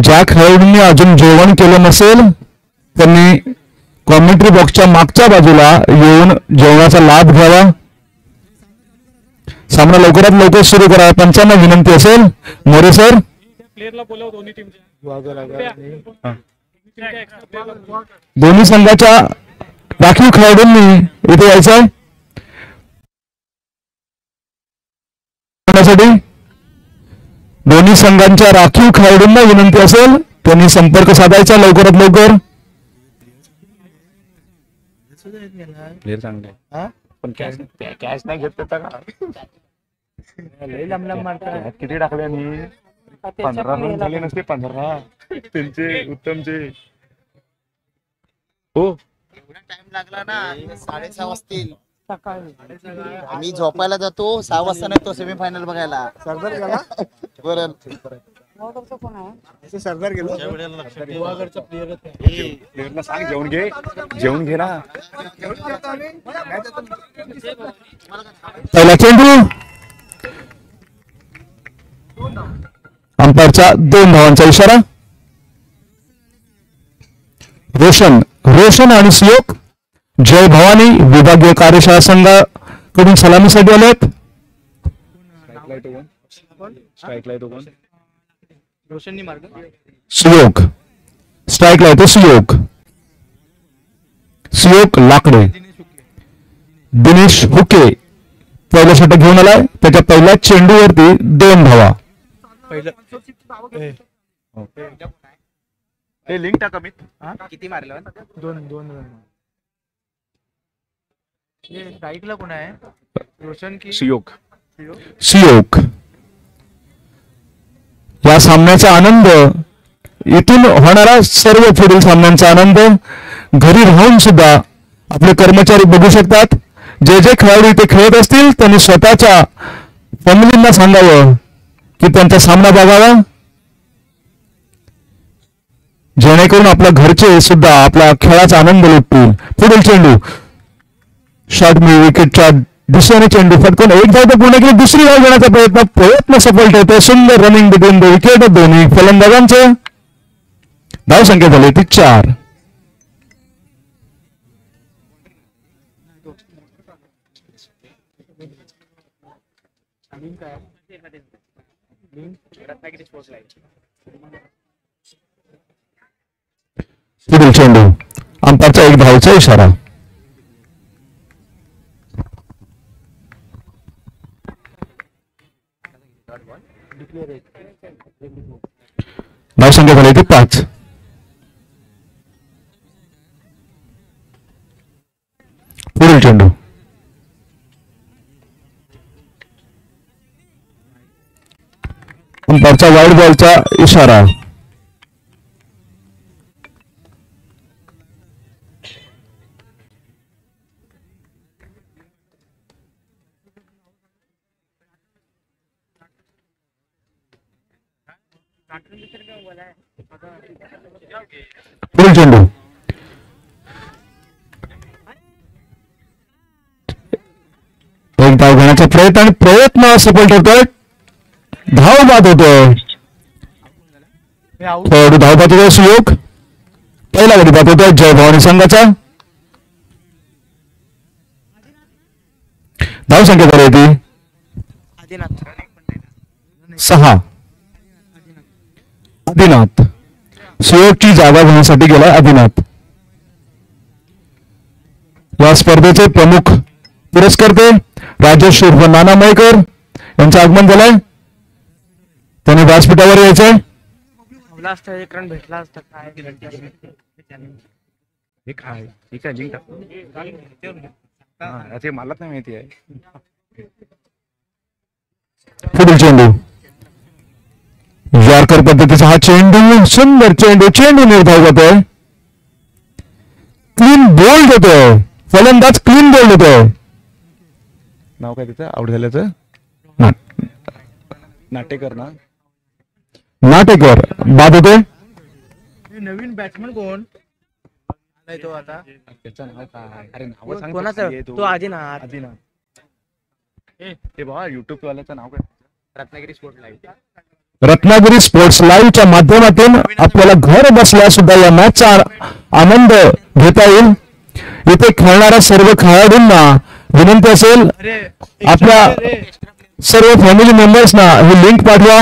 ज्या खेळाडूंनी अजून जेवण केलं नसेल त्यांनी कॉमेंट्री बॉक्सच्या मागच्या बाजूला येऊन जेवणाचा लाभ घ्यावा. सामना लवकरात लवकर सुरू करा. पंचांना विनंती असेल. मोरे सर, दोन्ही संघाच्या राखीव खेळाडूंनी इथे यायचं दोन्ही संघांच्या राखीव खेळाडूंना विनंती असेल त्यांनी संपर्क साधायचा लवकरात लवकर. प्लेयर चांगले पण कॅश नाही घेत का? किती टाकले आणि 15 रन झाले नसते. 15 त्यांचे उत्तमचे. हो टाइम लागला ना. 6:30 वाजतील. आम्ही झोपायला जातो 6 वाजता नाही तो सेमीफायनल बघायला. सरदार गेला बरं सरदार गेलो. प्लेयरला सांग जेवण घे ना. पहिला चेंडू अंपायरचा 2 धावांचा इशारा. रोशन आणि सुयोग जय भवानी विभागीय कार्यशाळा संघाकडून सलामीसाठी आलेत. सुयोग स्ट्राईकला येतो. सुयोग लाकडे. दिनेश हुके पहिला षटक घेऊन आलाय. त्याच्या पहिल्या चेंडूवरती 2 धावा. लिंक टाका. मी किती मारलं? 2 रन. स्ट्राईकला कोण आहे? रोशन की सुयोग. या सामन्याचा आनंद इथून होणारा सर्व पुढील सामन्यांचा आनंद घरी राहून सुद्धा आपले कर्मचारी बघू शकतात. जे जे खेळाडू इथे खेळत असतील त्यांनी स्वतःच्या फॅमिलींना सांगावं की त्यांचा सामना बघावा, जेणेकरून आपल्या घरचे सुद्धा आपल्या खेळाचा आनंद लुटतील. पुढील चेंडू शॉर्ट विकेटच्या दिशेने चेंडू फटकून एक धाव पूर्ण केली. दुसरी धाव घेण्याचा प्रयत्न सफल ठरतोय. सुंदर रनिंग बिटवीन द विकेट दोन्ही फलंदाजांचे. धाव संख्या झाली ती 4. पुढील चेंडू अंपायरचा 1 धावचा इशारा. धाव संख्या झाली ती 5. पुढील चेंडू अंपायरचा वाईड बॉलचा इशारा. पुढील चेंडू एक धाव घेण्याचा प्रयत्न सफल ठरतोय. धाव बाद होतोय. खेळाडू धाव बाद होतोय. सुयोग पहिला गडी बाद होतोय जय भवानी संघाचा. धाव संख्या झाली ती 6. आदिनाथ सुयोगची जागा घेण्यासाठी गेलाय. आदिनाथ या स्पर्धेचे प्रमुख पुरस्कर्ते राजेश उर्फ नाना मयकर यांचं आगमन झालंय. त्यांनी व्यासपीठावर यायचंय. एक रन भेटला असता काय मलाच नाही माहिती आहे. पुढील चेंडू यॉर्कर पद्धतीचा हा चेंडू. सुंदर चेंडू निर्धाव होतोय. क्लीन बोल्ड होतोय. फलंदाज क्लीन बोल्ड होतोय. नाव काय तिचं आउट झाल्याचं? नाटेकर ना. नाटेकर बाद होतोय. नवीन बॅट्समन कोण तो आता? त्याचं नाव काय? अरे नाव सांग. कोणाचं? तो आदिनाथ. ते बघा युट्यूब वाल्याचं नाव काय? Ratnagiri sport live. Ratnagiri sports लाईव्हच्या माध्यमातून आपल्याला घर बसल्या सुद्धा या मॅचचा आनंद घेता येईल. इथे खेळणाऱ्या सर्व खेळाडूंना विनंती असेल आपल्या सर्व फॅमिली मेंबर्सना ही लिंक पाठवा,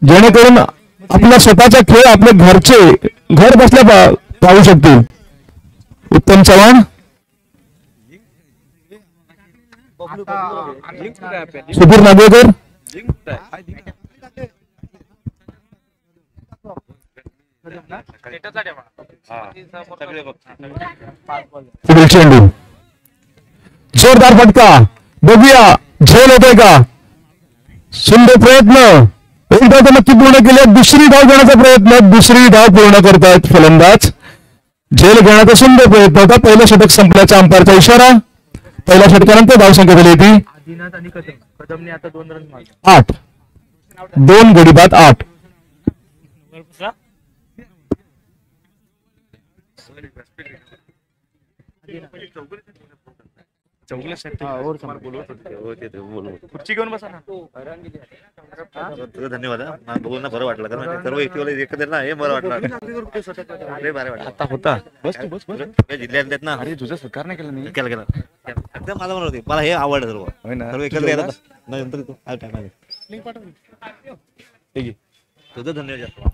जेणेकरून आपला स्वतःचा खेळ आपले घरचे घर बसल्या पाहू शकतील. उत्तम चव्हाण, सुधीर नागवेकर, पुढील चेंडू, जोरदार फटका, बघूया झेल होते का. सुंदर प्रयत्न, एक धाव तर नक्की पूर्ण केली. दुसरी धाव घेण्याचा प्रयत्न, दुसरी धाव पूर्ण करतायत फलंदाज. झेल घेण्याचा सुंदर प्रयत्न होता. पहिलं षटक संपल्याचा अंपायरचा इशारा. पहिल्या षटकानंतर धावसंख्या झाली होती आदिनाथ आणि कदमने आता 2 रन मारले. 8. 2 गडी बाद 8. खुर्ची घेऊन बसा ना. तुझं धन्यवाद. बघून ना बरं वाटलं, कारण सर्व एकटीवाले एकत्र ना, हे बरं वाटलं. अरे बरं वाटलं. आता होता बस तू बस बस. जिल्ह्यात ना, अरे तुझा सत्कार नाही केला मी. केलं एकदम मला म्हणत होती, मला हे आवडलं सर्व. होय ना. सर्व एकत्र येतात नाही, नंतर तू काय टाइम आहे. ठीक आहे. तुझं धन्यवाद.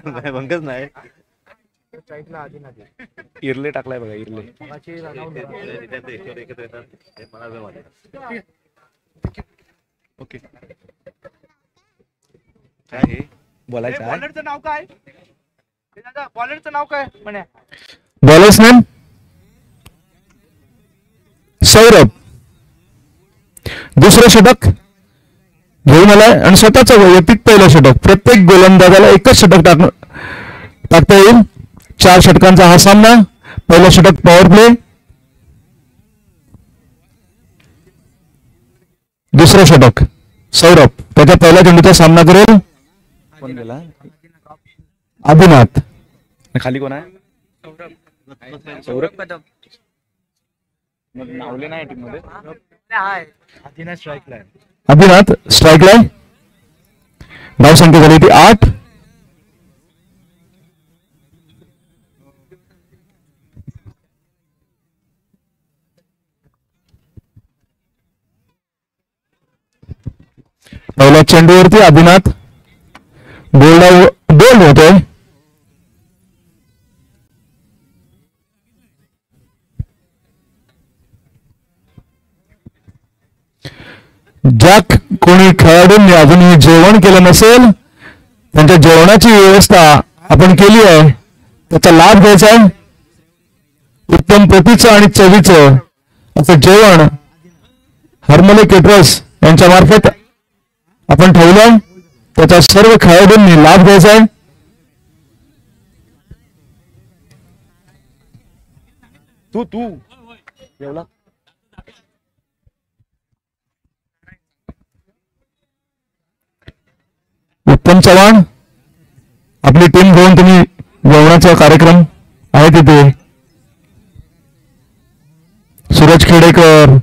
नाही भंगच नाही. स्ट्राईकला आदिनाथ आहे. इरले टाकलाय बघा, इरले. मगाची run out झाला. एकत्र येतात हे मला बरं वाटलं. ओके. काय हे बोलायचं आहे? बॉलरचं नाव काय? हे दादा बॉलरचं नाव काय म्हणे? Bowlers name Saurabh. दुसरं षटक घेऊन आलाय आणि स्वतःचं वैयक्तिक पहिलं षटक. प्रत्येक गोलंदाजाला एकच षटक टाकता येईल. 4 षटकांचा हा सामना. पहिलं षटक पॉवर प्ले, दुसरं षटक सौरभ त्याच्या पहिल्या चेंडूचा सामना करेल. कोण गेला? आदिनाथ. खाली कोण आहे? सौरभ कदम. मग नावले नाही टीम मध्ये. आहे आदिनाथ स्ट्राईकला आहे. आदिनाथ स्ट्राईकला आहे. धावसंख्या झाली ती 8. पहिल्या चेंडूवरती आदिनाथ बोल्ड होतोय. ज्या कोणी खेळाडूंनी अजूनही जेवण केलं नसेल, त्यांच्या जेवणाची व्यवस्था आपण केली आहे, त्याचा लाभ घ्यायचा आहे. उत्तम प्रतीचं आणि चवीचं असं जेवण हरमले केटरर्स यांच्या मार्फत आपण ठेवलंय. त्याचा सर्व खेळाडूंनी लाभ घ्यायचा आहे. तू जेवला? उत्तम चव्हाण, आपली टीम घेऊन तुम्ही जेवणाचा कार्यक्रम आहे तिथे. सूरज खेडेकर,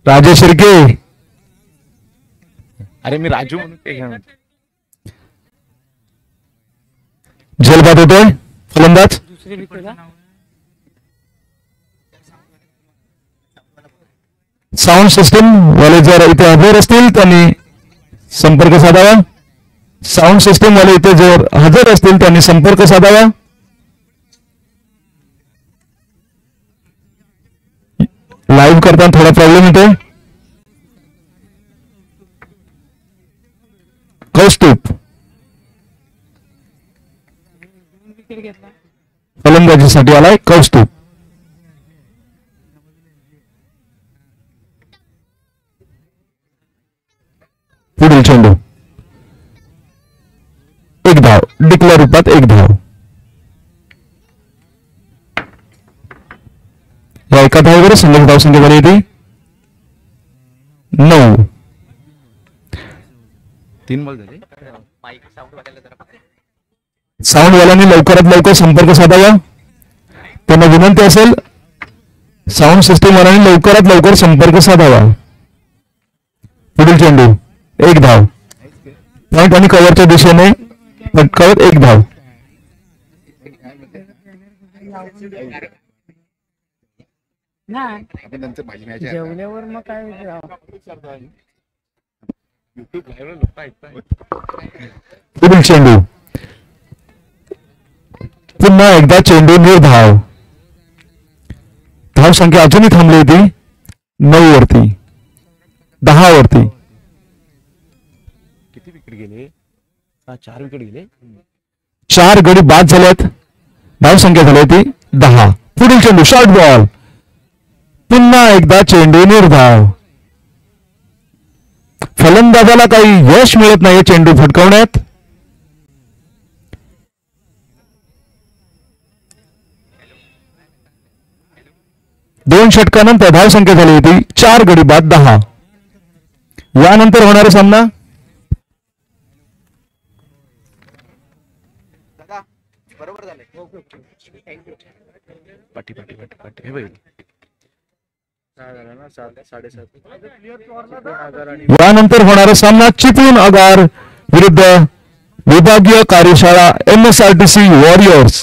राजेश शिर्के. अरे मी राजू म्हणून ते घेऊन. झेलबाद होतोय फलंदाज. दुसरी विकेट साऊंड सिस्टीम वाले जर इथे हजर असतील त्यांनी संपर्क साधावा. साऊंड सिस्टीम वाले इथे जर हजर असतील त्यांनी संपर्क साधावा. लाईव्ह करताना थोडा प्रॉब्लेम येतोय. कौस्तुभ विकेट घेतला. फलंदाजीसाठी आलाय कौस्तुभ. पुढील चेंडू, 1 धाव. डिक्लेअर रूपात 1 धाव. या एका धावेवर संघाची धावसंख्या झाली होती 9. 3 बॉल झाले. साऊंडवाल्यांनी लवकरात लवकर संपर्क साधावा. त्यांना विनंती असेल, साऊंड सिस्टीम वाल्यांनी लवकरात लवकर संपर्क साधावा. पुढील चेंडू, एक धाव. पॉइंट आणि कव्हरच्या दिशेने फटकावत एक धाव. नंतर माझी मॅच जेवल्यावर मग काय युट्यूब लाईव्ह लोक ऐकताय. पुढील चेंडू, पुन्हा एकदा चेंडू निर्धाव. धाव संख्या अजूनही थांबली होती 9 वरती, 10 वरती. किती विकेट गेले? 4 विकेट गेले. 4 गडी बाद झाल्यात. धाव संख्या झाली होती 10. पुढील चेंडू, शॉर्ट बॉल. पुन्हा एकदा चेंडू निर्धाव. फलंदाजाला काही यश मिळत नाही चेंडू फटकावण्यात. दोन षटकानंतर धाव संख्या झाली होती 4 गडी बाद 10. यानंतर होणारा सामना दादा बरोबर झालंय. पाठी पाठी पाठी पाठी हे बघ. 6 झाला ना, 7 7.5. यानंतर होणारा सामना चिपळूण आगार विरुद्ध विभागीय कार्यशाळा MSRTC वॉरियर्स.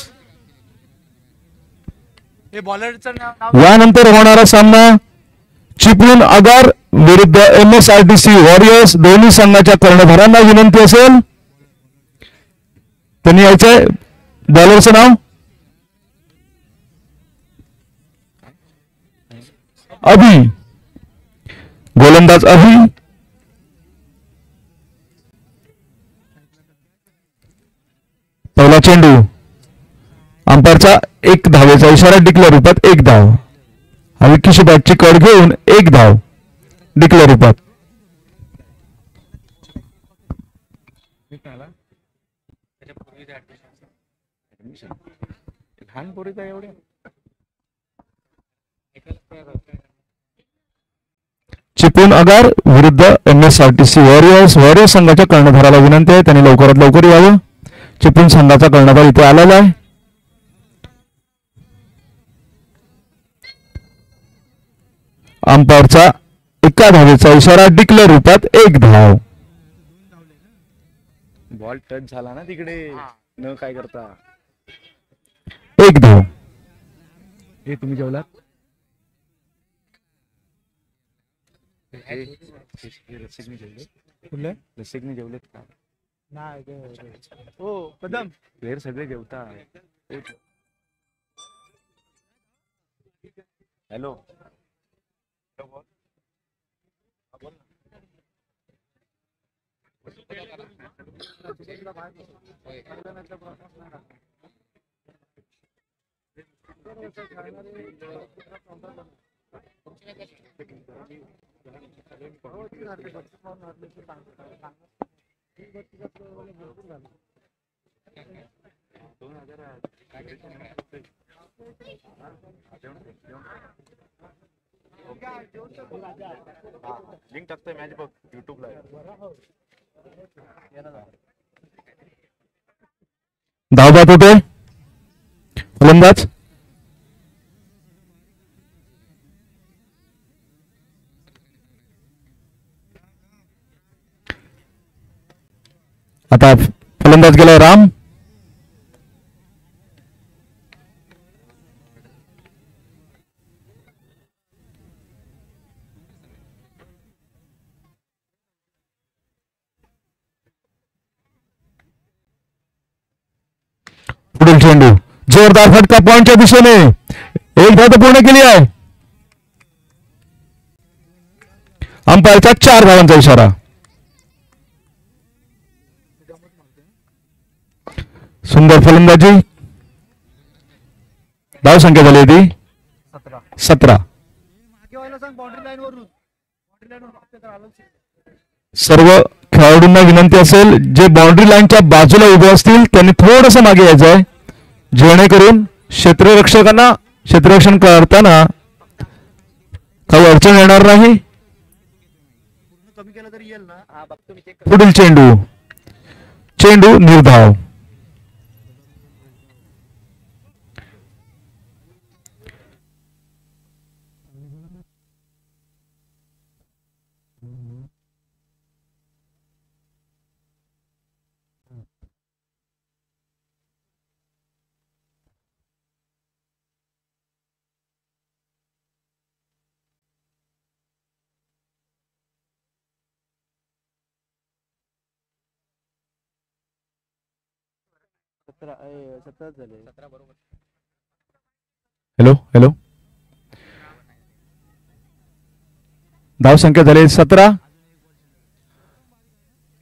हे बॉलरचं नाव यानंतर होणारा सामना चिपळूण आगार विरुद्ध MSRTC वॉरियर्स. दोन्ही संघाच्या कर्णधारांना विनंती असेल त्यांनी यायचंय. बॉलरचं नाव अभि, गोलंदाज अभि. पहिला चेंडू, अंपायरचा 1 धावेचा इशारा. डिक्लेअर रूपात 1 धाव. हलकीशी बॅटची कड घेऊन 1 धाव डिक्लेअर रूपात. लहान पोरीचा एवढ्या चिपळूण आगार विरुद्ध MSRTC वॉरियर्स. वॉरियर्स संघाच्या कर्णधाराला विनंती आहे त्यांनी लवकरात लवकर यावं. चिपळूण संघाचा कर्णधार इथे आलेला आहे. अंपायरचा 1 धावेचा इशारा. डिक्लेअर रूपात 1 धाव. बॉल टच झाला ना तिकडे, न काय करता. 1 धाव. हे तुम्ही जेवलात? रसिकने जेवले? कुठले? रसिकने जेवलेत का? हो कदम प्लेयर सगळे जेवता. हॅलो, लिंक टाकतोय मॅच बघ युट्यूबला. धाव बाद होते. फलंदाज आता फलंदाज गेला राम. पुढील चेंडू, जोरदार फटका पॉइंटच्या दिशेने. 1 धाव पूर्ण केली आहे. अंपायरचा 4 धावांचा इशारा. सुंदर फलंदाजी. धाव संख्या झाली होती 17. बाउंड्री लाईन वरून सर्व खेळाडूंना विनंती असेल जे बाउंड्री लाईनच्या बाजूला उभे असतील त्यांनी थोडस मागे यायचं आहे जेणेकरून क्षेत्ररक्षण करताना काही अडचण येणार नाही. कमी केलं तरी येईल ना. पुढील चेंडू निर्धाव. हॅलो हॅलो, धाव संख्या झाली 17.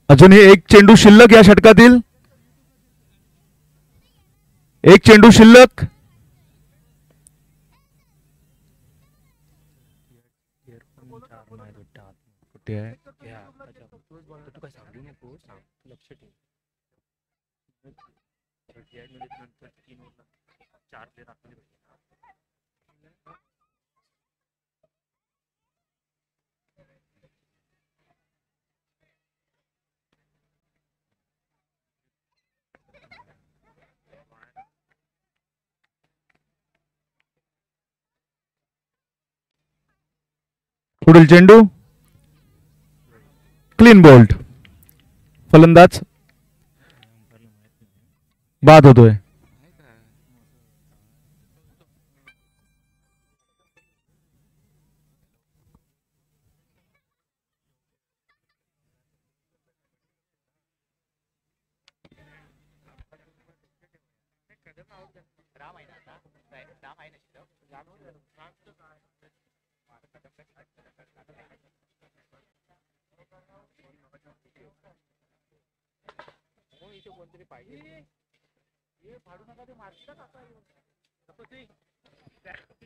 अजूनही एक चेंडू शिल्लक या षटकातील. एक चेंडू शिल्लक. पुढील चेंडू क्लीन बोल्ट. फलंदाज बाद होतोय.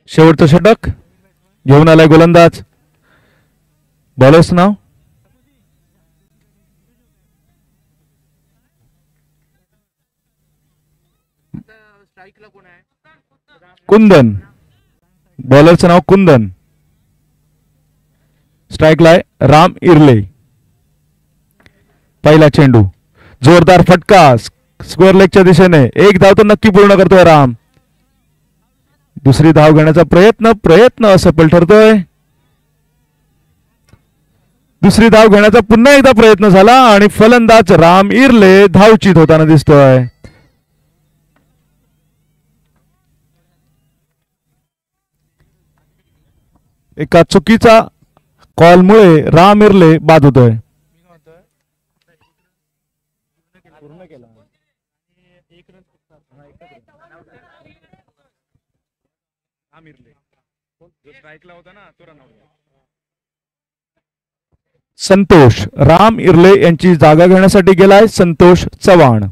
शेवटचं षटक घेऊन आलाय गोलंदाज. बॉलर्स नाव कुंदन. बॉलरचं नाव कुंदन. स्ट्राईकला आहे राम इर्ले. पहिला चेंडू जोरदार फटका स्क्वेअर लेगच्या दिशेने. एक धाव तर नक्की पूर्ण करतोय राम. दुसरी धाव घेण्याचा प्रयत्न असफल ठरतोय. दुसरी धाव घेण्याचा पुन्हा एकदा प्रयत्न झाला आणि फलंदाज राम इर्ले धावचीत होताना दिसतोय. एका चुकीचा कॉलमुळे राम इर्ले बाद होतोय. संतोष राम इर्ले यांची जागा घेण्यासाठी गेलाय संतोष चव्हाण.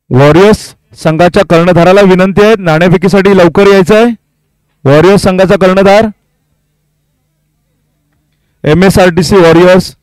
वॉरियर्स संघाच्या कर्णधाराला विनंती आहे नाणेफेकीसाठी लवकर यायचं आहे. वॉरियर्स संघाचा कर्णधार MSRTC वॉरियर्स.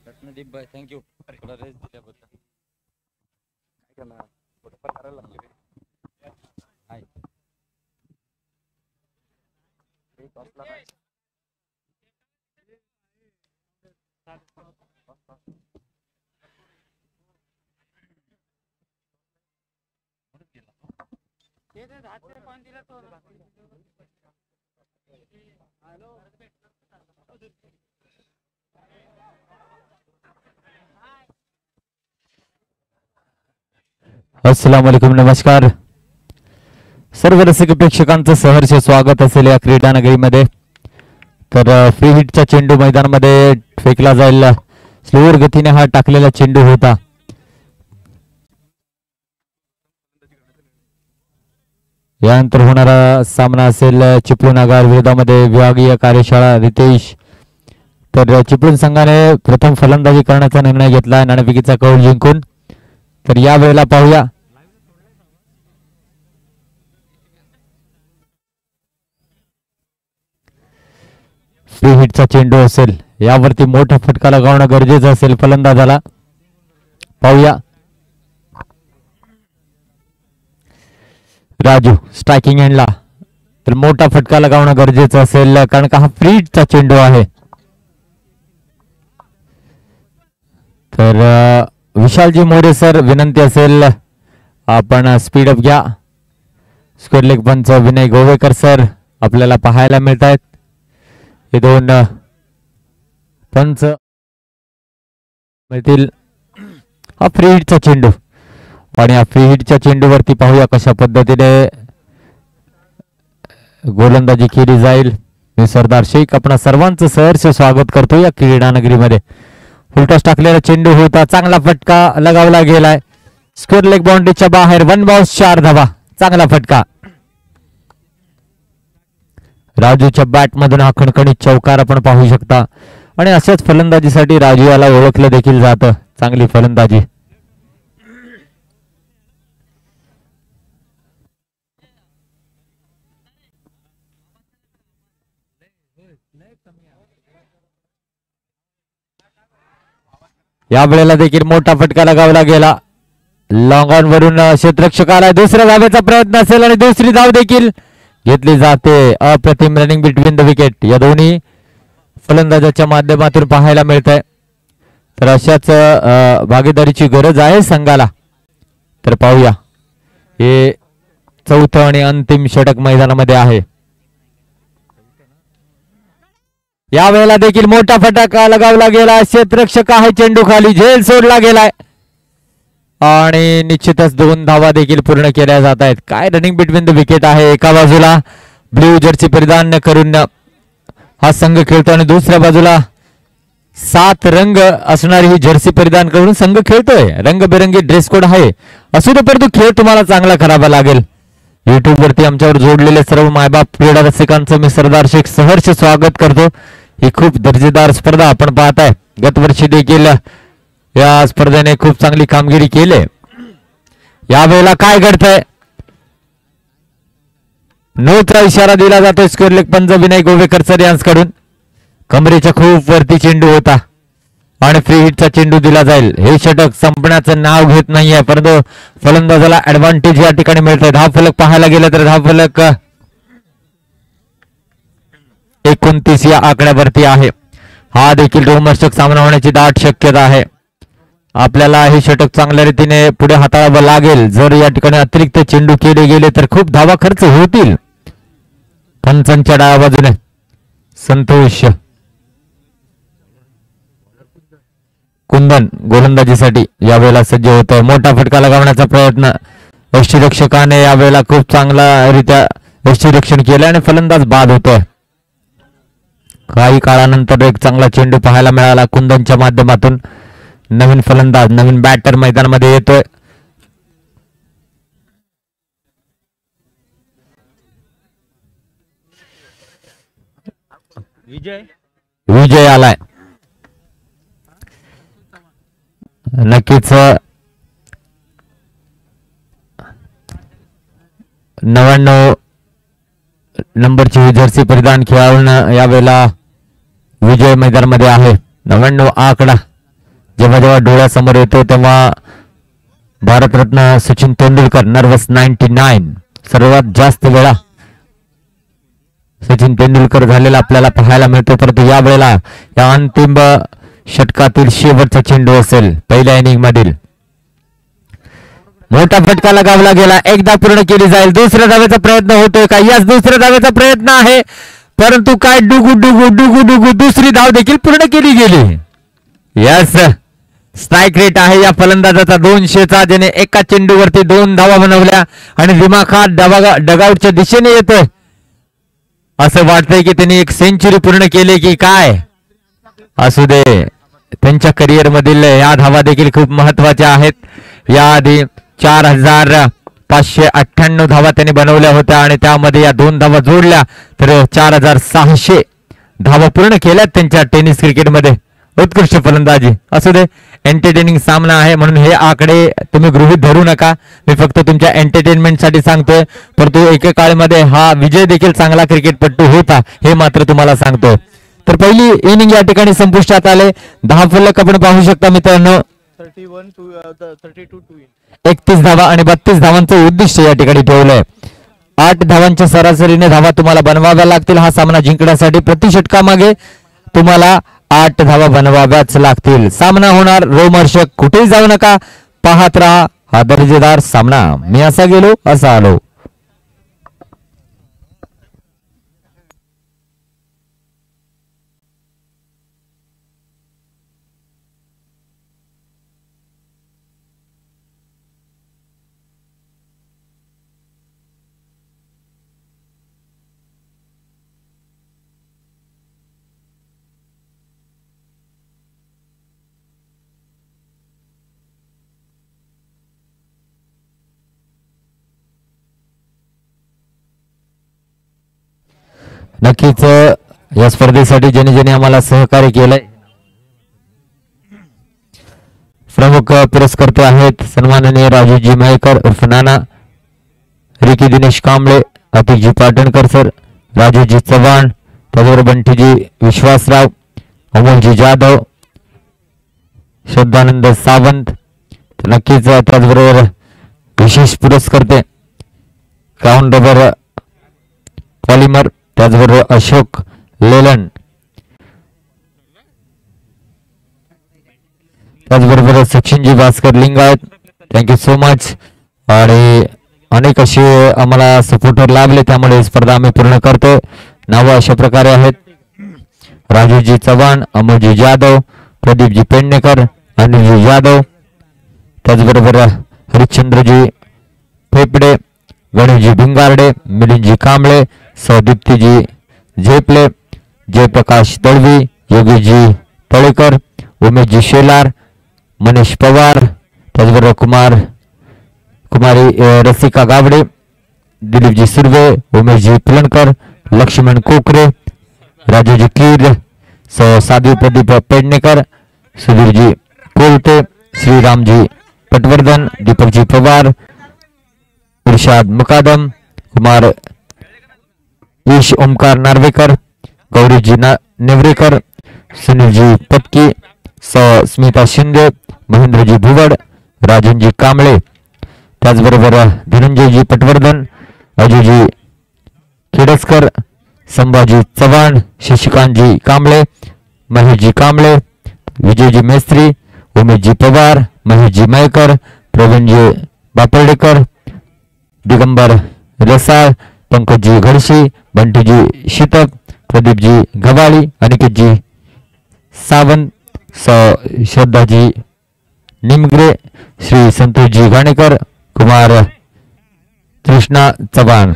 अस्सलाम वालेकुम, नमस्कार. सर्व रसिक प्रेक्षकांचं सहर्ष स्वागत असेल या क्रीडा नगरीमध्ये. तर फ्री हिटचा चेंडू मैदानामध्ये फेकला जाईल. स्लोअर गतीने हा टाकलेला चेंडू होता. यानंतर होणारा सामना असेल चिपळूण आगार विरोधामध्ये विभागीय कार्यशाळा रितेश. तर चिपळूण संघाने प्रथम फलंदाजी करण्याचा निर्णय घेतला नाणेफेकीचा कौल जिंकून. तर या वेळेला पाहूया फ्री हिटचा चेंडू असेल. यावरती मोठा फटका लगावणं गरजेचं असेल फलंदाजाला. पाहूया राजू स्ट्रायकिंग एंडला. तर मोठा फटका लगावणं गरजेचं असेल कारण का हा फ्री हिटचा चेंडू आहे. तर विशालजी मोरे सर विनंती असेल आपण स्पीडअप घ्या. स्क्वेअर लेग पंच विनय गोवेकर सर आपल्याला पाहायला मिळत आहेत. हे दोन पंच मिळतील. हा फ्री हिटचा चेंडू आणि या फ्री हिटच्या चेंडूवरती पाहूया कशा पद्धतीने गोलंदाजी केली जाईल. मी सरदार शेख आपणा सर्वांचं सहर्ष स्वागत करतो या क्रीडा नगरीमध्ये. फुलटॉस टाकलेला चेंडू होता, चांगला फटका लगावला गेलाय. स्क्वेअर लेग बाउंड्रीच्या बाहेर, 1 बाउन्स, 4 धावा. चांगला फटका. राजूच्या बॅट मधून हा खणखणीत चौकार आपण पाहू शकता. आणि अशाच फलंदाजीसाठी राजू याला ओळखलं देखील जातं. चांगली फलंदाजी. या वेळेला देखील मोठा फटका लगावला गेला. लॉंग ऑन वरून क्षेत्ररक्षकाला दुसऱ्या धावेचा प्रयत्न असेल आणि दुसरी धाव देखील घेतली जाते. अप्रतिम रनिंग बिटवीन द विकेट या दोन्ही फलंदाजाच्या माध्यमातून पाहायला मिळत आहे. तर अशाच भागीदारीची गरज आहे संघाला. तर पाहूया, हे चौथं आणि अंतिम षटक मैदानामध्ये आहे. या वेळेला देखील मोठा फटका लगावला गेला. क्षेत्ररक्षक आहे, चेंडू खाली झेल सोडला गेलाय आणि निश्चितच 2 धावा देखील पूर्ण केल्या जात आहेत. काय रनिंग बिटवीन द विकेट आहे. एका बाजूला ब्ल्यू जर्सी परिधान करून हा संघ खेळतो आणि दुसऱ्या बाजूला 7 रंग असणारी ही जर्सी परिधान करून संघ खेळतोय. रंगबेरंगी ड्रेस कोड आहे. असू दे, परंतु खेळ तुम्हाला चांगला करावा लागेल. युट्यूब वरती आमच्यावर जोडलेले सर्व मायबाप क्रीडा रसिकांचं मी सरदार शेख सहर्ष स्वागत करतो. ही खूप दर्जेदार स्पर्धा आपण पाहताय. गत वर्षी देखील या स्पर्धेने खूप चांगली कामगिरी केली. यावेळेला काय घडतंय, नोचा इशारा दिला जातोय. स्क्वेअर लेग पंच विनय गोवेकर सर यांच्याकडून. कमरेच्या खूप वरती चेंडू होता आणि फ्री हिटचा चेंडू दिला जाईल. हे षटक संपण्याचं नाव घेत नाहीये, परंतु फलंदाजाला ऍडव्हान्टेज या ठिकाणी मिळतोय. धावफलक पाहायला गेलं तर धावफलक 29 या आकड्यावरती आहे. हा देखील रोमहर्षक सामना होण्याची दाट शक्यता आहे. आपल्याला हे षटक चांगल्या रीतीने पुढे हाताळावं लागेल. जर या ठिकाणी अतिरिक्त चेंडू केले गेले तर खूप धावा खर्च होतील. पंचांच्या डाव्या बाजूने संतोष कुंदन गोलंदाजीसाठी यावेळेला सज्ज होत आहे. मोठा फटका लगावण्याचा प्रयत्न यष्टीरक्षकाने यावेळेला खूप चांगला रित्या यष्टीरक्षण केलं आणि फलंदाज बाद होतोय. काही काळानंतर एक चांगला चेंडू पाहायला मिळाला कुंदनच्या माध्यमातून. नवीन फलंदाज, नवीन बॅटर मैदानामध्ये येतोय. विजय आलाय. नक्कीच 99 नंबरची जर्सी परिधान खेळाडून यावेळेला विजय मैदानामध्ये आहे. 99 आकडा जेव्हा जेव्हा डोळ्यासमोर येतो तेव्हा भारतरत्न सचिन तेंडुलकर नर्वस 99 सर्वात जास्त वेळा सचिन तेंडुलकर झालेला आपल्याला पाहायला मिळतो. परंतु या वेळेला या अंतिम षटकातील शेवटचा चेंडू असेल पहिल्या इनिंग मधील. मोठा फटका लगावला गेला. एकदा पूर्ण केली जाईल. दुसऱ्या धावेचा प्रयत्न होतोय का? याच दुसऱ्या धावेचा प्रयत्न आहे, परंतु काय डुगू डुगू डुगू डुगू दुसरी धाव देखील पूर्ण केली गेली. यस, स्ट्राईक रेट आहे या फलंदाजाचा 200चा, ज्याने एका चेंडूवरती 2 धावा बनवल्या आणि दिमाखात डगआउटच्या दिशेने येतोय. असं वाटतंय की त्यांनी एक सेंचुरी पूर्ण केली की काय. असू दे, त्यांच्या करिअर मधील या धावा देखील खूप महत्वाच्या आहेत. याआधी 4598 धावा त्यांनी बनवल्या होत्या आणि त्यामध्ये या 2 धावा जोडल्या तर 4600 धावा पूर्ण केल्यात त्यांच्या टेनिस क्रिकेटमध्ये. उत्कृष्ट फलंदाजी. असू दे, एंटरटेनिंग सामना आहे म्हणून हे आकडे तुम्ही गृहीत धरू नका. मी फक्त तुमच्या एंटरटेनमेंटसाठी सांगतोय. परंतु एकेकाळमध्ये हा विजय देखील चांगला क्रिकेटपटू होता हे मात्र तुम्हाला सांगतोय. तर पहिली इनिंग या ठिकाणी संपुष्टात आले. 10 फलक आपण पाहू शकता मित्रांनो. 31 धावा आणि 32 धावांचं उद्दिष्ट या ठिकाणी ठेवलंय. 8 धावांच्या सरासरीने धावा तुम्हाला बनवाव्या लागतील. हा सामना जिंकण्यासाठी प्रति षटकामागे तुम्हाला 8 धावा बनवाव्याच लागतील. सामना होणार रोमहर्षक. कुठेही जाऊ नका, पाहत राहा हा दर्जेदार सामना. मी असा गेलो असा आलो. नक्कीच या स्पर्धेसाठी ज्यांनी ज्यांनी आम्हाला सहकार्य केलंय प्रमुख पुरस्कर्ते आहेत सन्माननीय राजूजी मयेकर उर्फ नाना, रिकी दिनेश कांबळे, अतिकजी पाटणकर सर, राजूजी चव्हाण, त्याचबरोबर बंटीजी विश्वासराव, अमोलजी जाधव, श्रद्धानंद सावंत. नक्कीच त्याचबरोबर विशेष पुरस्कर्ते क्राऊन रबर पॉलिमर, त्याचबरोबर अशोक लेलन, त्याचबरोबर सचिनजी Bhaskar Lingayat. Thank you so much. आणि अनेक असे आम्हाला सपोर्टर लाभले, त्यामुळे ही स्पर्धा आम्ही पूर्ण करतोय. नावं अशा प्रकारे आहेत: राजूजी चव्हाण, अमोलजी जाधव, प्रदीपजी पेडणेकर, अनिलजी जाधव, त्याचबरोबर हरिश्चंद्रजी फेपडे, गणेशजी भिंगारडे, मिलिंदजी कांबळे, सौदीप्तीजी झेपले, जयप्रकाश दळवी, योगीजी तळेकर, उमेशजी शेलार, मनीष पवार, त्याचबरोबर कुमारी रसिका गावडे, दिलीपजी सुर्वे, उमेशजी पुलणकर, लक्ष्मण कोकरे, राजूजी कीर, साध्वी प्रदीप पेडणेकर, सुधीरजी कोलते, श्रीरामजी पटवर्धन, दीपकजी पवार, इर्शाद मुकादम, कुमार ईश ओमकार नार्वेकर, गौरीजी नेवरेकर, सुनीलजी पत्की, स्मिता शिंदे, महेंद्रजी भुवड, राजनजी कांबळे, त्याचबरोबर धनंजयजी पटवर्धन, अजयजी खेडसकर, संभाजी चव्हाण, शशिकांतजी कांबळे, महेशजी कांबळे, विजयजी मेस्त्री, उमेशजी पवार, महेशजी मयेकर, प्रवीणजी बापर्डेकर, दिगंबर रसाळ, पंकजजी घडशी, बंटीजी शीतक, प्रदीपजी गवाळी, अनिकेतजी सावंत, श्रद्धाजी निमगरे, श्री संतोषजी घाणेकर, कुमार कृष्णा चव्हाण.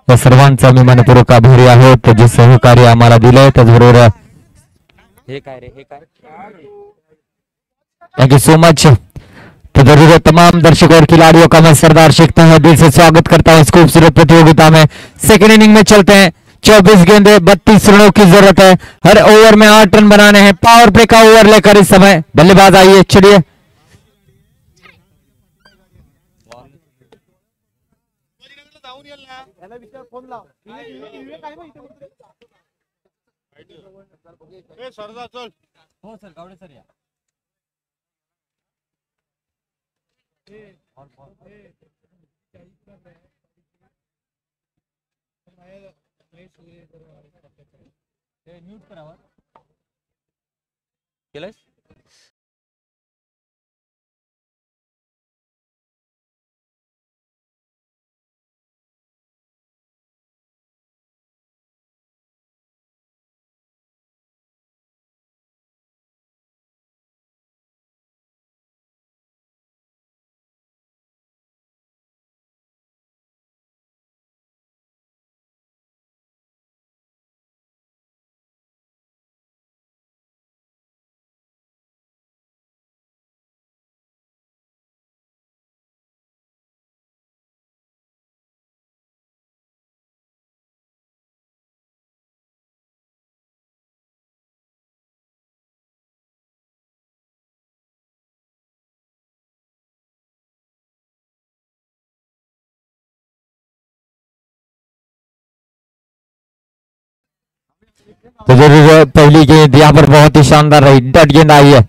या सर्वांचा मी मनपूर्वक आभारी आहोत जे सहकार्य आम्हाला दिलंय. त्याचबरोबर हे काय रे, हे काय, थैंक यू सो मच. तो जरूर तमाम दर्शकों और खिलाड़ियों का मैं सरदार शेख तहे दिल से स्वागत करता हूं इस खूबसूरत प्रतियोगिता में. सेकेंड इनिंग में चलते हैं. 24 गेंदे 32 रनों की जरूरत है. हर ओवर में 8 रन बनाने हैं. पावर प्ले का ओवर लेकर इस समय बल्लेबाज आइए, चलिए. सरदार चल. हो सर, गावडे सर या. म्यूट करावा केलंस. तो जरूर पहली गेंद यहाँ पर बहुत ही शानदार रही, डट गेंद आई है.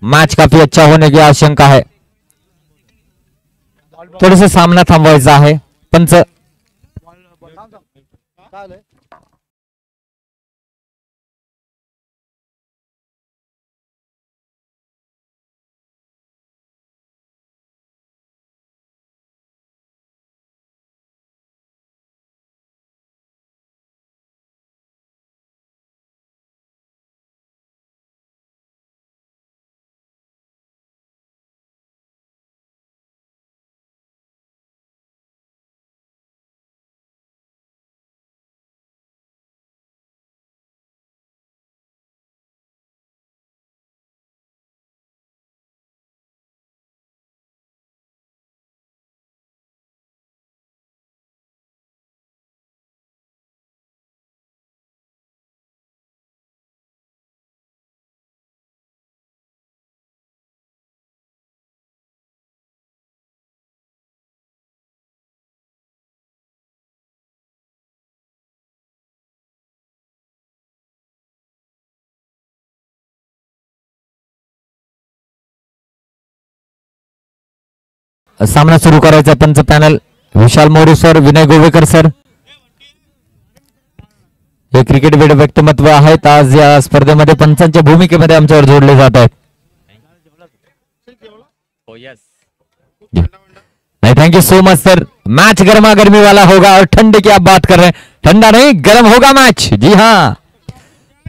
मैच काफी अच्छा होने की आशंका है. थोडंसं सामना थांबवायचा आहे. पंच सामना सुरू करायचा पंच पॅनल विशाल मोरे सर, विनय गोवेकर सर हे क्रिकेट व्यक्तिमत्व आहेत. आज या स्पर्धेमध्ये पंचांच्या भूमिकेमध्ये आमच्यावर जोडले जात आहेत. नहीं thank you so much sir. Match गर्मा गर्मी वाला होगा और ठंडे की आप बात कर रहे हैं, ठंडा नहीं गर्म होगा मैच. जी हाँ,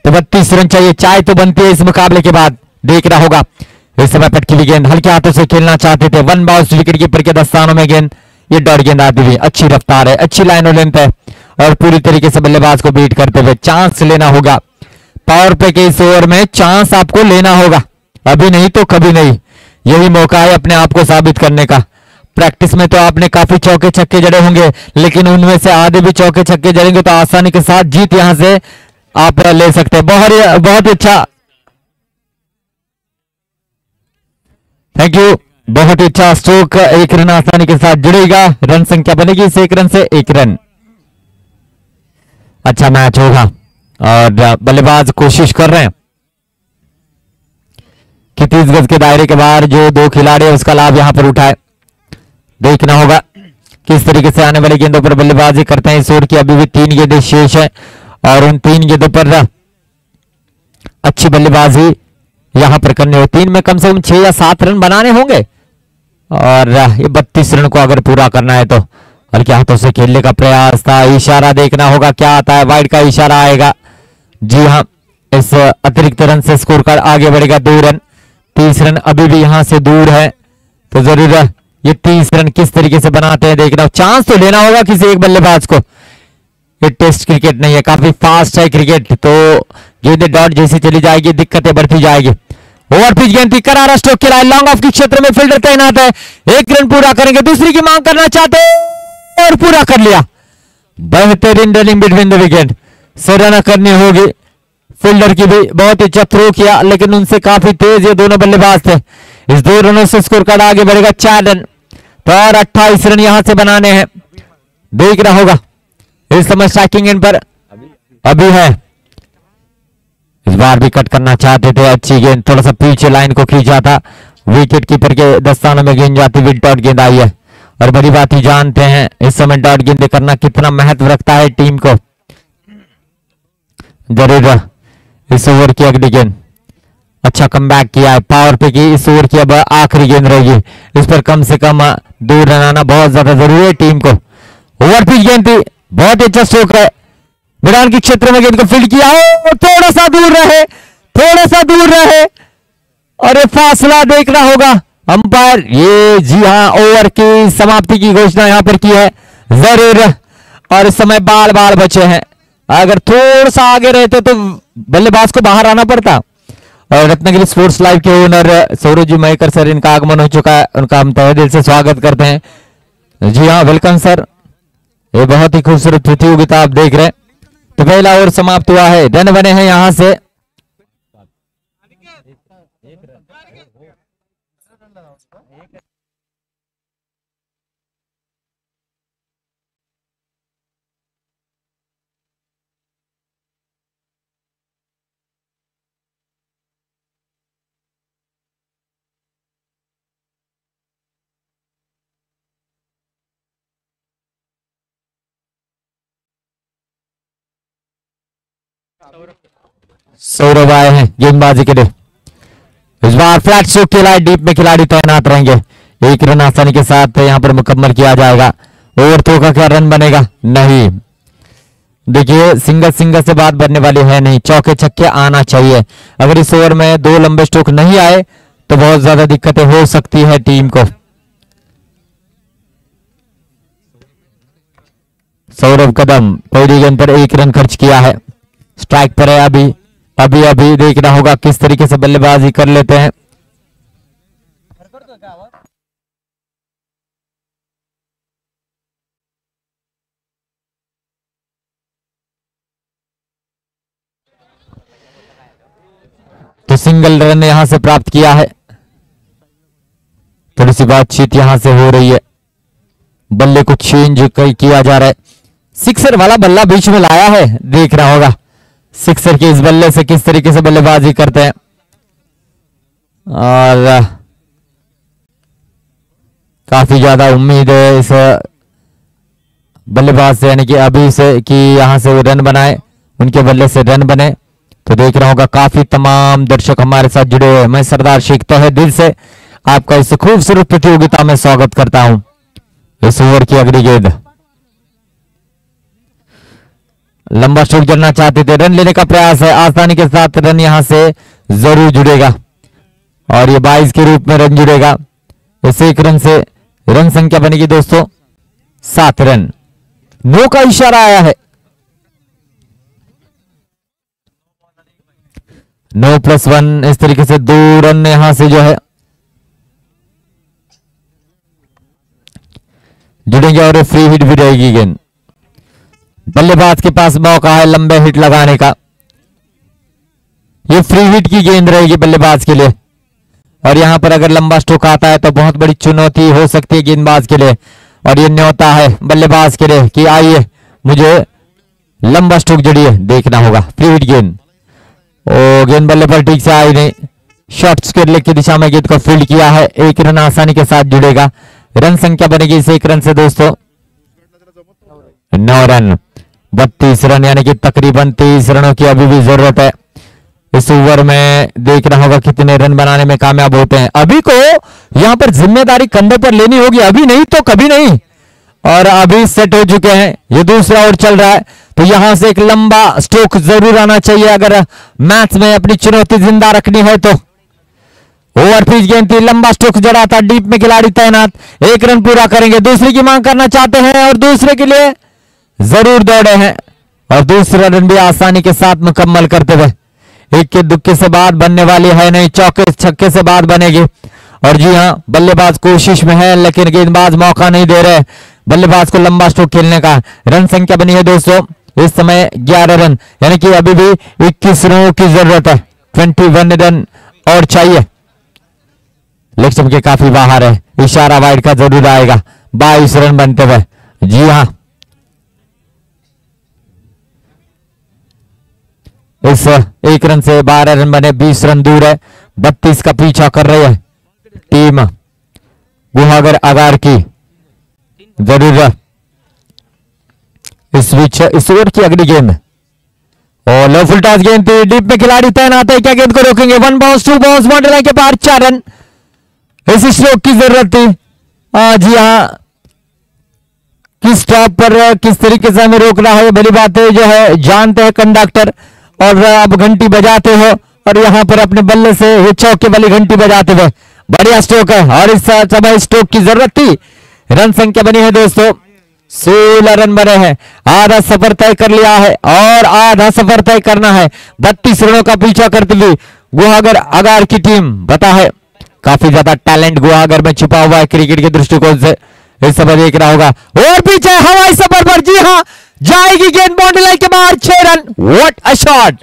तो 32 रन चाहिए. चाय तो बनती है इस मुकाबले के बाद. देखना होगा इस समय पटकी हुई गेंद हल्के हाथों से खेलना चाहते थे. वन बाउंस विकेट कीपर के दस्तानों में गेंद. ये डॉट गेंद आती हुई अच्छी रफ्तार है, अच्छी लाइन और लेंथ है और पूरी तरीके से बल्लेबाज को बीट करते हुए चांस लेना होगा. पावर प्ले के इस ओवर में चांस आपको लेना होगा, अभी नहीं तो कभी नहीं. यही मौका है अपने आप को साबित करने का. प्रैक्टिस में तो आपने काफी चौके छक्के जड़े होंगे, लेकिन उनमें से आधे भी चौके छक्के जड़ेंगे तो आसानी के साथ जीत यहां से आप ले सकते हैं. बहुत ही अच्छा, थैंक यू. बहुत ही अच्छा स्ट्रोक. एक रन आसानी के साथ जुड़ेगा. रन संख्या बनेगी इस एक रन से 1 रन. अच्छा मैच होगा और बल्लेबाज कोशिश कर रहे हैं कि 30 गज के दायरे के बाहर जो 2 खिलाड़ी है उसका लाभ यहां पर उठाए. देखना होगा किस तरीके से आने वाली गेंदों पर बल्लेबाजी करते हैं. इस ओवर की अभी भी 3 गेंदें शेष है और उन 3 गेंदों पर अच्छी बल्लेबाजी यहां पर करनी हो. 3 में कम से कम 6 या 7 रन बनाने होंगे और ये 32 रन को अगर पूरा करना है तो हल्के हाथों से खेलने का प्रयास था. इशारा देखना होगा क्या आता है. वाइड का इशारा आएगा. जी हाँ, इस अतिरिक्त रन से स्कोर कार्ड आगे बढ़ेगा 2 रन. 30 रन अभी भी यहां से दूर है तो जरूर ये 30 रन किस तरीके से बनाते हैं देखना. चांस तो लेना होगा किसी एक बल्लेबाज को. ये टेस्ट क्रिकेट नहीं है, काफी फास्ट है क्रिकेट, तो गेंद डॉट जैसी चली जाएगी दिक्कतें बढ़ती जाएगी. ओवर पिच गेंद थी, करारा स्ट्रोक खिलाए. लॉन्ग ऑफ के क्षेत्र में फील्डर तैनात है. 1 रन पूरा करेंगे, दूसरी की मांग करना चाहते हैं और पूरा कर लिया. बेहतरीन रनिंग बिटवीन द विकेट. सराहना करनी होगी फील्डर की भी. बहुत ही अच्छा थ्रो किया लेकिन उनसे काफी तेज ये दोनों बल्लेबाज थे. इस 2 रनों से स्कोर कार्ड आगे बढ़ेगा 4 रन. तो और 28 रन यहां से बनाने हैं. देखना होगा इस समय स्ट्राइकिंग एंड पर अभी है. इस बार भी कट करना चाहते थे. अच्छी गेंद, थोड़ा सा पीछे लाइन को खींचा था. विकेट कीपर के दस्तानों में गेंद जाती हुई डॉट गेंद आई है और बड़ी बात ही जानते हैं इस समय डॉट गेंद करना कितना महत्व रखता है टीम को. जरूर इस ओवर की अगली गेंद. अच्छा कमबैक किया है. पावर पे की इस ओवर की अब आखिरी गेंद रहेगी. इस पर कम से कम 2 रन आना बहुत ज्यादा जरूरी है टीम को. ओवर पिच गेंद थी, बहुत ही अच्छा स्ट्रोक है. मैदान के क्षेत्र में गेंद को फील्ड किया, थोड़ा सा दूर रहे, थोड़ा सा दूर रहे और ये फासला देखना होगा अंपायर. ये जी हाँ, ओवर की समाप्ति की घोषणा यहां पर की है जरूर. और इस समय बाल बाल बचे हैं. अगर थोड़ा सा आगे रहते तो बल्लेबाज को बाहर आना पड़ता. और रत्नागिरी स्पोर्ट्स लाइव के ओनर सौरभ जी मयकर सर, इनका आगमन हो चुका है. उनका हम तहे दिल से स्वागत करते हैं. जी हाँ, वेलकम सर. ये बहुत ही खूबसूरत प्रतियोगिता आप देख रहे हैं. तो पहला ओवर समाप्त हुआ है. रन बने हैं यहां से सौरभ आए हैं गेंदबाजी के लिए. इस बार फ्लैट स्ट्रोक के लिए डीप में खिलाड़ी तैनात रहेंगे. 1 रन आसानी के साथ यहां पर मुकम्मल किया जाएगा. ओवर थ्रो का क्या रन बनेगा? नहीं. देखिए सिंगल सिंगल से बात बनने वाली है नहीं, चौके छक्के आना चाहिए. अगर इस ओवर में 2 लंबे स्ट्रोक नहीं आए तो बहुत ज्यादा दिक्कतें हो सकती है टीम को. सौरभ कदम पहली गेंद पर 1 रन खर्च किया है. स्ट्राइक पर है अभी. अभी देखना होगा किस तरीके से बल्लेबाजी कर लेते हैं. तो सिंगल रन यहां से प्राप्त किया है. थोड़ी सी बातचीत यहां से हो रही है. बल्ले को चेंज किया जा रहा है. सिक्सर वाला बल्ला बीच में लाया है. देखना होगा सिक्सर के इस बल्ले से किस तरीके से बल्लेबाजी करते हैं. और काफी ज्यादा उम्मीद है इस बल्लेबाज से, यानी कि अभी से, कि यहां से वो रन बनाए, उनके बल्ले से रन बने। तो देख रहा होगा काफी तमाम दर्शक हमारे साथ जुड़े हुए हैं। मैं सरदार शेख तहे दिल से आपका इस खूबसूरत प्रतियोगिता में स्वागत करता हूं। इस ओवर की अगली गेंद, लंबा स्ट्रोक जड़ना चाहते थे, रन लेने का प्रयास है, आसानी के साथ रन यहां से जरूर जुड़ेगा और ये 22 के रूप में रन जुड़ेगा। इस एक रन से रन संख्या बनेगी दोस्तों 7 रन। नो का इशारा आया है, 9+1, इस तरीके से 2 रन यहां से जो है जुड़ेंगे और फ्री हिट भी रहेगी गेंद। बल्लेबाज के पास मौका है लंबे हिट लगाने का, ये फ्री हिट की गेंद रहेगी बल्लेबाज के लिए और यहां पर अगर लंबा स्ट्रोक आता है तो बहुत बड़ी चुनौती हो सकती है गेंदबाज के लिए और ये न्योता है बल्लेबाज के लिए कि आइए मुझे लंबा स्ट्रोक जड़िए, देखना होगा। फ्री हिट गेंद, ओ गेंद बल्ले पर ठीक से आई नहीं, शॉर्ट स्क्वायर लेग की दिशा में गेंद को फील्ड किया है, 1 रन आसानी के साथ जुड़ेगा। रन संख्या बनेगी इस 1 रन से दोस्तों 9 रन। 32 रन, यानी कि तकरीबन 30 रनों की अभी भी जरूरत है। इस ओवर में देखना होगा कितने रन बनाने में कामयाब होते हैं। अभी को यहां पर जिम्मेदारी कंधे पर लेनी होगी, अभी नहीं तो कभी नहीं, और अभी सेट हो चुके हैं। ये दूसरा ओवर चल रहा है तो यहां से एक लंबा स्ट्रोक जरूर आना चाहिए अगर मैच में अपनी चुनौती जिंदा रखनी है तो। ओवर पिच गेंद थी, लंबा स्ट्रोक जड़ा था, डीप में खिलाड़ी तैनात, 1 रन पूरा करेंगे, दूसरे की मांग करना चाहते हैं और दूसरे के लिए जरूर दौड़े हैं और दूसरा रन भी आसानी के साथ मुकम्मल करते हुए। इक्के दुक्के से बात बनने वाली है नहीं, चौके छक्के से बात बनेगी। और जी हां, बल्लेबाज कोशिश में है लेकिन गेंदबाज मौका नहीं दे रहे बल्लेबाज को लंबा स्ट्रोक खेलने का। रन संख्या बनी है दोस्तों इस समय 11 रन, यानी कि अभी भी 21 रनों की जरूरत है, 21 रन और चाहिए। लेग स्टंप के काफी बाहर है, इशारा वाइड का जरूर आएगा। 22 रन बनते हुए, जी हां, इस 1 रन से 12 रन बने, 20 रन दूर है। 32 का पीछा कर रही है टीम गुहागर अगार की। जरूर इस ओवर की अगली गेंद और लो फुल टॉस गेंद थी, डीप में खिलाड़ी तैनात है, क्या गेंद को रोकेंगे? 1 बाउंस 2 बाउंस, बाउंड्री लाइन के पार 4 रन। इस स्ट्रोक की जरूरत थी। जी हाँ, किस स्टॉप पर किस तरीके से हमें रोकना है बड़ी बातें जो है जानते हैं कंडक्टर, और अब घंटी बजाते हो और यहां पर अपने बल्ले से ये चौके वाली घंटी बजाते हुए बढ़िया स्ट्रोक है और इस समय स्ट्रोक की जरूरत थी। रन संख्या बनी है दोस्तों 16 रन बने हैं, आधा सफर तय कर लिया है और आधा सफर तय करना है। 32 रनों का पीछा करते हुए गुहागर अगार की टीम बता है काफी ज्यादा टैलेंट गुहागर में छुपा हुआ है क्रिकेट के दृष्टिकोण से, इस समय देख रहा होगा। और पीछे हवाई सफर पर, जी हाँ, जाएगी गेंद बाउंड्री लाइन के बाहर, 6 रन। What a shot!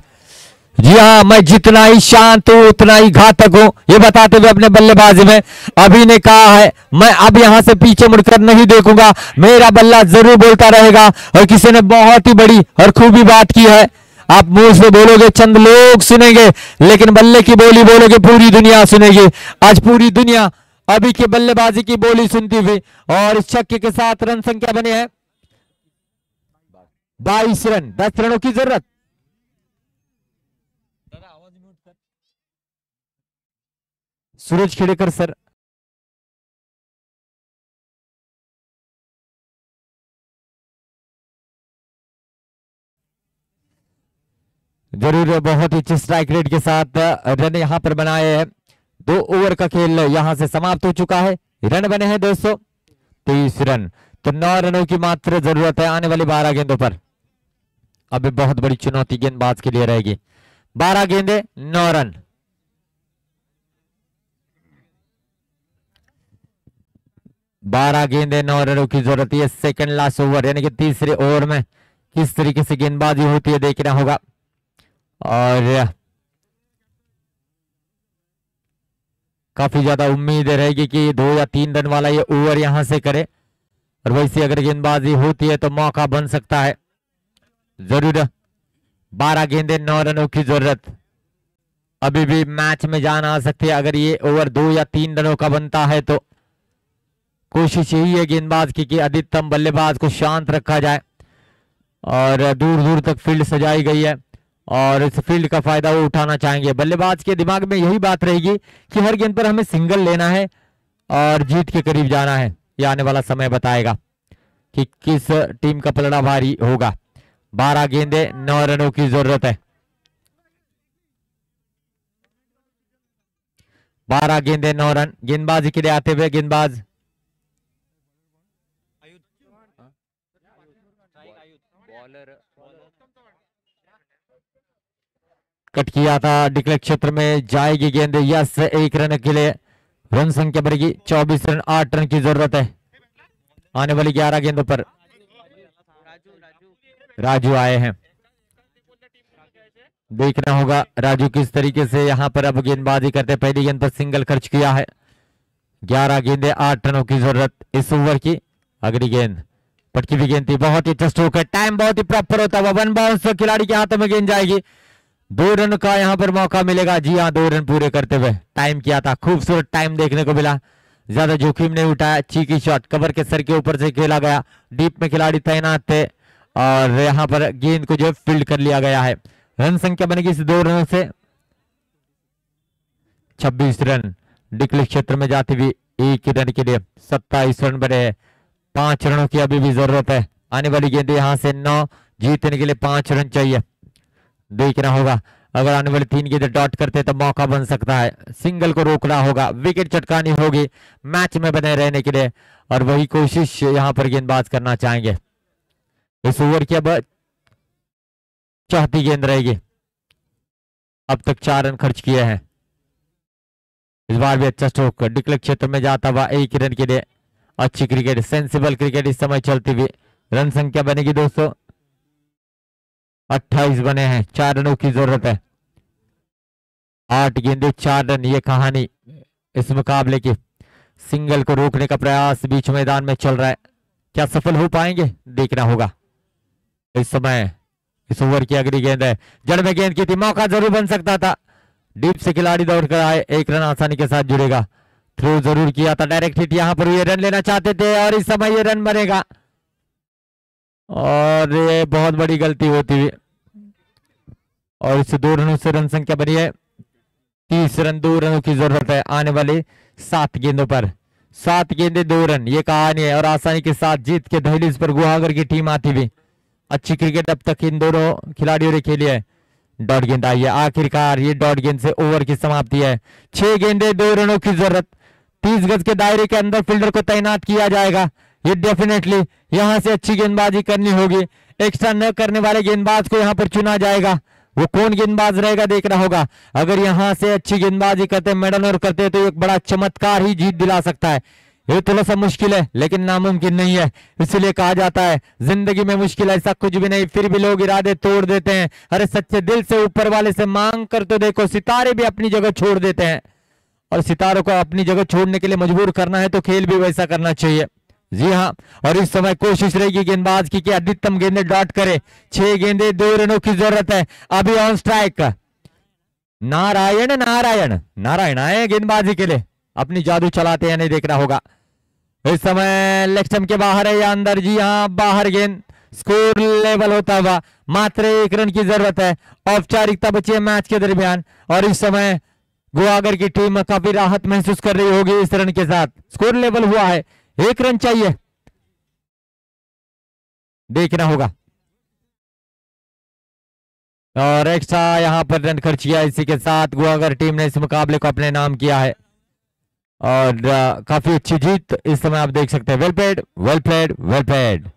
जी हाँ, मैं जितना ही शांत हूं उतना ही घातक हूं, ये बताते हुए अपने बल्लेबाजी में अभी ने कहा है मैं अब यहां से पीछे मुड़कर नहीं देखूंगा, मेरा बल्ला जरूर बोलता रहेगा। और किसी ने बहुत ही बड़ी और खूबी बात की है, आप मुंह से बोलोगे चंद लोग सुनेंगे लेकिन बल्ले की बोली बोलोगे पूरी दुनिया सुनेगी। आज पूरी दुनिया अभी की बल्लेबाजी की बोली सुनती हुई और इस छक्के के साथ रन संख्या बने हैं 22 रन, 10 रनों की जरूरत। सूरज खेड़ेकर सर, जरूर बहुत ही स्ट्राइक रेट के साथ रन यहां पर बनाए हैं। 2 ओवर का खेल यहां से समाप्त हो चुका है। रन बने हैं 230 रन, तो 9 रनों की मात्र जरूरत है आने वाली 12 गेंदों पर। अभी बहुत बड़ी चुनौती गेंदबाज के लिए रहेगी। 12 गेंदे 9 रन। बारह गेंदे 9 रनों की जरूरत है। सेकंड लास्ट ओवर यानी कि तीसरे ओवर में किस तरीके से गेंदबाजी होती है देखना होगा। और काफी ज्यादा उम्मीद रहेगी कि 2 या 3 रन वाला ये ओवर यहां से करे, और वैसे अगर गेंदबाजी होती है तो मौका बन सकता है जरूर। 12 गेंदे 9 रनों की जरूरत, अभी भी मैच में जान आ सकती है अगर ये ओवर 2 या 3 रनों का बनता है तो। कोशिश यही है गेंदबाज की कि अधिकतम बल्लेबाज को शांत रखा जाए और दूर दूर तक फील्ड सजाई गई है और इस फील्ड का फायदा वो उठाना चाहेंगे। बल्लेबाज के दिमाग में यही बात रहेगी कि हर गेंद पर हमें सिंगल लेना है और जीत के करीब जाना है। ये आने वाला समय बताएगा कि किस टीम का पलड़ा भारी होगा। 12 गेंदे 9 रनों की जरूरत है। 12 गेंदे 9 रन। गेंदबाजी के लिए आते हुए गेंदबाज कट किया था, डिक्लेयर क्षेत्र में जाएगी गेंद। यस, 1 रन के लिए रन संख्या बढ़ेगी 24 रन। 8 रन की जरूरत है आने वाली 11 गेंदों पर। राजू आए हैं, देखना होगा राजू किस तरीके से यहां पर अब गेंदबाजी करते। पहली गेंद पर सिंगल खर्च किया है। 11 गेंदे 8 रनों की जरूरत इस ओवर की। अगली गेंद पटकी हुई गेंद थी, बहुत ही टच स्ट्रोक है, टाइम बहुत ही प्रॉपर होता हुआ वन बाउंस खिलाड़ी के हाथों में गेंद जाएगी। 2 रन का यहां पर मौका मिलेगा। जी हाँ, 2 रन पूरे करते हुए टाइम किया था, खूबसूरत टाइम देखने को मिला। ज्यादा जोखिम नहीं उठाया, चीकी शॉट कवर के सर के ऊपर से खेला गया। डीप में खिलाड़ी तैनात थे और यहां पर गेंद को जो है फील्ड कर लिया गया है। रन संख्या बनेगी इस 2 रनों से 26 रन। डिक्लेयर क्षेत्र में जाती हुई 1 रन के लिए 27 रन बने हैं। 5 रनों की अभी भी जरूरत है। आने वाली गेंद यहां से 9, जीतने के लिए 5 रन चाहिए। देखना होगा, अगर आने वाली 3 गेंद डॉट करते तो मौका बन सकता है। सिंगल को रोकना होगा, विकेट चटकानी होगी मैच में बने रहने के लिए और वही कोशिश यहां पर गेंदबाज करना चाहेंगे। इस ओवर की अब चौथी गेंद रहेगी। अब तक 4 रन खर्च किए हैं। इस बार भी अच्छा स्ट्रोक डिक्लेयर क्षेत्र में जाता हुआ 1 रन के लिए। अच्छी क्रिकेट, सेंसिबल क्रिकेट इस समय चलती हुई। रन संख्या बनेगी 228 बने हैं। 4 रनों की जरूरत है। 8 गेंदे 4 रन, ये कहानी इस मुकाबले की। सिंगल को रोकने का प्रयास बीच मैदान में चल रहा है, क्या सफल हो पाएंगे देखना होगा। इस समय इस ओवर की अगली गेंद है, जड़ में गेंद की थी, मौका जरूर बन सकता था। डीप से खिलाड़ी दौड़ कर आए, 1 रन आसानी के साथ जुड़ेगा। थ्रो जरूर किया था, डायरेक्ट हिट यहां पर ये रन लेना चाहते थे और इस समय ये रन बनेगा और ये बहुत बड़ी गलती होती हुई और इस 2 रनों से रन संख्या बनी है 30 रन। 2 रनों की जरूरत है आने वाले 7 गेंदों पर। 7 गेंदे 2 रन, ये कहानी है और आसानी के साथ जीत के दहलीज पर गुहागर की टीम आती हुई। अच्छी क्रिकेट अब तक इन दोनों खिलाड़ियों ने खेली है। डॉट गेंद आई है, आखिरकार ये डॉट गेंद से ओवर की समाप्ति है। 6 गेंदे 2 रनों की जरूरत। 30 गज के दायरे के अंदर फील्डर को तैनात किया जाएगा। ये डेफिनेटली यहां से अच्छी गेंदबाजी करनी होगी। एक्स्ट्रा न करने वाले गेंदबाज को यहां पर चुना जाएगा। वो कौन गेंदबाज रहेगा देखना होगा। अगर यहां से अच्छी गेंदबाजी करते, मेडल और करते तो एक बड़ा चमत्कार ही जीत दिला सकता है। ये थोड़ा सा मुश्किल है लेकिन नामुमकिन नहीं है। इसलिए कहा जाता है जिंदगी में मुश्किल ऐसा कुछ भी नहीं, फिर भी लोग इरादे तोड़ देते हैं। अरे सच्चे दिल से ऊपर वाले से मांग कर तो देखो, सितारे भी अपनी जगह छोड़ देते हैं और सितारों को अपनी जगह छोड़ने के लिए मजबूर करना है तो खेल भी वैसा करना चाहिए। जी हाँ, और इस समय कोशिश रहेगी गेंदबाज की कि अधिकतम गेंदे डॉट करे। 6 गेंदे 2 रनों की जरूरत है। अभी ऑन स्ट्राइक नारायण नारायण नारायण आए गेंदबाजी के लिए, अपनी जादू चलाते हैं नहीं देखना होगा। इस समय लेग स्टंप के बाहर है या अंदर? जी हाँ, बाहर गेंद। स्कोर लेवल होता हुआ मात्र 1 रन की जरूरत है। औपचारिकता बची है मैच के दरमियान और इस समय गुवागर की टीम काफी राहत महसूस कर रही होगी इस रन के साथ। स्कोर लेवल हुआ है, 1 रन चाहिए, देखना होगा। और एक्स्ट्रा यहां पर रन खर्च किया। इसी के साथ गुवागर टीम ने इस मुकाबले को अपने नाम किया है और काफी अच्छी जीत इस समय आप देख सकते हैं। वेल प्लेड, वेल प्लेड, वेल प्लेड।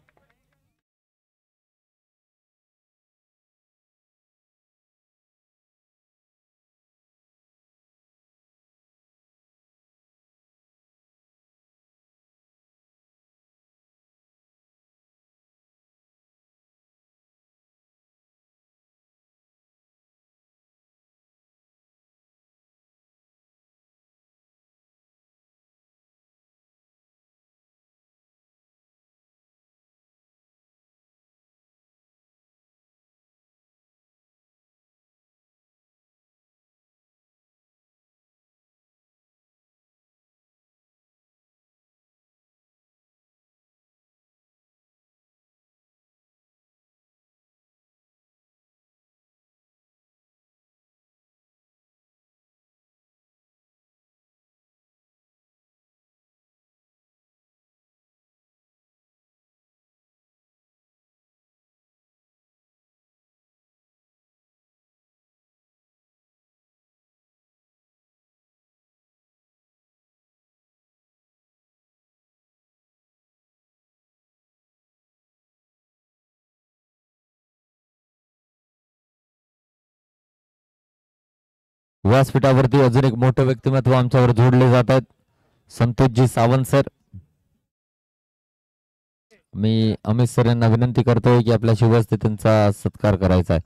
व्यासपीठावरती अजून एक मोठं व्यक्तिमत्व आमच्यावर जोडले जात आहेत. संतोषजी सावंत सर. मी अमित सर यांना विनंती करतोय की आपल्या शुभ हस्ते त्यांचा सत्कार करायचा आहे.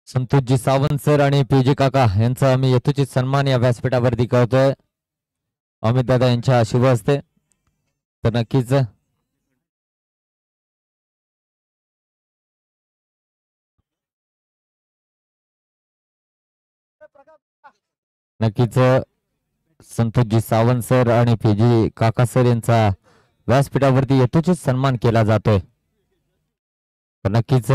संतोषजी सावंत सर आणि पीजे काका यांचा आम्ही यथोचित सन्मान या व्यासपीठावरती करतोय अमित दादा यांच्या शुभ हस्ते. तर नक्कीच नक्कीच संतोषजी सावंत सर आणि पीजी काका सर यांचा व्यासपीठावरती यथोचित सन्मान केला जातोय. तर नक्कीच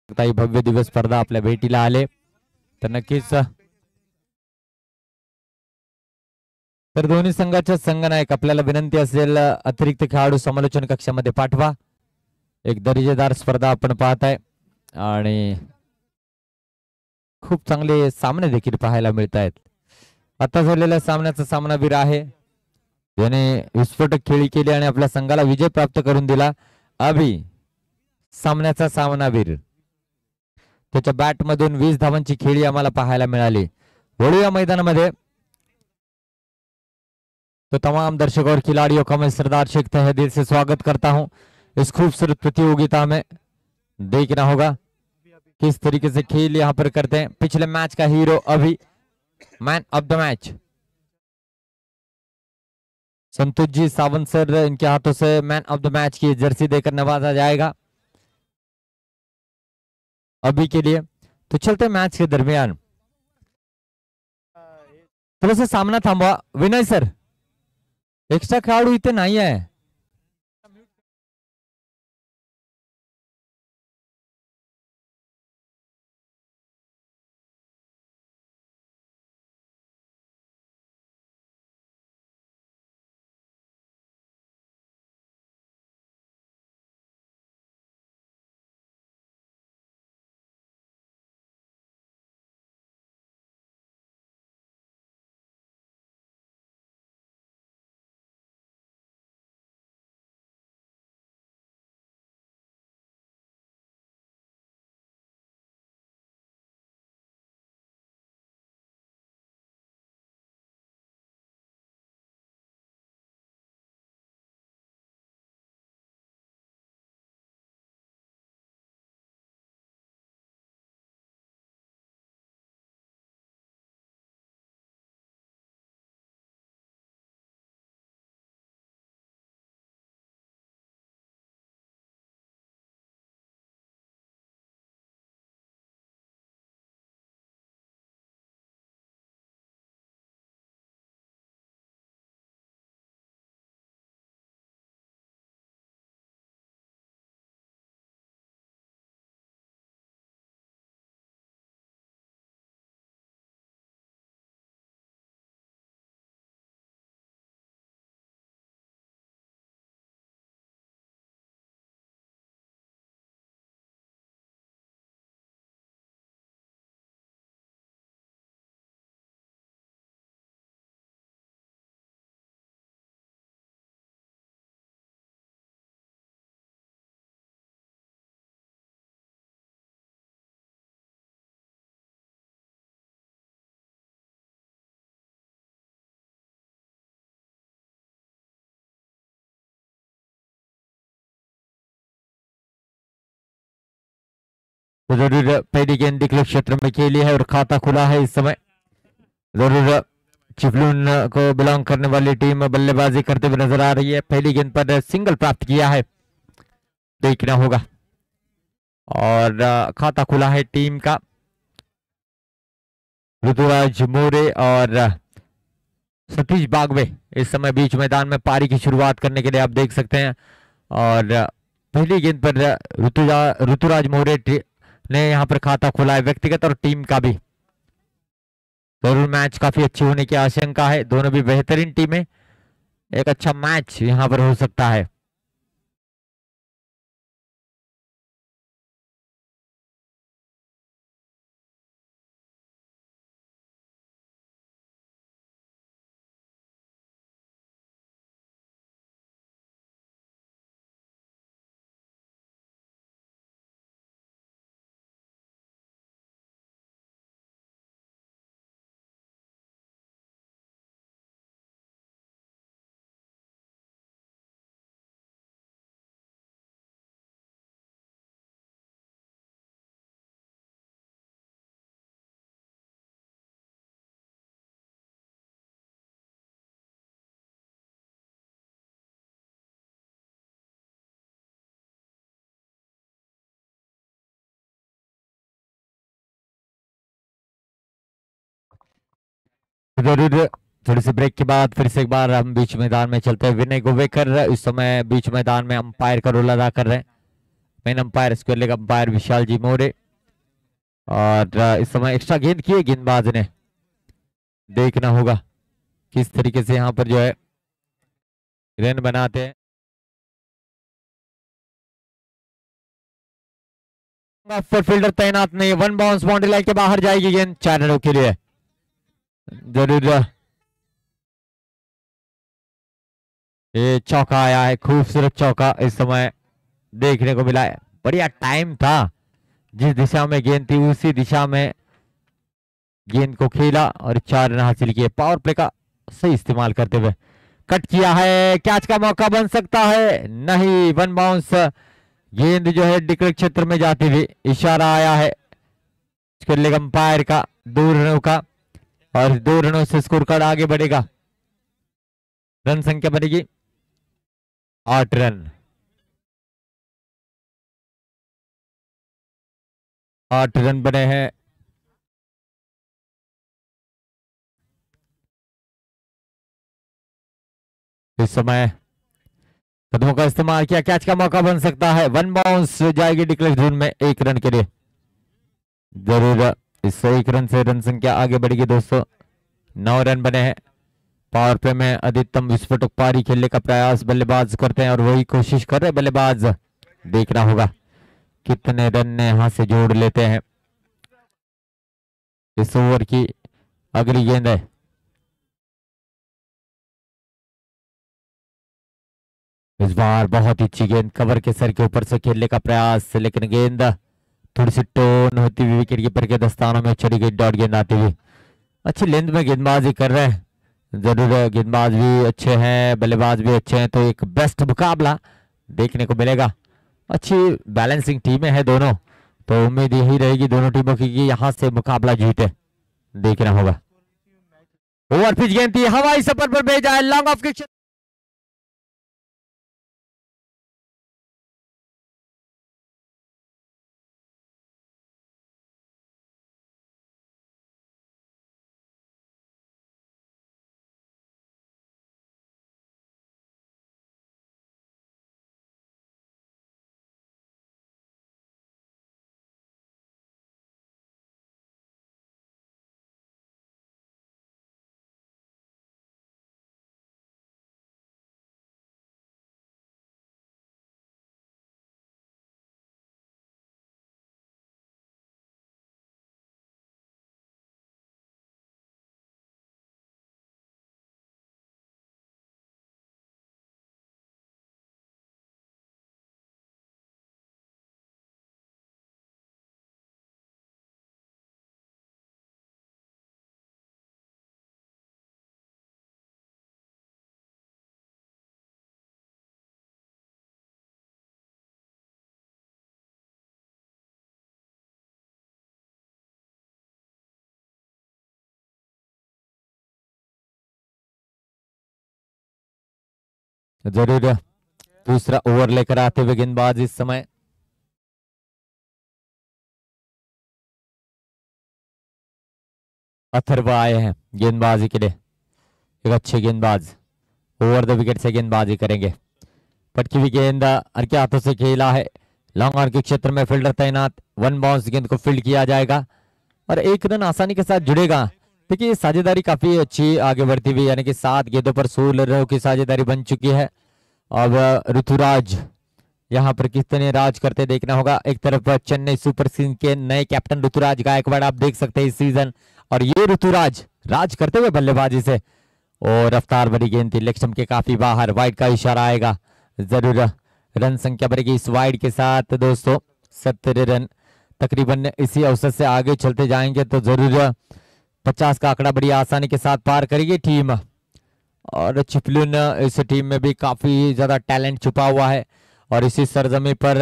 काही भव्य दिवस स्पर्धा आपल्या भेटीला आले. तर नक्कीच तर दोन्ही संघाच्या संघनायक आपल्याला विनंती असेल अतिरिक्त खेळाडू समालोचन कक्षामध्ये पाठवा. एक दर्जेदार स्पर्धा आपण पाहताय आणि खूप चांगले सामने देखील पाहायला मिळत आहेत. आता झालेल्या सामन्याचा सामनावीर आहे ज्याने विस्फोटक खेळी केली आणि आपल्या संघाला विजय प्राप्त करून दिला. अभि सामन्याचा सामनावीर. त्याच्या बॅट मधून 20 धावांची खेळी आम्हाला पाहायला मिळाली. वळूया मैदानामध्ये. तो तमाम दर्शकों और खिलाड़ियों का मैं सरदार शेख तहे दिल से स्वागत करता हूं. इस खूबसूरत प्रतियोगिता में देखना होगा किस तरीके से खेल यहां पर करते हैं. पिछले मैच का हीरो अभी man of the match Santosh ji Sawant sir, इनके हाथों से मैन ऑफ द मैच की जर्सी देकर नवाजा जाएगा अभी के लिए. तो चलते मैच के दरमियान थोड़ा सामना थांबवा. विनय सर, एक्स्ट्रा खेळाडू इथे नाही आहे. तो जरूर पहली गेंद निकले क्षेत्र में खेली है और खाता खुला है इस समय। जरूर चिपलून को बिलोंग करने वाली टीम बल्लेबाजी करते हुए नजर आ रही है। पहली गेंद पर सिंगल प्राप्त किया है, देखना होगा। और खाता खुला है टीम का। ऋतुराज मोरे और सतीश बागवे इस समय बीच मैदान में पारी की शुरुआत करने के लिए आप देख सकते हैं। और पहली गेंद पर ऋतुराज मोरे ने यहां पर खाता खुला है, व्यक्तिगत और टीम का भी। जरूर मैच काफी अच्छी होने की आशंका है, दोनों भी बेहतरीन टीमें, एक अच्छा मैच यहां पर हो सकता है। जरूर थोड़ी सी ब्रेक के बाद फिर से एक बार हम बीच मैदान में चलते हैं। विनय गोवेकर इस समय बीच मैदान में अंपायर का रोल अदा कर रहे हैं। Main umpire square leg umpire Vishal ji More. और इस समय एक्स्ट्रा गेंद किए गेंदबाज ने, देखना होगा किस तरीके से यहां पर जो है रन बनाते हैं। फील्डर तैनात नहीं, वन बाउंस बाउंड्री लाइन के बाहर जाएगी गेंद 4 रनों के लिए। जरूर ये चौका आया है, खूबसूरत चौका इस समय देखने को मिला है। बढ़िया टाइम था, जिस दिशा में गेंद थी उसी दिशा में गेंद को खेला और 4 रन हासिल किए। पावर प्ले का सही इस्तेमाल करते हुए कट किया है, कैच का मौका बन सकता है, नहीं, वन बाउंस गेंद जो है डिक्लेयर क्षेत्र में जाती हुई, इशारा आया है अंपायर का 2 रनों का। और 2 रनों से स्कोर कार्ड आगे बढ़ेगा। रन संख्या बनेगी 8 रन। 8 रन बने हैं। इस समय कदमों का इस्तेमाल किया, कैच का मौका बन सकता है, वन बाउंस जाएगी डिक्लेयर जोन में 1 रन के लिए। जरूर इस 1 रन से रन संख्या आगे बढ़ेगी दोस्तों। 9 रन बने हैं। पावर प्ले में अधिकतम विस्फोटक पारी खेलने का प्रयास बल्लेबाज करते हैं और वही कोशिश कर रहे बल्लेबाज, देखना होगा कितने रन यहां से जोड़ लेते हैं। इस ओवर की अगली गेंद है, इस बार बहुत ही अच्छी गेंद, कवर के सर के ऊपर से खेलने का प्रयास, लेकिन गेंद थोड़ी सी टोन होती हुई विकेट कीपर के दस्तानों में चली गई, डॉट गेंद आती हुई। अच्छी लेंथ में गेंदबाजी कर रहे हैं, जरूर गेंदबाज भी अच्छे हैं, बल्लेबाज भी अच्छे हैं, तो एक बेस्ट मुकाबला देखने को मिलेगा। अच्छी बैलेंसिंग टीमें हैं दोनों, तो उम्मीद यही रहेगी दोनों टीमों की कि यहां से मुकाबला जीते, देखना होगा। ओवर पिच गेंद थी, हवाई सफर पर भेजा है, लॉन्ग ऑफ किक जरूर दूसरा ओवर लेकर आते हुए गेंदबाज इस समय अथर्व आए हैं गेंदबाजी के लिए। एक अच्छे गेंदबाज ओवर द विकेट से गेंदबाजी करेंगे। पटकी हुई गेंद हल्के हाथों से खेला है, लॉन्ग ऑन के क्षेत्र में फील्डर तैनात, वन बाउंस गेंद को फील्ड किया जाएगा और एक रन आसानी के साथ जुड़ेगा। देखिए साझेदारी काफी अच्छी आगे बढ़ती हुई, यानी कि 7 गेंदों पर 16 रनों की साझेदारी बन चुकी है। अब ऋतुराज यहाँ पर कितने राज करते देखना होगा। एक तरफ चेन्नई सुपर किंग्स के नए कैप्टन ऋतुराज गायकवाड़ आप देख सकते हैं इस सीजन, और ये ऋतुराज राज करते हुए बल्लेबाजी से, और रफ्तार भरी गेंद थी लेग स्टंप के काफी बाहर, वाइड का इशारा आएगा। जरूर रन संख्या बढ़ेगी इस वाइड के साथ दोस्तों, 70 रन तकरीबन इसी अवसर से आगे चलते जाएंगे तो जरूर 50 का आंकड़ा बड़ी आसानी के साथ पार करेगी टीम। और चिपलून इस टीम में भी काफी ज्यादा टैलेंट छुपा हुआ है और इसी सरजमी पर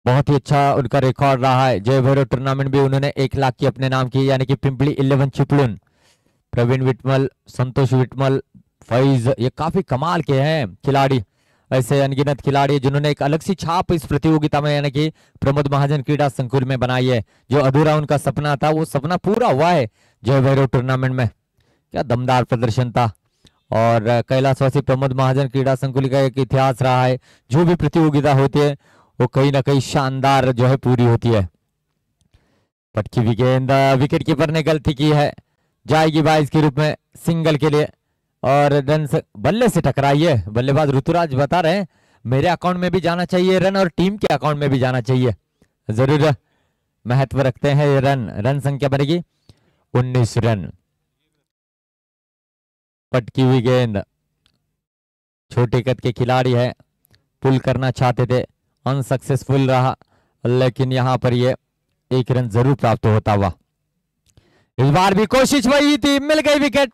बहुत ही अच्छा उनका रिकॉर्ड रहा है। जय भैरव टूर्नामेंट भी उन्होंने 1 लाख की अपने नाम की, यानी कि पिंपली 11 चिपलून, प्रवीण विटमल, संतोष विटमल, फैज, ये काफी कमाल के हैं खिलाड़ी, ऐसे अनगिनत खिलाड़ी जिन्होंने एक अलग सी छाप इस प्रतियोगिता में यानी कि प्रमोद महाजन क्रीडा संकुल में बनाई है। जो अधूरा उनका सपना था वो सपना पूरा हुआ है जय भैरव टूर्नामेंट में। क्या दमदार प्रदर्शन था, और कैलाशवासी प्रमोद महाजन क्रीडा संकुल का एक इतिहास रहा है, जो भी प्रतियोगिता होती है वो कहीं ना कहीं शानदार जो है पूरी होती है। पटकी हुई गेंद, विकेट कीपर ने गलती की है, जाएगी 22 के रूप में सिंगल के लिए, और रन से बल्ले से टकराई है। बल्लेबाज ऋतुराज बता रहे हैं मेरे अकाउंट में भी जाना चाहिए रन और टीम के अकाउंट में भी जाना चाहिए, जरूर महत्व रखते हैं ये रन। रन संख्या बनेगी 19 रन। पटकी हुई गेंद, छोटे कद के खिलाड़ी है, पुल करना चाहते थे, अनसक्सेसफुल रहा, लेकिन यहां पर ये 1 रन जरूर प्राप्त होता हुआ। इस बार भी कोशिश वही थी, मिल गई विकेट।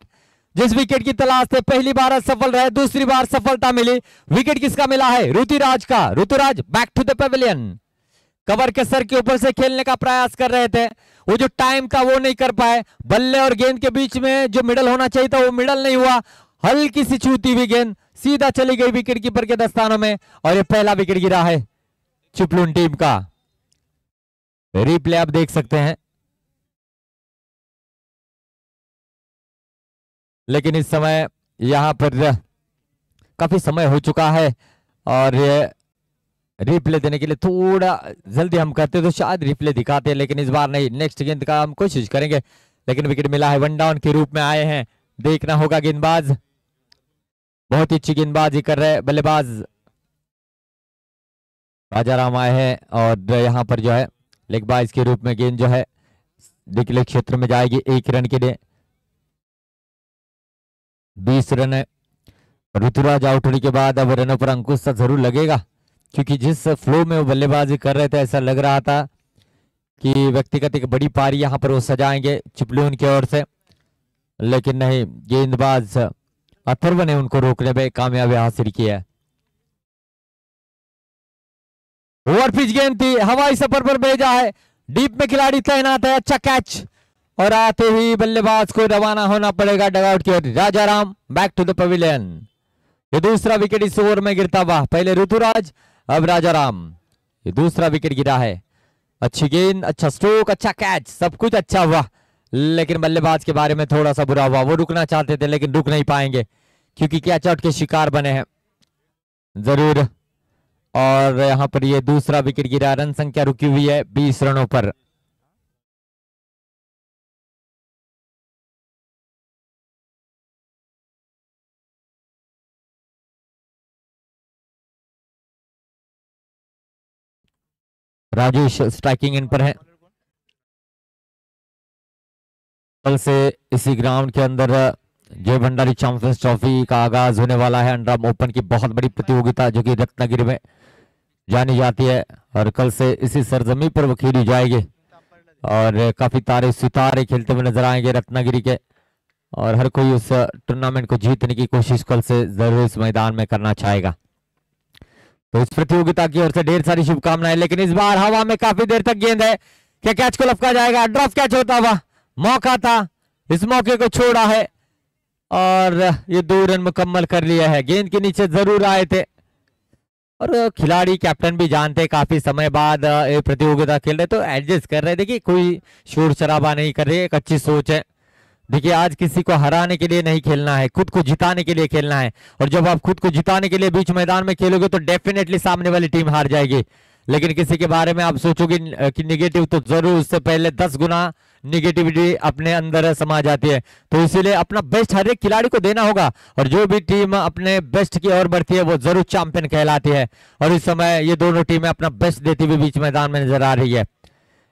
जिस विकेट की तलाश थे पहली बार असफल रहे, दूसरी बार सफलता मिली। विकेट किसका मिला है? ऋतुराज का। Ruturaj back to the pavilion. Cover के सर के ऊपर से खेलने का प्रयास कर रहे थे, वो जो टाइम था वो नहीं कर पाए। बल्ले और गेंद के बीच में जो मिडल होना चाहिए था वो मिडल नहीं हुआ, हल्की सी छूती हुई गेंद सीधा चली गई विकेट कीपर के दस्तानों में, और ये पहला विकेट गिरा है चिपलून टीम का। रिप्ले आप देख सकते हैं, लेकिन इस समय यहां पर काफी समय हो चुका है और ये रिप्ले देने के लिए थोड़ा जल्दी हम करते तो शायद रिप्ले दिखाते, लेकिन इस बार नहीं। नेक्स्ट गेंद का हम कोशिश करेंगे, लेकिन विकेट मिला है, 1 डाउन के रूप में आए हैं। देखना होगा गेंदबाज, बहुत ही अच्छी गेंदबाजी कर रहे बल्लेबाज राजाराम आए हैं, और यहाँ पर जो है लेग बाइज के रूप में गेंद जो है निकले क्षेत्र में जाएगी 1 रन के लिए। 20 रन है। ऋतुराज आउट होने के बाद अब रनों पर अंकुश जरूर लगेगा, क्योंकि जिस फ्लो में वो बल्लेबाजी कर रहे थे ऐसा लग रहा था कि व्यक्तिगत एक बड़ी पारी यहां पर वो सजाएंगे चिपलून की ओर से, लेकिन नहीं, गेंदबाज अथर्व ने उनको रोकने में कामयाबी हासिल की है। ओवर पिच गेंद थी, हवाई सफर पर भेजा है, डीप में खिलाड़ी तैनात है, अच्छा कैच, और आते ही बल्लेबाज को रवाना होना पड़ेगा डगआउट की ओर। Rajaram back to the pavilion. ये दूसरा विकेट इस ओवर में गिरता हुआ, पहले ऋतुराज अब राजाराम। ये दूसरा विकेट गिरा है। अच्छी गेंद, अच्छा स्ट्रोक, अच्छा कैच, सब कुछ अच्छा हुआ, लेकिन बल्लेबाज के बारे में थोड़ा सा बुरा हुआ। वो रुकना चाहते थे लेकिन रुक नहीं पाएंगे, क्योंकि कैच आउट के शिकार बने हैं जरूर। और यहां पर ये दूसरा विकेट गिरा, रन संख्या रुकी हुई है 20 रनों पर। राजेश स्ट्राइकिंग इन पर है। कल से इसी ग्राउंड के अंदर जय भंडारी चैंपियंस ट्रॉफी का आगाज होने वाला है। अंडरआर्म ओपन की बहुत बड़ी प्रतियोगिता जो कि रत्नागिरी में जानी जाती है, और कल से इसी सरजमी पर वो खेली जाएगी, और काफी तारे सितारे खेलते हुए नजर आएंगे रत्नागिरी के, और हर कोई उस टूर्नामेंट को जीतने की कोशिश कल से जरूर इस मैदान में करना चाहेगा। तो इस प्रतियोगिता की ओर से ढेर सारी शुभकामनाएं। लेकिन इस बार हवा में काफी देर तक गेंद है, क्या कैच को लपका जाएगा? ड्रॉप कैच होता हुआ मौका था, इस मौके को छोड़ा है, और ये 2 रन मुकम्मल कर लिया है। गेंद के नीचे जरूर आए थे और खिलाड़ी कैप्टन भी जानते हैं काफी समय बाद ये प्रतियोगिता खेल रहे तो एडजस्ट कर रहे। देखिए कोई शोर शराबा नहीं कर रहे, एक अच्छी सोच है। देखिए आज किसी को हराने के लिए नहीं खेलना है, खुद को जिताने के लिए खेलना है। और जब आप खुद को जिताने के लिए बीच मैदान में खेलोगे तो डेफिनेटली सामने वाली टीम हार जाएगी। लेकिन किसी के बारे में आप सोचोगे कि निगेटिव, तो जरूर उससे पहले 10 गुना निगेटिविटी अपने अंदर समा जाती है। तो इसीलिए अपना बेस्ट हर एक खिलाड़ी को देना होगा और जो भी टीम अपने बेस्ट की ओर बढ़ती है वो जरूर चैंपियन कहलाती है। और इस समय ये दोनों टीमें अपना बेस्ट देती हुई बीच मैदान में नजर आ रही है।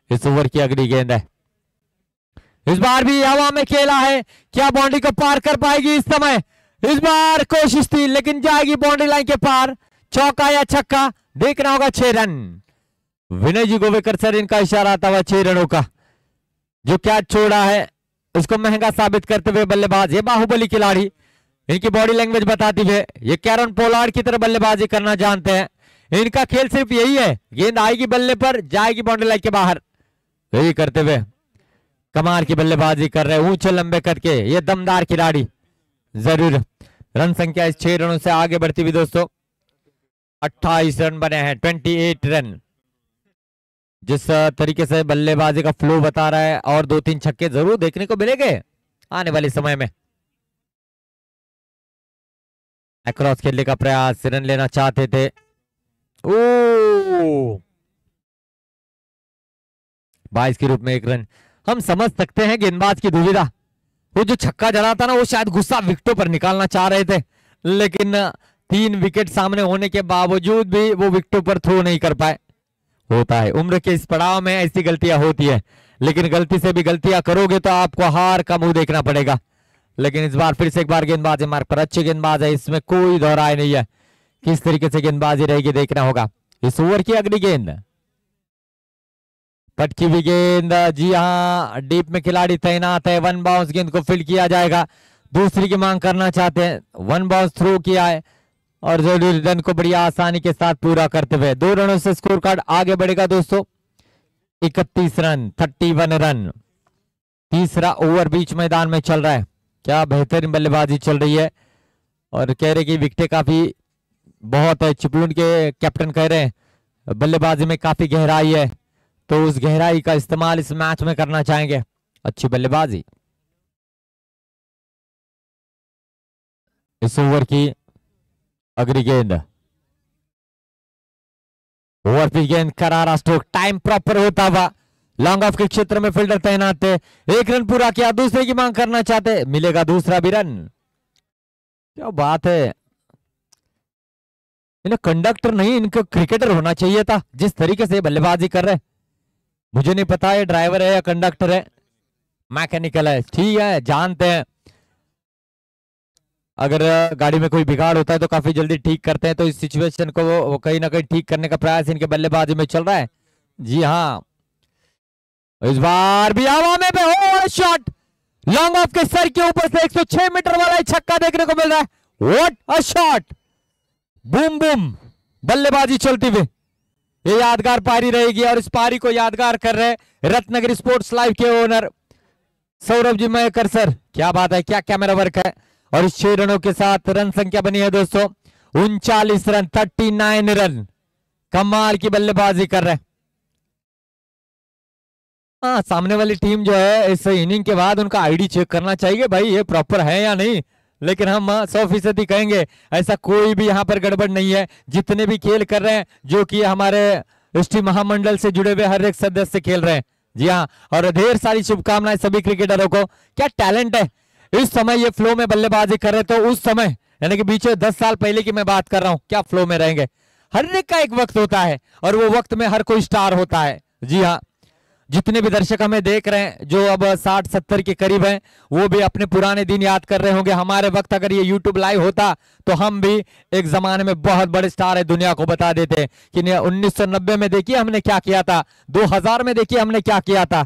इस ओवर की अगली गेंद है, इस बार भी हवा में खेला है, क्या बाउंड्री को पार कर पाएगी इस समय? इस बार कोशिश थी लेकिन जाएगी बाउंड्री लाइन के पार। चौका या छक्का देखना होगा। 6 रन विनय जी गोवेकर सर, इनका इशारा आता हुआ 6 रनों का। जो कैच छोड़ा है उसको महंगा साबित करते हुए बल्लेबाज, ये बाहुबली खिलाड़ी, इनकी बॉडी लैंग्वेज बताती हुए ये कैरन पोलार्ड की तरह बल्लेबाजी करना जानते हैं। इनका खेल सिर्फ यही है, गेंद आएगी बल्ले पर, जाएगी बाउंड्री लाइन के बाहर। यही करते हुए कमाल की बल्लेबाजी कर रहे हैं ऊंचे लंबे कद के ये दमदार खिलाड़ी। जरूर रन संख्या इस 6 रनों से आगे बढ़ती हुई दोस्तों। 28 रन बने हैं, 28 रन। जिस तरीके से बल्लेबाजी का फ्लो बता रहा है और 2-3 छक्के जरूर देखने को मिलेंगे आने वाले समय में। अक्रॉस खेलने का प्रयास, रन लेना चाहते थे। ओ 22 के रूप में 1 रन। हम समझ सकते हैं गेंदबाज की दुविधा। वो जो छक्का जड़ा था ना, वो शायद गुस्सा विकेटों पर निकालना चाह रहे थे, लेकिन 3 विकेट सामने होने के बावजूद भी वो विकेटों पर थ्रो नहीं कर पाए। होता है, उम्र के इस पड़ाव में ऐसी गलतियां होती है, लेकिन गलती से भी गलतियां करोगे तो आपको हार का मुंह देखना पड़ेगा। लेकिन इस बार फिर से एक बार गेंदबाजी मार्ग पर, अच्छी गेंदबाज है, इसमें कोई दोहराए नहीं है। किस तरीके से गेंदबाजी रहेगी देखना होगा। इस ओवर की अगली गेंद, पटकी हुई गेंद, जी हाँ डीप में खिलाड़ी तैनात है। 1 बाउंस गेंद को फील्ड किया जाएगा। दूसरी की मांग करना चाहते हैं, 1 बाउंस थ्रो किया है और जरूरी रन को बड़ी आसानी के साथ पूरा करते हुए 2 रनों से स्कोर कार्ड आगे बढ़ेगा दोस्तों। 31 रन, 31 रन। तीसरा ओवर बीच मैदान में चल रहा है। क्या बेहतरीन बल्लेबाजी चल रही है और कह रहे कि विकेटें काफी बहुत है। चिपलून के कैप्टन कह रहे हैं बल्लेबाजी में काफी गहराई है, तो उस गहराई का इस्तेमाल इस मैच में करना चाहेंगे। अच्छी बल्लेबाजी। इस ओवर की अगली गेंद, ओवर पिच गेंद, करारा स्ट्रोक, टाइम प्रॉपर होता हुआ लॉन्ग ऑफ के क्षेत्र में फील्डर तैनात थे। 1 रन पूरा किया, दूसरे की मांग करना चाहते, मिलेगा दूसरा भी रन। क्या बात है, इन्हें कंडक्टर नहीं, इनको क्रिकेटर होना चाहिए था। जिस तरीके से बल्लेबाजी कर रहे, मुझे नहीं पता ये ड्राइवर है या कंडक्टर है, मैकेनिकल है, ठीक है, जानते हैं अगर गाड़ी में कोई बिगाड़ होता है तो काफी जल्दी ठीक करते हैं। तो इस सिचुएशन को वो कहीं ना कहीं ठीक करने का प्रयास इनके बल्लेबाजी में चल रहा है। जी हाँ, इस बार भी हवा में हो शॉट, लॉन्ग ऑफ के सर के ऊपर से 106 मीटर वाला छक्का देखने को मिल रहा है। What a shot, boom boom बल्लेबाजी चलती हुई, ये यादगार पारी रहेगी। और इस पारी को यादगार कर रहे रत्नागिरी स्पोर्ट्स लाइव के ओनर सौरभ जी मयकर सर। क्या बात है, क्या कैमरा वर्क है। और इस 6 रनों के साथ रन संख्या बनी है दोस्तों 39 रन, 39 रन। कमाल की बल्लेबाजी कर रहे हैं। हाँ, सामने वाली टीम जो है इस इनिंग के बाद उनका आईडी चेक करना चाहिए भाई, ये प्रॉपर है या नहीं। लेकिन हम 100% कहेंगे ऐसा कोई भी यहाँ पर गड़बड़ नहीं है। जितने भी खेल कर रहे हैं, जो कि हमारे एसटी महामंडल से जुड़े हुए हर एक सदस्य खेल रहे हैं। जी हाँ, और ढेर सारी शुभकामनाएं सभी क्रिकेटरों को। क्या टैलेंट है, इस समय ये फ्लो में बल्लेबाजी कर रहे, तो उस समय यानी कि बीच 10 साल पहले की मैं बात कर रहा हूं, क्या फ्लो में रहेंगे। हर एक का एक वक्त होता है और वो वक्त में हर कोई स्टार होता है। जी हाँ, जितने भी दर्शक हमें देख रहे हैं जो अब 60-70 के करीब हैं, वो भी अपने पुराने दिन याद कर रहे होंगे। हमारे वक्त अगर ये YouTube लाइव होता तो हम भी एक जमाने में बहुत बड़े स्टार है, दुनिया को बता देते कि 1990 में देखिए हमने क्या किया था, 2000 में देखिए हमने क्या किया था।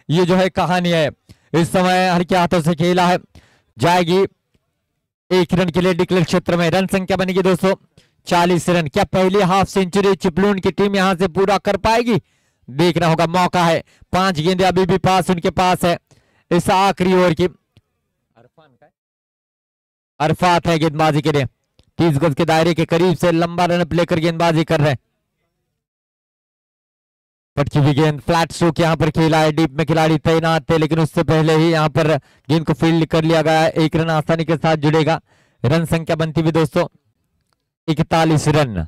ये जो है कहानी है। इस समय हर के हाथों से खेला है, जाएगी 1 रन के लिए डिक्लेयर क्षेत्र में। रन संख्या बनेगी दोस्तों 40 रन। क्या पहली हाफ सेंचुरी चिपलून की टीम यहां से पूरा कर पाएगी, देखना होगा। मौका है, 5 गेंदें अभी भी पास उनके पास है इस आखिरी ओवर की। अरफात है गेंदबाजी के लिए, 30 गज के दायरे के करीब से लंबा रन लेकर गेंदबाजी कर रहे हैं। पटकी हुई गेंद, फ्लैट स्ट्रोक यहाँ पर खेला है, डीप में खिलाड़ी तैनात थे लेकिन उससे पहले ही यहाँ पर गेंद को फील्ड कर लिया गया है। 1 रन आसानी के साथ जुड़ेगा। रन संख्या बनती हुई दोस्तों 41 रन।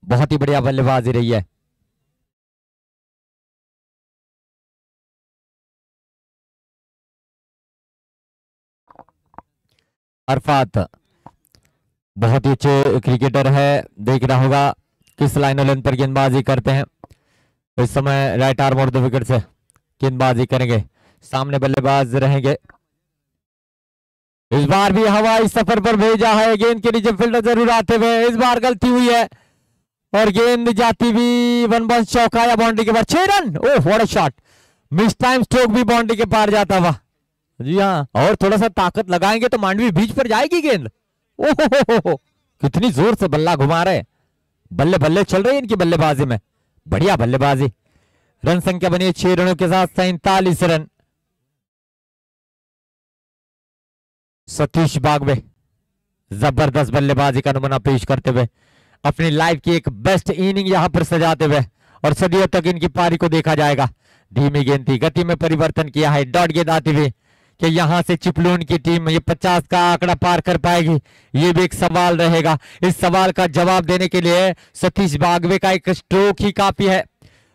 बहुत ही बढ़िया बल्लेबाजी रही है। अरफात बहुत ही अच्छे क्रिकेटर है, देखना होगा किस लाइन लेन पर गेंदबाजी करते हैं। इस समय राइट आर्म और द विकेट से गेंदबाजी करेंगे, सामने बल्लेबाज रहेंगे। इस बार भी हवाई सफर पर भेजा है, गेंद के नीचे फील्डर जरूर आते हुए, इस बार गलती हुई है और गेंद जाती भी वन बॉन्स चौका या बाउंड्री के पार। 6 run. Oh what a shot, miss time stroke भी बाउंड्री के पार जाता हुआ। जी हाँ, और थोड़ा सा ताकत लगाएंगे तो मांडवी बीच पर जाएगी गेंद। ओहो कितनी जोर से बल्ला घुमा रहे, बल्ले बल्ले चल रही है इनकी बल्लेबाजी में, बढ़िया बल्लेबाजी। रन संख्या बनी है 6 रनों के साथ 47 रन। सतीश बागवे जबरदस्त बल्लेबाजी का नमूना पेश करते हुए अपनी लाइफ की एक बेस्ट इनिंग यहां पर सजाते हुए, और सदियों तक इनकी पारी को देखा जाएगा। धीमी गेंद थी, गति में परिवर्तन किया है, डॉट गेंद आती हुई कि यहां से चिपलून की टीम ये 50 का आंकड़ा पार कर पाएगी, ये भी एक सवाल रहेगा। इस सवाल का जवाब देने के लिए सतीश बागवे का एक स्ट्रोक ही काफी है।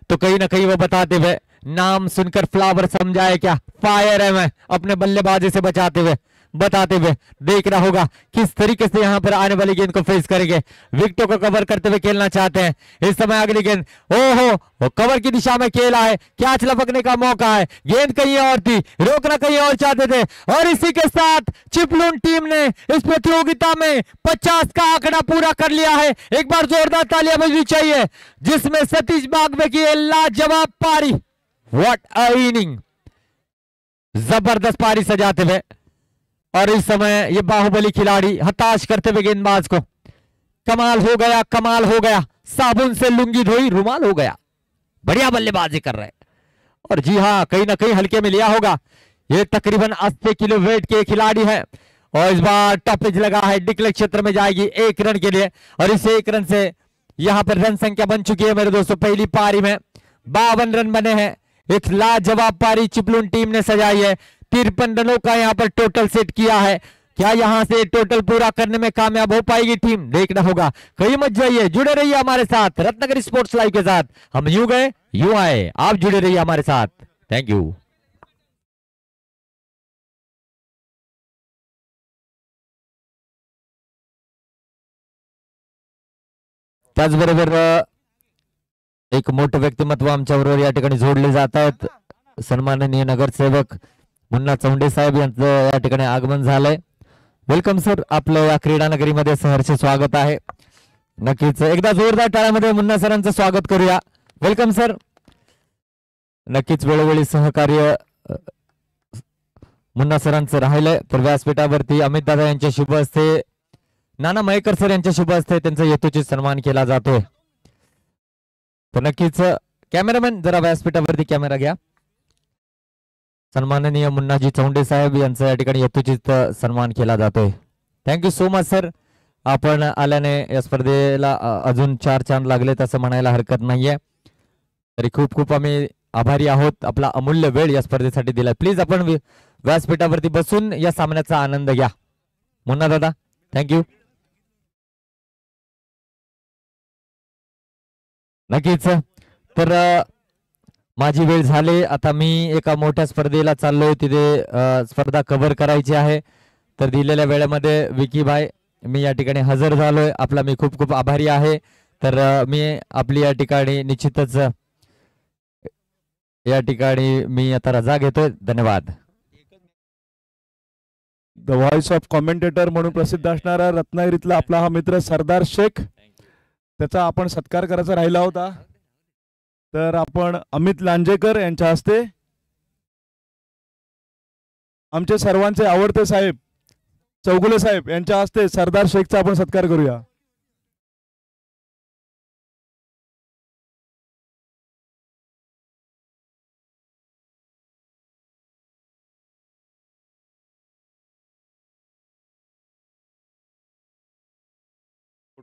तो कहीं ना कहीं वो बताते हुए, नाम सुनकर फ्लावर समझाए क्या, फायर है मैं, अपने बल्लेबाजी से बचाते हुए बताते हुए देखना होगा किस तरीके से यहां पर आने वाली गेंद को फेस करेंगे। विकेटों को कवर करते हुए खेलना चाहते हैं। इस समय अगली गेंद, ओहो कवर की दिशा में खेला है, कैच लपकने का मौका है, गेंद कहीं और थी, रोकना कहीं और चाहते थे, और इसी के साथ चिपलून टीम ने इस प्रतियोगिता में 50 का आंकड़ा पूरा कर लिया है। एक बार जोरदार तालियां बजनी चाहिए, जिसमें सतीश बागवे की लाजवाब पारी, व्हाट अ इनिंग, जबरदस्त पारी सजाते हुए। और इस समय ये बाहुबली खिलाड़ी हताश करते हुए गेंदबाज को, कमाल हो गया, कमाल हो गया, साबुन से लुंगी धोई रुमाल हो गया, बढ़िया बल्लेबाजी कर रहे हैं। और जी हाँ, कहीं ना कहीं हल्के में लिया होगा, ये तकरीबन 80 किलो वेट के खिलाड़ी है, और इस बार टॉपेज लगा है, डिक्लेयर क्षेत्र में जाएगी 1 रन के लिए, और इस 1 रन से यहां पर रन संख्या बन चुकी है मेरे दोस्तों। पहली पारी में 52 रन बने हैं, एक लाजवाब पारी चिपलून टीम ने सजाई है। 53 रनों का यहां पर टोटल सेट किया है। क्या यहां से टोटल पूरा करने में कामयाब हो पाएगी टीम, देखना होगा। कहीं मत जाइए, जुड़े रहिए हमारे साथ रत्नागिरी स्पोर्ट्स लाइव के साथ। हम यूं गए यूं आए, आप जुड़े रहिए हमारे साथ। Thank you. त्याचबरोबर एक मोठं व्यक्तिमत्व आमच्याबरोबर या ठिकाणी जोडले जात आहेत। सन्माननीय नगरसेवक मुन्ना चौंडे साहेब यांचं या ठिकाणी आगमन झालंय। वेलकम सर, आपलं या क्रीडा नगरीमध्ये सहर्ष स्वागत आहे। नक्कीच एकदा जोरदार टाळ्यामध्ये मुन्ना सरांचं स्वागत करूया। Welcome sir. नक्कीच वेळोवेळी सहकार्य मुन्ना सरांचं राहिलंय, तर व्यासपीठावरती अमित दादा यांच्या शुभ हस्ते, नाना मयेकर सर यांच्या शुभ हस्ते त्यांचा यथोचित सन्मान केला जातोय। तर नक्कीच कॅमेरामॅन जरा व्यासपीठावरती कॅमेरा घ्या। सन्माननीय मुन्नाजी चौंडे साहेब यांचा या ठिकाणी यथोचित सन्मान केला जातोय। थँक्यू सो मच सर, आपण आल्याने या स्पर्धेला अजून 4 चांद लागलेत असं म्हणायला हरकत नाहीये। तरी खूप खूप आम्ही आभारी आहोत, आपला अमूल्य वेळ या स्पर्धेसाठी दिला। प्लीज आपण व्यासपीठावरती बसून या सामन्याचा आनंद घ्या। मुन्ना दादा थँक्यू। नक्कीच, तर माझी वेळ झाली, आता मी एका मोठ्या स्पर्धेला चाललोय, तिथे स्पर्धा कव्हर करायची आहे। तर दिलेल्या वेळेमध्ये विकी भाई मी या ठिकाणी हजर झालोय, आपला मी खूप खूप आभारी आहे। तर मी आपली या ठिकाणी निश्चितच या ठिकाणी मी आता रजा घेतोय। धन्यवाद। द व्हॉइस ऑफ कॉमेंटेटर म्हणून प्रसिद्ध असणारा रत्नागिरीतला आपला हा मित्र सरदार शेख, त्याचा आपण सत्कार करायचा राहिला होता, तर आपण अमित लांजेकर यांच्या हस्ते आमचे सर्वांचे आवडते साहेब चौगुले साहेब यांच्या हस्ते सरदार शेखचा आपण सत्कार करूया।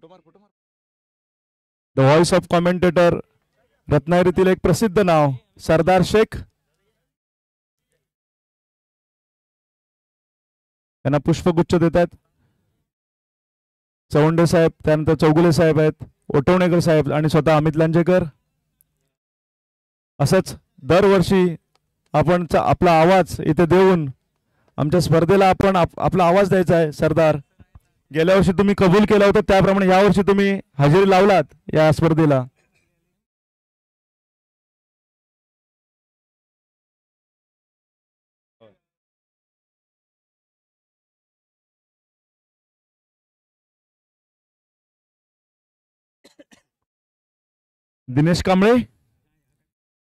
द व्हॉइस ऑफ कॉमेंटेटर रत्नागिरीतील एक प्रसिद्ध नाव सरदार शेख यांना पुष्पगुच्छ देत आहेत. चवंडे साहेब, त्यानंतर चौगुले साहेब आहेत, ओटवणेकर साहेब आणि स्वतः अमित लांजेकर. असंच दरवर्षी आपण आपला आवाज इथे देऊन आमच्या स्पर्धेला आपण आपला आवाज द्यायचा आहे. सरदार, गेल्या वर्षी तुम्ही कबूल केलं होतं त्याप्रमाणे यावर्षी तुम्ही हजेरी लावलात या स्पर्धेला. दिनेश कांबळे,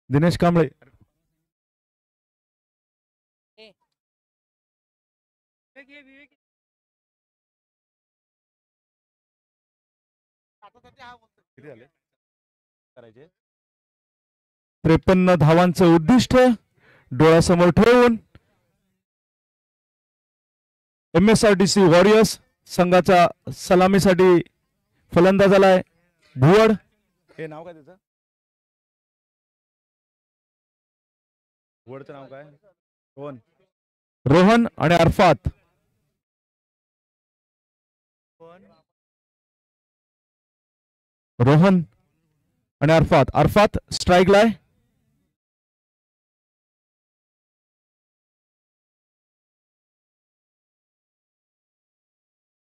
दिनेश कांबळे. करायचे 53 धावांचं उद्दिष्ट डोळ्यासमोर ठेवून MSRTC वॉरियर्स संघाचा सलामीसाठी फलंदाज आलाय भुवड. हे नाव काय त्याचं? भुवडचं नाव काय? रोहन. रोहन आणि अरफात. रोहन आणि अरफात. अरफात स्ट्राईकला आहे.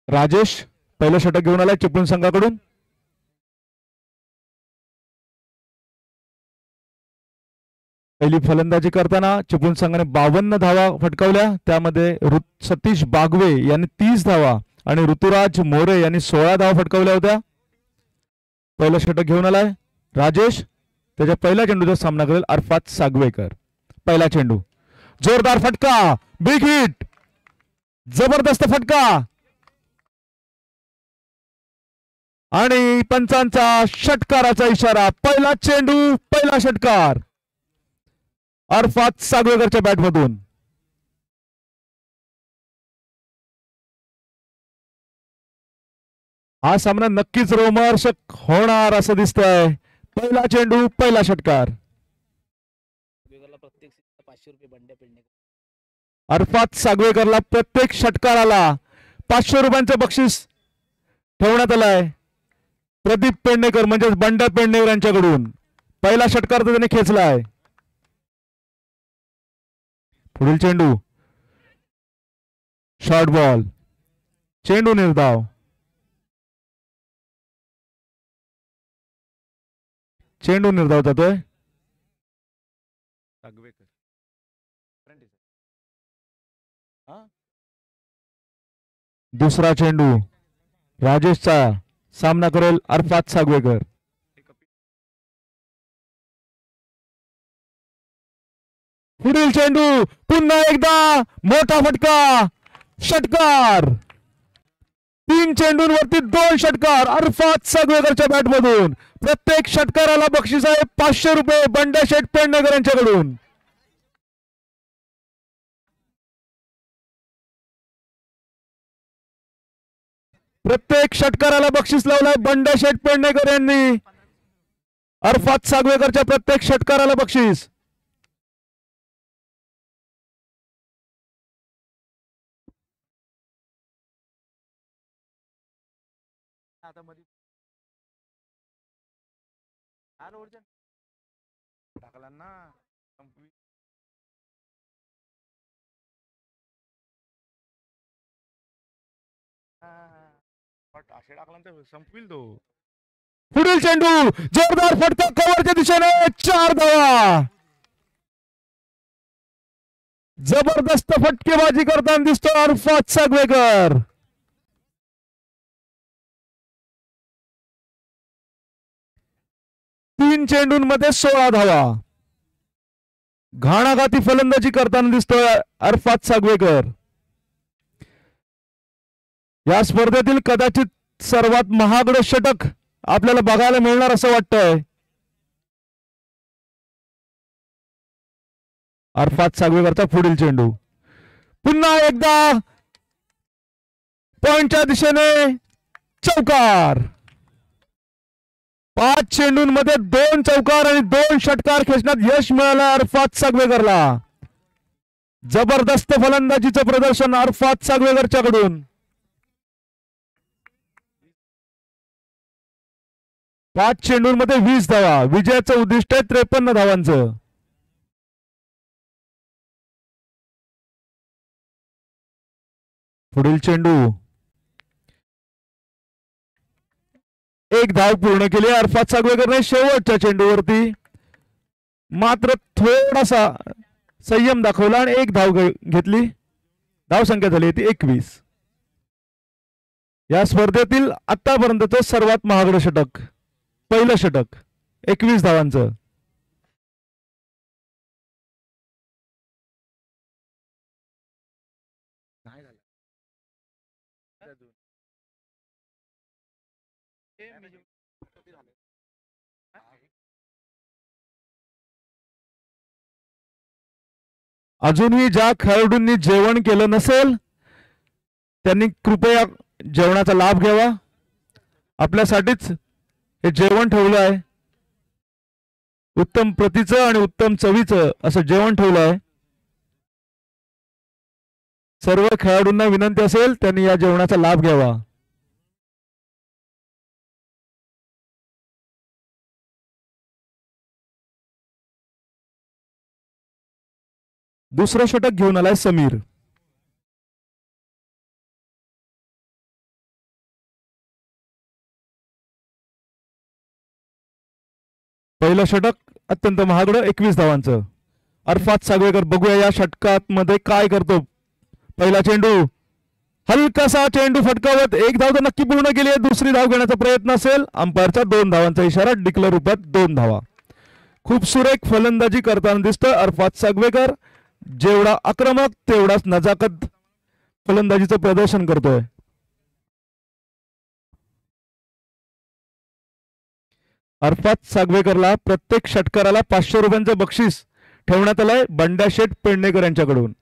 राजेश पहिलं षटक घेऊन आलाय चिपळूण संघाकडून. पहिली फलंदाजी करताना चिपळूण संघाने 52 धावा फटकावल्या. त्यामध्ये सतीश बागवे यांनी 30 धावा आणि ऋतुराज मोरे यांनी 16 धावा फटकावल्या होत्या. पहिलं षटक घेऊन आलाय राजेश. त्याच्या पहिल्या चेंडूचा सामना करेल अरफात सागवेकर. पहिला चेंडू, जोरदार फटका, बिग हिट, जबरदस्त फटका आणि पंचांचा षटकाराचा इशारा. पहिला चेंडू, पहिला षटकार अरफात सागवेकरच्या बॅटमधून. हा सामना नक्कीच रोमहर्षक होणार असं दिसतंय. पहिला चेंडू, पहिला षटकार. अरफात सागवेकरला प्रत्येक षटकाराला 500 रुपयांचं बक्षीस ठेवण्यात आलंय प्रदीप पेडणेकर म्हणजेच बंड्या पेडणेकर यांच्याकडून. पहिला षटकार तर त्याने खेचलाय. पुढील चेंडू, शॉर्ट बॉल, चेंडू निर्धाव. चेंडू निर्धाव जातोय. दुसरा चेंडू, राजेशचा सामना करेल अरफात सागवेकर. पुढील चेंडू, पुन्हा एकदा मोठा फटका, षटकार. 3 चेंडूंवरती 2 षटकार अरफात सागवेकरच्या बॅटमधून. प्रत्येक षटकाराला बक्षीस आहे 500 रुपये बंड्या शेठ पेडणेकर यांच्याकडून. प्रत्येक षटकाराला बक्षीस लावलाय बंड्या शेठ पेडणेकर यांनी. अरफात सागवेकरच्या प्रत्येक षटकाराला बक्षीस. आता मध्ये टाकला ना. असे टाकला संपविल तो. पुढील चेंडू, जोरदार फटका कव्हरच्या दिशेने, 4 धावा. जबरदस्त फटकेबाजी करताना दिसतो अरफात सागवेकर. 3 चेंडूंमध्ये 16 धावा. घाणाघाती फलंदाजी करताना दिसतोय अरफात सागवेकर. या स्पर्धेतील कदाचित सर्वात महागड षटक आपल्याला बघायला मिळणार असं वाटतंय. अरफात सागवेकरचा पुढील चेंडू, पुन्हा एकदा पॉइंटच्या दिशेने चौकार. 5 चेंडूंमध्ये 2 चौकार आणि 2 षटकार खेचण्यात यश मिळालं अरफात सागवेकरला. जबरदस्त फलंदाजीचं प्रदर्शन अरफात सागवेकरच्याकडून. 5 चेंडूंमध्ये 20 धावा. विजयाचं उद्दिष्ट आहे 53 धावांचं. पुढील चेंडू, एक धाव पूर्ण केली अरफात सागवेकरने शेवटच्या चेंडूवरती. मात्र थोडासा संयम दाखवला आणि एक धाव घेतली. धाव संख्या झाली ती 21. या स्पर्धेतील आतापर्यंतचं सर्वात महागडं षटक, पहिलं षटक 21 धावांचं. अजूनही ज्या खेळाडूंनी जेवण केलं नसेल त्यांनी कृपया जेवणाचा लाभ घ्यावा. आपल्यासाठीच हे जेवण ठेवलं आहे. उत्तम प्रतीचं आणि उत्तम चवीचं असं जेवण ठेवलं आहे. सर्व खेळाडूंना विनंती असेल त्यांनी या जेवणाचा लाभ घ्यावा. दुसरं षटक घेऊन आलाय समीर. पहिलं षटक अत्यंत महागडं 21 धावांचं. अरफात सागवेकर बघूया या षटकात मध्ये काय करतो. पहिला चेंडू, हलकासा चेंडू फटकावत एक धाव तर नक्की पूर्ण केली आहे. दुसरी धाव घेण्याचा प्रयत्न असेल. अंपायरचा 2 धावांचा इशारा. डिक्लेअर रूपात 2 धावा. खूप सुरेख फलंदाजी करताना दिसतोय अरफात सागवेकर. जेवढा आक्रमक तेवढाच नजाकत फलंदाजीचं प्रदर्शन करतोय. अरफात सागवेकरला प्रत्येक षटकाराला 500 रुपयांचं बक्षीस ठेवण्यात आलंय बंड्या शेठ पेडणेकर यांच्याकडून.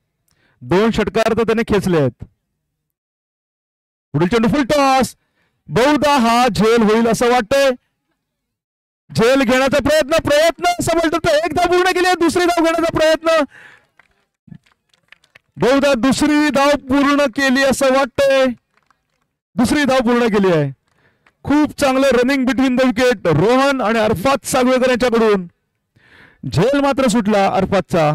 2 षटकार तर त्याने खेचले आहेत. पुढील चेंडू फुल टॉस. बहुधा हा झेल होईल असं वाटतंय. झेल घेण्याचा प्रयत्न असं बोलतो. एक धाव पूर्ण केली आहे. दुसरी धाव घेण्याचा प्रयत्न. बहुधा दुसरी धाव पूर्ण केली असं वाटतंय. दुसरी धाव पूर्ण केली आहे. खूप चांगलं running between the wicket Rohan आणि अरफात सागवेकर यांच्याकडून. झेल मात्र सुटला अरफातचा.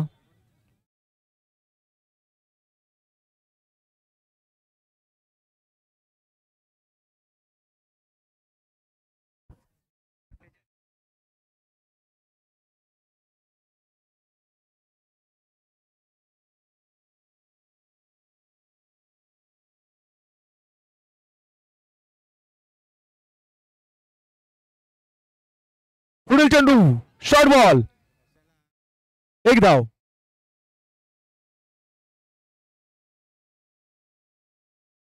पुढील चेंडू, शॉर्ट बॉल, एक धाव.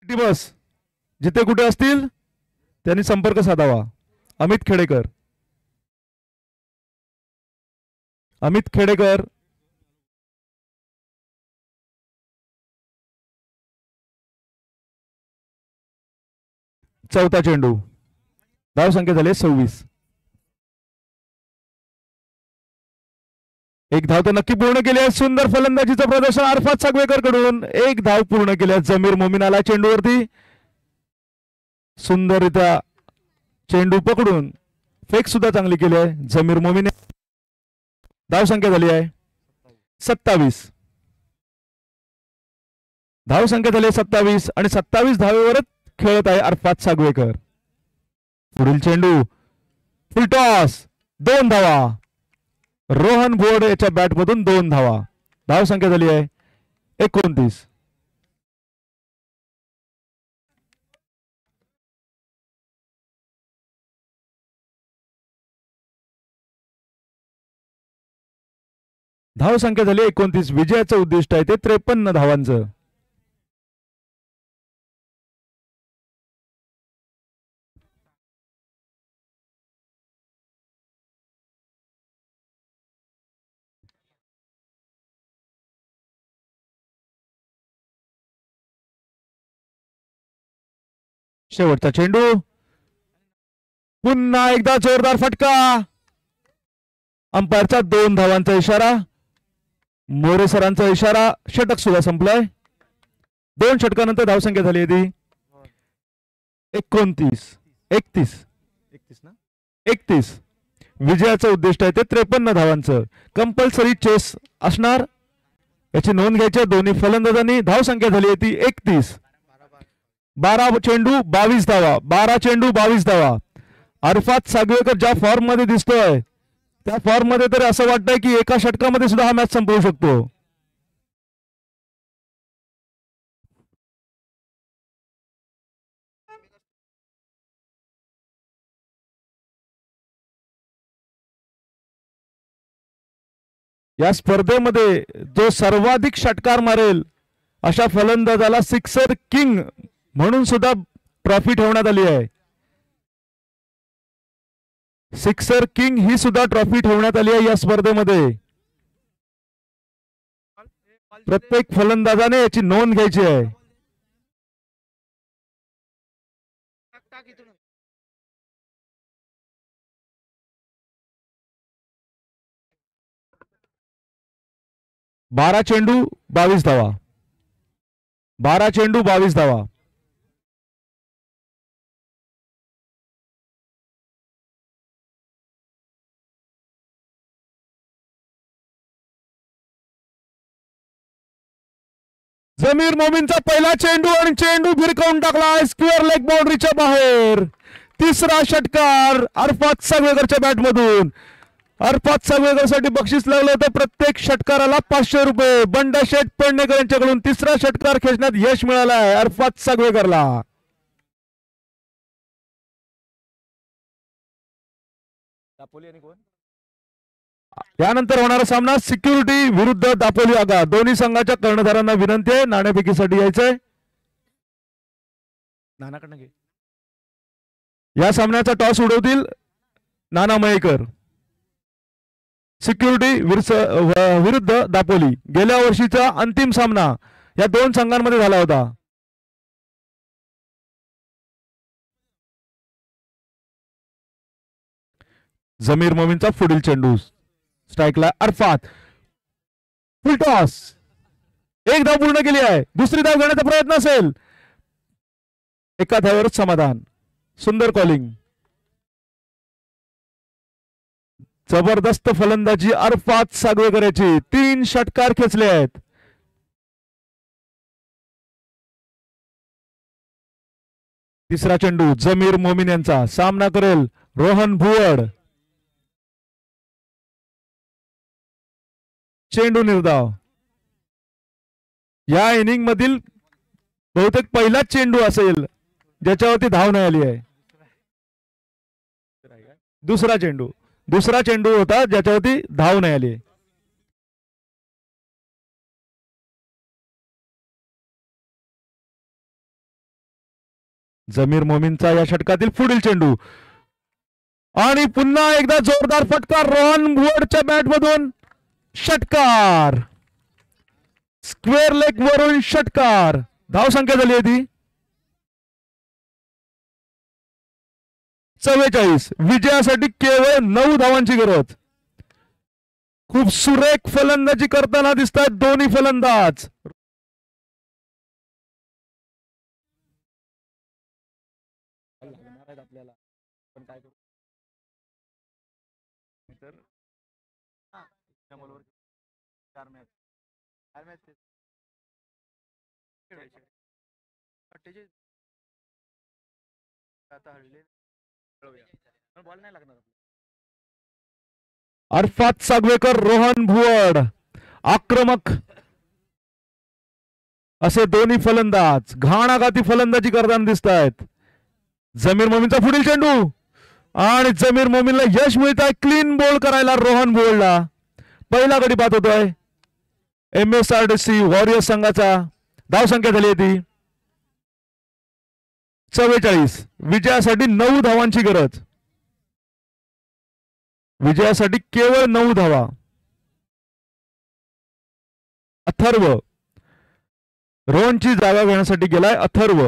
बस जिथे कुठे असतील त्यांनी संपर्क साधावा. अमित खेडेकर. अमित खेडेकर चौथा चेंडू. धाव संख्या झाली 26. एक धाव तर नक्की पूर्ण केली आहे. सुंदर फलंदाजीचं प्रदर्शन अरफात सागवेकर कडून. एक धाव पूर्ण केली आहे. जमीर मोमीन आला चेंडूवरती. सुंदररित्या चेंडू पकडून फेक सुद्धा चांगली केली आहे जमीर मोमीने. धाव संख्या झाली आहे 27. धाव संख्या झाली 27 आणि 27 धावेवरच खेळत आहे अरफात सागवेकर. पुढील चेंडू फुल टॉस. 2 धावा. रोहन बोर्ड याच्या बॅट मधून 2 धावा. धाव संख्या झाली आहे 29. धाव संख्या झाली 29. विजयाचं उद्दिष्ट आहे ते 53 धावांचं. शेवटचा चेंडू पुन्हा एकदा जोरदार फटका. अंपायरचा 2 धावांचा इशारा. मोरे सरांचा इशारा. षटक सुद्धा संपलाय. 2 षटकानंतर धावसंख्या झाली आहे ती 29. 31. विजयाचं उद्दिष्ट आहे ते 53 धावांचं. कंपल्सरी चेस असणार याची नोंद घ्यायची. दोन्ही फलंदाजांनी. धावसंख्या झाली आहे ती 31. 12 चेंडू 22 धावा. 12 चेंडू 22 धावा. अरफात सागवेकर ज्या फॉर्म मध्ये दिसतोय त्या फॉर्म मध्ये तर असं वाटतंय की एका षटकामध्ये सुद्धा हा मॅच संपवू शकतो. या स्पर्धेमध्ये जो सर्वाधिक षटकार मारेल अशा फलंदाजाला सिक्सर किंग म्हणून सुद्धा ट्रॉफी ठेवण्यात आली आहे. सिक्सर किंग ही सुद्धा ट्रॉफी ठेवण्यात आली आहे या स्पर्धेमध्ये. प्रत्येक फलंदाजाने याची नोंद घ्यायची आहे. बारा चेंडू 22 धावा. 12 चेंडू 22 धावा. जमीर मोमीनचा पहिला चेंडू आणि चेंडू भिरकावून टाकला स्क्वेअर लेग बाउंड्रीच्या बाहेर. तिसरा षटकार अरफात सागवेकरच्या बॅटमधून. अरफात सागवेकरसाठी बक्षीस लागलं होतं प्रत्येक षटकाराला 500 रुपये. बंडाशेठ पेडणेकर यांच्याकडून तिसरा षटकार खेचण्यात यश मिळालं आहे अरफात सागवेकरला. यानंतर होणारा सामना सिक्युरिटी विरुद्ध दापोली आगा. दोन्ही संघाच्या कर्णधारांना विनंती आहे नाणेफेकीसाठी यायचंय. नानाकडनं घे. या सामन्याचा टॉस उडवतील नाना मयेकर. सिक्युरिटी विरुद्ध दापोली. गेल्या वर्षीचा अंतिम सामना या 2 संघांमध्ये झाला होता. जमीर मोमीनचा पुढील चेंडू. स्ट्राईकला अरफात. फुल टॉस. 1 धाव पूर्ण केली आहे. दुसरी धाव घेण्याचा प्रयत्न असेल. एका धावेवरच समाधान. सुंदर कॉलिंग. जबरदस्त फलंदाजी अरफात सागवेकर याची. 3 षटकार खेचले आहेत. तिसरा चेंडू जमीर मोमीन यांचा. सामना करेल रोहन भुवड. चेंडू निर्धाव. या इनिंग मधील बहुतेक पहिलाच चेंडू असेल ज्याच्यावरती धाव नाही आली आहे. दुसरा चेंडू होता ज्याच्यावरती धाव नाही आली. जमीर मोमीनचा या षटकातील पुढील चेंडू आणि पुन्हा एकदा जोरदार फटका रोहन भुवडच्या बॅटमधून. षटकार. स्क्वेअर लेग वरून षटकार. धाव संख्या झाली आहे ती 44. विजयासाठी केवळ 9 धावांची गरज. खूप सुरेख फलंदाजी करताना दिसत आहेत दोन्ही फलंदाज. अरफात सागवेकर रोहन भुवड. आक्रमक असे दोन्ही फलंदाज घाणाघाती फलंदाजी करताना दिसत आहेत. जमीर मोमीनचा पुढील चेंडू आणि जमीर मोमीनला यश मिळत आहे क्लीन बोल करायला रोहन भुवडला. पहिला गडी बाद होतोय MSRDC वॉरियर संघाचा. धाव संख्या झाली ती 44. विजयासाठी 9 धावांची गरज. विजयासाठी केवळ 9 धावा. अथर्व रोहनची जागा घेण्यासाठी गेलाय. अथर्व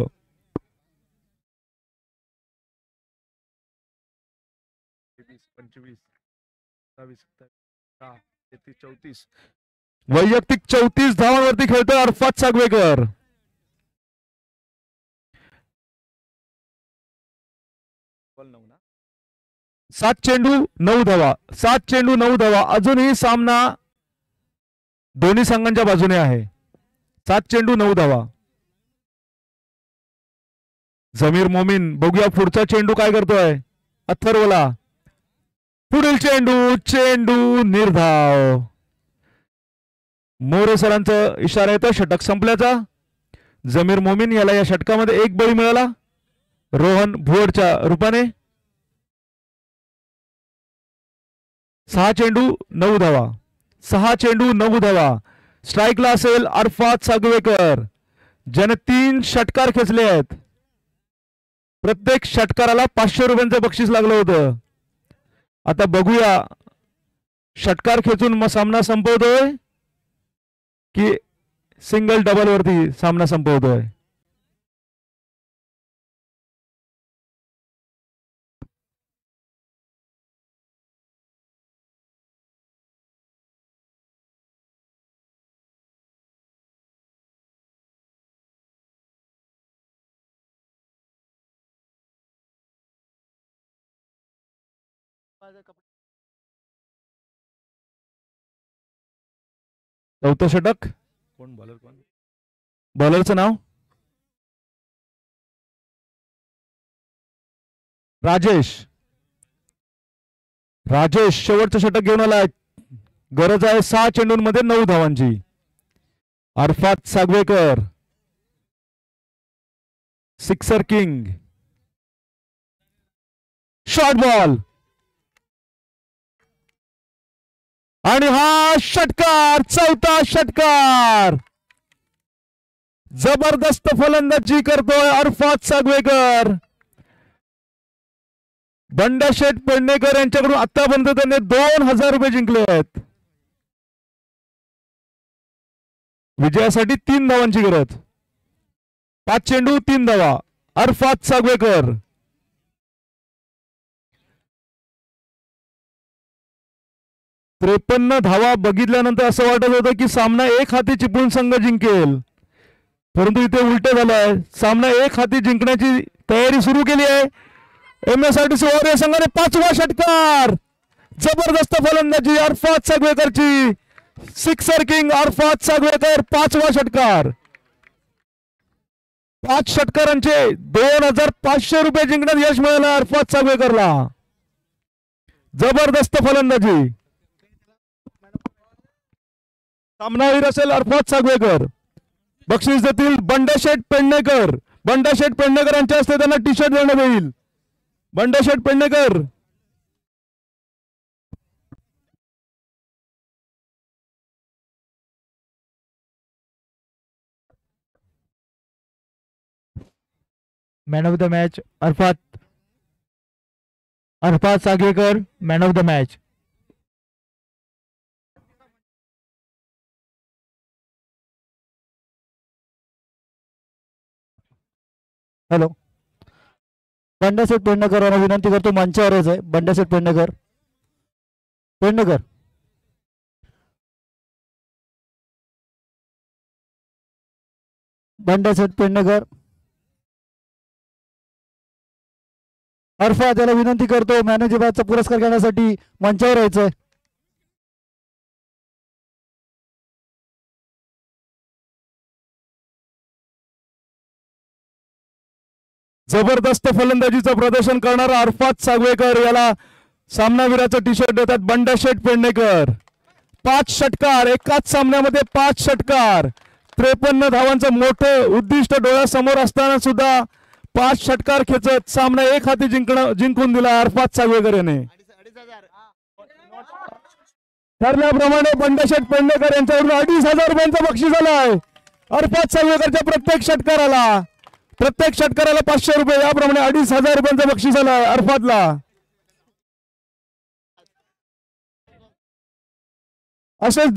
25 27 33 34 वैयक्तिक 34 धावांवरती खेळतोय अरफात सागवेकर. सात चेंडू 9 धावा, 7 चेंडू 9 धावा. अजूनही सामना दोन्ही संघांच्या बाजूने आहे. 7 चेंडू 9 धावा. जमीर मोमीन बघूया पुढचा चेंडू काय करतोय. अथर्वला पुढील चेंडू निर्धाव. मोरे सरांचा इशारा येतो षटक संपल्याचा. जमीर मोमीन याला या षटकामध्ये एक बळी मिळाला रोहन भुवडच्या रूपाने. 6 चेंडू 9 धावा, 6 चेंडू 9 धावा. स्ट्राईकला असेल अरफात सागवेकर ज्याने 3 षटकार खेचले आहेत. प्रत्येक षटकाराला 500 रुपयांचं बक्षीस लागलं होतं. आता बघूया षटकार खेचून मग सामना संपवतोय की सिंगल डबल वरती सामना संपवतोय. चौथं षटक कोण बॉलर कोण बॉलरचं नाव राजेश. शेवटचं षटक घेऊन आलाय. गरज आहे 6 चेंडूंमध्ये 9 धावांची. Arafat Sagvekar sixer king. Short ball आणि हा षटकार, चौथा षटकार. जबरदस्त फलंदाजी करतोय अरफात सागवेकर. बंडाशेठ पेडणेकर यांच्याकडून आतापर्यंत त्यांनी 2000 रुपये जिंकले आहेत. विजयासाठी 3 धावांची गरज. 5 चेंडू 3 धावा. अरफात सागवेकर 53 धावा बघितल्यानंतर असं वाटत होतं की सामना एक हाती चिपळूण संघ जिंकेल, परंतु इथे उलट झालंय. सामना एक हाती जिंकण्याची तयारी सुरू केली आहे. MSRTC या संघाने 5वा षटकार. जबरदस्त फलंदाजी अरफात सागवेकरची. सिक्सर किंग अरफात सागवेकर 5वा षटकार. 5 षटकारांचे 2500 रुपये जिंकण्यात यश मिळालं अरफात सागवेकरला. जबरदस्त फलंदाजी. सामनावीर असेल अरफात सागवेकर. बक्षीस देतील बंडाशेठ पेडणेकर. बंडाशेठ पेडणेकर यांच्या हस्ते त्यांना टी शर्ट देण्यात येईल. Bandasheth Pednekar man of the match Arafat Sagvekar man of the match. Hello, Bandasheth Pednekar यांना विनंती करतो मंचावर यायचं आहे. बंडाशेठ पेडणेकर अरफात याला विनंती करतो मॅन ऑफ द मॅचचा पुरस्कार घेण्यासाठी मंचावर यायचंय. जबरदस्त फलंदाजीचं प्रदर्शन करणारा अरफात सागवेकर याला सामनावीराचं टी शर्ट देतात बंडाशेठ पेडणेकर. 5 षटकार एकाच सामन्यामध्ये 5 षटकार. 53 धावांचं मोठं उद्दिष्ट डोळ्यासमोर असताना सुद्धा 5 षटकार खेचत सामना एक हाती जिंकून दिला अरफात सागवेकर याने. ठरल्याप्रमाणे बंडाशेठ पेडणेकर यांच्याकडून 2500 रुपयांचं बक्षीस आलंय अरफात सागवेकरच्या प्रत्येक षटकाराला 500 रुपये. याप्रमाणे 2500 रुपयांचं बक्षीस आलंय अरफातला. असेच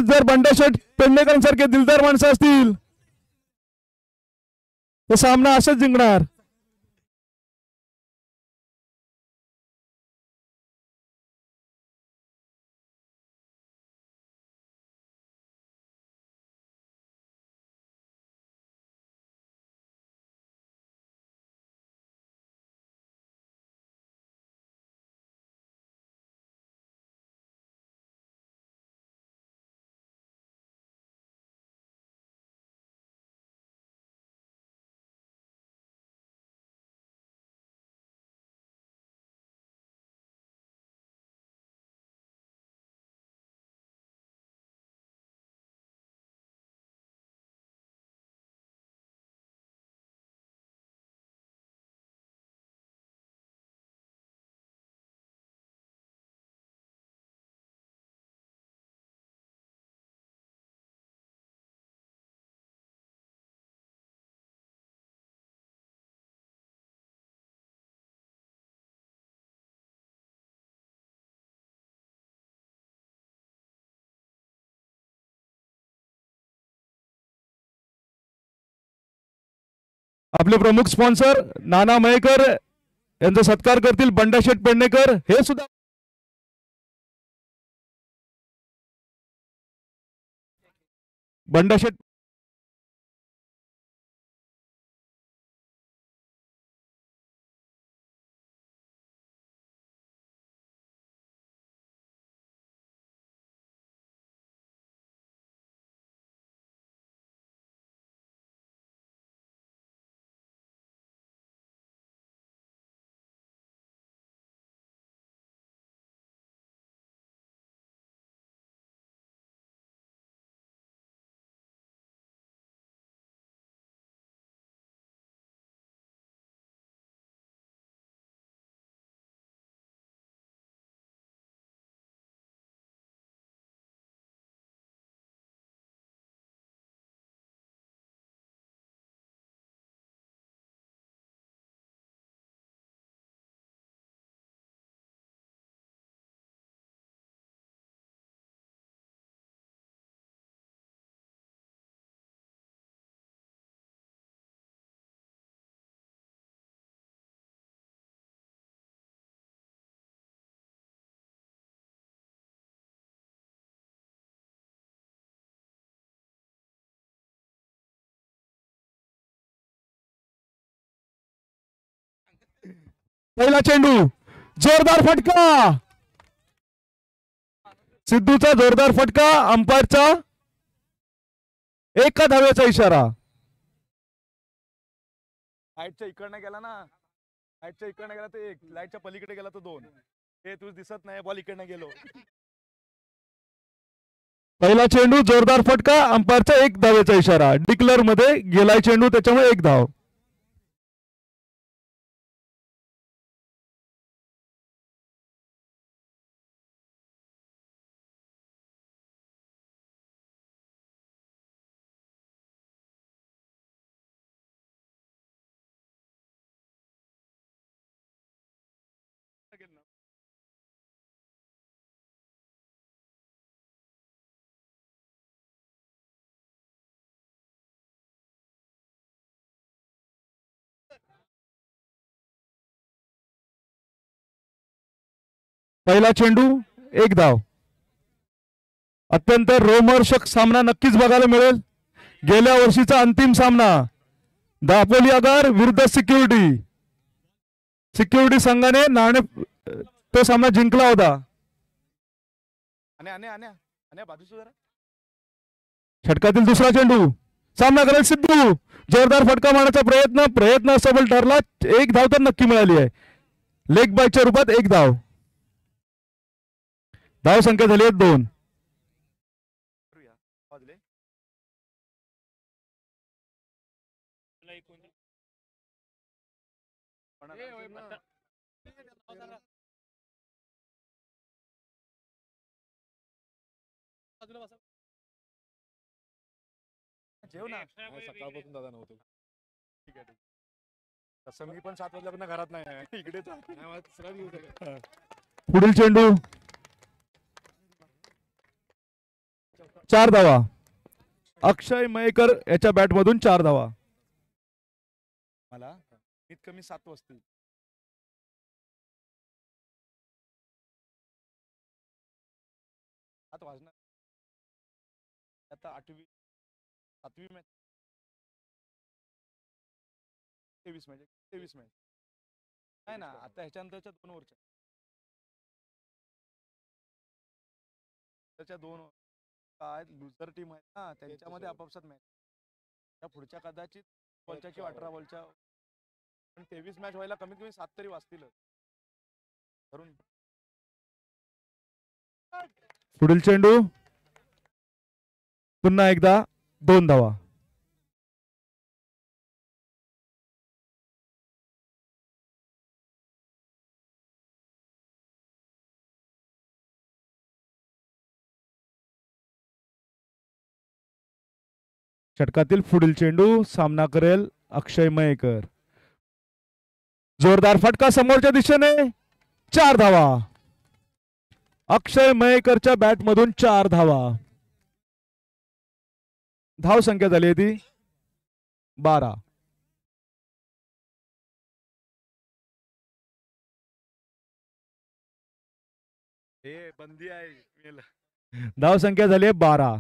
जर बंडाशेठ पेडणेकरांसारखे दिलदार माणसं असतील तर सामना असेच जिंकणार. आपले प्रमुख स्पॉन्सर नाना मयेकर यांचा सत्कार करतील बंडाशेठ पेडणेकर हे सुद्धा बंडाशेठ पहिला चेंडू जोरदार फटका सिद्धूचा जोरदार फटका अंपायरचा एका धाव्याचा इशारा लाईटच्या इकडनं गेला ना लाईटच्या इकडनं गेला तर एक लाईटच्या पलीकडे गेला तर दोन हे तुझ दिसत नाही बॉल इकडनं गेलो पहिला चेंडू जोरदार फटका अंपायरचा एक धावेचा इशारा डिक्लर मध्ये गेलाय चेंडू त्याच्यामुळे एक धाव पहिला चेंडू एक धाव अत्यंत रोमहर्षक सामना नक्कीच बघायला मिळेल गेल्या वर्षीचा अंतिम सामना दापोली आगार विरुद्ध सिक्युरिटी संघाने तो सामना जिंकला होता षटकातील दुसरा चेंडू सामना करेल सिद्धू जोरदार फटका मारण्याचा प्रयत्न सफल ठरला एक धाव तर नक्की मिळाली आहे लेग बायच्या रूपात एक धाव धाव संख्या झाली आहे 2 जेव ना सकाळपासून दादा नव्हतो ठीक आहे तसं मी पण 7 वाजल्यापासून घरात नाही इकडेच पुढील चेंडू 4 धावा अक्षय मयेकर याच्या बॅट मधून 4 धावा मला कमीत कमी 7 वाजतील आता 8वी 7वी मॅच 23 मॅच नाही ना आता ह्याच्यानंतरच्या 2 ओव्हरच्या त्याच्या 2 काय लुझर टीम आहे ना त्यांच्यामध्ये आपापसात मॅच त्या पुढच्या कदाचित बॉलच्या किंवा 18 बॉलच्या पण 23 मॅच व्हायला कमीत कमी 7 तरी वाजतील धरून पुढील चेंडू पुन्हा एकदा 2 धावा षटकातील पुढील चेंडू सामना करेल अक्षय मयेकर जोरदार फटका समोरच्या दिशेने 4 धावा अक्षय मयेकरच्या बॅट मधून 4 धावा धाव संख्या झाली ती 12 हे बंदी आहे. धाव संख्या झाली आहे 12.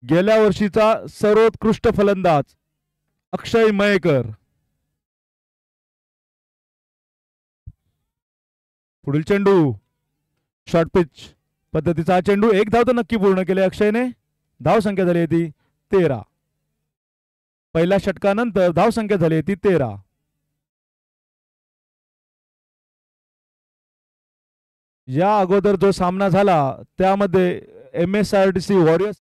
गेल्या वर्षीचा सर्वोत्कृष्ट फलंदाज अक्षय मयेकर. पुढील चेंडू शॉर्ट पिच पद्धतीचा हा चेंडू. एक धाव तर नक्की पूर्ण केले अक्षयने. धाव संख्या झाली आहे ती 13. पहिल्या षटकानंतर धाव संख्या झाली आहे ती 13. या अगोदर जो सामना झाला त्यामध्ये MSRDC वॉरियर्स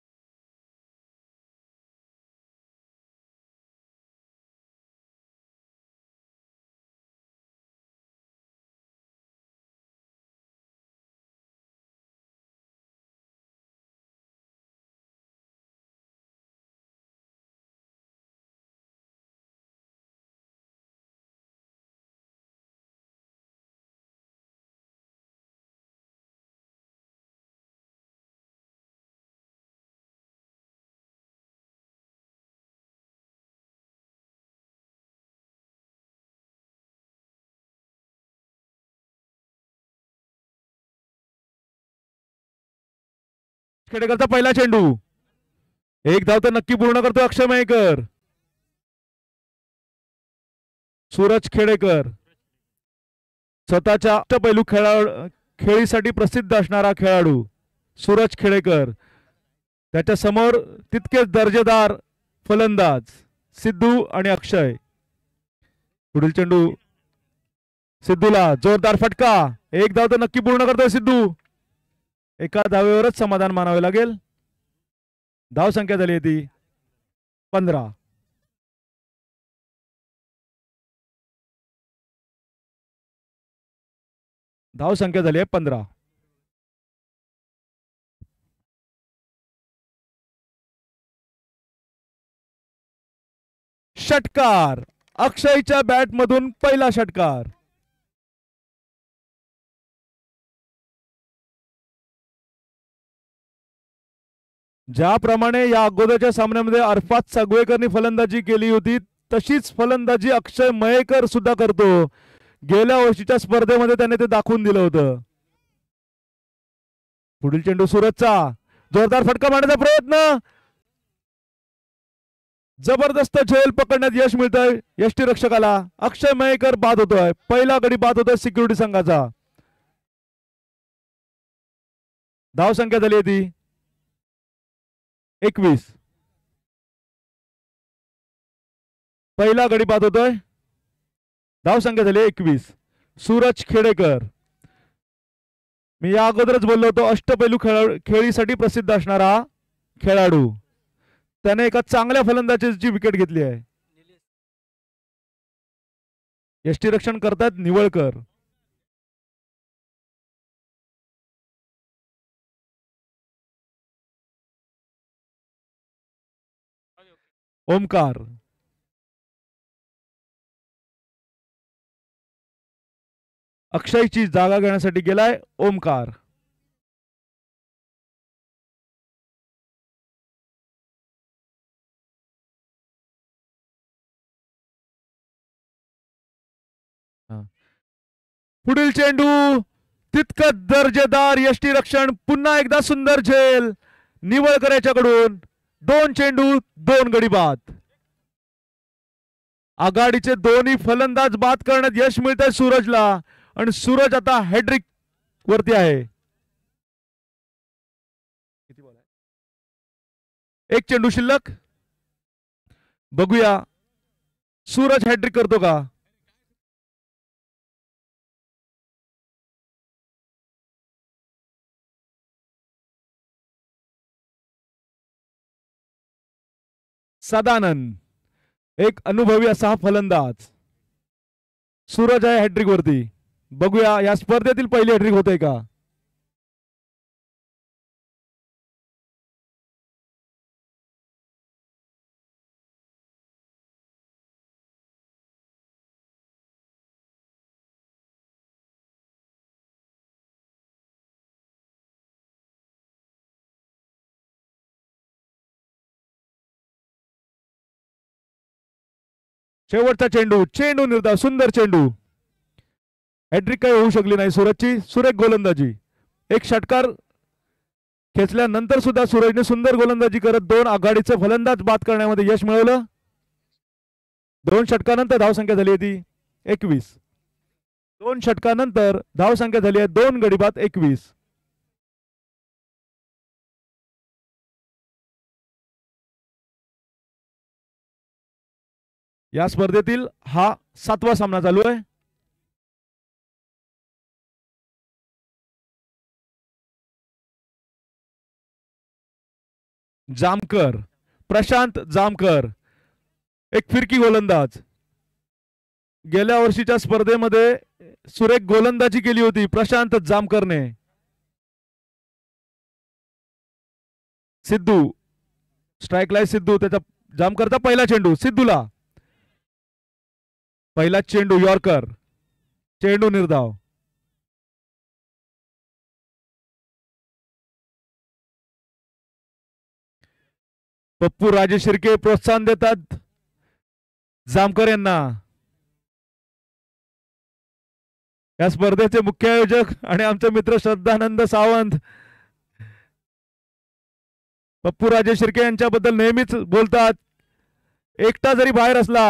खेडेकरचा पहिला चेंडू. एक धाव तर नक्की पूर्ण करतो अक्षय मयेकर. सूरज खेडेकर स्वतःच्या अष्टपैलू खेळीसाठी प्रसिद्ध असणारा खेळाडू सूरज खेडेकर. त्याच्या समोर तितकेच दर्जेदार फलंदाज सिद्धू आणि अक्षय. पुढील चेंडू सिद्धूला जोरदार फटका. एक धाव तर नक्की पूर्ण करतोय सिद्धू. एका धावेवरच समाधान मानावे लागेल. धाव संख्या झाली आहे ती 15. धाव संख्या झाली आहे 15. षटकार. अक्षयच्या बॅट मधून पहिला षटकार. ज्याप्रमाणे या अगोदरच्या सामन्यामध्ये अरफात सागवेकरनी फलंदाजी केली होती तशीच फलंदाजी अक्षय मयेकर सुद्धा करतो. गेल्या वर्षीच्या स्पर्धेमध्ये त्याने ते दाखवून दिलं होतं. पुढील चेंडू सूरजचा जोरदार फटका मारण्याचा प्रयत्न. जबरदस्त झेल पकडण्यात यश मिळतंय यष्टीरक्षकाला. अक्षय मयेकर बाद होतोय. पहिला गडी बाद होतोय सिक्युरिटी संघाचा. धाव संख्या झाली ती 21. पहिला गडी बाद होतोय. धाव संख्या झाली 21. सूरज खेडेकर. मी या अगोदरच बोललो होतो अष्टपैलू खेळीसाठी प्रसिद्ध असणारा खेळाडू. त्याने एका चांगल्या फलंदाजाची विकेट घेतली आहे. यष्टीरक्षण करतात निवळकर. ओमकार. अक्षयची जागा घेण्यासाठी गेलाय ओमकार. पुढील चेंडू तितकं दर्जेदार यष्टीरक्षण. पुन्हा एकदा सुंदर झेल निवळकर याच्याकडून. 2 चेंडू 2 गडी बाद. आघाडीचे दोन्ही फलंदाज बाद करण्यात यश मिळतंय सूरजला आणि सूरज आता हॅट्रिक वरती आहे. एक चेंडू शिल्लक. बघूया सूरज हॅट्रिक करतो का. सदानंद एक अनुभवी असा फलंदाज. सूरज आहे हॅट्रिक वरती. बघूया या स्पर्धेतील पहिली हॅट्रिक होते का. शेवटचा चेंडू. चेंडू निर्धाव. सुंदर चेंडू. हॅट्रिक काही होऊ शकली नाही सूरजची. सुरेख गोलंदाजी, एक षटकार खेचल्यानंतर सुद्धा सूरजने सुंदर गोलंदाजी करत 2 आघाडीचे फलंदाज बाद करण्यामध्ये यश मिळवलं. 2 षटकानंतर धावसंख्या झाली आहे ती 21. 2 षटकानंतर धावसंख्या झाली आहे 2 गडी बाद 21. या स्पर्धेतील हा 7वा सामना चालू आहे. जामकर, प्रशांत जामकर, एक फिरकी गोलंदाज. गेल्या वर्षीच्या स्पर्धेमध्ये सुरेख गोलंदाजी केली होती प्रशांत जामकरने. सिद्धू, स्ट्राईकला सिद्धू, त्याचा जामकरचा पहिला चेंडू सिद्धूला. पहिला चेंडू यॉर्कर, चेंडू निर्धाव. पप्पू राजे शिर्के प्रोत्साहन देतात जामकर यांना. या स्पर्धेचे मुख्य आयोजक आणि आमचे मित्र श्रद्धानंद सावंत पप्पू राजे शिर्के यांच्याबद्दल नेहमीच बोलतात. एकटा जरी बाहेर असला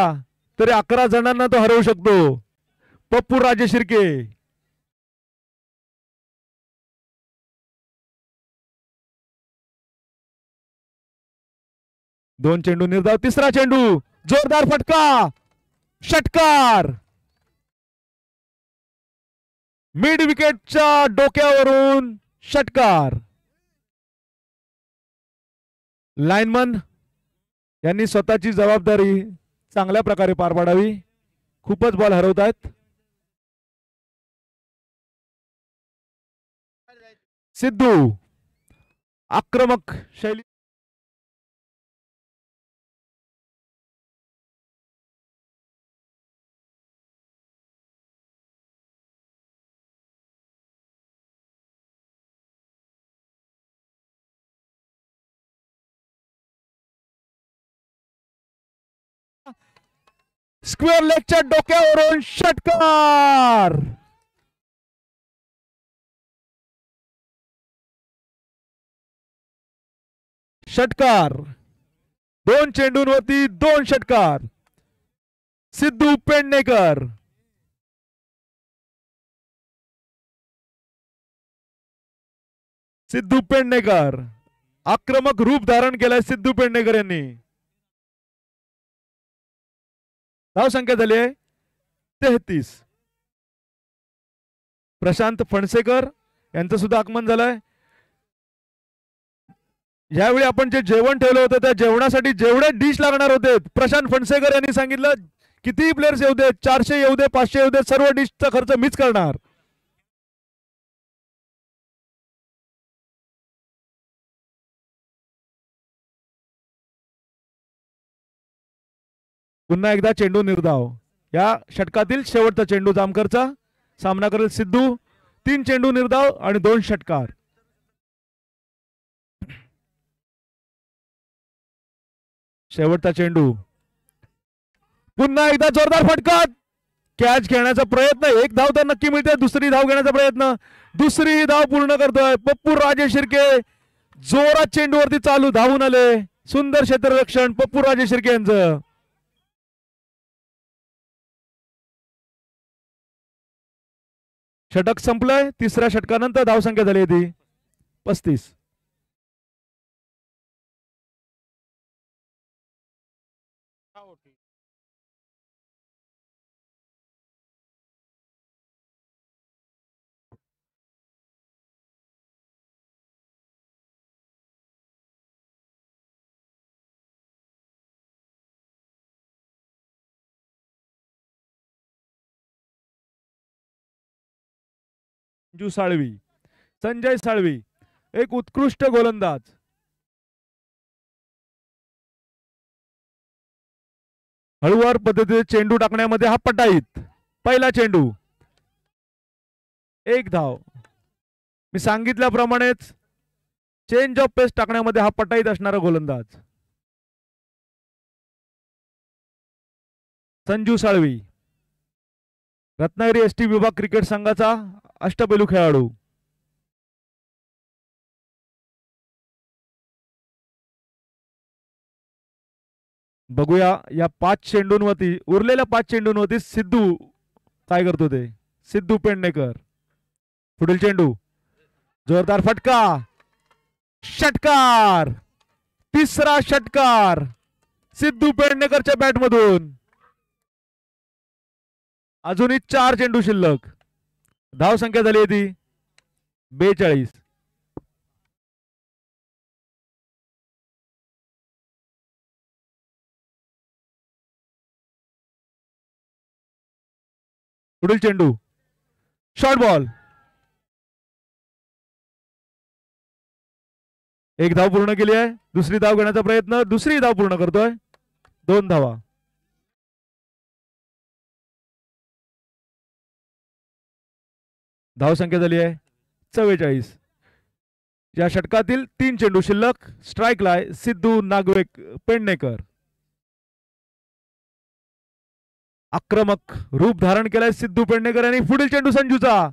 तरी 11 जणांना तो हरवू शकतो. पप्पू राजे शिर्के. दोन चेंडू निर्धाव. तिसरा चेंडू, जोरदार फटका, षटकार. मिड विकेटच्या डोक्यावरून षटकार. लाईनमन यांनी स्वतःची जबाबदारी चांगल्या प्रकारे पार पाडावी. खूपच बॉल हरवत आहेत. सिद्धू आक्रमक शैली. स्क्वेअर लेगच्या डोक्यावरून षटकार. षटकार. 2 चेंडूंवरती 2 षटकार. सिद्धू पेडणेकर. सिद्धू पेडणेकर आक्रमक रूप धारण केलंय सिद्धू पेडणेकर यांनी. धावसंख्या झाली आहे 33. प्रशांत फणसेकर यांचं सुद्धा आगमन झालंय. यावेळी आपण जे जेवण ठेवलं होतं त्या जेवणासाठी जेवढे डिश लागणार होते प्रशांत फणसेकर यांनी सांगितलं किती प्लेयर्स येऊ दे, 400 येऊ दे, 500 येऊ दे, सर्व डिशचा खर्च मीच करणार. पुन्हा एकदा चेंडू निर्धाव. या षटकातील शेवटचा चेंडू जामकरचा. सामना करेल सिद्धू. 3 चेंडू निर्धाव आणि 2 षटकार. शेवटचा चेंडू. पुन्हा एकदा जोरदार फटका. कॅच घेण्याचा प्रयत्न. 1 धाव तर नक्की मिळते. दुसरी धाव घेण्याचा प्रयत्न. दुसरी धाव पूर्ण करतोय पप्पू राजे शिर्के. जोरात चेंडूवरती चालू धावून आले. सुंदर क्षेत्ररक्षण पप्पू राजे शिर्के यांचं. षटक संपलंय. तिसऱ्या षटकानंतर धावसंख्या झाली ती 35. संजू साळवी. संजय साळवी एक उत्कृष्ट गोलंदाज. हळूवार पद्धतीने चेंडू टाकण्यामध्ये हा पटाईत. पहिला चेंडू 1 धाव. मी सांगितल्याप्रमाणेच चेंज ऑफ पेस टाकण्यामध्ये हा पटाईत असणारा गोलंदाज संजू साळवी. रत्नागिरी एस टी विभाग क्रिकेट संघाचा अष्टपैलू खेळाडू. बघूया या 5 चेंडूंवरती, उरलेल्या 5 चेंडूंवरती सिद्धू काय करतो ते. सिद्धू पेडणेकर. पुढील चेंडू, जोरदार फटका, षटकार, तिसरा षटकार सिद्धू पेडणेकरच्या बॅटमधून. अजूनही 4 चेंडू शिल्लक. धाव संख्या झाली ती 42. पुढील चेंडू, शॉर्ट बॉल. एक धाव पूर्ण केली आहे. दुसरी धाव घेण्याचा प्रयत्न, दुसरी धाव पूर्ण करतोय. 2 धावा. धाव संख्या झाली आहे 44. या षटकातील 3 चेंडू शिल्लक. स्ट्राईकला आहे सिद्धू नागवे पेडणेकर. आक्रमक रूप धारण केलाय सिद्धू पेडणेकर यांनी. पुढील चेंडू संजूचा,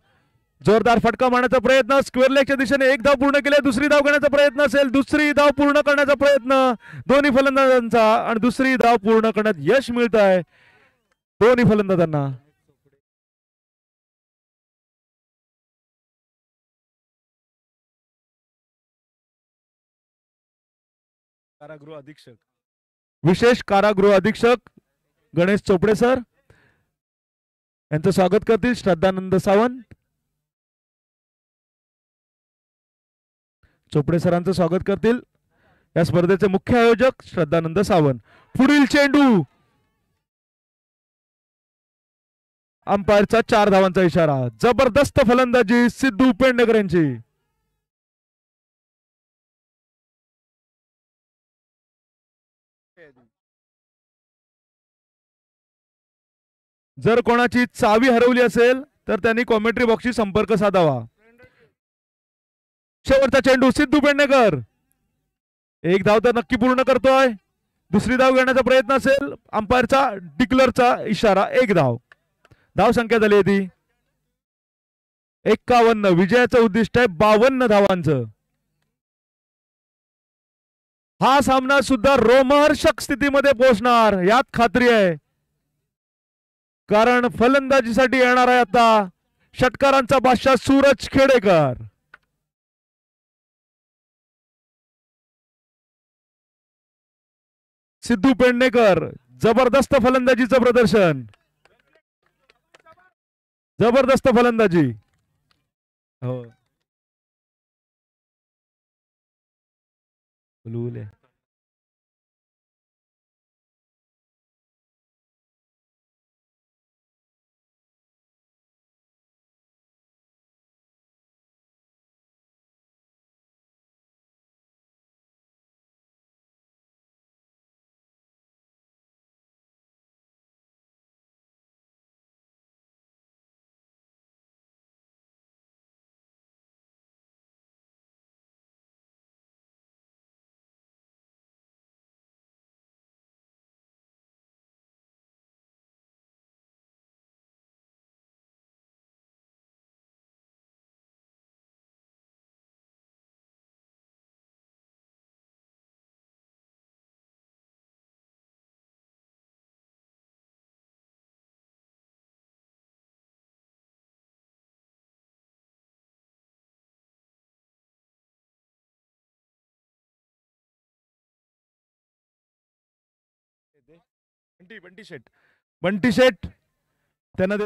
जोरदार फटका मारण्याचा प्रयत्न, स्क्वेअर लेगच्या दिशेने. एक धाव पूर्ण केली, दुसरी धाव घेण्याचा प्रयत्न असेल. दुसरी धाव पूर्ण करण्याचा प्रयत्न दोन्ही फलंदाजांचा आणि दुसरी धाव पूर्ण करण्यात यश मिळत आहे दोन्ही फलंदाजांना. कारागृह अधीक्षक, विशेष कारागृह अधीक्षक गणेश चोपडे सर यांचं स्वागत करतील श्रद्धानंद सावंत. चोपडे सरांचं स्वागत करतील या स्पर्धेचे मुख्य आयोजक श्रद्धानंद सावंत. पुढील चेंडू, अंपायरचा 4 धावांचा इशारा. जबरदस्त फलंदाजी सिद्धू पेडणेकर यांची. जर कोणाची चावी हरवली असेल तर त्यांनी कॉमेंट्री बॉक्सशी संपर्क साधावा. शेवटचा चेंडू सिद्धू पेडणेकर. एक धाव तर नक्की पूर्ण करतोय. दुसरी धाव घेण्याचा प्रयत्न असेल. अंपायरचा डिक्लरचा इशारा. 1 धाव. धाव संख्या झाली ती 51. विजयाचं उद्दिष्ट आहे 52 धावांचं. हा सामना सुद्धा रोमहर्षक स्थितीमध्ये पोहोचणार यात खात्री आहे, कारण फलंदाजीसाठी येणार आहे आता षटकारांचा बादशाह सूरज खेडेकर. सिद्धू पेडणेकर जबरदस्त फलंदाजीचं प्रदर्शन. जबरदस्त फलंदाजी. हो बोलू बंटी शेट, बंटी शेट त्यांना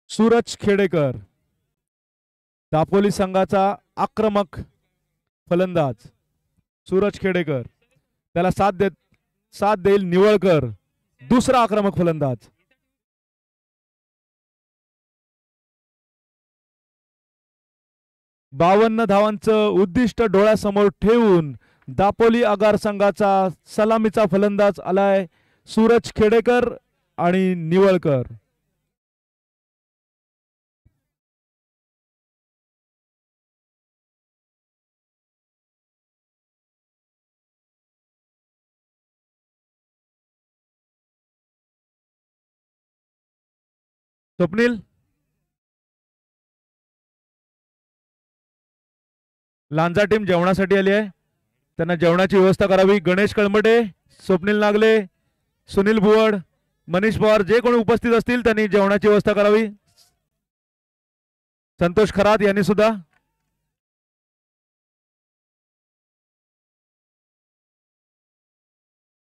सूरज खेडेकर दापोली संघाचा आक्रमक फलंदाज सूरज खेडेकर, त्याला साथ देईल निवळकर, दुसरा आक्रमक फलंदाज. बावन्न धावांचं उद्दिष्ट डोळ्यासमोर ठेवून दापोली आगार संघाचा सलामीचा फलंदाज आलाय सूरज खेडेकर आणि निवळकर. स्वप्नील, लांजा टीम जेवणासाठी आली आहे, त्यांना जेवणाची व्यवस्था करावी. गणेश कळमटे, स्वप्नील नागले, सुनील बुवड, मनीष पवार जे कोणी उपस्थित असतील त्यांनी जेवणाची व्यवस्था करावी. संतोष खरात यांनी सुद्धा.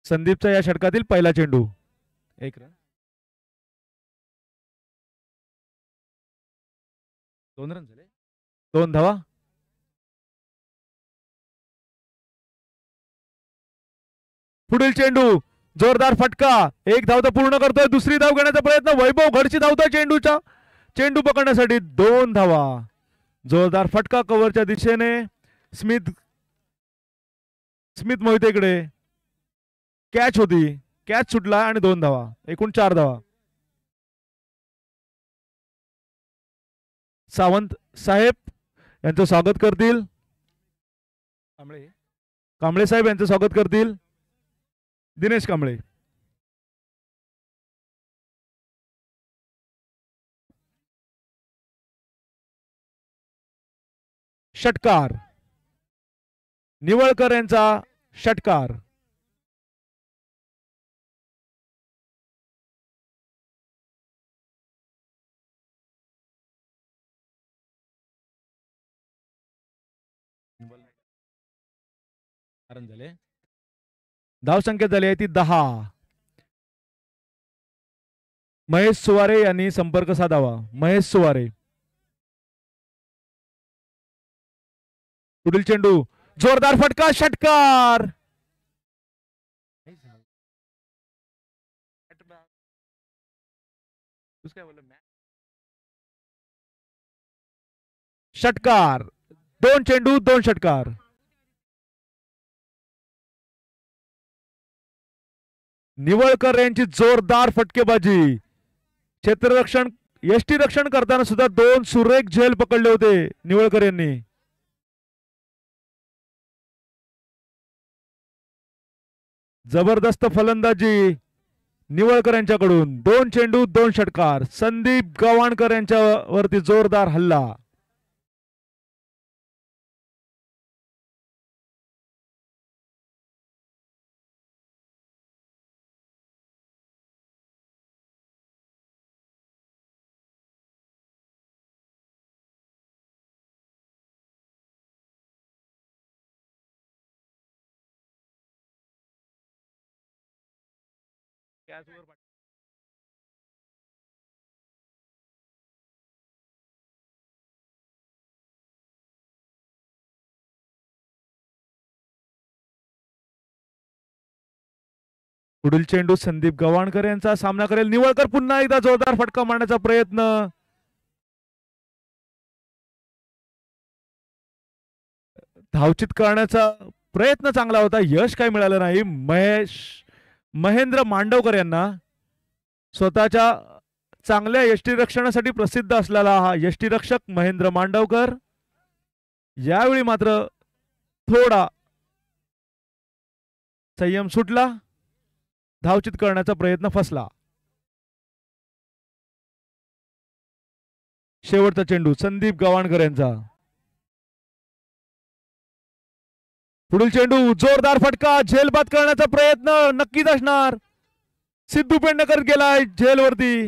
संदीपचा या षटकातील पहिला चेंडू. एक रन, 2 रन झाले, 2 धावा. पुढील चेंडू, जोरदार फटका, 1 धाव तर पूर्ण करतोय, दुसरी धाव घेण्याचा प्रयत्न, वैभव घडची धावतोय चेंडू पकडण्यासाठी, 2 धावा. जोरदार फटका कव्हरच्या दिशेने, स्मिथ मोहितेकडे कॅच होती, कॅच सुटला आणि 2 धावा, एकूण 4 धावा. सावंत साहेब यांचं स्वागत करतील, कांबळे साहेब यांचं स्वागत करतील दिनेश कांबळे. षटकार, निवळकर यांचा षटकार. झाले, धावसंख्या झाली आहे ती 10. महेश सुवारे यांनी संपर्क साधावा. महेश सुवारे, पुढील चेंडू, जोरदार फटका, षटकार. षटकार, 2 चेंडू 2 षटकार. निवळकर यांची जोरदार फटकेबाजी. क्षेत्ररक्षण, यष्टी रक्षण करताना सुद्धा 2 सुरेख झेल पकडले होते निवळकर यांनी. जबरदस्त फलंदाजी निवळकर यांच्याकडून. 2 चेंडू 2 षटकार. संदीप गव्हाणकर यांच्यावरती जोरदार हल्ला. पुढील चेंडू संदीप गव्हाणकर यांचा सामना करेल. निवळकर पुन्हा एकदा जोरदार फटका मारण्याचा प्रयत्न. धावचित करण्याचा प्रयत्न चांगला होता, यश काय मिळालं नाही. महेंद्र मांडवकर यांना स्वतःच्या चांगल्या यष्टीरक्षणासाठी प्रसिद्ध असलेला हा यष्टीरक्षक महेंद्र मांडवकर यावेळी मात्र थोडा संयम सुटला, धावचित करण्याचा प्रयत्न फसला. शेवटचा चेंडू संदीप गव्हाणकर यांचा. पुढील चेंडू, जोरदार फटका, झेलबाद करण्याचा प्रयत्न नक्कीच असणार. सिद्धू पेडणेकर गेलाय झेलवरती,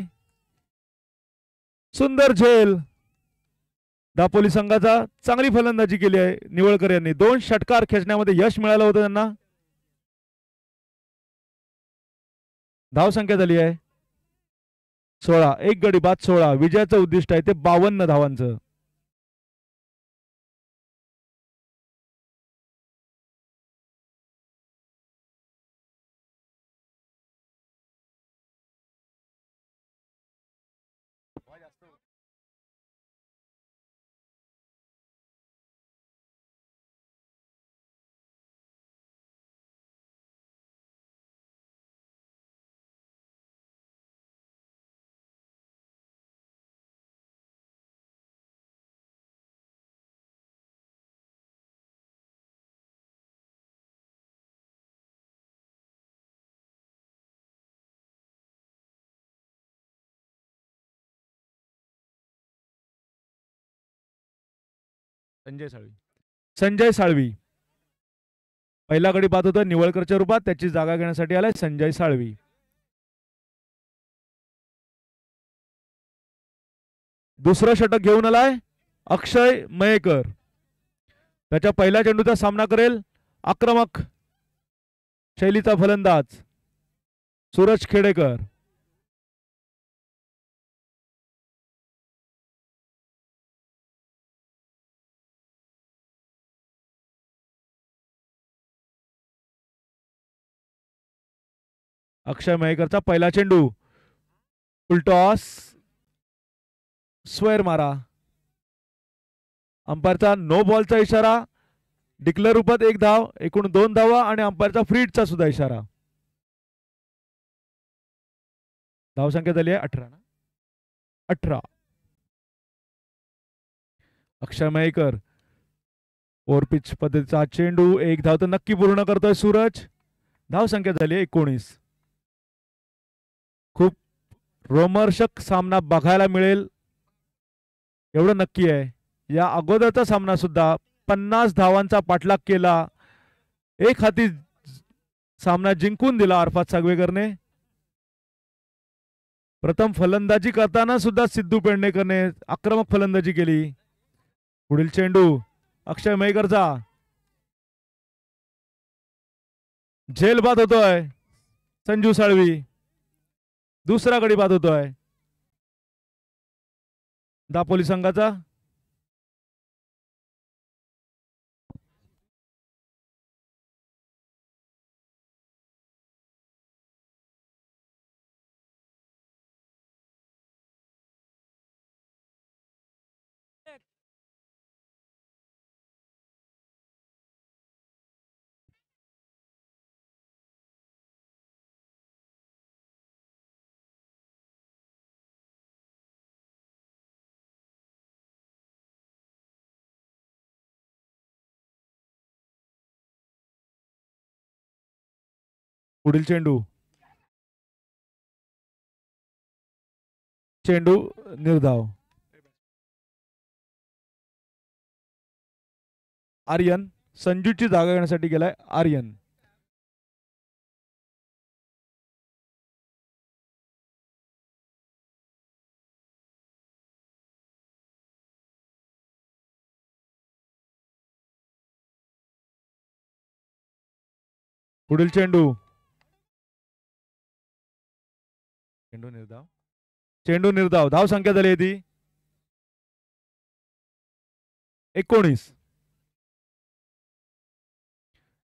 सुंदर झेल. दापोली संघाचा चांगली फलंदाजी केली आहे निवळकर यांनी. 2 षटकार खेचण्यामध्ये यश मिळालं होतं त्यांना. धावसंख्या झाली आहे 16, एक गडी बाद 16. विजयाचं उद्दिष्ट आहे ते 52 धावांचं. संजय साळवी पहिला गडी बाद होता निवळकरच्या रूपात. त्याची जागा घेण्यासाठी आलाय संजय साळवी. दुसरं षटक घेऊन आलाय अक्षय मयेकर. त्याच्या पहिल्या चेंडूचा सामना करेल आक्रमक शैलीचा फलंदाज सूरज खेडेकर. अक्षय मयेकरचा पहिला चेंडू फुलटॉस स्क्वेअर मारा. अंपायरचा नो बॉलचा इशारा. डिक्लेअर रूपात 1 धाव, एकूण 2 धावा आणि अंपायरचा फ्रीडचा सुद्धा इशारा. धावसंख्या झाली आहे 18 ना 18. अक्षय मयेकर ओव्हरपिच पद्धतीचा चेंडू 1 धाव तर नक्की पूर्ण करतोय सूरज. धावसंख्या झाली आहे 19. खूप रोमहर्षक सामना बघायला मिळेल एवढं नक्की आहे. या अगोदरचा सामना सुद्धा 50 धावांचा पाठलाग केला. एक हाती सामना जिंकून दिला अरफात सागवेकरने. प्रथम फलंदाजी करताना सुद्धा सिद्धू पेडणेकरने आक्रमक फलंदाजी केली. पुढील चेंडू अक्षय मयेकरचा झेल बाद होतोय संजू साळवी. दुसरा गडी बाद होतोय दापोली संघाचा. पुढील चेंडू चेंडू निर्धाव. आर्यन संजूची जागा घेण्यासाठी गेलाय आर्यन. पुढील चेंडू चेंडू निर्धाव. धाव संख्या झाली ती 19.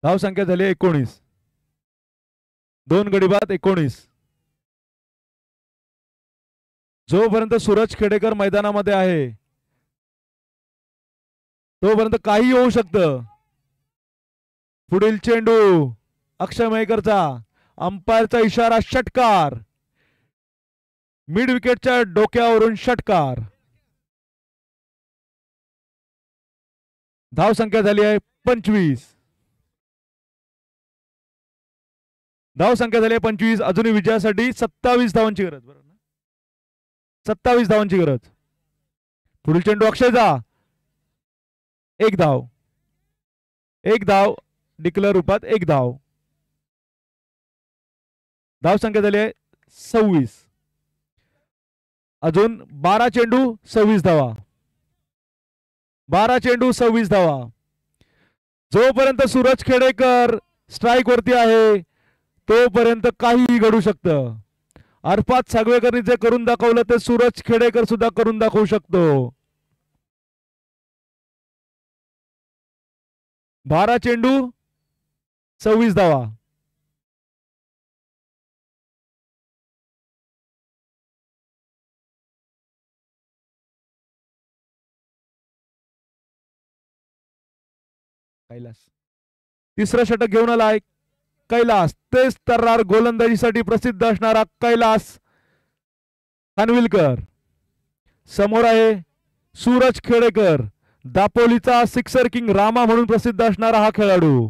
धाव संख्या झाली 19. 2 गडी बाद 19. जोपर्यंत सूरज खेडेकर मैदानामध्ये आहे तोपर्यंत काही होऊ शकतं. पुढील चेंडू अक्षय मयेकरचा. अंपायरचा इशारा षटकार. मिड विकेटच्या डोक्यावरून षटकार. धाव संख्या झाली आहे 25. धाव संख्या झाली आहे 25. अजूनही विजयासाठी 27 धावांची गरज. बरोबर ना 27 धावांची गरज. पुढील चेंडू अक्षयचा. 1 धाव. 1 धाव डिक्लेअर रूपात 1 धाव. धाव संख्या झाली आहे 26. अजून 12 चेंडू 26 धावा. 12 चेंडू 26 धावा. जोपर्यंत सूरज खेडेकर स्ट्राईक वरती आहे तोपर्यंत काहीही घडू शकतं. अर्फात सागवेकरनी जे करून दाखवलं ते सूरज खेडेकर सुद्धा करून दाखवू शकतो. 12 चेंडू 26 धावा. कैलास तिसरं षटक घेऊन आलाय. कैलास तेच तर्रार गोलंदाजीसाठी प्रसिद्ध असणारा कैलास खानविलकर. समोर आहे सूरज खेडेकर, दापोलीचा सिक्सर किंग रामा म्हणून प्रसिद्ध असणारा हा खेळाडू.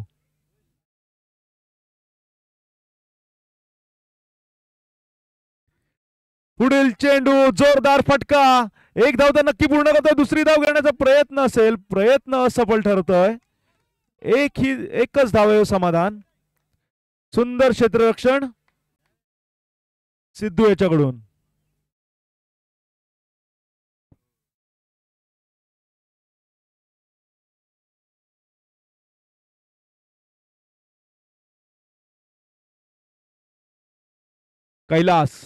पुढील चेंडू जोरदार फटका. एक धाव तर नक्की पूर्ण करतोय. दुसरी धाव घेण्याचा प्रयत्न असेल, प्रयत्न असफल ठरतोय. एकच धाव आहे समाधान. सुंदर क्षेत्ररक्षण सिद्धू याच्याकडून. कैलास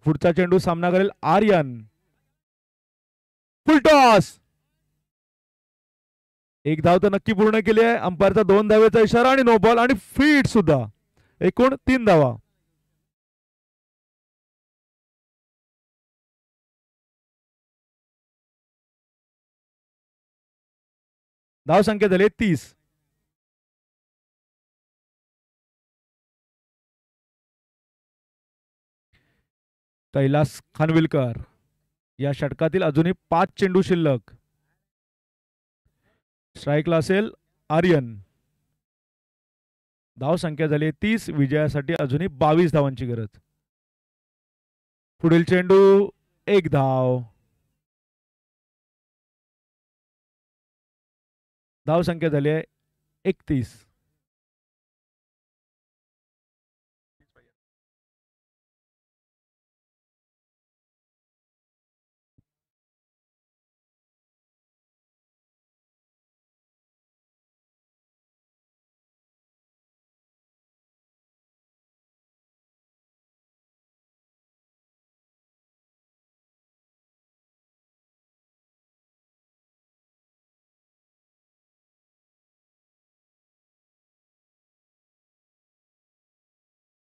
पुढचा चेंडू सामना करेल आर्यन. फुलटॉस. एक धाव तर नक्की पूर्ण केली आहे. अंपायरचा 2 धावेचा इशारा आणि नो बॉल आणि फीट सुद्धा. एकूण 3 धावा. धाव संख्या झाली 30. कैलास खानविलकर या षटकातील अजूनही 5 चेंडू शिल्लक. स्ट्राईकला असेल आर्यन. धाव संख्या झाली 30. विजयासाठी अजूनही 22 धावांची गरज. पुढील चेंडू 1 धाव. धाव संख्या झाली आहे 31.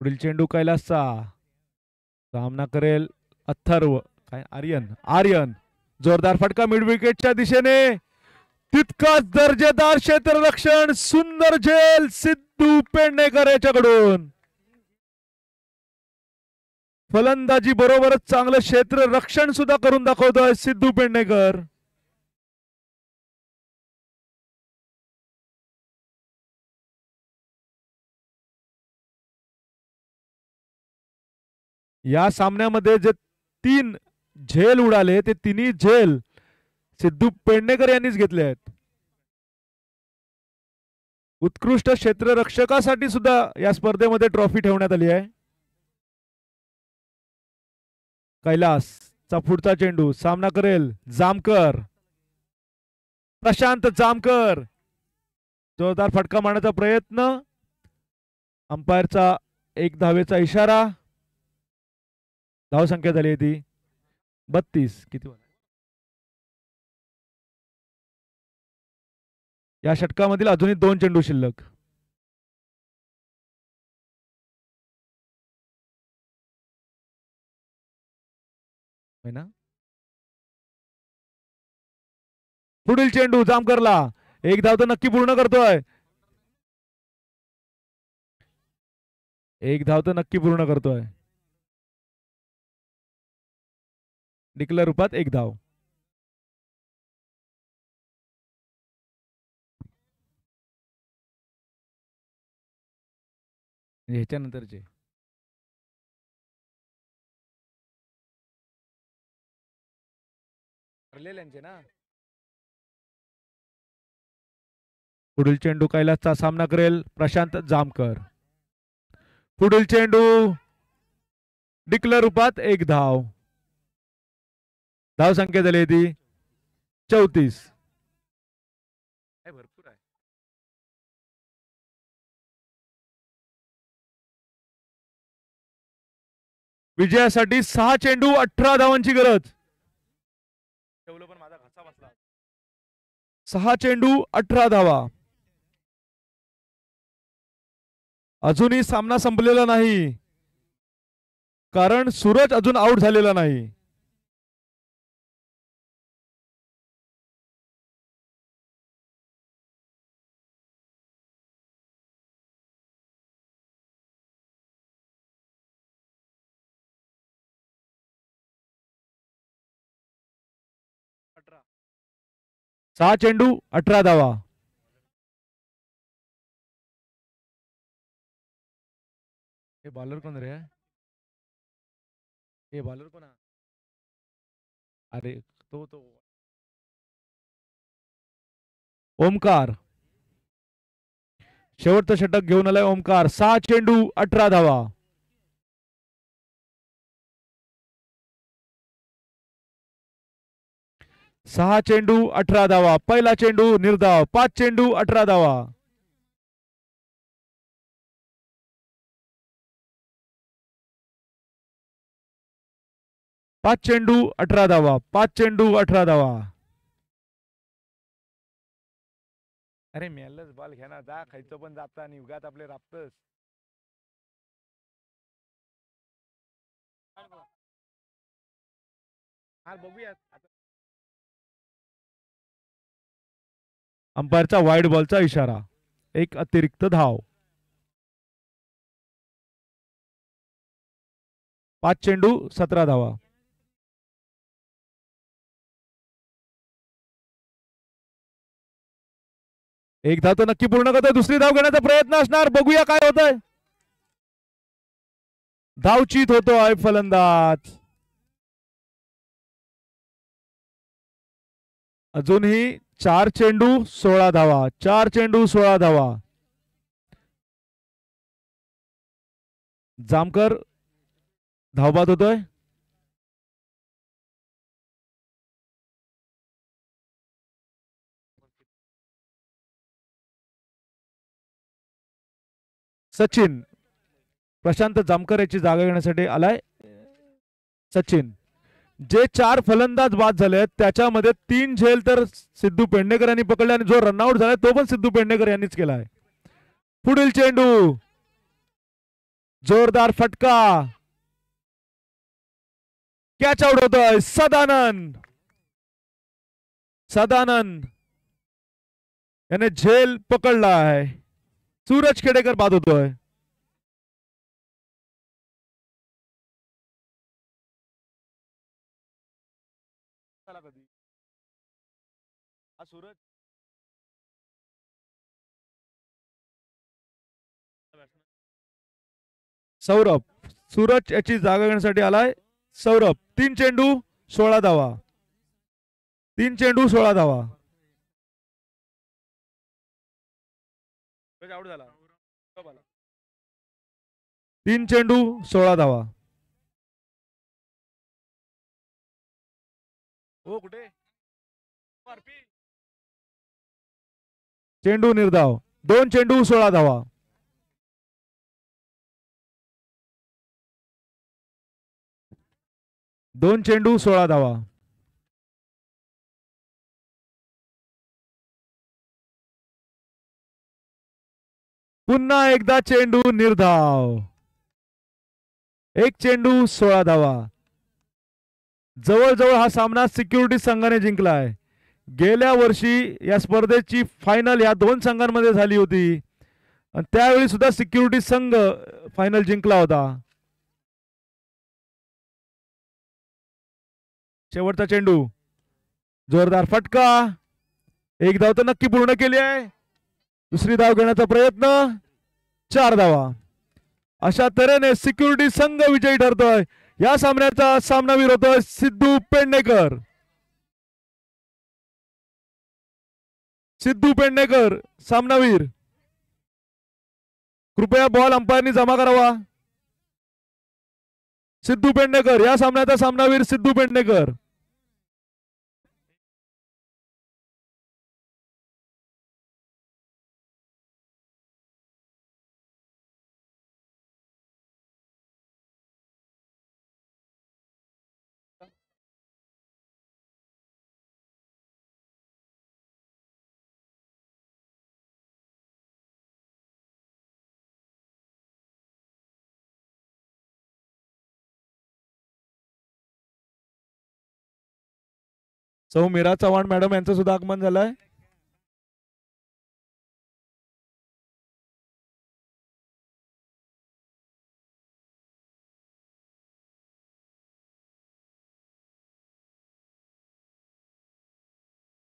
पुढील चेंडू कैलासचा. सामना करेल अथर्व. काय आर्यन. आर्यन जोरदार फटका मिड विकेटच्या दिशेने. तितकाच दर्जेदार क्षेत्ररक्षण. सुंदर झेल सिद्धू पेडणेकर याच्याकडून. फलंदाजी बरोबरच चांगलं क्षेत्ररक्षण सुद्धा करून दाखवतोय सिद्धू पेडणेकर. या सामन्यामध्ये जे 3 झेल उडाले ते तिन्ही झेल सिद्धू पेडणेकर यांनीच घेतले आहेत. उत्कृष्ट क्षेत्ररक्षकासाठी सुद्धा या स्पर्धेमध्ये ट्रॉफी ठेवण्यात आली आहे. कैलासचा पुढचा चेंडू सामना करेल जामकर. प्रशांत जामकर. जोरदार फटका मारण्याचा प्रयत्न. अंपायरचा 1 धावेचा इशारा. धाव संख्या झाली ती 32. किती या षटकामधील अजूनही 2 चेंडू शिल्लक. ना पुढील चेंडू जामकरला. 1 धाव तर नक्की पूर्ण करतोय. 1 धाव तर नक्की पूर्ण करतोय. डिक्लेअर रूपात 1 धाव. ह्याच्यानंतरचे ना. पुढील चेंडू कैलासचा सामना करेल प्रशांत जामकर. पुढील चेंडू डिक्लेअर रूपात 1 धाव. धाव संख्या झाली ती 34. भरपूर आहे. विजयासाठी 6 चेंडू 18 धावांची गरज. ठेवलं पण माझा घसा बसला. 6 चेंडू 18 धावा. अजूनही सामना संपलेला नाही, कारण सूरज अजून आउट झालेला नाही. सहा चेंडू 18 धावा. हे बॉलर कोण रे? हे बॉलर कोण? अरे तो ओमकार. शेवटचं षटक घेऊन आलाय ओमकार. 6 चेंडू 18 धावा. सहा चेंडू 18 धावा. पहिला चेंडू निर्धाव. 5 चेंडू 18 धावा. पाच चेंडू 18 धावा. 5 चेंडू 18 धावा. अरे मेलच बॉल घ्या ना, जा खायचं पण जाता आणि उगाच आपले राबतच. बघूया अंपायरचा वाईड बॉलचा इशारा. एक अतिरिक्त धाव. 5 चेंडू 17 धावा. एक धाव तर नक्की पूर्ण करतोय. दुसरी धाव घेण्याचा प्रयत्न असणार. बघूया काय होतंय. धावचीत होतोय फलंदाज. अजूनही 4 चेंडू 16 धावा. 4 चेंडू 16 धावा. जामकर धावबाद होतोय. सचिन प्रशांत जामकर याची जागा घेण्यासाठी आलाय. सचिन. जे 4 फलंदाज बाद झाले आहेत त्याच्यामध्ये 3 झेल तर सिद्धू पेडणेकर यांनी पकडले आणि जो रनआउट झालाय तो पण सिद्धू पेडणेकर यांनीच केलाय. पुढील चेंडू जोरदार फटका. कॅच आउट होतोय. सदानंद. सदानंद याने झेल पकडला आहे. सूरज खेडेकर बाद होतोय. सूरज सौरभ. सूरज याची जागा घेण्यासाठी आलाय. सौरभ. 3 चेंडू 16 धावा. 3 चेंडू 16 धावा. आउट झाला. 3 चेंडू 16 धावा. हो कुठे चेंडू निर्धाव. 2 चेंडू 16 धावा. दोन चेंडू 16 धावा. पुन्हा एकदा चेंडू निर्धाव. 1 चेंडू 16 धावा. जवळजवळ हा सामना सिक्युरिटी संघाने जिंकलाय. गेल्या वर्षी या स्पर्धेची फायनल या 2 संघांमध्ये झाली होती आणि त्यावेळी सुद्धा सिक्युरिटी संघ फायनल जिंकला होता. शेवटचा चेंडू. जोरदार फटका. 1 धाव तर नक्की पूर्ण केली आहे. दुसरी धाव घेण्याचा प्रयत्न. 4 धावा. अशा तऱ्हेने सिक्युरिटी संघ विजयी ठरतोय. या सामन्याचा सामनावीर होतोय सिद्धू पेडणेकर. सिद्धू पेडणेकर सामनावीर. कृपया बॉल अंपायरनी जमा करावा. सिद्धू पेडणेकर या सामन्याचा सामनावीर सिद्धू पेडणेकर. सौ मीरा चव्हाण मॅडम यांचं सुद्धा आगमन झालंय.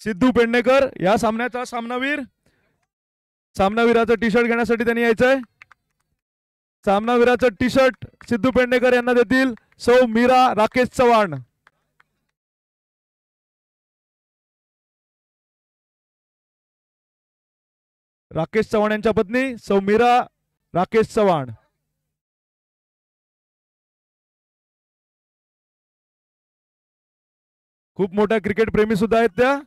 सिद्धू पेडणेकर या सामन्याचा सामनावीर. सामनावीराचं टी शर्ट घेण्यासाठी त्यांनी यायचंय. सामनावीराचं टी शर्ट सिद्धू पेडणेकर यांना देतील सौ मीरा राकेश चव्हाण. राकेश चव्हाण यांच्या पत्नी सौ मीरा राकेश चव्हाण. खूप मोठ्या क्रिकेट प्रेमी सुद्धा आहेत त्या.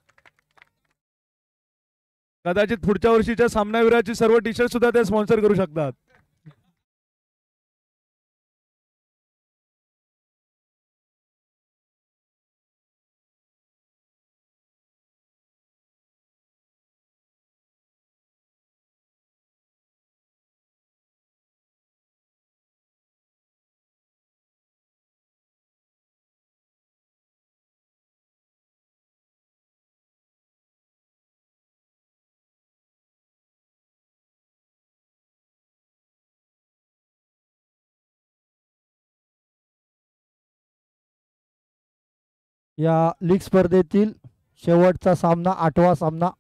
कदाचित पुढच्या वर्षीच्या सामनावीराची सर्व टी शर्ट सुद्धा ते स्पॉन्सर करू शकतात. या लीग स्पर्धेतील शेवटचा सामना, 8वा सामना.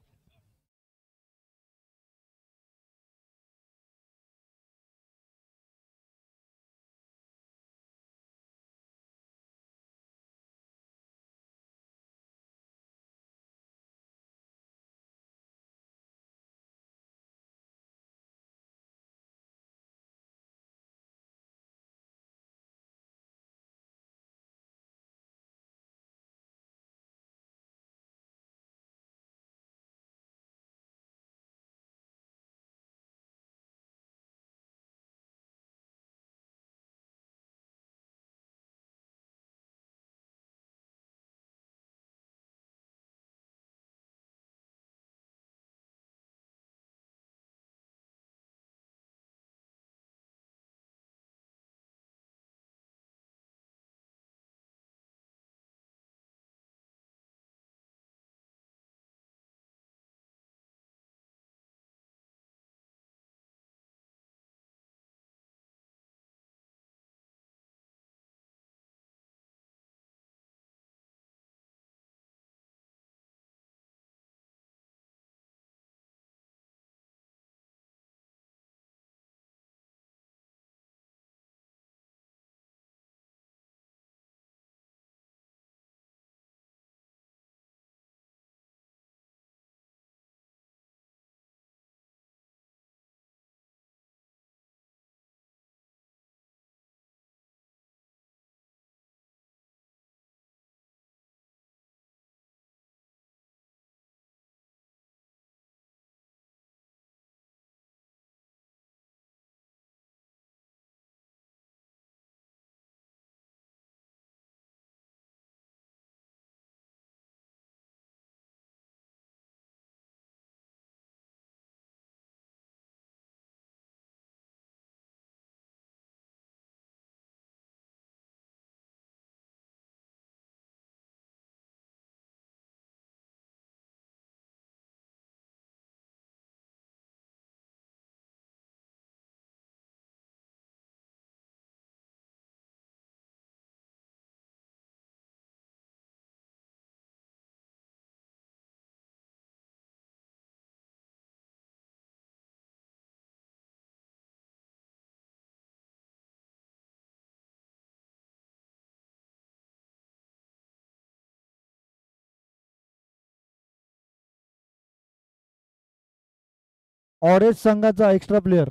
ऑरेंज संघाचा एक्स्ट्रा प्लेयर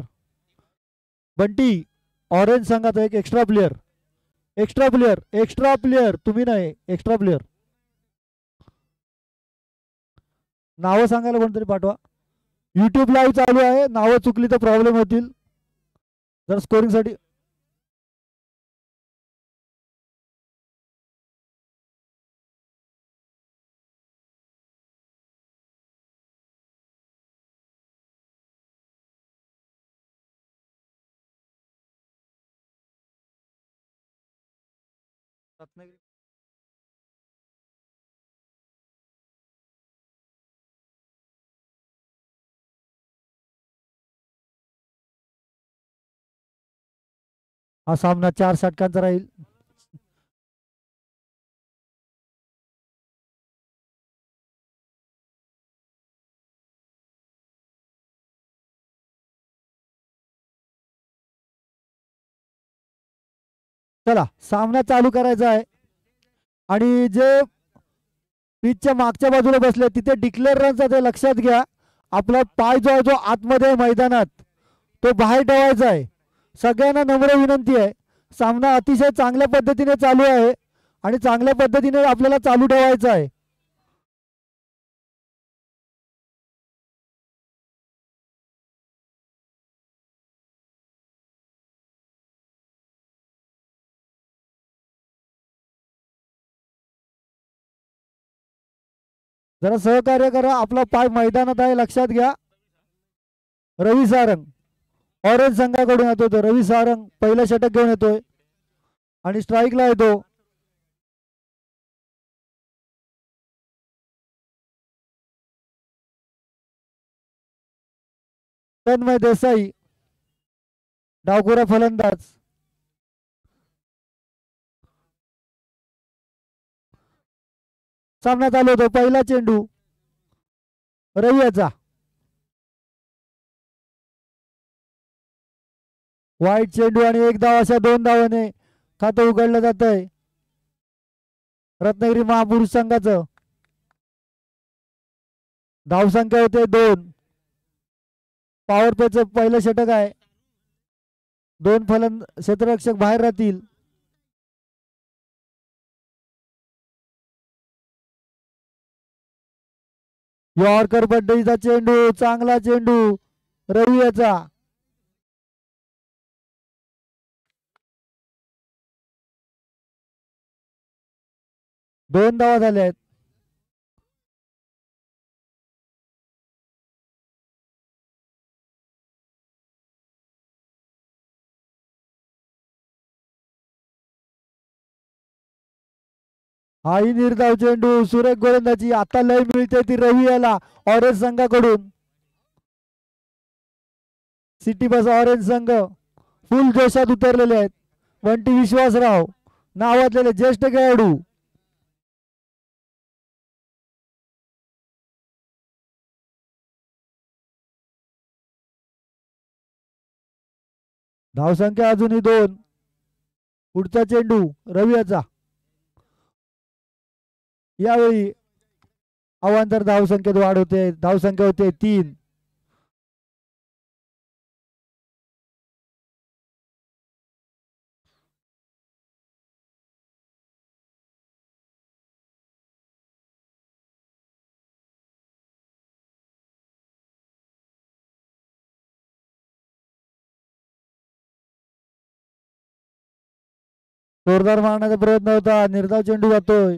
बंटी. ऑरेंज संघाचा एक extra player. Extra player, extra player तुम्ही नाही, एक्स्ट्रा प्लेयर. नावं सांगायला कोणतरी पाठवा. युट्यूब लाईव्ह चालू आहे, नावं चुकली तर प्रॉब्लेम होतील जर स्कोरिंग साठी. रत्नागिरी हा सामना 4 षटकांचा राहील. चला सामना चालू करायचा आहे आणि जे पिचच्या मागच्या बाजूला बसले तिथे डिक्लेअर रनचा ते लक्षात घ्या. आपला पाय जो आहे जो आतमध्ये आहे मैदानात तो बाहेर ठेवायचा आहे. सगळ्यांना नम्र विनंती आहे. सामना अतिशय चांगल्या पद्धतीने चालू आहे आणि चांगल्या पद्धतीने आपल्याला चालू ठेवायचा आहे. जरा सहकार्य करा. आपला पाय मैदानात आहे लक्षात घ्या. रवी सारंग ऑरेंज संघाकडून येतोय तो. रवी सारंग पहिलं षटक घेऊन येतोय आणि स्ट्राईकला येतो. तन्मय देसाई डावखुरा फलंदाज. सामना चालू होतो. पहिला चेंडू रवी याचा वाईट चेंडू आणि 1 धाव अशा 2 धावाने खातं उघडलं जात आहे रत्नागिरी महापुरुष संघाचं. धावसंख्या होते 2. पॉवर प्लेचं पहिलं षटक आहे. 2 क्षेत्ररक्षक बाहेर राहतील. यॉर्कर पद्धतीचा चेंडू चांगला चेंडू रवी याचा. दोन धावा झाल्या आहेत. हाही निर्धाव चेंडू सुरेख गोलंदाजी. आता लय मिळते ती रवी याला ऑरेंज संघाकडून. सिटी बस ऑरेंज संघ फुल जोशात उतरलेले आहेत. बंटी विश्वासराव नावाजलेले ज्येष्ठ खेळाडू. धावसंख्या अजूनही 2. पुढचा चेंडू रवी याचा. यावेळी अवांतर धावसंख्येत वाढ होते. धावसंख्या होते 3. जोरदार मारण्याचा प्रयत्न होता. निर्धाव चेंडू जातोय.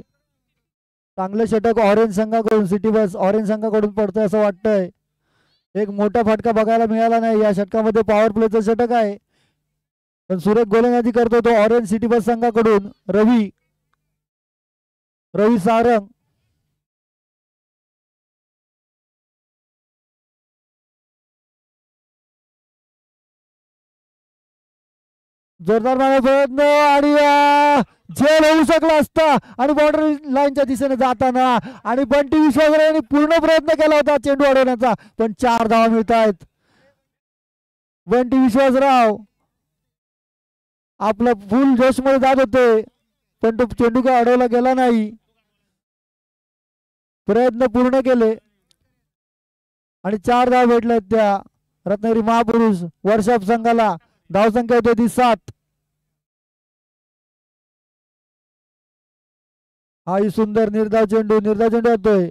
चांगलं षटक ऑरेंज संघाकडून सिटी बस ऑरेंज संघाकडून पडतंय असं वाटतंय. एक मोठा फटका बघायला मिळाला नाही. या षटकामध्ये पॉवर प्लेचं षटक आहे पण सुरेख गोलंदाजी करतो तो ऑरेंज सिटी बस संघाकडून रवी सारंग. जोरदार मारण्याचा प्रयत्न आणि झेल होऊ शकला असता आणि बॉर्डर लाईनच्या दिशेने जाताना आणि बंटी विश्वासराव यांनी पूर्ण प्रयत्न केला होता चेंडू अडवण्याचा पण 4 धावा मिळत आहेत. बंटी विश्वासराव आपला फुल जोश मध्ये जात होते पण तो चेंडू काय अडवला गेला नाही. प्रयत्न पूर्ण केले आणि 4 धावा भेटल्यात त्या रत्नागिरी महापुरुष वर्षाप संघाला. धावसंख्या होती ती 7. हाही सुंदर निर्धाव चेंडू येतोय.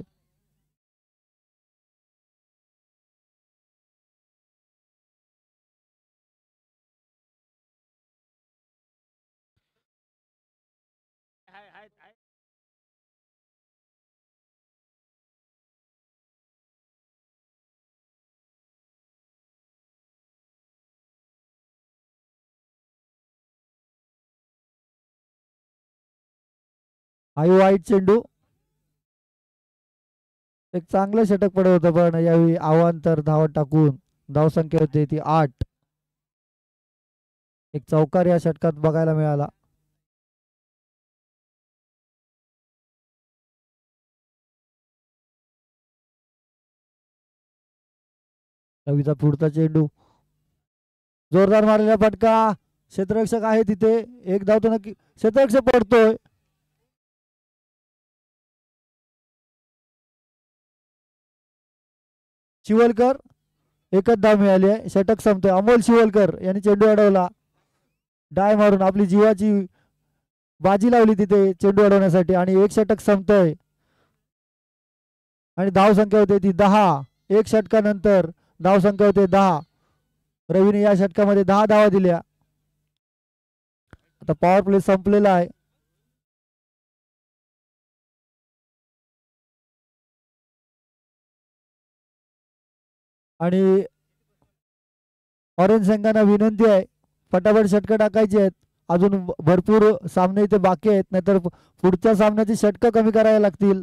हाही वाईट चेंडू. एक चांगलं षटक पडत होतं पण यावेळी अवांतर धावा टाकून धावसंख्या होती ती 8. एक चौकार या षटकात बघायला मिळाला. रवीचा पुढचा चेंडू जोरदार मारलेला फटका. क्षेत्ररक्षक आहे तिथे, एक धाव तो नक्की. क्षेत्ररक्षक पडतोय. शिवलकर, एकच धाव मिळाली आहे. षटक संपतोय. अमोल शिवलकर यांनी चेंडू अडवला. डाय मारून आपली जीवाची बाजी लावली तिथे चेंडू अडवण्यासाठी आणि एक षटक संपतोय आणि धाव संख्या होते ती 10. एक षटकानंतर धाव संख्या होते 10. रवीने या षटकामध्ये 10 धावा दिल्या. आता पॉवर प्ले संपलेला आहे. आणि ऑरेंज संघांना विनंती आहे, फटाफट षटकं टाकायची आहेत. अजून भरपूर सामने इथे बाकी आहेत, नाहीतर पुढच्या सामन्याची षटकं कमी करायला लागतील.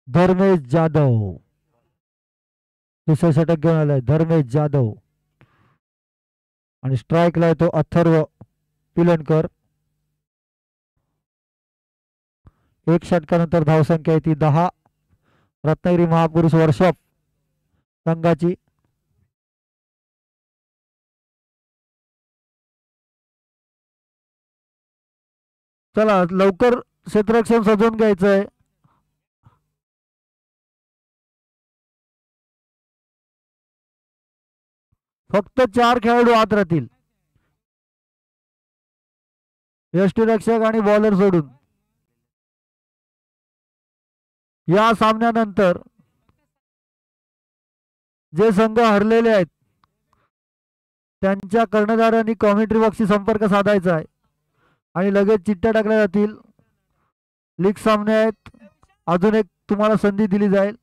धर्मेश जाधव दुसरं षटक घेऊन आलाय. धर्मेश जाधव आणि स्ट्राईकला येतो अथर्व पिलनकर. एक षटकानंतर धावसंख्या आहे ती 10. रत्नागिरी महापुरुष वर्कशॉप संघाची. चला लवकर क्षेत्ररक्षण सजवून घ्यायचंय. फक्त 4 खेळाडू आत राहतील, यष्टीरक्षक आणि बॉलर सोडून. या सामन्यानंतर जे संघ हरलेले आहेत त्यांच्या कर्णधारांनी कॉमेंट्री बॉक्सशी संपर्क साधायचा आहे आणि लगेच चिठ्ठ्या टाकल्या जातील. लीग सामने आहेत, अजून एक तुम्हाला संधी दिली जाईल.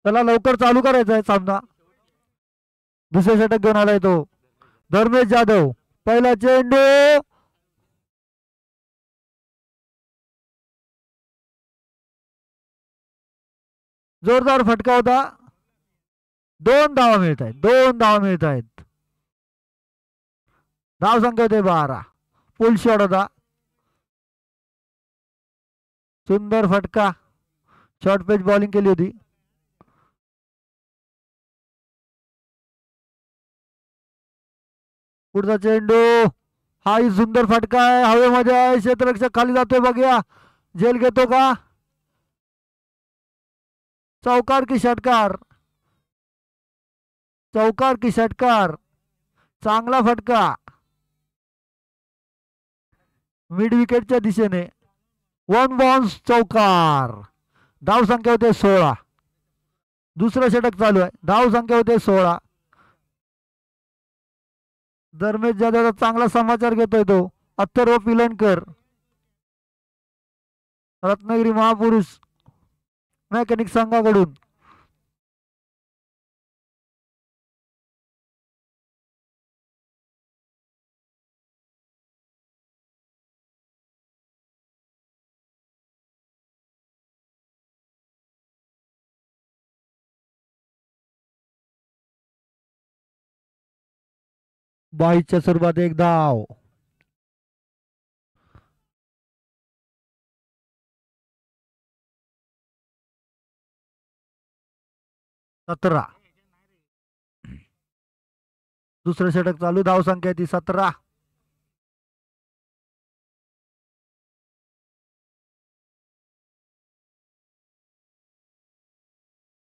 त्याला लवकर चालू करायचा आहे सामना. दुसरे षटक घेऊन आलाय तो धर्मेश जाधव. पहिला चेंडू जोरदार फटका होता. 2 धावा मिळत आहेत. 2 धावा मिळत आहेत. धाव संख्या होते 12. पुल शॉट होता. सुंदर फटका. शॉर्ट पेच बॉलिंग केली होती. पुढचा चेंडू हाही सुंदर फटका आहे. हवेमध्ये आहे. क्षेत्ररक्षक खाली जातोय. बघूया झेल घेतो का. चौकार की षटकार. चौकार की षटकार. चांगला फटका मिड विकेटच्या दिशेने. 1 बाउन्स चौकार. धाव संख्या होते 16. दुसरं षटक चालू आहे. धाव संख्या होते 16. धर्मेश जाधवचा चांगला समाचार घेतोय तो अथर्व पिलनकर, रत्नागिरी महापुरुष मेकॅनिक संघाकडून. बाईच्या स्वरूपात एक धाव. सतरा. दुसरं षटक चालू. धाव संख्या ती 17.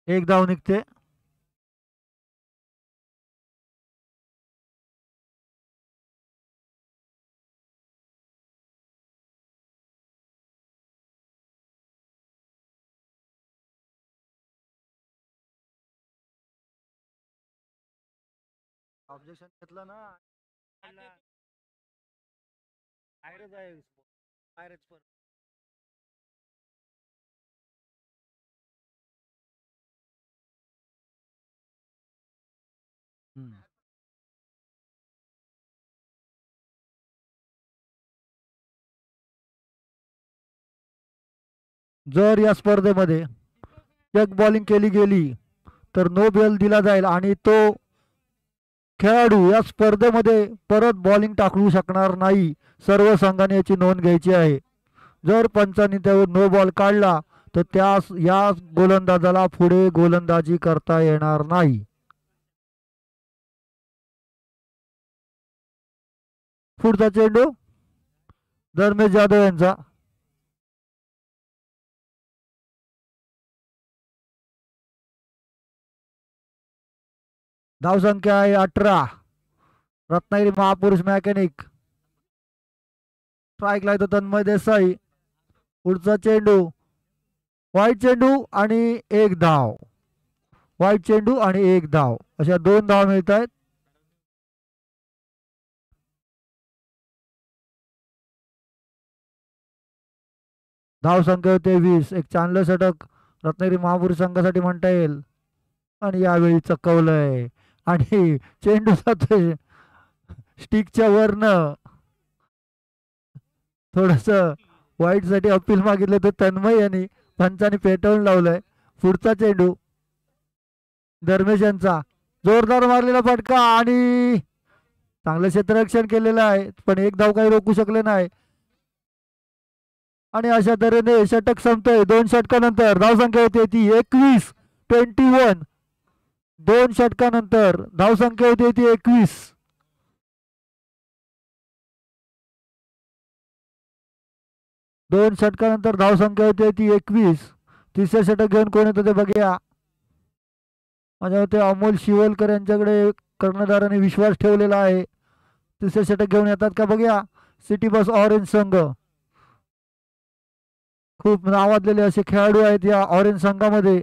एक धाव निघते. ऑब्जेक्शन घेतलं ना बाहेरच आहे बाहेरच पण जर या स्पर्धेमध्ये चेक बॉलिंग केली गेली तर नो बॉल दिला जाईल आणि तो खेळाडू या स्पर्धेमध्ये परत बॉलिंग टाकू शकणार नाही. सर्व संघाने याची नोंद घ्यायची आहे. जर पंचांनी त्यावर नो बॉल काढला तर त्यास या गोलंदाजाला पुढे गोलंदाजी करता येणार नाही. पुढचा चेंडू धर्मेश जाधव यांचा. धावसंख्या आहे 18. रत्नागिरी महापुरुष मेकॅनिक स्ट्राईकला येतो तन्मय देसाई. पुढचा चेंडू वाईट चेंडू आणि एक धाव. वाईट चेंडू आणि एक धाव अशा 2 धाव मिळत आहेत. धावसंख्या 23. एक चांगलं षटक रत्नागिरी महापुरुष संघासाठी म्हणता येईल. आणि यावेळी चकवलंय आणि चेंडू जातोय स्टिकच्या वरनं. थोडस वाईट साठी अपील मागितलं तर तन्मय यांनी पंचाने पेटवून लावलंय. पुढचा चेंडू धर्मेश यांचा जोरदार मारलेला फटका आणि चांगलं क्षेत्ररक्षण केलेलं आहे पण एक धाव काही रोखू शकले नाही. आणि अशा तऱ्हेने षटक संपतोय. 2 षटकानंतर धावसंख्या होते ती 21. 2 षटकानंतर धावसंख्या होती ती 21. दोन षटकानंतर धावसंख्या होती ती 21. तिसरे षटक घेऊन कोण येतं ते बघूया. माझ्या मते अमोल शिवलकर यांच्याकडे कर्णधाराने विश्वास ठेवलेला आहे. तिसरे षटक घेऊन येतात का बघूया. सिटी बस ऑरेंज संघ खूप नावाजलेले असे खेळाडू आहेत या ऑरेंज संघामध्ये.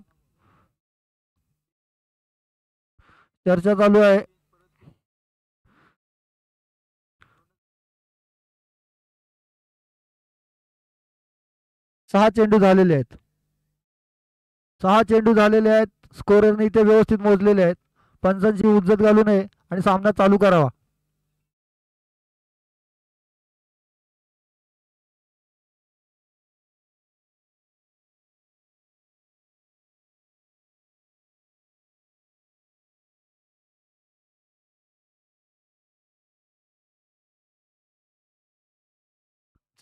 चर्चा चालू आहे. सहा चेंडू झालेले आहेत. 6 चेंडू झालेले आहेत. स्कोररने इथे व्यवस्थित मोजलेले आहेत. पंचांची उज्जत घालू नये आणि सामना चालू करावा.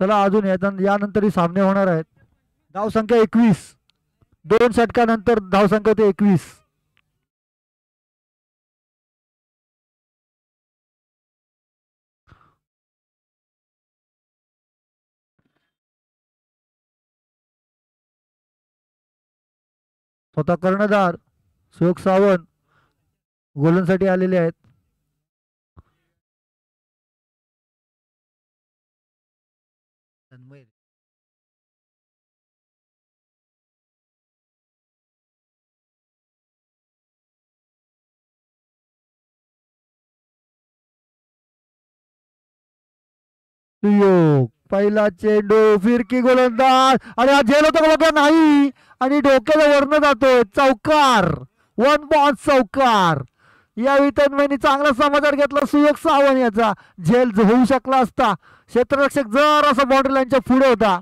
चला अजून यानंतरही सामने होणार आहेत. धावसंख्या 21. 2 षटकानंतर धावसंख्या होते 21. स्वतः कर्णधार सुयोग सावंत गोलंदाजीसाठी आलेले आहेत. सुयोग पहिला चेंडू फिरकी गोलंदाज आणि हा झेल होतो बघा नाही आणि डोक्याला वरनं जातोय. चौकार 1 बॉन्स चौकार. यावेळी तन्मयनी चांगला समाचार घेतला. सुयोग सावंत याचा झेल होऊ शकला असता. क्षेत्ररक्षक जर असा बाउंड्री लाईनच्या पुढे होता.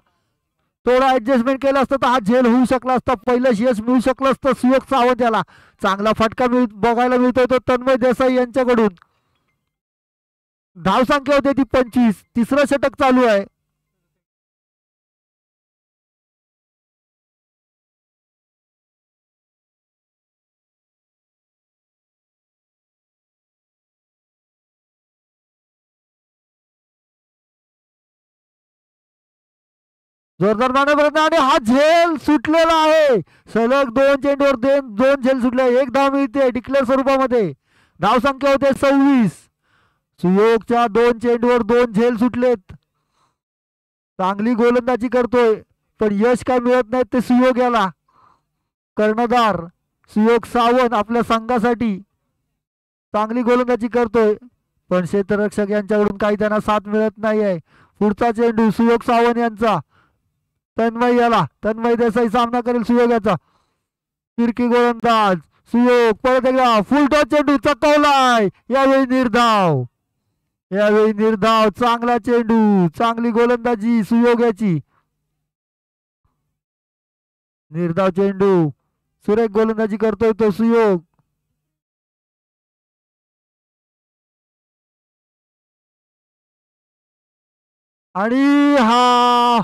थोडा ऍडजस्टमेंट केलं असतं तर हा झेल होऊ शकला असता. पहिलं यश मिळू शकलं असतं सुयोग सावंत याला. चांगला फटका बघायला मिळतोय तो तन्मय देसाई यांच्याकडून. धावसंख्या होते ती 25. तिसरं षटक चालू आहे. जोरदार मारण्यापर्यंत आणि हा झेल सुटलेला आहे. सलग 2 चेंडूवर 2 झेल सुटले. 1 धाव मिळते डिक्लेअर स्वरूपामध्ये. धावसंख्या होते 26. सुयोगच्या 2 चेंडूवर 2 झेल सुटलेत. चांगली गोलंदाजी करतोय पण यश काय मिळत नाही ते सुयोग याला. कर्णधार सुयोग सावंत आपल्या संघासाठी चांगली गोलंदाजी करतोय, पण क्षेत्ररक्षक यांच्याकडून काही त्यांना साथ मिळत नाही आहे. पुढचा चेंडू सुयोग सावंत यांचा, तन्मय देसाई सामना करेल सुयोगाचा. फिरकी गोलंदाज सुयोग, परत एकदा फुल टॉस चेंडू चकवलाय, यावेळी निर्धाव. चांगला चेंडू, चांगली गोलंदाजी सुयोगाची. निर्धाव चेंडू, सुरेख गोलंदाजी करतोय तो सुयोग. आणि हा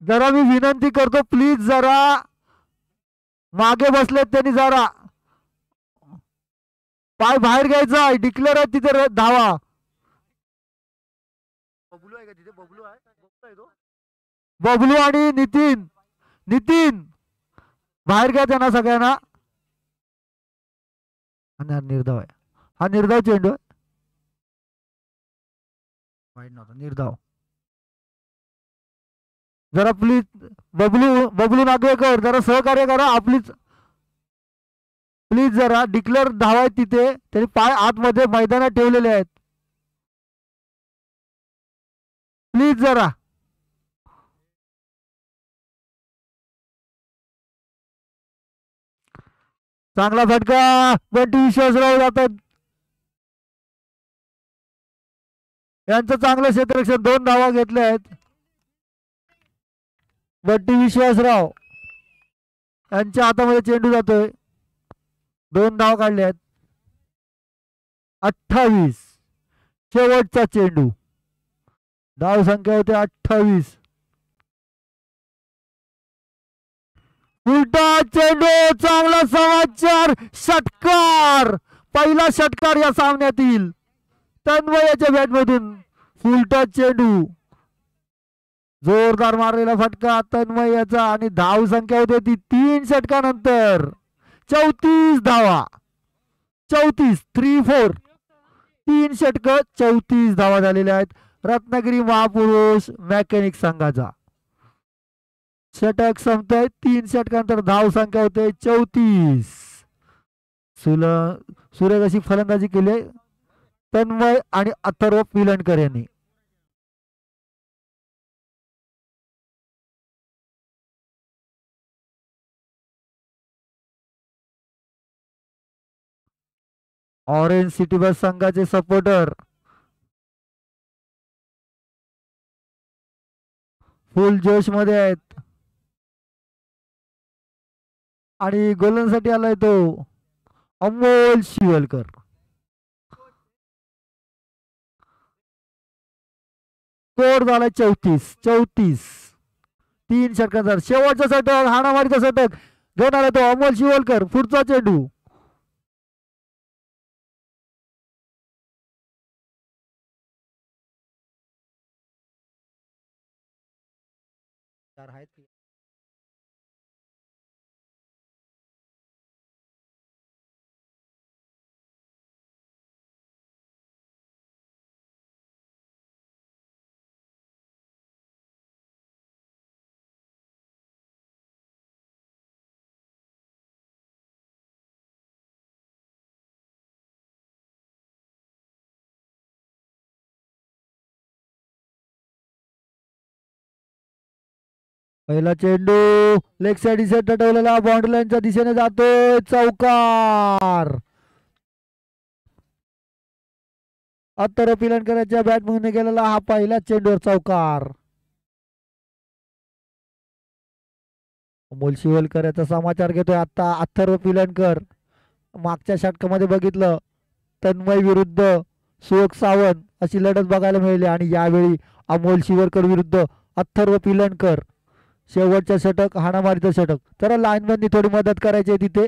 जरा मी विनंती करतो, प्लीज जरा मागे बसलेत त्यांनी जरा पाय बाहेर घ्यायचा आहे. डिक्लेअर आहे तिथे धावा. बबलू आहे का तिथे? बबलू आहे तो. बबलू आणि नितीन बाहेर घ्या त्यांना सगळ्यांना. निर्धाव आहे, हा निर्धाव चेंडू आहे. वाईट नव्हता, निर्धाव. जरा प्लीज बबलू नागवेकर जरा सहकार्य करा आपलीच, प्लीज जरा. डिक्लेअर धावा आहेत तिथे, त्यांनी पाय आतमध्ये मैदानात ठेवलेले आहेत. प्लीज जरा. चांगला फटका, बंटी विश्वासराव जातात. यांचं चांगलं क्षेत्ररक्षण, 2 धावा घेतल्या आहेत. बंटी विश्वासराव यांच्या हातामध्ये चेंडू जातोय, 2 धावा काढले आहेत. 28 शेवटचा चेंडू, धाव संख्या होते 28. उलटा चेंडू, चांगला समाचार, षटकार, पहिला षटकार या सामन्यातील तन्मयाच्या बॅटमधून. फुलटा चेंडू, जोरदार मारलेला फटका तन्मयाचा आणि धाव संख्या होती ती 3 षटकानंतर 34 धावा. 34 3-4 3 षटक 34 धावा झालेल्या आहेत रत्नागिरी महापुरुष मेकॅनिक संघाचा. षटक संपतंय, 3 षटकानंतर धाव संख्या होते 34. सुरेख अशी फलंदाजी केली तन्मय आणि अथर्व पिलणकर यांनी. ऑरेंज सिटी बस संघाचे सपोर्टर फुल जोश मध्ये आहेत आणि गोलंदाजीसाठी आलाय तो अमोल शिवलकर. स्कोर झाला 34. 3 षटकांचा शेवटचा षटक, हाणामारीचा षटक घेऊन आला तो अमोल शिवलकर. पुढचा चेंडू, पहिला चेंडू लेग साइड दिशेत टटवलेला बाउंड्री लाईनच्या दिशेने जातोय, चौकार. अथर्व पिलणकरांच्या बॅट मधून गेलेला हा पहिला चेंडूवर चौकार. अमोल शिवलकर याचा समाचार घेतोय आता अथर्व पिलणकर. मागच्या षटकामध्ये बघितलं तन्मय विरुद्ध सुयोग सावंत अशी लढत बघायला मिळाली आणि यावेळी अमोल शिवलकर विरुद्ध अथर्व पिलणकर. शेवटच्या षटक हाणामारीचं षटक. तर लाईनमॅननी थोडी मदत करायची आहे तिथे.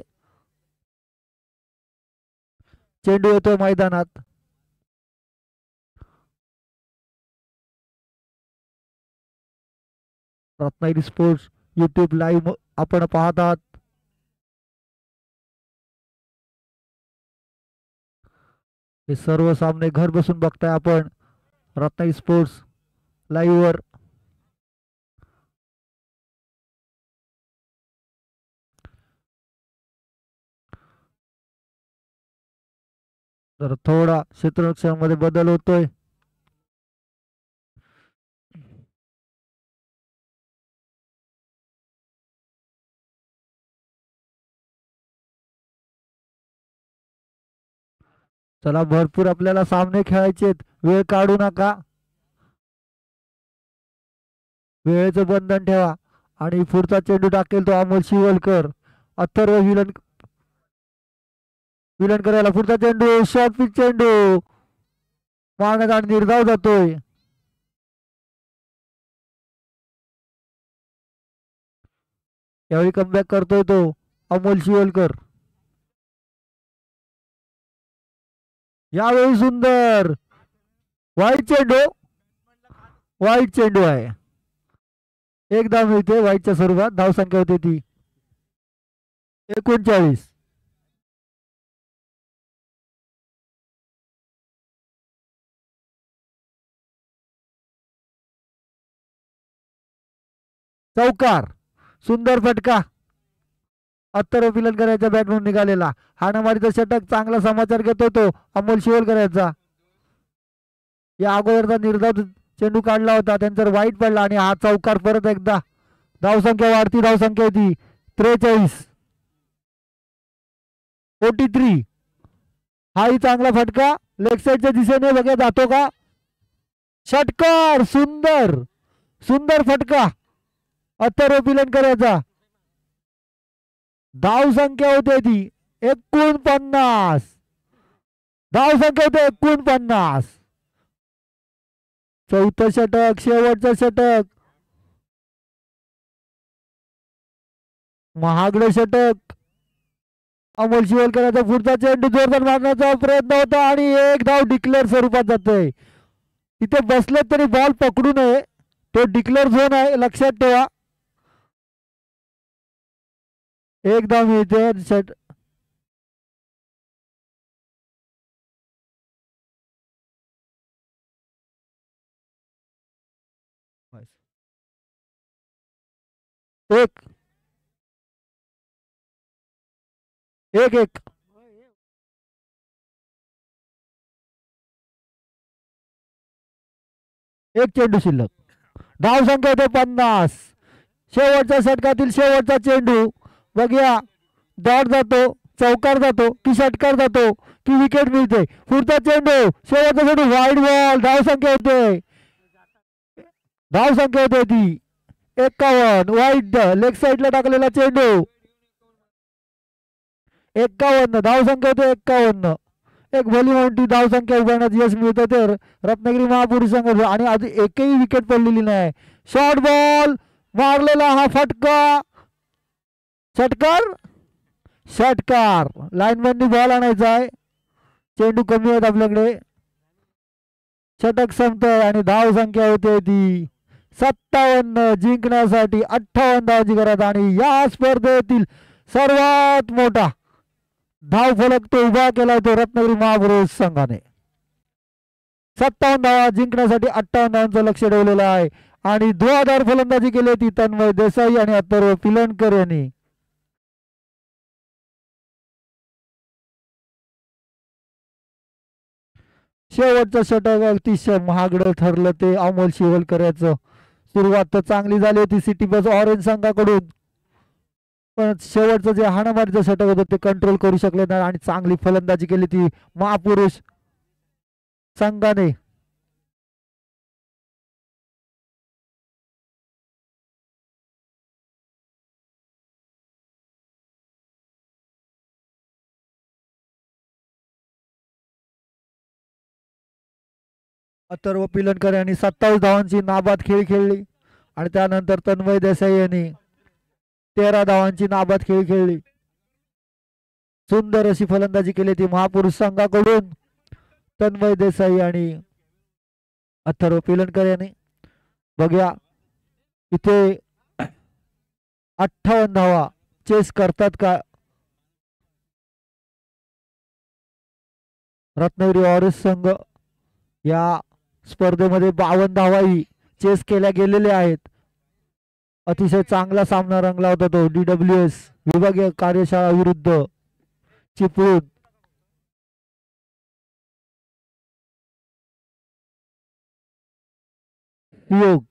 चेंडू येतोय मैदानात. रत्नागिरी स्पोर्ट्स युट्यूब लाईव्ह आपण पाहत आहात. हे सर्व सामने घर बसून बघताय आपण रत्नागिरी स्पोर्ट्स लाईव्ह वर. तर थोडा क्षेत्ररक्षणामध्ये बदल होतोय. चला भरपूर आपल्याला सामने खेळायचे, वेळ काढू नका, वेळेचं बंधन ठेवा. आणि पुढचा चेंडू टाकेल तो अमोल शिवलकर. अथर्व विलन करायला पुढचा चेंडू, शॉर्ट पिच चेंडू मारण्यात आणि निर्धाव जातोय. यावेळी कमबॅक करतोय तो अमोल शिवलकर. यावेळी सुंदर वाईट चेंडू आहे. एक धाव मिळते वाईटच्या स्वरूपात. धाव संख्या होती ती 39. चौकार, सुंदर फटका अथर्व पिलनकरांच्या बॅटमधून निघालेला. हाणामारीचा षटक, चांगला समाचार घेतो तो अमोल शिवलकरांचा. या अगोदरचा निर्धाव चेंडू काढला होता, त्यांच्यावर वाईट पडला आणि हा चौकार परत एकदा. धावसंख्या वाढती, धावसंख्या होती 43. 43. हाही चांगला फटका लेग साईडच्या दिशेने बघा जातो का. षटकार, सुंदर फटका अथर्व पिलनकरांचा. धाव संख्या होते ती 49. धाव संख्या होते 49. चौथं षटक, शेवटचं षटक, महागडे षटक. अमोल शिवलकरांचा पुढचा चेंडू जोरदार मारण्याचा प्रयत्न होता आणि एक धाव डिक्लेअर स्वरूपात जातोय. इथे बसले तरी बॉल पकडू नये, तो डिक्लेअर झोन आहे, लक्षात ठेवा. एक धाव मिळते. एक एक एक एक चेंडू शिल्लक. धाव संख्या होते 50. शेवटच्या षटकातील शेवटचा चेंडू बघूया, डॉट जातो, चौकार जातो की षटकार जातो की विकेट मिळते. पुढचा चेंडू, शेवटचा चेंडू, वाईड बॉल. धाव संख्या होते ती 51. वाईड लेग साईडला टाकलेला चेंडू 51. धाव संख्या होते 51. एक भली मोठी धाव संख्या उभारण्यात यश मिळतं तर रत्नागिरी महापुरुष संघ. आणि अजून एकही विकेट पडलेली नाही. शॉर्ट बॉल मारलेला हा फटका, षटकार. लाईनमॅननी बॉल आणायचा आहे, चेंडू कमी आहेत आपल्याकडे. षटक संपतंय आणि धाव संख्या होते ती 57. जिंकण्यासाठी 58 धावांची गरज आणि या स्पर्धेतील सर्वात मोठा धाव फलक तो उभा केला तो रत्नागिरी महापुरुष संघाने. 57 धावा जिंकण्यासाठी 58 धावांचं लक्ष ठेवलेलं आहे. आणि धुआधार फलंदाजी केली ती तन्मय देसाई आणि अथर्व पिलनकर यांनी. शेवटचं षटक अतिशय महागडं ठरलं ते अमोल शिवलकर याचं. सुरुवात तर चांगली झाली होती सिटी बस ऑरेंज संघाकडून, पण शेवटचं जे हाणामारीचं षटक होतं ते कंट्रोल करू शकले नाही आणि चांगली फलंदाजी केली ती महापुरुष संघाने. अथर्व पिलनकर यांनी 27 धावांची नाबाद खेळी खेळली आणि त्यानंतर तन्मय देसाई यांनी 13 धावांची नाबाद खेळी खेळली. सुंदर अशी फलंदाजी केली ती महापुरुष संघाकडून तन्मय देसाई आणि अथर्व पिलनकर यांनी. बघूया इथे 58 धावा चेस करतात का रत्नागिरी ऑरेंज संघ. या स्पर्धेमध्ये 52 धावाही चेस केल्या गेलेल्या आहेत. अतिशय चांगला सामना रंगला होता तो DWS विभागीय कार्यशाळा विरुद्ध चिपळूण. योग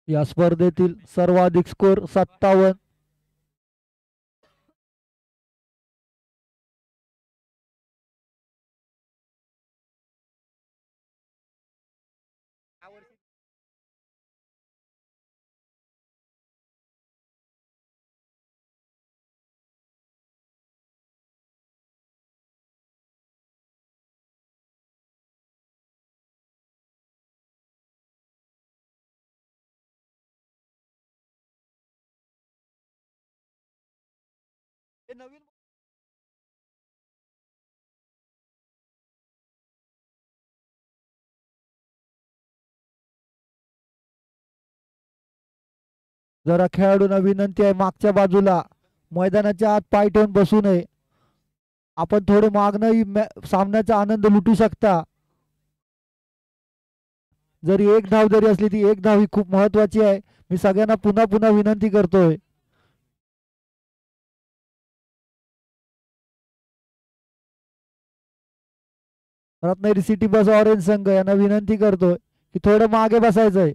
या स्पर्धेतील सर्वाधिक स्कोर 57. जरा खेळाडूंना विनंती आहे मागच्या बाजूला मैदानाच्या आत पाय ठेवून बसू नये. आपण थोडे मागणंही सामन्याचा आनंद लुटू शकता. जरी एक धाव जरी असली ती एक धाव ही खूप महत्वाची आहे. मी सगळ्यांना पुन्हा पुन्हा विनंती करतोय. रत्नागिरी सिटी बस ऑरेंज संघ यांना विनंती करतोय की थोडं मागे बसायचंय.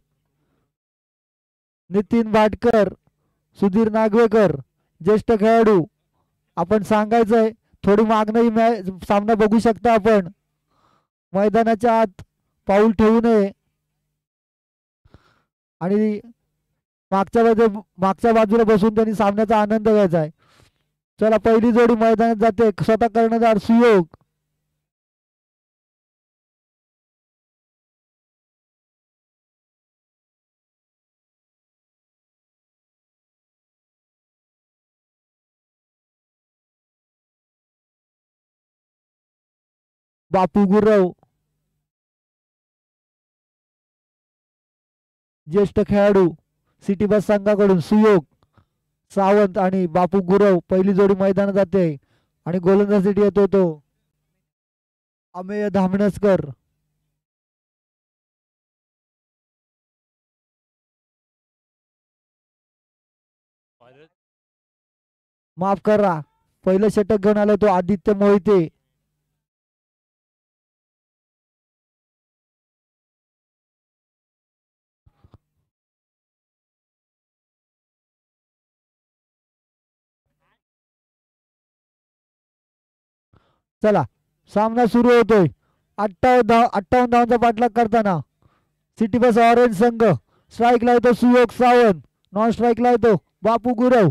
नितीन भाटकर, सुधीर नागवेकर ज्येष्ठ खेळाडू आपण सांगायचंय थोडी मागणंही सामना बघू शकता. आपण मैदानाच्या आत पाऊल ठेवू नये आणि मागच्या बाजूला बसून त्यांनी सामन्याचा आनंद घ्यायचा आहे. चला पहिली जोडी मैदानात जाते. स्वतः कर्णधार सुयोग. बापू गुरव ज्येष्ठ खेळाडू सिटी बस संघाकडून सुयोग सावंत आणि बापू गुरव पहिली जोडी मैदानात जाते आणि गोलंदाजीसाठी येतो तो अमेय धामणसकर. माफ करा पहिलं षटक घेऊन आला तो आदित्य मोहिते. चला सामना सुरू होतोय. 58 धावांचा पाठलाग करताना सिटी बस ऑरेंज संघ. स्ट्राईकला येतो सुयोग सावंत. नॉन स्ट्राईकला येतो बापू गुरव.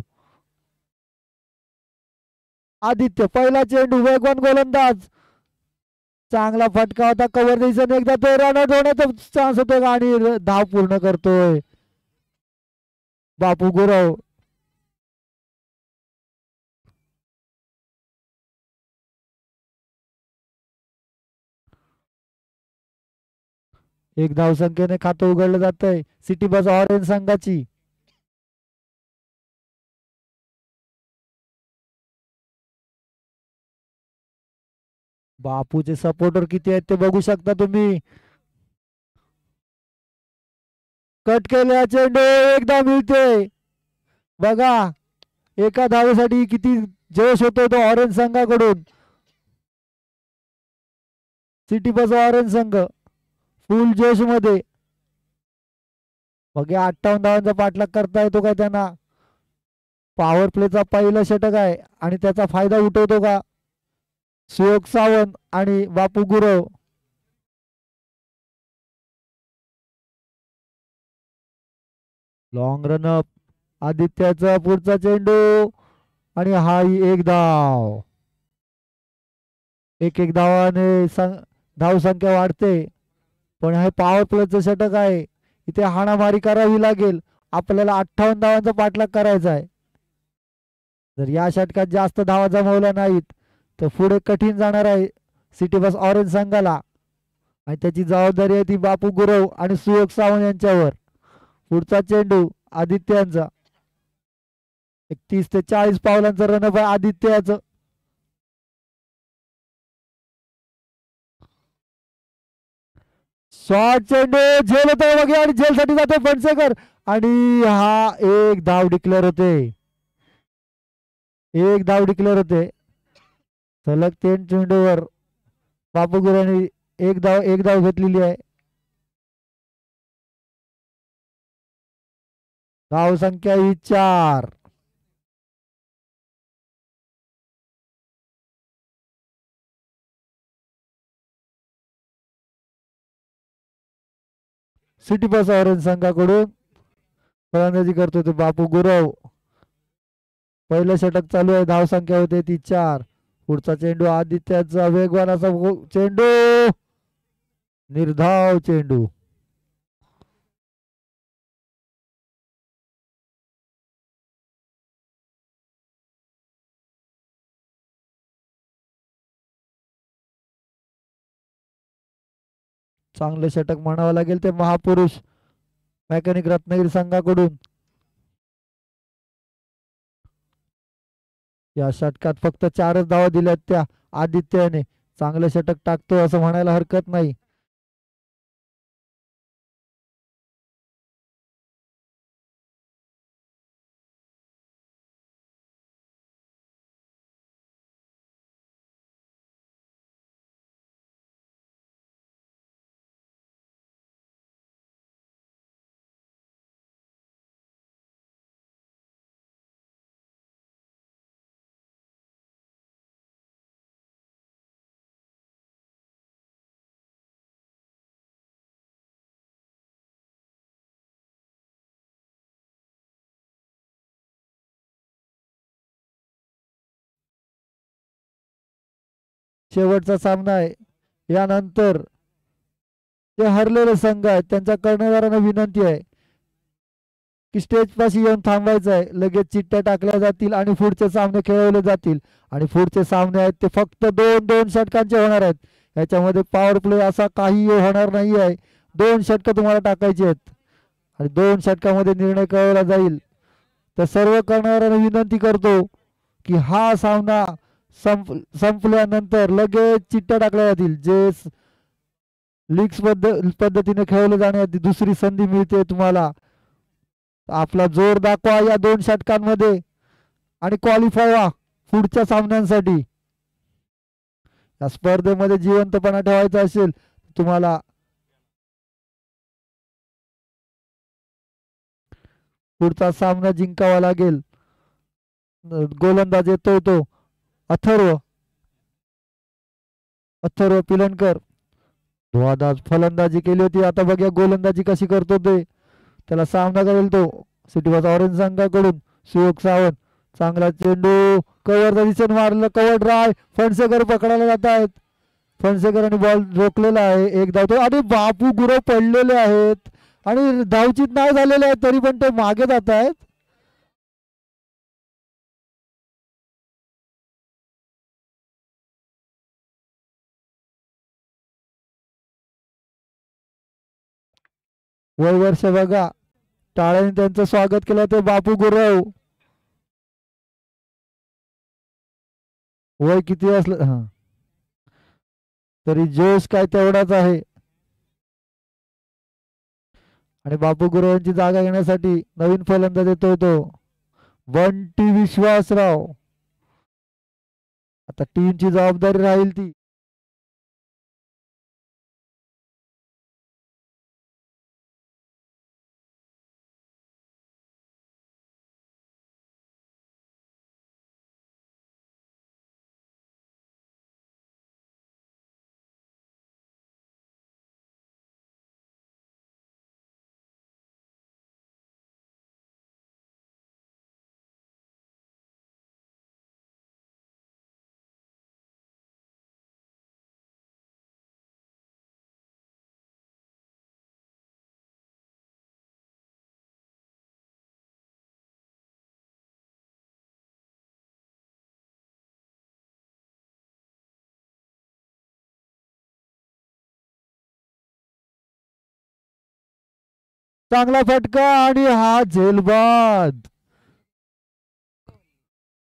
आदित्य पहिला चेंडू वेगवान गोलंदाज चांगला फटका होता. कव्हर द्यायचा एकदा तो रनआउट होण्याचा चान्स होतो आणि धाव पूर्ण करतोय बापू गुरव. एक धाव संख्येने खातं उघडलं जातंय सिटी बस ऑरेंज संघाची. बापूचे सपोर्टर किती आहेत ते बघू शकता तुम्ही. कट केलेला चेंडू एक धाव मिळते. बघा एका धावेसाठी किती जोश होतो तो ऑरेंज संघाकडून. सिटी बस ऑरेंज संघ फुल जोश मध्ये. बघा 58 धावांचा पाठलाग करता येतो का त्यांना. पॉवर प्लेचा पहिला षटक आहे आणि त्याचा फायदा उठवतो का सुयोग सावंत आणि बापू गुरव. लॉंग रन अप आदित्याचा पुढचा चेंडू आणि हा एक धाव. एक धावाने धावसंख्या वाढते, पण हे पॉवर प्लेचं षटक आहे, इथे हाणामारी करावी लागेल. आपल्याला 58 धावांचा पाठलाग करायचा आहे. जर या षटकात जास्त धावा जमवल्या नाहीत तर पुढे कठीण जाणार आहे सिटी बस ऑरेंज संघाला, आणि त्याची जबाबदारी आहे ती बापू गुरव आणि सुयोग सावंत यांच्यावर. पुढचा चेंडू आदित्यांचा, 31 ते 40 पावलांचं रनअप आहे आदित्याचं. शॉर्ट चेंडू झेल होतो बघा, आणि झेलसाठी जातो फणसेकर, आणि हा एक धाव डिक्लेअर होते. एक धाव डिक्लेअर होते. सलग 3 चेंडूवर बापू गुरांनी एक धाव घेतलेली आहे. धाव संख्या ही 4. सिटी बस ऑरेंज संघाकडून फलंदाजी करतोय तो बापू गुरव. पहिलं षटक चालू आहे, धाव संख्या होते ती 4. पुढचा चेंडू आदित्याचा वेगवान असा चेंडू, निर्धाव चेंडू. चांगले षटक म्हणावं लागेल ते महापुरुष मेकॅनिक रत्नागिरी संघाकडून. या षटकात फक्त 4च धावा दिल्यात त्या आदित्याने. चांगले षटक टाकतो असं म्हणायला हरकत नाही. शेवटचा सामना आहे. यानंतर जे हरलेले संघ आहेत त्यांच्या कर्णधारांना विनंती आहे की स्टेज पाशी येऊन थांबायचं आहे. लगेच चिठ्ठ्या टाकल्या जातील आणि पुढचे सामने खेळवले जातील. आणि पुढचे सामने आहेत ते फक्त 2-2 षटकांचे होणार आहेत. याच्यामध्ये पॉवर प्ले असा काही होणार नाही आहे. 2 षटकं तुम्हाला टाकायची आहेत आणि 2 षटकामध्ये निर्णय कळवला जाईल. तर सर्व कर्णधारांना विनंती करतो की हा सामना संपल्यानंतर लगेच चिठ्ठ्या टाकल्या जातील. जे लीग्स पद्धतीने खेळले जाण्याची दुसरी संधी मिळते तुम्हाला. आपला जोर दाखवा या 2 षटकांमध्ये आणि क्वालिफाय व्हा पुढच्या सामन्यांसाठी. या स्पर्धेमध्ये जिवंतपणा ठेवायचा असेल तुम्हाला पुढचा सामना जिंकावा लागेल. गोलंदाज येतोय तो अथर्व पिलनकर. धुवाधार फलंदाजी केली होती, आता बघूया गोलंदाजी कशी करतो ते. त्याला सामना करेल तो सिटी बस ऑरेंज संघाकडून सुयोग सावंत. चांगला चेंडू कव्हरच्या दिशेने मारलं, कव्हर ड्राय. फणसेकर पकडायला जात आहेत. फणसेकरांनी बॉल रोखलेला आहे. एक धाव. आणि बापू गुरव पडलेले आहेत आणि धावचित नाही झालेले आहेत तरी पण ते मागे जात आहेत. वय वर्ष बघा, टाळ्याने त्यांचं स्वागत केलं ते बापू गुरव. वय किती असलं हा तरी जोश काय तेवढाच आहे. आणि बापू गुरव यांची जागा घेण्यासाठी नवीन फलंदाज येतोय तो बंटी विश्वासराव. आता टीमची जबाबदारी राहील ती चांगला फटका आणि हा झेलबाद.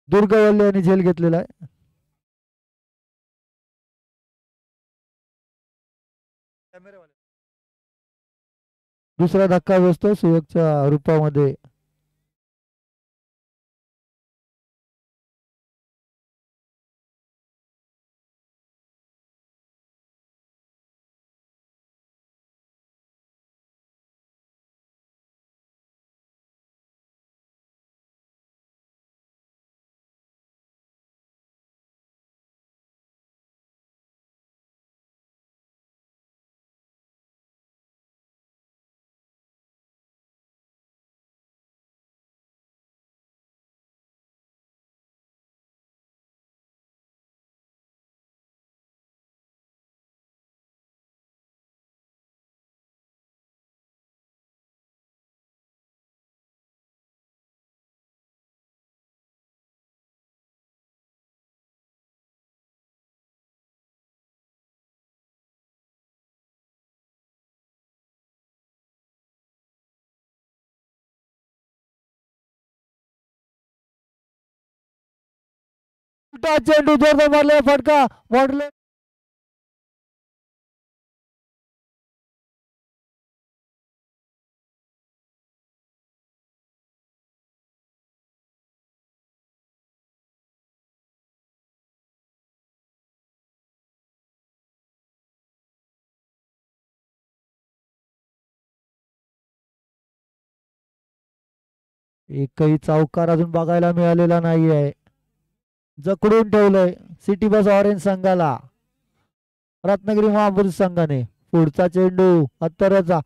दुर्गवल्ले यांनी झेल घेतलेला आहे. दुसरा धक्का बसतो सुयोगच्या रूपामध्ये. चेंडू जोरदार मारले फटका मोडले. एकही चौकार अजून बघायला मिळालेला नाही आहे. जकडून ठेवलंय सिटी बस ऑरेंज संघाला रत्नागिरी महापुरुष संघाने. पुढचा चेंडू अत्तरचा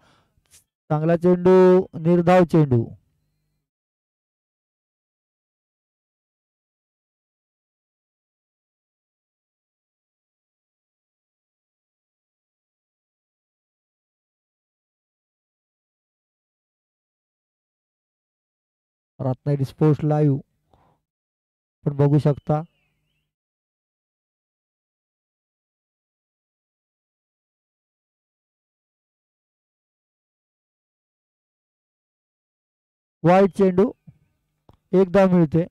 चांगला चेंडू निर्धाव चेंडू. रत्नागिरी स्पोर्ट्स लाईव्ह पण बघू शकता. वाईट चेंडू एकदा मिळते.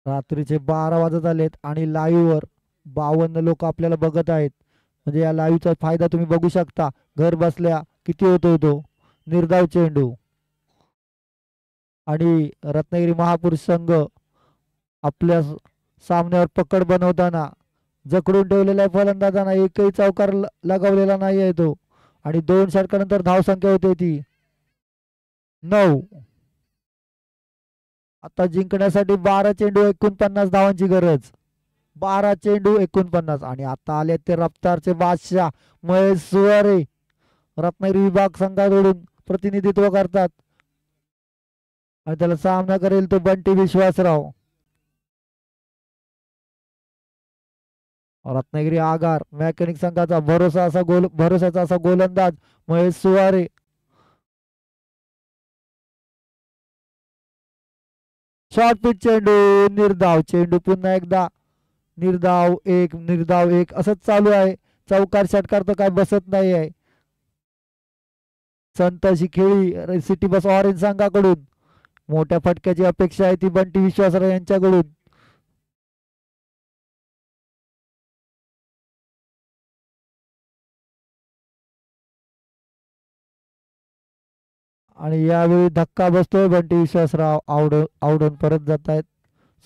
रात्रीचे 12 वाजत आलेत आणि लाईव्ह वर 52 लोक आपल्याला बघत आहेत. म्हणजे या लाईव्हचा फायदा तुम्ही बघू शकता घर बसल्या किती होतो तो. निर्धाव चेंडू आणि रत्नागिरी महापुरुष संघ आपल्या सामन्यावर पकड बनवताना जकडून ठेवलेल्या फलंदाजांना एकही चौकार लगावलेला नाही आहे तो. आणि 2 षटकानंतर धावसंख्या होते ती 9. आता जिंकण्यासाठी 12 चेंडू 49 धावांची गरज. 12 चेंडू 49 आणि आता आले ते रफ्तारचे बादशाह महेश सुवारे रत्नागिरी विभाग संघाकडून प्रतिनिधित्व करतात आणि त्याला सामना करेल तो बंटी विश्वासराव. रत्नागिरी आगार मेकॅनिक संघाचा भरोसाचा असा गोलंदाज महेश सुवारे. शॉर्ट पिच चेंडू निर्धाव चेंडू. पुन्हा एकदा निर्धाव एक असंच चालू आहे. चौकार षटकार तर काय बसत नाही आहे. संत अशी खेळी सिटी बस ऑरेंज संघाकडून. मोठ्या फटक्याची अपेक्षा आहे ती बंटी विश्वासराव यांच्याकडून. आणि यावेळी धक्का बसतोय. बंटी विश्वासराव आवडून परत जात आहेत.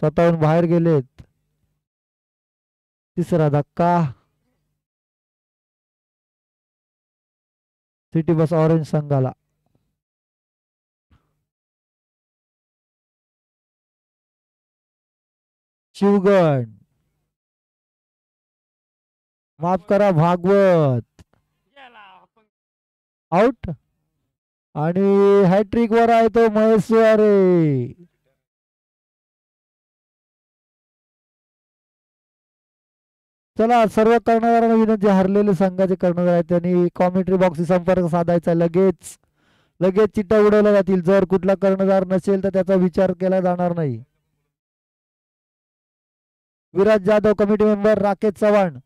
स्वतःहून बाहेर गेलेत. तिसरा धक्का सिटी बस ऑरेंज संघाला. शिवगण माफ करा भागवत आउट. आणि हॅट्रिक वर आहे तो महेश सुवारे. चला सर्व कर्णधारांना विनंती, हरलेले संघाचे कर्णधार आहेत त्यांनी कॉमेंट्री बॉक्सशी संपर्क साधायचा. लगेच चिट्ट्या उडवल्या जातील. जर कुठला कर्णधार नसेल तर त्याचा विचार केला जाणार नाही. विराज जाधव कमिटी मेंबर, राकेश चव्हाण,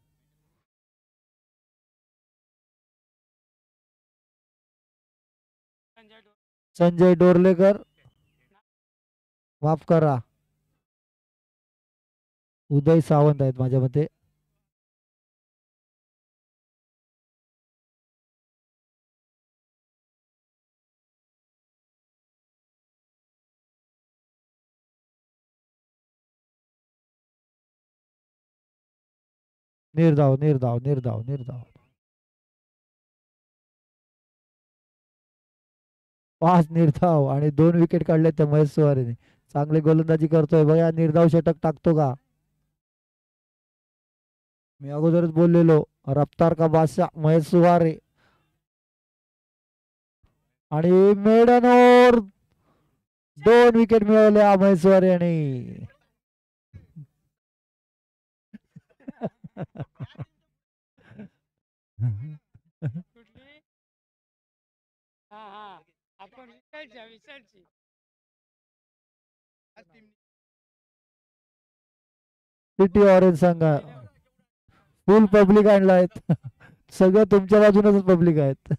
संजय डोरलेकर, माफ करा उदय सावंत आहेत माझ्या मते. निर्धाव निर्धाव निर्धाव निर्धाव 5 निर्धाव आणि 2 विकेट काढले त्या महेश सुवारेने. चांगली गोलंदाजी करतोय बघा. निर्धाव षटक टाकतो का? मी अगोदरच बोललेलो रफ्तार का बादशाह महेश सुवारे. आणि मेडनवर 2 विकेट मिळवल्या महेश सुवारे यांनी. सिटी ऑरेंज संघ फुल पब्लिक आणलायत. सगळं तुमच्या बाजूनच पब्लिक आहेत.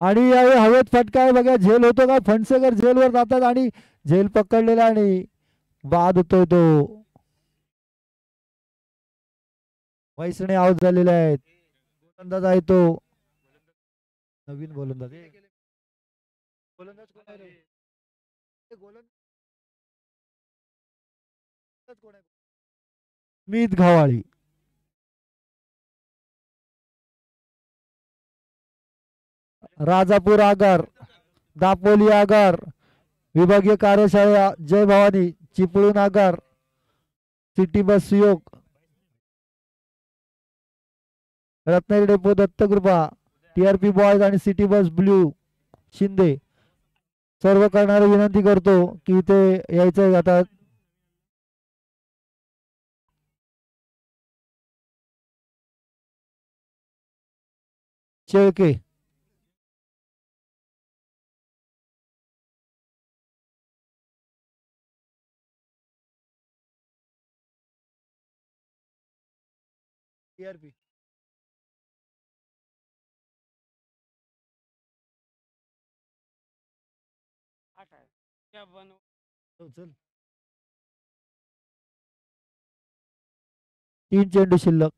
आणि यावेळी हवेत फटका आहे बघा. झेल होतो का? फणसेकर झेलवर जातात आणि झेल पकडलेला आणि बाद होतोय तो. वैसणे आऊट झालेले आहेत. गोलंदाज आहे तो नवीन गोलंदाज. गोलंदाज कोण आहे रे? स्मित घावाळी. राजापूर आगार, दापोली आगार, विभागीय कार्यशाळा जय भवानी, चिपळूण आगार, city bus Suyog, Ratnagiri depot Dattakrupa, TRP boys आणि सिटी बस ब्ल्यू शिंदे. सर्व करणारे विनंती करतो की इथे यायचंय. आता शेळके, TRP चल. 3 चेंडू शिल्लक.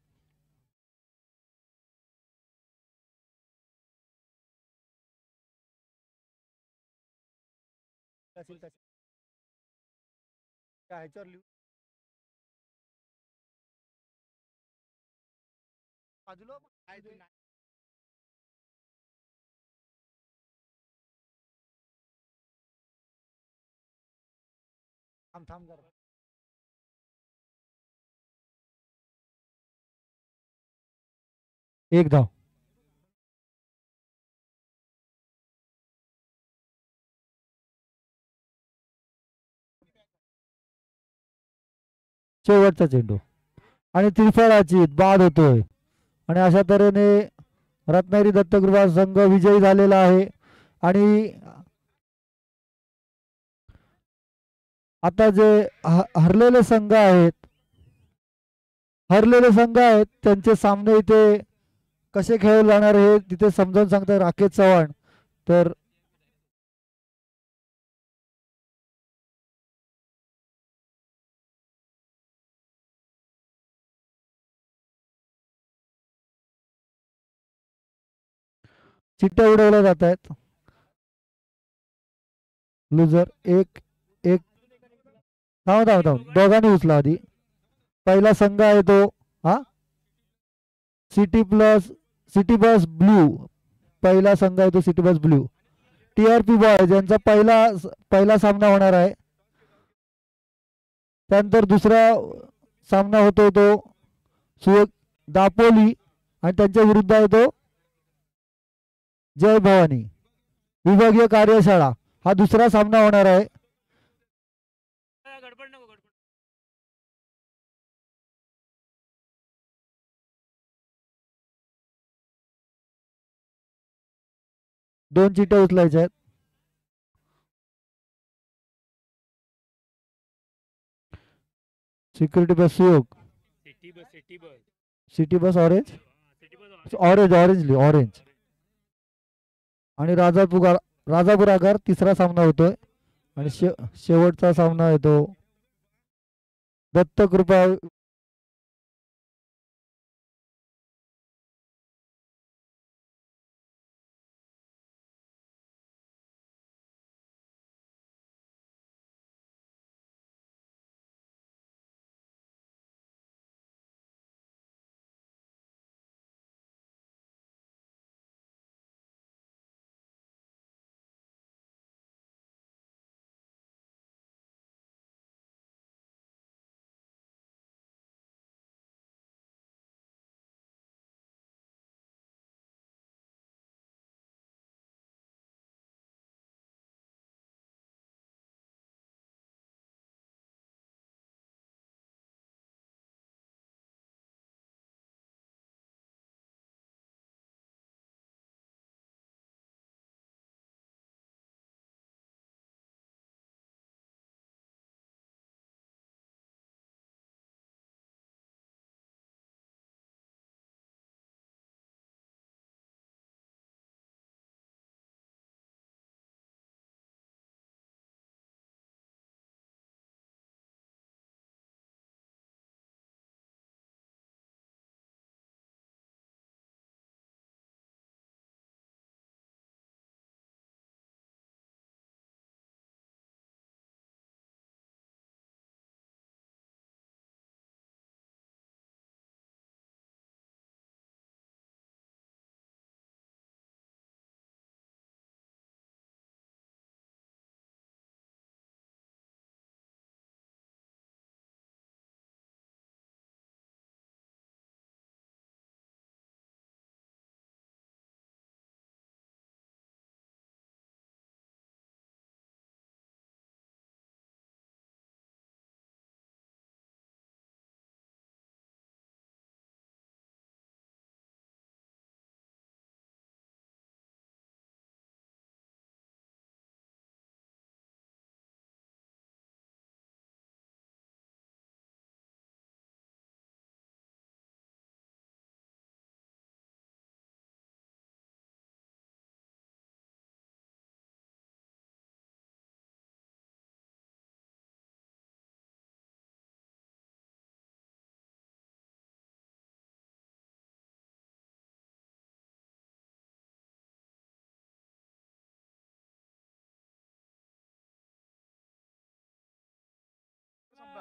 थांब कर. एक धाव. शेवटचा चेंडू आणि त्रिफळाची बाद होतोय. आणि अशा तऱ्हेने रत्नागिरी दत्तकृपा संघ विजयी झालेला आहे. आणि आता जे हरलेले संघ आहेत त्यांचे सामने इथे कसे खेळले जाणार हे तिथे समजावून सांगतात राकेश चव्हाण. तर चिट्ट्या उडवल्या जात आहेत. लुजर एक एक. धाव दोघांनी उचला आधी. पहिला संघ आहे तो सिटी बस ब्ल्यू. पहिला संघ आहे तो city bus blue. TRP boys यांचा पहिला सामना होणार आहे. त्यानंतर दुसरा सामना होतो तो दापोली आणि त्यांच्या विरुद्ध आहे तो जय भवानी विभागीय कार्यशाळा. हा दुसरा सामना होणार आहे. 2 चिठ्ठ्या उचलायच्या आहेत. सिक्युरिटी बस सुयोग, सिटी बस ऑरेंज, ऑरेंज आणि राजापूर आगार तिसरा सामना होतोय आणि शेवटचा सामना येतो दत्तकृपा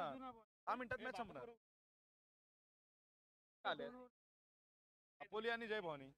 संपणार 10 मिनिटात मॅच संपणार. आले अपोली आणि जय भवानी.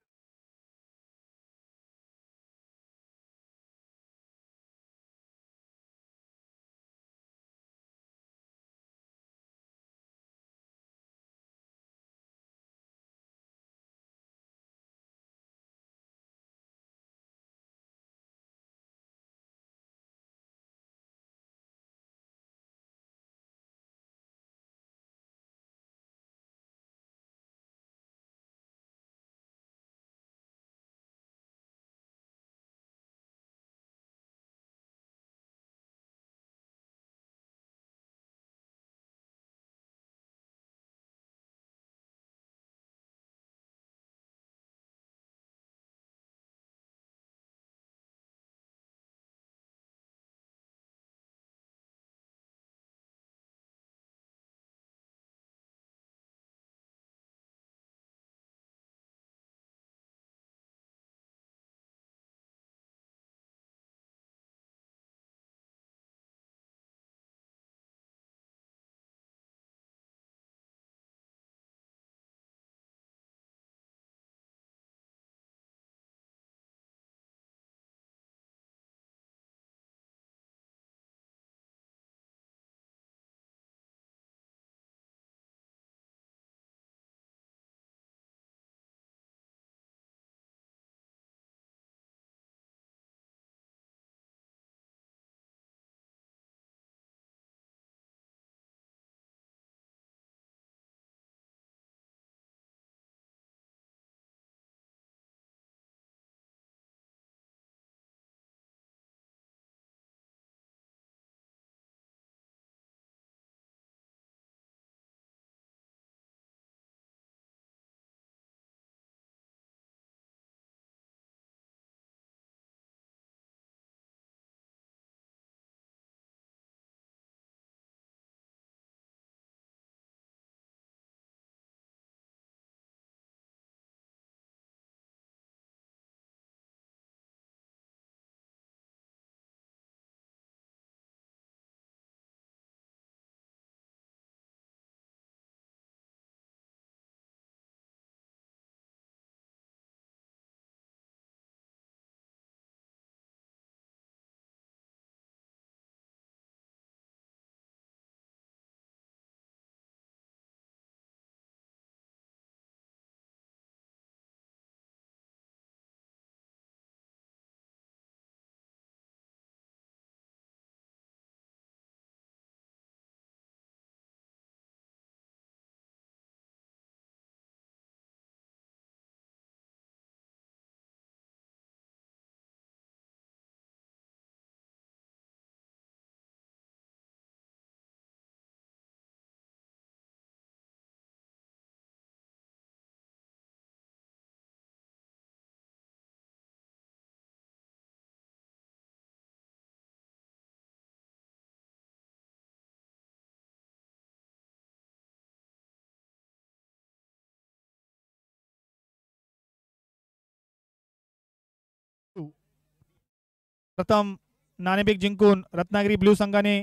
प्रथम नाणेफेक जिंकून रत्नागिरी ब्ल्यू संघाने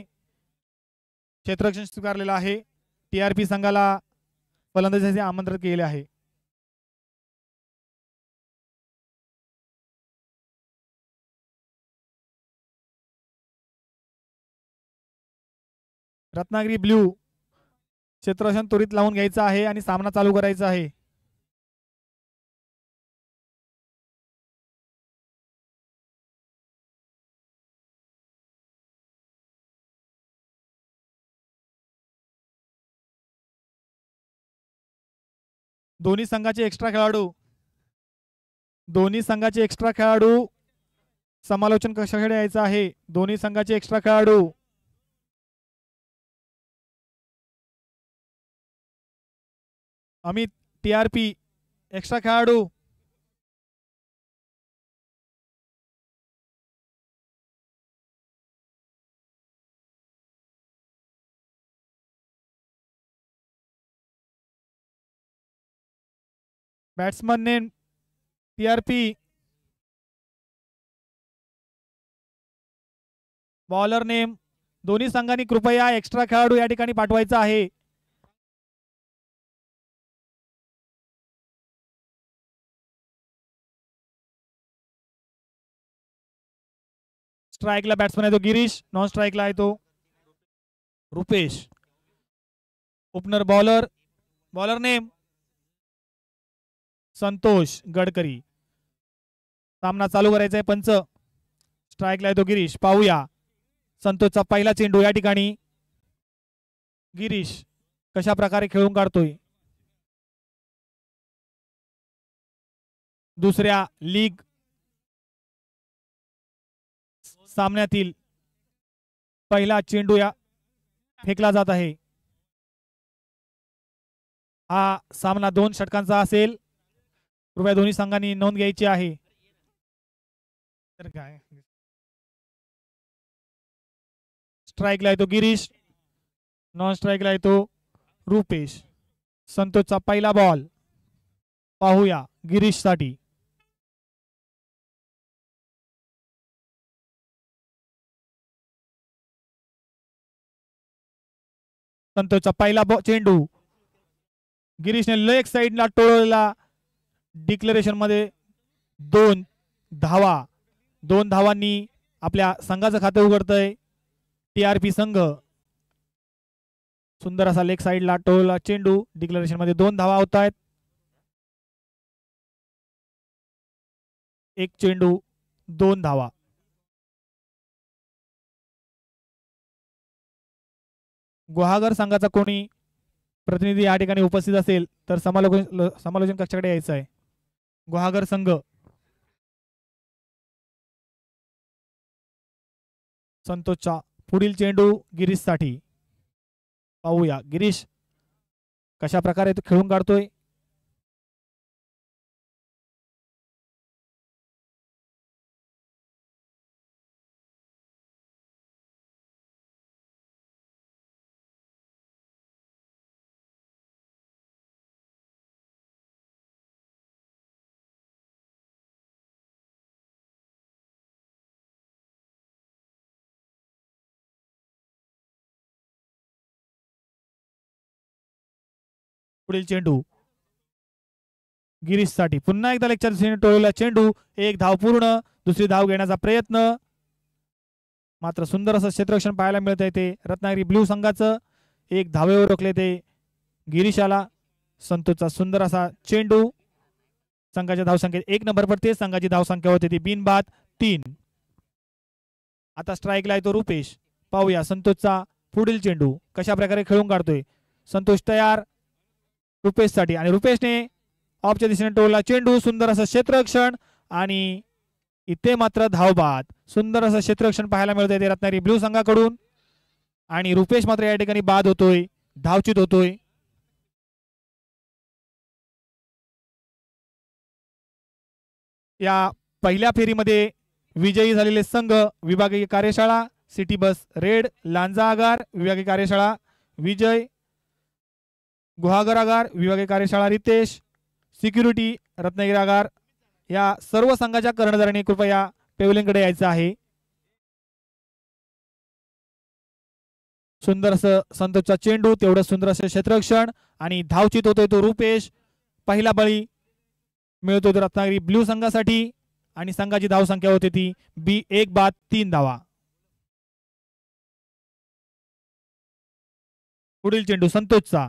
क्षेत्ररक्षण स्वीकारलेलं आहे. TRP संघाला फलंदाजीसाठी आमंत्रित केले आहे. रत्नागिरी ब्ल्यू क्षेत्ररक्षण त्वरित लावून घ्यायचं आहे आणि सामना चालू करायचा आहे. दोन्ही संघाचे एक्स्ट्रा खेळाडू समालोचन कक्षाकडे यायचं आहे. दोन्ही संघाचे एक्स्ट्रा खेळाडू अमित TRP एक्स्ट्रा खेळाडू batsman name TRP bowler name. दोन्ही संघांनी कृपया एक्स्ट्रा खेळाडू या ठिकाणी पाठवायचा आहे. स्ट्राईकला बॅट्समन आहे तो गिरीश, नॉन स्ट्राईकला आहे तो Rupesh. Opener bowler name Santosh Gadkari. सामना चालू करायचा आहे. पंच स्ट्राईकला आहे तो गिरीश. पाहूया संतोषचा पहिला चेंडू या ठिकाणी गिरीश कशा प्रकारे खेळून काढतोय. दुसऱ्या लीग सामन्यातील पहिला चेंडू या फेकला जात आहे. हा सामना 2 षटकांचा असेल. कृपया दोन्ही संघांनी नोंद घ्यायची आहे. तर काय स्ट्राईकला आहे तो गिरीश, नॉन स्ट्राईकला आहे तो रुपेश. संतोषचा पहिला बॉल पाहूया गिरीश साठी. संतोषचा पहिला चेंडू गिरीशने लेग साइडला टोळलेला. डिक्लेरेशन मध्ये 2 धावांनी आपल्या संघाचं खाते उघडतंय TRP संघ. सुंदर असा लेग साइडला टोळला चेंडू. डिक्लेरेशन मध्ये 2 धावा होत आहेत. एक चेंडू 2 धावा. गुहागर संघाचा कोणी प्रतिनिधी या ठिकाणी उपस्थित असेल तर समालोचन कक्षाकडे यायचं आहे. गुहागर संघ संतोषचा पुढील चेंडू गिरीश साठी. पाहूया गिरीश कशा प्रकारे तो खेळून काढतोय. पुढील चेंडू गिरीश साठी. पुन्हा एकदा लेक्चर टोळला चेंडू. एक धाव पूर्ण. दुसरी धाव घेण्याचा प्रयत्न. मात्र सुंदर असं क्षेत्ररक्षण पाहायला मिळत आहे ते रत्नागिरी ब्ल्यू संघाचं. एक धावेवर रोखले ते गिरीशाला. संतोषचा सुंदर असा चेंडू. संघाच्या धावसंख्येत 1 नंबर पडते. संघाची धावसंख्या होते ती बिनबाद 3. आता स्ट्राईकला आहे तो रुपेश. पाहूया संतोषचा पुढील चेंडू कशा प्रकारे खेळून काढतोय. संतोष तयार रुपेश साठी आणि रुपेशने ऑफच्या दिशेने टोलला चेंडू. सुंदर असं क्षेत्ररक्षण आणि इथे मात्र धावबाद. सुंदर असं क्षेत्ररक्षण पाहायला मिळत आहे रत्नागिरी ब्ल्यू संघाकडून आणि रुपेश मात्र या ठिकाणी बाद होतोय, धावचित होतोय. या पहिल्या फेरीमध्ये विजयी झालेले संघ विभागीय कार्यशाळा सिटी बस रेड, लांजा आगार विभागीय कार्यशाळा विजय, गुहागर आगार विभागीय कार्यशाळा रितेश, सिक्युरिटी रत्नागिरी आगार. या सर्व संघाच्या कर्णधारांनी कृपया पेवलिंगकडे यायचं आहे. सुंदर असं संतोषचा चेंडू, तेवढं सुंदर असं क्षेत्ररक्षण आणि धावचित होतोय तो रुपेश. पहिला बळी मिळतोय तो रत्नागिरी ब्ल्यू संघासाठी आणि संघाची धावसंख्या होती ती 1 बाद 3 धावा. पुढील चेंडू संतोषचा,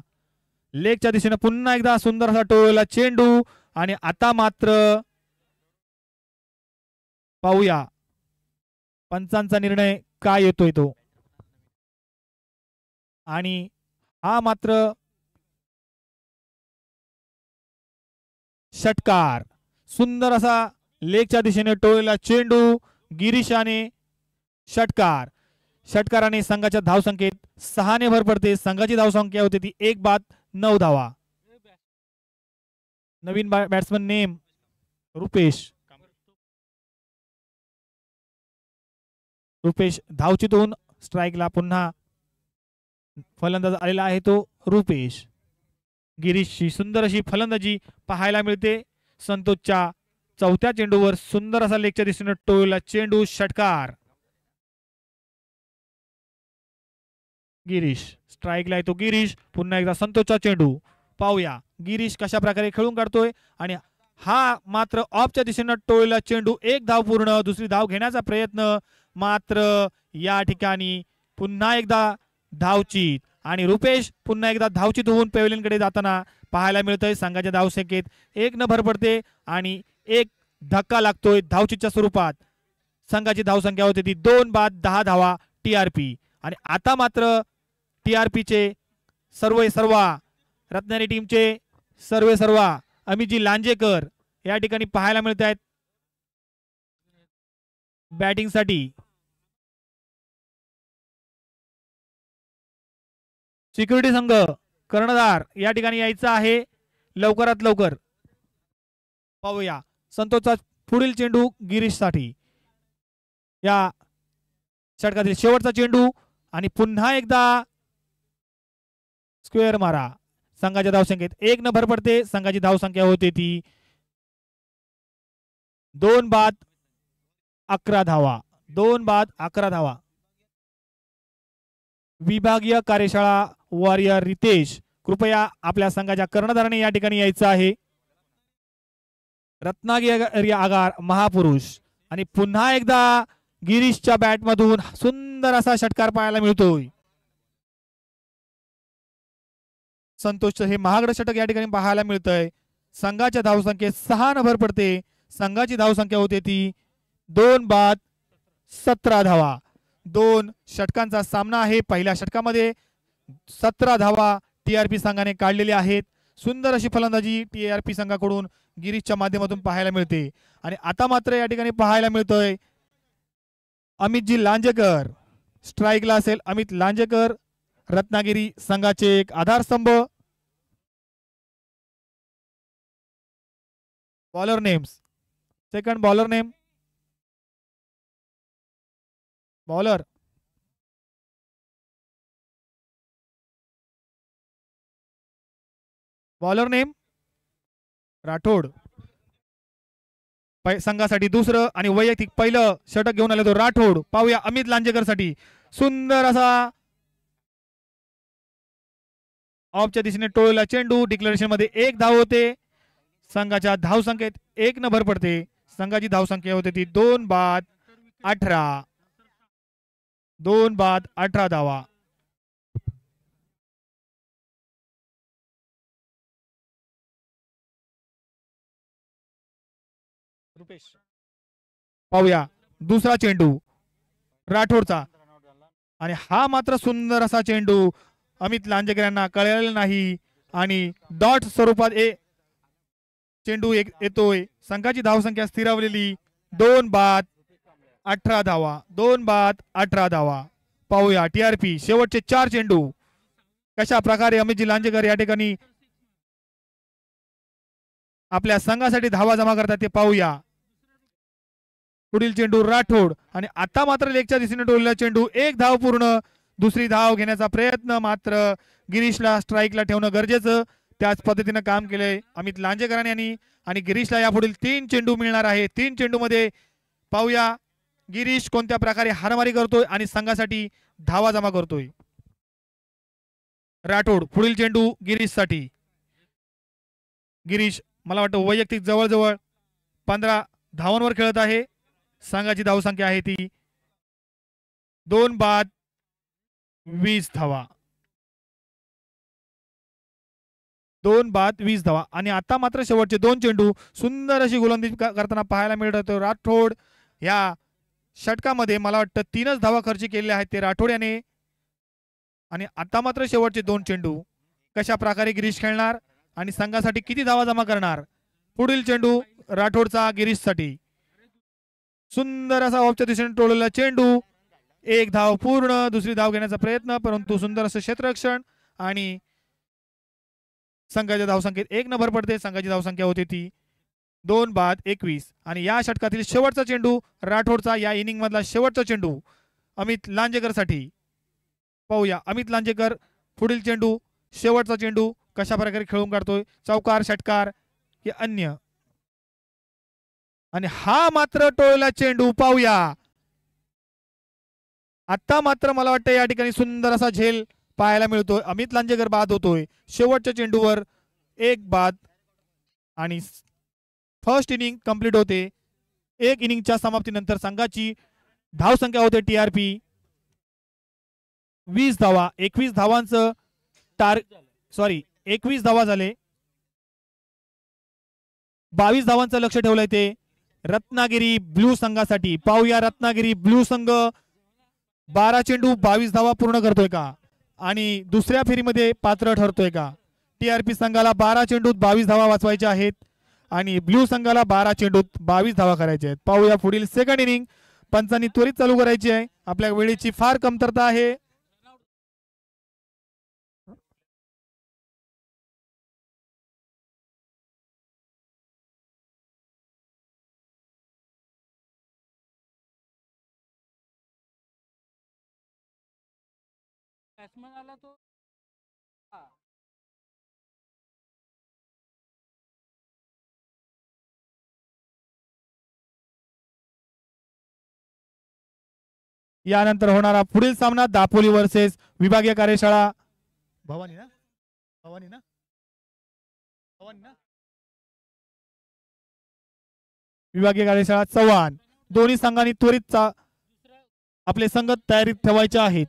लेगच्या दिशेने पुन्हा एकदा सुंदर असा टोळलेला चेंडू आणि आता मात्र पाहूया पंचांचा निर्णय काय येतोय तो. आणि हा मात्र षटकार, सुंदर असा लेगच्या दिशेने टोळलेला चेंडू, गिरीशाने षटकार. षटकाराने संघाच्या धावसंख्येत 6 ने भर पडते. संघाची धावसंख्या होते ती 1 बाद 9 धावा. नवीन बॅट्समन नेम रुपेश. रुपेश धावचित होऊन स्ट्राईकला पुन्हा फलंदाज आलेला आहे तो रुपेश. गिरीशची सुंदर अशी फलंदाजी पाहायला मिळते. संतोषच्या चौथ्या चेंडूवर सुंदर असा लेगच्या दिशेने टोळलेला चेंडू, षटकार. गिरीश स्ट्राईकला येतो. गिरीश पुन्हा एकदा संतोषचा चेंडू. पाहूया गिरीश कशा प्रकारे खेळून काढतोय आणि हा मात्र ऑफच्या दिशेने टोळलेला चेंडू. 1 धाव पूर्ण. दुसरी धाव घेण्याचा प्रयत्न, मात्र या ठिकाणी पुन्हा एकदा धावचित आणि रुपेश पुन्हा एकदा धावचित होऊन पेव्हलियनकडे जाताना पाहायला मिळतंय. संघाच्या धावसंख्येत 1 न भर पडते आणि एक धक्का लागतोय धावचितच्या स्वरूपात. संघाची धावसंख्या होती ती 2 बाद 10 धावा TRP. आणि आता मात्र TRPचे सर्वा रत्नागिरी टीमचे सर्वा अमितजी लांजेकर या ठिकाणी पाहायला मिळत आहेत बॅटिंगसाठी. सिक्युरिटी संघ कर्णधार या ठिकाणी यायचा आहे लवकरात लवकर. पाहूया संतोषचा पुढील चेंडू गिरीशसाठी. या षटकातील शेवटचा चेंडू आणि पुन्हा एकदा स्क्वेअर मारा. संघाच्या धावसंख्येत 1 न भर पडते. संघाची धावसंख्या होते ती 2 बाद 11 धावा. 2 बाद 11 धावा. विभागीय कार्यशाळा वॉरियर रितेश, कृपया आपल्या संघाच्या कर्णधाराने या ठिकाणी यायचं आहे. रत्नागिरी आगार महापुरुष आणि पुन्हा एकदा गिरीशच्या बॅटमधून सुंदर असा षटकार पाहायला मिळतोय. संतोषचं हे महागडं षटक या ठिकाणी पाहायला मिळतंय. संघाच्या धावसंख्येत 6 न भर पडते. संघाची धावसंख्या होते ती 2 बाद 17 धावा. 2 षटकांचा सामना आहे. पहिल्या षटकामध्ये 17 धावा TRP संघाने काढलेल्या आहेत. सुंदर अशी फलंदाजी TRP संघाकडून गिरीशच्या माध्यमातून पाहायला मिळते. आणि आता मात्र या ठिकाणी पाहायला मिळतोय अमितजी लांजेकर. स्ट्राईकला असेल अमित लांजेकर, रत्नागिरी संघाचे एक आधारस्तंभ. Bowler names. Second bowler name bowler bowler name Rathod. संघासाठी दुसरं आणि वैयक्तिक पहिलं षटक घेऊन आले तो राठोड. पाहूया अमित लांजेकर साठी सुंदर असा ऑफच्या दिशेने टोळलेला चेंडू. डिक्लेरेशन मध्ये 1 धाव होते. संघाच्या धावसंख्येत 1 न भर पडते. संघाची धावसंख्या होते ती 2 बाद 18. 2 बाद 18 धावा. पाहूया दुसरा चेंडू राठोडचा आणि हा मात्र सुंदर असा चेंडू अमित लांजेकर यांना कळलेला नाही आणि डॉट स्वरूपात चेंडू येतोय. संघाची धावसंख्या स्थिरावलेली 2 बाद 18 धावा. 2 बाद 18 धावा. पाहूया TRP शेवटचे 4 चेंडू कशा प्रकारे अमितजी लांजेकर या ठिकाणी आपल्या संघासाठी धावा जमा करतात ते पाहूया. पुढील चेंडू राठोड आणि आता मात्र लेगच्या दिशेने टोललेला चेंडू. 1 धाव पूर्ण. दुसरी धाव घेण्याचा प्रयत्न, मात्र गिरीशला स्ट्राईकला ठेवणं गरजेचं. त्याच पद्धतीनं काम केलंय अमित लांजेकरांनी आणि गिरीशला यापुढील 3 चेंडू मिळणार आहे. 3 चेंडू मध्ये पाहूया गिरीश कोणत्या प्रकारे हारमारी करतोय आणि संघासाठी धावा जमा करतोय. राठोड पुढील चेंडू गिरीशसाठी. गिरीश मला वाटतं वैयक्तिक जवळजवळ 15 धावांवर खेळत आहे. संघाची धावसंख्या आहे ती 2 बाद 20 धावा. 2 बाद 20 धावा. आणि आता मात्र शेवटचे 2 चेंडू सुंदर अशी गोलंदाजी करताना पाहायला मिळत होते. राठोड या षटकामध्ये मला वाटतं 3च धावा खर्च केलेल्या आहेत ते राठोड याने. आणि आता मात्र शेवटचे 2 चेंडू कशा प्रकारे गिरीश खेळणार आणि संघासाठी किती धावा जमा करणार. पुढील चेंडू राठोडचा गिरीशसाठी. सुंदर असा ऑफच्या दिशेने टोळलेला चेंडू. 1 धाव पूर्ण. दुसरी धाव घेण्याचा प्रयत्न परंतु सुंदर असं क्षेत्ररक्षण आणि संघाच्या धावसंख्येत 1 न भर पडते. संघाची धावसंख्या होती ती 2 बाद 21. आणि या षटकातील शेवटचा चेंडू राठोडचा या इनिंग मधला शेवटचा चेंडू अमित लांजेकर साठी. पाहूया अमित लांजेकर पुढील चेंडू शेवटचा चेंडू कशा प्रकारे खेळून काढतोय. चौकार षटकार हे अन्य. आणि हा मात्र टोळला चेंडू पाहूया. आता मात्र मला वाटतं या ठिकाणी सुंदर असा झेल पाहायला मिळतोय. अमित लांजेकर बाद होतोय शेवटच्या चेंडूवर 1 बाद. आणि फर्स्ट इनिंग कंप्लीट होते. 1 इनिंगच्या समाप्तीनंतर संघाची धावसंख्या होते TRP 20 धावा. 21 धावांचं 21 धावा झाले. 22 धावांचं लक्ष ठेवलंय ते रत्नागिरी ब्लू संघासाठी. पाहूया रत्नागिरी ब्लू संघ 12 चेंडू 22 धावा पूर्ण करतोय का आणि दुसऱ्या फेरीमध्ये पात्र ठरतोय का. TRP संघाला 12 चेंडूत 22 धावा वाचवायच्या आहेत आणि ब्लू संघाला 12 चेंडूत 22 धावा करायच्या आहेत. पाहूया पुढील सेकंड इनिंग पंचांनी त्वरित चालू करायची आहे. आपल्या वेळेची फार कमतरता आहे. यानंतर होणारा पुढील सामना दापोली वर्सेस विभागीय कार्यशाळा भवानी ना भवानी ना भवानी ना विभागीय कार्यशाळा चव्हाण. दोन्ही संघांनी त्वरित आपले संघ तयारीत ठेवायचे आहेत.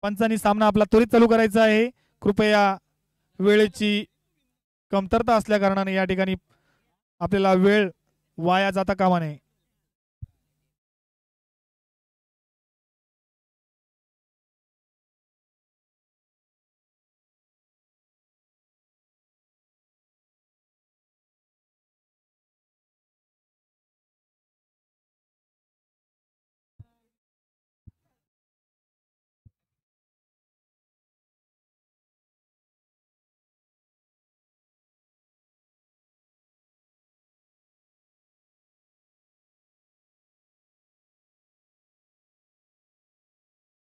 पंचांनी सामना आपला त्वरित चालू करायचा आहे. कृपया वेळेची कमतरता असल्या कारणाने या ठिकाणी आपल्याला वेळ वाया जाता कामा नये.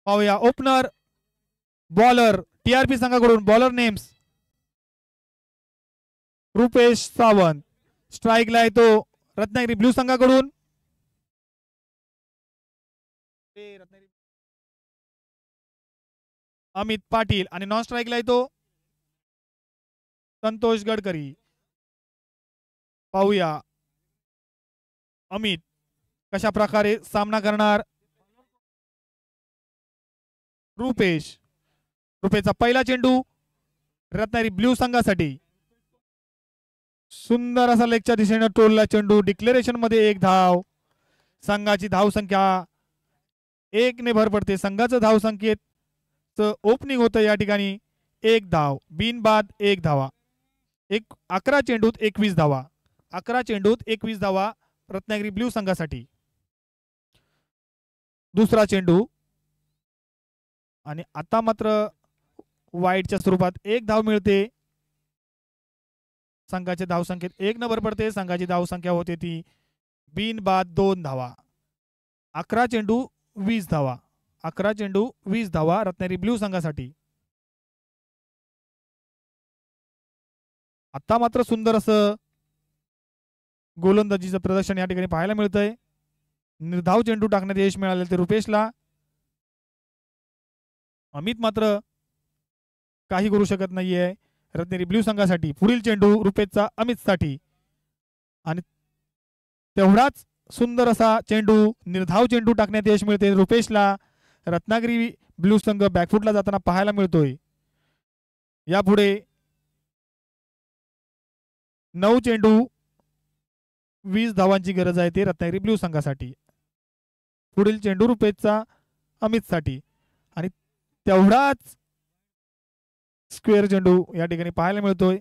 पाहूया ओपनर बॉलर TRP संघाकडून बॉलर नेम्स रुपेश सावंत. स्ट्राईकला येतो रत्नागिरी ब्लू संघाकडून अमित पाटील आणि नॉन स्ट्राईकला येतो संतोष गडकरी. पाहूया अमित कशा प्रकारे सामना करणार. रुपेशचा पहिला चेंडू रत्नागिरी ब्लू संघासाठी. सुंदर असा लेगच्या दिशेने टोलला चेंडू. डिक्लेरेशन मध्ये 1 धाव. संघाची धावसंख्या 1 ने भर पडते. संघाचं धावसंख्येत ओपनिंग होतं या ठिकाणी 1 धाव. बिनबाद 1 धावा. 11 चेंडूत 21 धावा. 11 चेंडूत 21 धावा रत्नागिरी ब्लू संघासाठी. दुसरा चेंडू आणि आता मात्र वाईटच्या स्वरूपात 1 धाव मिळते. संघाच्या धावसंख्येत 1 नंबर पडते. संघाची धावसंख्या होते ती बिनबाद 2 धावा. 11 चेंडू 20 धावा. 11 चेंडू 20 धावा रत्नागिरी ब्ल्यू संघासाठी. आता मात्र सुंदर असं गोलंदाजीचं प्रदर्शन या ठिकाणी पाहायला मिळतंय. निर्धाव चेंडू टाकण्यात यश मिळाले ते रुपेशला. अमित मात्र काही करू शकत नाहीये रत्नागिरी ब्ल्यू संघासाठी. पुढील चेंडू रुपेशचा अमितसाठी आणि तेवढाच सुंदर असा चेंडू निर्धाव चेंडू टाकण्यात यश मिळते रुपेशला. रत्नागिरी ब्ल्यू संघ बॅकफुटला जाताना पाहायला मिळतोय. यापुढे 9 चेंडू 20 धावांची गरज आहे ते रत्नागिरी ब्ल्यू संघासाठी. पुढील चेंडू रुपेशचा अमितसाठी आणि तेवढाच स्क्वेअर चेंडू या ठिकाणी पाहायला मिळतोय.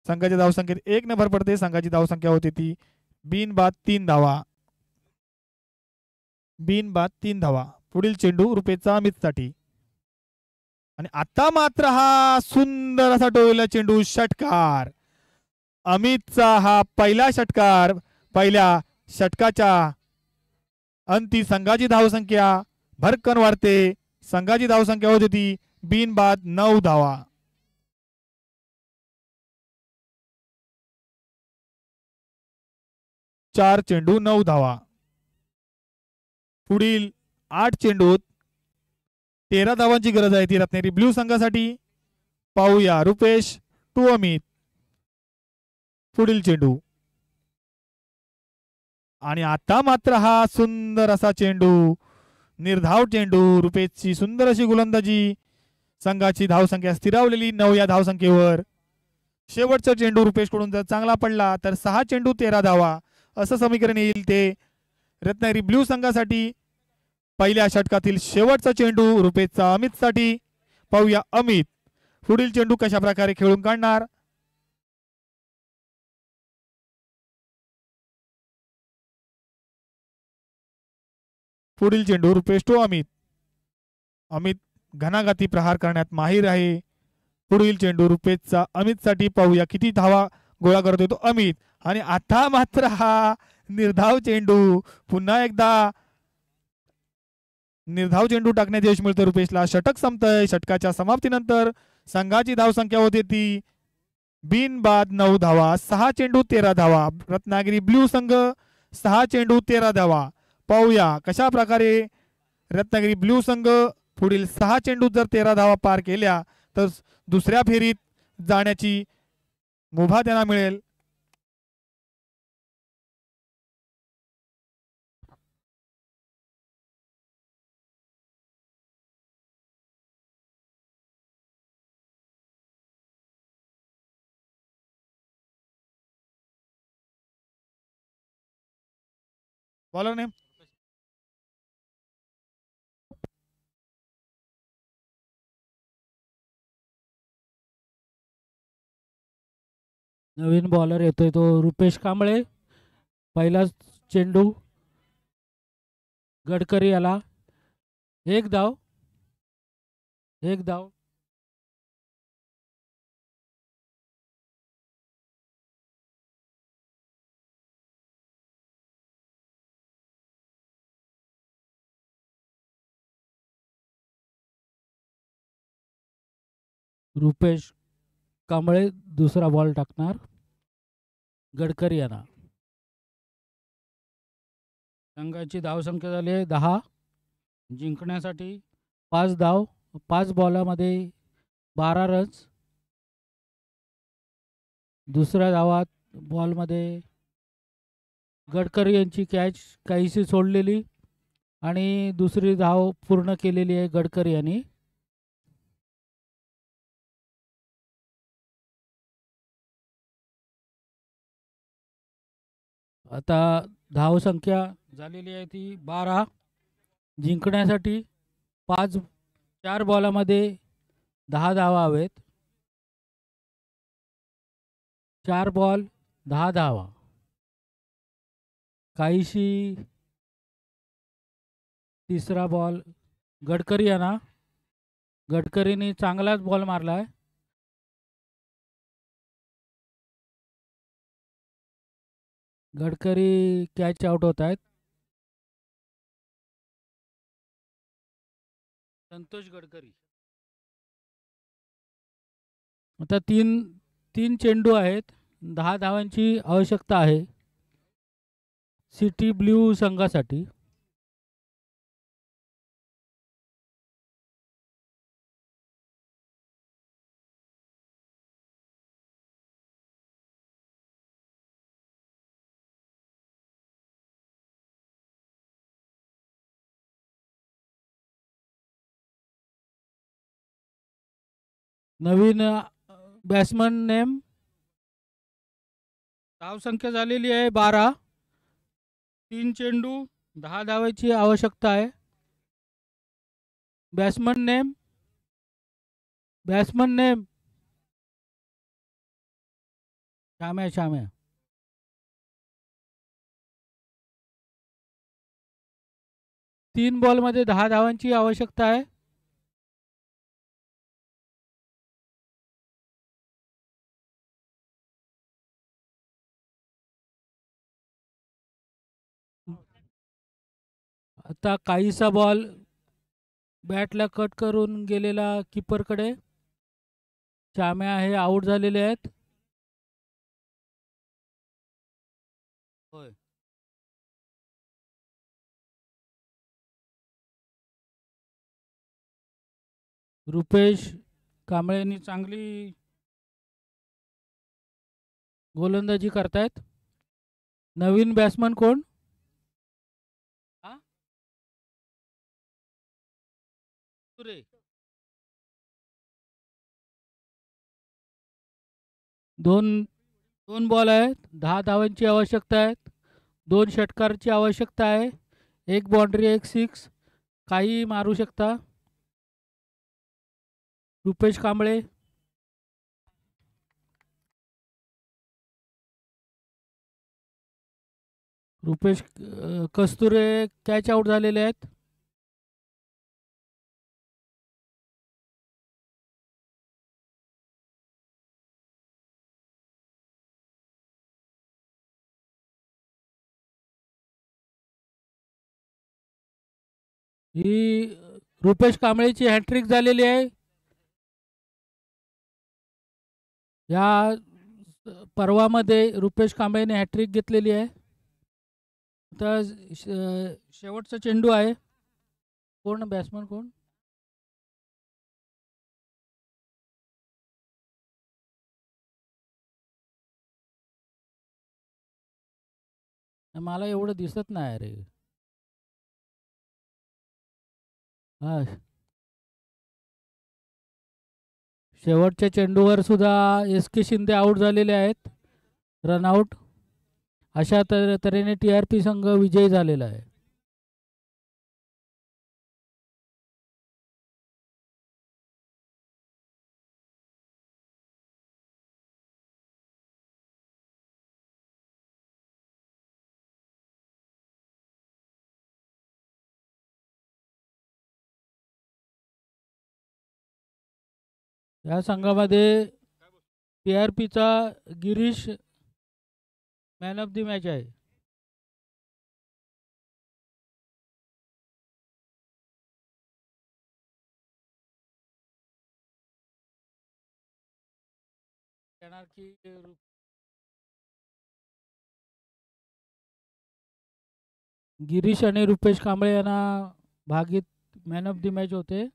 संघाच्या धावसंख्येत 1 नंबर पडते. संघाची धावसंख्या होती ती बिनबाद 3 धावा. बिनबाद 3 धावा. पुढील चेंडू रुपेशचा अमितसाठी आणि आता मात्र हा सुंदर असा टोळलेला चेंडू षटकार. अमितचा हा पहिला षटकार. पहिल्या षटकाच्या अंती संघाची धावसंख्या भरकन वाढते. संघाची धावसंख्या होती ती बिनबाद 9 धावा. चार चेंडू 9 धावा. पुढील 8 चेंडूत 13 धावांची गरज आहे ती रत्नागिरी ब्ल्यू संघासाठी. पाहूया रुपेश टू अमित. पुढील चेंडू आणि आता मात्र हा सुंदर असा चेंडू निर्धाव चेंडू. रुपेशची सुंदर अशी गोलंदाजी. संघाची धावसंख्या स्थिरावलेली 9 या धावसंख्येवर. शेवटचा चेंडू रुपेश कडून जर चांगला पडला तर 6 चेंडू 13 धावा असं समीकरण येईल ते रत्नागिरी ब्ल्यू संघासाठी. पहिल्या षटकातील शेवटचा चेंडू रुपेशचा अमितसाठी. पाहूया अमित पुढील चेंडू कशा प्रकारे खेळून काढणार. पुढील चेंडू रुपेश टू अमित. अमित घणाघाती प्रहार करण्यात माहीर आहे. पुढील चेंडू रुपेशचा अमितसाठी. पाहूया किती धावा गोळा करत येतो अमित आणि आता मात्र हा निर्धाव चेंडू. पुन्हा एकदा निर्धाव चेंडू टाकण्यात यश मिळतं रुपेशला. षटक संपतंय. षटकाच्या समाप्तीनंतर संघाची धावसंख्या होते ती बिनबाद 9 धावा. 6 चेंडू 13 धावा. रत्नागिरी ब्ल्यू संघ 6 चेंडू 13 धावा. पाहूया कशा प्रकारे रत्नागिरी ब्ल्यू संघ पुढील 6 चेंडू जर 13 धावा पार केल्या तर दुसऱ्या फेरीत जाण्याची मुभा त्यांना मिळेल. बॉलर नेम नवीन बॉलर येतोय तो रुपेश कांबळे. पहिला चेंडू गडकरी याला. 1 धाव. 1 धाव. रुपेश कांबळे दुसरा बॉल टाकणार. गडकरी यांना. संघाची धावसंख्या झाली आहे 10. जिंकण्यासाठी 5 धाव. 5 बॉलामध्ये 12 रन्स. दुसऱ्या धावात बॉलमध्ये गडकरी यांची कॅच काहीशी सोडलेली आणि दुसरी धाव पूर्ण केलेली आहे गडकरी यांनी. आता धावसंख्या झालेली आहे ती 12. जिंकण्यासाठी 4 बॉलामध्ये 10 धावा हवेत. 4 बॉल 10 धावा. काहीशी तिसरा बॉल गडकरी यांना. गडकरीने चांगलाच बॉल मारलाय. गडकरी कॅच आउट होत आहेत. संतोष गडकरी. आता तीन तीन चेंडू आहेत. 10 धावांची आवश्यकता आहे सिटी ब्ल्यू संघासाठी. नवीन बॅट्समन नेम. धावसंख्या झालेली आहे 12. 3 चेंडू 10 धावांची आवश्यकता आहे. Batsman name. श्याम्या. 3 बॉलमध्ये 10 धावांची आवश्यकता आहे. आता काहीसा बॉल बॅटला कट करून गेलेला कीपरकडे. श्याम्या हे आउट झालेले आहेत. होय. रुपेश कांबळेंनी चांगली गोलंदाजी करतायत. नवीन बॅट्समन कोण? सुरे. 2 बॉल आहेत. 10 धावांची आवश्यकता आहे. 2 षटकाराची आवश्यकता आहे. 1 बाउंड्री 1 सिक्स. काही मारू शकता. रुपेश कांबळे. रुपेश कस्तुरे कॅच आउट झालेले आहेत. ही रुपेश कांबळेची हॅट्रिक झालेली आहे. या पर्वामध्ये रुपेश कांबळेने हॅट्रिक घेतलेली आहे. आता शेवटचा चेंडू आहे. कोण बॅट्समन कोण? मला एवढं दिसत नाही रे. हा, शेवटच्या चेंडूवर सुद्धा एस के शिंदे आउट झालेले आहेत. रनआउट. अशा तऱ्हेने TRP संघ विजयी झालेला आहे. या संघामध्ये TRPचा Girish man of the match आहे. गिरीश आणि रुपेश कांबळे यांना भागीत मॅन ऑफ द मॅच होते.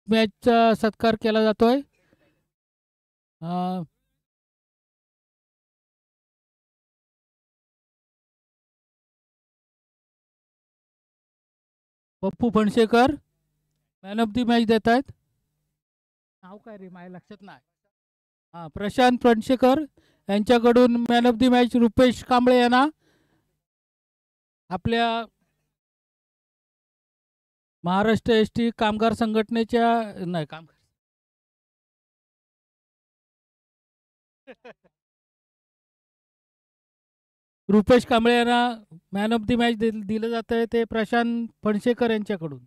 मॅचचा सत्कार केला जातोय. अं, Pappu Phanshekar man of the match देत आहेत. नाव काय रे माझ्या लक्षात नाही. हा, प्रशांत फणशेकर यांच्याकडून man of the match Rupesh Kamble यांना आपल्या महाराष्ट्र एस टी कामगार संघटनेच्या नाही कामगार रुपेश कांबळे यांना मॅन ऑफ दी मॅच दिलं जात आहे ते प्रशांत फणशेकर यांच्याकडून.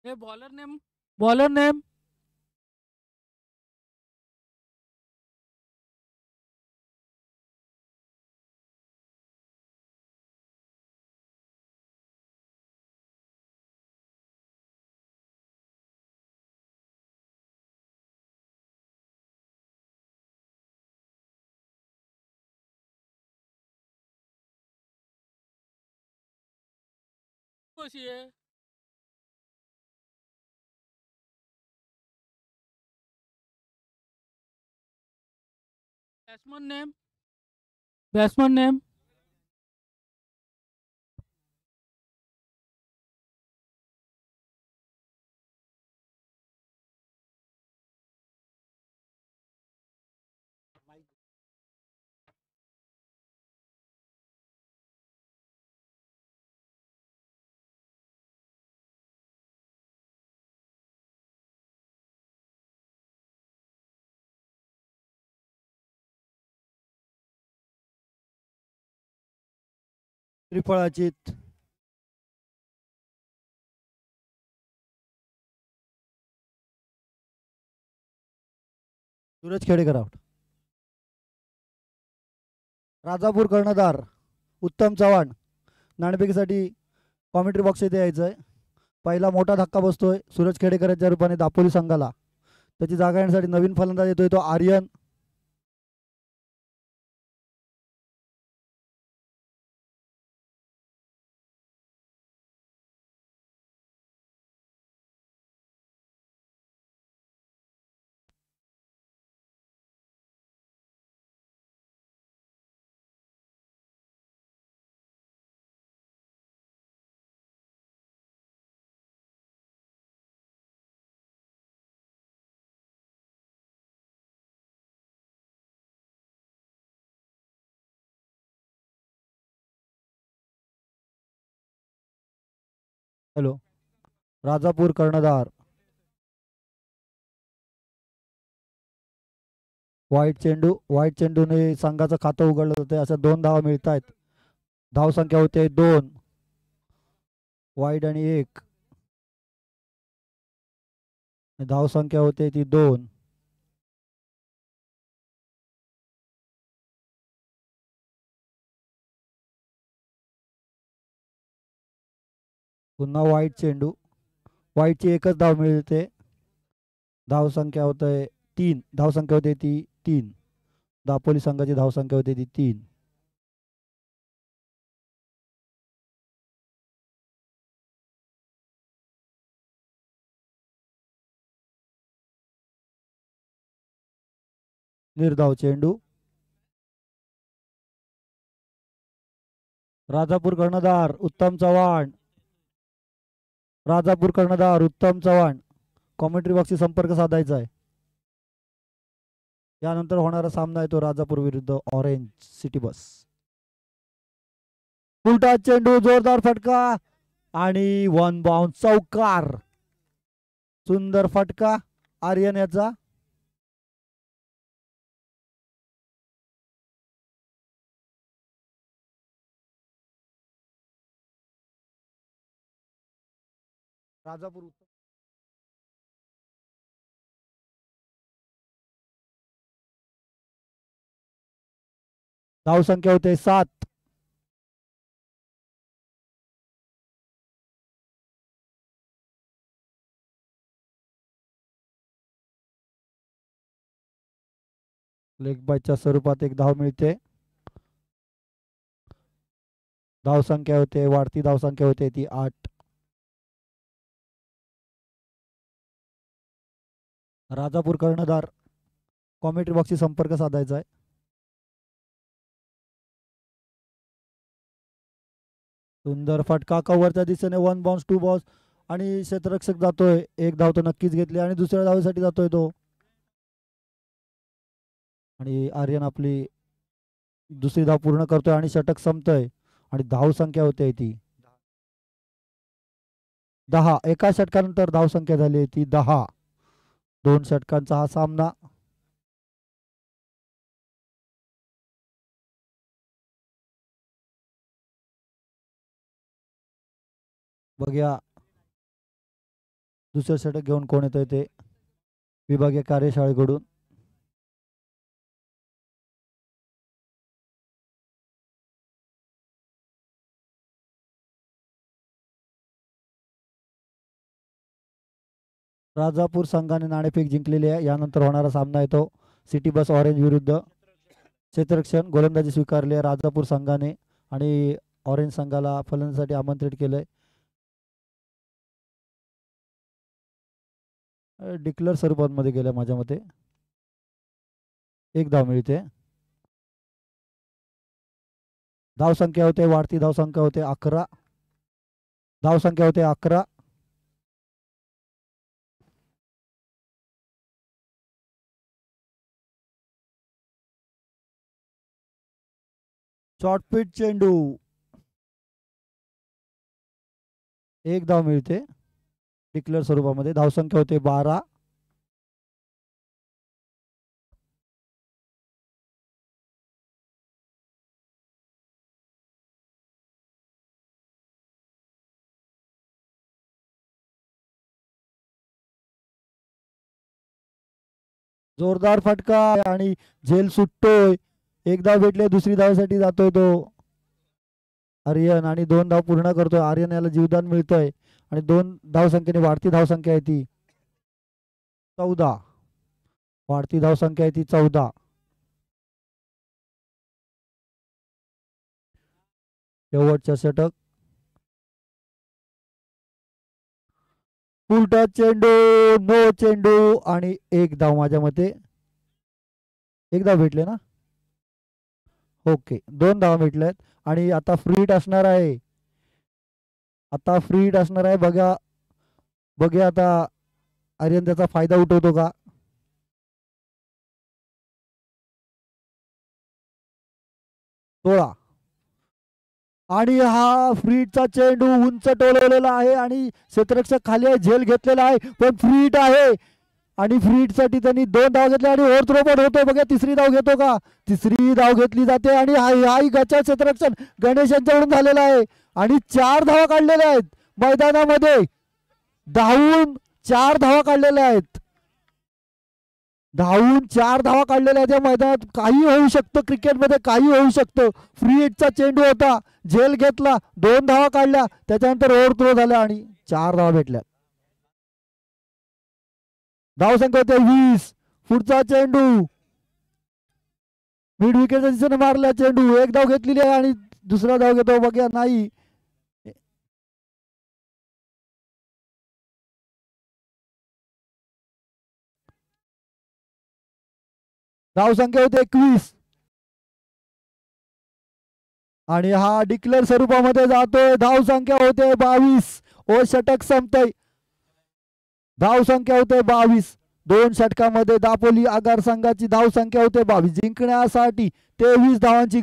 हे बॉलर नेम कशी आहे. बॅट्समन नेम त्रिफळाचित सूरज खेडेकर आउट. राजापूर कर्णधार उत्तम चव्हाण नाणेफेकीसाठी कॉमेंट्री बॉक्स येथे यायचं आहे. पहिला मोठा धक्का बसतोय सूरज खेडेकर यांच्या रूपाने दापोली संघाला. त्याची जागा येण्यासाठी नवीन फलंदाज येतोय तो आर्यन. हॅलो, राजापूर कर्णधार वाईट चेंडूने संघाचं खातं उघडलं होते. अशा 2 धावा मिळत आहेत. धाव संख्या होते 2 वाईट आणि 1. धाव संख्या होते ती 2. पुन्हा वाईट चेंडू. वाईटची 1च धाव मिळते. धाव संख्या होते 3. धाव संख्या होते ती 3. दापोली संघाची धाव संख्या होते ती 3. निर्धाव चेंडू. राजापूर कर्णधार उत्तम चव्हाण. राजापूर कर्णधार उत्तम चव्हाण कॉमेंट्री बॉक्सशी संपर्क साधायचा आहे. यानंतर होणारा सामना आहे तो राजापूर विरुद्ध ऑरेंज सिटी बस. उलटा चेंडू, जोरदार फटका आणि 1 बाउन्स चौकार. सुंदर फटका आर्यन याचा. राजापूर उत्तर धाव संख्या होते 7. लेग बायच्या स्वरूपात एक धाव मिळते. धाव संख्या होते वाढती धाव संख्या होते ती 8. राजापूर कर्णधार कॉमेंट्री बॉक्सशी संपर्क साधायचा आहे. सुंदर फटका कव्हरच्या दिशेने 1 बाउन्स 2 बाउन्स आणि क्षेत्ररक्षक जातोय. एक धाव तो नक्कीच घेतली आणि दुसऱ्या धावेसाठी जातोय तो. आणि आर्यन आपली दुसरी धाव पूर्ण करतोय आणि षटक संपतोय आणि धाव संख्या होते ती 10. एका षटकानंतर धाव संख्या झाली ती 10. 2 षटकांचा हा सामना. बघूया दुसरं षटक घेऊन कोण येतोय ते विभागीय कार्यशाळेकडून. राजापूर संघाने नाणेफेक जिंकलेली आहे. यानंतर होणारा सामना येतो सिटी बस ऑरेंज विरुद्ध क्षेत्ररक्षण. गोलंदाजी स्वीकारली आहे राजापूर संघाने आणि ऑरेंज संघाला फलंदाजीसाठी आमंत्रित केलंय. डिक्लेअर स्वरूपामध्ये गेल्या माझ्या मते. एक धाव मिळते. धाव संख्या होते वाढती धाव संख्या होते 11. धाव संख्या होते 11. शॉर्ट पिच चेंडू. एक धाव मिळते डिक्लेअर स्वरूपामध्ये. धाव संख्या होते 12. जोरदार फटका आणि झेल सुटतोय. एक धाव भेटले दुसरी धावेसाठी जातोय तो आर्यन आणि 2 धाव पूर्ण करतोय. आर्यन याला जीवदान मिळतंय आणि 2 धाव संख्येने वाढती धाव संख्या आहे ती 14. वाढती धाव संख्या आहे ती 14. शेवटचा षटक. उलटा चेंडू नो चेंडू आणि एक धाव. माझ्या मते एक धाव भेटले ना. ओके 2 धावा भेटल्यात आणि आता फ्री हिट असणार आहे. आता फ्री हिट असणार आहे. बघा आता आर्यन त्याचा फायदा उठवतो का. 16 आणि हा फ्री हिटचा चेंडू उंच टोलवलेला आहे आणि क्षेत्ररक्षक खाली आहे. झेल घेतलेला आहे पण फ्री हिट आहे आणि फ्री हिट साठी त्यांनी 2 धाव घेतले आणि ओव्हर थ्रो पण होतोय. बघा तिसरी धाव घेतो का. तिसरी धाव घेतली जाते आणि हाही गचा क्षेत्ररक्षण गणेश यांच्याकडून झालेला आहे आणि 4 धावा काढलेल्या आहेत मैदानामध्ये. धावून 4 धावा काढलेल्या आहेत. धावून 4 धावा काढलेल्या आहेत. या मैदानात काही होऊ शकतं. क्रिकेटमध्ये काही होऊ शकतं. फ्री हिटचा चेंडू होता. झेल घेतला 2 धावा काढल्या त्याच्यानंतर ओव्हर थ्रो झाला आणि 4 धावा भेटल्या. धाव संख्या होते 20. पुढचा चेंडू मिड विकेटच्या दिशेने मारला चेंडू. एक धाव घेतलेली आहे आणि दुसरा धाव घेतो बघा नाही. धाव संख्या होते 21 आणि हा डिक्लेअर स्वरूपामध्ये जातोय. धाव संख्या होते 22. ओ षटक संपतय. धाव संख्या होते 22. 2 षटकामध्ये दापोली आगार संघाची धाव संख्या होते 22. जिंकण्यासाठी 23 धावांची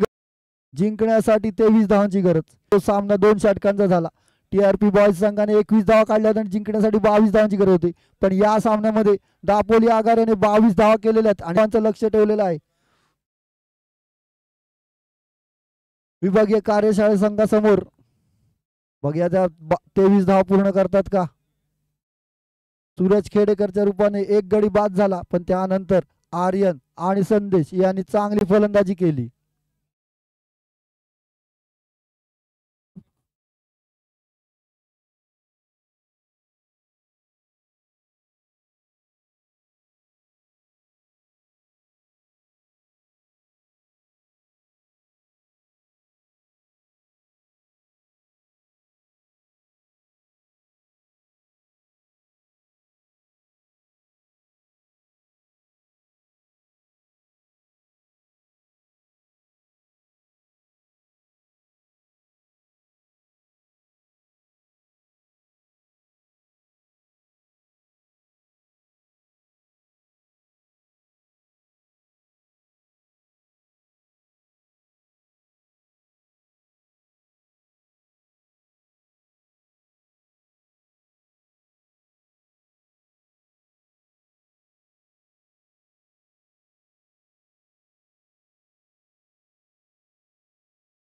जिंकण्यासाठी 23 धावांची गरज. तो सामना 2 षटकांचा झाला. टीआरपी बॉयज संघाने 21 धावा काढल्या आणि जिंकण्यासाठी 22 धावांची गरज होती. पण या सामन्यामध्ये दापोली आगार याने 22 धावा केलेल्या आहेत आणि त्यांचं लक्ष ठेवलेलं आहे विभागीय कार्यशाळे संघासमोर. बघूया त्या 23 धावा पूर्ण करतात का. सूरज खेडेकरच्या रूपाने एक गडी बाद झाला, पण त्यानंतर आर्यन आणि संदेश यांनी चांगली फलंदाजी केली.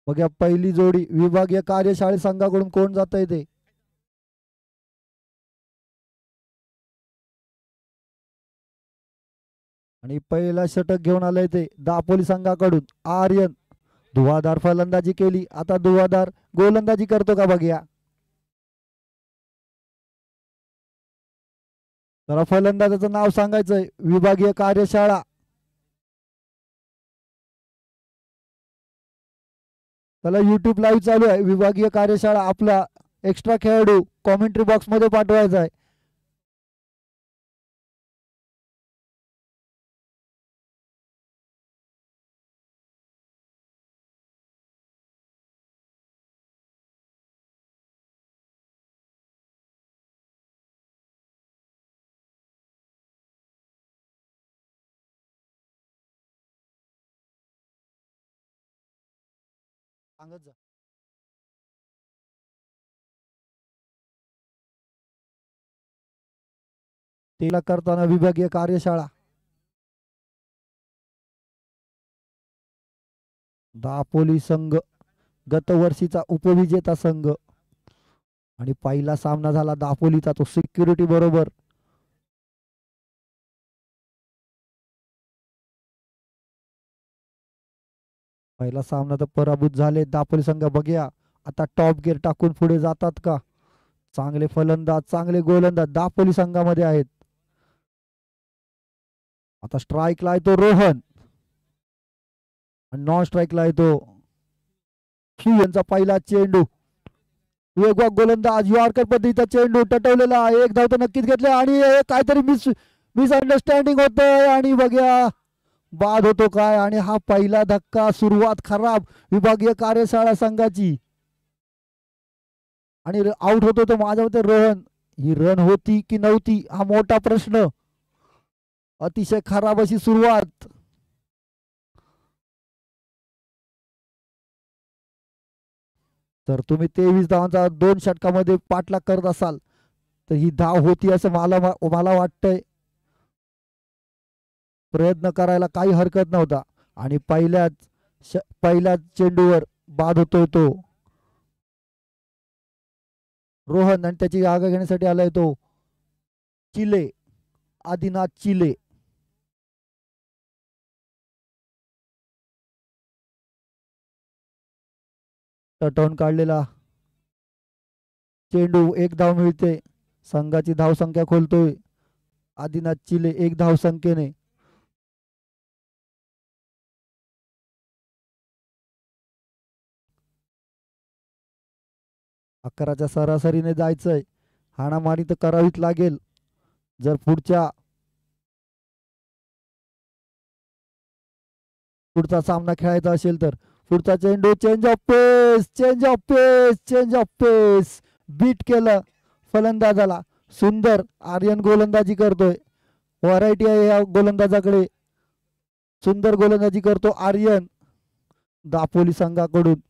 बघा पहिली जोडी विभागीय कार्यशाळे संघाकडून कोण जात आहे ते. आणि पहिला षटक घेऊन आलंय ते दापोली संघाकडून आर्यन. धुवाधार फलंदाजी केली, आता धुवाधार गोलंदाजी करतो का बघूया. जरा फलंदाजाचं नाव सांगायचंय. विभागीय कार्यशाळा. त्याला युट्यूब लाईव्ह चालू आहे. विभागीय कार्यशाळा आपला एक्स्ट्रा खेळाडू कॉमेंट्री बॉक्स मध्ये पाठवायचा आहे. सांगत जा. तिला करताना विभागीय कार्यशाळा. दापोली संघ गतवर्षीचा उपविजेता संघ आणि पहिला सामना झाला दापोलीचा तो सिक्युरिटी बरोबर. पहिला सामना तर पराभूत झाले दापोली संघ. बघूया आता टॉप गिअर टाकून पुढे जातात का. चांगले फलंदाज चांगले गोलंदाज दापोली संघामध्ये आहेत. आता स्ट्राईकला आहे तो रोहन आणि नॉन स्ट्राईकला आहे तो यांचा पहिला चेंडू. वेगवान गोलंदाज यॉर्कर पद्धतीचा चेंडू टटवलेला. एक धाव तर नक्कीच घेतले आणि काहीतरी मिसअंडरस्टँडिंग होतंय आणि बघूया बाद होतो काय. आणि हा पहिला धक्का. सुरुवात खराब विभागीय कार्यशाळा संघाची आणि आउट होतो तो माझ्या मते रोहन. ही रन होती की नव्हती हा मोठा प्रश्न. अतिशय खराब अशी सुरुवात. तर तुम्ही 23 धावांचा 2 षटकामध्ये पाठलाग करत असाल तर ही धाव होती असं मला वाटतंय. प्रयत्न करायला काही हरकत नव्हता आणि पहिल्याच चेंडूवर बाद होतोय तो रोहन आणि त्याची जागा घेण्यासाठी आलाय तो चिले आदिनाथ चिले. टटवून काढलेला चेंडू. एक धाव मिळते. संघाची धाव संख्या खोलतोय आदिनाथ चिले 1 धाव संख्येने. अकराच्या सरासरीने जायचंय. हाणामारी तर करावीच लागेल जर पुढचा सामना खेळायचा असेल तर. पुढचा चेंडू चेंज ऑफ पेस बीट केलं फलंदाजाला. सुंदर आर्यन गोलंदाजी करतोय. व्हरायटी आहे या गोलंदाजाकडे. सुंदर गोलंदाजी करतो आर्यन दापोली संघाकडून.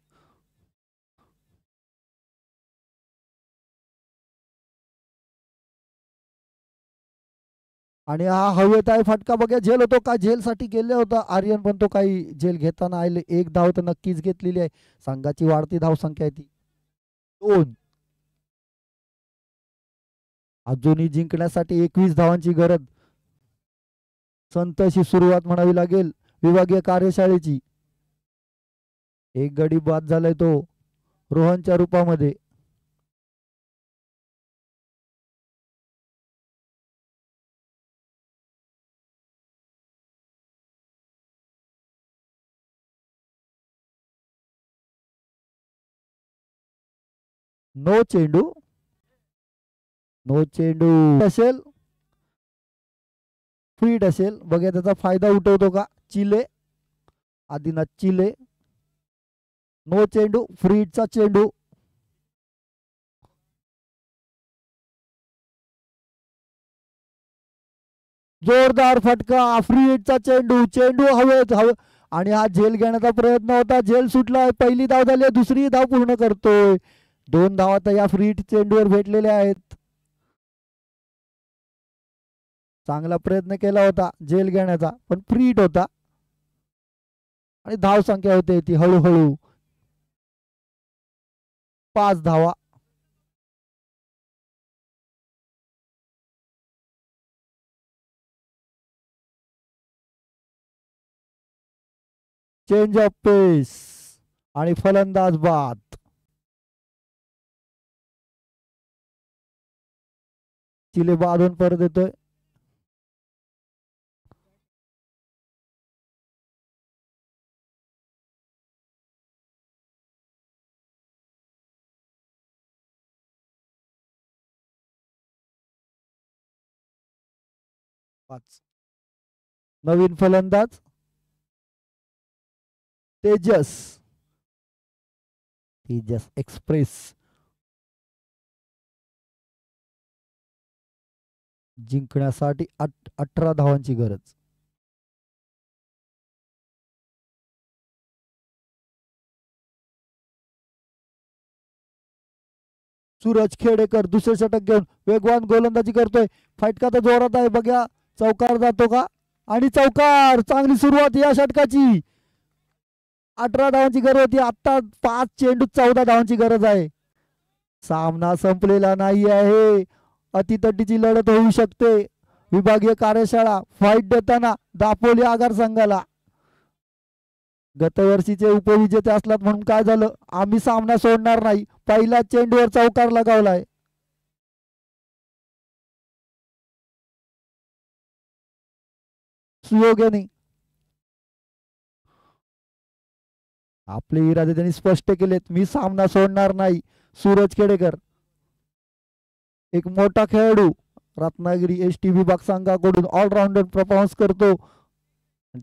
आणि हा हवेत आहे फटका. बघा झेल होतो का. झेल साठी गेले होता आर्यन पण तो काही झेल घेताना आले. 1 धाव तर नक्कीच घेतलेली आहे. संघाची वाढती धाव संख्या आहे ती 2. अजूनही जिंकण्यासाठी 21 धावांची गरज. संत अशी सुरुवात म्हणावी लागेल विभागीय कार्यशाळेची. एक गडी बाद झालाय तो रोहनच्या रूपामध्ये. नो चेंडू, नो चेंडू असेल, फ्रीड असेल. बघा त्याचा फायदा उठवतो का चिले, आदिनाथ चिले. नो चेंडू, फ्रीडचा चेंडू. जोरदार फटका, फ्रीडचा चेंडू. चेंडू हवेत हवे आणि हा झेल घेण्याचा प्रयत्न होता. झेल सुटलाय. पहिली धाव झाली, दुसरी धाव पूर्ण करतोय. 2 धावा तर या फ्रीड चेंडूवर भेटलेल्या आहेत. चांगला प्रयत्न केला होता झेल घेण्याचा, पण फ्रीड होता आणि धाव संख्या होते ती हळूहळू 5 धावा. चेंज ऑफ पेस आणि फलंदाज बाद. चिले बादून परत येतोय. नवीन फलंदाज तेजस, तेजस एक्सप्रेस. जिंकण्यासाठी 18 धावांची गरज. सूरज खेडेकर दुसरे षटक घेऊन वेगवान गोलंदाजी करतोय. फटका तर जोरात आहे. बघा चौकार जातो का, आणि चौकार. चांगली सुरुवात या षटकाची. 18 धावांची गरज होती, आता 5 चेंडू 14 धावांची गरज आहे. सामना संपलेला नाही आहे. अतितटीची लढत होऊ शकते. विभागीय कार्यशाळा फाईट देताना दापोली आगार संघाला. गतवर्षीचे उपविजेते असलात म्हणून काय झालं, आम्ही सामना सोडणार नाही. पहिल्या चेंडूवर चौकार लगावलाय. सुयोग्याने आपले इरादे त्यांनी स्पष्ट केलेत. मी सामना सोडणार नाही. सूरज खेडेकर एक मोठा खेळाडू, रत्नागिरी एसटी विभाग संघाकडून ऑलराऊंडर परफॉर्मन्स करतो,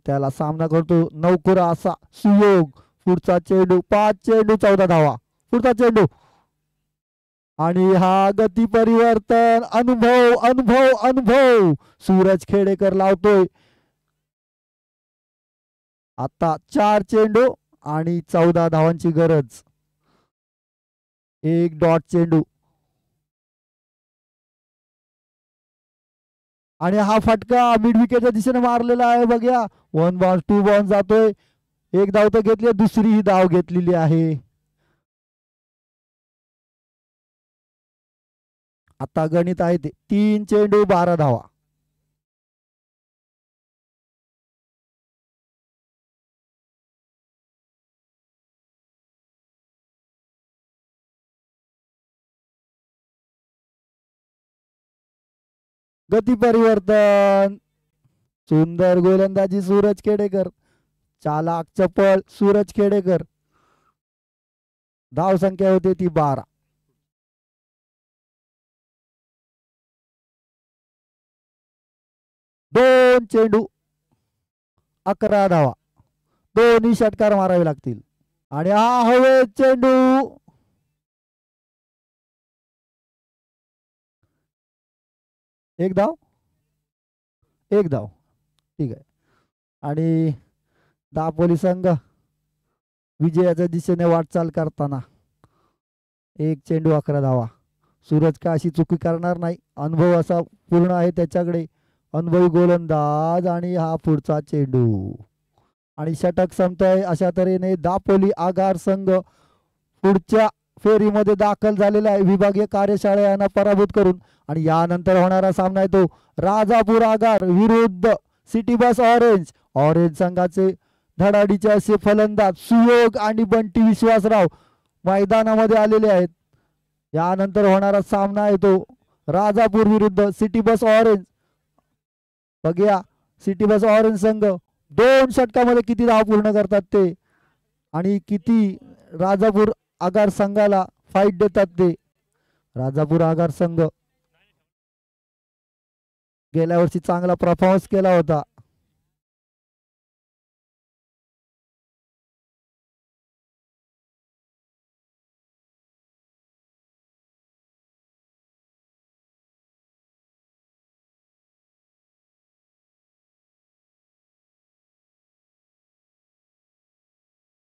त्याला सामना करतो नौकुरा असा सुयोग. पुढचा चेंडू 5 चेंडू 14 धावा. पुढचा चेंडू आणि हा गती परिवर्तन. अनुभव अनुभव अनुभव सूरज खेडेकर लावतोय. आता 4 चेंडू आणि 14 धावांची गरज. एक डॉट चेंडू आणि हा फटका मिड विकेटच्या दिशेने मारलेला आहे. बघा 1 बॉल 2 बॉल जातोय. एक धाव तर घेतली, दुसरी ही धाव घेतलेली आहे. आता गणित आहे ते 3 चेंडू 12 धावा. गती परिवर्तन. सुंदर गोलंदाजी सूरज खेडेकर. चालाक चपळ सूरज खेडेकर. धाव संख्या होते ती 12. दोन चेंडू 11 धावा. दोन्ही षटकार मारावे लागतील. आणि हा हवे चेंडू. एक धाव, एक धाव. ठीक आहे. आणि दापोली संघ विजयाच्या दिशेने वाटचाल करताना 1 चेंडू 11 धावा. सूरज का अशी चुकी करणार नाही. अनुभव असा पूर्ण आहे त्याच्याकडे. अनुभवी गोलंदाज आणि हा पुढचा चेंडू आणि षटक संपतंय. अशा तऱ्हेने दापोली आगार संघ पुढच्या फेरीमध्ये दाखल झालेला आहे विभागीय कार्यशाळा यांना पराभूत करून. आणि यानंतर होणारा सामना आहे तो राजापूर आगार विरुद्ध सिटी बस ऑरेंज. ऑरेंज संघाचे धडाडीचे असे फलंदाज सुयोग आणि बंटी विश्वासराव मैदानामध्ये आलेले आहेत. यानंतर होणारा सामना आहे तो राजापूर विरुद्ध सिटी बस ऑरेंज. बघूया सिटी बस ऑरेंज संघ 2 षटकामध्ये किती धाव पूर्ण करतात ते आणि किती राजापूर आगार संघाला फाईट देतात ते. राजापूर आगार संघ गेल्या वर्षी चांगला परफॉर्मन्स केला होता.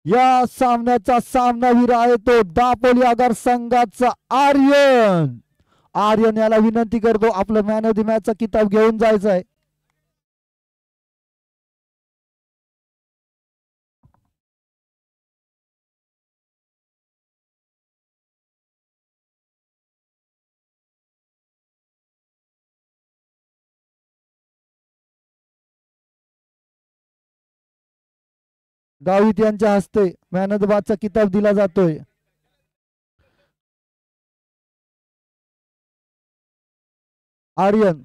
या सामन्याचा सामनावीर आहे तो दापोली आगार संघाचा आर्यन. आर्यन याला विनंती करतो आपलं मॅन ऑफ द मॅचचा किताब घेऊन जायचा आहे. गावित यांच्या हस्ते मॅन ऑफ द मॅचचा किताब दिला जातोय. आर्यन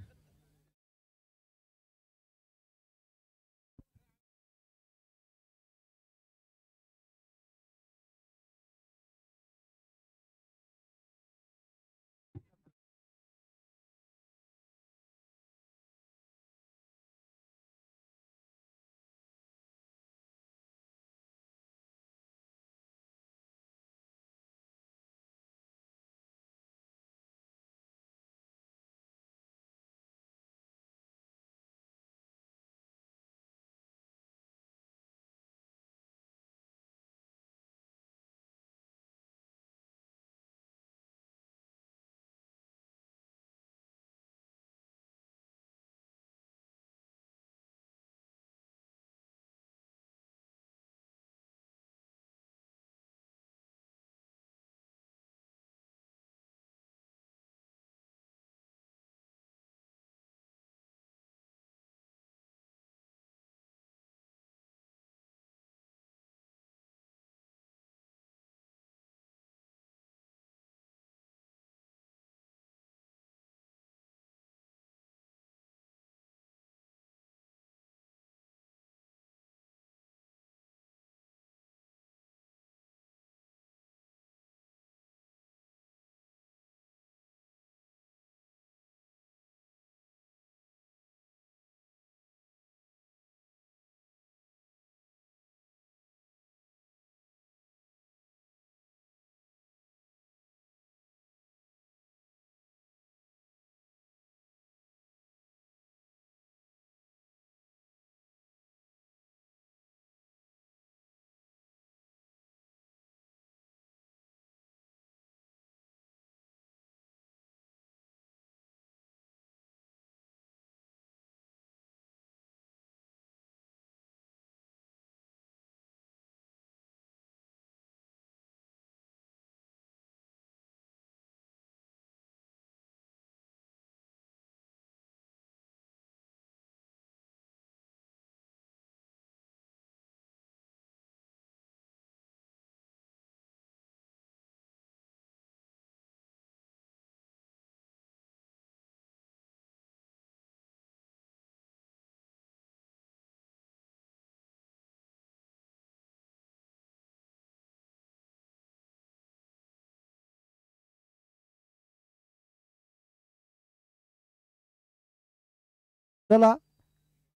चला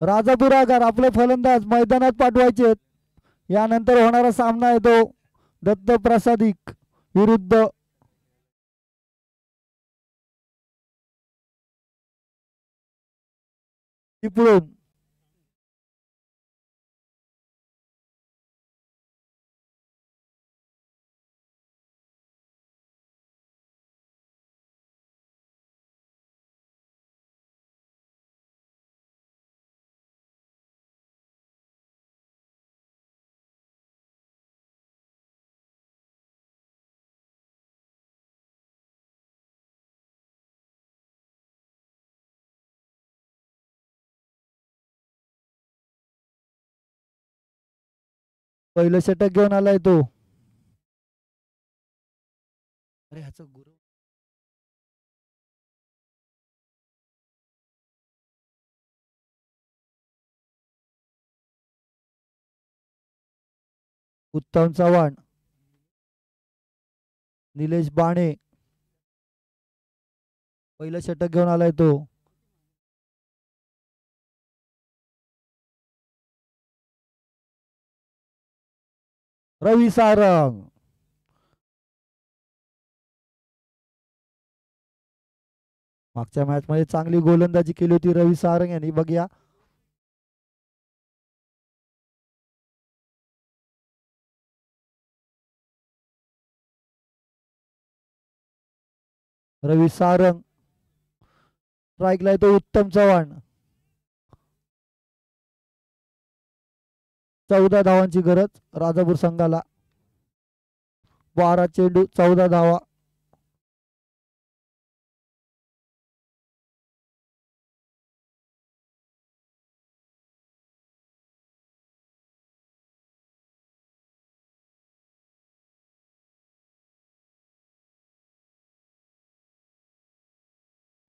राजापूर आगार आपले फलंदाज मैदानात पाठवायचे. यानंतर होणारा सामना आहे तो दत्त प्रसादिक विरुद्ध चिपळूण. पहिलं षटक घेऊन आलाय तो. अरे ह्याचं गुरु उत्तम चव्हाण, निलेश बाणे पहिलं षटक घेऊन आलाय तो. रवी सारंग, मागच्या मॅच मध्ये चांगली गोलंदाजी केली होती रवी सारंग यांनी. बघूया रवी सारंग स्ट्राईकला येतो उत्तम चव्हाण. 14 धावांची गरज राजापूर संघाला. 12 चेंडू 14 धावा.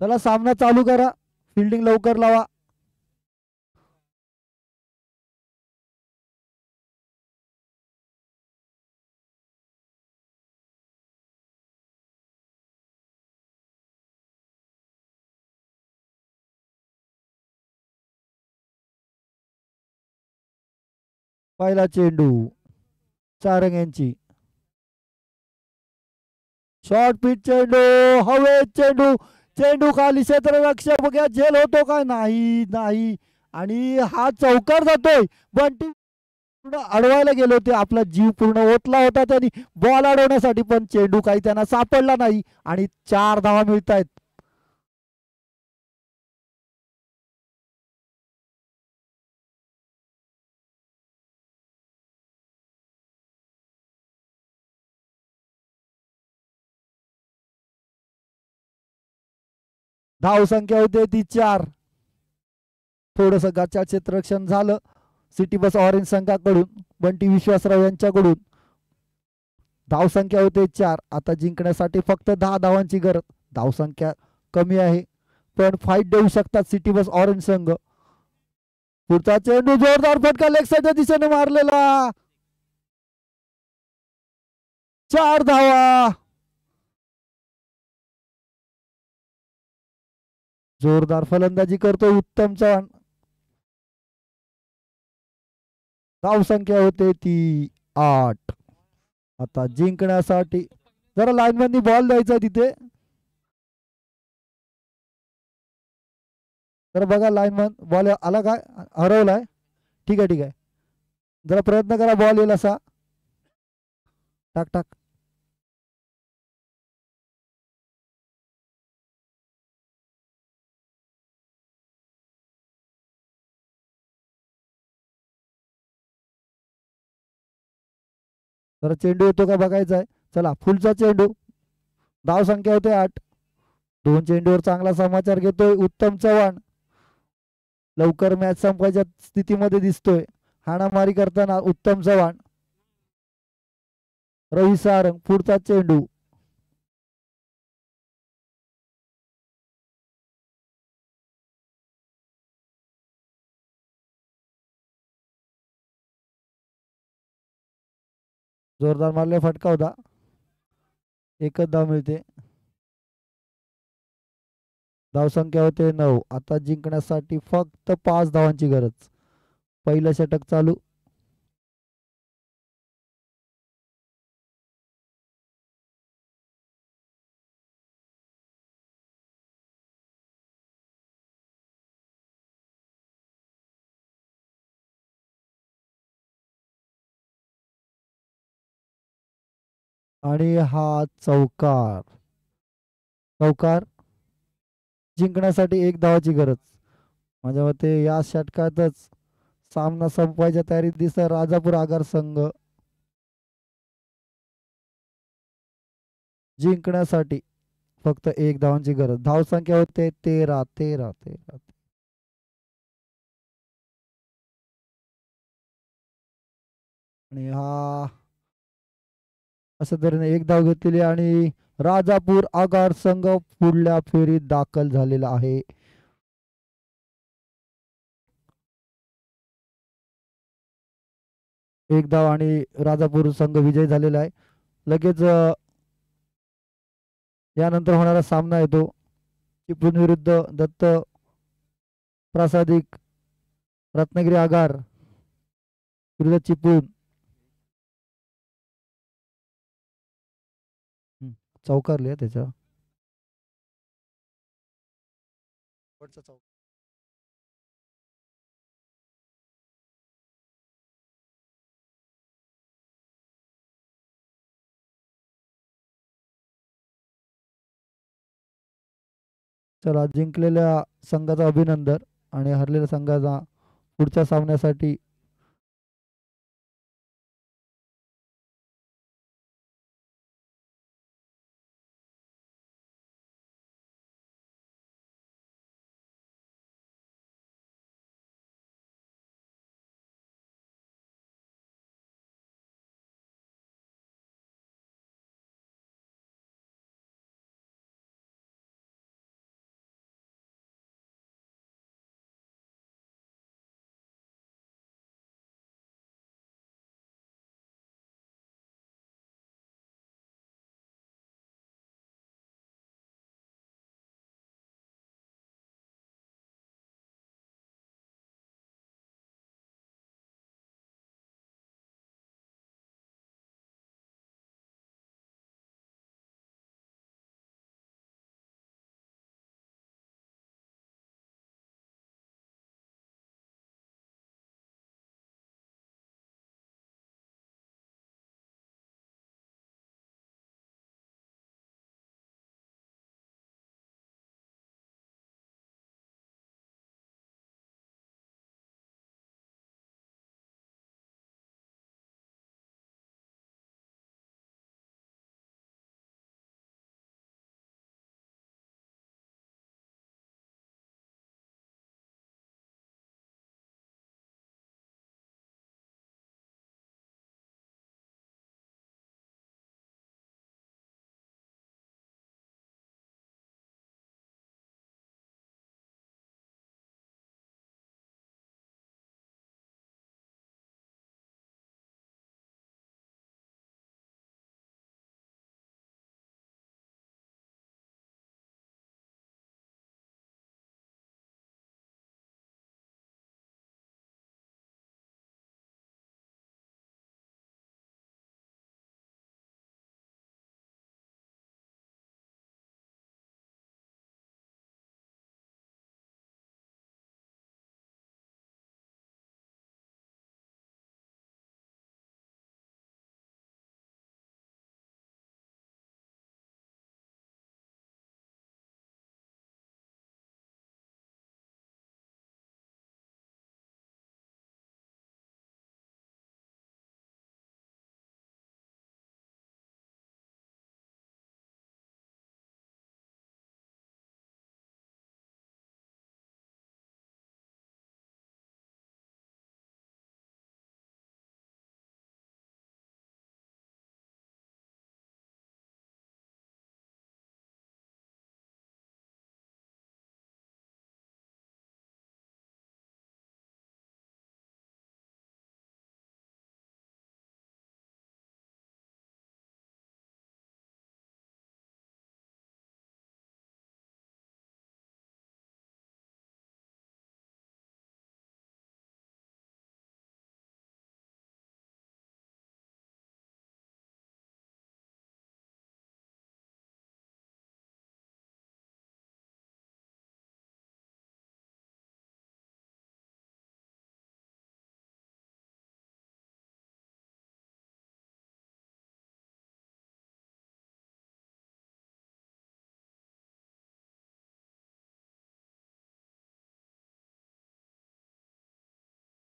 चला सामना चालू करा, फिल्डिंग लवकर लावा. पहिला चेंडू सारंग यांची. शॉर्ट पिच चेंडू, हवेत चेंडू, चेंडू खाली क्षेत्ररक्षक बघा झेल होतो का नाही. नाही आणि हा चौकार जातोय. बंटी पूर्ण अडवायला गेले होते, आपला जीव पूर्ण ओतला होता त्यांनी बॉल अडवण्यासाठी, पण चेंडू काही त्यांना सापडला नाही आणि 4 धावा मिळत आहेत. धाव संख्या होते ती 4. थोडस गच्चा क्षेत्ररक्षण झालं सिटी बस ऑरेंज संघाकडून, बंटी विश्वासराव यांच्याकडून. धाव संख्या होते 4. आता जिंकण्यासाठी फक्त 10 धावांची गरज. धाव संख्या कमी आहे पण फाईट देऊ शकतात सिटी बस ऑरेंज संघ. पुढचा चेंडू जोरदार फटका लेग साईडच्या दिशेने मारलेला. 4 धावा. जोरदार फलंदाजी करतो उत्तम चव्हाण. धाव संख्या होते ती 8. आता जिंकण्यासाठी जरा लाईनमॅननी बॉल द्यायचा तिथे. जरा बघा लाईनमॅन बॉल आला काय, हरवलाय. ठीक आहे ठीक आहे, जरा प्रयत्न करा बॉल येईल असा. टाक टाक. जरा चेंडू येतो का बघायचा आहे. चला फुलचा चेंडू. धाव संख्या होते 8. 2 चेंडूवर चांगला समाचार घेतोय उत्तम चव्हाण. लवकर मॅच संपवायच्या स्थितीमध्ये दिसतोय. हाणामारी करताना उत्तम चव्हाण. रवी सारंग पुढचा चेंडू. जोरदार मारले फटका होता. एकच धाव मिळते. धाव संख्या होते 9. आता जिंकण्यासाठी फक्त 5 धावांची गरज. पहिलं षटक चालू. आणि हा चौकार. चौकार जिंकण्यासाठी 1 धावाची गरज. माझ्या मते या षटकातच सामना संपवायच्या तयारीत दिसत राजापूर आगार संघ. जिंकण्यासाठी फक्त 1 धावांची गरज. धाव संख्या होते 13. 13 13. आणि हा अशा तऱ्हेने एक धाव घेतलेली आणि राजापूर आगार संघ पुढल्या फेरीत दाखल झालेला आहे. एक धाव आणि राजापूर संघ विजय झालेला आहे. लगेच यानंतर होणारा सामना येतो चिपळूण विरुद्ध दत्त प्रासादिक, रत्नागिरी आगार विरुद्ध चिपळूण. चौकारले आहे त्याच्या चला, जिंकलेल्या संघाचं अभिनंदन आणि हरलेल्या संघाचा पुढच्या सामन्यासाठी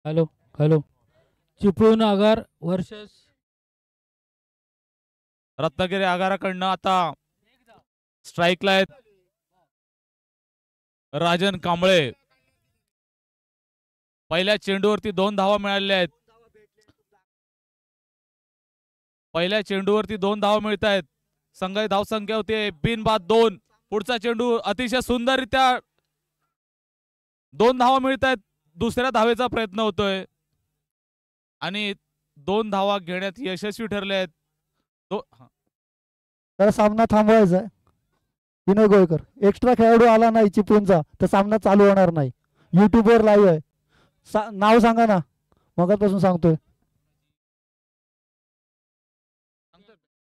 हॅलो हॅलो चिपळूण आगार वर्सेस रत्नागिरी आगाराकडनं आता स्ट्राईकला आहेत राजन कांबळे. पहिल्या चेंडूवरती 2 धावा मिळालेल्या आहेत. पहिल्या चेंडूवरती 2 धावा मिळत आहेत. संघाची धावसंख्या होते बिनबाद 2. पुढचा चेंडू अतिशय सुंदररित्या 2 धावा मिळत आहेत. दुसऱ्या धावेचा प्रयत्न होतोय आणि 2 धावा घेण्यात यशस्वी ठरले आहेत. तर सामना थांबवायचा आहे. विनय गोवेकर, एक्स्ट्रा खेळाडू आला नाही चिपळूणचा तर सामना चालू होणार नाही. युट्यूबवर लाईव्ह आहे. नाव सांगा ना, मगापासून सांगतोय.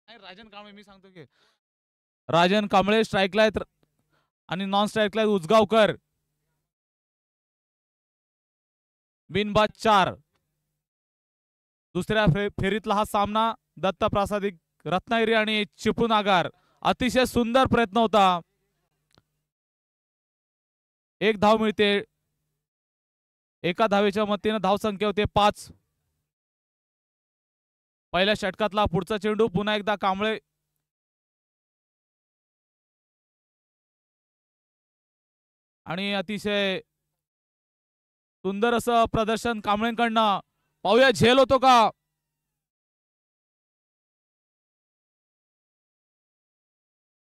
राजन कांबळे, मी सांगतो की राजन कांबळे स्ट्राईकला आहेत आणि नॉन स्ट्राईकला आहेत उजगावकर. बिनबाद 4. दुसऱ्या फेरीतला हा सामना दत्त प्रासादिक रत्नागिरी आणि चिपळूण आगार. अतिशय सुंदर प्रयत्न होता. 1 धाव मिळते. एका धावेच्या मतीनं धावसंख्या होते 5. पहिल्या षटकातला पुढचा चेंडू पुन्हा एकदा कांबळे. आणि अतिशय सुंदर असं प्रदर्शन कांबळेंकडनं. पाहूया झेल होतो का.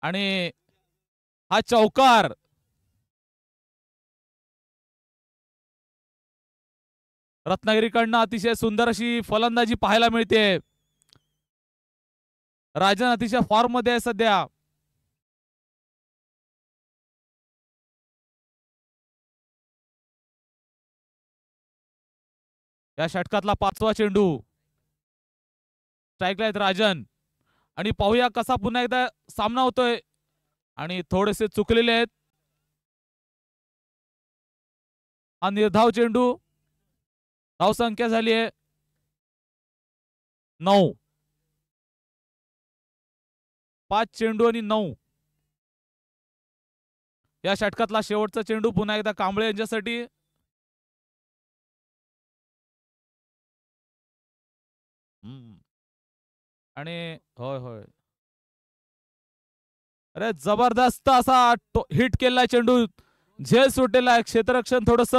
आणि हा चौकार रत्नागिरीकडनं अतिशय सुंदर अशी फलंदाजी पाहायला मिळते. राजन अतिशय फॉर्म मध्ये आहे सध्या. या षटकातला 5वा चेंडू. स्ट्राईकला आहेत राजन आणि पाहूया कसा पुन्हा एकदा सामना होतोय. आणि थोडेसे चुकलेले आहेत. हा निर्धाव चेंडू. धावसंख्या झाली आहे 9. 5 चेंडू आणि 9. या षटकातला शेवटचा चेंडू पुन्हा एकदा कांबळे यांच्यासाठी. आणि होय होय, अरे जबरदस्त असा हिट केलाय चेंडू. झेल सुटलेला आहे. क्षेत्ररक्षण थोडस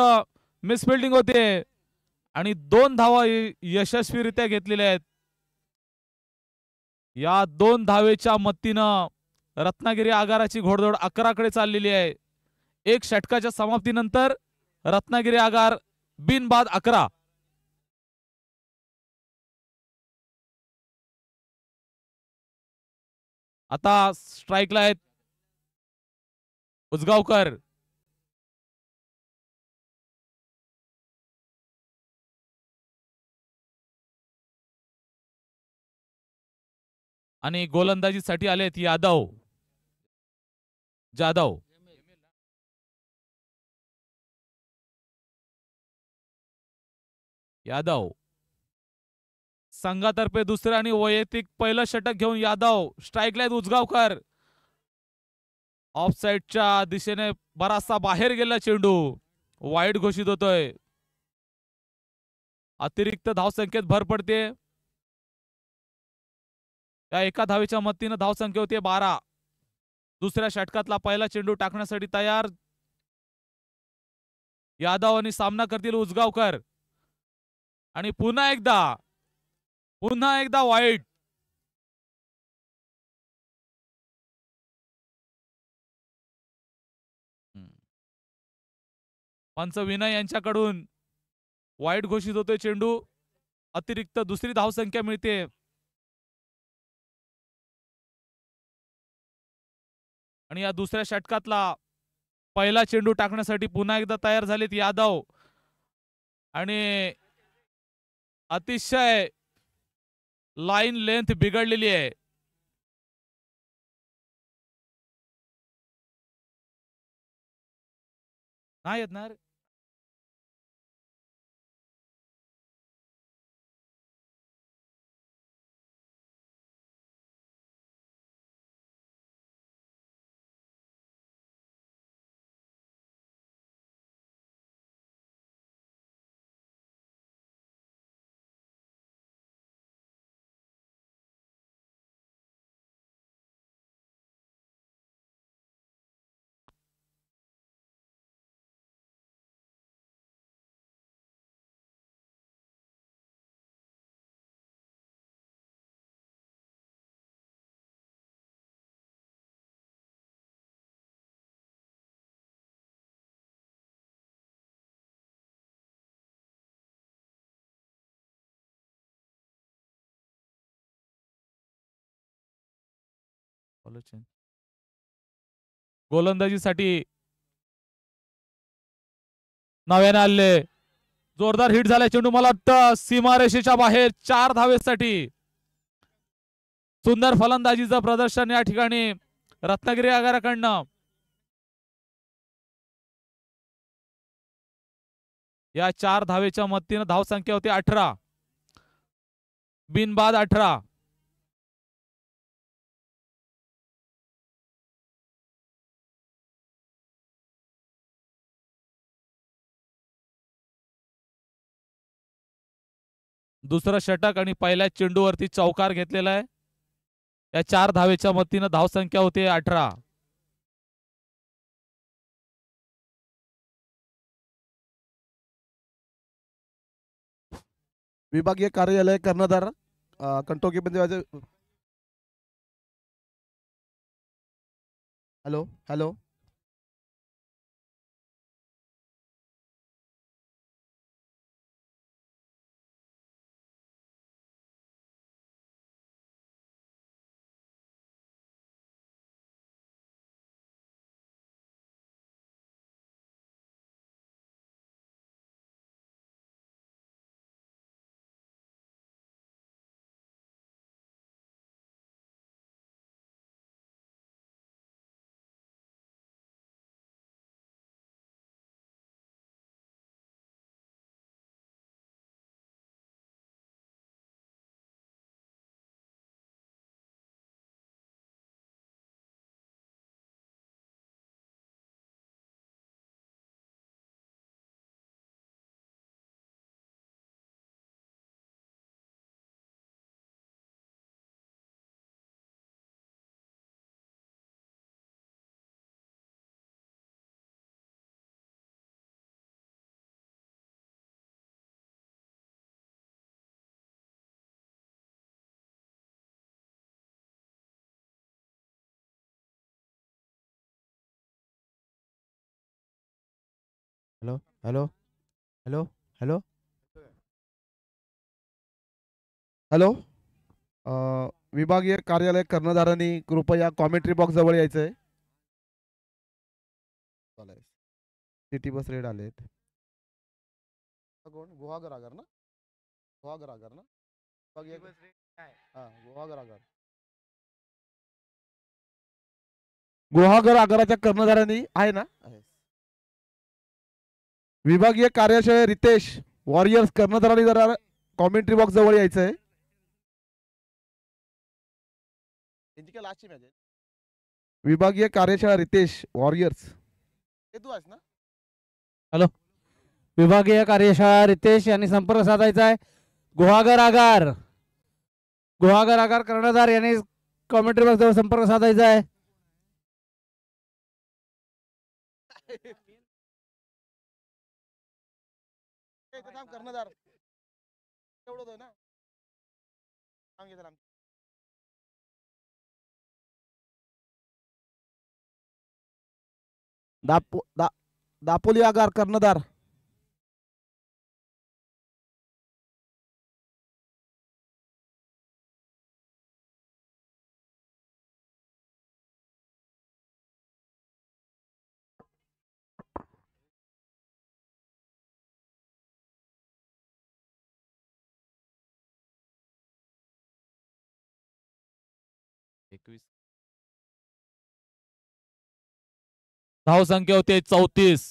मिसफिल्डिंग होते आणि 2 धावा यशस्वीरित्या घेतलेल्या आहेत. या 2 धावेच्या मत्तीनं रत्नागिरी आगाराची घोडदौड 11 कडे चाललेली आहे. 1 षटकाच्या समाप्तीनंतर रत्नागिरी आगार बिनबाद 11. आता स्ट्राईकला आहेत उजगावकर. आणि गोलंदाजीसाठी आलेत यादव जाधव. यादव संघातर्फे दुसरं आणि वैयक्तिक पहिलं षटक घेऊन यादव. स्ट्राईकला आहेत उजगावकर. ऑफ साइडच्या दिशेने बराचसा बाहेर गेला चेंडू. वाईड घोषित होतोय. अतिरिक्त धावसंख्येत भर पडते. या एका धावेच्या मदतीने धावसंख्या होते 12. दुसऱ्या षटकातला पहिला चेंडू टाकण्यासाठी तयार यादव आणि सामना करतील उजगावकर. आणि पुन्हा एकदा वाईड. पंच विनय यांच्याकडून वाईड घोषित होतोय चेंडू. अतिरिक्त दुसरी धावसंख्या मिळते. आणि या दुसऱ्या षटकातला पहिला चेंडू टाकण्यासाठी पुन्हा एकदा तयार झालेत यादव. आणि अतिशय लाईन लेंथ बिघडलेली आहे. नाही येत ना रे. गोलंदाजीसाठी नव्याने आले, जोरदार हिट झालाय चेंडू, मला वाटतं सीमारेषेच्या बाहेर 4 धावेसाठी. सुंदर फलंदाजीचं प्रदर्शन या ठिकाणी रत्नागिरी आगाराकडनं. या 4 धावेच्या मदतीनं धावसंख्या होती 18, बिनबाद 18. दुसरं षटक आणि पहिल्या चेंडूवरती चौकार घेतलेला आहे. या 4 धावेच्या मदतीनं धावसंख्या होते 18. विभागीय कार्यालय कर्णधार कंटोकी मध्ये. Hello hello hello hello hello hello hello विभागीय कार्यालय कर्णधारांनी कृपया कॉमेंट्री बॉक्स जवळ यायचंय. सिटी बस रेड आलेत. कोण गुहागर आगार ना, गुहागर आगार ना, गुहागर आगार. गुहागर आगाराच्या कर्णधारांनी आहे ना. विभागीय कार्यालय रितेश वॉरियर्स कर्णधारांनी जरा कॉमेंट्री बॉक्स जवळ यायचंय. विभागीय कार्यशाळा रितेश वॉरियर्स. हे तू आहेस ना. हॅलो, विभागीय कार्यशाळा रितेश यांनी संपर्क साधायचा आहे. गुहागर आगार, गुहागर आगार कर्णधार यांनी कॉमेंट्री बॉक्स जवळ संपर्क साधायचा आहे. कर्णधार एवढं ना दापोली आगार कर्णधार. धाव संख्या होते 34.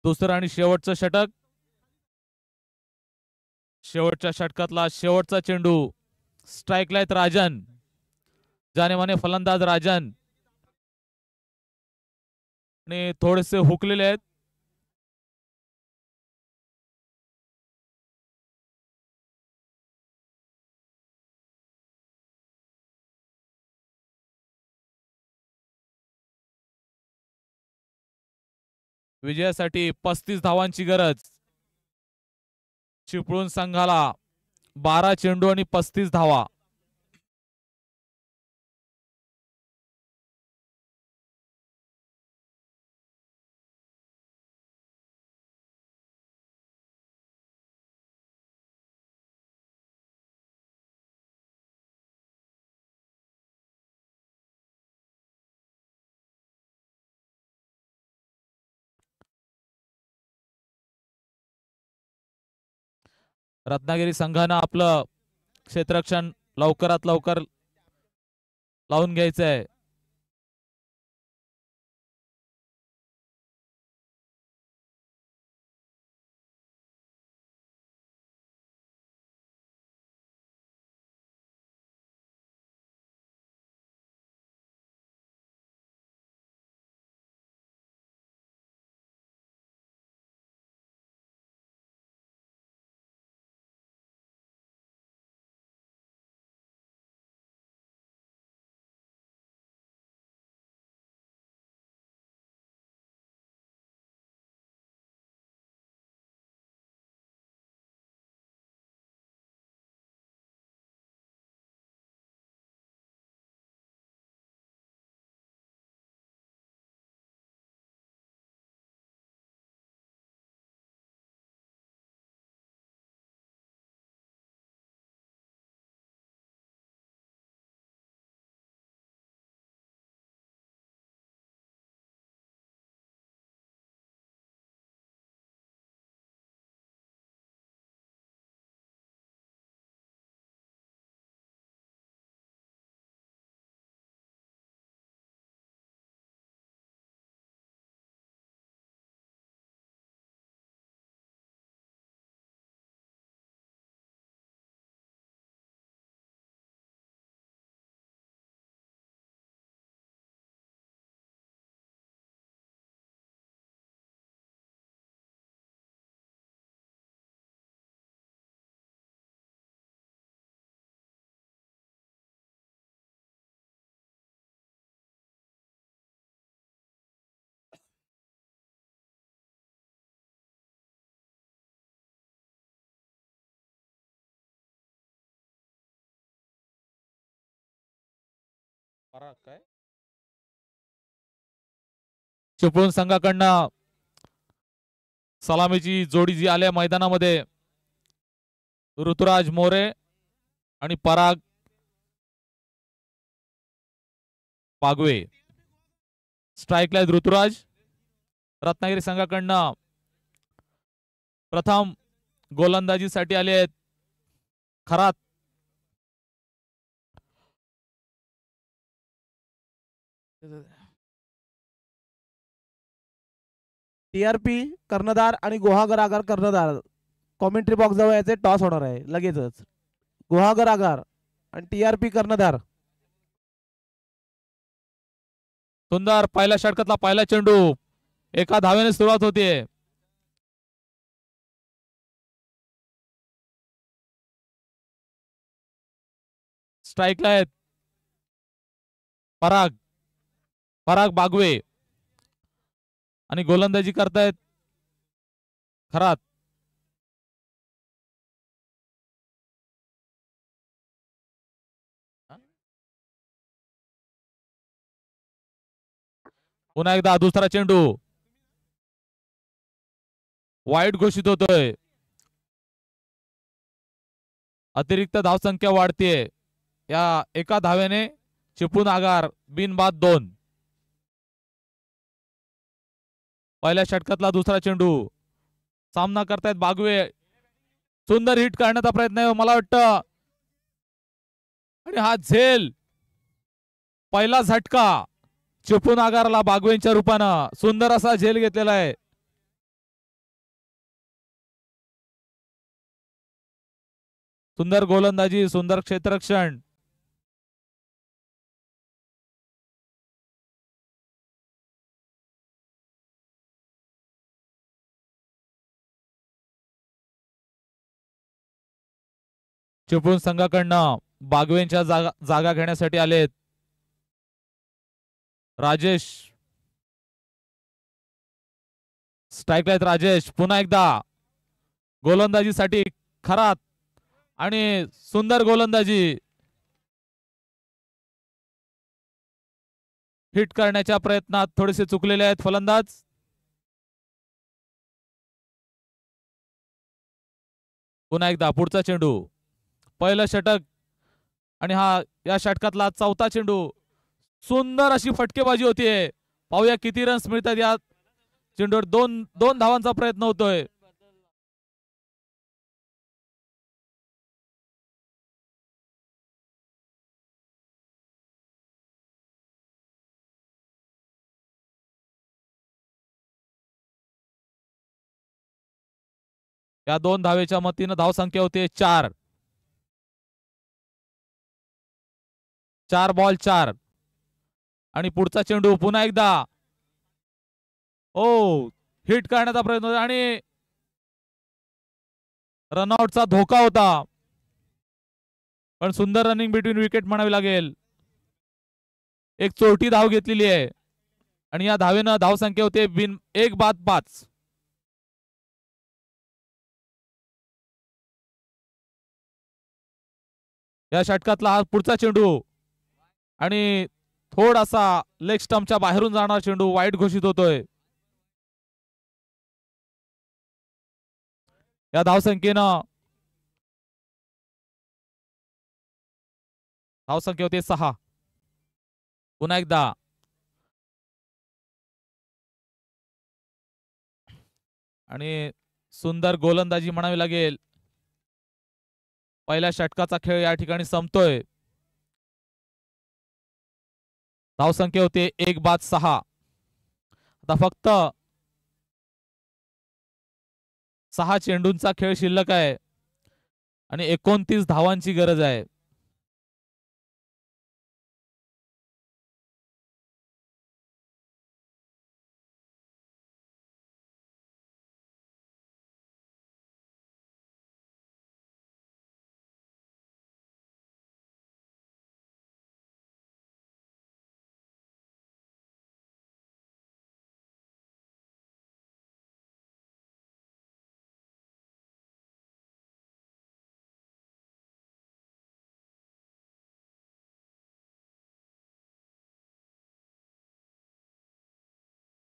दुसरं आणि शेवटचं षटक. शेवटच्या षटकातला शेवटचा चेंडू. स्ट्राईकला आहेत राजन, जाने माने फलंदाज राजन, आणि थोडेसे हुकलेले आहेत. विजयासाठी 35 धावांची गरज. चिपळूण संघाला 12 चेंडू आणि 35 धावा. रत्नागिरी संघानं आपलं क्षेत्ररक्षण लवकरात लवकर लावून घ्यायचं आहे. काय चिपळूण संघाकडनं सलामीची जोडी जी आल्या मैदानामध्ये ऋतुराज मोरे आणि पराग पागवे. स्ट्राईकला आहेत ऋतुराज. रत्नागिरी संघाकडनं प्रथम गोलंदाजीसाठी आले आहेत खरात. टीआरपी कर्णधार आणि गुहागर आगार कर्णधार कॉमेंट्री बॉक्स जवळ याचे टॉस होणार आहे लगेचच. गुहागर आगार आणि टीआरपी कर्णधार. सुंदर पहिल्या षटकातला पहिला चेंडू. एका धावेने सुरुवात होते. स्ट्राईकला आहेत पराग बागवे आणि गोलंदाजी करतायत खरात. पुन्हा एकदा दुसरा चेंडू वाईट घोषित होतोय. अतिरिक्त धावसंख्या वाढतीये. या एका धावेने चिपळूण आगार बिनबाद 2. पहिल्या षटकातला दुसरा चेंडू. सामना करतायत बागवे. सुंदर हिट करण्याचा प्रयत्न आहे मला वाटतं. आणि हा झेल पहिला झटका चिपळूण आगारला बागवेंच्या रूपानं सुंदर असा झेल घेतलेला आहे. सुंदर गोलंदाजी, सुंदर क्षेत्ररक्षण. चिपळूण संघाकडनं बागवेंच्या जागा घेण्यासाठी आलेत राजेश. स्ट्राईकला आहेत राजेश. पुन्हा एकदा गोलंदाजीसाठी खरात आणि सुंदर गोलंदाजी. हिट करण्याच्या प्रयत्नात थोडेसे चुकलेले आहेत फलंदाज. पुन्हा एकदा पुढचा चेंडू. पहिलं षटक आणि हा या षटकातला चौथा चेंडू. सुंदर अशी फटकेबाजी होतीये. पाहूया किती रन्स मिळतात या चेंडूवर. दोन धावांचा प्रयत्न होतोय. या 2 धावेच्या मतीनं धावसंख्या होते 4. 4 बॉल 4. आणि पुढचा चेंडू पुन्हा एकदा हिट करण्याचा प्रयत्न होता आणि रनआउटचा धोका होता, पण सुंदर रनिंग बिटवीन विकेट म्हणावी लागेल. एक चोरटी धाव घेतलेली आहे आणि या धावेनं धावसंख्या होते 1 बाद 5. या षटकातला हा पुढचा चेंडू आणि थोडासा लेग स्टंपच्या बाहेरून जाणारा चेंडू वाईट घोषित होतोय. या धावसंख्येनं धावसंख्या होते 6. पुन्हा एकदा आणि सुंदर गोलंदाजी म्हणावी लागेल. पहिल्या षटकाचा खेळ या ठिकाणी संपतोय. धावसंख्या होते 1 बाद 6. आता फक्त 6 चेंडूंचा खेळ शिल्लक आहे आणि 29 धावांची गरज आहे.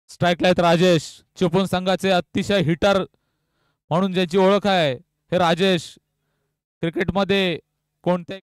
स्ट्राईकला आहेत राजेश, चिपळूण संघाचे अतिशय हिटर म्हणून ज्याची ओळख आहे. हे राजेश क्रिकेटमध्ये कोणते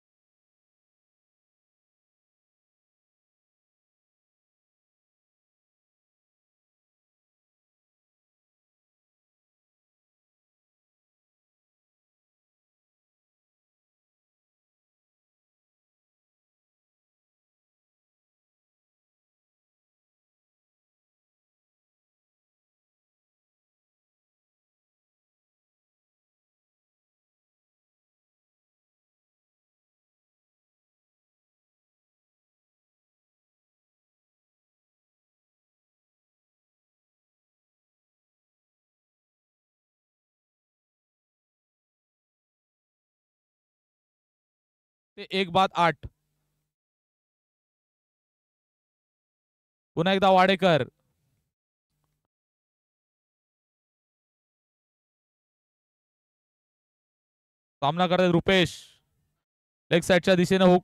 ते 1 बाद 8. पुन्हा एकदा वाडेकर. सामना करतात रुपेश. लेग साइडच्या दिशेने हुक.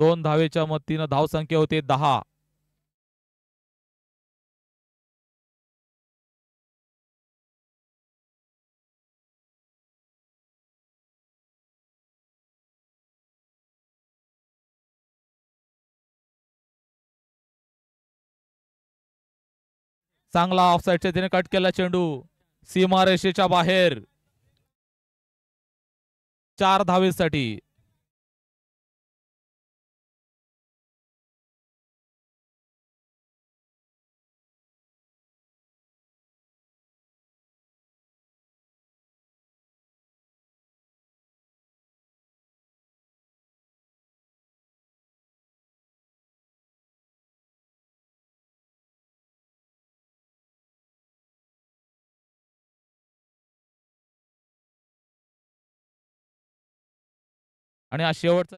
दोन धावेच्या मतीनं धावसंख्या होते 10. चांगला ऑफसाईडच्या तिने कट केला चेंडू सीमारेषेच्या बाहेर. 4 धावेसाठी. आणि हा शेवटचा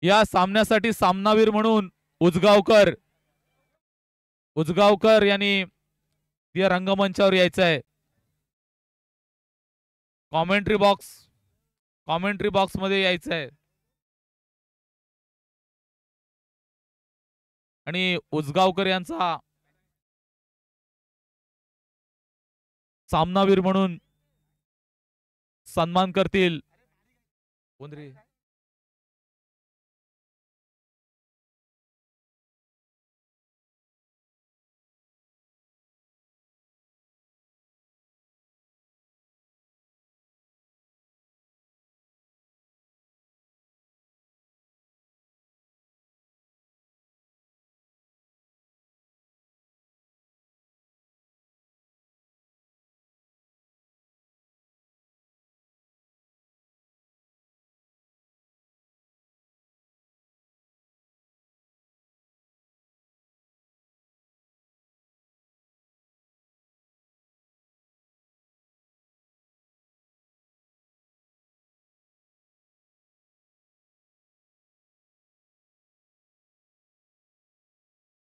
या सामन्यासाठी सामनावीर म्हणून उजगावकर यांनी या रंगमंचावर यायचं आहे. कॉमेंट्री बॉक्स मध्ये यायचं आहे आणि उजगावकर यांचा सामनावीर म्हणून सन्मान करतील.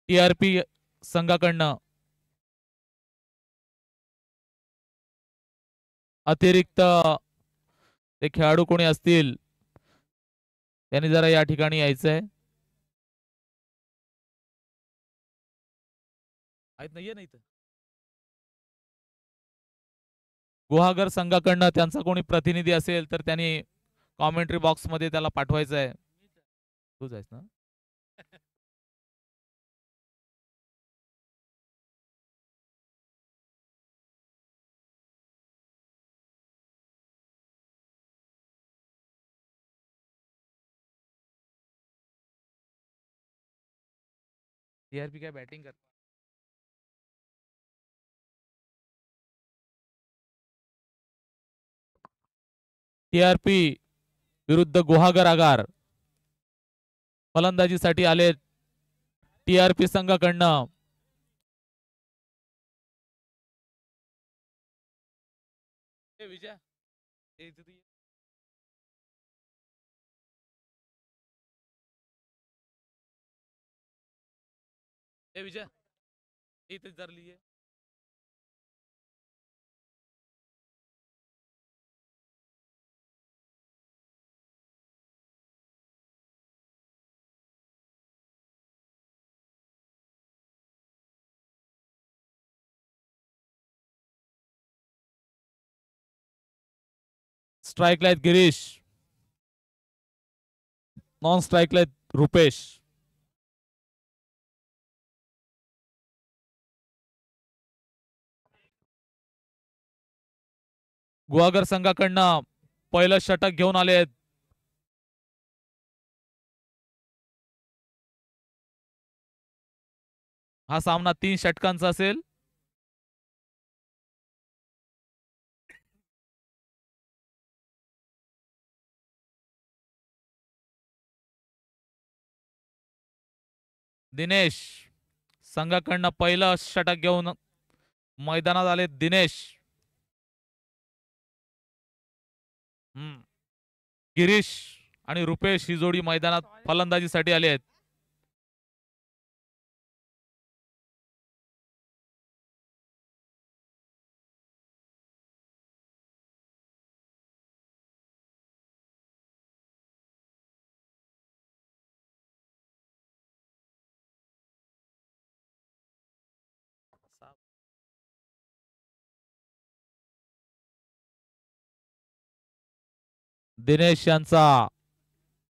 टीआरपी संघाकडनं अतिरिक्त ते खेळाडू कोणी असतील त्यांनी जरा या ठिकाणी यायचंय. आहेत नाहीये नाही तर गुहागर संघाकडनं त्यांचा कोणी प्रतिनिधी असेल तर त्यांनी कॉमेंट्री बॉक्स मध्ये त्याला पाठवायचं आहे. तू जायस ना. टीआरपी काय बॅटिंग कर. टीआरपी विरुद्ध गुहागर आगार फलंदाजीसाठी आले. टीआरपी संघाकडनं विजय विजय इथे जर लिए स्ट्राइकला आहेत गिरीश, नॉन स्ट्राइकला आहेत रुपेश. गुहागर संघाकडनं पहिलं षटक घेऊन आलेत. हा सामना 3 षटकांचा असेल. दिनेश संघाकडनं पहिलं षटक घेऊन मैदानात आले. दिनेश गिरीश आणि रुपेश ही जोडी मैदानात फलंदाजीसाठी आली आहेत. दिनेश यांचा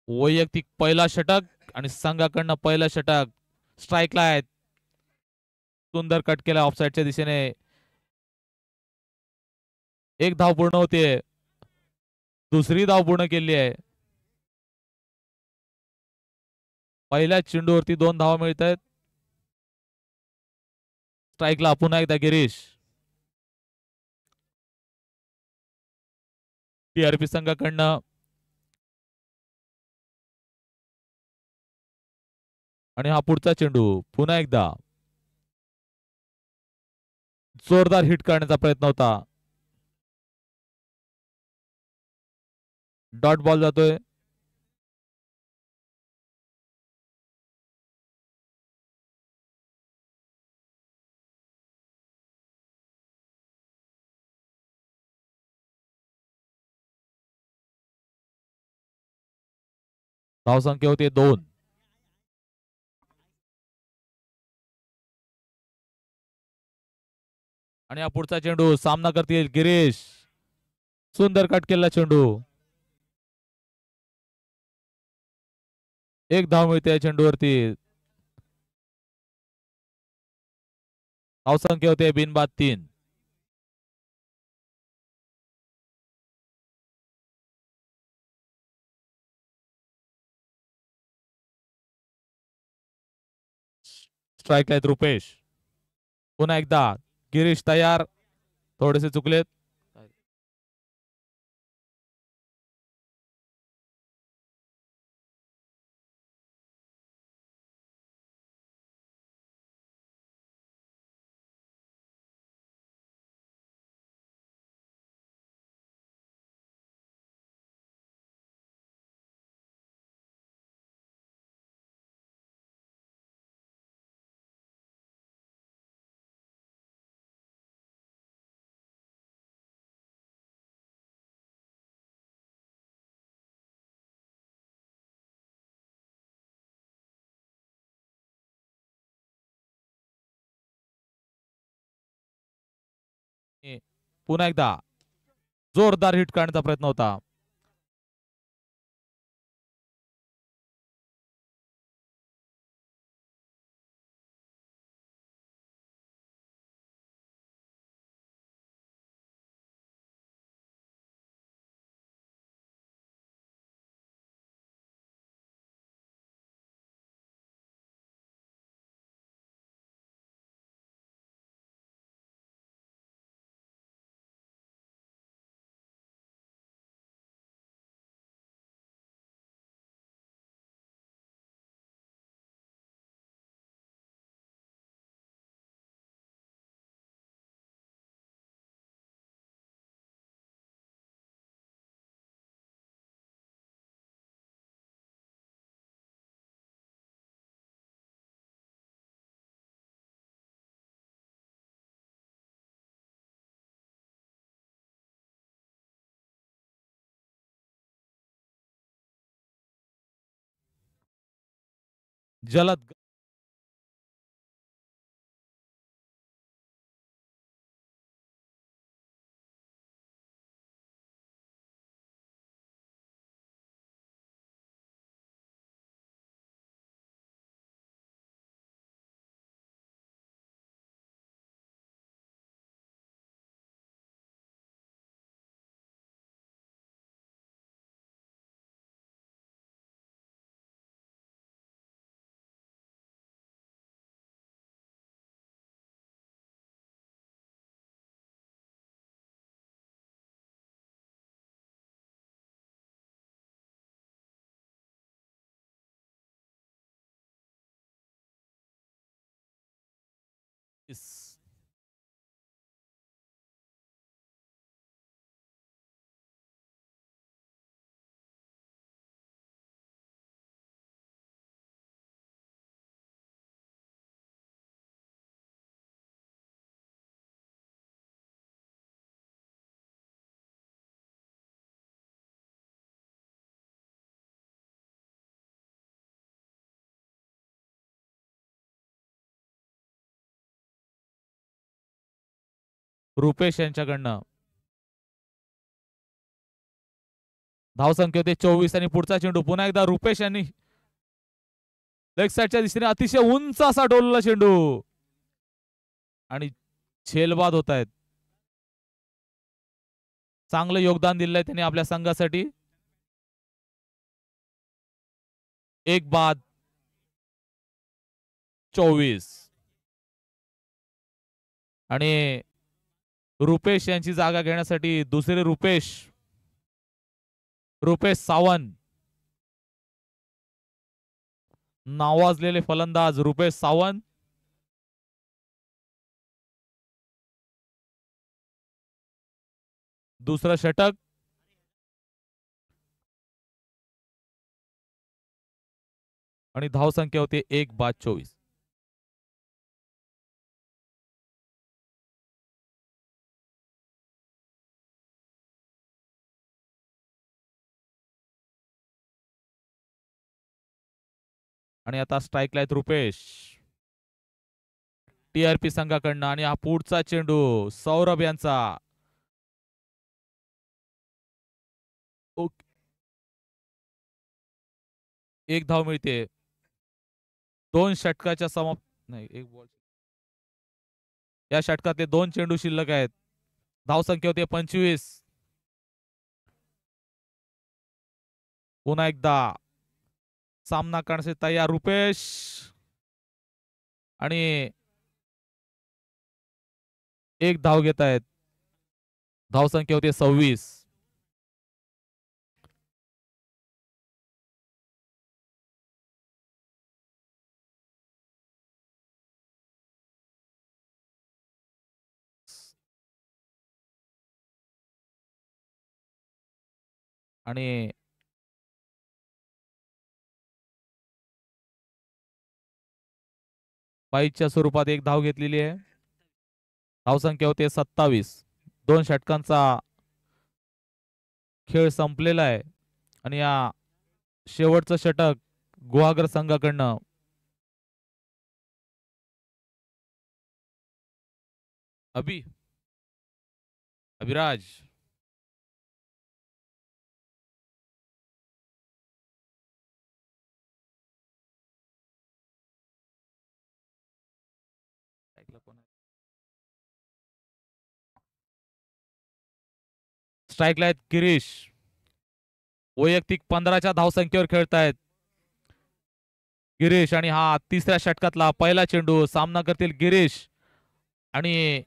वैयक्तिक पहिला षटक आणि संघाकडनं पहिलं षटक. स्ट्राइकला आहेत. सुंदर कट केला ऑफसाईडच्या दिशेने. एक धाव पूर्ण होते. दुसरी धाव पूर्ण केली आहे. पहिल्या चेंडूवरती 2 धावा मिळत आहेत. स्ट्राइकला पुन्हा एकदा गिरीश. टीआरपी संघाकडनं आणि हा पुढचा चेंडू पुन्हा एकदा जोरदार हिट करण्याचा प्रयत्न होता. डॉट बॉल जातोय. धावसंख्या होते 2. आणि हा पुढचा चेंडू सामना करतील गिरीश. सुंदर कट केला चेंडू. एक धाव मिळते या चेंडूवरती. धावसंख्या होते बिनबाद 3. स्ट्राईक आहेत रुपेश. पुन्हा एकदा गिरीश तयार. थोडेसे चुकलेत. पुन्हा एकदा जोरदार हिट काढण्याचा प्रयत्न होता. जलद रुपेश यांच्याकडनं. धावसंख्या होते 24 आणि पुढचा चेंडू पुन्हा एकदा रुपेश यांनी लेग साईडच्या दिशेने अतिशय उंच असा डोलला चेंडू आणि झेलबाद होत आहेत. चांगलं योगदान दिलंय त्यांनी आपल्या संघासाठी. एक बाद 24 आणि रुपेश यांची जागा घेण्यासाठी दुसरे रुपेश सावंत, नावाजलेले फलंदाज रुपेश सावंत. दुसरं षटक आणि धावसंख्या होती 1 बाद 24. आणि आता स्ट्राईकला आहेत रुपेश टीआरपी संघाकडनं. आणि हा पुढचा चेंडू सौरभ यांचा. एक धाव मिळते. 2 षटकाच्या समाप्त नाही एक बॉल. या षटकातले 2 चेंडू शिल्लक आहेत. धावसंख्या होते 25. पुन्हा एकदा सामना करण्यासाठी तयार रुपेश आणि एक धाव घेत आहेत. धावसंख्या होते 26. आणि पाईच्या स्वरूपात एक धाव घेतलेली आहे. धावसंख्या होते 27. 2 षटकांचा खेळ संपलेला आहे. आणि या शेवटचं षटक गुहागर संघाकडनं. अभिराज स्ट्राईकला आहेत गिरीश. वैयक्तिक 15च्या धावसंख्येवर खेळतायत गिरीश. आणि हा तिसऱ्या षटकातला पहिला चेंडू. सामना करतील गिरीश आणि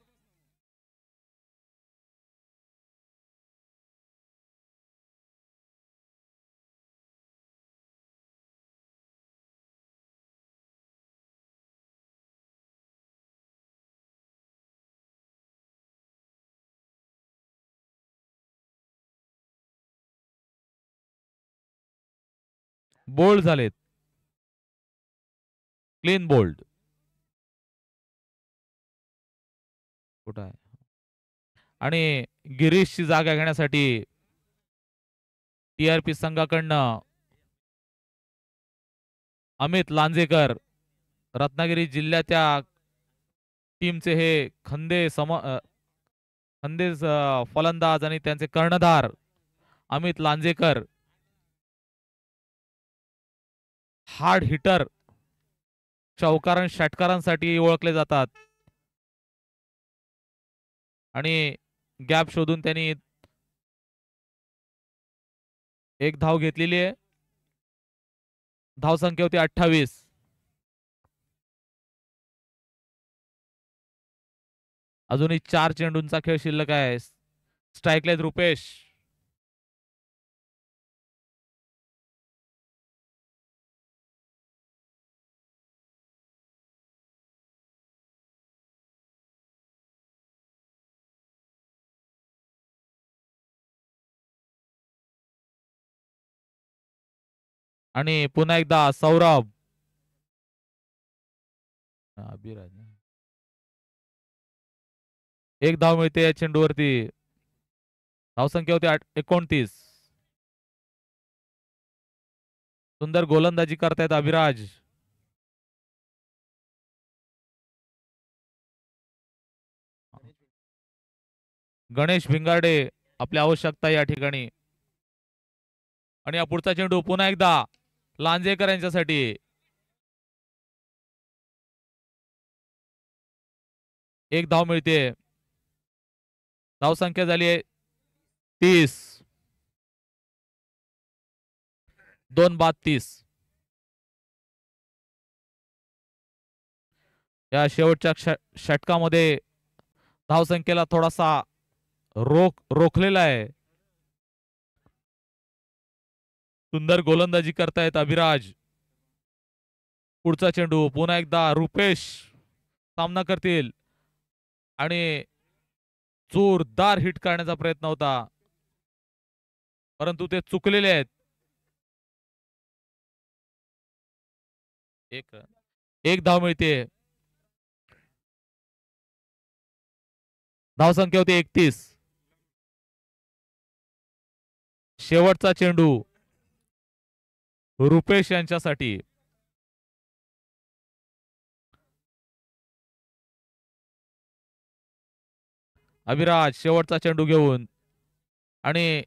बोल्ड झालेत. Clean bowled. कुठं आहे? आणि गिरीशची जागा घेण्यासाठी टीआरपी संघाकडनं अमित लांजेकर, रत्नागिरी जिल्ह्याच्या टीमचे हे खंदे फलंदाज आणि त्यांचे कर्णधार अमित लांजेकर हार्ड हिटर चौकार षटकारांसाठी ओळखले जातात. आणि गॅप शोधून त्यांनी एक धाव घेतलेली आहे. धावसंख्या होती 28. अजूनही 4 चेंडूंचा खेळ शिल्लक आहे. स्ट्राईकला आहेत रुपेश. आणि पुन्हा एकदा सौरभ. अभिराज एक धाव मिळते या चेंडूवरती. धावसंख्या होती 29. सुंदर गोलंदाजी करतायत अभिराज. गणेश भिंगाडे आपल्या आवश्यकता या ठिकाणी. आणि हा पुढचा चेंडू पुन्हा एकदा लांजेकर यांच्यासाठी. एक धाव मिळते. धावसंख्या झाली आहे 30. 2 बाद 30. या शेवटच्या षटकामध्ये धावसंख्येला थोडासा रोखलेला आहे. सुंदर गोलंदाजी करतायत अभिराज. पुढचा चेंडू पुन्हा एकदा रुपेश सामना करतील. आणि जोरदार हिट करण्याचा प्रयत्न होता परंतु ते चुकलेले आहेत. एक धाव मिळते. धावसंख्या होती 31. शेवटचा चेंडू रुपेश यांच्यासाठी. अभिराज शेवटचा चेंडू घेऊन आणि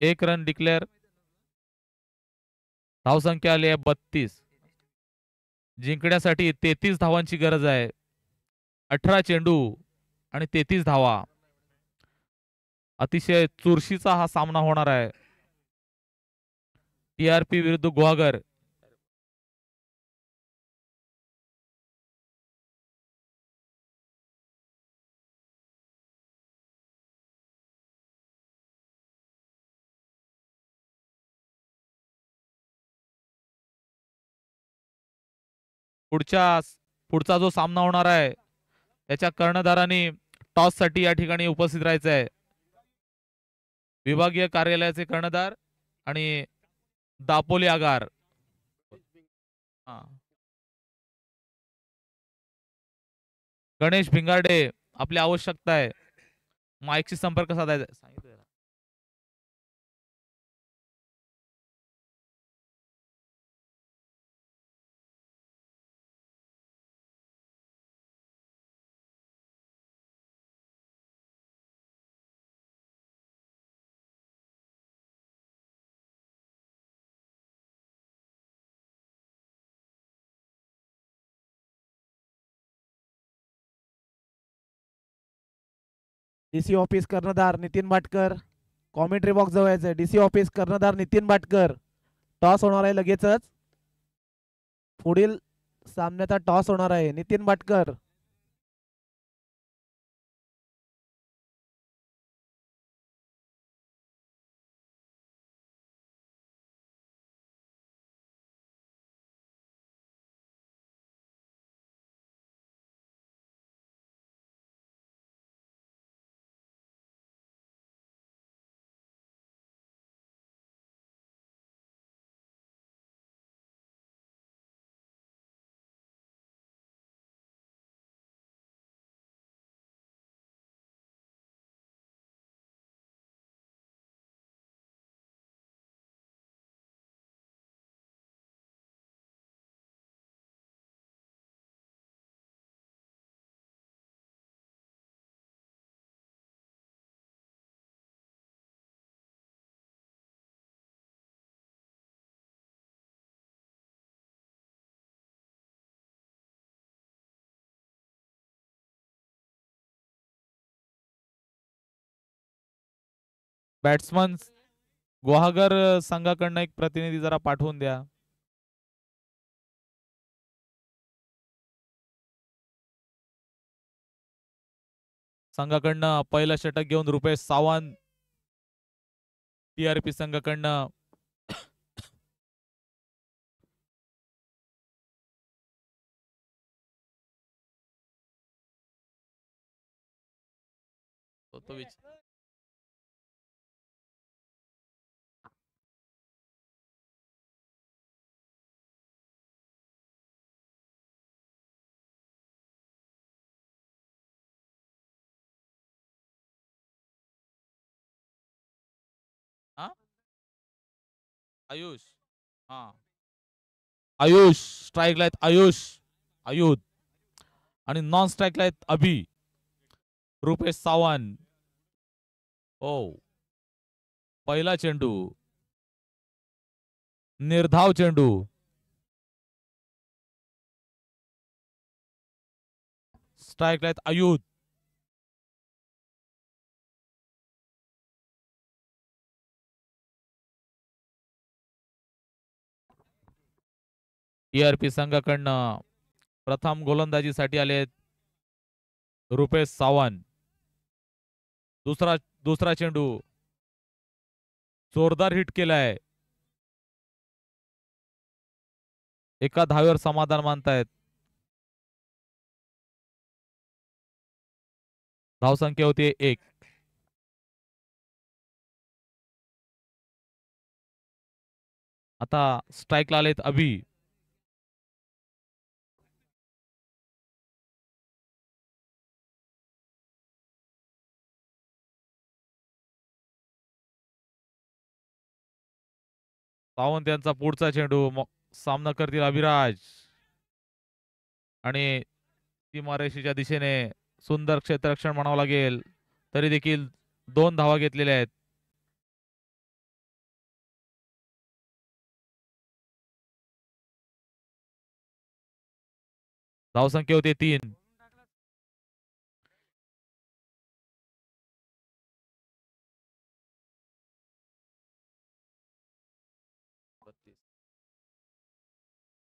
एक रन डिक्लेअर. धावसंख्या आली आहे 32. जिंकण्यासाठी 33 धावांची गरज आहे. 18 चेंडू आणि 33 धावा. अतिशय चुरशीचा हा सामना होणार आहे. टीआरपी विरुद्ध गुहागर. पुढचा जो सामना होणार आहे त्याच्या कर्णधारांनी टॉस साठी या ठिकाणी उपस्थित राहायचं आहे. विभागीय कार्यालयाचे कर्णधार आणि दापोली आगार. गणेश भिंगारडे आपली आवश्यकता आहे. माईकशी संपर्क साधायचा सांगितलं. डीसी ऑफिस कर्णधार नितीन भाटकर. कॉमेंट्री बॉक्स जवळ यायचं. डीसी ऑफिस कर्णधार नितीन भाटकर. टॉस होणार आहे लगेचच. पुढील सामन्याचा टॉस होणार आहे. नितीन भाटकर. बॅट्समन गुहागर संघाकडनं एक प्रतिनिधी जरा पाठवून द्या. संघाकडनं पहिला षटक घेऊन रुपेश सावंत. टीआरपी संघाकडनं आयुष. आयुष स्ट्राईकला आहेत. आयुध आणि नॉन स्ट्राईकला आहेत अभि. रुपेश सावंत. पहिला चेंडू निर्धाव चेंडू. स्ट्राईकला आहेत आयुध. टीआरपी संघाकडनं प्रथम गोलंदाजीसाठी आलेत रुपेश सावंत. दुसरा चेंडू जोरदार हिट केलाय. एका धावेवर समाधान मानतायत. धावसंख्या होती 1. आता स्ट्राईकला आलेत अभि. सावंत यांचा पुढचा चेंडू. सामना करतील अभिराज. आणि सीमारेषेच्या दिशेने सुंदर क्षेत्ररक्षण म्हणावं लागेल, तरी देखील 2 धावा घेतलेल्या आहेत. धावसंख्या होते 3.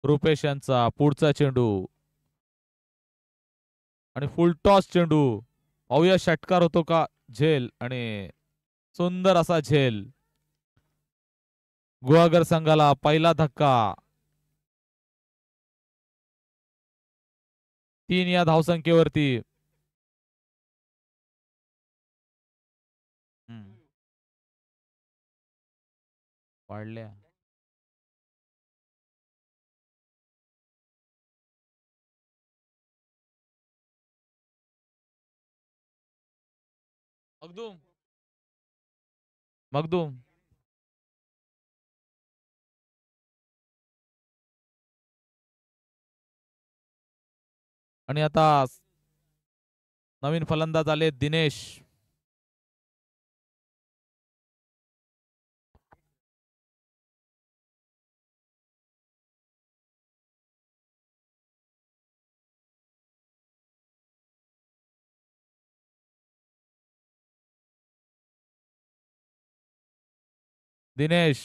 रुपेश यांचा पुढचा चेंडू आणि फुल टॉस चेंडू. पाहूया षटकार होतो का. झेल आणि सुंदर असा झेल. गुहागर संघाला पहिला धक्का. 3 या धावसंख्येवरती. वाढल्या. मगदूम मगदूम आणि आता नवीन फलंदाज आले दिनेश. दिनेश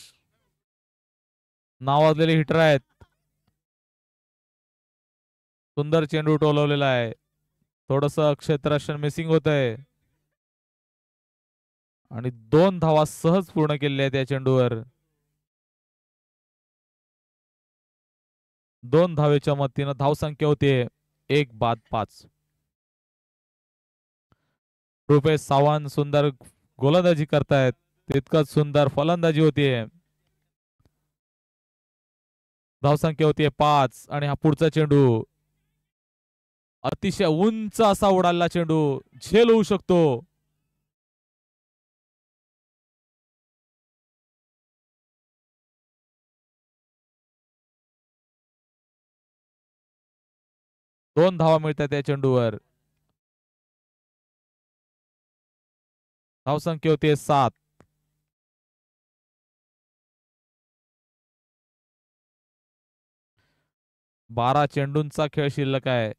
नावाजलेले हिटर आहेत. सुंदर चेंडू टोलवलेला आहे. थोडस क्षेत्ररक्षण मिसिंग होत आहे आणि 2 धावा सहज पूर्ण केलेल्या आहेत या चेंडूवर. 2 धावेच्या मदतीनं धावसंख्या होते 1-5. रुपेश सावंत सुंदर गोलंदाजी करतायत, तितकंच सुंदर फलंदाजी होतीये. धावसंख्या होतीये 5 आणि हा पुढचा चेंडू अतिशय उंच असा उडालेला चेंडू. झेल होऊ शकतो. दोन धावा मिळतात या चेंडूवर. धावसंख्या होते 7. बारा चेंडूंचा खेळ शिल्लक आहे.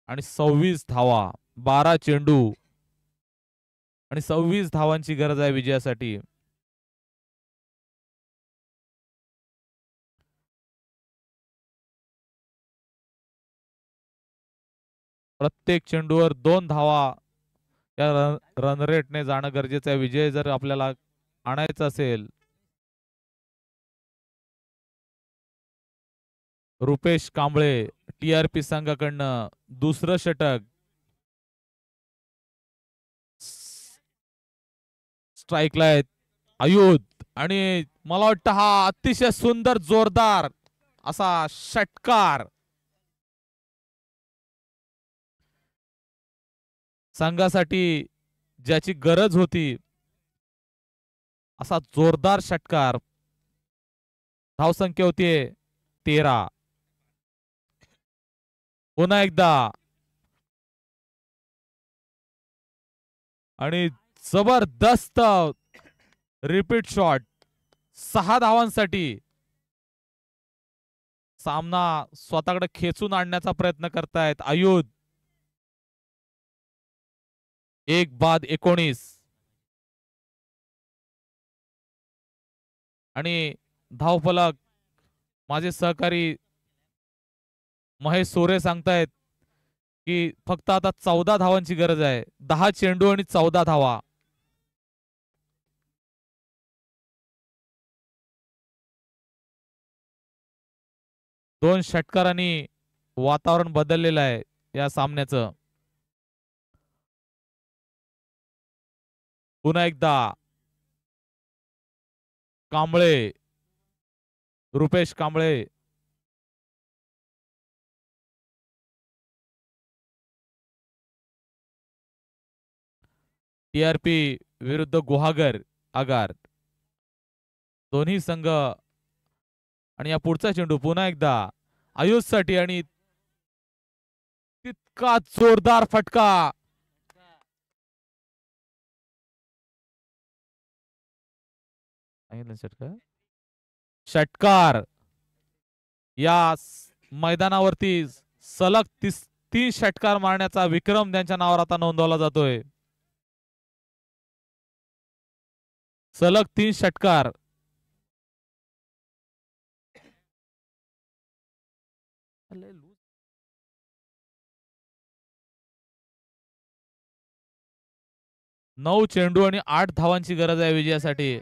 आणि 26 धावा. 12 चेंडू आणि 26 धावांची गरज आहे विजयासाठी. प्रत्येक चेंडूवर 2 धावा या रन रेटने जाणं गरजेचं आहे विजय जर आपल्याला आणायचा असेल. रुपेश कांबळे टीआरपी संघाकडनं दुसरं षटक. स्ट्राईकला आहेत आयुध आणि मला वाटतं हा अतिशय सुंदर जोरदार असा षटकार संघासाठी ज्याची गरज होती असा जोरदार षटकार. धावसंख्या होतीये 13. पुन्हा एकदा आणि जबरदस्त रिपीट शॉट. 6 धावांसाठी सामना स्वतःकडे खेचून आणण्याचा प्रयत्न करतायत आयुध. 1-19 आणि धावफलक माझे सहकारी महेश सोरे सांगतायत की फक्त आता 14 धावांची गरज आहे. 10 चेंडू आणि 14 धावा. दोन षटकारांनी वातावरण बदललेलं आहे या सामन्याचं. पुन्हा एकदा कांबळे रुपेश कांबळे टीआरपी विरुद्ध गुहागर आगार. दोन्ही संघ आणि या पुढचा चेंडू पुन्हा एकदा आयुषसाठी आणि तितका जोरदार फटका. षटकार. या मैदानावरती सलग 3 षटकार मारण्याचा विक्रम त्यांच्या नावावर आता नोंदवला जातोय. सलग 3 षटकार. नऊ चेंडू आणि 8 धावांची गरज आहे विजयासाठी.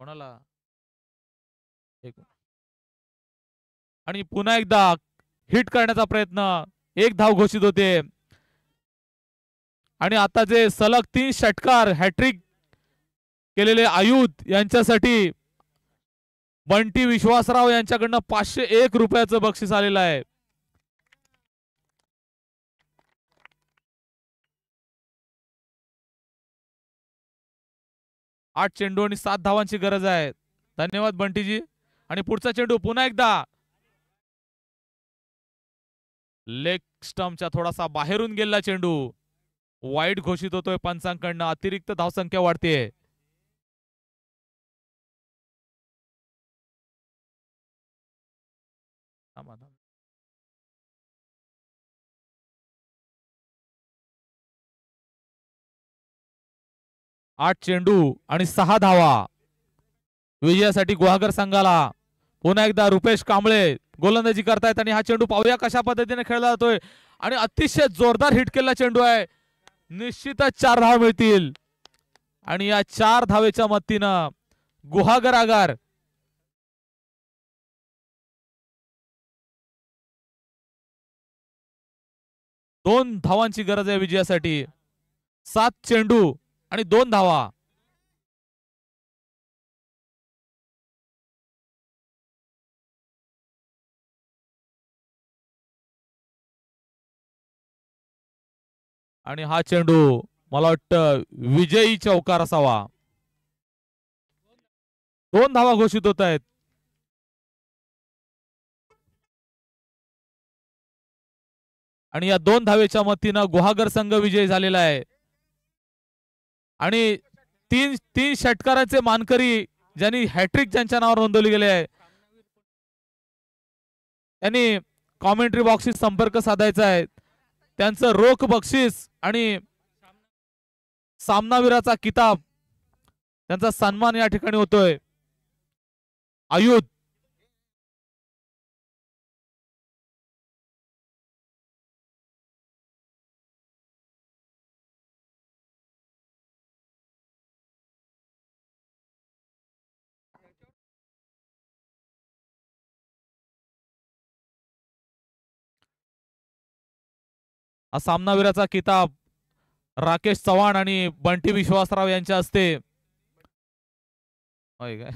कोणाला आणि पुन्हा एकदा हिट करण्याचा प्रयत्न. 1 धाव घोषित होते आणि आता जे सलग 3 षटकार हॅट्रिक केलेले आयुध यांच्यासाठी बंटी विश्वासराव यांच्याकडनं 501 रुपयाचं बक्षीस आलेलं आहे. 8 चेंडू आणि 7 धावांची गरज आहे. धन्यवाद बंटीजी. आणि पुढचा चेंडू पुन्हा एकदा लेग स्टंपच्या थोडासा बाहेरून गेलेला चेंडू. वाईड घोषित होतोय पंचांकडनं. अतिरिक्त धावसंख्या वाढते. आठ चेंडू आणि 6 धावा विजयासाठी गुहागर संघाला. पुन्हा एकदा रुपेश कांबळे गोलंदाजी करतायत आणि हा चेंडू पाहूया कशा पद्धतीने खेळला जातोय. आणि अतिशय जोरदार हिट केलेला चेंडू आहे. निश्चितच 4 धावा मिळतील आणि या 4 धावेच्या मदतीनं गुहागर आगार दोन धावांची गरज आहे विजयासाठी. 7 चेंडू आणि 2 धावा. आणि हा चेंडू मला वाटतं विजयी चौकार असावा. 2 धावा घोषित होत आहेत. आणि या 2 धावेच्या मदतीनं गुहागर संघ विजयी झालेला आहे. आणि 3 षटकारांचे मानकरी ज्यांनी हॅट्रिक ज्यांच्या नावावर नोंदवली गेले आहे त्यांनी कॉमेंट्री बॉक्सशी संपर्क साधायचा आहे. त्यांचं रोख बक्षीस आणि सामनावीराचा किताब त्यांचा सन्मान या ठिकाणी होतोय. आयुध हा सामनावीराचा किताब राकेश चव्हाण आणि बंटी विश्वासराव यांच्या हस्ते. होय काय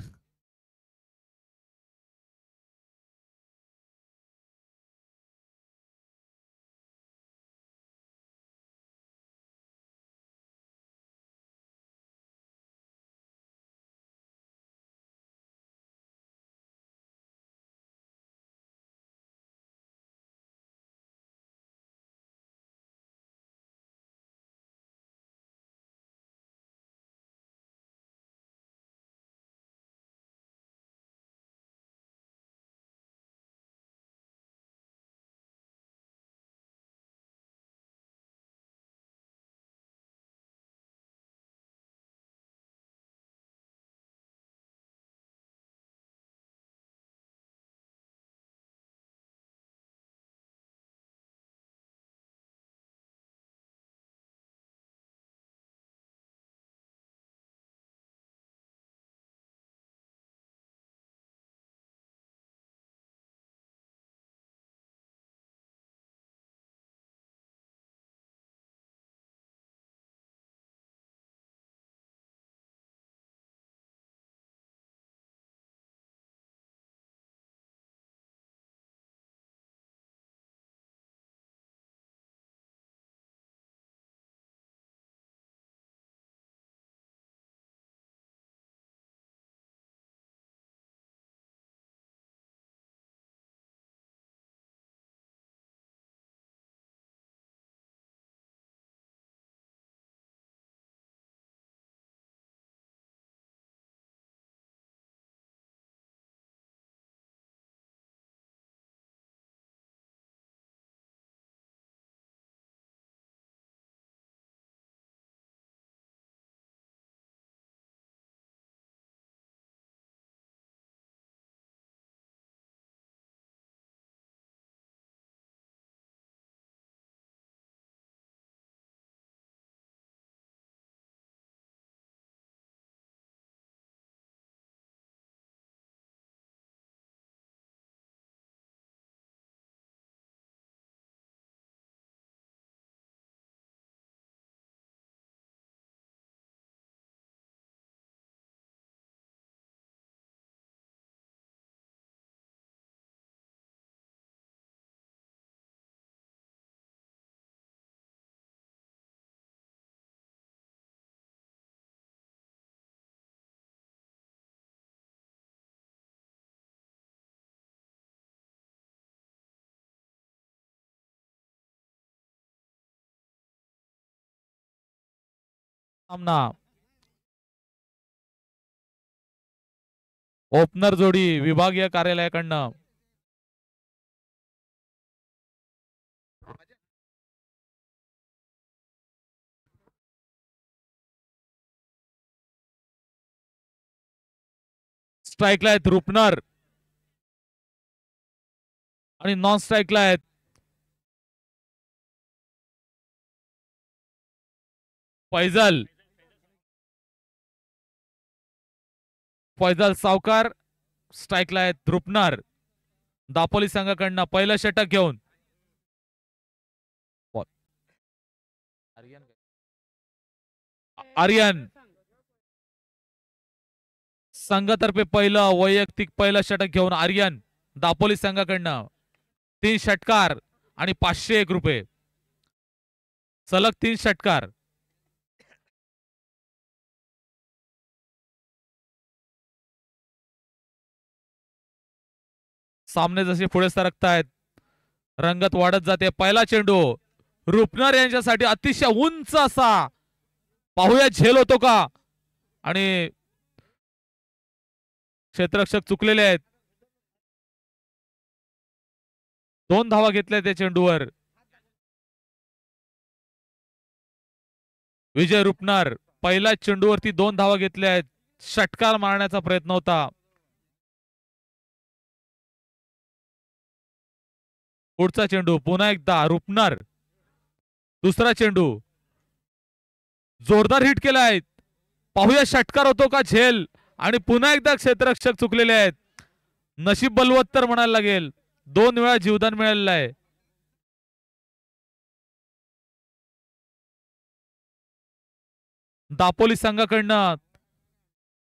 सामना ओपनर जोडी विभागीय कार्यालयाकडनं स्ट्राईकला आहेत रुपनर आणि नॉन स्ट्राईकला आहेत फैजल सावकार. स्ट्राईकला आहेत रुपनर. दापोली संघाकडनं पहिलं षटक घेऊन आर्यन संघातर्फे पहिलं वैयक्तिक पहिलं षटक घेऊन आर्यन दापोली संघाकडनं 3 षटकार आणि 501 रुपये. सलग 3 षटकार. सामने जसे पुढे सरकतायत रंगत वाढत जाते. पहिला चेंडू रुपनर यांच्यासाठी अतिशय उंच असा. पाहूया झेल होतो का. आणि क्षेत्ररक्षक चुकलेले आहेत. 2 धावा घेतल्या त्या चेंडूवर. विजय रुपनर पहिल्या चेंडूवरती 2 धावा घेतल्या आहेत. षटकार मारण्याचा प्रयत्न होता. पुढचा चेंडू पुन्हा एकदा रुपनर. दुसरा चेंडू जोरदार हिट केला आहे. पाहूया षटकार होतो का झेल. आणि पुन्हा एकदा क्षेत्ररक्षक चुकलेले आहेत. नशीब बलवत्तर म्हणायला लागेल. 2 वेळा जीवदान मिळालेलं आहे. दापोली संघाकडनं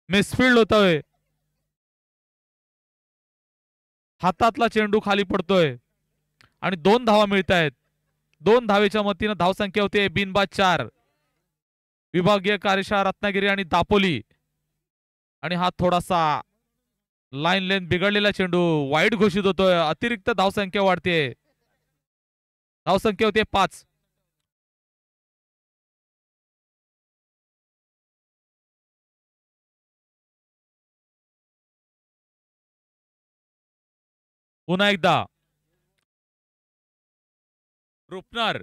मिसफिल्ड होतोय. हातातला चेंडू खाली पडतोय आणि 2 धावा मिळत आहेत. 2 धावेच्या मतीनं धावसंख्या होते बिनबाद 4. विभागीय कार्यशाळा रत्नागिरी आणि दापोली. आणि हा थोडासा लाईन लेंथ बिघडलेला चेंडू वाईड घोषित होतोय. अतिरिक्त धावसंख्या वाढते. धावसंख्या होते 5. पुन्हा एकदा रुपनर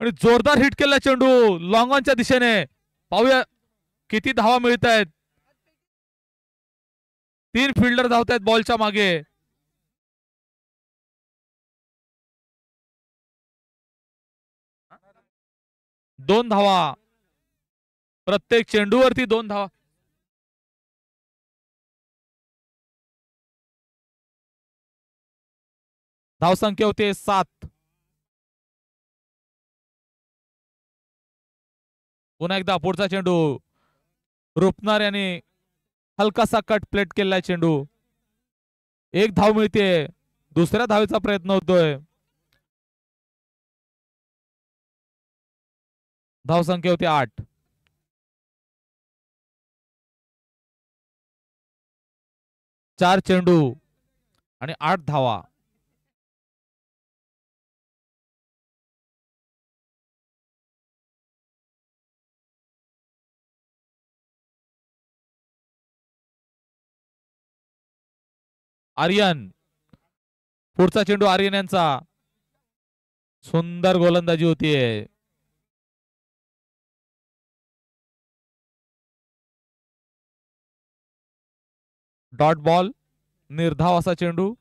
आणि जोरदार हिट केला चेंडू लॉंग ऑनच्या दिशेने. पाहूया किती धावा मिळत आहेत. 3 फिल्डर धावत आहेत बॉलच्या मागे. दोन धावा प्रत्येक चेंडूवरती. 2 धावा. धावसंख्या होते 7. पुन्हा एकदा पुढचा चेंडू रुपनर यांनी हलकासा कट प्लेट केलाय चेंडू. 1 धाव मिळते. दुसऱ्या धावेचा प्रयत्न होतोय. धावसंख्या होते 8. चार चेंडू आणि 8 धावा. आर्यन पुढचा चेंडू आर्यन यांचा. सुंदर गोलंदाजी होतीये. Dot ball. निर्धाव असा चेंडू.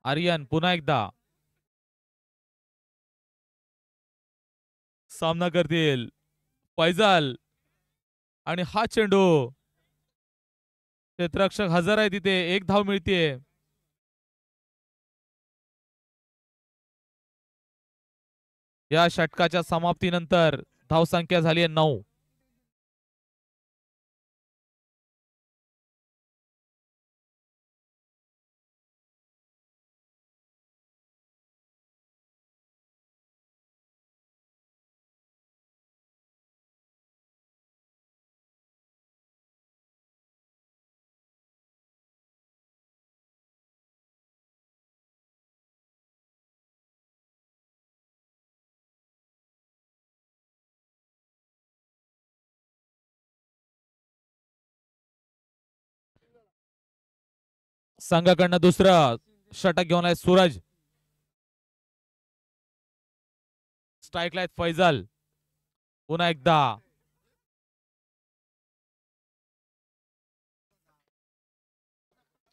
आर्यन पुन्हा एकदा सामना करतील फैजल. आणि हा चेंडू क्षेत्ररक्षक हजर आहे तिथे. 1 धाव मिळतीये. या षटकाच्या समाप्तीनंतर धावसंख्या झाली आहे 9. संघाकडनं दुसरं षटक घेऊन आहे सूरज. स्ट्राईकला आहेत फैजल. पुन्हा एकदा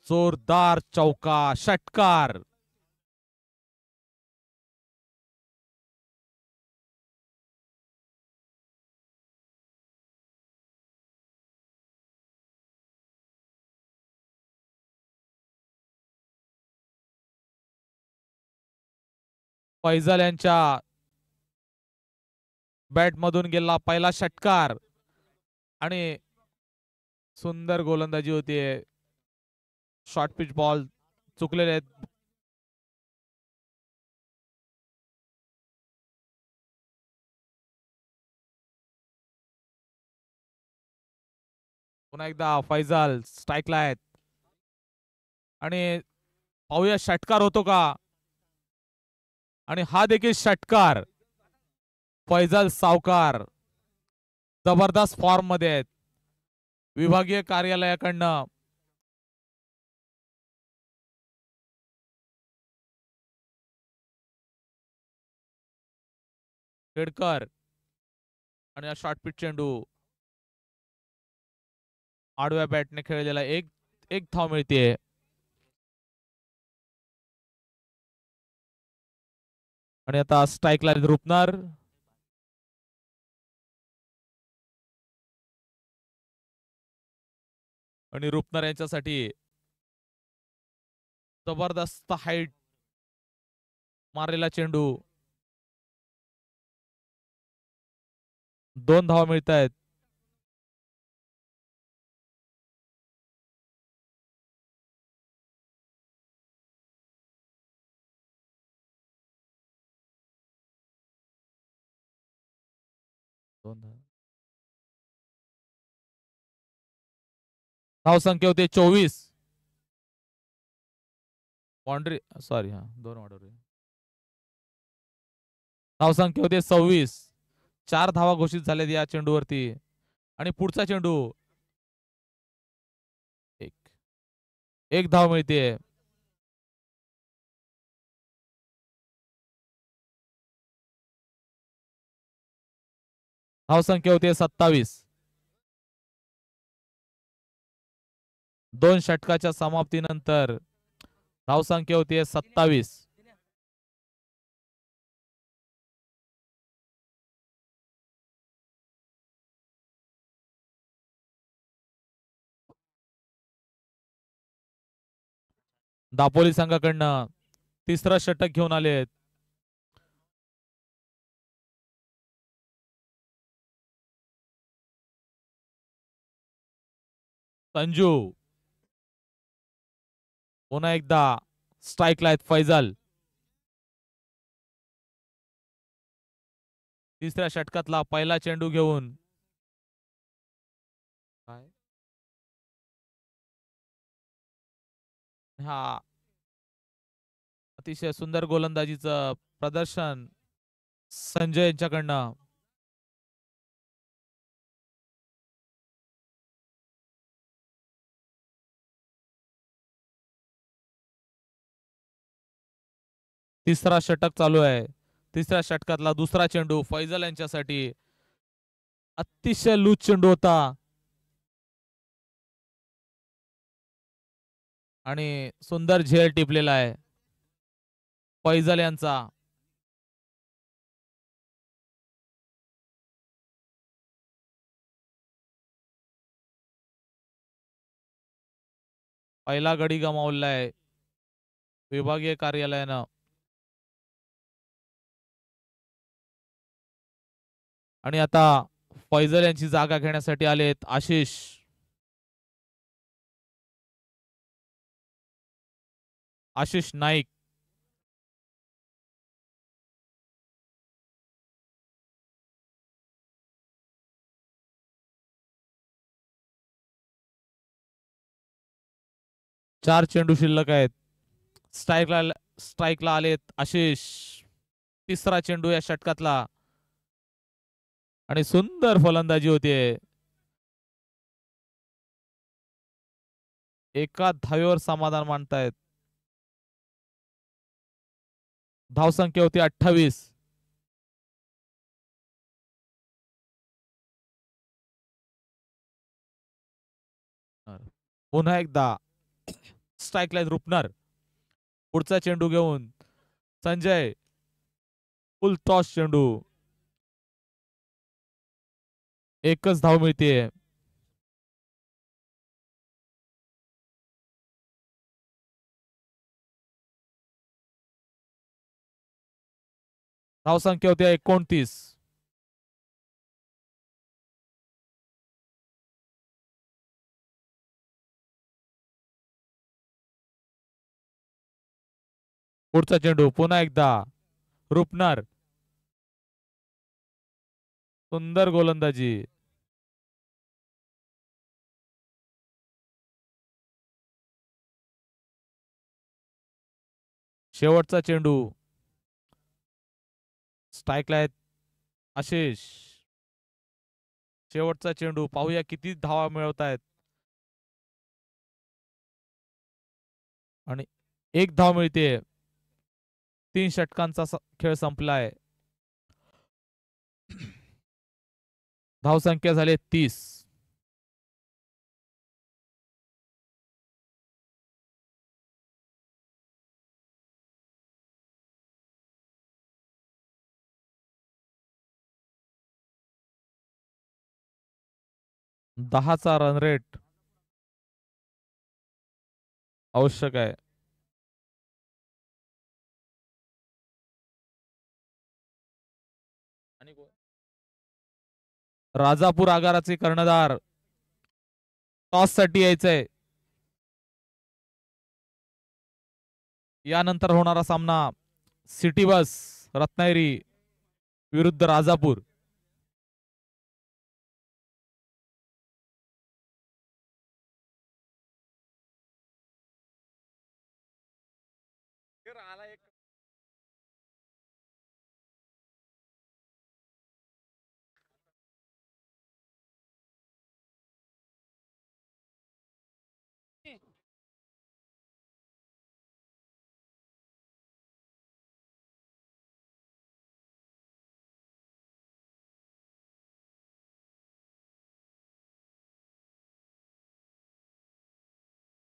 जोरदार चौका, षटकार. फैजल यांच्या बॅट मधून गेला पहिला षटकार आणि सुंदर गोलंदाजी होतीये. शॉर्ट पिच बॉल चुकलेले आहेत. पुन्हा एकदा फैजल स्ट्राईकला आहेत आणि पाहूया षटकार होतो का. आणि हा देखील षटकार. फैजल सावकार जबरदस्त फॉर्म मध्ये आहेत. विभागीय कार्यालयाकडनं खेडकर आणि हा शॉर्ट पिच चेंडू आडव्या बॅटने खेळलेला. एक धाव मिळते. आणि आता स्ट्राईकला रुपनर. आणि रुपनर यांच्यासाठी जबरदस्त हाईट मारलेला चेंडू. 2 धावा मिळत आहेत. धाव संख्या होते 24. बाउंड्री सॉरी हा 2 ऑर्डर. धाव संख्या होते 26. 4 धावा घोषित झालेत या चेंडूवरती. आणि पुढचा चेंडू एक धाव मिळते. धाव संख्या होते 27. 2 षटकाच्या समाप्तीनंतर धाव संख्या होती 27. दापोली संघाकडनं तिसरं षटक घेऊन आलेत. संजू. पुन्हा एकदा स्ट्राईकला आहेत फैजल. तिसऱ्या षटकातला पहिला चेंडू घेऊन हा अतिशय सुंदर गोलंदाजीचं प्रदर्शन संजय यांच्याकडनं. तिसरा षटक चालू आहे. तिसऱ्या षटकातला दुसरा चेंडू फैजल यांच्यासाठी. अतिशय लूज चेंडू होता आणि सुंदर झेल टिपलेला आहे फैजल यांचा. पहिला गडी गमावला आहे विभागीय कार्यालयानं. आणि आता फैजल यांची जागा घेण्यासाठी आलेत आशिष. आशिष नाईक. चार चेंडू शिल्लक आहेत. स्ट्राईकला आलेत आशिष. तिसरा चेंडू या षटकातला आणि सुंदर फलंदाजी होते. एका धावेवर समाधान मानतायत. धावसंख्या होती 28. पुन्हा एकदा स्ट्राईकला रुपणार. पुढचा चेंडू घेऊन संजय. फुल टॉस चेंडू. एकच धाव मिळते. धावसंख्या होती 29. पुढचा चेंडू पुन्हा एकदा रुपणार. सुंदर गोलंदाजी. शेवटचा चेंडू. स्ट्राईकला आहेत आशिष. शेवटचा चेंडू. पाहूया किती धावा मिळवतायत. आणि एक धाव मिळते. 3 षटकांचा खेळ संपलाय. धावसंख्या झाली 30. दहाचा रन रेट आवश्यक आहे. राजापूर आगाराचे कर्णधार टॉस साठी यायचंय. यानंतर होणारा सामना सिटी बस रत्नागिरी विरुद्ध राजापूर.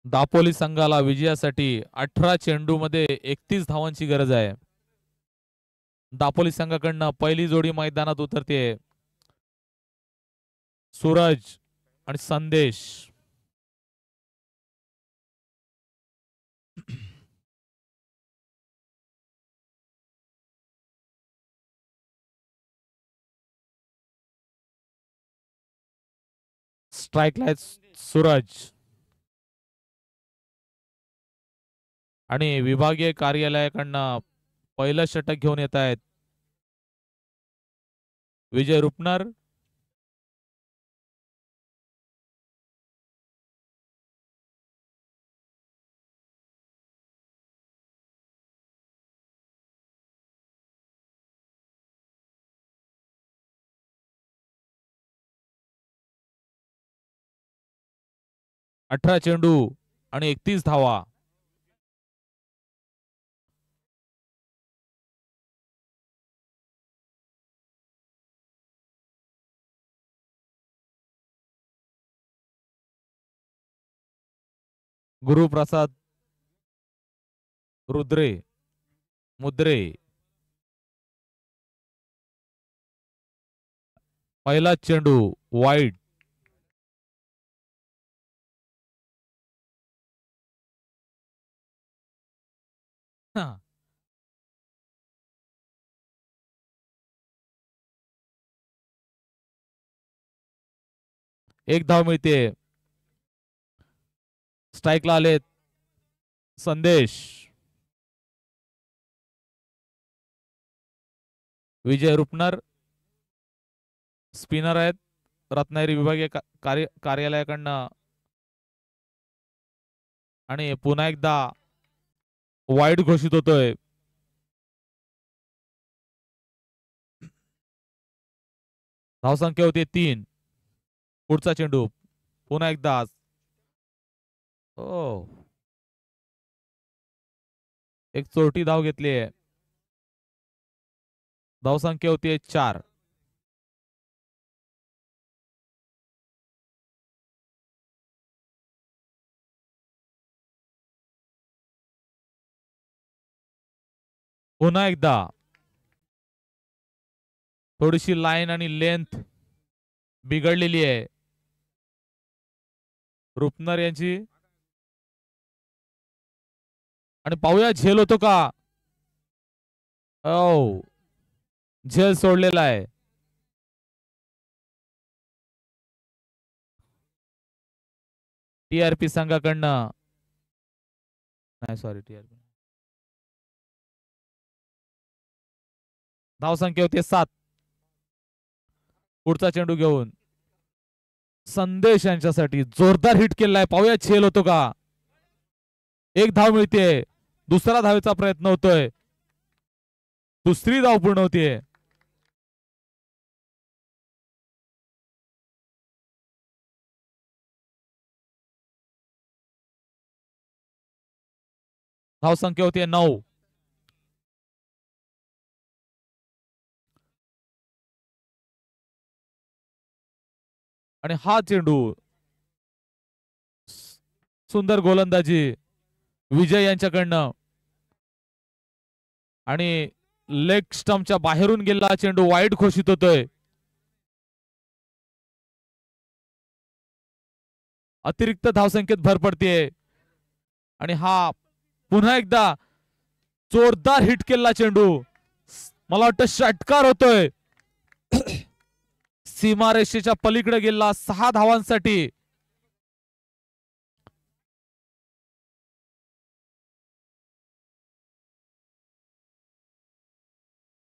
दापोली संघाला विजयासाठी 18 चेंडू मध्ये 31 धावांची गरज आहे. दापोली संघाकडनं पहिली जोडी मैदानात उतरते. सूरज आणि संदेश. स्ट्राईकला आहेत सूरज. आणि विभागीय कार्यालयाकडनं पहिलं षटक घेऊन येत आहेत विजय रुपनर. अठरा चेंडू आणि 31 धावा. गुरुप्रसाद रुद्रे मुद्रे. पहिला चेंडू वाईड. एक धाव मिळते. स्ट्राईकला आलेत संदेश. विजय रुपनर स्पिनर आहेत रत्नागिरी विभागीय कार्यालयाकडनं. आणि पुन्हा एकदा वाईड घोषित होतोय. धावसंख्या होती 3. पुढचा चेंडू पुन्हा एकदा ओ, एक चोरटी धाव घेतली आहे. धावसंख्या होती 4. पुन्हा एकदा थोडीशी लाईन आणि लेंथ बिघडलेली आहे रुपनर यांची. आणि पाहूया झेल होतो का. ओ, झेल सोडलेला आहे. टीआरपी संघाकडनं नाही, सॉरी, टीआरपी धावसंख्या होते 7. पुढचा चेंडू घेऊन संदेश यांच्यासाठी जोरदार हिट केलाय. पाहूया झेल होतो का. एक धाव मिळते. दुसरा धावेचा प्रयत्न होतोय. दुसरी धाव पूर्ण होतीये. धावसंख्या होतीये 9. आणि हा चेंडू सुंदर गोलंदाजी विजय यांच्याकडनं. आणि लेग स्टंपच्या बाहेरून गेला चेंडू वाईड घोषित होतोय. अतिरिक्त धावसंख्येत भर पडतीये. आणि हा पुन्हा एकदा जोरदार हिट केला चेंडू. मला वाटतं षटकार होतोय. सीमारेषेच्या पलीकडे गेला 6 धावांसाठी.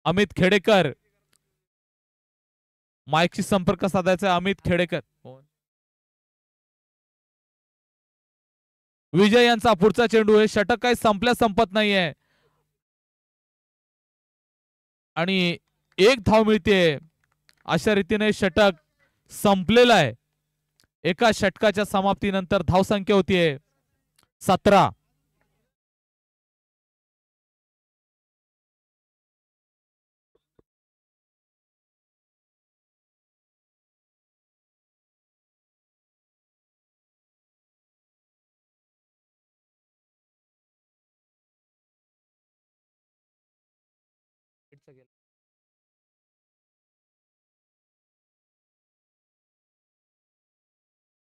अमित खेडेकर माईकशी संपर्क साधायचा. अमित खेडेकर. विजय यांचा पुढचा चेंडू. हे षटक काही संपत नाहीये. आणि एक धाव मिळते. अशा रीतीने षटक संपलेलं आहे. एका षटकाच्या समाप्तीनंतर धावसंख्या होतीये 17.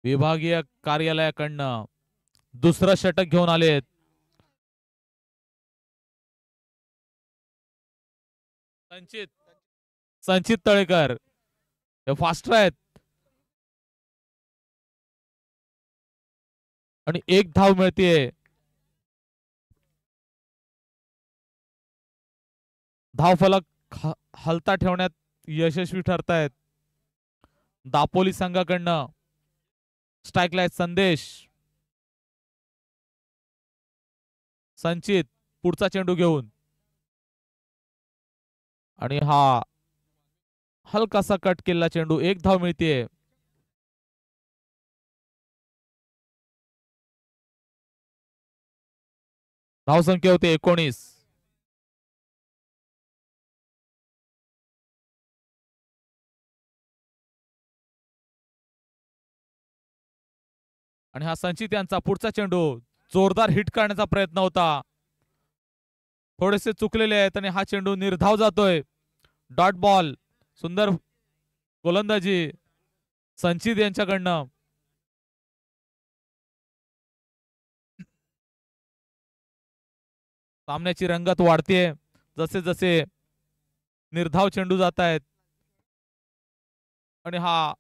विभागीय कार्यालयाकडनं दुसरं षटक घेऊन आलेत. संचित तळेकर हे फास्टर आहेत. आणि एक धाव मिळतीये. धावफलक हलता ठेवण्यात यशस्वी ठरतायत दापोली संघाकडनं. स्ट्राइक लाईट संदेश. संचित पुढचा चेंडू घेऊन. आणि हा हलकासा कट केलेला चेंडू. एक धाव मिळतीये. धावसंख्या होते 19. आणि हा संचित यांचा पुढचा चेंडू. जोरदार हिट करण्याचा प्रयत्न होता. थोडेसे चुकलेले आहेत आणि हा चेंडू निर्धाव जातोय. Dot ball. सुंदर गोलंदाजी संचित यांच्याकडनं. सामन्याची रंगत वाढतेय जसे जसे निर्धाव चेंडू जात आहेत. आणि हा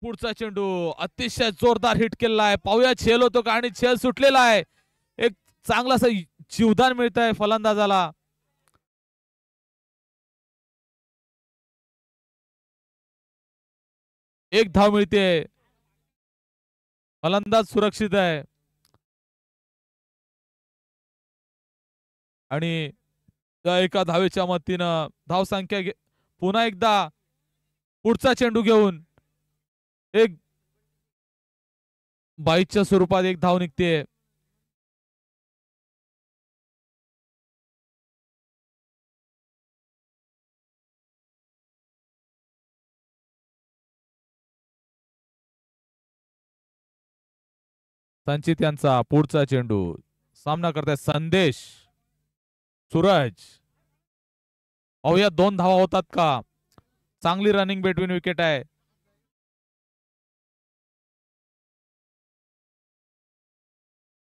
पुढचा चेंडू अतिशय जोरदार हिट केलेला आहे. पाहूया झेल होतो का. आणि झेल सुटलेला आहे. एक चांगलासा जीवदान मिळत आहे फलंदाजाला. एक धाव मिळते. फलंदाज सुरक्षित आहे. आणि त्या एका धावेच्या मदतीनं धावसंख्या पुन्हा एकदा पुढचा चेंडू घेऊन एक 22च्या स्वरूपात एक धाव निघते. संचित यांचा पुढचा चेंडू. सामना करताय संदेश, सूरज. पाहूया 2 धावा होतात का. चांगली रनिंग बिटवीन विकेट आहे.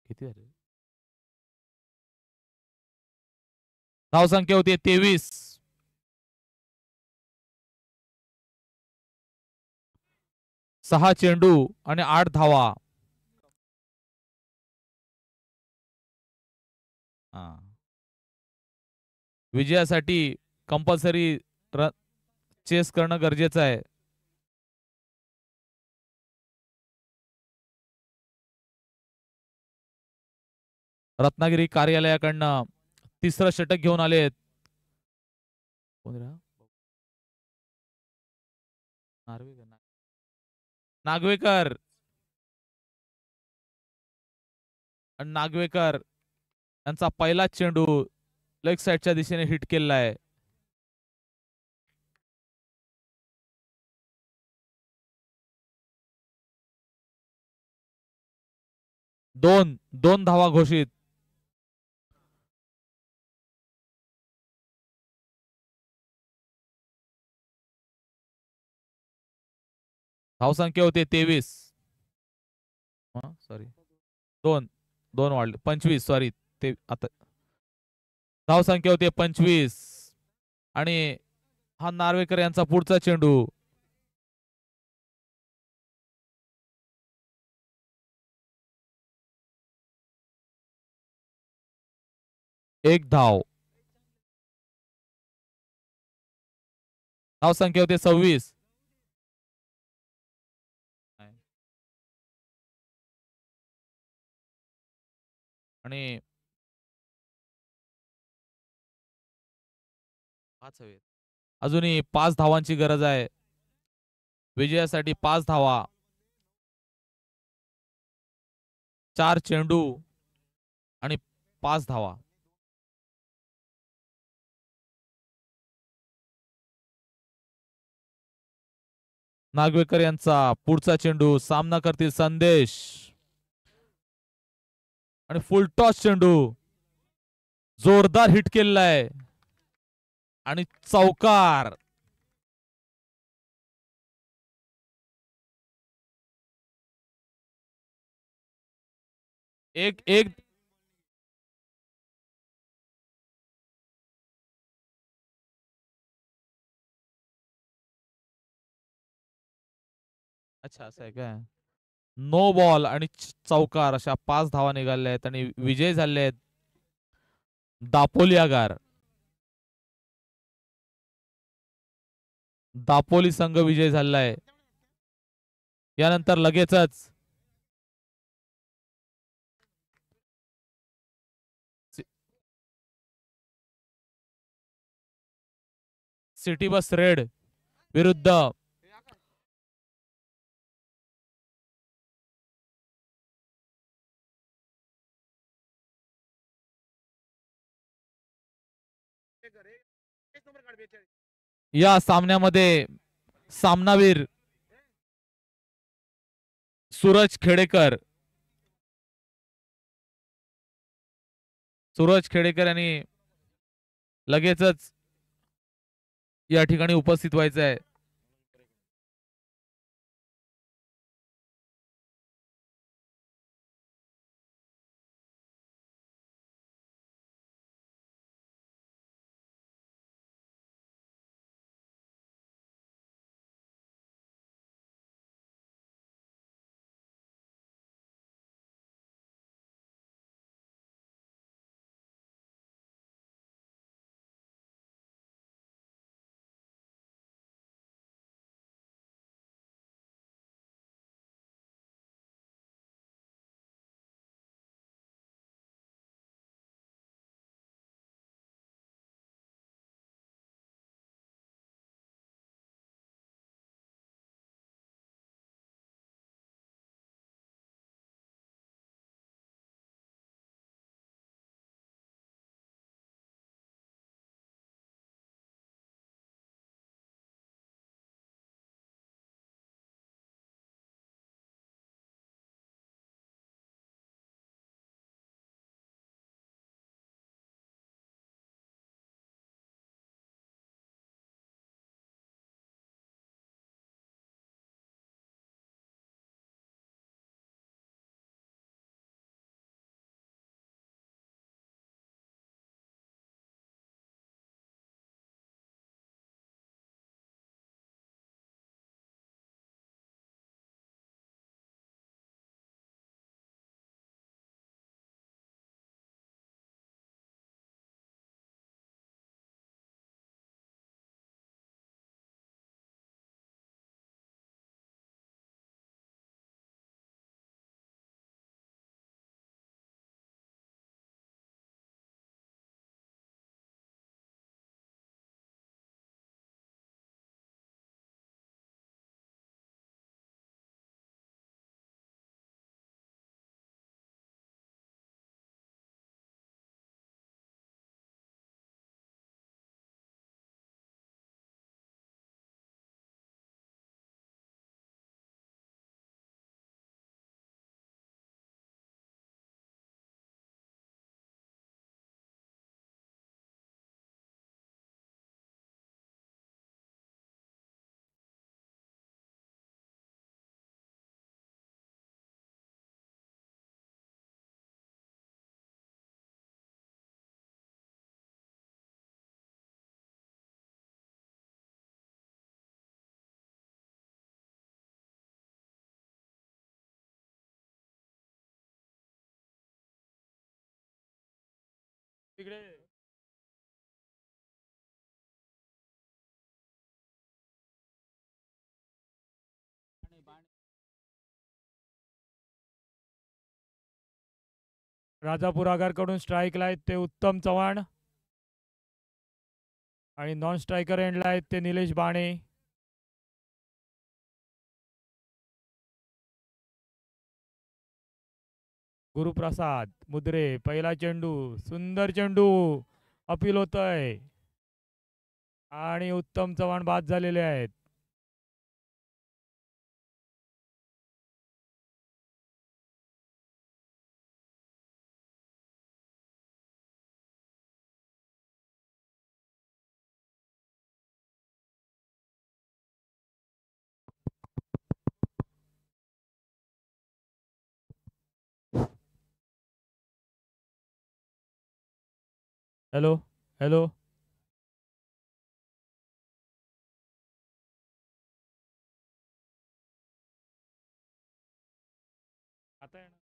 किती झाले. धाव संख्या होती 23. 6 चेंडू आणि 8 धावा. विजयासाठी कंपल्सरी चेस करणं गरजेचं आहे. रत्नागिरी कार्यालयाकडनं तिसरं षटक घेऊन आलेत. नागवेकर. नागवेकर यांचा पहिला चेंडू लेग साइडच्या दिशेने हिट केलेला आहे. दोन धावा घोषित. धावसंख्या होते 23. सॉरी, दोन वाढले 25. सॉरी, ते आता धावसंख्या होते 25. आणि हा नार्वेकर यांचा पुढचा चेंडू. एक धाव. धावसंख्या होते 26. आणि 5 हवेत. अजूनही 5 धावांची गरज आहे. विजयासाठी 5 धावा. 4 चेंडू आणि 5 धावा. नागवेकर यांचा पुढचा चेंडू. सामना करतील संदेश. आणि फुल टॉस चेंडू. जोरदार हिट केलेला आहे आणि चौकार. एक एक अच्छा, असं आहे काय. नो बॉल आणि चौकार अशा 5 धावा निघाल्या आहेत आणि विजय झाले आहेत दापोली दापोली संघ विजय झालाय. यानंतर लगेचच सिटी बस रेड विरुद्ध या सामन्यामध्ये सामनावीर सूरज खेडेकर यांनी लगेचच या ठिकाणी उपस्थित व्हायचं आहे. तिकडे राजापूर आगारकडून स्ट्राईकला आहेत ते उत्तम चव्हाण आणि नॉन स्ट्रायकर एंडला आहेत ते निलेश बाणे. गुरुप्रसाद मुद्रे पहिला चेंडू, सुंदर चेंडू, अपील होतय आणि उत्तम चव्हाण बाद झालेले आहेत. हॅलो हॅलो आता येणार.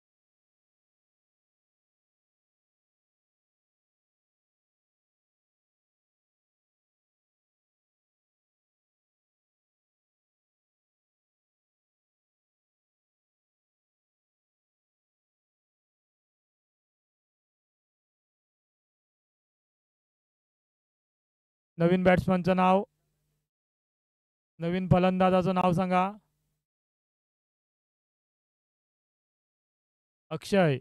नवीन बॅट्समनचं नाव, नवीन फलंदाजाचं नाव सांगा. अक्षय.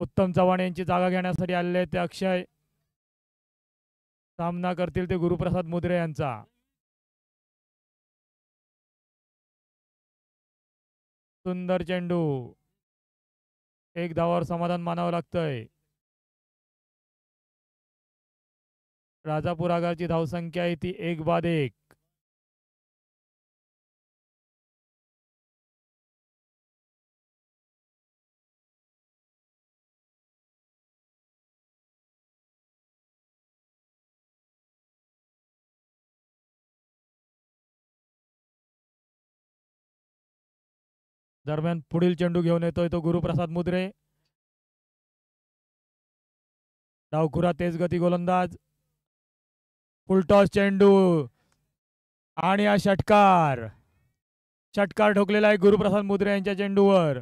उत्तम चव्हाण यांची जागा घेण्यासाठी आलेले ते अक्षय. सामना करतील ते गुरुप्रसाद मुद्रे यांचा. सुंदर चेंडू, एक धावावर समाधान मानावं लागतंय. राजापूर आगारची धावसंख्या आहे ती 1-1. दरम्यान पुढील चेंडू घेऊन येतोय तो गुरुप्रसाद मुद्रे. डावखुरा तेज गती गोलंदाज. फुलटॉस चेंडू आणि हा षटकार, षटकार ठोकलेला आहे गुरुप्रसाद मुद्रे यांच्या चेंडूवर.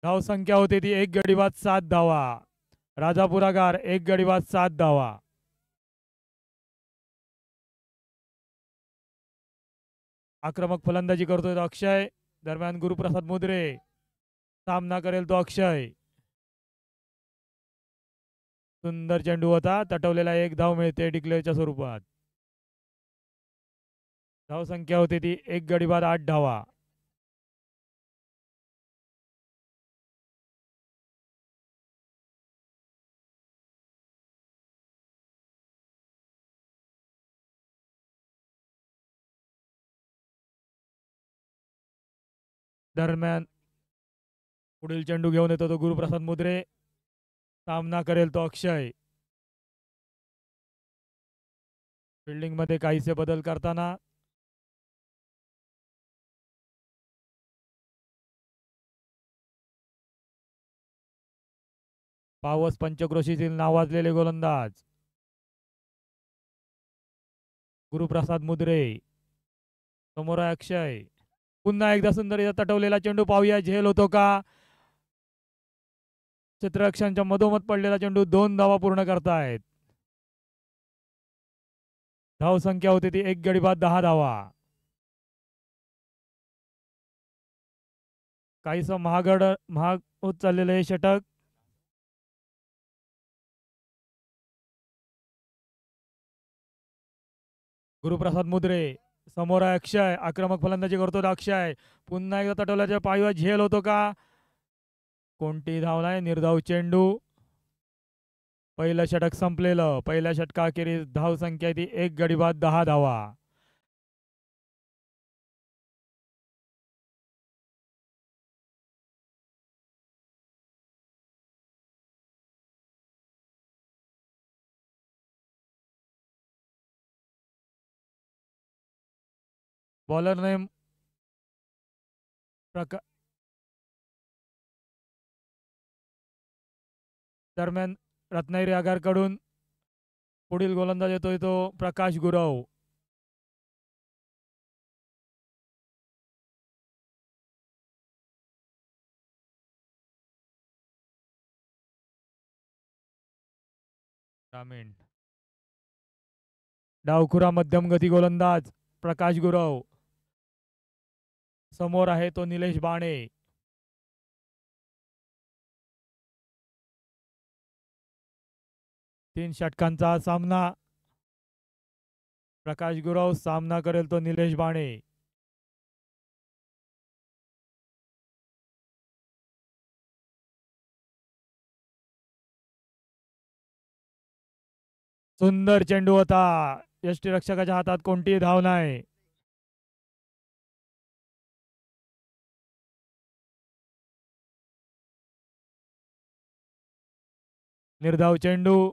धावसंख्या होती ती 1 गडी बाद 7 धावा. राजापूर आगार 1 गडी बाद 7 धावा. आक्रमक फलंदाजी करतोय तो अक्षय. दरम्यान गुरुप्रसाद मुद्रे, सामना करेल तो अक्षय. सुंदर चेंडू होता, तटवलेला 1 धाव मिळते डिक्लेअरच्या स्वरूपात. धावसंख्या होती ती 1 गडी बाद 8 धावा. दरम्यान पुढील चेंडू घेऊन येतो तो गुरुप्रसाद मुद्रे. सामना करेल तो अक्षय. फिल्डिंग मध्ये काहीसे बदल करताना पावस पंचक्रोशीतील नावाजलेले गोलंदाज गुरुप्रसाद मुद्रे. समोर आहे अक्षय. पुन्हा एकदा सुंदर तटवलेला चेंडू, पाहूया झेल होतो का. क्षेत्ररक्षणाच्या मधोमध पडलेला चेंडू, 2 धावा पूर्ण करतायत. धाव संख्या होती ती 1 गडी बाद 10 धावा. काहीस महाग होत चाललेलं हे षटक. गुरुप्रसाद मुद्रे. समोर आहे अक्षय. आक्रमक फलंदाजी करतो अक्षय. पुन्हा एकदा तटवल्याच्या पायीवर झेल होतो का. कोणती धाव नाही, निर्धाव चेंडू. पहिलं षटक संपलेलं. पहिल्या षटकाखेरीज धाव संख्या ती 1 गडी बाद 10 धावा. बॉलरने दरम्यान रत्नागिरी आगारकडून पुढील गोलंदाज येतोय तो प्रकाश गुरव. ग्रामीण डावखुरा मध्यम गती गोलंदाज प्रकाश गुरव. समोर आहे तो निलेश बाणे. तीन षटकांचा सामना. प्रकाश गुरव सामना करेल तो निलेश बाणे. सुंदर चेंडू होता. यष्टीरक्षकाच्या हातात कोणतीही धाव नाही. निर्धाव चेंडू.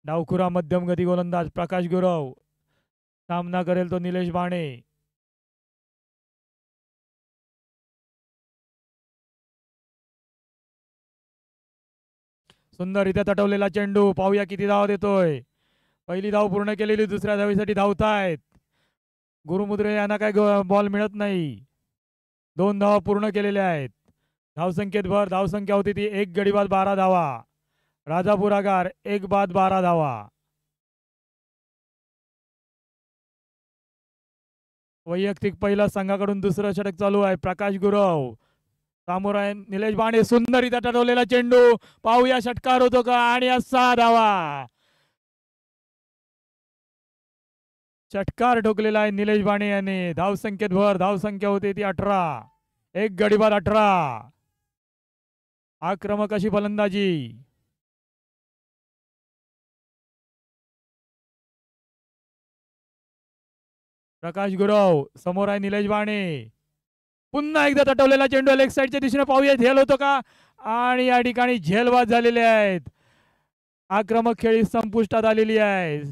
डावखुरा मध्यम गती गोलंदाज प्रकाश गुरव. सामना करेल तो निलेश बाणे. सुंदररित्या तटवलेला चेंडू. पाहूया किती धाव देतोय. पहिली धाव पूर्ण केलेली. दुसऱ्या धावीसाठी धावतायत. गुरुमुद्रे यांना काय बॉल मिळत नाही. 2 धावा पूर्ण केलेल्या आहेत. धावसंख्येत भर. धावसंख्या होती ती 1 गडी बाद 12 धावा. राजापूर आगार 1 बाद 12 धावा. वैयक्तिक पहिला संघाकडून दुसरं षटक चालू आहे. प्रकाश गुरव समोर आहे निलेश बाणे. सुंदररित्या टटवलेला चेंडू. पाहूया षटकार होतो का. आणि 6 धावा. षटकार ठोकलेला आहे निलेश बाणे याने. धावसंख्येत भर. धावसंख्या होती ती 18. 1 गडी बाद 18. आक्रमक अशी फलंदाजी. प्रकाश गुरव समोर आहे निलेश बाणे. पुन्हा एकदा तटवलेला चेंडू लेग साईडच्या दिशेने. पाहूया झेल होतो का. आणि या ठिकाणी झेलबाद झालेले आहेत. आक्रमक खेळी संपुष्टात आलेली आहे.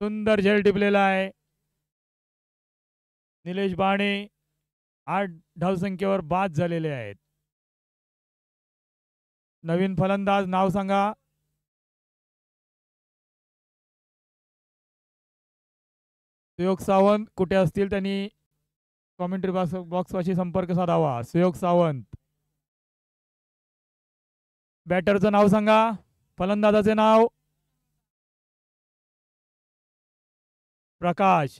सुंदर झेल टिपलेला आहे. निलेश बाणे 8 धावसंख्येवर बाद झालेले आहेत. नवीन फलंदाज नाव सांगा. सुयोग सावंत कुठे असतील त्यांनी कॉमेंट्री बॉक्सशी संपर्क साधावा. सुयोग सावंत. बॅटरचं नाव सांगा. फलंदाजाचे नाव प्रकाश.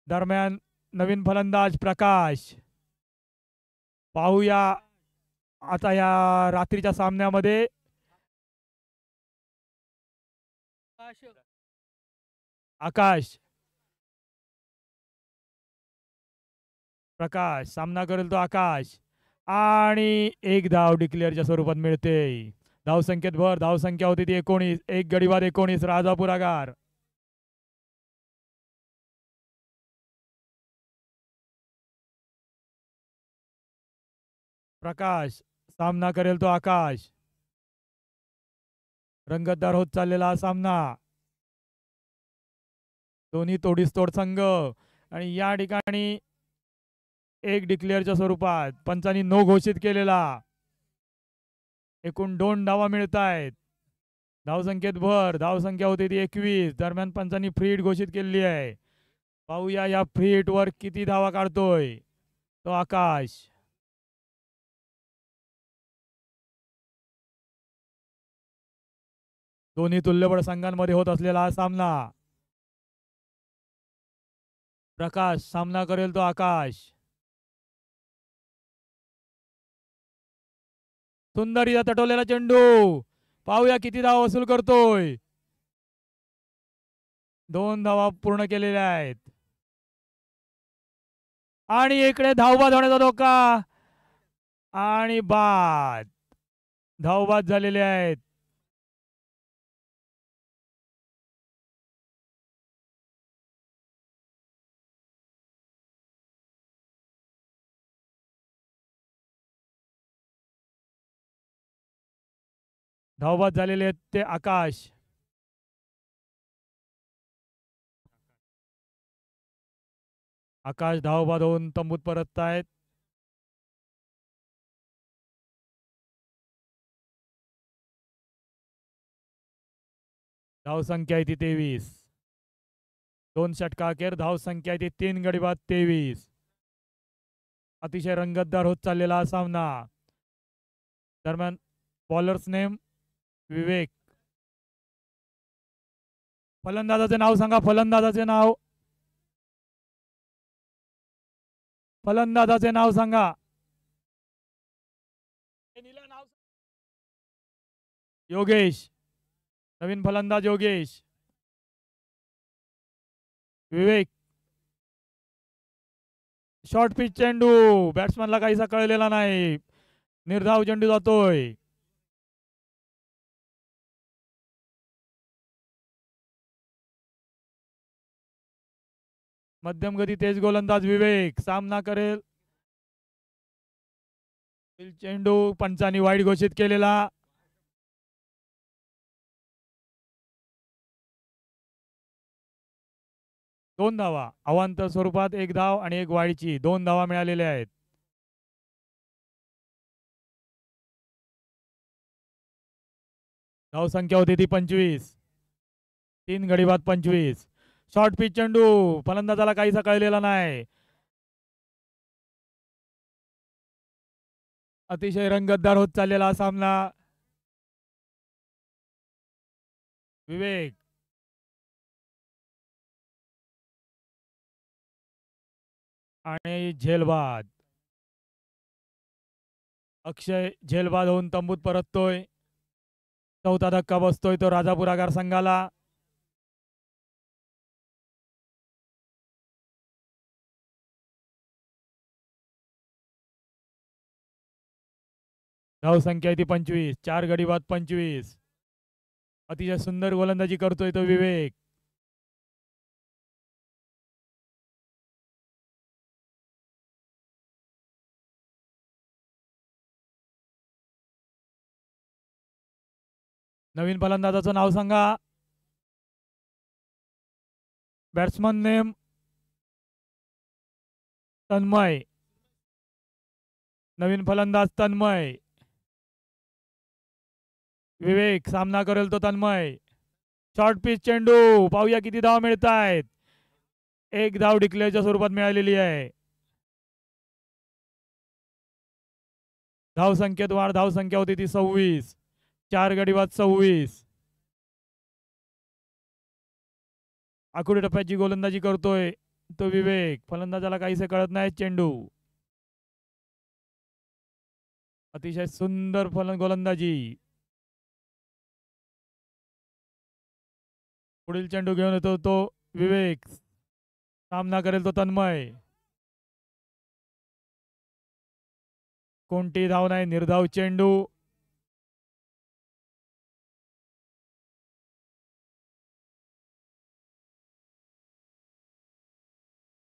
दरम्यान नवीन फलंदाज प्रकाश. पाहूया आता या रात्रीच्या सामन्यामध्ये आकाश. प्रकाश सामना करेल तो आकाश. आणि 1 धाव डिक्लेअरच्या स्वरूपात मिळते. धावसंख्येत भर. धावसंख्या होती ती 19. 1 गडी बाद 19. राजापूर आगार. प्रकाश सामना करेल तो आकाश. रंगतदार होत चाललेला हा सामना. दोन्ही तोडीस-तोड संघ. आणि या ठिकाणी 1 डिक्लेअरच्या स्वरूपात पंचांनी नो घोषित केलेला. एकूण 2 धावा मिळत आहेत. धावसंख्येत भर. धावसंख्या होती ती 21. दरम्यान पंचांनी फ्री हिट घोषित केलेली आहे. पाहूया या फ्री हिट वर किती धावा काढतोय तो आकाश. दोन्ही तुल्यबळ संघांमध्ये होत असलेला हा सामना. प्रकाश सामना करेल तो आकाश. सुंदर तटवलेला चेंडू. पाहूया किती धावा वसूल करतोय. 2 धावा पूर्ण केलेल्या आहेत. आणि इकडे धावबाद होण्याचा धोका. आणि बाद. धावबाद झालेले आहेत. धावबाद झालेले आहेत ते आकाश. आकाश धावबाद होऊन तंबूत परतत आहेत. धावसंख्या आहे ती 23. 2 षटका अखेर धावसंख्या आहे ती 3 गडी बाद 23. अतिशय रंगतदार होत चाललेला हा सामना. दरम्यान बॉलर्स नेम विवेक. फलंदाजाचे नाव सांगा. फलंदाजाचे नाव. फलंदाजाचे नाव सांगा. योगेश. नवीन फलंदाज योगेश. विवेक. शॉर्ट पिच चेंडू. बॅट्समॅनला काहीसा कळलेला नाही. निर्धाव चेंडू जातोय. मध्यम गती तेज गोलंदाज विवेक सामना करेल. चेंडू पंचांनी वाईड घोषित केलेला. दोन धावा. अवांतर स्वरूपात 1 धाव आणि 1 वाईडची 2 धावा मिळालेल्या आहेत. धाव संख्या होती ती 25. 3 गडी बाद 25. शॉर्ट पिच चेंडू फलंदाजाला काहीसा कळलेला नाही. अतिशय रंगतदार होत चाललेला सामना. विवेक. आणि झेलबाद. अक्षय झेलबाद होऊन तंबूत परततोय. चौथा धक्का बसतोय तो राजापूर आगार संघाला. धाव संख्या आहे ती 25. 4 गडी बाद 25. अतिशय सुंदर गोलंदाजी करतोय तो विवेक. नवीन फलंदाजाचं नाव सांगा. Batsman name Tanmay. नवीन फलंदाज तन्मय. विवेक सामना करेल तो तन्मय. शॉर्ट पिच चेंडू. पाहूया किती धाव मिळत आहेत. 1 धाव डिक्लेअरच्या स्वरूपात मिळालेली आहे. धाव संख्येत वाढ. धाव संख्या होती ती 26. 4 गडी बाद 26. आखुडी टप्प्याची गोलंदाजी करतोय तो विवेक. फलंदाजाला काहीसे कळत नाही. चेंडू अतिशय सुंदर गोलंदाजी. पुढील चेंडू घेऊन येतो तो विवेक. सामना करेल तो तन्मय. कोणती धाव नाही. निर्धाव चेंडू.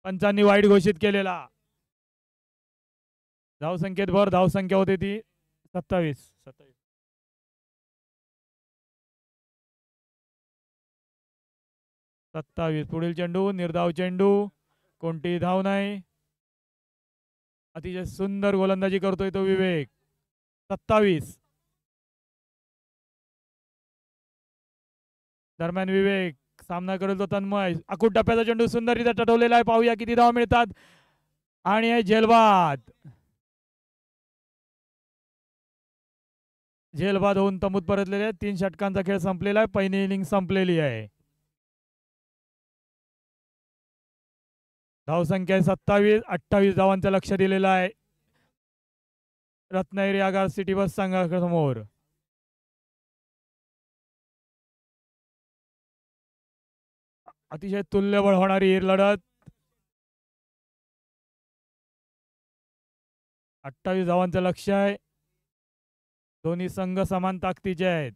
पंचांनी वाईड घोषित केलेला. धाव संख्येत भर. धाव संख्या होती ती 27. 27. पुढील चेंडू निर्धाव चेंडू. कोणतीही धाव नाही. अतिशय सुंदर गोलंदाजी करतोय तो विवेक. 27. दरम्यान विवेक सामना करेल तो तन्मय. आखूड टप्प्याचा चेंडू सुंदररीत्या टटवलेला आहे. पाहूया किती धाव मिळतात. आणि आहे झेलबाद. झेलबाद होऊन तंबूत परतलेले आहेत. 3 षटकांचा खेळ संपलेला आहे. पहिली इनिंग संपलेली आहे. धावसंख्या आहे 27. 28 धावांचं लक्ष दिलेलं आहे रत्नागिरी आगार सिटी बस संघासमोर. अतिशय तुल्यबळ होणारी ही लढत. 28 धावांचं लक्ष आहे. दोन्ही संघ समान ताकदीचे आहेत.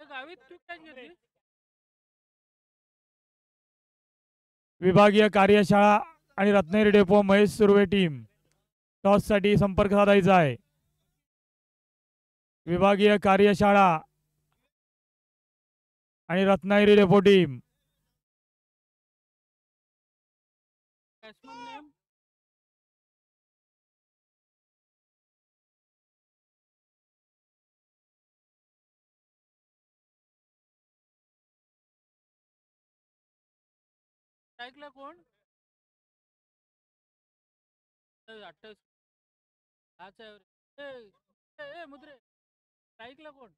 गावीत तू काय घेतली? विभागीय कार्यशाळा आणि Ratnagiri depot Mahesh Surve team toss साठी संपर्क साधायचा आहे. विभागीय कार्यशाळा आणि Ratnagiri depot team batsman name स्ट्राईकला कोण? 28 हाच आहे. ए मुद्रे स्ट्राईकला कोण?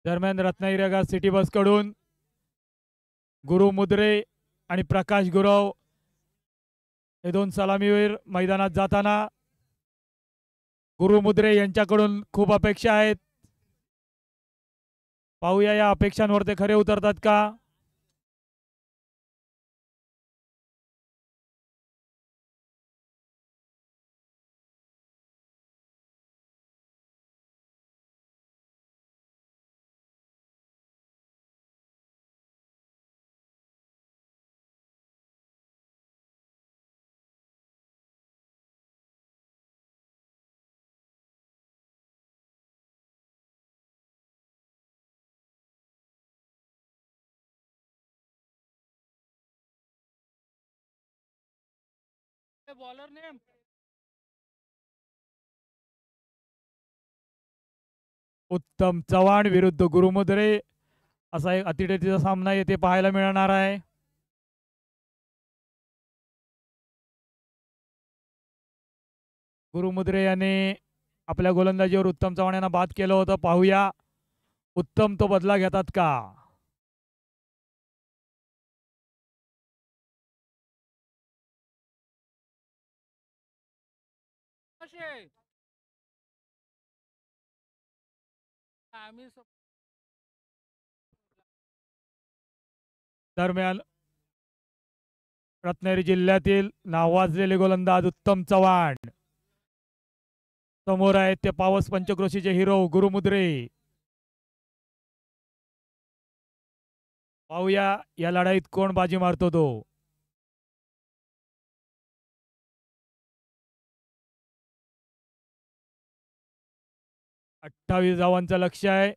दरम्यान रत्नागिरी आगार सिटी बस कडून गुरु मुद्रे आणि प्रकाश गुरव हे दोन सलामीवीर मैदानात जाताना गुरु मुद्रे यांच्याकडून खूप अपेक्षा आहेत. पाहूया या अपेक्षांवर ते खरे उतरतात का. बॉलर नेम उत्तम चव्हाण विरुद्ध गुरुमुद्रे असा एक अतिटेतीचा सामना येथे पाहायला मिळणार आहे. गुरुमुद्रे याने आपल्या गोलंदाजीवर उत्तम चव्हाण यांना बाद केलं होतं. पाहूया उत्तम तो बदला घेतात का. आम्ही दरम्यान रत्नागिरी जिल्ह्यातील नावाजलेले गोलंदाज उत्तम चव्हाण समोर आहेत. ते पावस पंचक्रोशीचे हिरो गुरुमुद्रे. पाहूया या लढाईत कोण बाजी मारतो तो. अठ्ठावीस धावांचं लक्ष आहे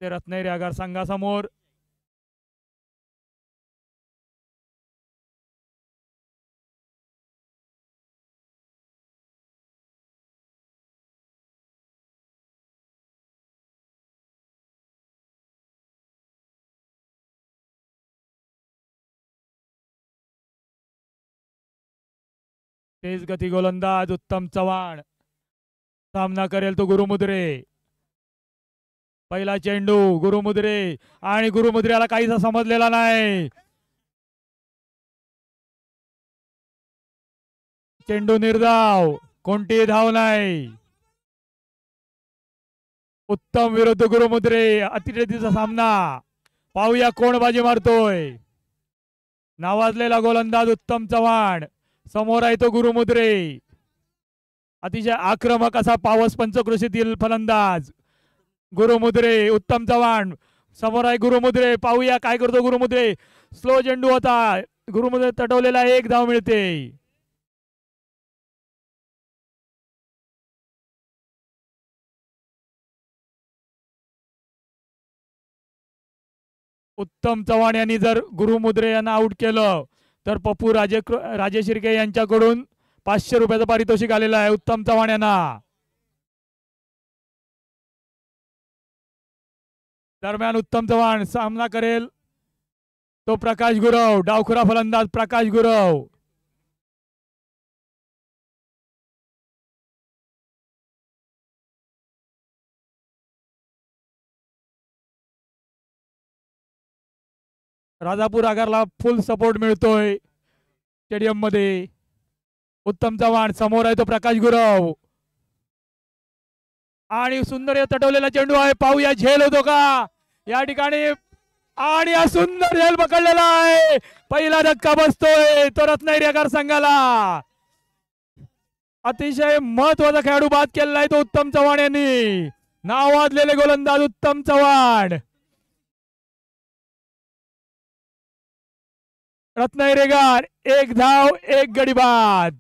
ते रत्नागिरी आगार संघासमोर. तेज गती गोलंदाज उत्तम चव्हाण. सामना करेल तो गुरुमुद्रे. पहिला चेंडू गुरुमुद्रे आणि गुरुमुद्रेला काहीच समजलेला नाही. चेंडू निर्धाव, कोणतीही धाव नाही. उत्तम विरुद्ध गुरुमुद्रे अतिरेतीचा सामना. पाहूया कोण बाजी मारतोय. नावाजलेला गोलंदाज उत्तम चव्हाण समोर आहे तो गुरुमुद्रे. अतिशय आक्रमक असा पावस पंचक्रोशीतील फलंदाज गुरुमुद्रे. उत्तम चव्हाण समोर आहे गुरुमुद्रे. पाहूया काय करतो गुरुमुद्रे. स्लो चेंडू होता. गुरुमुद्रे तटवलेला एक धाव मिळते. उत्तम चव्हाण यांनी जर गुरुमुद्रे यांना आउट केलं तर पप्पू राजेश शिर्के यांच्याकडून 500 रुपयाचं पारितोषिक आलेलं आहे उत्तम चव्हाण यांना. दरम्यान उत्तम चव्हाण सामना करेल तो प्रकाश गुरव. डावखुरा फलंदाज प्रकाश गुरव. राजापूर आगारला फुल सपोर्ट मिळतोय स्टेडियम मध्ये. उत्तम चव्हाण समोर आहे तो प्रकाश गुरव आणि सुंदर तटवलेला चेंडू आहे. पाहूया झेल होतो का या ठिकाणी. आणि हा सुंदर झेल पकडलेला आहे. पहिला धक्का बसतोय तो रत्नागिरी आगार संघाला. अतिशय महत्वाचा खेळाडू बाद केलेला आहे तो उत्तम चव्हाण यांनी. नावाजलेले गोलंदाज उत्तम चव्हाण. रत्नागिरी आगार 1 धाव 1 गडी बाद.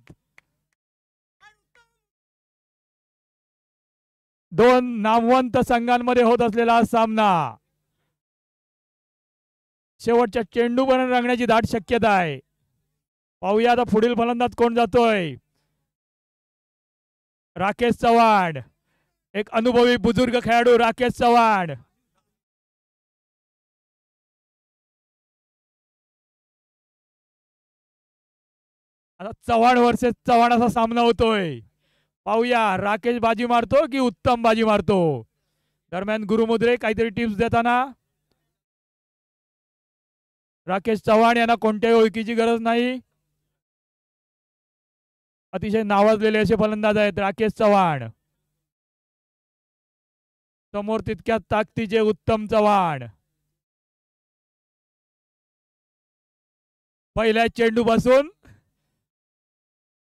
दोन नामवंत संघांमध्ये होत असलेला हा सामना शेवटच्या चेंडूपर्यंत रंगण्याची दाट शक्यता आहे. पाहूया आता पुढील फलंदाज कोण जातोय. राकेश चव्हाण, एक अनुभवी बुजुर्ग खेळाडू राकेश चव्हाण. आता चव्हाण वर्सेस चव्हाण असा सामना होतोय. पाहूया राकेश बाजी मारतो की उत्तम बाजी मारतो. दरम्यान गुरुमुद्रे काहीतरी टिप्स देताना. राकेश चव्हाण यांना कोणत्याही ओळखीची गरज नाही. अतिशय नावाजलेले असे फलंदाज आहेत राकेश चव्हाण. समोर तितक्या ताकदीचे उत्तम चव्हाण. पहिल्या चेंडू पासून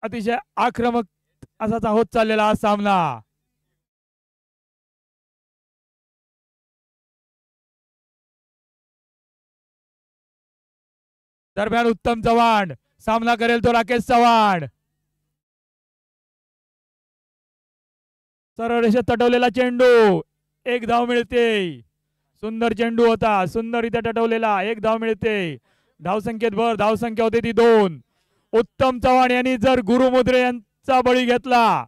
अतिशय आक्रमक असाच होत चाललेला हा सामना. दरम्यान उत्तम चव्हाण सामना करेल तो राकेश चव्हाण. सरळ रेषेत तटवलेला चेंडू 1 धाव मिळते. सुंदर चेंडू होता, सुंदररित्या तटवलेला. 1 धाव मिळते. धावसंख्येत भर, धावसंख्या होते ती 2. उत्तम चव्हाण यांनी जर गुरुमुद्रे यांचा बळी घेतला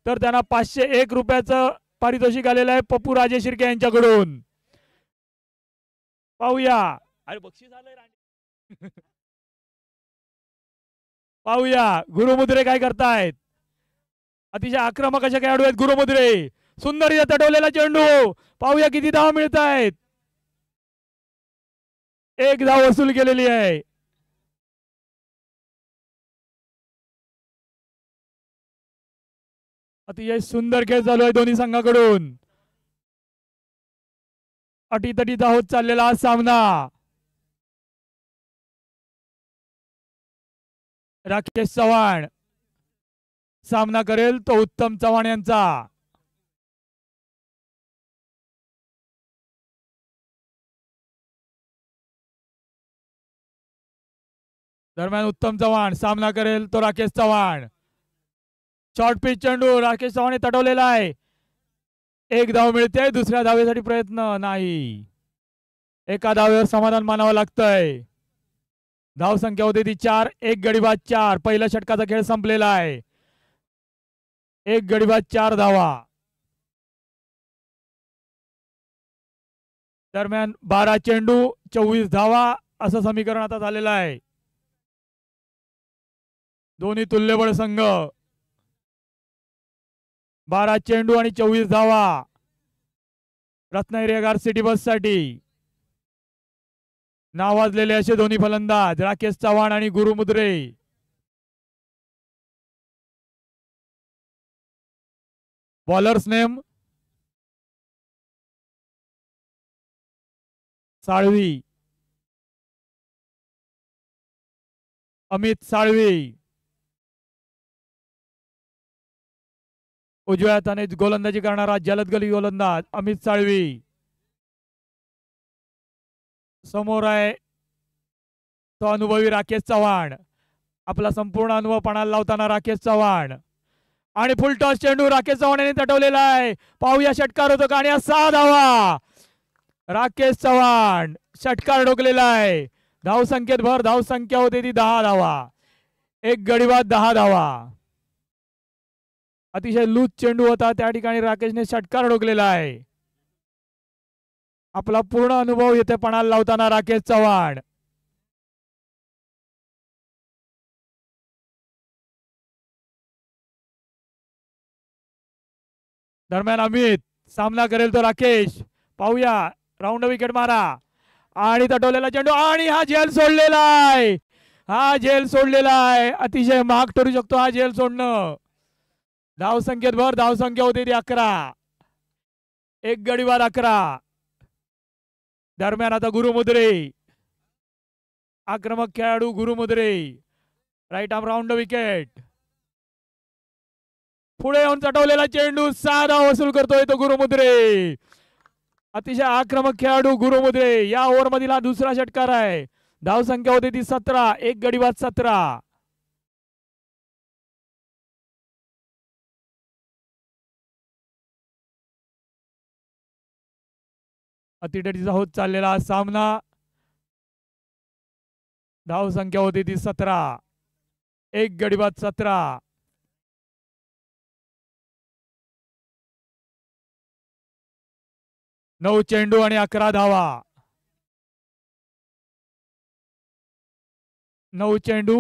तर त्यांना 501 रुपयाचं पारितोषिक आलेलं आहे पप्पू राजे शिर्के यांच्याकडून. पाहूया. अरे बक्षीस आलंय. पाहूया गुरुमुद्रे काय करतायत. अतिशय आक्रमक असे खेळाडू आहेत गुरुमुद्रे. सुंदर तटवलेला चेंडू. पाहूया किती धाव मिळत आहेत. 1 धाव वसूल केलेली आहे. अतिशय सुंदर खेळ चालू आहे दोन्ही संघाकडून. अटीतटीचा होत चाललेला हा सामना. राकेश चव्हाण सामना करेल तो उत्तम चव्हाण यांचा. दरम्यान उत्तम चव्हाण सामना करेल तो राकेश चव्हाण. शॉर्ट पिच चेंडू राकेश चव्हाण तटवलेला आहे. 1 धाव मिळते. दुसऱ्या धावेसाठी प्रयत्न नाही. एका धावेवर समाधान मानावं लागतंय. धाव संख्या होती ती 4. 1 गडी बाद 4. पहिल्या षटकाचा खेळ संपलेला आहे. 1 गडी बाद 4 धावा. दरम्यान 12 चेंडू 24 धावा असं समीकरण आता झालेलं आहे. दोन्ही तुल्यबळ संघ. 12 चेंडू आणि 24 धावा रत्नागिरी आगार सिटी बस साठी. नावाजलेले असे दोन्ही फलंदाज राकेश चव्हाण आणि गुरुमुद्रे. Bowlers name Salvi, Amit Salvi. उजव्या हाताने गोलंदाजी करणारा जलदगती गोलंदाज अमित साळवी. समोर आहे तो अनुभवी राकेश चव्हाण. आपला संपूर्ण अनुभव पणाला लावताना राकेश चव्हाण. आणि फुल टॉस चेंडू राकेश चव्हाण यांनी तटवलेला आहे. पाहूया षटकार होतो का. आणि 6 धावा. राकेश चव्हाण षटकार ठोकलेला आहे. धाव संख्येत भर. धाव संख्या होते ती 10 धावा. 1 गडी बाद 10 धावा. अतिशय लूज चेंडू होता त्या ठिकाणी राकेशने षटकार ठोकलेला आहे. आपला पूर्ण अनुभव येथे पणाला लावताना राकेश चव्हाण. दरम्यान अमित सामना करेल तो राकेश. पाहूया राऊंड विकेट मारा. आणि तटवलेला चेंडू. आणि हा झेल सोडलेला आहे. हा झेल सोडलेला आहे. अतिशय महाग ठरू शकतो हा झेल सोडणं. धाव संख्येत भर. धाव संख्या होती ती 11. 1 गडी बाद 11. दरम्यान आता गुरुमुद्रे, आक्रमक खेळाडू Gurumudre, right arm round the wicket, पुढे येऊन चटवलेला चेंडू, 6 धावा वसूल करतोय तो गुरुमुद्रे. अतिशय आक्रमक खेळाडू गुरुमुद्रे. या ओव्हर मधील हा दुसरा षटकार आहे. धाव संख्या होती ती 17, एक गडी बाद 17. अतिटटीचा होत चाललेला सामना. धाव संख्या होती ती 17, एक गडी बाद 17. 9 चेंडू आणि 11 धावा. 9 चेंडू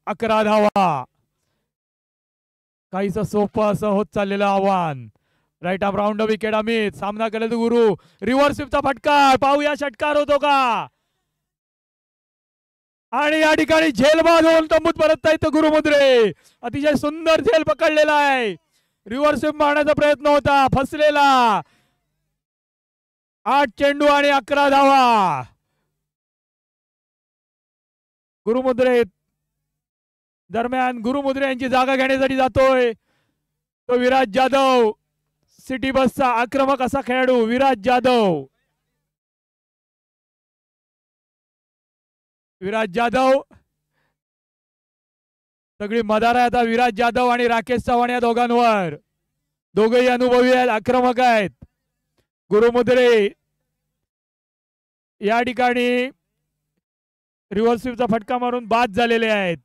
11 धावा. काहीच सोपं असं होत चाललेलं आव्हान. Right arm round wicket Amit, सामना करेल तो गुरु. रिव्हर्स स्वीपचा फटकार, पाहूया षटकार होतो का. आणि या ठिकाणी झेल बाद होऊन तंबूत परत येतो गुरुमुद्रे. अतिशय सुंदर झेल पकडलेला आहे. रिव्हर्स स्वीप मारण्याचा प्रयत्न होता, फसलेला. 8 चेंडू आणि 11 धावा. गुरुमुद्रे दरम्यान गुरुमुद्रे यांची जागा घेण्यासाठी जातोय तो विराज जाधव. सिटी बसचा आक्रमक असा खेळाडू विराज जाधव. विराज जाधव, सगळी मदार आहे आता विराज जाधव आणि राकेश चव्हाण या दोघांवर. दोघेही अनुभवी आहेत, आक्रमक आहेत. गुरुमुद्रे या ठिकाणी रिव्हर्स स्वीपचा फटका मारून बाद झालेले आहेत.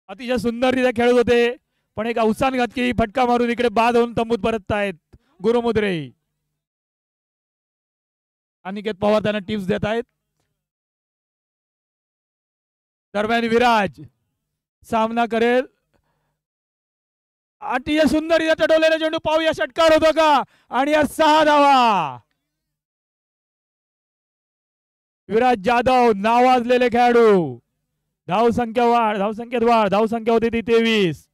अतिशय सुंदररीत्या खेळत होते, पण एक अवसान घातकी फटका मारून इकडे बाद होऊन तंबूत परत आहेत गुरुमुद्रे. अनिकेत पवार त्यांना टिप्स देत आहेत. दरम्यान विराज सामना करेल. अतिशय सुंदररीत्या चढवलेला चेंडू, पाहूया षटकार होतो का. आणि या 6 धावा. विराज जाधव नावाजलेले खेळाडू. धाव संख्येत वाढ. धाव संख्या होती ती 23,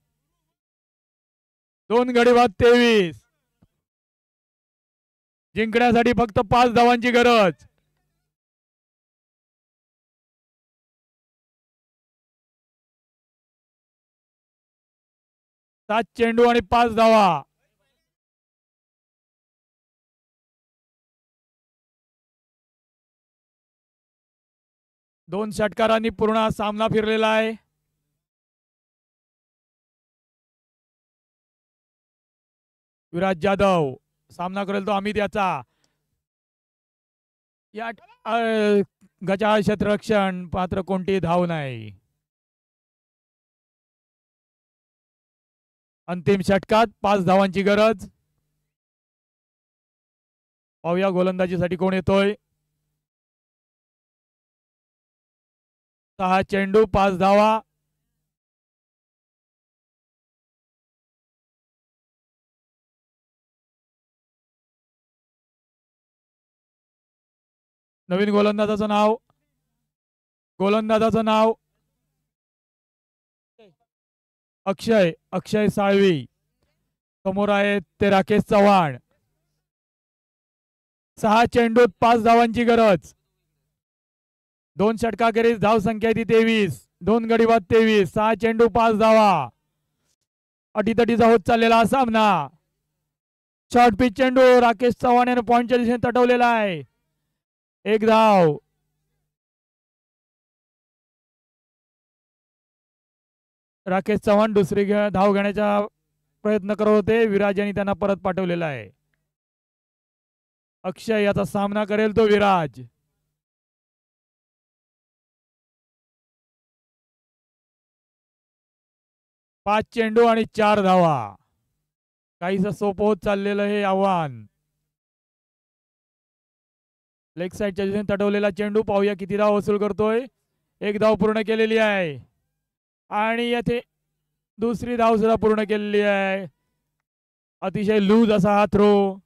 2 गडी बाद 23. जिंकण्यासाठी फक्त 5 धावांची गरज. सात चेंडू आणि 5 धावा. दोन षटकारांनी पूर्ण सामना फिरलेला आहे. विराज जाधव सामना करेल तो अमित याचा. या गजाळ क्षेत्ररक्षण पात्र कोणती धाव नाही. अंतिम षटकात 5 धावांची गरज. पाहूया गोलंदाजीसाठी कोण येतोय. 6 चेंडू 5 धावा. नवीन गोलंदाजाचं नाव अक्षय साळवी. समोर आहेत ते राकेश चव्हाण. 6 चेंडूत 5 धावांची गरज. 2 षटकाखेरीज धाव संख्या ती 23, 2 गडी बाद 23. 6 चेंडू 5 धावा. अटीतटीचा होत चाललेला हा सामना. शॉर्ट पिच चेंडू राकेश चव्हाण याने पॉइंटच्या दिशेने तटवलेला आहे. 1 धाव. राकेश चव्हाण दुसरी धाव घेण्याचा प्रयत्न करत होते. विराज यांनी त्यांना परत पाठवलेला आहे. अक्षय याचा सामना करेल तो विराज. पाच चेंडू आणि 4 धावा. काहीसं सोपं होत चाललेलं हे आव्हान. लेग साईडच्या दिशेने तटवलेला चेंडू, पाहूया किती धाव वसूल करतोय. 1 धाव पूर्ण केलेली आहे आणि येथे दुसरी धाव सुद्धा पूर्ण केलेली आहे. अतिशय लूज असा हा थ्रो.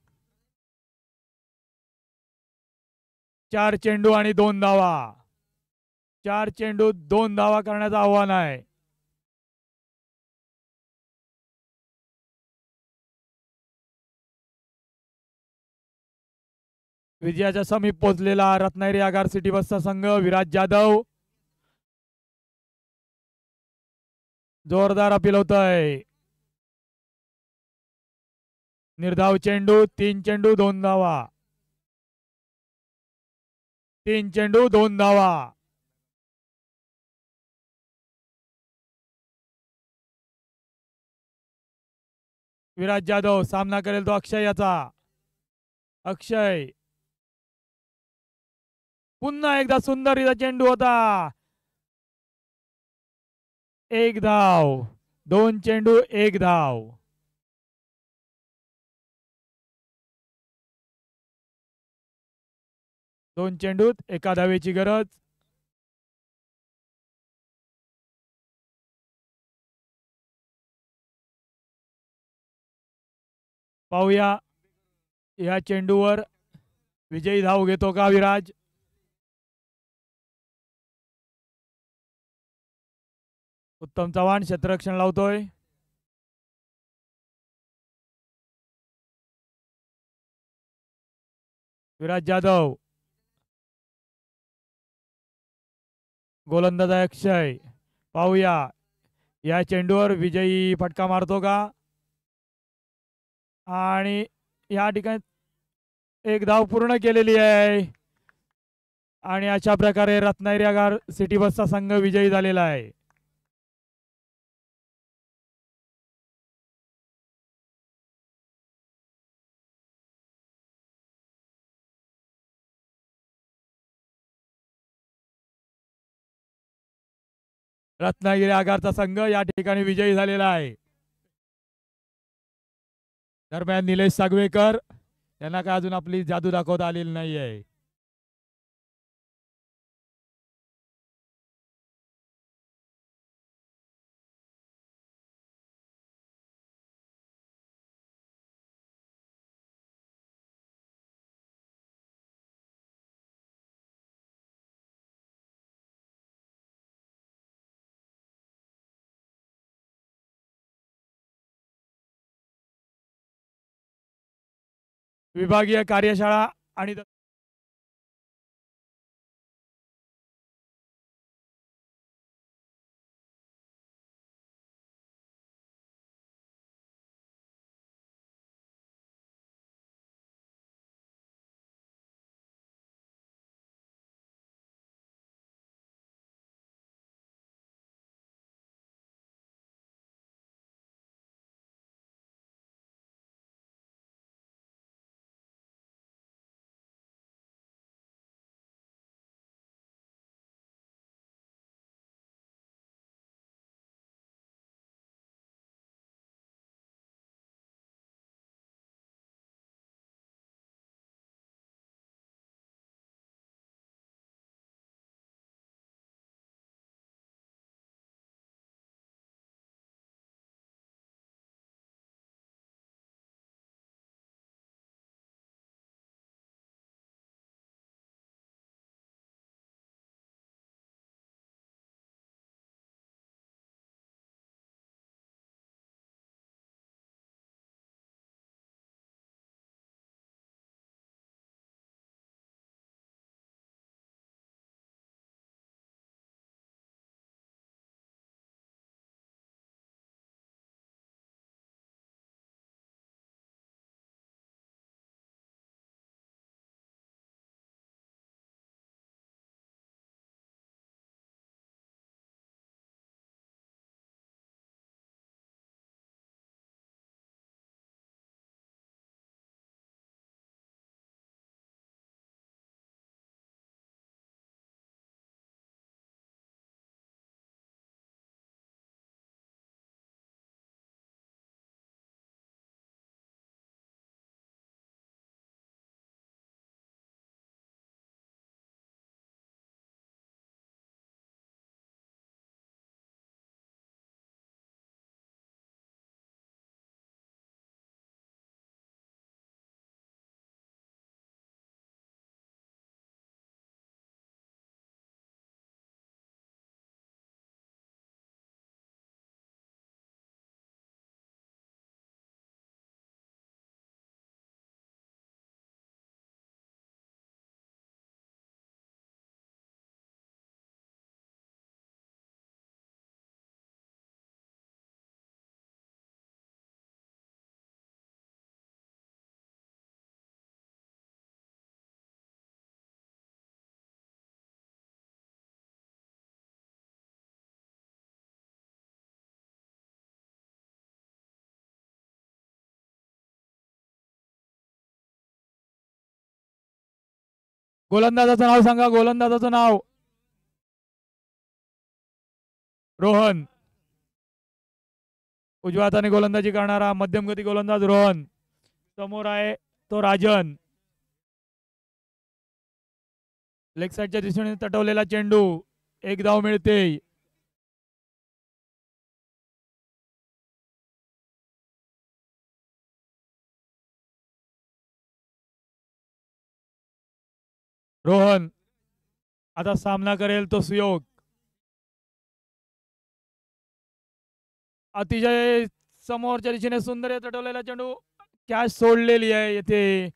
4 चेंडू आणि 2 धावा. 4 चेंडू 2 धावा करण्याचं आव्हान आहे. विजयाच्या समीप पोहोचलेला रत्नागिरी आगार सिटी बसचा संघ विराज जाधव जोरदार अपील होतय. निर्धाव चेंडू 3 चेंडू 2 धावा. 3 चेंडू 2 धावा. विराज जाधव सामना करेल तो अक्षय याचा. अक्षय पुन्हा एकदा सुंदर चेंडू होता. 1 धाव. 2 चेंडू 1 धाव. दोन चेंडूत एका धावेची गरज. पाहूया या चेंडूवर विजयी धाव घेतो का विराज. उत्तम चव्हाण क्षेत्ररक्षण लावतोय. विराज जाधव गोलंदाज अक्षय. पाहूया या चेंडूवर विजयी फटका मारतो का. आणि या ठिकाणी 1 धाव पूर्ण केलेली आहे. आणि अशा प्रकारे रत्नागिरी आगार सिटी बसचा संघ विजयी झालेला आहे. रत्नागिरी आगारचा संघ या ठिकाणी विजयी झालेला आहे. दरम्यान निलेश सागवेकर यांना काय अजून आपली जादू दाखवता आलेली नाही आहे. विभागीय कार्यशाळा आणि गोलंदाजाचं नाव सांगा, गोलंदाजाचं नाव. रोहन. उजव्या हाताने गोलंदाजी करणारा मध्यमगती गोलंदाज रोहन. समोर आहे तो राजन. लेग साईडच्या दिशेने तटवलेला चेंडू. एक धाव मिळते. रोहन आता सामना करेल तो सुयोग. अतिशय समोरच्या दिशेने सुंदर तटवलेला चेंडू. कॅच सोडलेली आहे येथे.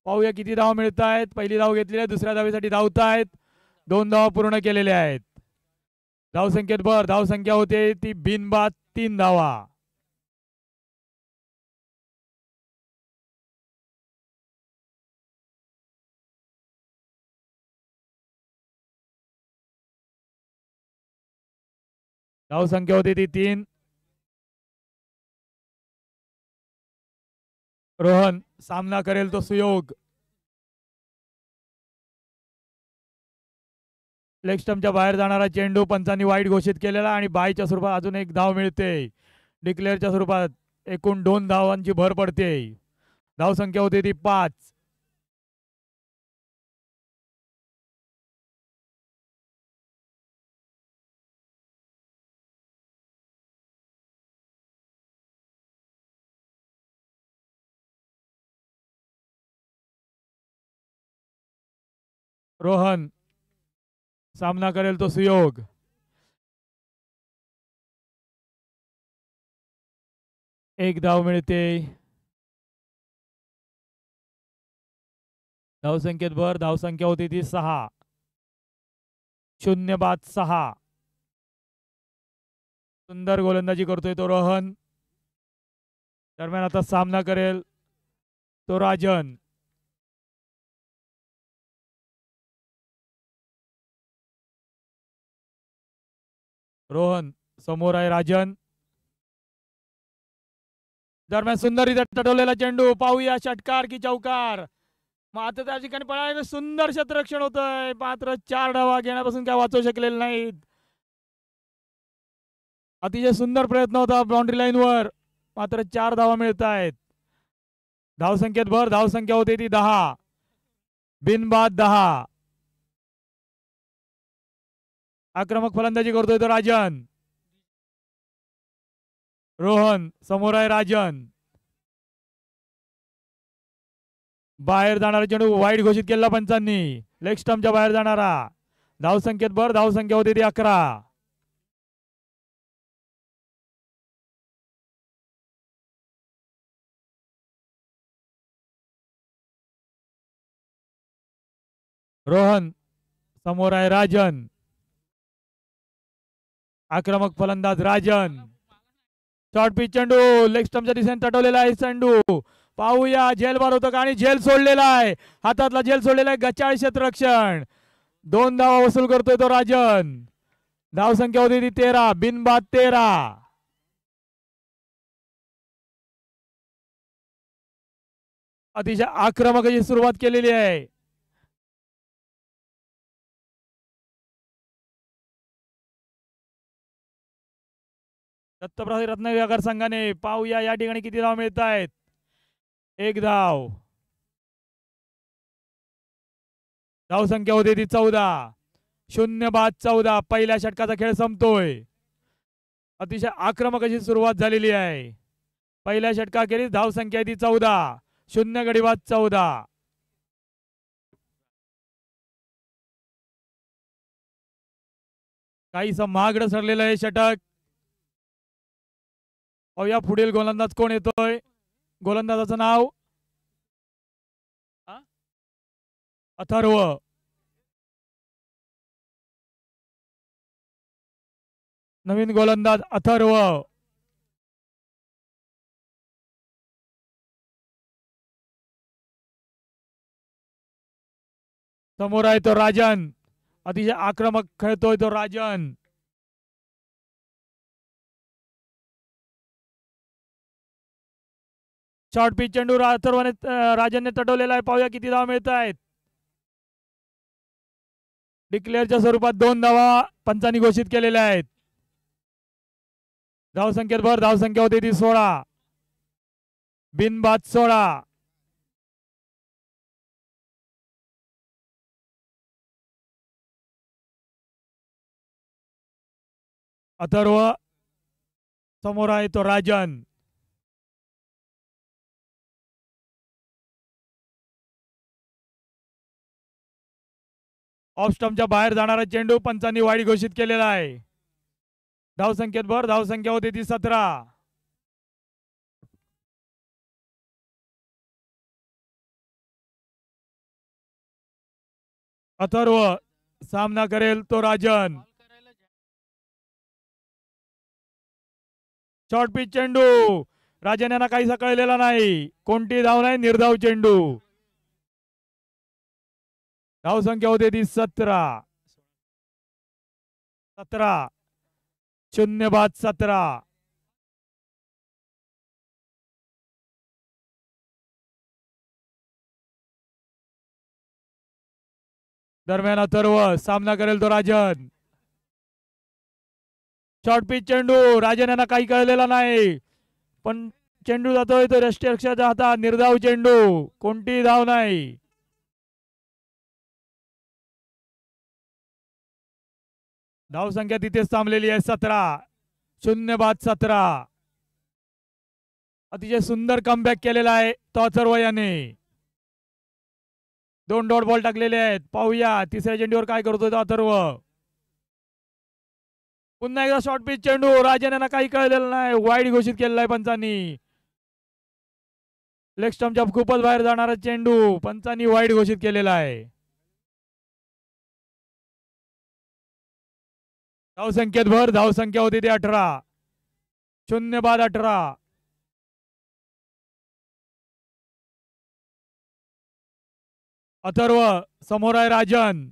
पाहूया किती धाव मिळत आहेत. पहिली धाव घेतली आहे, दुसऱ्या धावेसाठी धावतायत. 2 धावा पूर्ण केलेल्या आहेत. धावसंख्येत भर. धावसंख्या होते ती बिनबाद 3 धावा. धावसंख्या होती ती 3. रोहन सामना करेल तो सुयोग. लेग स्टंपच्या बाहेर जाणारा चेंडू पंचांनी वाईट घोषित केलेला आणि बायच्या स्वरूपात अजून एक धाव मिळते. डिक्लेअरच्या स्वरूपात एकूण 2 धावांची भर पडते. धावसंख्या होती ती 5. रोहन सामना करेल तो सुयोग. एक धाव मिळते. धावसंख्येत भर. धावसंख्या होती ती 6. 0 बाद 6. सुंदर गोलंदाजी करतोय तो रोहन. दरम्यान आता सामना करेल तो राजन. रोहन समोर आहे राजन. दरम्यान सुंदर तटवलेला चेंडू. पाहूया षटकार की चौकार. मात्र त्या ठिकाणी पळायला सुंदर क्षेत्ररक्षण होतंय. मात्र 4 धावा घेण्यापासून काय वाचवू शकलेले नाहीत. अतिशय सुंदर प्रयत्न होता बाउंड्री लाईनवर. मात्र 4 धावा मिळत आहेत. धावसंख्येत भर. धावसंख्या होती ती 10. बिनबाद 10. आक्रमक फलंदाजी करतोय तो राजन. रोहन समोर आहे राजन. बाहेर जाणारा चेंडू वाईट घोषित केला पंचांनी. लेग स्टंपच्या बाहेर जाणारा. धावसंख्येत भर. धावसंख्या होती ती 11. रोहन समोर आहे राजन. आक्रमक फलंदाज राजन. शॉर्ट पिच चेंडू. लेग स्टंपच्या दिशेने तटवलेला आहे चेंडू. पाहूया झेल बार होतं का आणि झेल सोडलेला आहे. हातातला झेल सोडलेला आहे. गचाळ क्षेत्ररक्षण. 2 धावा वसूल करतोय तो राजन. धावसंख्या होती ती 13. बिनबाद 13. अतिशय आक्रमक अशी सुरुवात केलेली आहे. दत्तप्रसाद रत्नागिरी संघाने. पाहूया या ठिकाणी किती धाव मिळत आहेत. 1 धाव. धावसंख्या होती ती 14. 0 बाद 14. पहिल्या षटकाचा खेळ संपतोय. अतिशय आक्रमक अशी सुरुवात झालेली आहे. पहिल्या षटकाखेरीज धावसंख्या ती 14. 0 गडी बाद 14. काहीसं महागडं ठरलेलं आहे षटक. पाहूया पुढील गोलंदाज कोण येतोय. गोलंदाजाचं नाव अथर्व. नवीन गोलंदाज अथर्व. समोर आहे तो राजन. अतिशय आक्रमक खेळतोय तो राजन. शॉर्ट पिच चेंडू अथर्वने राजनने तटवलेला आहे. पाहूया किती धाव मिळत आहेत. डिक्लेअरच्या स्वरूपात 2 धावा पंचांनी घोषित केलेल्या आहेत. धावसंख्येत भर. धावसंख्या होती ती 16. बिनबाद 16. अथर्व समोर आहे तो राजन. ऑफ स्टंपच्या बाहेर जाणारा चेंडू पंचांनी वाईड घोषित केलेला आहे. धावसंख्येत भर. धावसंख्या होती ती 17. अथर्व सामना करेल तो राजन. शॉर्ट पिच चेंडू. राजन यांना काहीसा कळलेला नाही. कोणती धाव नाही. निर्धाव चेंडू. धावसंख्या होते ती 17. 0 बाद 17. दरम्यान अथर्व सामना करेल तो राजन. शॉर्ट पिच चेंडू. राजन यांना काही कळलेला नाही, पण चेंडू जातोय तो रक्षकाच्या हातात. निर्धाव चेंडू. कोणतीही धाव नाही. धावसंख्या तिथेच थांबलेली आहे 17. 0 बाद 17. अतिशय सुंदर कमबॅक केलेला आहे तो अथर्व याने. 2 डॉट बॉल टाकलेले आहेत. पाहूया तिसऱ्या चेंडूवर काय करतोय तो अथर्व. पुन्हा एकदा शॉर्ट पिच चेंडू. राजन यांना काही कळलेलं नाही. वाईड घोषित केलेला आहे पंचांनी. लेग स्टंपच्या खूपच बाहेर जाणारा चेंडू पंचांनी वाईड घोषित केलेला आहे. धावसंख्येत भर. धावसंख्या होती ती 18. 0 बाद 18. अथर्व समोर आहे राजन.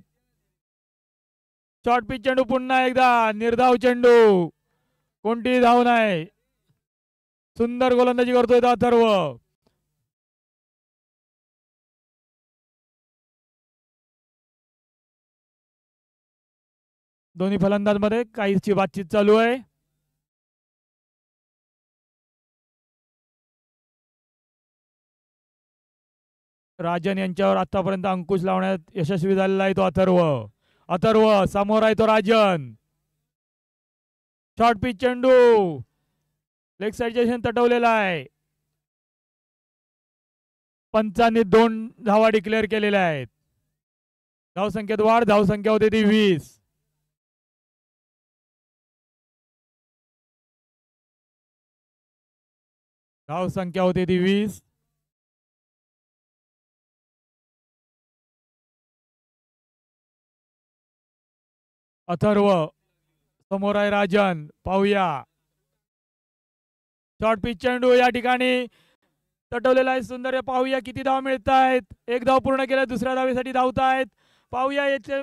शॉर्ट पिच चेंडू. पुन्हा एकदा निर्धाव चेंडू. कोणतीही धाव नाही. सुंदर गोलंदाजी करतोय तो अथर्व. दोन्ही फलंदाजांमध्ये काहीची बातचीत चालू आहे. राजन यांच्यावर आतापर्यंत अंकुश लावण्यात यशस्वी झालेला आहे तो अथर्व. अथर्व समोर आहे तो राजन. शॉर्ट पिच चेंडू. लेग साइडच्या तटवलेला आहे. पंचांनी 2 धावा डिक्लेअर केलेल्या आहेत. धावसंख्येत वाढ. धावसंख्या होती ती 20. धावसंख्या होती ती 20. अथर्व समोर आहे राजन. पाहूया. शॉर्ट पिच चेंडू या ठिकाणी तटवलेला आहे. सुंदर. पाहूया किती धाव मिळत आहेत. 1 धाव पूर्ण केल्या. दुसऱ्या धावेसाठी धावत आहेत. पाहूया याचे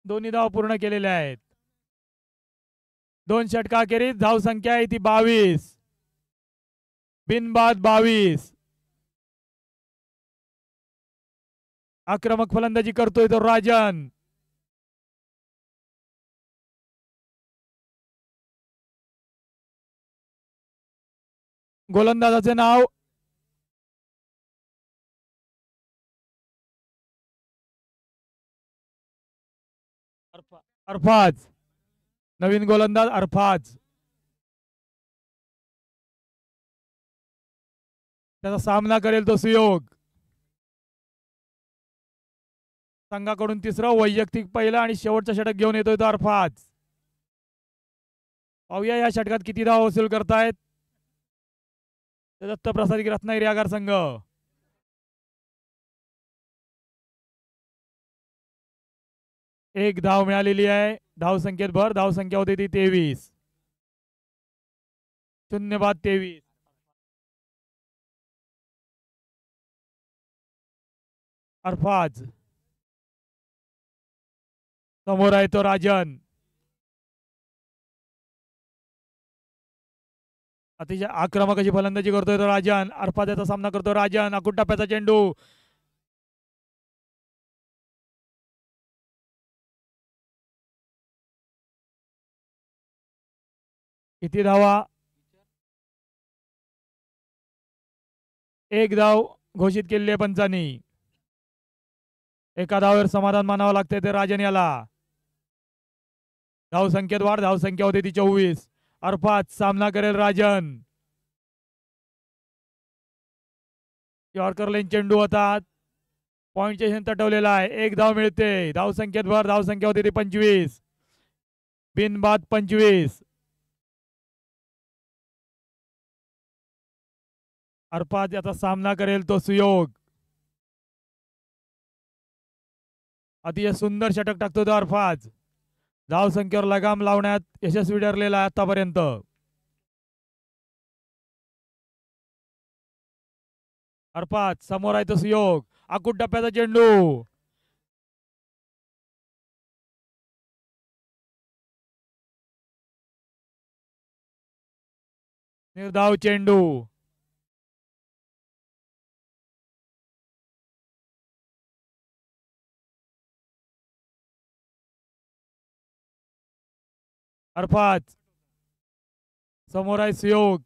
दोन्ही धाव पूर्ण केलेले आहेत. 2 षटकाखेरीज धावसंख्या आहे ती 22. बिनबाद 22. आक्रमक फलंदाजी करतोय तो राजन. गोलंदाजाचे नाव अरफाज. नवीन गोलंदाज अरफाज. त्याचा सामना करेल तो सुयोग. संघाकडून तिसरं वैयक्तिक पहिला आणि शेवटचा षटक घेऊन येतोय तो अरफाज. पाहूया या षटकात किती धाव वसूल करतायत दत्त प्रसादिक रत्नागिरी आगार संघ. एक धाव मिळालेली आहे. धावसंख्येत भर. धावसंख्या होती ती 23. 0 बाद 23. अरफाज समोर आहे तो राजन. अतिशय आक्रमक अशी फलंदाजी करतोय तो राजन. अरफाजाचा सामना करतो राजन. आकुट टप्प्याचा चेंडू. किती धावा? एक धाव घोषित केलेली आहे पंचांनी. एका धावावर समाधान मानावं लागतंय ते राजन याला. धाव संख्येत वाढ, धाव संख्या होती ती 24. अर्थात सामना करेल राजन. यॉर्कर लेन चेंडू होता, पॉइंट स्टेशन तटवलेला आहे. एक धाव मिळते, धाव संख्येत भर, धाव संख्या होती ती 25. बिनबाद 25. अर्थात याचा सामना करेल तो सुयोग. अतिशय सुंदर षटक टाकतो तो अर्थात. धाव संख्येवर लगाम लावण्यात यशस्वी ठरलेला आहे आतापर्यंत. अर्थात समोर आहे तो सुयोग. आकुट टप्प्याचा चेंडू. निर्धाव चेंडू. अर्थात समोर आहे सुयोग.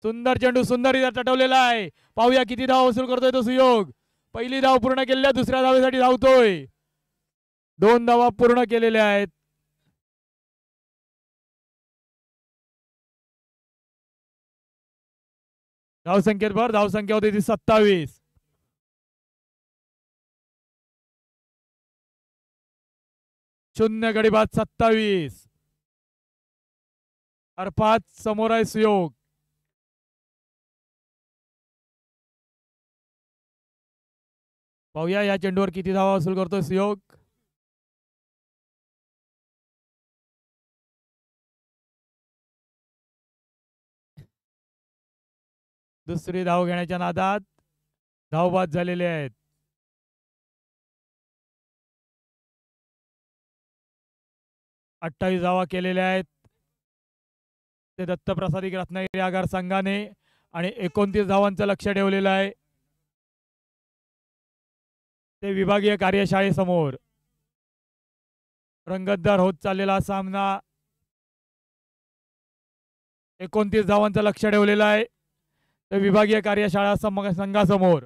सुंदर चेंडू सुंदर तटवलेला आहे. पाहूया किती धाव वसूल करतोय तो सुयोग. पहिली धाव पूर्ण केलेल्या, दुसऱ्या धावेसाठी धावतोय. 2 धावा पूर्ण केलेल्या आहेत. धाव संख्येत भर, धाव संख्या होती ती 27. शून्य गडी बाद 27. अर्थात समोर आहे सुयोग. पाहूया या चेंडूवर किती धावा वसूल करतोय सुयोग. दुसरी धाव घेण्याच्या नादात धावबाद झालेले आहेत. अठ्ठावीस धावा केलेल्या आहेत ते दत्तप्रसादी रत्नागिरी आगार संघाने आणि 29 धावांचं लक्ष ठेवलेलं आहे ते विभागीय कार्यशाळेसमोर. रंगतदार होत चाललेला सामना. 29 धावांचं लक्ष ठेवलेलं आहे ते विभागीय कार्यशाळा संघासमोर.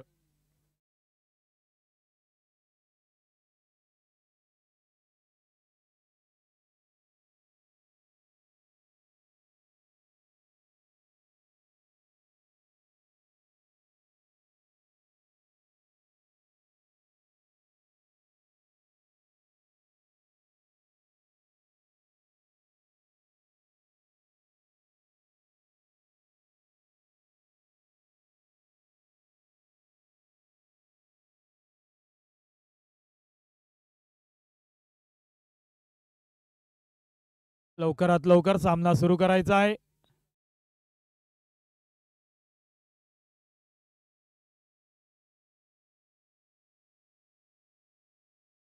लवकरात लवकर सामना सुरू करायचा आहे.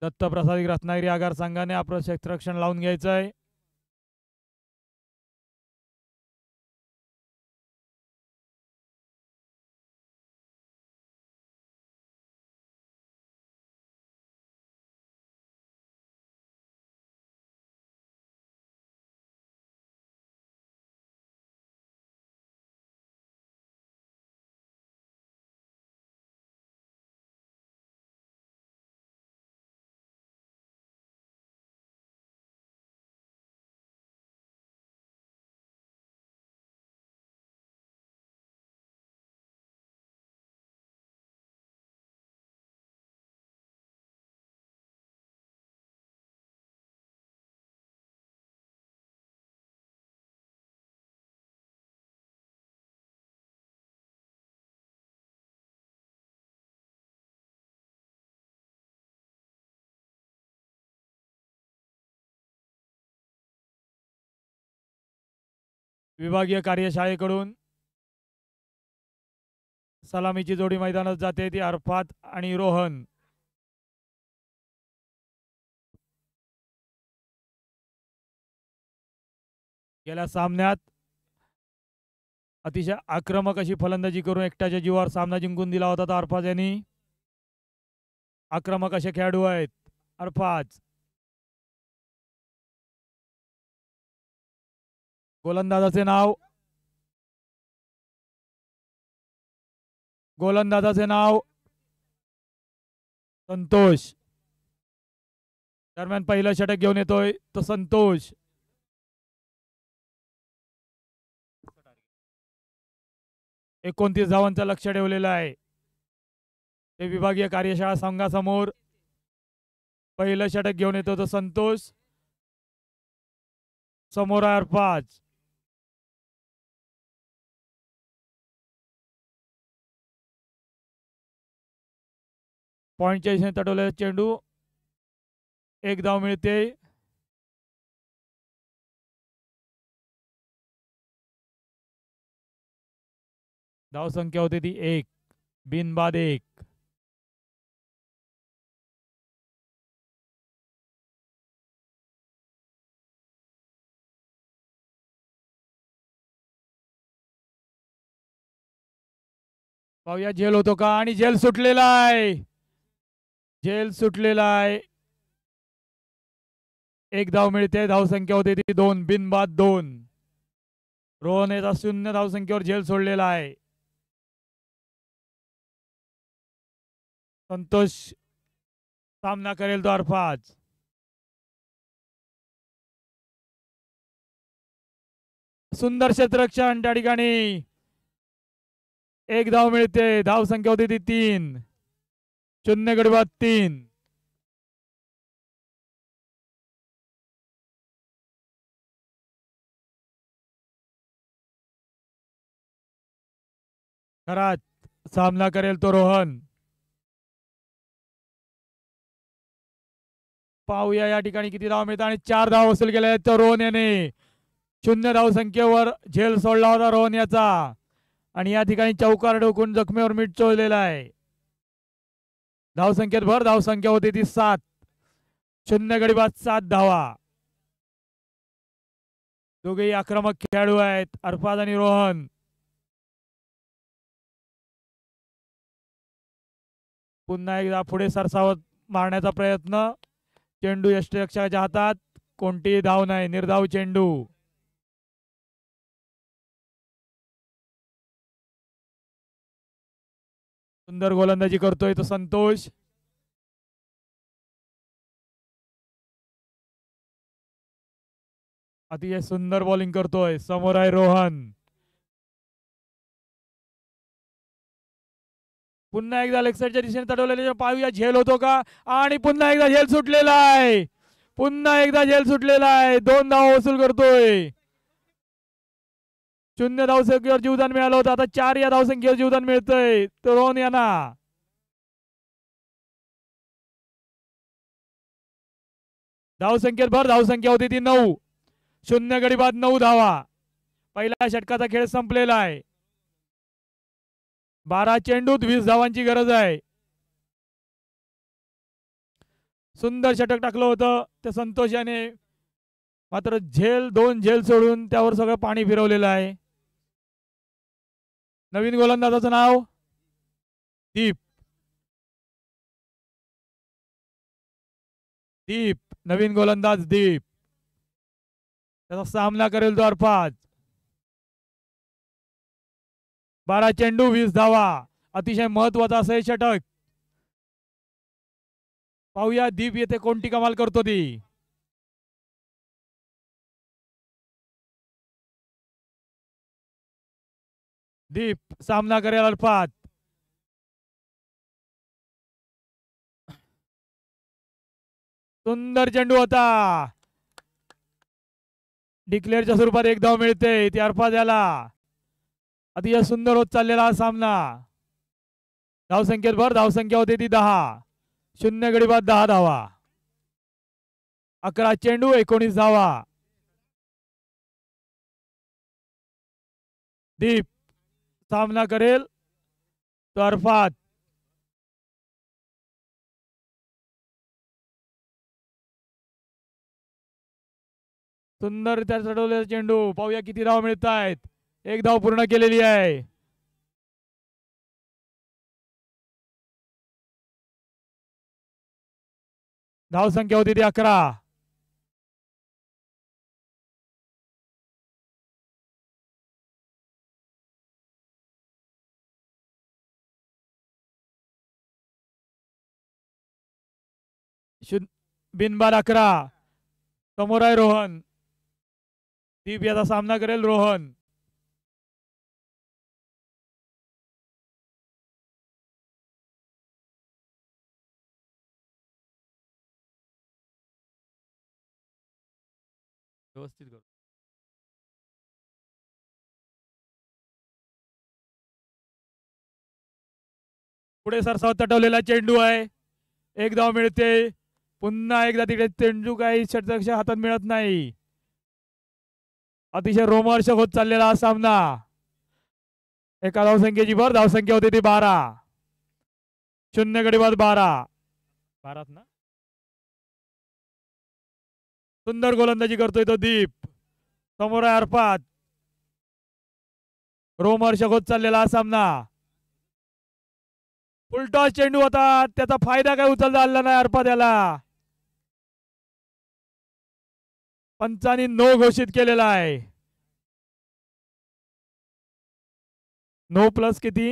दत्तप्रसादी रत्नागिरी आगार संघाने आपलं क्षेत्ररक्षण लावून घ्यायचं आहे. विभागीय कार्यशाळेकडून सलामीची जोडी मैदानात जाते ती अरफात आणि रोहन. गेल्या सामन्यात अतिशय आक्रमक अशी फलंदाजी करून एकट्याच्या जीवावर सामना जिंकून दिला होता अरफाज यांनी. आक्रमक असे खेळाडू आहेत अरफाज. गोलंदाजाचे नाव, गोलंदाजाचे नाव संतोष. दरम्यान पहिलं षटक घेऊन येतोय तो संतोष. एकोणतीस धावांचं लक्ष ठेवलेलं आहे ते विभागीय कार्यशाळा संघासमोर. पहिलं षटक घेऊन येतो तो संतोष. समोर आहे अरफाज. पॉइंटच्या दिशेने तटवलेला चेंडू, एक धाव मिळते. धाव संख्या होती ती 1, बिनबाद 1. पाहूया झेल होतो का, आणि झेल सुटलेला आहे. झेल सुटलेला आहे. एक धाव मिळते. धाव संख्या होती ती 2, बिनबाद 2. रोहन याचा 0 धाव संख्येवर झेल सोडलेला आहे. संतोष सामना करेल तो अरफाज. सुंदर क्षेत्ररक्षण त्या ठिकाणी. एक धाव मिळते. धाव संख्या होती ती 3, 0 गडी बाद 3. खराच सामना करेल तो रोहन. पाहूया या ठिकाणी किती धाव मिळतात, आणि 4 धाव वसूल केले आहेत तो रोहन याने. 0 धाव संख्येवर झेल सोडला होता रोहन याचा, आणि या ठिकाणी चौकार डोकून जखमेवर मीठ चोळलेला आहे. धाव संख्येत भर. धाव संख्या होती ती 7, 0 गडी बाद 7 धावा. दोघेही आक्रमक खेळाडू आहेत, अरफाज आणि रोहन. पुन्हा एकदा पुढे सरसावत मारण्याचा प्रयत्न. चेंडू यष्टिरक्षकाच्या हातात. कोणतीही धाव नाही, निर्धाव चेंडू. सुंदर गोलंदाजी करतोय तो संतोष. अतिशय सुंदर बॉलिंग करतोय. समोर आहे रोहन. पुन्हा एकदा लेग साईडच्या दिशेने तडवलेले. पाहूया झेल होतो का, आणि पुन्हा एकदा झेल सुटलेला आहे. पुन्हा एकदा झेल सुटलेला आहे. 2 धाव वसूल करतोय. 0 धावसंख्येवर जीवदान मिळालं होतं, आता 4 या धावसंख्येवर जीवदान मिळतंय तो रोहन यांना. धावसंख्येत भर. धावसंख्या होती ती 9, 0 गडी बाद 9 धावा. पहिल्या षटकाचा खेळ संपलेला आहे. 12 चेंडूत 20 धावांची गरज आहे. सुंदर षटक टाकलं होतं त्या संतोष याने, मात्र 2 झेल सोडून त्यावर सगळं पाणी फिरवलेलं आहे. नवीन गोलंदाजाचं नाव दीप. दीप नवीन गोलंदाज दीप. त्याचा सामना करेल तो अरफाज. 12 चेंडू 20 धावा. अतिशय महत्वाचा असं हे षटक. पाहूया दीप येथे कोणती कमाल करतो ती. दीप सामना करेल अरफाज. सुंदर चेंडू होता. डिक्लेअरच्या स्वरूपात 1 धाव मिळते ती अरफाज याला. अतिशय सुंदर होत चाललेला हा सामना. धावसंख्येत भर. धावसंख्या होती ती 10, 0 गडी बाद 10 धावा. 11 चेंडू 19 धावा. दीप सामना करेल तो अरफाज. सुंदर त्या चढवलेला चेंडू. पाहूया किती धाव मिळत आहेत. 1 धाव पूर्ण केलेली आहे. धाव संख्या होती ती 11. बिनबाद 11. समोर आहे रोहन. दीप याचा सामना करेल. रोहन व्यवस्थित करू. पुढे सरसावत तटवलेला चेंडू आहे. एक धाव मिळते. पुन्हा एकदा तिकडे चेंडू काही षटरक्षक हातात मिळत नाही. अतिशय रोमहर्षक होत चाललेला हा सामना. एका धावसंख्येची भर. धावसंख्या होती ती 12. 0 गडी बाद 12 ना. सुंदर गोलंदाजी करतोय तो दीप. समोर आहे अर्फात. रोमहर्षक होत चाललेला हा सामना. फुलटॉस चेंडू होता. त्याचा फायदा काय उचलता आला नाही अर्फात याला. पंचांनी नो घोषित केलेला आहे. नो प्लस किती?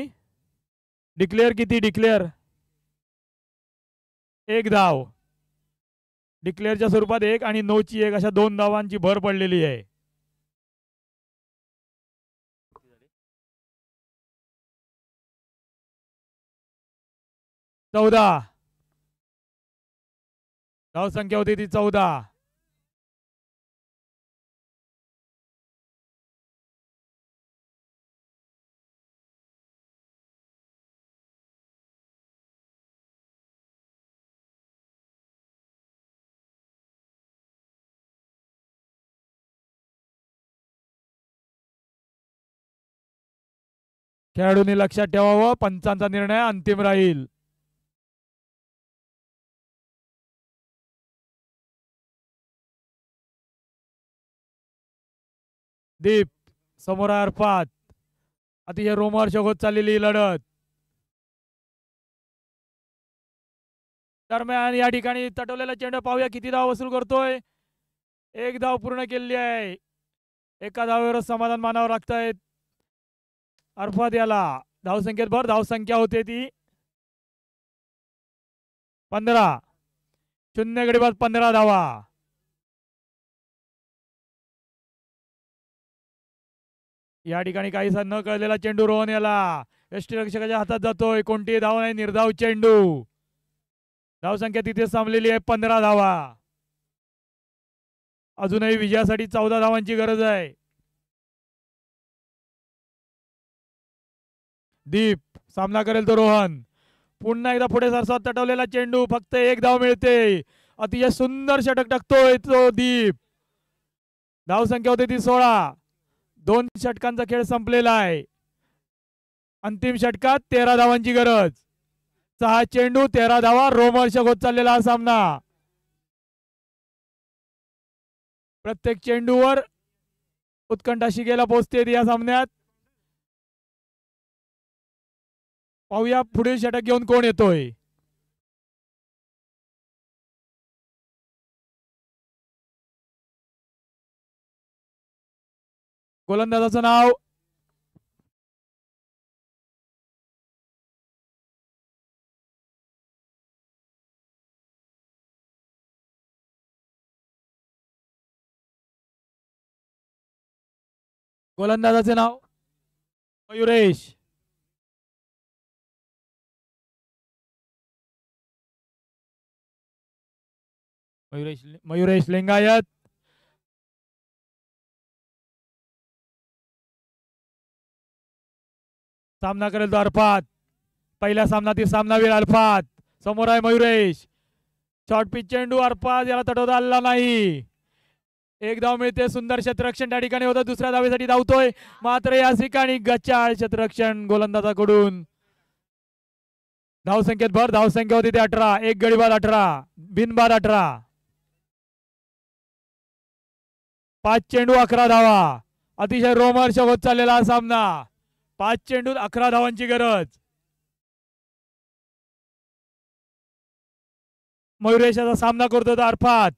डिक्लेअर किती? डिक्लेअर 1 धाव. डिक्लेअरच्या स्वरूपात 1 आणि नो ची 1 अशा 2 धावांची भर पडलेली आहे. चौदा धावसंख्या होती ती 14. खेळाडूंनी लक्षात ठेवावं, पंचांचा निर्णय अंतिम राहील. दीप समोर अर्फात. अतिशय रोमहर्षक होत चाललेली लढत. दरम्यान या ठिकाणी तटवलेला चेंडू पाहूया किती धाव वसूल करतोय. 1 धाव पूर्ण केलेली आहे. एका धावेवर समाधान मानावं लागतंय अर्फात याला. धावसंख्येत भर. धावसंख्या होते ती 15. 0 गडी बाद 15 धावा. या ठिकाणी काहीसा न कळलेला चेंडू रोहन याला यष्टीरक्षकाच्या हातात जातोय. कोणतीही धाव नाही. निर्धाव चेंडू. धावसंख्या तिथे थांबलेली आहे 15 धावा. अजूनही विजयासाठी 14 धावांची गरज आहे. दीप सामना करेल तो रोहन. पुन्हा एकदा पुढे सरसावत तटवलेला चेंडू. फक्त 1 धाव मिळते. अतिशय सुंदर षटक टाकतोय तो दीप. धावसंख्या होती ती 16. 2 षटकांचा खेळ संपलेला आहे. अंतिम षटकात 13 धावांची गरज. 6 चेंडू 13 धावा. रोमहर्षक होत चाललेला हा सामना. प्रत्येक चेंडूवर उत्कंठा शिगेला पोहोचते या सामन्यात. पाहूया पुढील षटक घेऊन कोण येतोय. गोलंदाजाचं नाव गोलंदाजाचे नाव मयुरेश. मयुरेश लिंगायत. सामना करेल तो अर्फात. पहिल्या सामनातील सामनावीर अर्फात. समोर आहे मयुरेश. शॉर्ट पिच चेंडू. अर्फात याला तटवता आला नाही. 1 धाव मिळते. सुंदर क्षेत्ररक्षण त्या ठिकाणी होतं. दुसऱ्या धावेसाठी धावतोय मात्र या ठिकाणी गचाळ क्षेत्ररक्षण गोलंदाजाकडून. धावसंख्येत भर. धावसंख्या होती ते 18. 1 गडी बाद 18. बिनबाद 18. 5 चेंडू 11 धावा. अतिशय रोमहर्षक होत चाललेला हा सामना. 5 चेंडूत 11 धावांची गरज. मयुरेशाचा सामना करतो तो अर्फात.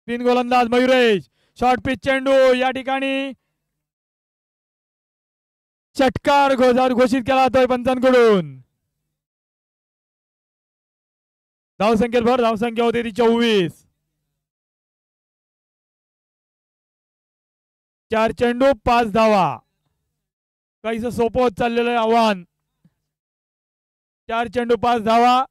3 गोलंदाज मयुरेश. शॉर्ट पिच चेंडू. या ठिकाणी षटकार घोषित केला जातोय पंचांकडून. धावसंख्येत भर, धावसंख्या होती ती 24. 4 चेंडू 5 धावा. काहीसं सोपं होत चाललेलं आहे आव्हान. 4 चेंडू 5 धावा.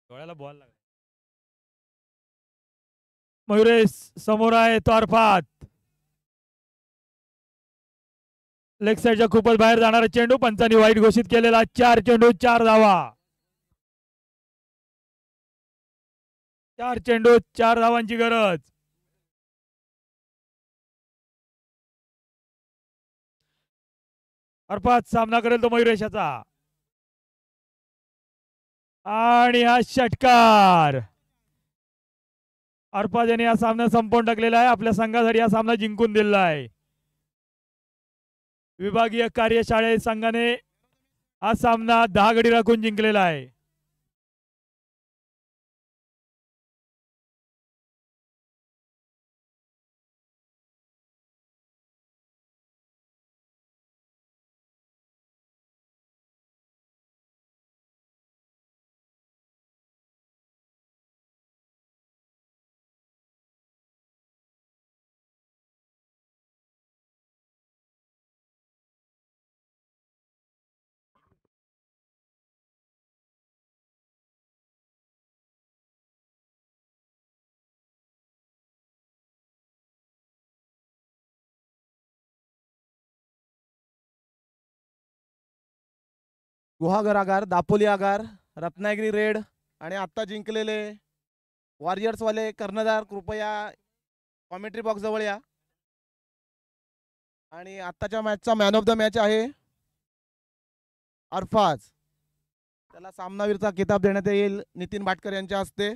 डोळ्याला बॉल लागला. मयुरेश समोर आहे तो अरफात. लेग साईडच्या खूपच बाहेर जाणारा चेंडू पंचांनी वाईट घोषित केलेला. 4 चेंडू 4 धावा. 4 चेंडू 4 धावांची गरज. अरफात सामना करेल तो मयुरेशाचा. आणि हा षटकार. अरफात यांनी हा सामना संपवून टाकलेला आहे. आपल्या संघासाठी हा सामना जिंकून दिलेला आहे. विभागीय कार्यशाळे संघाने हा सामना 10 गडी राखून जिंकलेला आहे. गुहागर आगार, दापोली आगार, रत्नागिरी रेड आणि आत्ता जिंकलेले वॉरियर्स वाले कर्णधार कृपया कॉमेंट्री बॉक्स जवळ या. आणि आत्ताच्या मॅचचा मॅन ऑफ द मॅच आहे अरफाज. त्याला सामनावीरचा किताब देण्यात येईल नितीन भाटकर यांच्या हस्ते.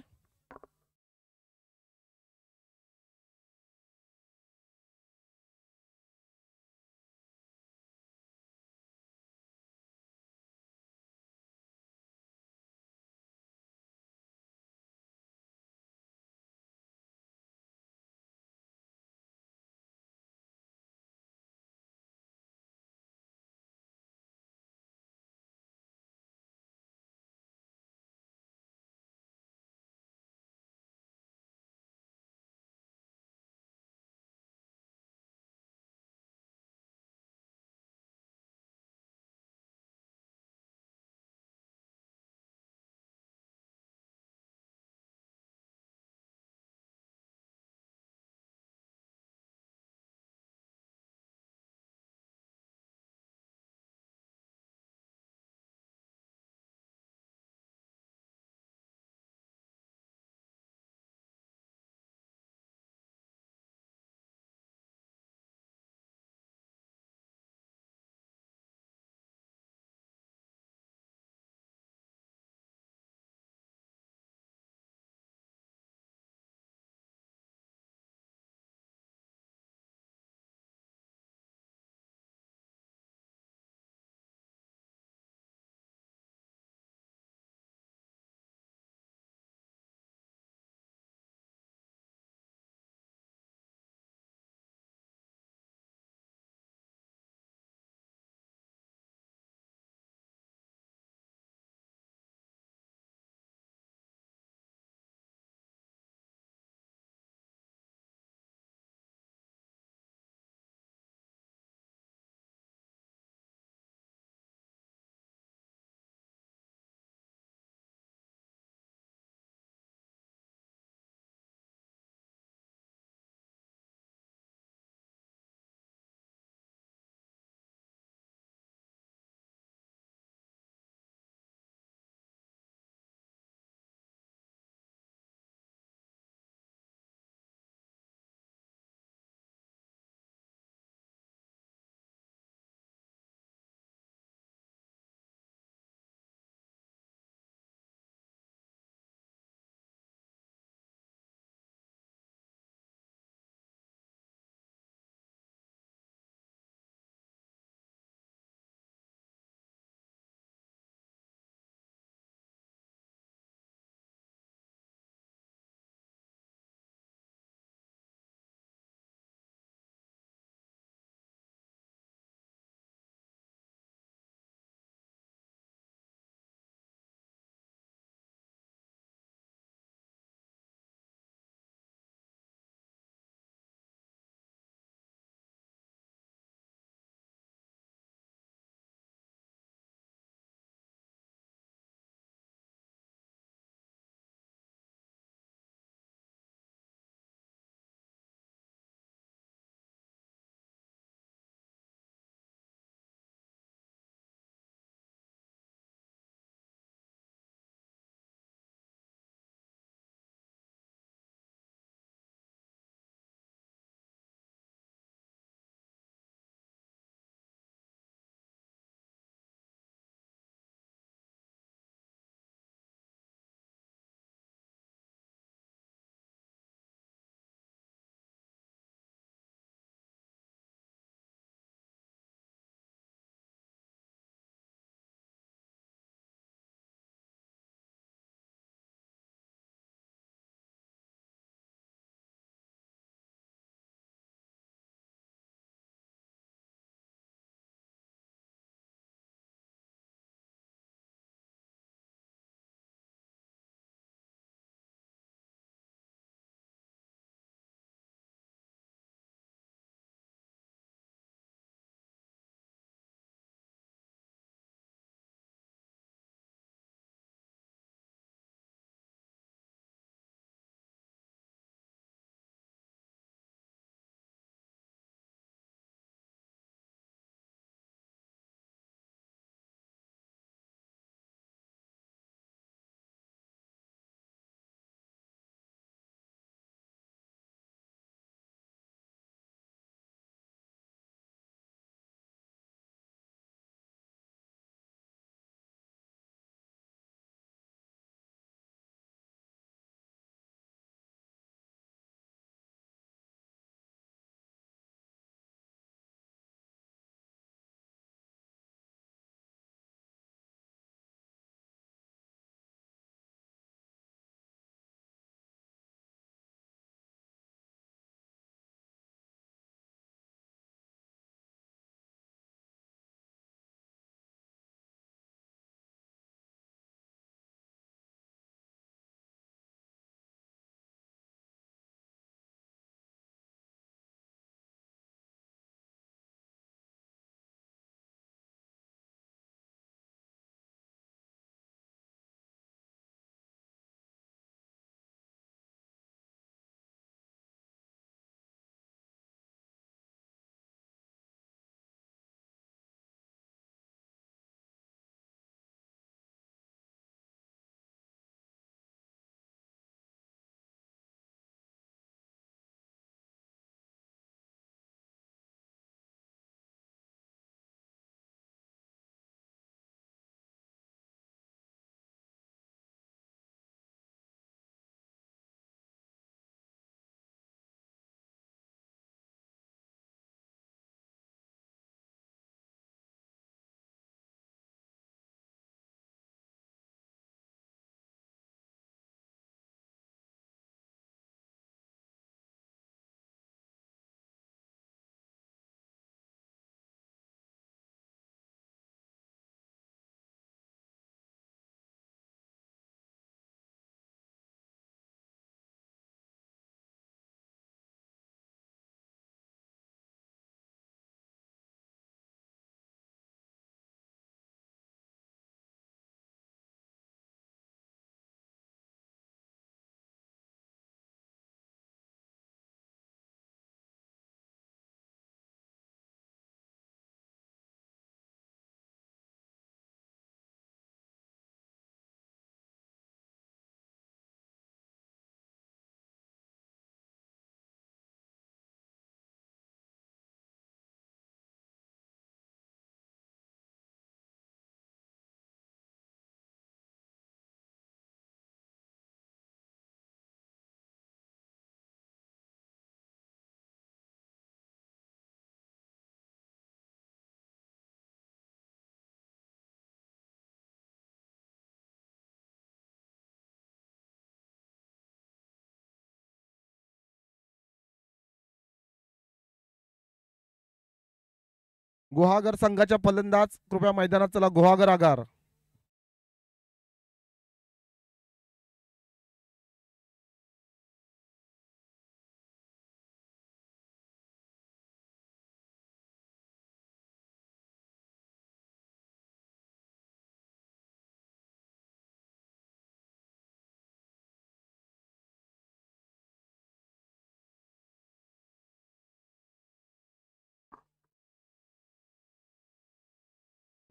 गुहागर संघाच्या फलंदाज कृपया मैदानात चला. गुहागर आगार.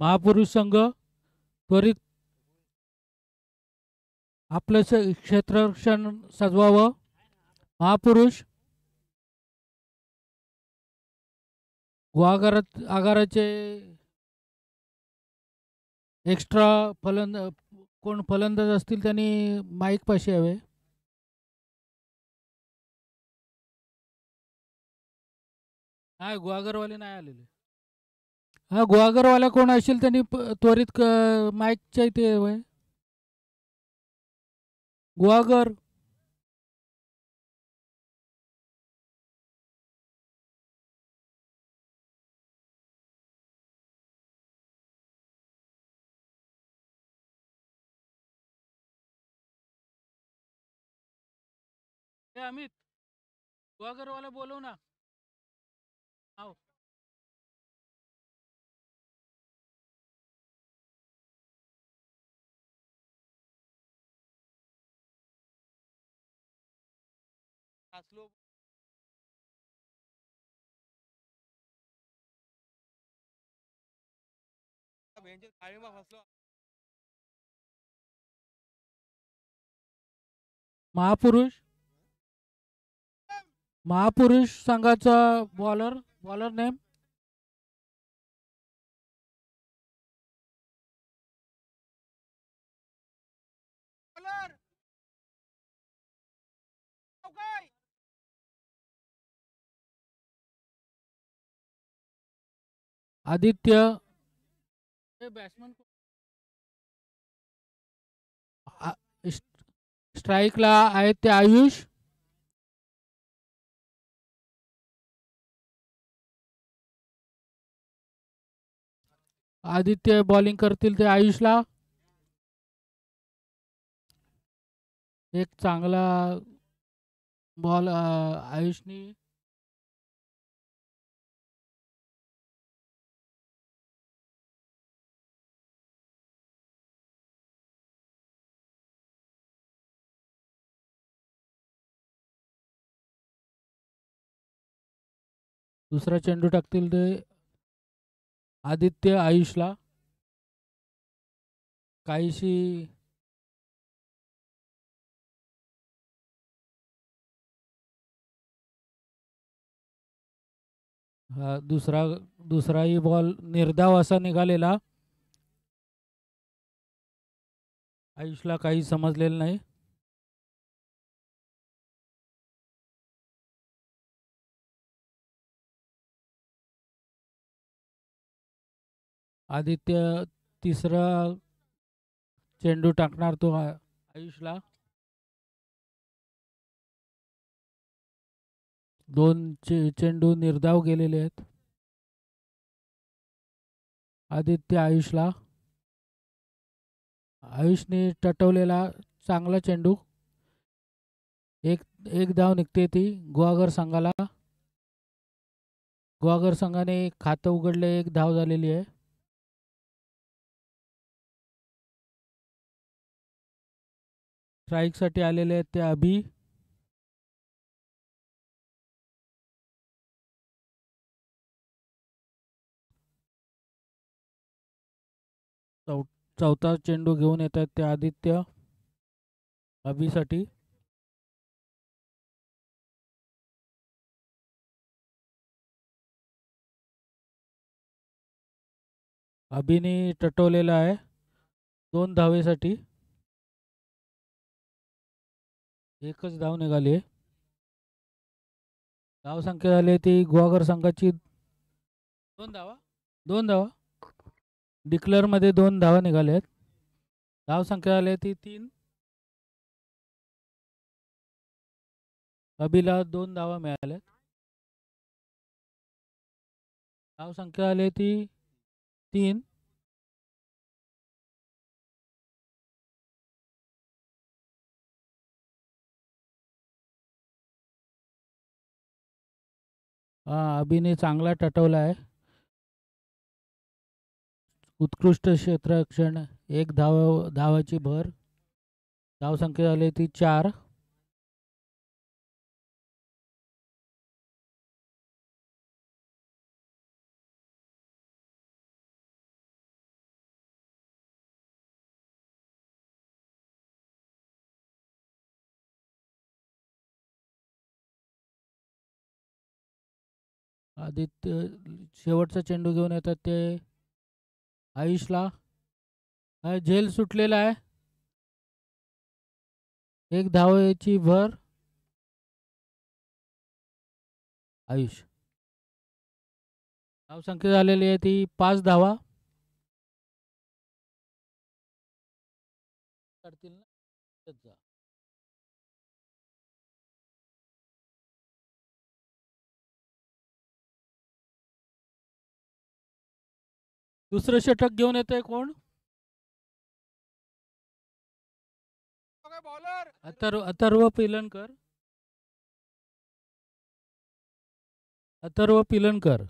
महापुरुष संघ त्वरित आपलं क्षेत्ररक्षण सजवावं. महापुरुष आगाराचे एक्स्ट्रा कोण फलंदाज असतील त्यांनी माईक पाशी यावे. हा गुहागरवाले नाही आलेले. हा गुहागरवाला कोण असेल त्यांनी त्वरित माईकच्या इथे यावे. गुहागर अमित गुहागरवाला बोलव ना. आओ. महापुरुष संघाचा बॉलर नेम आदित्य. बॅट्समन स्ट्राईकला आहेत ते आयुष. आदित्य बॉलिंग करतील ते आयुषला. एक चांगला बॉल आयुषनी. दुसरा चेंडू टाकतील ते आदित्य आयुषला. काहीशी दुसराही बॉल निर्धाव असा निघालेला. आयुषला काही समजलेलं नाही. आदित्य तिसरा चेंडू टाकणार तो आयुषला. दोन चेंडू निर्धाव गेलेले आहेत. आदित्य आयुषला. आयुषने टटवलेला चांगला चेंडू. एक धाव निघते ती गुहागर संघाला. गुहागर संघाने खातं उघडले. एक धाव झालेली आहे. स्ट्राईकसाठी आलेले आहेत ते अभि. चौथा चेंडू घेऊन येत आहेत ते आदित्य अभिसाठी. अभिने टटवलेला आहे 2 धावेसाठी. एकच धाव निघाली. धाव संख्या झाली ती गुहागर संघाची 2 धावा. डिक्लेअर मध्ये 2 धावा निघाल्यात. धाव संख्या झाली ती 3. अभिला 2 धावा मिळाल्यात. धाव संख्या आली ती 3. हा, अभिने चांगला टटवला आहे. उत्कृष्ट क्षेत्ररक्षण. एक धावाची भर. धाव संख्या झाली ती 4. आदित्य शेवटचा चेंडू घेऊन येतात ते आयुषला. झेल सुटलेला आहे. एक धावेची भर. आयुष. धाव संख्या झालेली आहे ती 5 धावा. करतील ना. दुसरं षटक घेऊन येतंय कोण? अथर्व पिलनकर. अथर्व पिलनकर.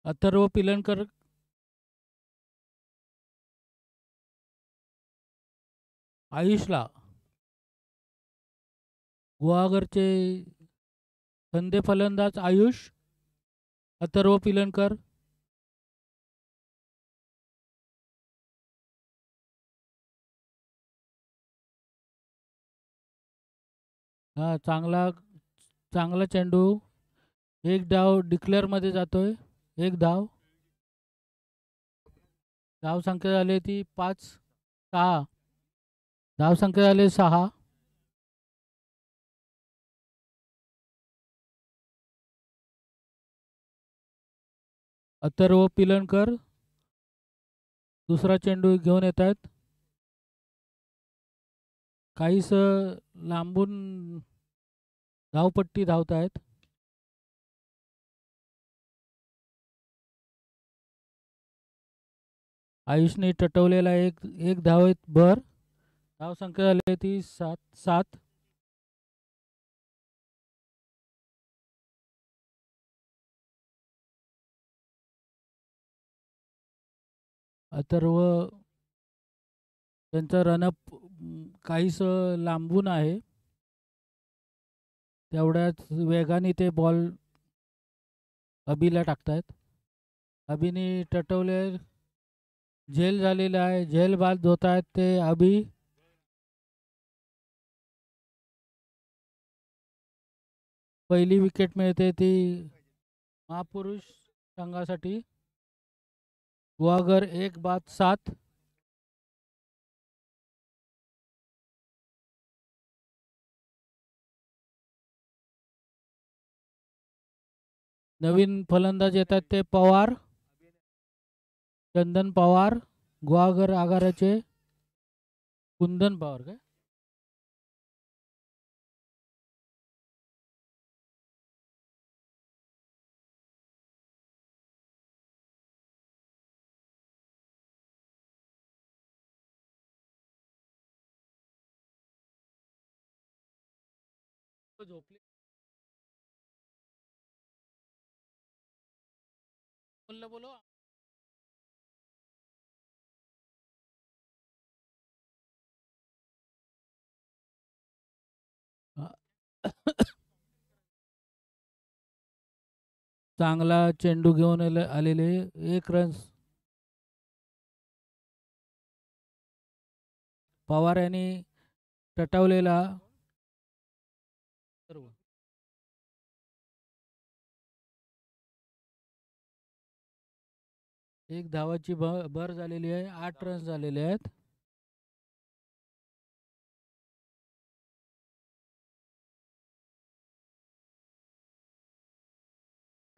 अथर्व पिलनकर. आयुषला. गुहागरचे खंदे फलंदाज आयुष. अथर्व पिलनकर. हा, चांगला चेंडू. एक धाव डिक्लेअर मध्ये जातोय. एक धाव. धाव संख्या झाली ती 5-6. धाव संख्या झाली 6. अथर्व पिलनकर दुसरा चेंडू घेऊन येत आहेत. काहीस लांबून धावपट्टी धावत आहेत. आयुषने टटवलेला एक धाव भर. धाव संख्या झाली ती 7. अथर्व त्यांचा रनअप काहीस लांबून आहे. तेवढ्याच वेगाने ते बॉल अभिला टाकतायत. अभिने टटवले. झेल झालेला आहे. झेल बाद होत आहेत ते अभि. पहिली विकेट मिळते ती महापुरुष संघासाठी. गुहागर 1-7. नवीन फलंदाज येतात ते पवार. चंदन पवार. गुहागर आगाराचे कुंदन पवार काय. झोपले. बोलो. चांगला चेंडू घेऊन आलेले 1 रन. पवार यांनी टटवलेला. एक धावाची भर झालेली आहे. 8 रन झालेले आहेत.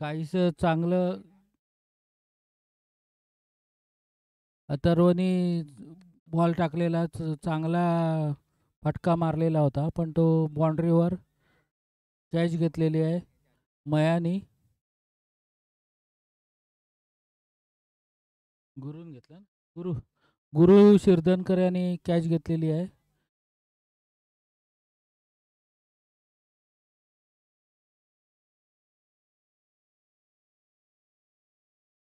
काहीच चांगलं अथर्वनी बॉल टाकलेला चांगला फटका मारलेला होता, पण तो बाउंड्रीवर कॅच घेतलेली आहे मयानी. गुरुन घेतला ना? गुरु शिरदनकर यांनी कॅच घेतलेली आहे.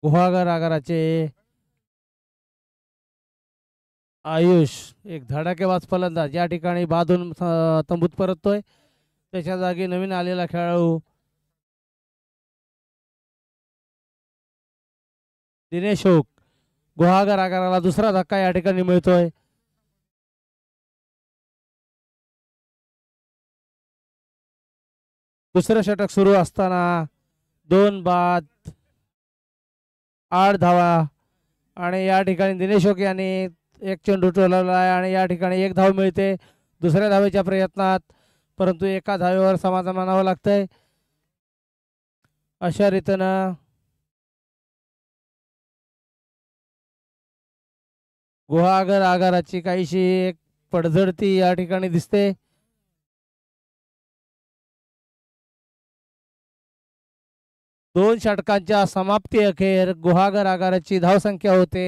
गुहागर आगाराचे आयुष एक धडाकेबाज फलंदाज या ठिकाणी बाधून तंबूत परततोय. त्याच्या जागी नवीन आलेला खेळाडू दिनेश ओक. गुहागर आगाराला दुसरा धक्का या ठिकाणी मिळतोय. दुसरं षटक सुरू असताना 2 बाद 8 धावा आणि या ठिकाणी दिनेश ओक यांनी एक चेंडू टोलवला आहे आणि या ठिकाणी 1 धाव मिळते दुसऱ्या धावेच्या प्रयत्नात, परंतु एका धावेवर समाधान मानावं लागतंय. अशा रीतीनं गुहागर आगाराची काहीशी एक पडझडती या ठिकाणी दिसते. दोन षटकांच्या समाप्ती अखेर गुहागर आगाराची धावसंख्या होते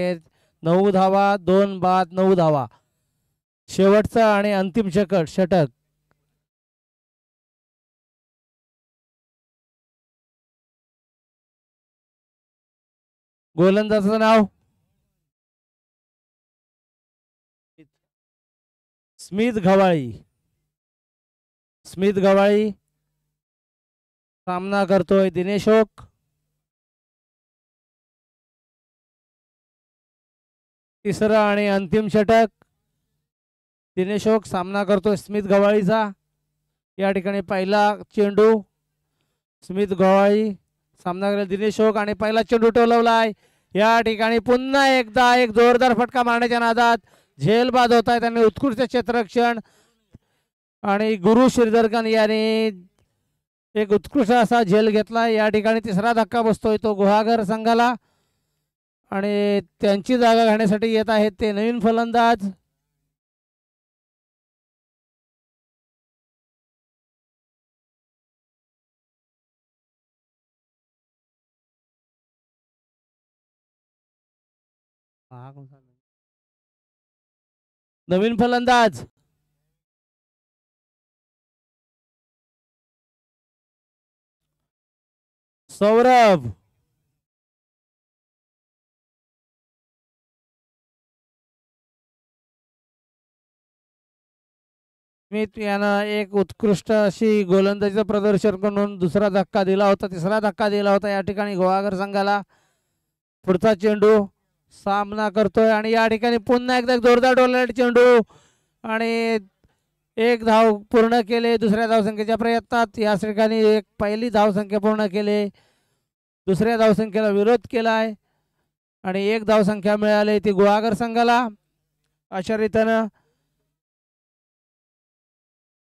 9 धावा, 2 बाद 9 धावा. शेवटचा आणि अंतिम षटक गोलंदाजाचं नाव स्मित गव्हाळी. स्मित गव्हाळी सामना करतोय दिनेश ओक. तिसरा आणि अंतिम षटक दिनेश ओक सामना करतोय स्मित गव्हाळीचा. या ठिकाणी पहिला चेंडू स्मित गव्हाळी सामना करेल दिनेश ओक आणि पहिला चेंडू टोलवलाय. या ठिकाणी पुन्हा एकदा एक जोरदार फटका मारण्याच्या नादात झेल बाद होत आहे. त्यांनी उत्कृष्ट क्षेत्ररक्षण आणि गुरु श्रीधरकर यांनी एक उत्कृष्ट असा झेल घेतला. या ठिकाणी तिसरा धक्का बसतोय तो गुहागर संघाला आणि त्यांची जागा घेण्यासाठी येत आहेत ते नवीन फलंदाज सौरभ. स्मिथ यानं एक उत्कृष्ट अशी गोलंदाजीचं प्रदर्शन करून दुसरा धक्का दिला होता, तिसरा धक्का दिला होता या ठिकाणी गुहागर संघाला. पुढचा चेंडू सामना करतोय आणि या ठिकाणी पुन्हा एकदा जोरदार डोललेला चेंडू आणि एक धाव पूर्ण केले दुसऱ्या धावसंख्येच्या प्रयत्नात. या ठिकाणी एक पहिली धावसंख्या पूर्ण केले, दुसऱ्या धावसंख्येला विरोध केलाय आणि एक धावसंख्या मिळाली ती गुहागर संघाला. अशा रीतीनं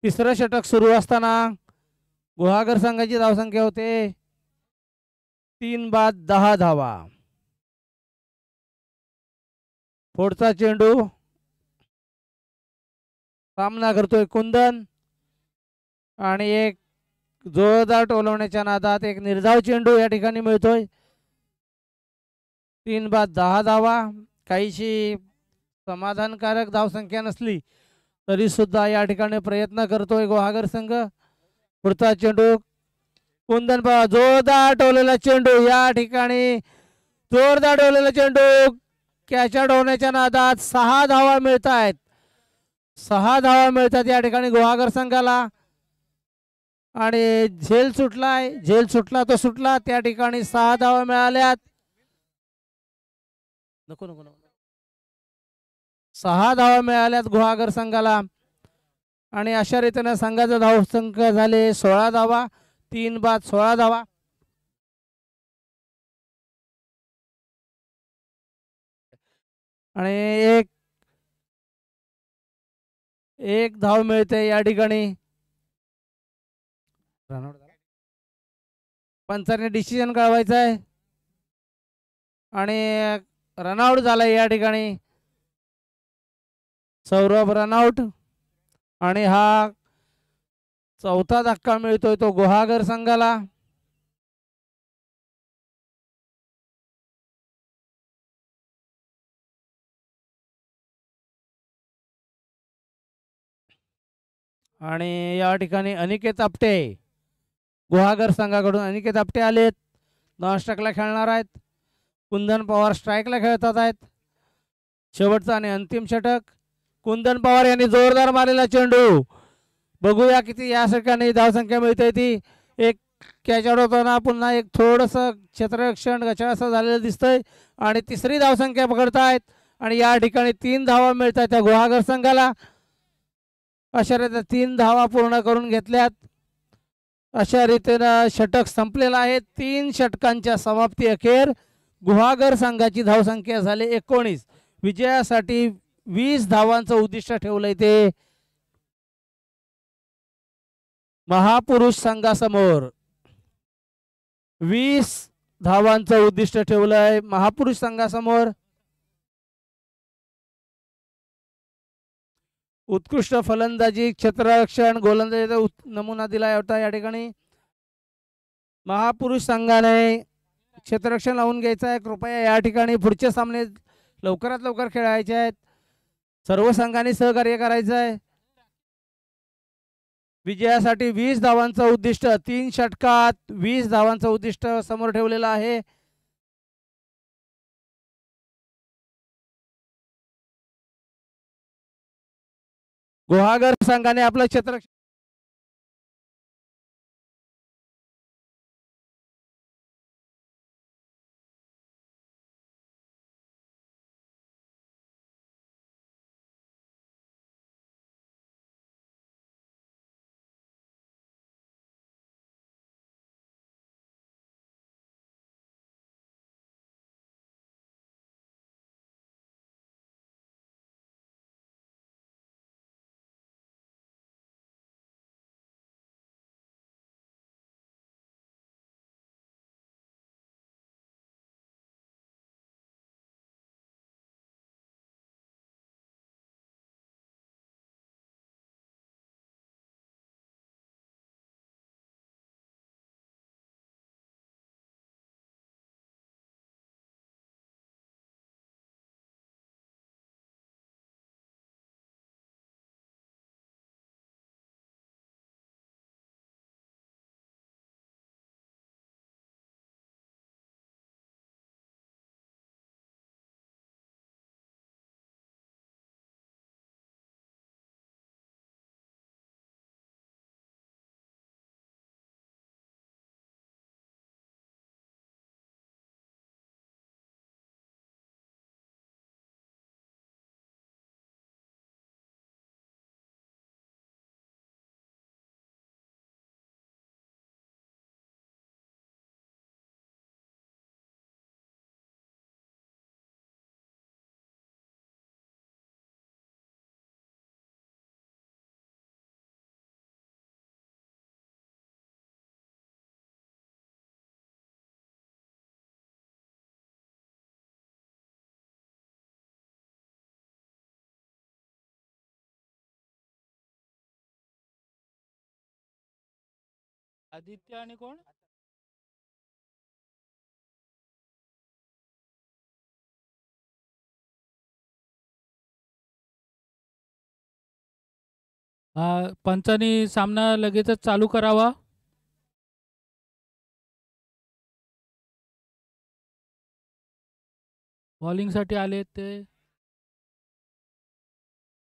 तिसरं षटक सुरू असताना गुहागर संघाची धावसंख्या होते 3 बाद 10 धावा. पुढचा चेंडू सामना करतोय कुंदन आणि एक जोरदार टोलवण्याच्या नादात एक निर्धाव चेंडू या ठिकाणी मिळतोय. 3 बाद 10 धावा. काहीशी समाधानकारक धावसंख्या नसली तरी सुद्धा या ठिकाणी प्रयत्न करतोय गुहागर संघ. पुढचा चेंडू कुंदन जोरदार टोललेला चेंडू या ठिकाणी जोरदार टोललेला चेंडू कॅचआउट होण्याच्या नादात 6 धावा मिळत आहेत. 6 धावा मिळतात या ठिकाणी गुहागर संघाला आणि झेल सुटलाय. झेल सुटला तो सुटला. त्या ठिकाणी 6 धावा मिळाल्यात. नको नको नको 6 धावा मिळाल्यात गुहागर संघाला आणि अशा रीतीने संघाचा धावसंख्या झाले 16 धावा. 3 बाद 16 धावा. आणि एक धाव मिळते या ठिकाणी. पंचाने डिसिजन कळवायचा आहे आणि रनआउट झाला या ठिकाणी सौरभ रनआउट आणि हा चौथा धक्का मिळतोय तो गुहागर संघाला. आणि या ठिकाणी अनिकेत आपटे गुहागर संघाकडून अनिकेत आपटे आलेत. नॉन स्ट्राईकला खेळणार आहेत. कुंदन पवार स्ट्राईकला खेळतात आहेत. शेवटचा आणि अंतिम षटक कुंदन पवार यांनी जोरदार मारलेला चेंडू. बघूया किती या ठिकाणी धावसंख्या मिळते ती. एक कॅच आउट होताना पुन्हा एक थोडंसं क्षेत्ररक्षण गचाळसं झालेलं दिसतंय आणि तिसरी धावसंख्या पकडतायत आणि या ठिकाणी 3 धावा मिळत आहेत त्या गुहागर संघाला. अशा रीतीने 3 धावा पूर्ण करून घेतल्यात. अशा रीतीनं षटक संपलेलं आहे. 3 षटकांच्या समाप्ती अखेर गुहागर संघाची धावसंख्या झाली 19. विजयासाठी 20 धावांचं उद्दिष्ट ठेवलंय ते महापुरुष संघासमोर. 20 धावांचं उद्दिष्ट ठेवलंय महापुरुष संघासमोर. उत्कृष्ट फलंदाजी क्षेत्ररक्षण गोलंदाजीचा नमुना दिला होता या ठिकाणी. महापुरुष संघाने क्षेत्ररक्षण लावून घ्यायचं आहे. कृपया या ठिकाणी पुढचे सामने लवकरात लवकर खेळायचे आहेत. सर्व संघांनी सहकार्य करायचं आहे. विजयासाठी 20 धावांचं उद्दिष्ट 3 षटकात 20 धावांचं उद्दिष्ट समोर ठेवलेलं आहे. गुहागर संघाने आपलं क्षेत्र आदित्य आणि कोण पंचांनी सामना लगेचच चालू करावा. बॉलिंगसाठी आले ते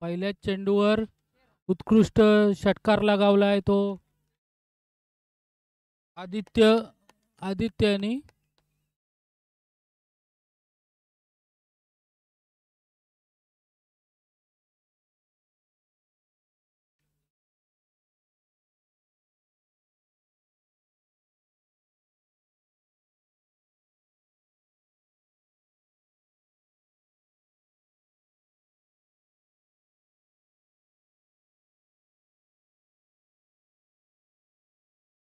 पहिल्याच चेंडूवर उत्कृष्ट षटकार लगावलाय तो आदित्यने.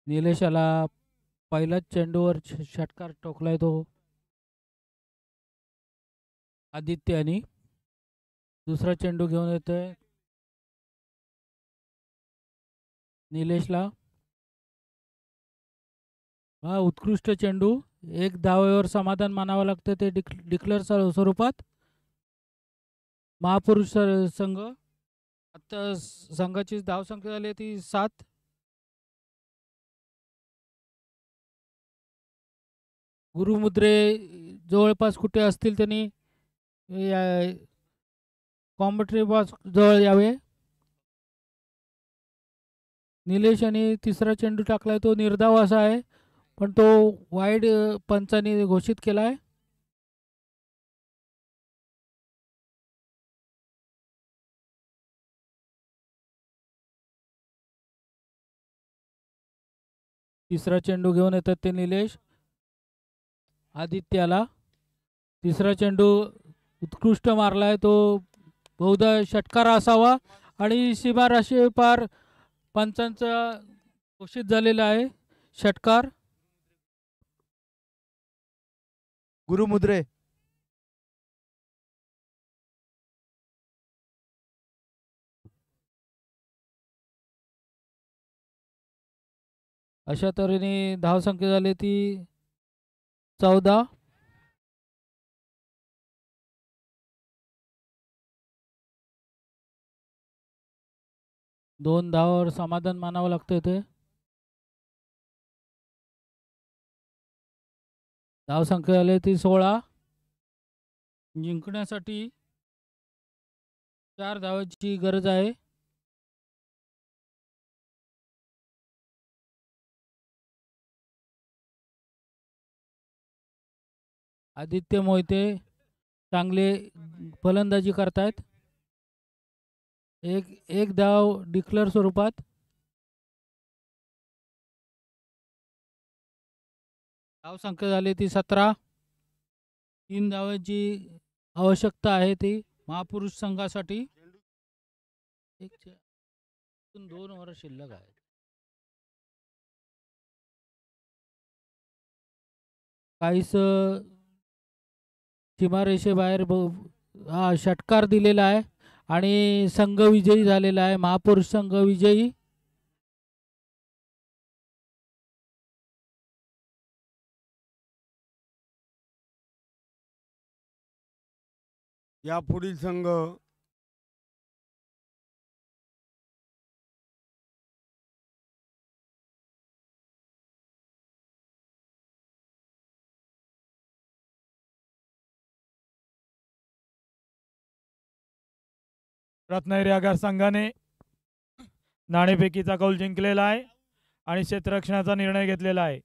निलेश आला पहिल्याच चेंडूवर षटकार ठोकलाय तो आदित्यानी. दुसरा चेंडू घेऊन येतोय निलेशला. हा उत्कृष्ट चेंडू. एक धावेवर समाधान मानावं लागतं ते डिक्लेअर स्वरूपात. महापुरुष संघ आता संघाची धावसंख्या झाली ती 7. गुरुमुद्रे जवळपास कुठे असतील त्यांनी कॉम्बेटरी बॉक्स जवळ यावे. निलेश यांनी तिसरा चेंडू टाकलाय तो निर्धाव असा आहे पण तो वाईड पंचांनी घोषित केलाय. तिसरा चेंडू घेऊन येतात ते निलेश आदित्याला. तिसरा चेंडू उत्कृष्ट मारलाय तो बहुधा षटकार असावा आणि सीमाराशी पार पंचांचा घोषित झालेला आहे षटकार. गुरुमुद्रे अशा तऱ्हेने धावसंख्या झाली ती 14. दोन धावावर समाधान मानावं लागतं ते. धावसंख्या झाली ती 16. जिंकण्यासाठी 4 धावांची गरज आहे. आदित्य मोहिते चांगले फलंदाजी करतायत. एक धाव डिक्लेअर स्वरूपात. धावसंख्या झाली ती 17. 3 धावांची आवश्यकता आहे ती महापुरुष संघासाठी. 2 ओव्हर शिल्लक आहेत. काहीस सीमारेषेबाहेर हा षटकार दिलेला आहे आणि संघ विजयी झालेला आहे. महापुरुष संघ विजयी. यापुढील संघ रत्नागिरी आगार संघाने नाणेफेकीचा कौल जिंकलेला आहे आणि क्षेत्ररक्षणाचा निर्णय घेतलेला आहे.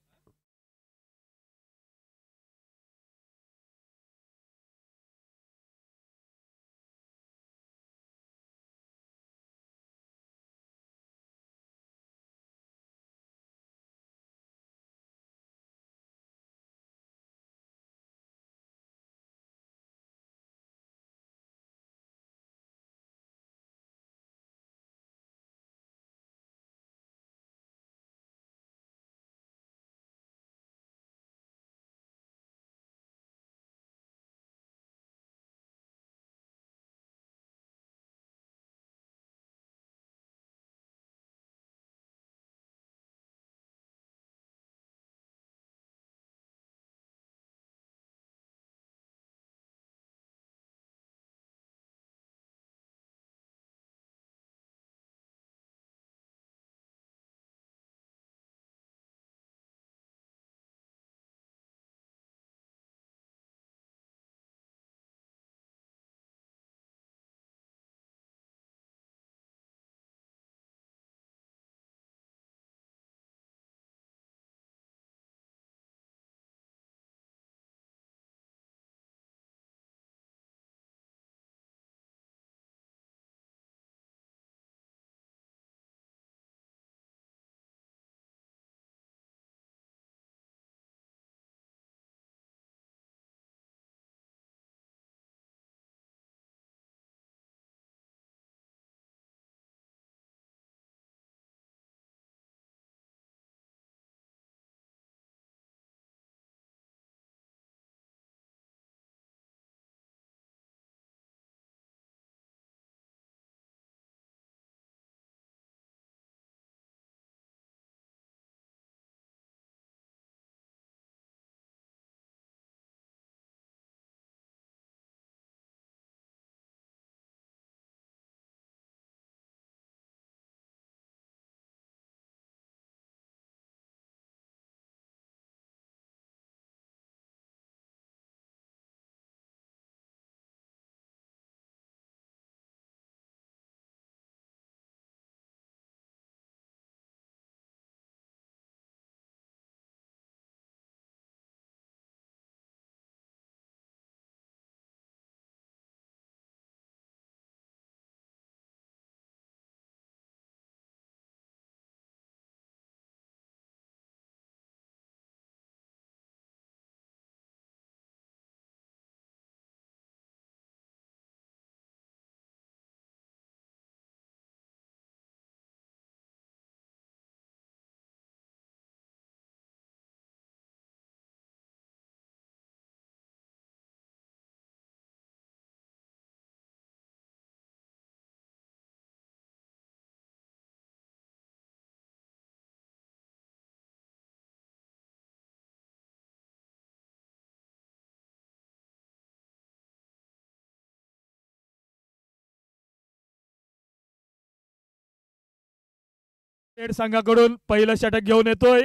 खेड संघाकडून पहिलं षटक घेऊन येतोय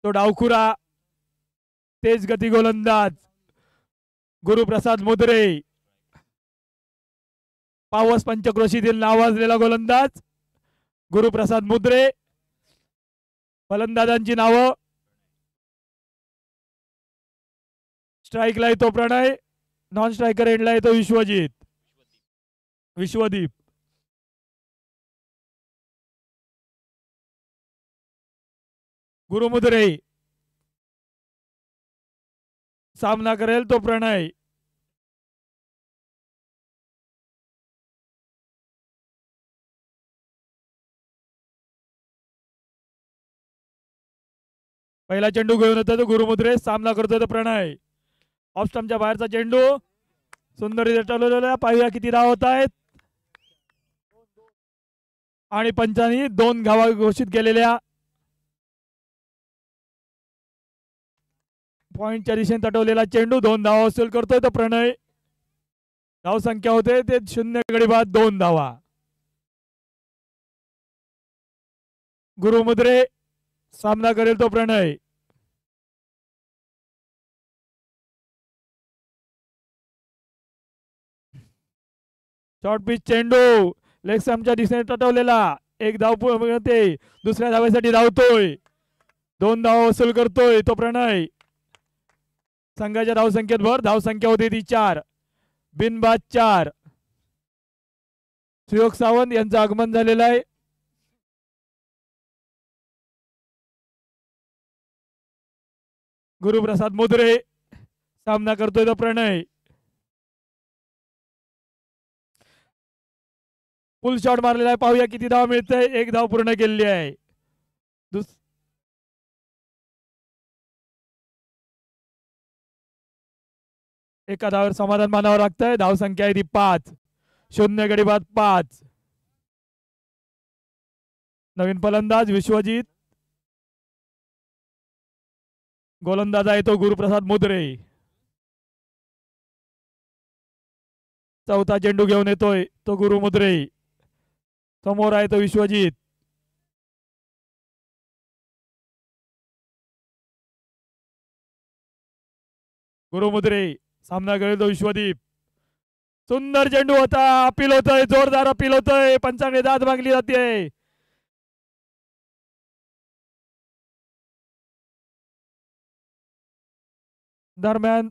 तो डावखुरा तेज गती गोलंदाज गुरुप्रसाद मुद्रे, पावस पंचक्रोशीतील नावाजलेला गोलंदाज गुरुप्रसाद मुद्रे. फलंदाजांची नावं स्ट्राईकला येतो प्रणय, नॉन स्ट्रायकर एंडला येतो विश्वदीप. गुरुमुद्रे सामना करेल तो प्रणय. पहिला चेंडू घेऊन येतो तो गुरुमुद्रे, सामना करतोय तो प्रणय. ऑफ स्टंपच्या बाहेरचा चेंडू सुंदर टळवलेला, पाहूया किती धावा होत आहेत. आणि पंचांनी 2 धावा घोषित केलेल्या. पॉइंटच्या दिशेने तटवलेला चेंडू 2 धावा वसूल करतोय तो प्रणय. धाव संख्या होते ते 0 गडी बाद 2 धावा. गुरुमुद्रे सामना करेल तो प्रणय. शॉर्ट पिच चेंडू लेग स्टंपच्या दिशेने तटवलेला. 1 धाव मिळते, दुसऱ्या धावेसाठी धावतोय. 2 धावा वसूल करतोय तो प्रणय. संघाच्या धावसंख्येत भर. धावसंख्या होती ती 4, बिनबाद 4. श्रीयोग सावंत यांचं आगमन झालेलं आहे. गुरुप्रसाद मुद्रे सामना करतोय तो प्रणय. फुल शॉट मारलेला आहे, पाहूया किती धाव मिळते. 1 धाव पूर्ण केलेली आहे. एका धावावर समाधान मानावं लागतंय. धाव संख्या आहे ती 5, 0 गडी बाद 5. नवीन फलंदाज विश्वजित, गोलंदाज आहे तो गुरुप्रसाद मुद्रे. चौथा चेंडू घेऊन येतोय तो गुरुमुद्रे. समोर आहे तो विश्वजित. गुरुमुद्रे सामना करेल तो विश्वदीप. सुंदर चेंडू होता, अपील होतोय, जोरदार अपील होतोय. पंचांकडे दाद मागली जाते. दरम्यान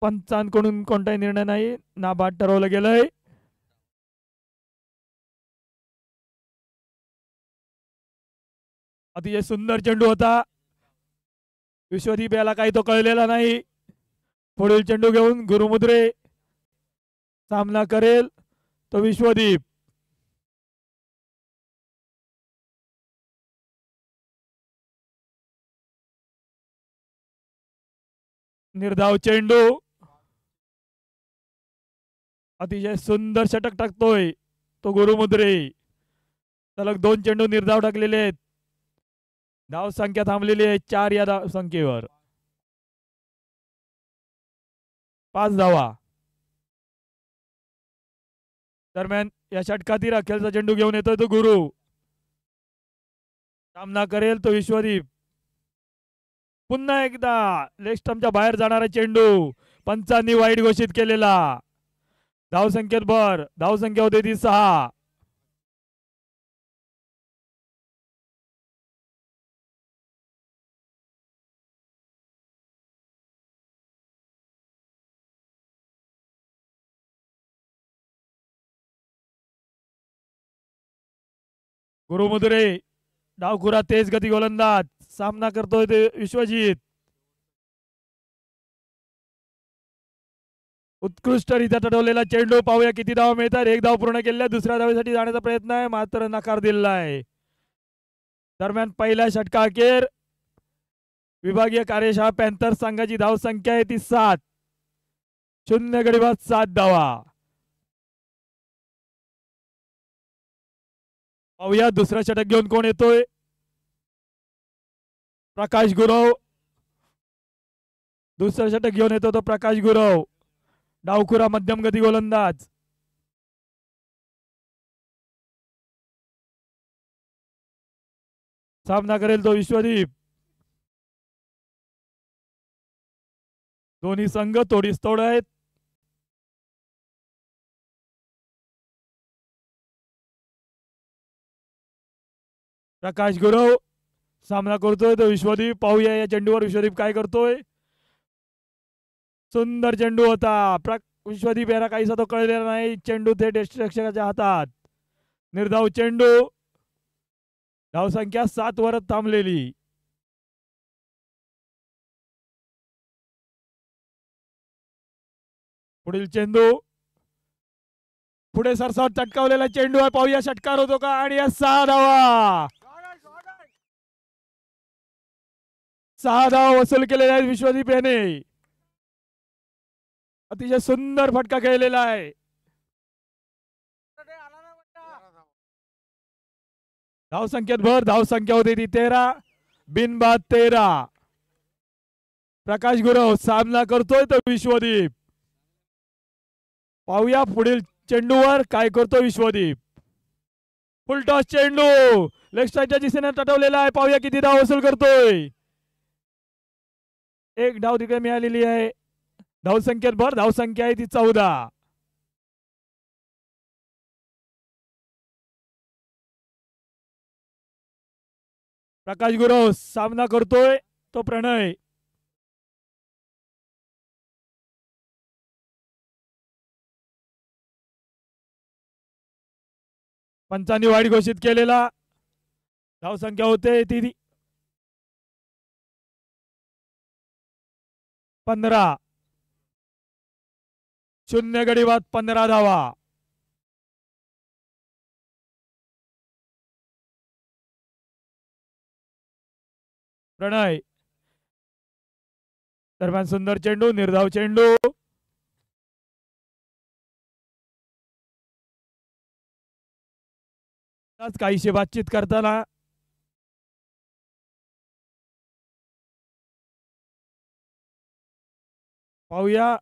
पंचांकडून कोणताही निर्णय नाही, नाबाद ठरवलं गेलंय. अतिशय सुंदर चेंडू होता. विश्वदीप याला काही तो कळलेला नाही. पुढील चेंडू घेऊन गुरुमुद्रे सामना करेल तो विश्वदीप. निर्धाव चेंडू, अतिशय सुंदर षटक टाकतोय तो गुरुमुद्रे. सलग 2 चेंडू निर्धाव टाकलेले आहेत. धाव संख्या थांबलेली आहे 4 या धाव संख्येवर. 5 धावा. दरम्यान या षटकातील अखेरचा चेंडू घेऊन येतोय तो गुरु. सामना करेल तो विश्वदीप. पुन्हा एकदा लेग स्टंपच्या बाहेर जाणारा चेंडू पंचांनी वाईट घोषित केलेला. धाव संख्येत भर. धाव संख्या होती ती 6. गुरुमुद्रे डावखुरा तेज गती गोलंदाज. सामना करतोय ते विश्वजित. उत्कृष्टरित्या तटवलेला चेंडू, पाहूया किती धाव मिळतात. 1 धाव पूर्ण केलेला. दुसऱ्या धावेसाठी जाण्याचा प्रयत्न आहे, मात्र नकार दिलेला आहे. दरम्यान पहिल्या षटका अखेर विभागीय कार्यशाळा पॅन्थर संघाची धाव संख्या आहे ती 7, 0 गडी बाद 7 धावा. पाहूया दुसरा षटक घेऊन कोण येतोय. प्रकाश गुरव दुसरा षटक घेऊन येतो तो प्रकाश गुरव. डावखुरा मध्यम गती गोलंदाज. सामना करेल तो विश्वदीप. दोन्ही संघ तोडीस तोड आहेत. प्रकाश गुरव सामना करतोय तो विश्वदीप. पाहूया या चेंडूवर विश्वदीप काय करतोय. सुंदर चेंडू होता. विश्वदीप याला काहीसा तो कळलेला नाही. चेंडू थेट यष्टिरक्षकाच्या हातात. निर्धाव चेंडू. धावसंख्या 7 वर थांबलेली. पुढील चेंडू. पुढे सरसाट चटकावलेला चेंडू आहे. पाहूया षटकार होतो का. आणि 6 धावा. 6 धावा वसूल केलेल्या आहेत विश्वदीप याने. अतिशय सुंदर फटका खेळलेला आहे. धावसंख्येत भर. धावसंख्या होती ती 13. बिनबाद 13. प्रकाश गुरव सामना करतोय तो विश्वदीप. पाहूया पुढील चेंडूवर काय करतो विश्वदीप. फुलटॉस चेंडू लेग स्ट्राईकच्या दिशेने तटवलेला आहे. पाहूया किती धाव वसूल करतोय. 1 धाव तिकडे मिळालेली आहे. धावसंख्येत भर. धावसंख्या आहे ती 14. प्रकाश गुरव सामना करतोय तो प्रणय. पंचांनी वाईट घोषित केलेला. धावसंख्या होते ती 15. 0 गडी बाद 15 धावा. प्रणय दरम्यान सुंदर चेंडू. निर्धाव चेंडू. काहीशी बातचीत करताना पाहूया.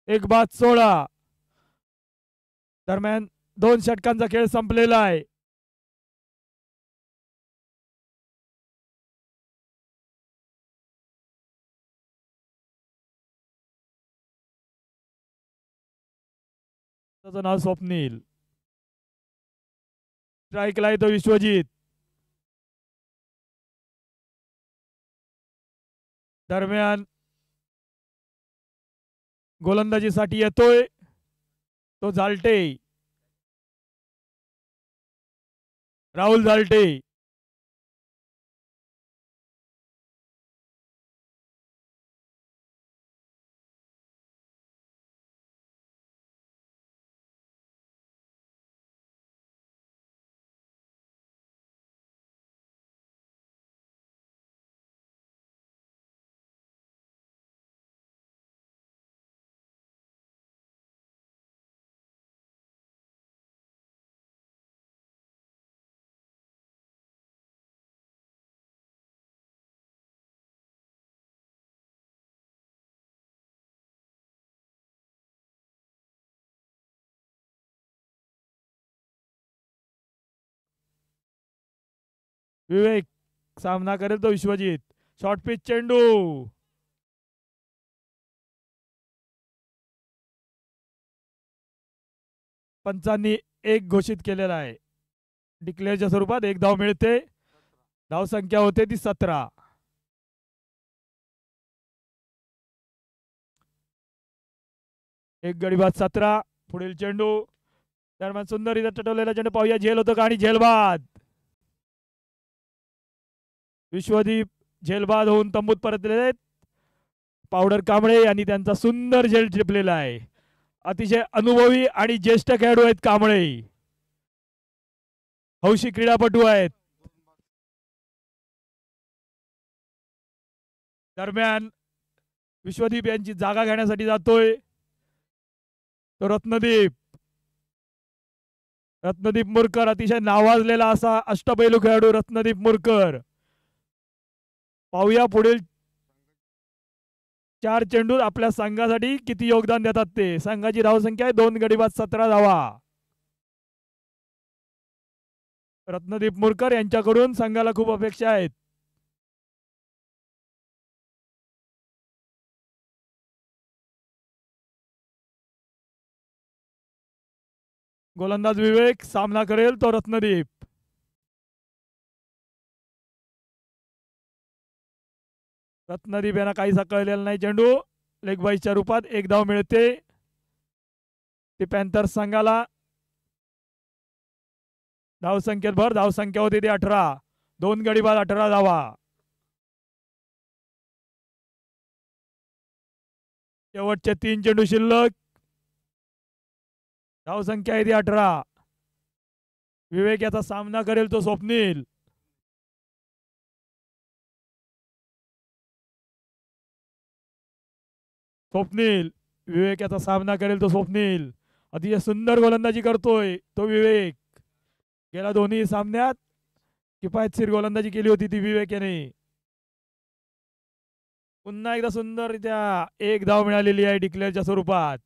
एक बाद 16. दरम्यान 2 षटकांचा खेळ संपलेला आहे. त्याचं नाव स्वप्नील. स्ट्राईकला येतो विश्वजित. दरम्यान गोलंदाजीसाठी येतोय तो झालटे. राहुल झालटे. विवेक सामना करेल तो विश्वजित. शॉर्ट पिच चेंडू. पंचांनी 1 घोषित केलेला आहे. डिक्लेअरच्या स्वरूपात 1 धाव मिळते. धावसंख्या होते ती 17. एक गडी बाद 17. पुढील चेंडू दरम्यान सुंदर इथं टटवलेला चेंडू पाहूया झेल होतो का आणि झेलबाद. विश्वदीप झेलबाद होऊन तंबूत परतलेले आहेत. पावडर कांबळे यांनी त्यांचा सुंदर झेल टिपलेला आहे. अतिशय अनुभवी आणि ज्येष्ठ खेळाडू आहेत कांबळे. हौशी क्रीडापटू आहेत. दरम्यान विश्वदीप यांची जागा घेण्यासाठी जातोय तो रत्नदीप. रत्नदीप मुरकर अतिशय नावाजलेला असा अष्टपैलू खेळाडू रत्नदीप मुरकर. पाहूया पुढील 4 चेंडू आपल्या संघासाठी किती योगदान देतात ते. संघाची धावसंख्या आहे 2 गडी बाद 17 धावा. रत्नदीप मुरकर यांच्याकडून संघाला खूप अपेक्षा आहेत. गोलंदाज विवेक सामना करेल तो रत्नदीप. रत्नदीप यांना काहीसा कळलेला नाही. चेंडू लेग बाईच्या रूपात 1 धाव मिळते ते पॅन्थर्स संघाला. धावसंख्येत भर. धावसंख्या होती ती 18. 2 गडी बाद 18 धावा. शेवटचे 3 चेंडू शिल्लक. धावसंख्या आहे ती 18. विवेक याचा सामना करेल तो स्वप्नील. स्वप्नील विवेक याचा सामना करेल तो स्वप्नील. अतिशय सुंदर गोलंदाजी करतोय तो विवेक. गेल्या दोन्ही सामन्यात किफायतशीर गोलंदाजी केली होती ती विवेक याने. पुन्हा एकदा सुंदररित्या 1 धाव मिळालेली आहे डिक्लेअरच्या स्वरूपात.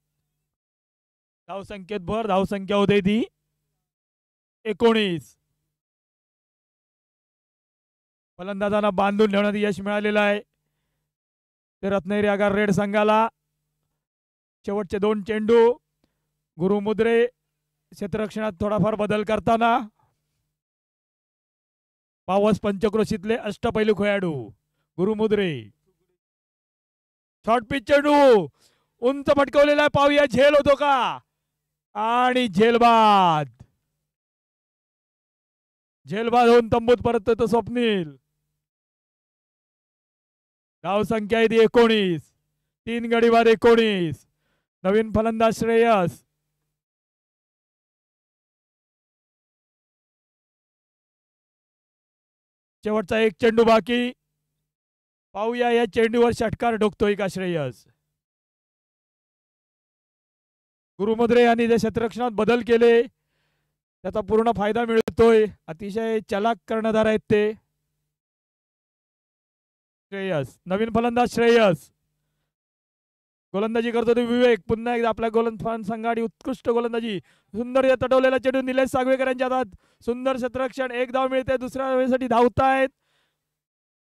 धावसंख्येत भर. धावसंख्या होते ती 19. फलंदाजांना बांधून ठेवण्यात यश मिळालेलं आहे ते रत्नागिरी आगार रेड संघाला. शेवटचे 2 चेंडू. गुरुमुद्रे क्षेत्ररक्षणात थोडाफार बदल करताना. पावस पंचक्रोशीतले अष्टपैलू खेळाडू गुरुमुद्रे. शॉर्ट पिच चेंडू उंच फटकवलेला आहे. पाहूया झेल होतो का आणि झेलबाद. झेलबाद होऊन तंबूत परत तो स्वप्नील. धाव संख्या आहे ती 19. 3 गडी बाद 19. नवीन फलंदाज श्रेयस. शेवटचा 1 चेंडू बाकी. पाहूया या चेंडूवर षटकार ठोकतोय का श्रेयस. गुरुमुद्रे यांनी जे क्षेत्ररक्षणात बदल केले त्याचा पूर्ण फायदा मिळतोय. अतिशय चलाक कर्णधार आहेत ते. श्रेयस नवीन फलंदाज श्रेयस. गोलंदाजी करतो ते विवेक. पुन्हा एकदा आपल्या गोलंदाज संघाडी उत्कृष्ट गोलंदाजी. सुंदर तटवलेला चेंडू निलेश सागवेकर यांच्या हातात. सुंदर क्षेत्ररक्षण. 1 धाव मिळते. दुसऱ्या वेळेसाठी धावतायत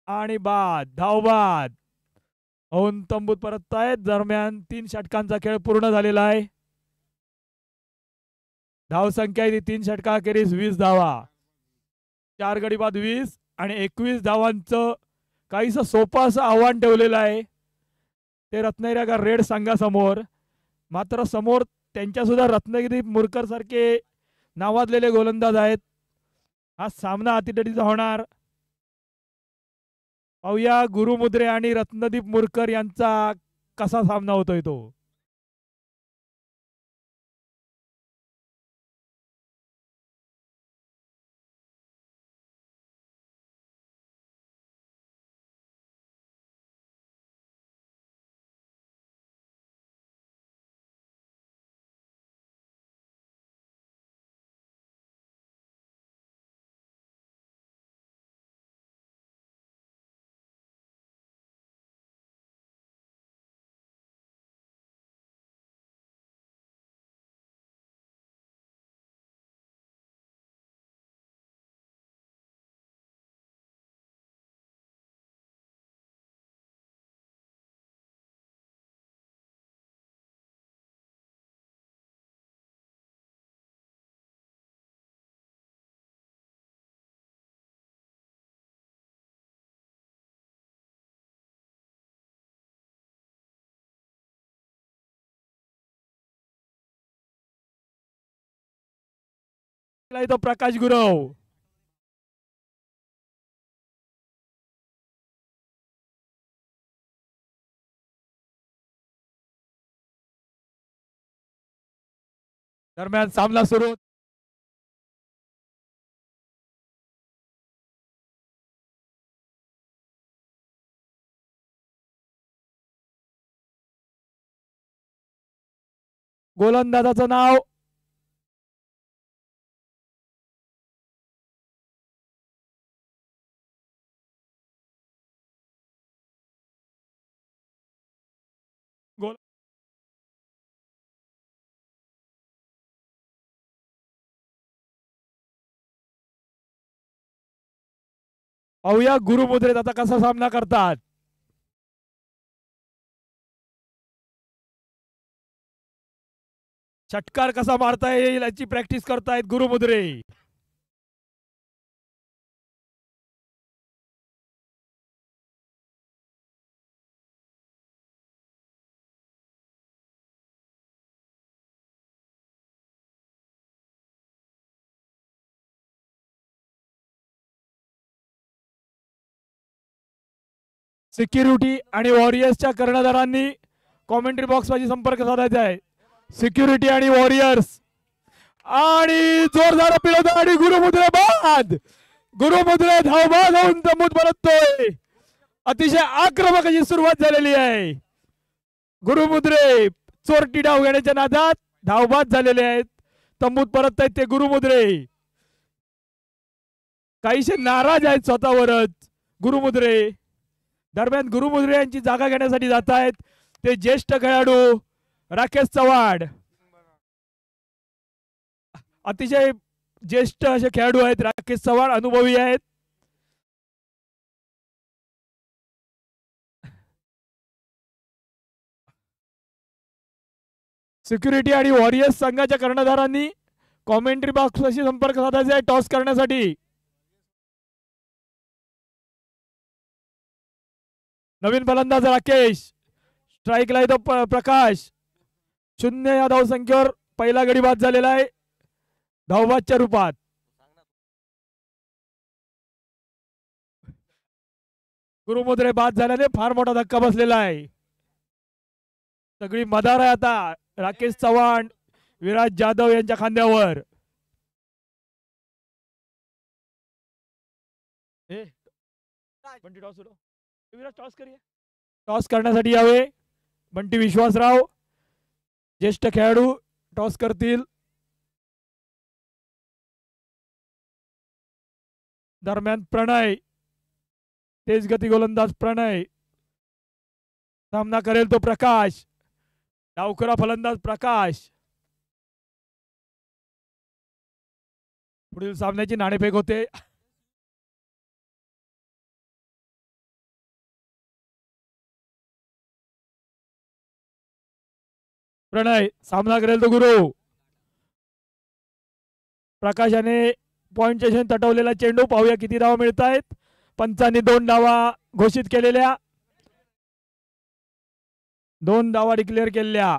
आणि बाद. धाव बाद होऊन तंबूत परततायत. दरम्यान 3 षटकांचा खेळ पूर्ण झालेला आहे. धाव संख्या आहे 3 षटका अखेरीस 20 धावा. 4 गडी बाद 20 आणि 21 धावांचं काहीसं सोपं असं आव्हान ठेवलेलं आहे ते रत्नागिरी आगार रेड संघासमोर. मात्र समोर त्यांच्या सुद्धा रत्नागिरी मुरकर सारखे नावाजलेले गोलंदाज आहेत. हा सामना अतितटीचा होणार. पाहूया गुरुमुद्रे आणि रत्नदीप मुरकर यांचा कसा सामना होतोय तो. तो प्रकाश गुरव. दरम्यान सामना सुरू. गोलंदाजाचं नाव गोल पाहूया गुरुमुद्रेत आता कसा सामना करतात. षटकार कसा मारता येईल याची प्रॅक्टिस करतायत गुरुमुद्रे. सिक्युरिटी आणि वॉरियर्सच्या कर्णधारांनी कॉमेंट्री बॉक्स मध्ये संपर्क साधायचा आहे. सिक्युरिटी आणि वॉरियर्स आणि जोरदार पिळवतो आणि गुरुमुद्रे बाद. गुरुमुद्रे धावबाद होऊन तंबूत परततोय. अतिशय आक्रमक अशी सुरुवात झालेली आहे. गुरुमुद्रे चोरटी डाव घेण्याच्या नादात धावबाद झालेले आहेत. तंबूत परत आहेत ते गुरुमुद्रे. काहीशे नाराज आहेत स्वतःवरच गुरुमुद्रे. दरम्यान गुरुमुद्रे यांची जागा घेण्यासाठी जात आहेत ते ज्येष्ठ खेळाडू राकेश चव्हाण. अतिशय ज्येष्ठ असे खेळाडू आहेत राकेश चव्हाण, अनुभवी आहेत. सिक्युरिटी आणि वॉरियर्स संघाच्या कर्णधारांनी कॉमेंट्री बॉक्सशी संपर्क साधायचा आहे टॉस करण्यासाठी. नवीन फलंदाज राकेश, स्ट्राईकला येतो प्रकाश. 0 या धावसंख्येवर पहिला गडी बाद झालेला आहे धावबादच्या रूपात. गुरुमुद्रे बाद झाल्याने फार मोठा धक्का बसलेला आहे. सगळी मदार आहे आता राकेश चव्हाण, विराज जाधव यांच्या खांद्यावर. टॉस करण्यासाठी यावे बंटी विश्वासराव. ज्येष्ठ खेळाडू टॉस करतील. दरम्यान प्रणय, तेजगती गोलंदाज प्रणय. सामना करेल तो प्रकाश, डावखुरा फलंदाज प्रकाश. पुढील सामन्याची नाणेफेक होते. प्रणय सामना करेल तो गुरु. प्रकाशाने पॉइंट स्टेशन तटवलेला चेंडू. पाहूया किती धावा मिळत आहेत. पंचांनी 2 धावा घोषित केलेल्या, 2 धावा डिक्लेअर केलेल्या.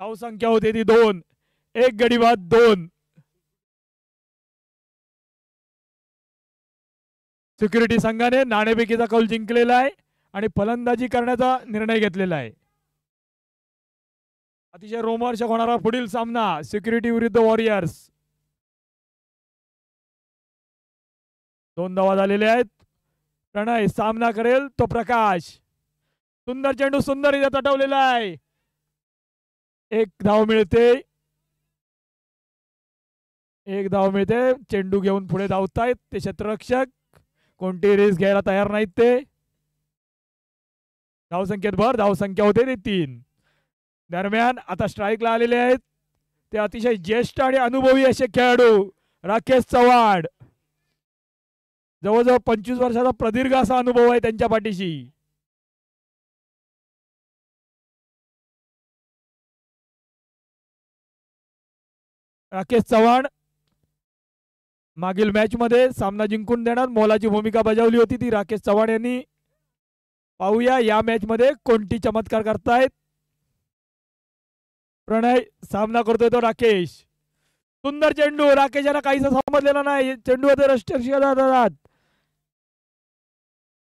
धावसंख्या होती ती 2. 1 गडी बाद 2. सिक्युरिटी संघाने नाणेफेकीचा कौल जिंकलेला आहे आणि फलंदाजी करण्याचा निर्णय घेतलेला आहे. अतिशय रोमहर्षक होणारा पुढील सामना सिक्युरिटी विरुद्ध वॉरियर्स. 2 धावा झालेल्या आहेत. प्रणय सामना करेल तो प्रकाश. सुंदर चेंडू सुंदर तटवलेला आहे. 1 धाव मिळते. 1 धाव मिळते. चेंडू घेऊन पुढे धावतायत ते क्षेत्ररक्षक. कोणती रिस्क घ्यायला तयार नाहीत ते. धावसंख्येत भर. धावसंख्या होते ते 3. दरम्यान आता स्ट्राईकला आलेले आहेत ते अतिशय ज्येष्ठ आणि अनुभवी असे खेळाडू राकेश चव्हाण. जवळजवळ 25 वर्षाचा प्रदीर्घ असा अनुभव आहे त्यांच्या पाठीशी. राकेश चव्हाण मागील मॅच मध्ये सामना जिंकून देण्यात मोलाची भूमिका बजावली होती ती राकेश चव्हाण यांनी. पाहूया या मॅच मध्ये कोणती चमत्कार करतायत. प्रणय सामना करतोय तो राकेश. सुंदर चेंडू, राकेश याला काहीच समजलेला नाही, चेंडू जातात.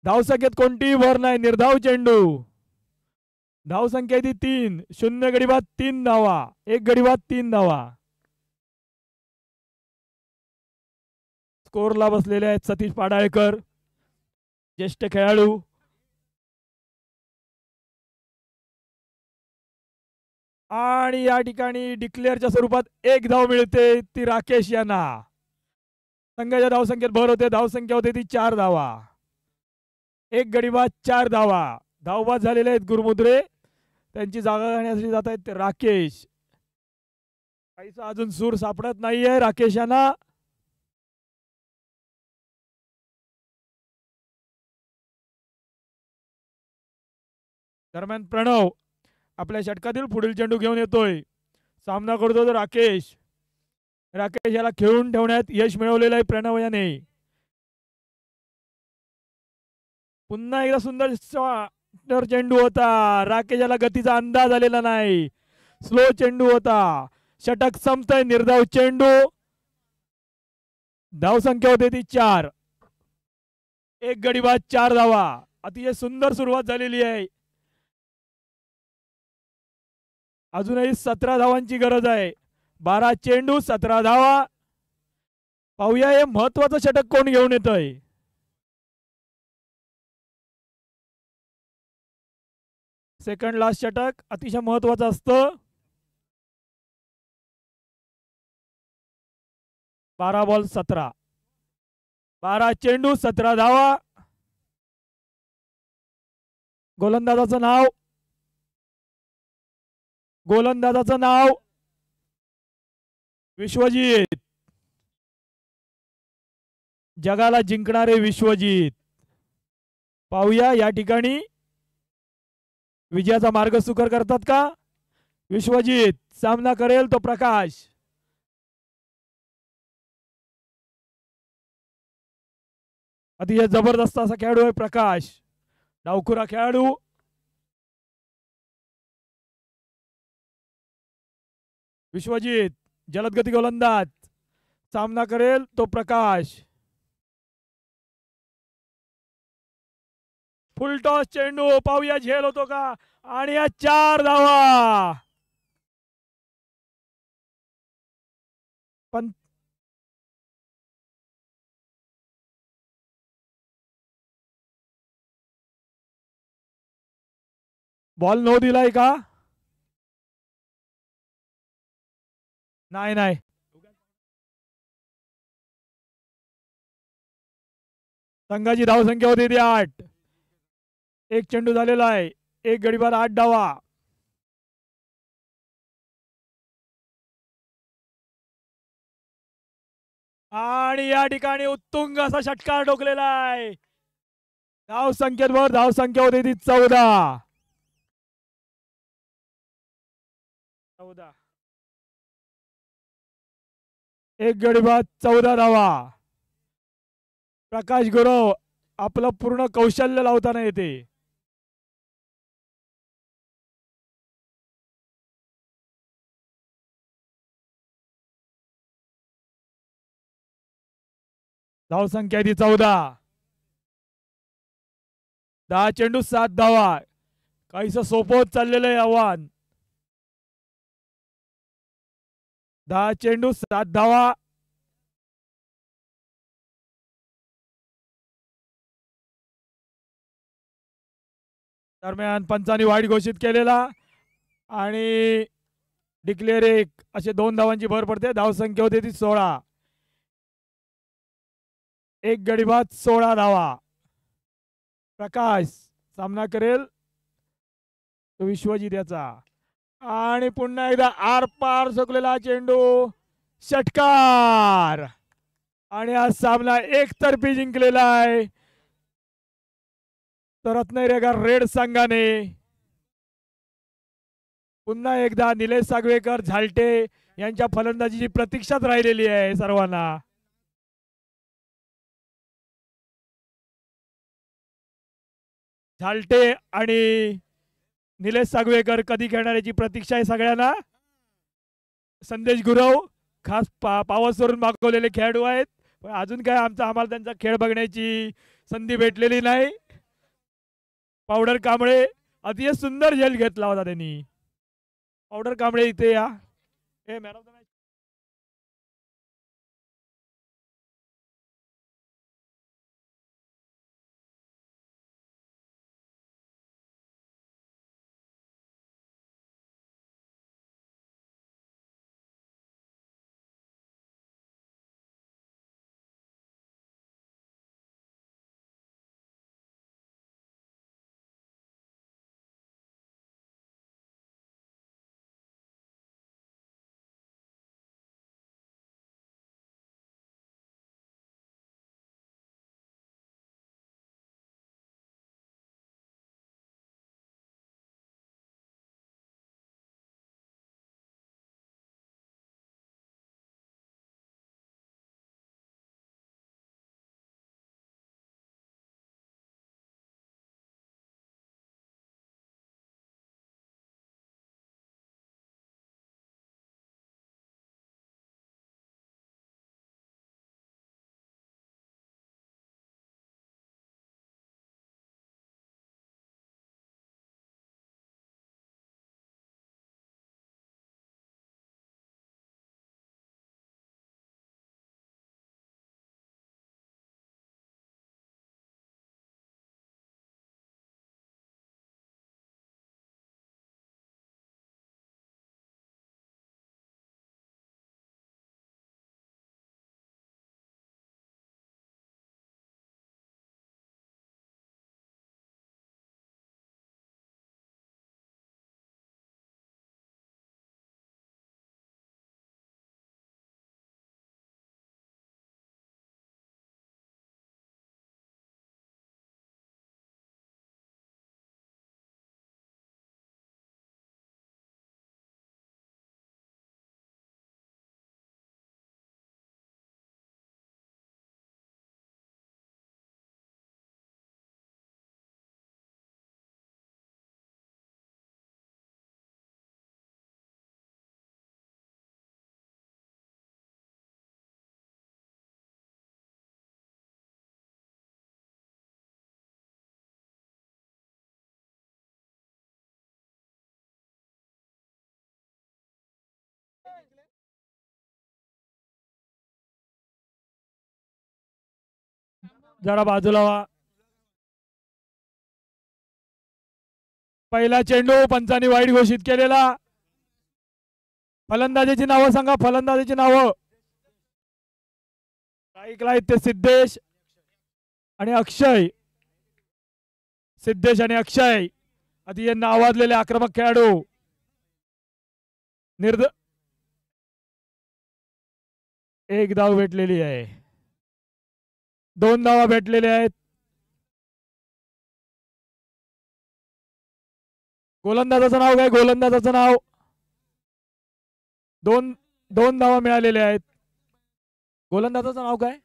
धावसंख्येत कोणतीही भर नाही, निर्धाव चेंडू. धावसंख्या ती 3, 0 गडी बाद 3 धावा, 1 गडी बाद 3 धावा. स्कोरला बसलेले आहेत सतीश पाडाळकर, ज्येष्ठ खेळाडू. आणि या ठिकाणी डिक्लेअरच्या स्वरूपात 1 धाव मिळते, ती राकेश यांना. संघाच्या धावसंख्येत भर होते, धावसंख्या होते ती 4 धावा, 1 गडी बाद 4 धावा. धावबाद झालेले आहेत गुरुमुद्रे, त्यांची जागा घेण्यासाठी जात आहेत राकेश. काहीसा अजून सूर सापडत नाहीये राकेश यांना. दरम्यान प्रणव आपल्या षटकातील पुढील चेंडू घेऊन येतोय. सामना करतो तो राकेश. राकेश याला खेळून ठेवण्यात यश मिळवलेलं आहे प्रणव याने. पुन्हा एकदा सुंदर चेंडू होता, राकेश याला गतीचा अंदाज आलेला नाही, स्लो चेंडू होता. षटक संपतंय, निर्धाव चेंडू. धावसंख्या होते ती 4, 1 गडी बाद 4 धावा. अतिशय सुंदर सुरुवात झालेली आहे. अजूनही 17 धावांची गरज आहे. 12 चेंडू 17 धावा. पाहूया हे महत्वाचं षटक कोण घेऊन येतोय. सेकंड लास्ट षटक अतिशय महत्वाचं असतं. 12 बॉल 17, 12 चेंडू 17 धावा. गोलंदाजाचं नाव विश्वजित. जगाला जिंकणारे विश्वजित. पाहूया या ठिकाणी विजयाचा मार्ग सुकर करतात का विश्वजित. सामना करेल तो प्रकाश. अतिशय जबरदस्त असा खेळाडू आहे प्रकाश, डावखुरा खेळाडू. विश्वजित जलदगती गोलंदाज. सामना करेल तो प्रकाश. फुल टॉस चेंडू. पाहूया झेल होतो का. आणि या 4 धावा. पण बॉल नो दिलाय का. नाही. संघाची धावसंख्या होती ती 8. 1 चेंडू झालेला आहे, 1 गडी बाद 8 धावा. आणि या ठिकाणी उत्तुंग असा षटकार ठोकलेला आहे. धावसंख्येवर धावसंख्या होती ती 14. 1 गडी बाद 14 धावा. प्रकाश गुरव आपलं पूर्ण कौशल्य लावताना येते. धावसंख्या ती 14. 10 चेंडू 7 धावा. काहीसं सोपं होत चाललेलं आहे आव्हान. 10 चेंडू 7 धावा. दरम्यान पंचांनी वाईट घोषित केलेला आणि डिक्लेअर 1 असे 2 धावांची भर पडते. धावसंख्या होती ती 16. 1 गडी बाद 16 धावा. प्रकाश सामना करेल तो विश्वजित याचा. आणि पुन्हा एकदा आर पार झोकलेला चेंडू. षटकार. आणि हा सामना एकतर्फी जिंकलेला आहे तर रत्नागिरी रेड संघाने. पुन्हा एकदा निलेश सागवेकर, झालटे यांच्या फलंदाजीची प्रतीक्षाच राहिलेली आहे सर्वांना. झालटे आणि निलेश सागवेकर कधी खेळणार याची प्रतीक्षा आहे सगळ्यांना. संदेश गुरव खास पावस वरून मागवलेले खेळाडू आहेत, पण अजून काय आम्हाला त्यांचा खेळ बघण्याची संधी भेटलेली नाही. पावडर कांबळे अतिशय सुंदर झेल घेतला होता त्यांनी. पावडर कांबळे इथे या. हे मॅन ऑफ द मॅच. जरा बाजूला व्हा. पहिला चेंडू पंचांनी वाईट घोषित केलेला. फलंदाजीची नावं सांगा, फलंदाजीची नावं. स्ट्राईकला आहेत ते सिद्धेश आणि अक्षय. सिद्धेश आणि अक्षय अतिशय नावाजलेले आक्रमक खेळाडू. एक धाव भेटलेली आहे, 2 धावा भेटलेल्या आहेत. गोलंदाजाचं नाव काय? गोलंदाजाचं नाव. 2 धावा मिळालेल्या आहेत. गोलंदाजाचं नाव काय?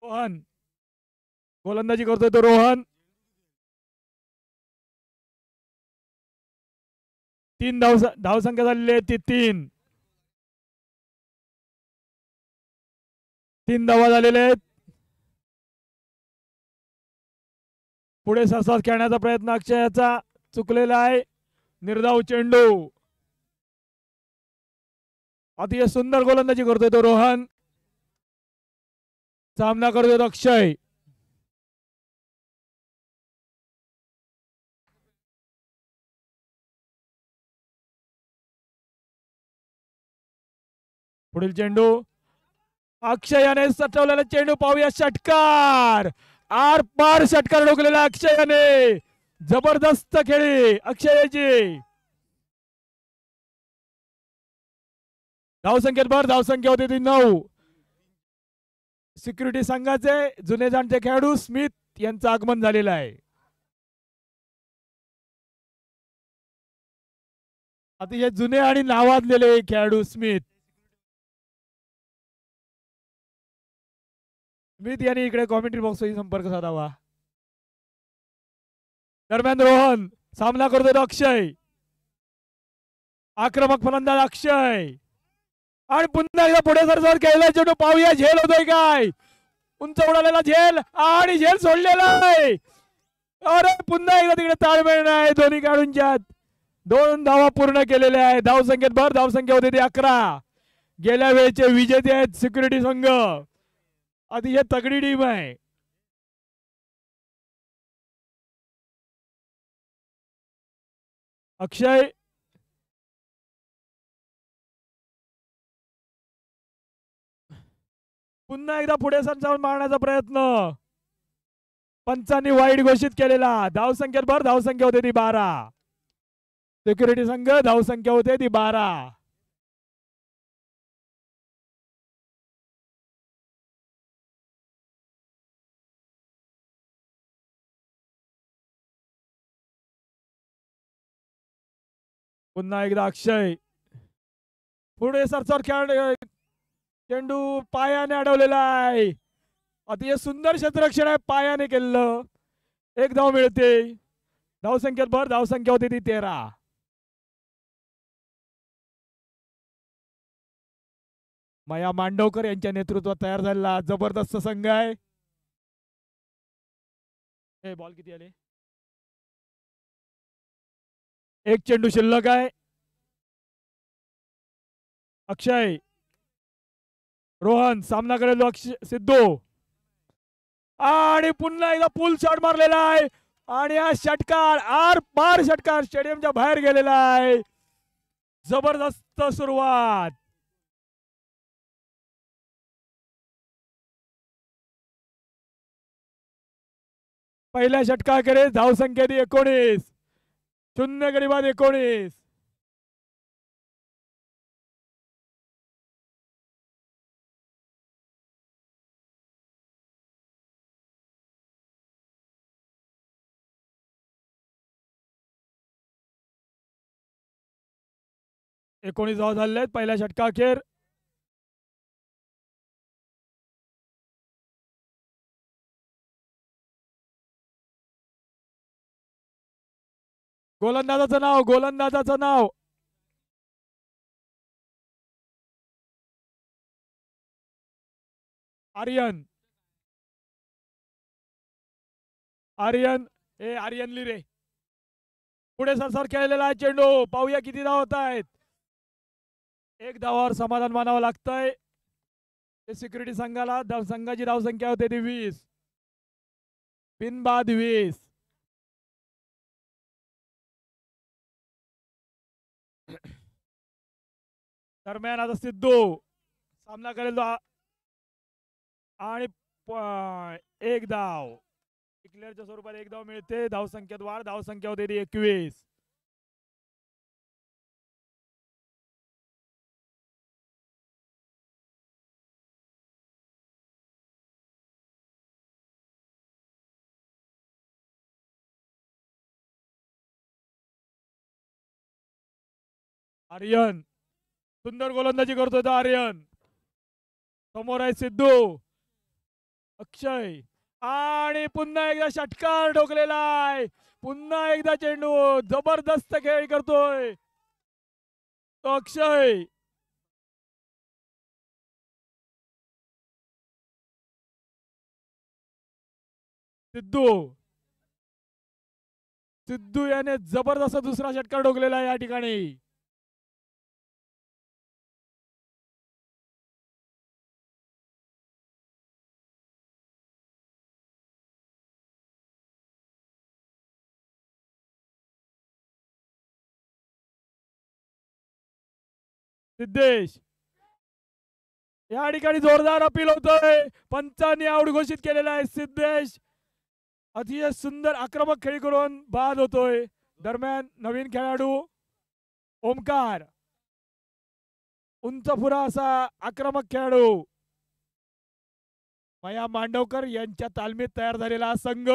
रोहन. गोलंदाजी करतोय तो रोहन. 3 धावसंख्या झालेली आहे ती 3. 3 धावा झालेल्या आहेत. पुढे सरसास खेळण्याचा प्रयत्न अक्षयाचा चुकलेला आहे. निर्धाव चेंडू. अतिशय सुंदर गोलंदाजी करतोय तो रोहन. सामना करतोय तो अक्षय. पुढील चेंडू. अक्षयाने सटवलेला चेंडू पाहूया. षटकार. आर पार षटकार ठोकलेला अक्षयाने. जबरदस्त खेळी अक्षयाची. धावसंख्येत भर. धावसंख्या होती ती 9. सिक्युरिटी संघाचे जुने जाणते खेळाडू स्मिथ यांचं आगमन झालेलं आहे. अतिशय जुने आणि नावाजलेले खेळाडू स्मिथ. स्मिथ यांनी इकडे कॉमेंट्री बॉक्सशी संपर्क साधावा. दरम्यान रोहन सामना करतोय तो अक्षय. आक्रमक फलंदाज अक्षय. आणि पुन्हा एकदा पुढे सर खेळला चेंडू पाहूया झेल होतोय काय. उंच उडालेला झेल आणि झेल सोडलेला आहे. अरे पुन्हा एकदा तिकडे ताळमेळ नाही दोन्ही खेळाडूंच्यात. 2 धावा पूर्ण केलेल्या आहेत. धावसंख्येत भर धावसंख्या होती ती 11. गेल्या वेळेचे विजेते आहेत सिक्युरिटी संघ. अतिशय तगडी टीम आहे. अक्षय पुन्हा एकदा पुढे जाऊन मारण्याचा प्रयत्न. पंचांनी वाईट घोषित केलेला. धावसंख्येत भर धावसंख्या होते ती 12. सिक्युरिटी संघ धावसंख्या होते ती 12. पुन्हा एकदा अक्षय पुढे सरसर खेळ. चेंडू पायाने अडवलेला आहे. अतिशय सुंदर क्षेत्ररक्षण आहे पायाने केलं. 1 धाव मिळते. धावसंख्येत भर धावसंख्या होती ती 13. माया मांडवकर यांच्या नेतृत्वात तयार झालेला जबरदस्त संघ आहे. हे बॉल किती आले. 1 चेंडू शिल्लक आहे. अक्षय रोहन सामना करेल सिद्धू आणि पुन्हा एकदा पुल शॉट मारलेला आहे आणि हा षटकार आर पार षटकार स्टेडियमच्या बाहेर गेलेला आहे. जबरदस्त सुरुवात. पहिल्या षटकाकडे धावसंख्या 19. 0 गडी बाद 19. धाव झाले आहेत पहिल्या षटकाखेर. गोलंदाजाचं नाव आर्यन लिरे. पुढे सरसर खेळलेला आहे चेंडू. पाहूया किती धाव होत आहेत. 1 धावावर समाधान मानावं लागतंय. सिक्युरिटी संघाला संघाची धावसंख्या होते ती 20. बिनबाद 20. दरम्यान आता सिद्धू सामना करेल आणि 1 धाव. डिक्लेअरच्या स्वरूपात 1 धाव मिळते. धावसंख्येत वाढ. धावसंख्या होते ती 21. आर्यन सुंदर गोलंदाजी करतोय तो आर्यन. समोर आहे सिद्धू. अक्षय आणि पुन्हा एकदा षटकार ठोकलेला आहे. पुन्हा एकदा चेंडू. जबरदस्त खेळ करतोय तो अक्षय. सिद्धू याने जबरदस्त दुसरा षटकार ठोकलेला आहे या ठिकाणी. सिद्धेश या ठिकाणी जोरदार अपील होतोय. पंचांनी आऊट घोषित केलेला आहे. सिद्धेश अतिशय सुंदर आक्रमक खेळी करून बाद होतोय. दरम्यान नवीन खेळाडू ओमकार उंचफुरा असा आक्रमक खेळाडू माया मांडवकर यांच्या तालमीत तयार झालेला संघ.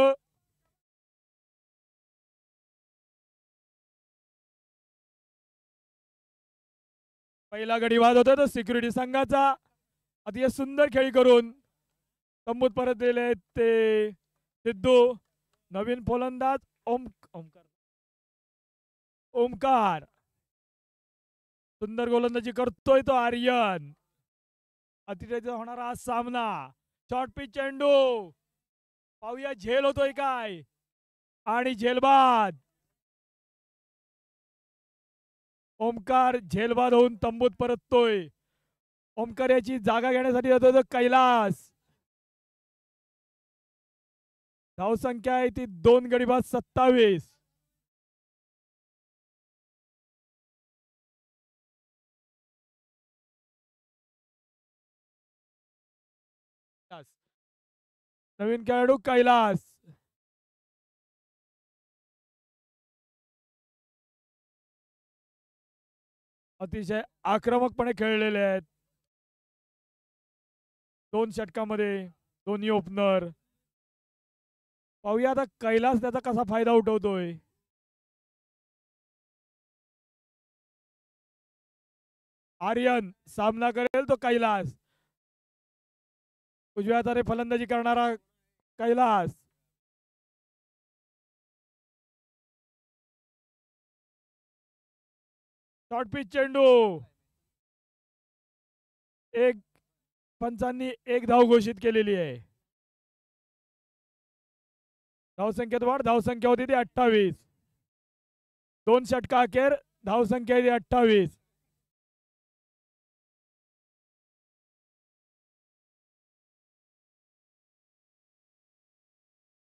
पहिला गडी बाद होता तो सिक्युरिटी संघाचा. अतिशय सुंदर खेळी करून तंबूत परत दिले ते सिद्धू. नवीन फलंदाज ओमकार सुंदर गोलंदाजी करतोय तो आर्यन. अतिशय होणारा हा सामना. शॉर्ट पिच चेंडू पाहूया झेल होतोय काय आणि झेलबाद. ओमकार झेलबाद होऊन तंबूत परततोय. ओमकार याची जागा घेण्यासाठी जातोय तो कैलास. धावसंख्या आहे ती 2 गडी बाद 27. नवीन खेळाडू कैलास. अतिशय आक्रमकपणे खेळलेले आहेत 2 षटकामध्ये दोन्ही ओपनर. पाहूया आता कैलास त्याचा कसा फायदा उठवतोय. आर्यन सामना करेल तो कैलास. उजव्या हाताने फलंदाजी करणारा कैलास. शॉर्ट पिच चेंडू. पंचांनी 1 धाव घोषित केलेली आहे. धावसंख्येत वाढ. धावसंख्या होती ती 28. 2 षटका अखेर धावसंख्या आहे ती 28.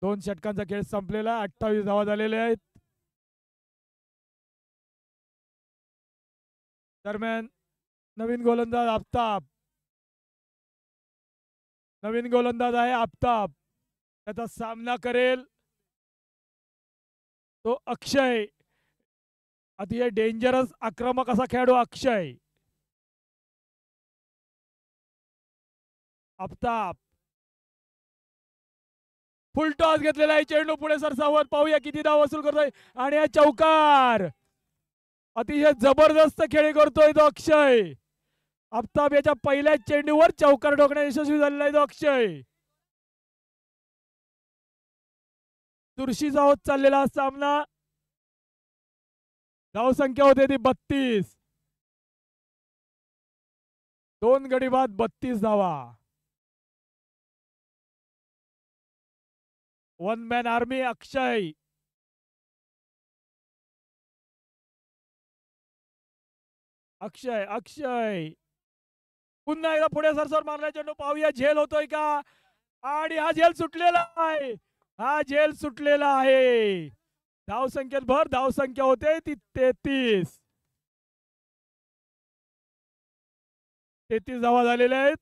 दोन षटकांचा खेळ संपलेला. 28 धावा झालेल्या आहेत. दरम्यान नवीन गोलंदाज आफताब. नवीन गोलंदाज आहे आफताब. त्याचा सामना करेल तो अक्षय. अतिशय डेंजरस आक्रमक असा खेळाडू अक्षय. आफताब फुल टॉस घेतलेला आहे. चेंडू पुढे सरसावत. पाहूया किती धाव वसूल करतोय आणि हा चौकार. अतिशय जबरदस्त खेळी करतोय तो अक्षय. आफताब याच्या पहिल्याच चेंडूवर चौकार ठोकण्यात यशस्वी झालेला आहे तो अक्षय. चुरशीचा होत चाललेला हा सामना. धावसंख्या होते ती 32. 2 गडी बाद 32 धावा. 1 मॅन आर्मी अक्षय. अक्षय अक्षय पुन्हा एकदा पुढे सरसर मारला चेंडू. पाहूया झेल होतोय का आणि हा झेल सुटलेला आहे. हा झेल सुटलेला आहे. धावसंख्येत भर. धावसंख्या होते ती 33. 33 धावा झालेल्या आहेत.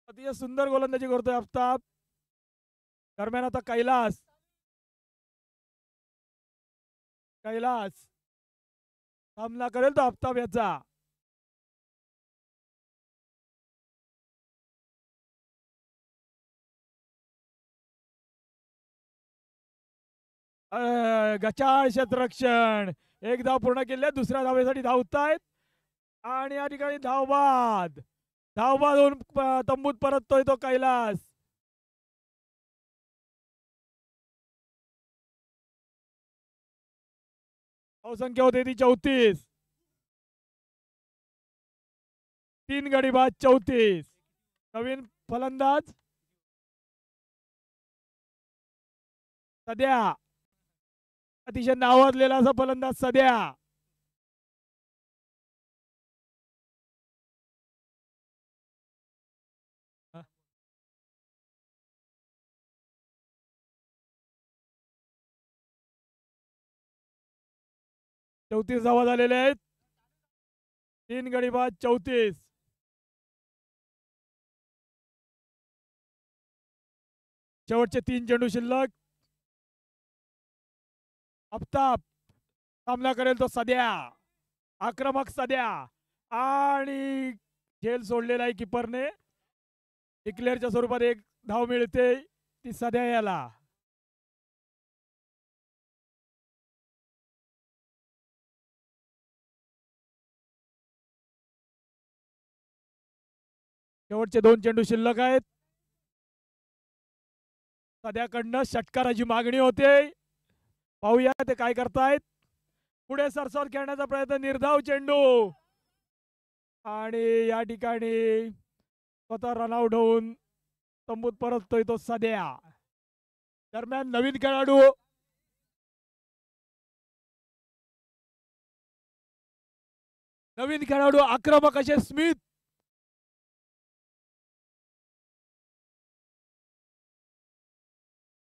अतिशय सुंदर गोलंदाजी करतोय आफताब. दरम्यान आता कैलास. कैलास सामना करेल तो आफताब याचा. गचाळ क्षेत्ररक्षण. 1 धाव पूर्ण केली. दुसऱ्या धावेसाठी धावतायत आणि या ठिकाणी धावबाद. धावबाद होऊन तंबूत परततोय तो कैलास. धावसंख्या होते ती 34. 3 गडी बाद 34. नवीन फलंदाज सध्या. अतिशय नावाजलेला असा फलंदाज सध्या. चौतीस धावा झालेले आहेत. 3 गडी बाद 34. शेवटचे 3 चेंडू शिल्लक. आफताब सामना करेल तो सध्या. आक्रमक सध्या आणि झेल सोडलेला आहे किपरने. डिक्लेअरच्या स्वरूपात 1 धाव मिळते ती सध्या याला. शेवटचे 2 चेंडू शिल्लक आहेत. सध्याकडनं षटकाराची मागणी होते. पाहूया ते काय करतायत. पुढे सरसावत खेळण्याचा प्रयत्न, निर्धाव चेंडू आणि या ठिकाणी स्वतः रनआउट होऊन तंबूत परततोय तो सध्या. दरम्यान नवीन खेळाडू आक्रमक असे स्मिथ.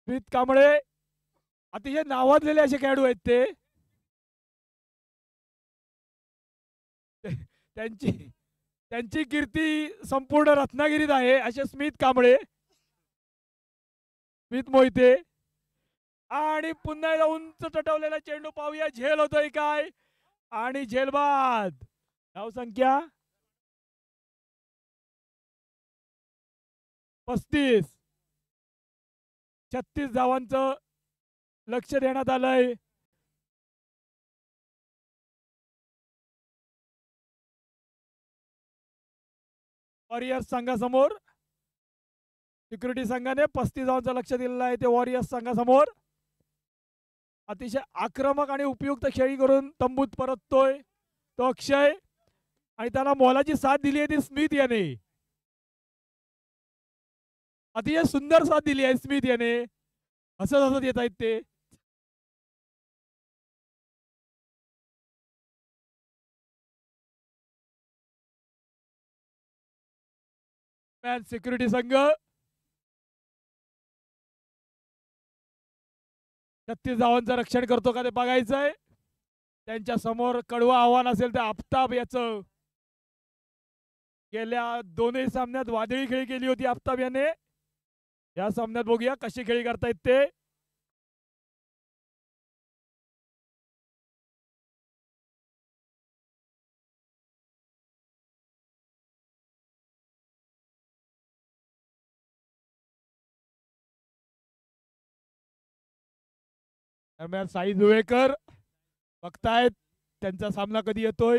स्मिथ कांबळे अतिशय नावाजलेले असे खेळाडू आहेत ते. त्यांची कीर्ती संपूर्ण रत्नागिरीत आहे असे स्मिथ कांबळे, स्मिथ मोहिते. आणि पुन्हा एकदा उंच टटवलेला चेंडू, पाहूया झेल होतोय काय, आणि झेलबाद. धाव संख्या 35. 36 धावांचं लक्ष देण्यात आलंय. वॉरियर्स संघासमोर सिक्युरिटी संघाने 35 धावांचं लक्ष दिलेलं आहे ते वॉरियर्स संघासमोर. अतिशय आक्रमक आणि उपयुक्त खेळी करून तंबूत परततोय तो अक्षय, आणि त्याला मोलाची साथ दिली आहे ती स्मिथ याने. अतिशय सुंदर साथ दिली आहे स्मिथ याने. हसत हसत येत आहेत ते. सिक्युरिटी संघ 36 धावांचं रक्षण करतो का ते बघायचंय. त्यांच्या समोर कडवं आव्हान असेल तर आफताब याचं. गेल्या दोन्ही सामन्यात वादळी खेळी केली होती आफताब याने. या सामन्यात बघूया कशी खेळी करतायत ते. दरम्यान साई जुवेकर बघतायत त्यांचा सामना कधी येतोय.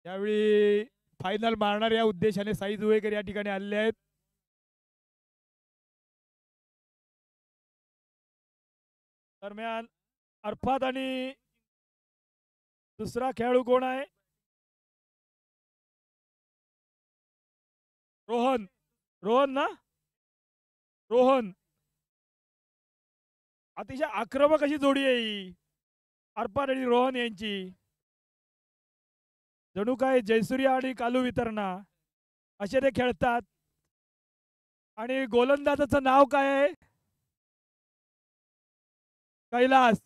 यावेळी फायनल मारणार या उद्देशाने साई जुवेकर या ठिकाणी आलेले आहेत. दरम्यान अरफात आणि दुसरा खेळाडू कोण आहे, रोहन. रोहन ना, रोहन. अतिशय आक्रमक अशी जोडी आहे ही अरफात आणि रोहन यांची. जणू काय जयसूर्या आणि कालू वितरणा असे ते खेळतात. आणि गोलंदाजाचं नाव काय आहे, कैलास.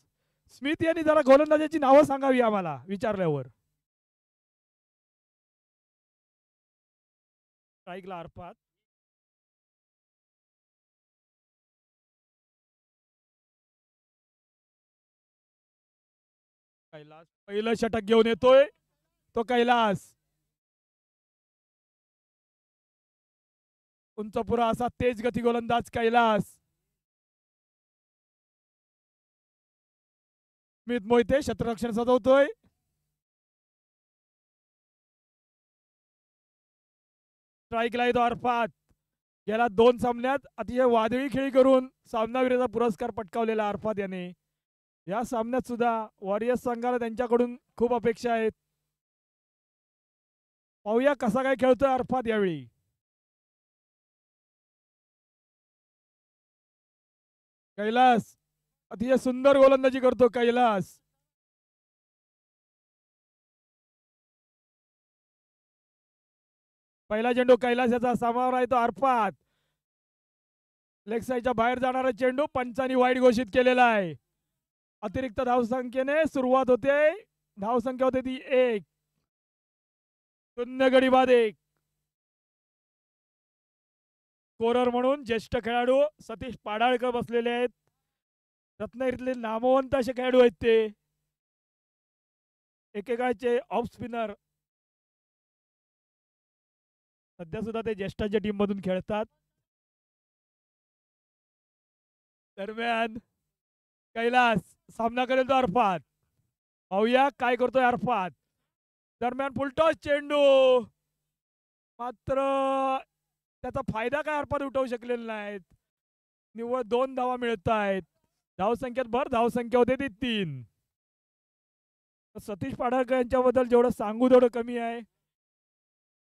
स्मिथ यांनी जरा गोलंदाजाची नावं सांगावी आम्हाला विचारल्यावर. स्ट्राईकला अरफात. कैलास पहिलं षटक घेऊन येतोय तो कैलास. उंचपुरा असा तेज गती गोलंदाज कैलास. स्मिथ मोहिते क्षेत्ररक्षण सजवतोय. स्ट्राईकला येतो अरफात. गेल्या 2 सामन्यात अतिशय वादळी खेळी करून सामनावीराचा पुरस्कार पटकावलेला अरफात याने. या सामन्यात सुद्धा वॉरियर्स संघाला त्यांच्याकडून खूप अपेक्षा आहेत. पाहूया कसा काय खेळतोय अरफात यावेळी. कैलास अतिशय सुंदर गोलंदाजी करतो कैलास. पहिला चेंडू कैलास याचा सामावर आहे तो अरफात. लेग साईडच्या बाहेर जाणारा चेंडू पंचांनी वाईट घोषित केलेला आहे. अतिरिक्त धावसंख्येने सुरुवात होते. धावसंख्या होते ती 1. 0 गडी बाद 1. स्कोरर म्हणून ज्येष्ठ खेळाडू सतीश पाडाळकर बसलेले आहेत. रत्नागिरीतले नामवंत असे खेळाडू आहेत ते. एकेकाळचे ऑफ स्पिनर. सध्या सुद्धा ते ज्येष्ठांच्या टीम मधून खेळतात. दरम्यान कैलास सामना करेल तो अरफात. पाहूया काय करतोय अरफात. दरम्यान फुलटॉस चेंडू, मात्र त्याचा फायदा काय अरफात उठवू शकलेला नाहीत. निव्वळ 2 धावा मिळत आहेत. धावसंख्येत भर, धावसंख्या होते ती 3. सतीश पाडळकर यांच्याबद्दल जेवढं सांगू तेवढं कमी आहे.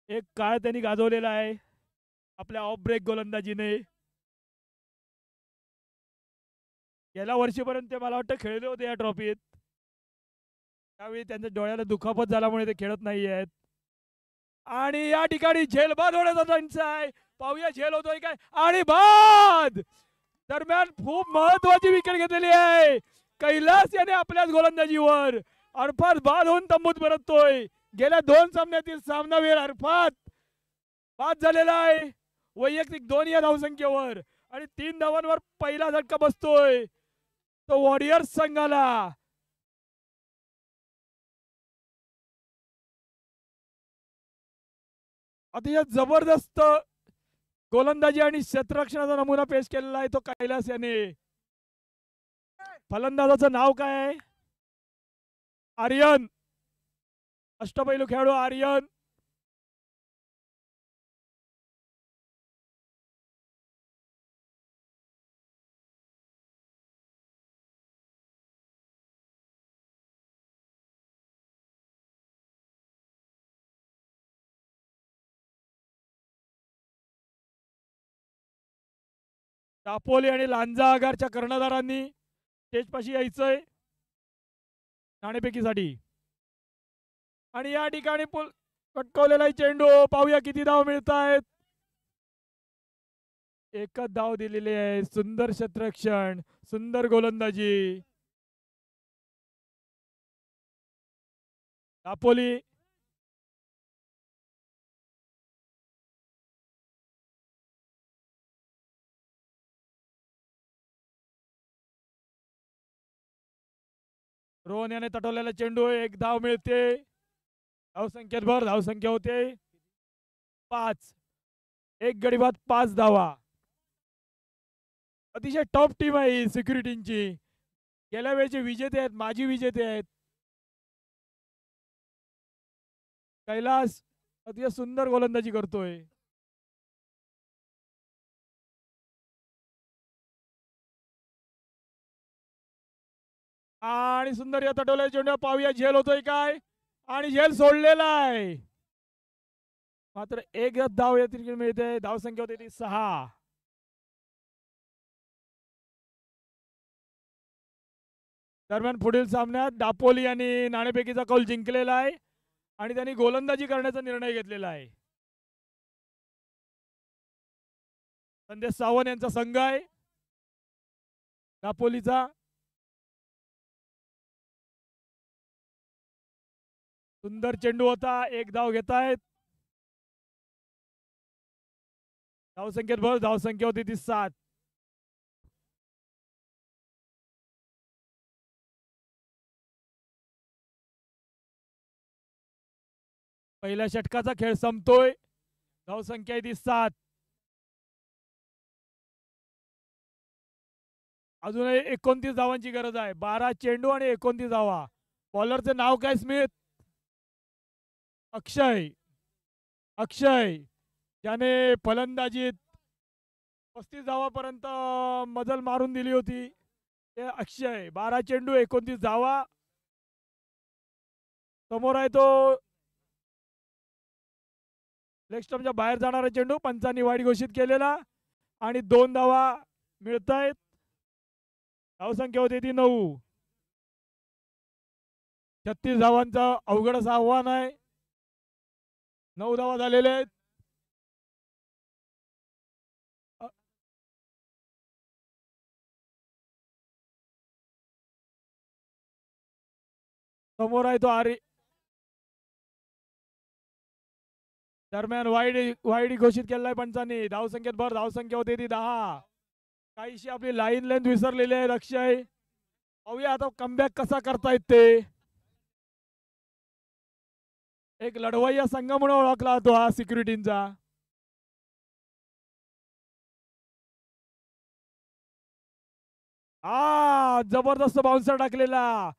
एक काळ त्यांनी गाजवलेला आहे आपल्या ऑफ ब्रेक गोलंदाजीने. गेल्या वर्षीपर्यंत ते मला वाटतं खेळले होते या ट्रॉफीत. त्यावेळी त्यांच्या डोळ्याला दुखापत झाल्यामुळे ते खेळत नाही आहेत. आणि या ठिकाणी झेल बाद होण्याचा त्यांचा आहे. पाहूया झेल होतोय काय, आणि बाद. दरम्यान खूप महत्वाची विकेट घेतलेली आहे कैलास याने आपल्याच गोलंदाजीवर. अरफात बाद होऊन तंबूत परततोय. गेल्या 2 सामन्यातील सामनावीर अरफात बाद झालेला आहे वैयक्तिक 2 या धावसंख्येवर, आणि 3 धावांवर पहिला झटका बसतोय तो वॉरियर्स संघाला. अतिशय जबरदस्त गोलंदाजी आणि क्षेत्ररक्षणाचा नमुना पेश केलेला आहे तो कैलास याने. फलंदाजाचं नाव काय आहे? आर्यन. अष्टपैलू खेळाडू आर्यन. दापोली आणि लांजा आगारच्या कर्णधारांनी स्टेजपाशी यायचंय नाणेफेकीसाठी. आणि या ठिकाणी पटकवलेला चेंडू. पाहूया किती धाव मिळत आहेत. एकच धाव दिलेली आहे. सुंदर क्षेत्ररक्षण, सुंदर गोलंदाजी. दापोली रोहन याने तटवलेला चेंडू. 1 धाव मिळते. धावसंख्येत भर, धावसंख्या होते 5. 1 गडी बाद 5 धावा. अतिशय टॉप टीम आहे ही सिक्युरिटींची. गेल्या वेळेचे विजेते आहेत, माजी विजेते आहेत. कैलास अतिशय सुंदर गोलंदाजी करतोय. आणि सुंदर या तटवल्या चेंडू. पाहूया झेल होतोय काय, आणि झेल सोडलेला आहे. मात्र 1 धाव या तिरकी मिळते. धावसंख्या होते ती 6. दरम्यान पुढील सामन्यात दापोली यांनी नाणेफेकीचा कौल जिंकलेला आहे आणि त्यांनी गोलंदाजी करण्याचा निर्णय घेतलेला आहे. संदेश सावंत यांचा संघ आहे दापोलीचा. सुंदर चेंडू होता. 1 धाव घेतायत. धावसंख्येत भर, धावसंख्या होती ती 7. पहिल्या षटकाचा खेळ संपतोय. धावसंख्या आहे ती 7. अजूनही 29 धावांची गरज आहे. 12 चेंडू आणि 29 धावा. बॉलरचे नाव काय? स्मिथ. अक्षय. अक्षय ज्याने फलंदाजीत 35 धावापर्यंत मजल मारून दिली होती ते अक्षय. 12 चेंडू 29 धावा. समोर आहे तो लेग स्टंपच्या बाहेर जाणारा चेंडू पंचांनी वाईट घोषित केलेला आणि 2 धावा मिळत आहेत. धावसंख्या होती ती 9. 36 धावांचं अवघड असं आव्हान आहे. 9 धावा झालेले आहेत. समोर आहे तो आरी. दरम्यान वाईड घोषित केलेला आहे पंचांनी. धावसंख्येत भर, धावसंख्या होती ती 10. काहीशी आपली लाईन लेंथ विसरलेली आहे अक्षय. पाहूया आता कमबॅक कसा करतायत ते. एक लढवय्या संघ म्हणून ओळखला जातो हा सिक्युरिटींचा. जबरदस्त बाउन्सर टाकलेला.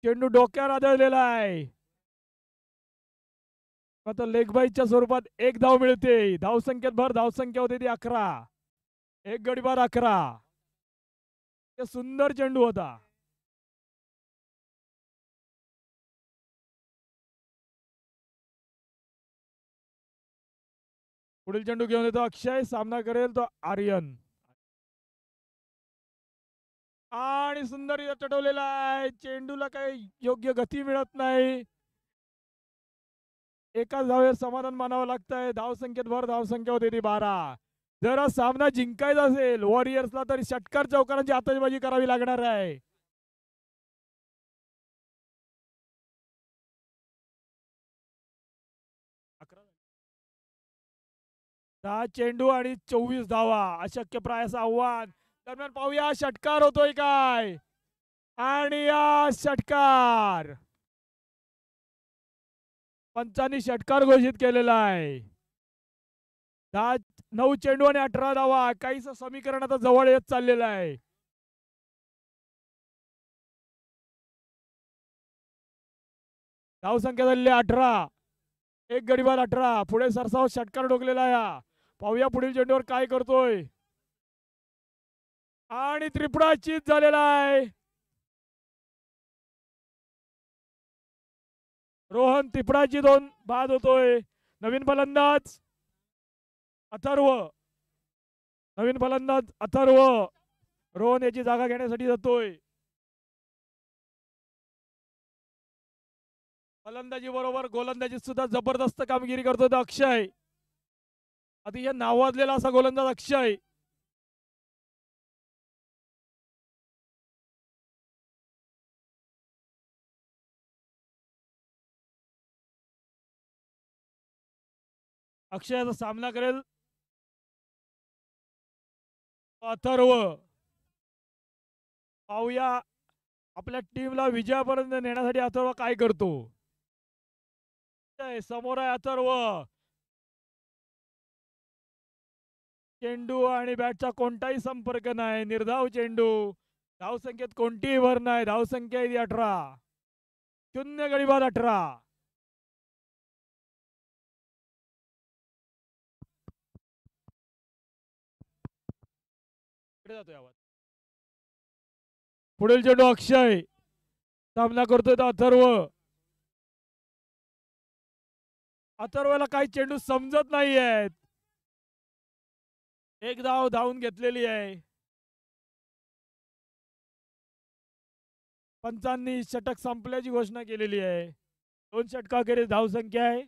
चेंडू डोक्यावर आदळलेला आहे. आता लेग बाईच्या स्वरूपात 1 धाव मिळते. धावसंख्येत भर, धावसंख्या होती ती 11. 1 गडी बाद 11. ते सुंदर चेंडू होता. पुढील चेंडू घेऊन येतो अक्षय. सामना करेल तो आर्यन. आणि सुंदर चढवलेला आहे. चेंडूला काही योग्य गती मिळत नाही. एकाच धावेवर समाधान मानावं लागतंय. धावसंख्येत भर धावसंख्या होती ती 12. जर हा सामना जिंकायचा असेल वॉरियर्सला तर षटकार चौकारांची आतषबाजी करावी लागणार आहे. दहा चेंडू आणि 24 धावा. अशक्य प्रायाचं आव्हान. दरम्यान पाहूया षटकार होतोय काय. आणि या षटकार पंचांनी षटकार घोषित केलेला आहे. 9 चेंडू आणि 18 धावा. काहीच समीकरण आता जवळ येत चाललेलं आहे. धावसंख्या झालेली 18. एक गडी बाद 18. पुढे सरसाव षटकार ठोकलेला आहे. पाहूया पुढील चेंडूवर काय करतोय. आणि त्रिपुरा चीज झालेला आहे. रोहन त्रिपुराची 2 बाद होतोय. नवीन फलंदाज अथर्व. नवीन फलंदाज अथर्व रोहन याची जागा घेण्यासाठी जातोय. फलंदाजी बरोबर गोलंदाजी सुद्धा जबरदस्त कामगिरी करतोय तो अक्षय. अतिशय नावाजलेला असा गोलंदाज अक्षय. अक्षयाचा सामना करेल अथर्व. पाहूया आपल्या टीमला विजयापर्यंत नेण्यासाठी अथर्व काय करतो. समोर आहे अथर्व. चेंडू आणि बॅटचा कोणताही संपर्क नाही. निर्धाव चेंडू. धावसंख्येत कोणतीही भर नाही. धावसंख्या आहे 18. 0 गडी बाद 18. पुढील चेंडू अक्षय. सामना करतोय तो अथर्व. अथर्वला काही चेंडू समजत नाही आहेत. एक धाव धावून घेतलेली आहे. पंचांनी षटक संपल्याची घोषणा केलेली आहे. 2 षटकाखेरीज धावसंख्या आहे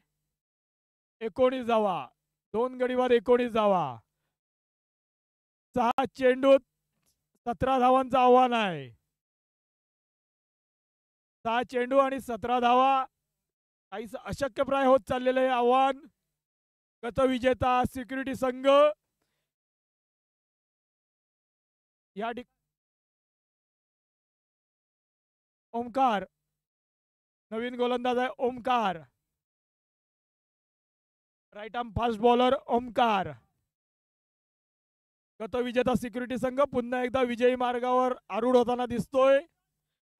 19 धावा. 2 गडी बाद 19 धावा. 6 चेंडूत 17 धावांचं आव्हान आहे. 6 चेंडू आणि 17 धावा. काहीच अशक्यप्राय होत चाललेलं आहे आव्हान. गतविजेता सिक्युरिटी संघ या ओमकार. नवीन गोलंदाज आहे Omkar. Right arm fast bowler Omkar. गतविजेता सिक्युरिटी संघ पुन्हा एकदा विजयी मार्गावर आरूढ होताना दिसतोय.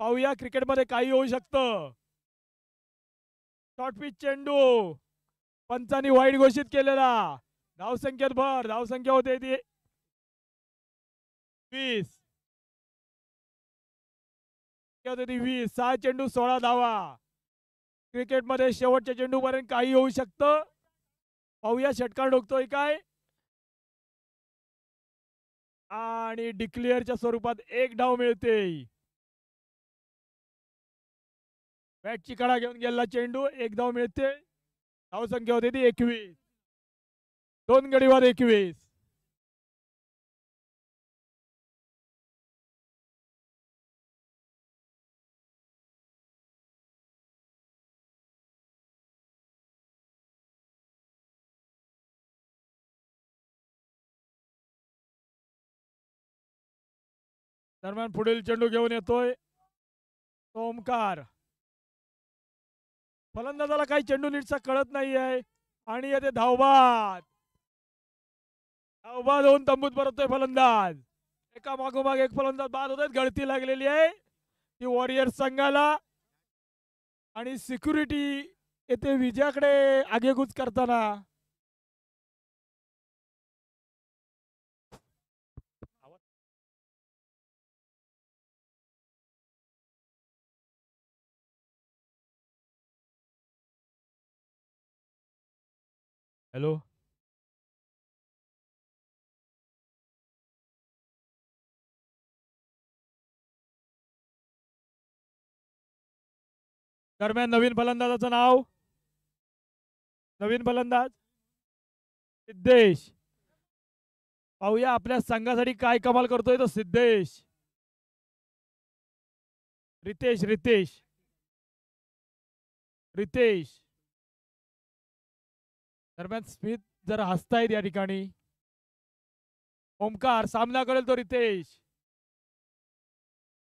पाहूया क्रिकेटमध्ये काही होऊ शकतं. शॉर्ट पिच चेंडू. पंचांनी वाईट घोषित केलेला. धावसंख्येत भर. धावसंख्या होते ती 20. 6 चेंडू 16 धावा. क्रिकेटमध्ये शेवटच्या चेंडूपर्यंत काही होऊ शकतं. पाहूया षटकार ठोकतोय काय. आणि डिक्लेअरच्या स्वरूपात 1 धाव मिळते. बॅटची कडा घेऊन गेला चेंडू. 1 धाव मिळते. धावसंख्या होते ती 21. 2 गडी बाद 21. दरम्यान पुढील चेंडू घेऊन येतोय ओमकार. फलंदाजाला काही चेंडू नीटसा कळत नाही आहे. आणि येते धावबाद. धावबाद होऊन तंबूत परततोय फलंदाज. एका मागोमाग एक फलंदाज बाद होत आहेत. गळती लागलेली आहे ती वॉरियर्स संघाला. आणि सिक्युरिटी येथे विजयाकडे आगेकूच करताना हॅलो. दरम्यान नवीन फलंदाजाचं नाव, नवीन फलंदाज सिद्धेश. पाहूया आपल्या संघासाठी काय कमाल करतोय तो सिद्धेश. रितेश रितेश रितेश. दरम्यान स्मिथ जरा हसतायत या ठिकाणी. ओमकार सामना करेल तो रितेश.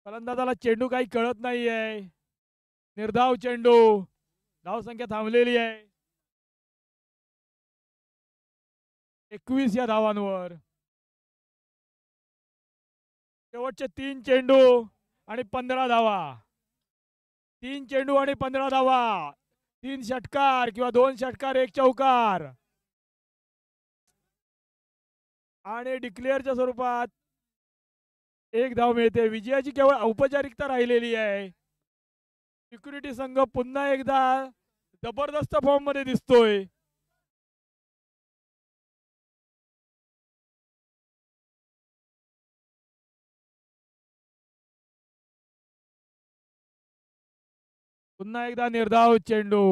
फलंदाजाला चेंडू काही कळत नाहीये. निर्धाव चेंडू. धावसंख्या थांबलेली आहे 21 या धावांवर. शेवटचे 3 चेंडू आणि 15 धावा. 3 चेंडू आणि 15 धावा. 3 षटकार किंवा 2 षटकार 1 चौकार आणि डिक्लेअरच्या स्वरूपात 1 धाव मिळते. विजयाची केवळ औपचारिकता राहिलेली आहे. सिक्युरिटी संघ पुन्हा एकदा जबरदस्त फॉर्म मध्ये दिसतोय. पुन्हा एकदा निर्धाव चेंडू.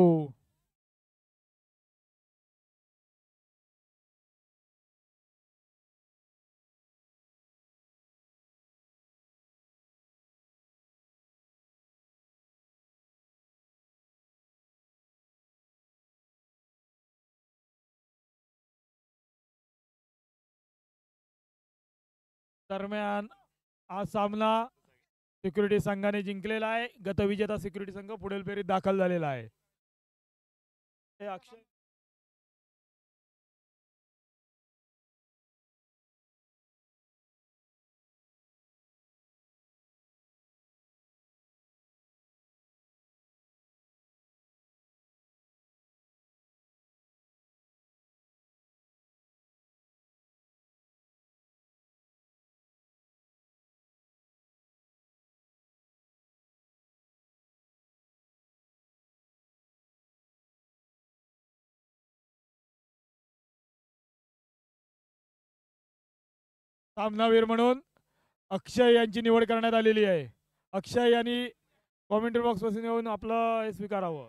दरम्यान हा सामना सिक्युरिटी संघाने जिंकलेला आहे. गतविजेता सिक्युरिटी संघ पुढील फेरीत दाखल झालेला आहे. अक्षय सामनावीर म्हणून अक्षय यांची निवड करण्यात आलेली आहे. अक्षय यांनी कॉमेंट्री बॉक्स पासून येऊन आपलं हे स्वीकारावं.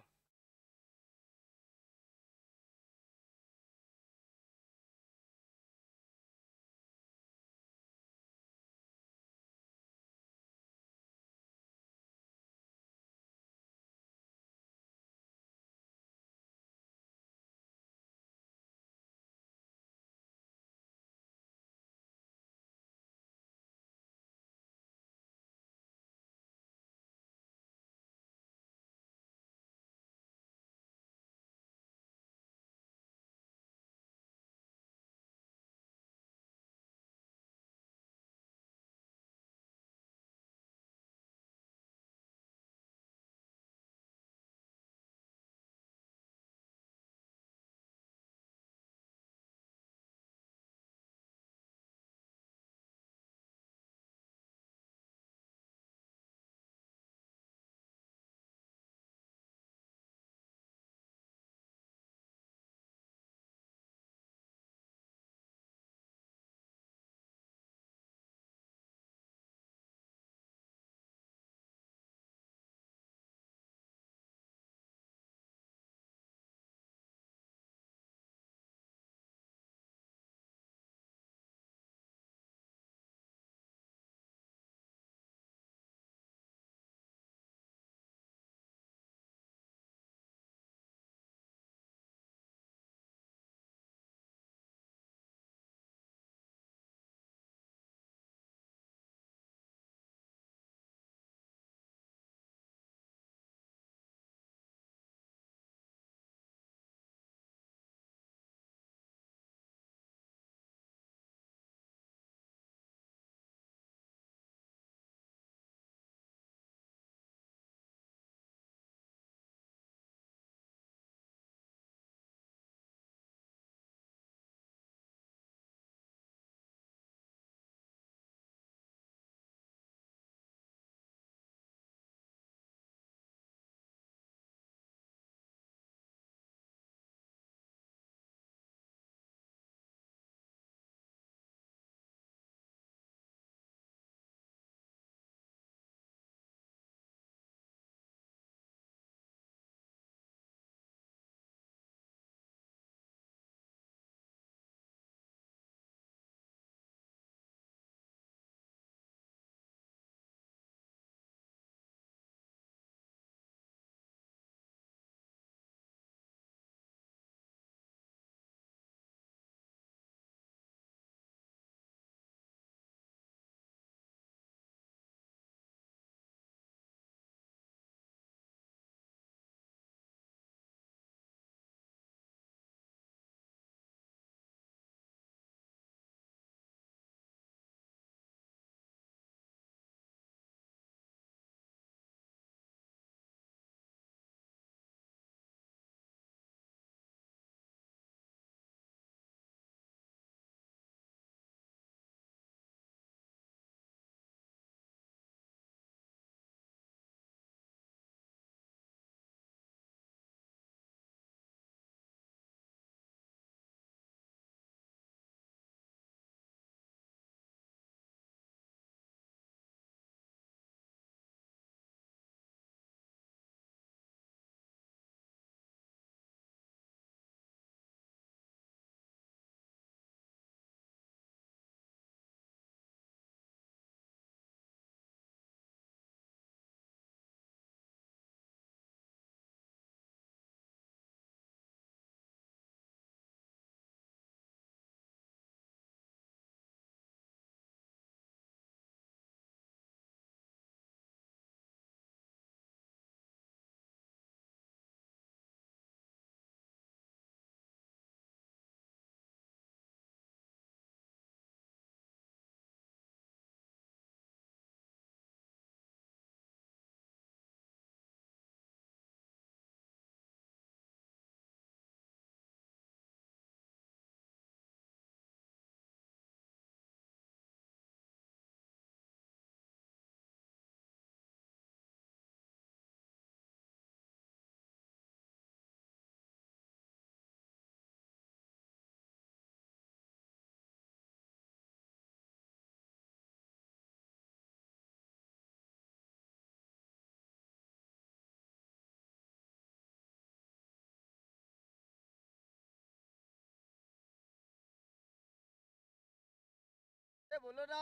बोलो ना.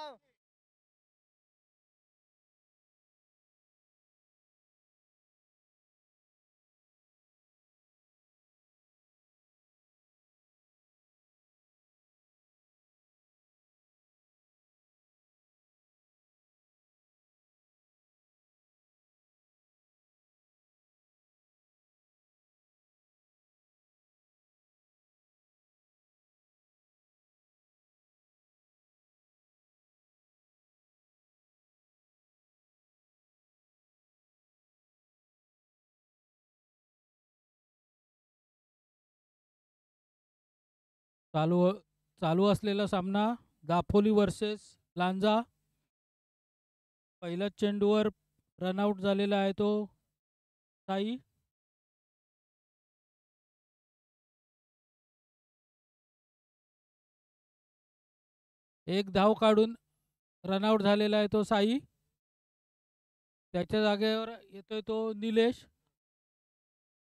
चालू चालू असलेला सामना दापोली वर्सेस लांजा. पहिल्याच चेंडूवर रनआउट झालेला आहे तो साई. एक धाव काढून रनआउट झालेला आहे तो साई. त्याच्या जागेवर येतोय तो निलेश.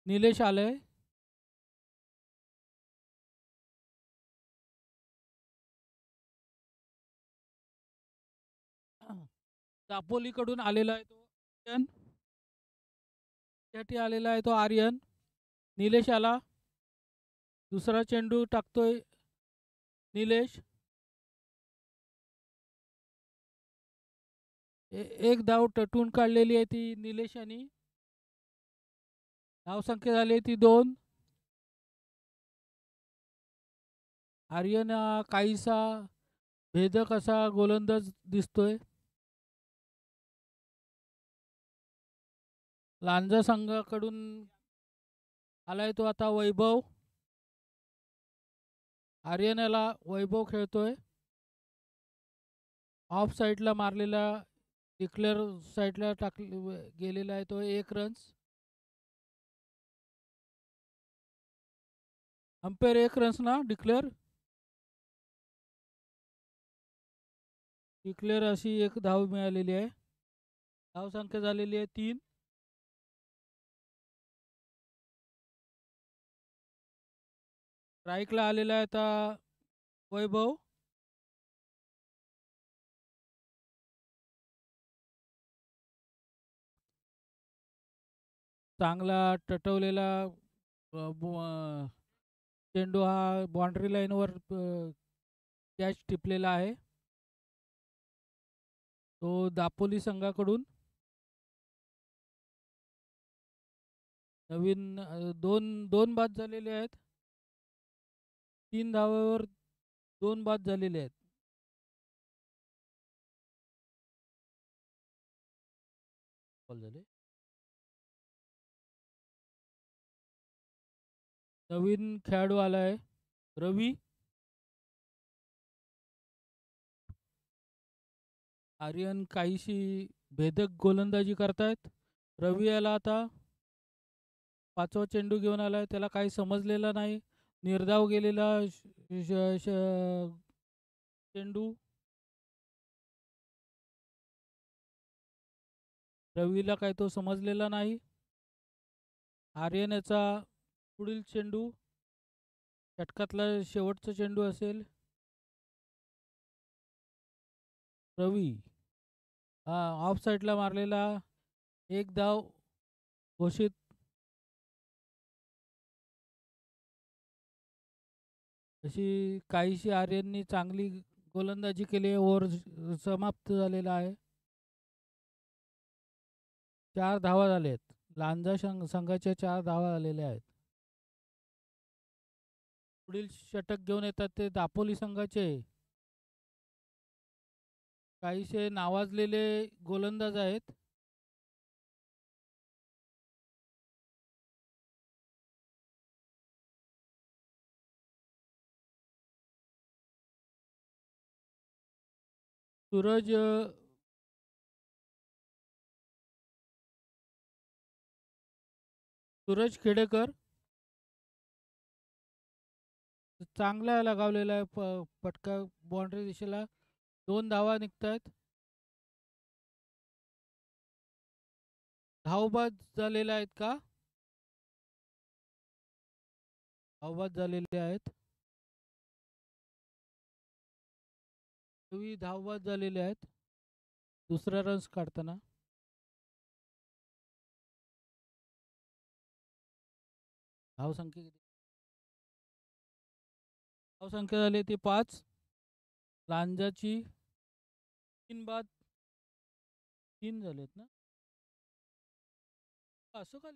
निलेश आलाय. दापोलीकडून आलेला आहे तो आर्यन. त्यासाठी आलेला आहे तो आर्यन. निलेश आला. दुसरा चेंडू टाकतोय निलेश. एक धाव टटून काढलेली आहे ती निलेशानी. धावसंख्या झाली ती 2. आर्यन काहीसा भेदक असा गोलंदाज दिसतोय. लांजा संघाकडून आलाय तो आता वैभव. आर्यन याला वैभव खेळतोय. ऑफ साईडला मारलेला डिक्लेअर साईडला गेलेला आहे तो 1 रन्स. अंपेअर 1 रन्स ना डिक्लेअर. डिक्लेअर अशी 1 धाव मिळालेली आहे. धावसंख्या झालेली आहे 3. स्ट्राईकला आलेला आहे आता वैभव. चांगला टटवलेला चेंडू हा बाउंड्री लाईनवर कॅच टिपलेला आहे. तो दापोली संघाकडून नवीन 2 बाद झालेले आहेत. 3 धावावर 2 बाद झालेले आहेत. बॉल झाले. नवीन खेळाडू आलाय रवी. आर्यन काहीशी भेदक गोलंदाजी करतायत. रवी याला आता 5वा चेंडू घेऊन आलाय. त्याला काही समजलेला नाही. निर्धाव गेलेला चेंडू. रवीला काही तो समजलेला नाही. आर्यन याचा पुढील चेंडू षटकातला शेवटचा चेंडू असेल. रवी ऑफ साईडला मारलेला 1 धाव घोषित. अशी काहीशी आर्यननी चांगली गोलंदाजी केली. ओव्हर समाप्त झालेला आहे. 4 धावा झालेत. लांजा संघाच्या 4 धावा झालेल्या आहेत. पुढील षटक घेऊन येतात ते दापोली संघाचे काहीसे नावाजलेले गोलंदाज आहेत. सूरज खेडेकर चांगला लगावलेला आहे पटका बाउंड्री दिशेला. 2 धावा निघतायत. धावबाद झालेले आहेत का? धावबाद झालेले आहेत. धाव बाद झालेले आहेत दुसऱ्या रन्स काढताना. धावसंख्या किती? धावसंख्या झाली ती 5. लांजाची 3 बाद 3 झालेत ना, असं का?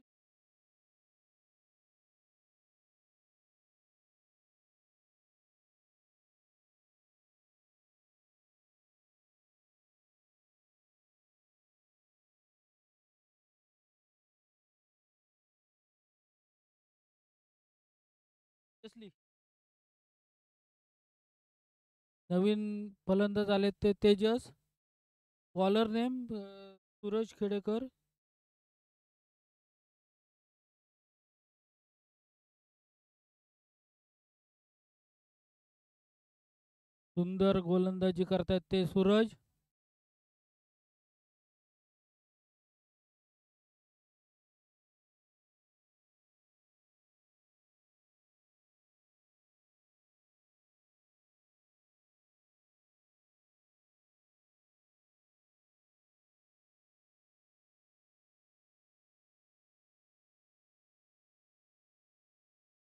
नवीन फलंदाज आलेत ते तेजस. Bowler name Suraj Khedekar. सुंदर गोलंदाजी करतायत ते सूरज.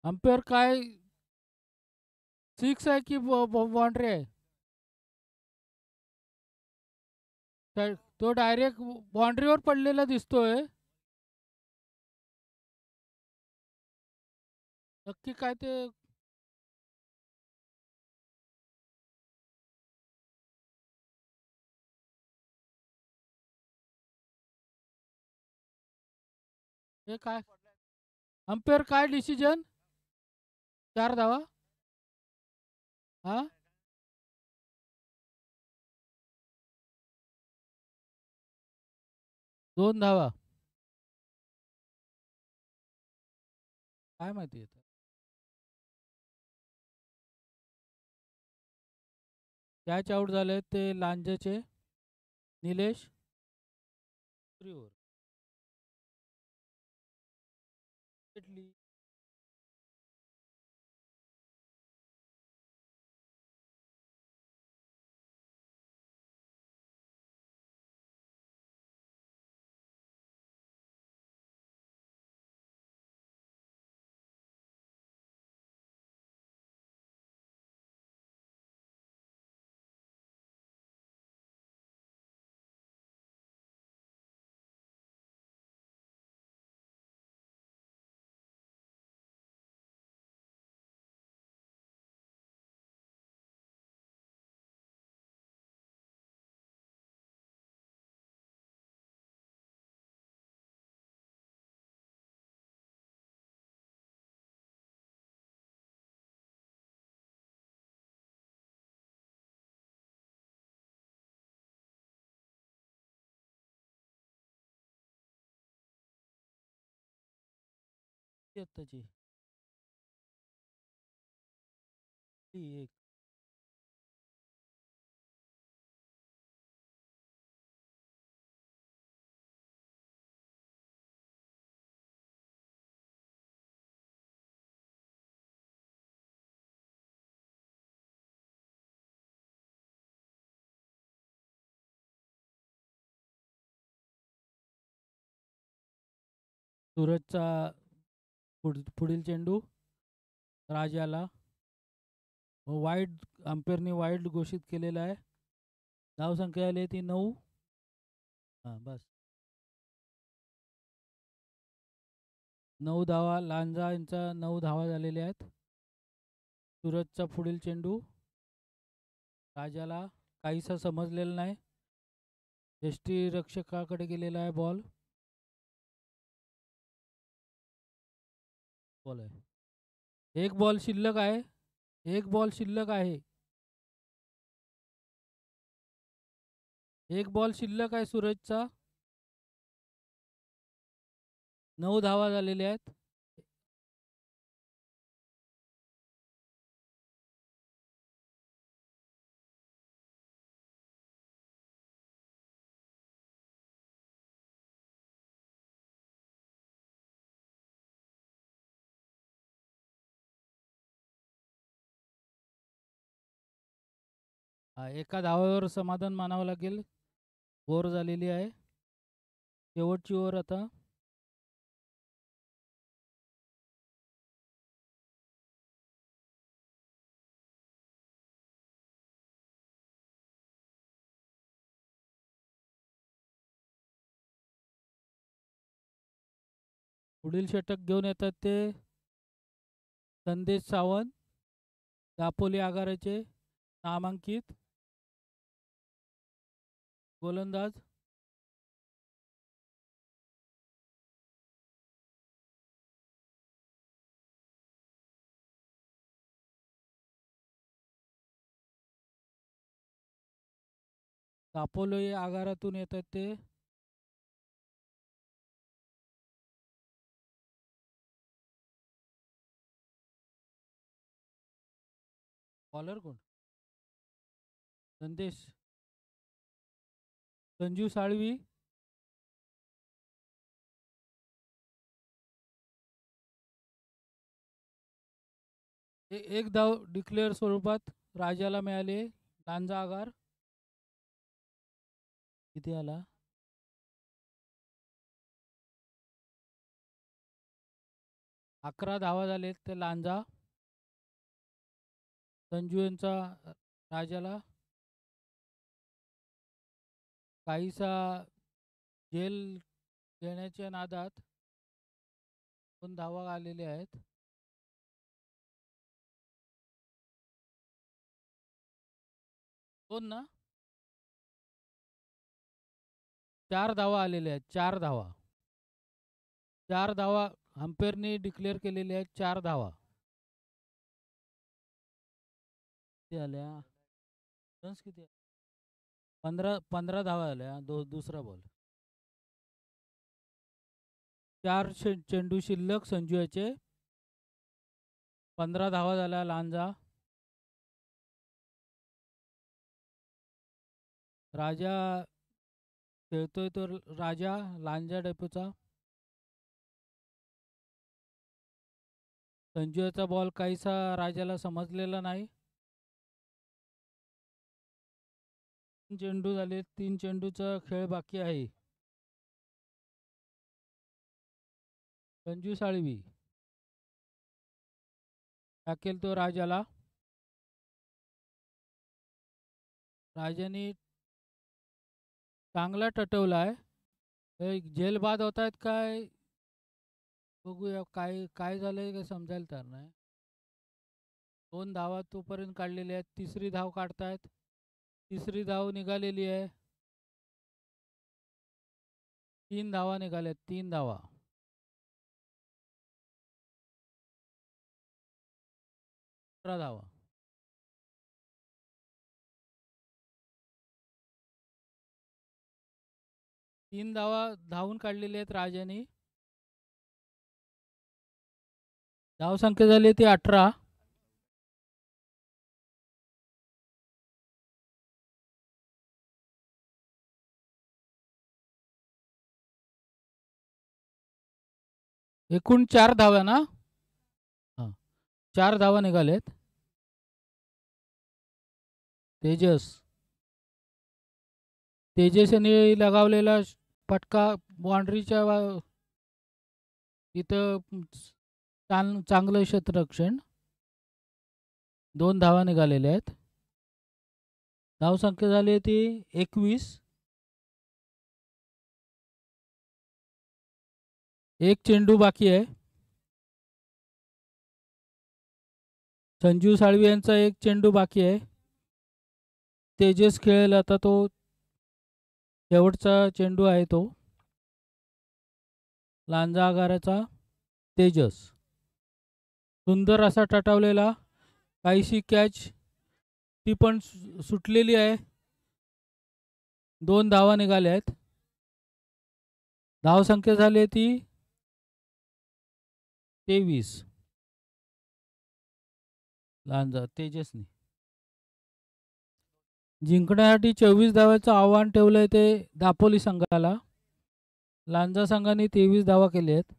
अंपायर काय 6 आहे की बाउंड्री आहे? तो डायरेक्ट बाउंड्रीवर पडलेला दिसतोय. नक्की काय ते हे काय अंपायर काय डिसिजन? 4 धावा. हा, 2 धावा. काय माहिती येतं. कॅच आउट झाले ते लांजेचे निलेश. आत्ताची एक सूरजचा पुढील चेंडू राजाला. वाईड अंपायरने वाईड घोषित केलेला आहे. धावसंख्या आली ती 9. हा बस 9 धावा. लांजा यांचा 9 धावा झालेल्या आहेत. सूरजचा पुढील चेंडू राजाला काहीसा समजलेला नाही. यष्टीरक्षकाकडे गेलेला आहे बॉल. बॉल आहे. एक बॉल शिल्लक आहे. एक बॉल शिल्लक आहे. एक बॉल शिल्लक आहे सूरजचा. 9 धावा झालेल्या आहेत. एका धावावर समाधान मानावं लागेल. ओव्हर झालेली आहे. शेवटची ओव्हर आता. पुढील षटक घेऊन येतात ते संदेश सावंत, दापोली आगाराचे नामांकित गोलंदाज. दापोली आगारातून येतात ते बॉलर कोण? संदेश संजू साळवी. एक धाव डिक्लेअर स्वरूपात राजाला मिळाले. लांजा आगार किती आला? अकरा धावा झालेत ते लांजा. संजू यांचा राजाला काहीसा झेल घेण्याच्या नादात 2 धावा आलेले आहेत. दोन ना 4 धावा आलेल्या आहेत. 4 धावा 4 धावा अंपेअरने डिक्लेअर केलेले आहेत. 4 धावा किती आल्या? रन्स किती? 15 धावा आल्या. दुसरा बॉल. 4 चेंडू शिल्लक संजू याचे. 15 धावा झाल्या लांजा. राजा खेळतोय तो राजा लांजा डेपोचा. संजूचा बॉल काहीसा राजाला समजलेला नाही. 3 चेंडू झाले. 3 चेंडूचा खेळ बाकी आहे. संजू साळवी टाकेल तो राजाला. राजाने चांगला टटवला आहे. झेल बाद होत आहेत काय बघूया. काय झालंय काय समजायला तर नाही. 2 धावा तोपर्यंत काढलेल्या आहेत. तिसरी धाव काढतायत. तिसरी धाव निघालेली आहे. 3 धावा निघाल्यात. 3 धावा. धावा 3 धावा धावून काढलेले आहेत राजाने. धावसंख्या झाली ती 18. एकूण 4 धावा ना. 4 धावा निघालेत. तेजस यांनी लगावलेला फटका बाउंड्रीच्या इथं चांगलं क्षेत्ररक्षण. 2 धावा निघालेल्या आहेत. धावसंख्या झाली ती 21. एक चेंडू बाकी आहे. संजू साळवी यांचा एक चेंडू बाकी आहे. तेजस खेळेल आता. तो शेवटचा चेंडू आहे तो लांजा आगाराचा. तेजस सुंदर असा टटावलेला. काहीशी कॅच ती पण सुटलेली आहे. 2 धावा निघाल्या आहेत. धावसंख्या झाली ती 23. लांजा तेजसने जिंकण्यासाठी 24 धावांचं आव्हान ठेवलंय ते दापोली संघाला. लांजा संघाने 23 धावा केल्या आहेत.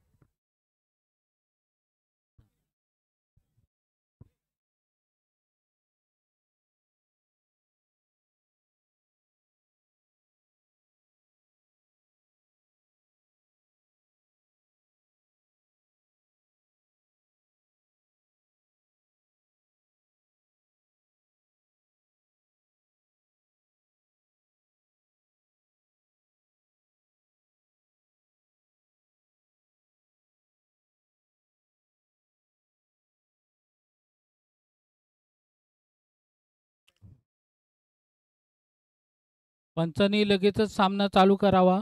पंचांनी लगेचच सामना चालू करावा.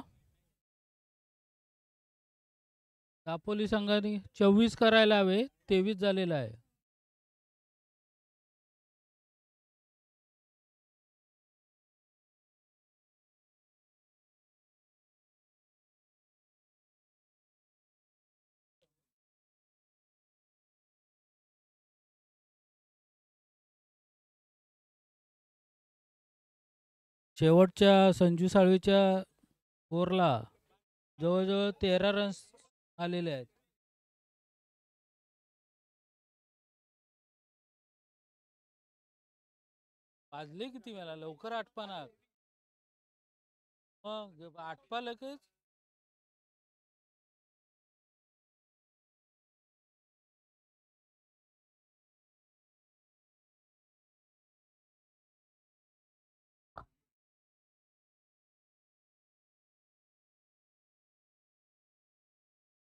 दापोली संघाने 24 करायला हवे, 23 झालेला आहे. शेवटच्या संजू साळवीच्या ओव्हरला जवळजवळ 13 रन्स आलेले आहेत. वाजले किती वेळा, लवकर आटपा ना. मग आटपा लगेच.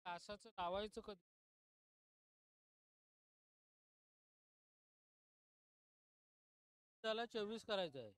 तासाचं लावायचं कधी? त्याला 24 करायचं आहे.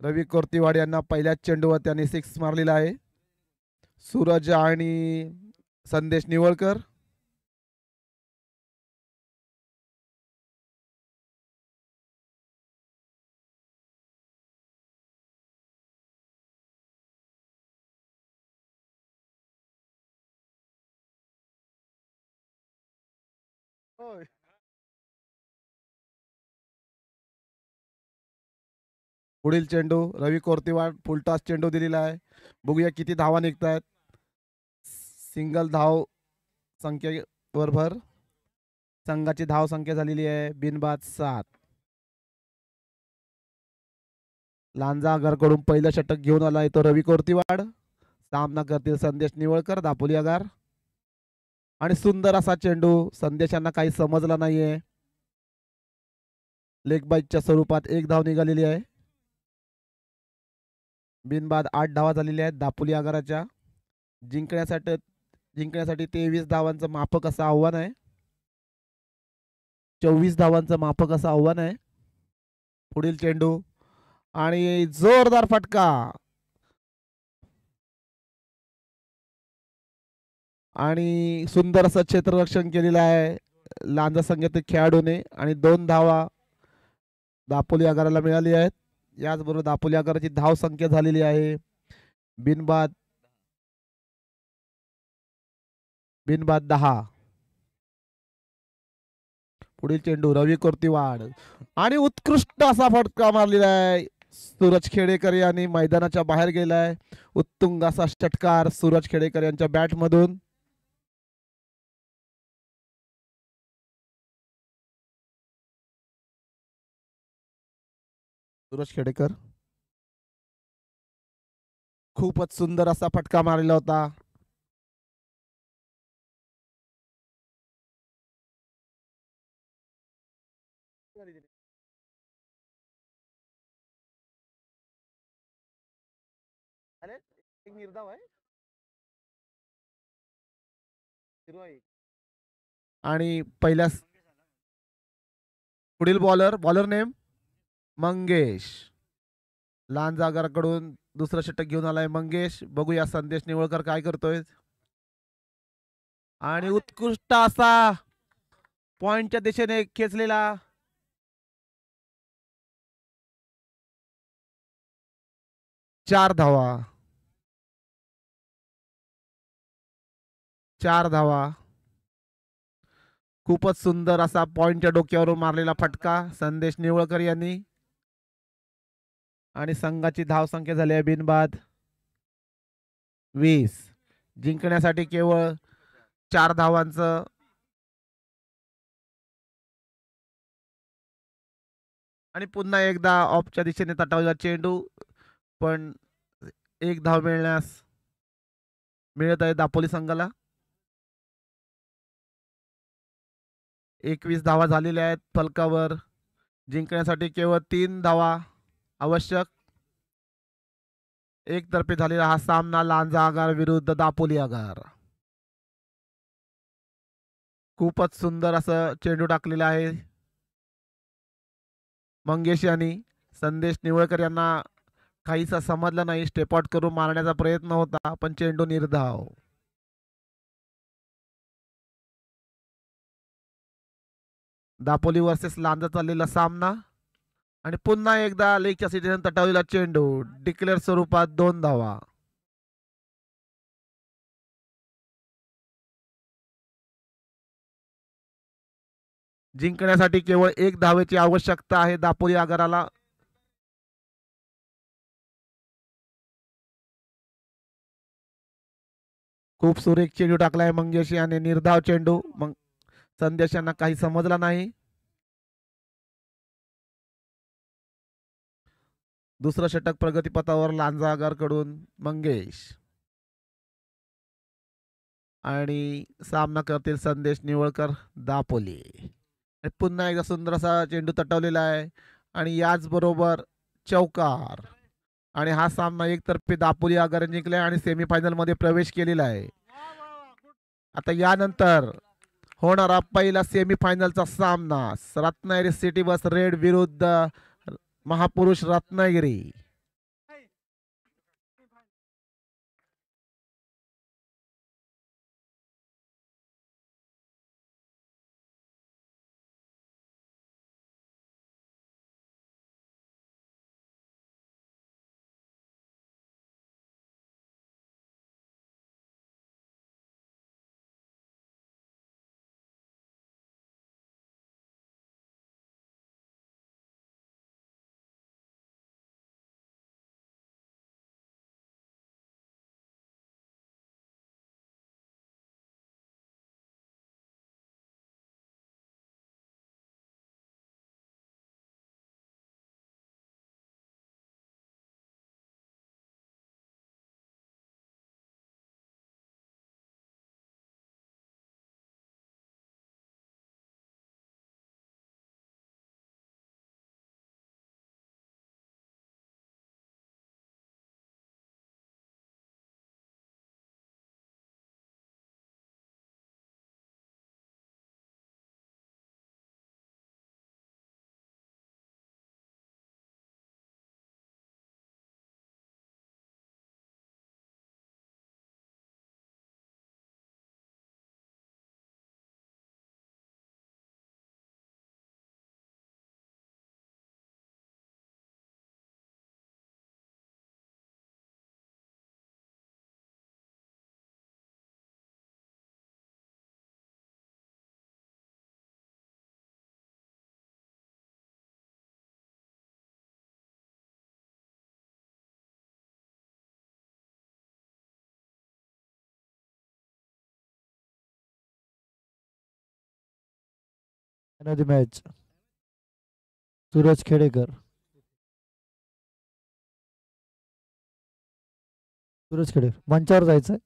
रवी कोर्तीवाड यांना पहिल्याच चेंडूवर त्यांनी 6 मारलेला आहे. सूरज आणि संदेश निवळकर. पुढील चेंडू रवी कोर्तीवाड फुलटॉस चेंडू दिलेला आहे. बघूया किती धावा निघतायत. सिंगल धाव संख्येवर भर. संघाची धाव संख्या झालेली आहे बिनबाद 7. लांजागरकडून पहिलं षटक घेऊन आला तो रवी कोर्तीवाड. सामना करतील संदेश निवळकर दापोली आगार. आणि सुंदर असा चेंडू, संदेशांना काही समजला नाहीये. लेग बाईटच्या स्वरूपात 1 धाव निघालेली आहे. बिनबाद 8 धावा झालेल्या आहेत दापोली आगाराच्या. जिंकण्यासाठी 23 धावांचं माफक असं आव्हान आहे. 24 धावांचं माफक असं आव्हान आहे. पुढील चेंडू आणि जोरदार फटका आणि सुंदर असं क्षेत्ररक्षण केलेलं आहे लांजा संघातील खेळाडूने. आणि 2 धावा दापोली आगाराला मिळाली आहेत. याचबरोबर दापोली आगाराची धाव संख्या झालेली आहे बिनबाद 10. पुढील चेंडू रवी कोर्तीवाड आणि उत्कृष्ट असा फटका मारलेला आहे. सूरज खेडेकर यांनी मैदानाच्या बाहेर गेलाय. उत्तुंग असा षटकार सूरज खेडेकर यांच्या बॅट मधून. सूरज खेडेकर खूपच सुंदर असा फटका मारलेला होता. आणि पहिल्या पुढील बॉलर नेम मंगेश. लहान जागरकडून दुसरं षटक घेऊन आलाय मंगेश. बघूया संदेश निवळकर काय करतोय. आणि उत्कृष्ट असा पॉइंटच्या दिशेने खेचलेला 4 धावा. 4 धावा. खूपच सुंदर असा पॉइंटच्या डोक्यावरून मारलेला फटका संदेश निवळकर यांनी. आणि संघाची धावसंख्या झाली आहे बिनबाद 20. जिंकण्यासाठी केवळ 4 धावांचं आणि पुन्हा एकदा ऑफच्या दिशेने तटावला चेंडू, पण 1 धाव मिळत आहे दापोली संघाला. 21 धावा झालेल्या आहेत फलकावर. जिंकण्यासाठी केवळ 3 धावा आवश्यक. एकतर्फी झालेला हा सामना लांजा आगार विरुद्ध दापोली आगार. खूपच सुंदर असं चेंडू टाकलेला आहे मंगेश यांनी. संदेश निवळकर यांना काहीसा समजलं नाही. स्टेप आउट करून मारण्याचा प्रयत्न होता पण चेंडू निर्धाव. दापोली वर्सेस लांजा चाललेला सामना आणि पुन्हा एकदा लेगच्या सिटीने तटावलेला चेंडू. डिक्लेअर स्वरूपात 2 धावा. जिंकण्यासाठी केवळ 1 धावेची आवश्यकता आहे दापोली आगाराला. खूप सुरेख चेंडू टाकलाय मंगेश याने. निर्धाव चेंडू. मग संदेश यांना काही समजला नाही. दुसरं षटक प्रगतीपथावर लांजा आगार कडून मंगेश. आणि सामना करतील संदेश निवळकर दापोली. पुन्हा एकदा सुंदर असा चेंडू तटवलेला आहे आणि याच बरोबर चौकार. आणि हा सामना एकतर्फी दापोली आगाराने जिंकलाय आणि सेमीफायनल मध्ये प्रवेश केलेला आहे. आता यानंतर होणारा पहिला सेमीफायनलचा सामना रत्नागिरी सिटी बस रेड विरुद्ध महापुरुष रत्नागिरी. मॅच सूरज खेडेकर. सूरज खेडेकर मंचावर जायचंय.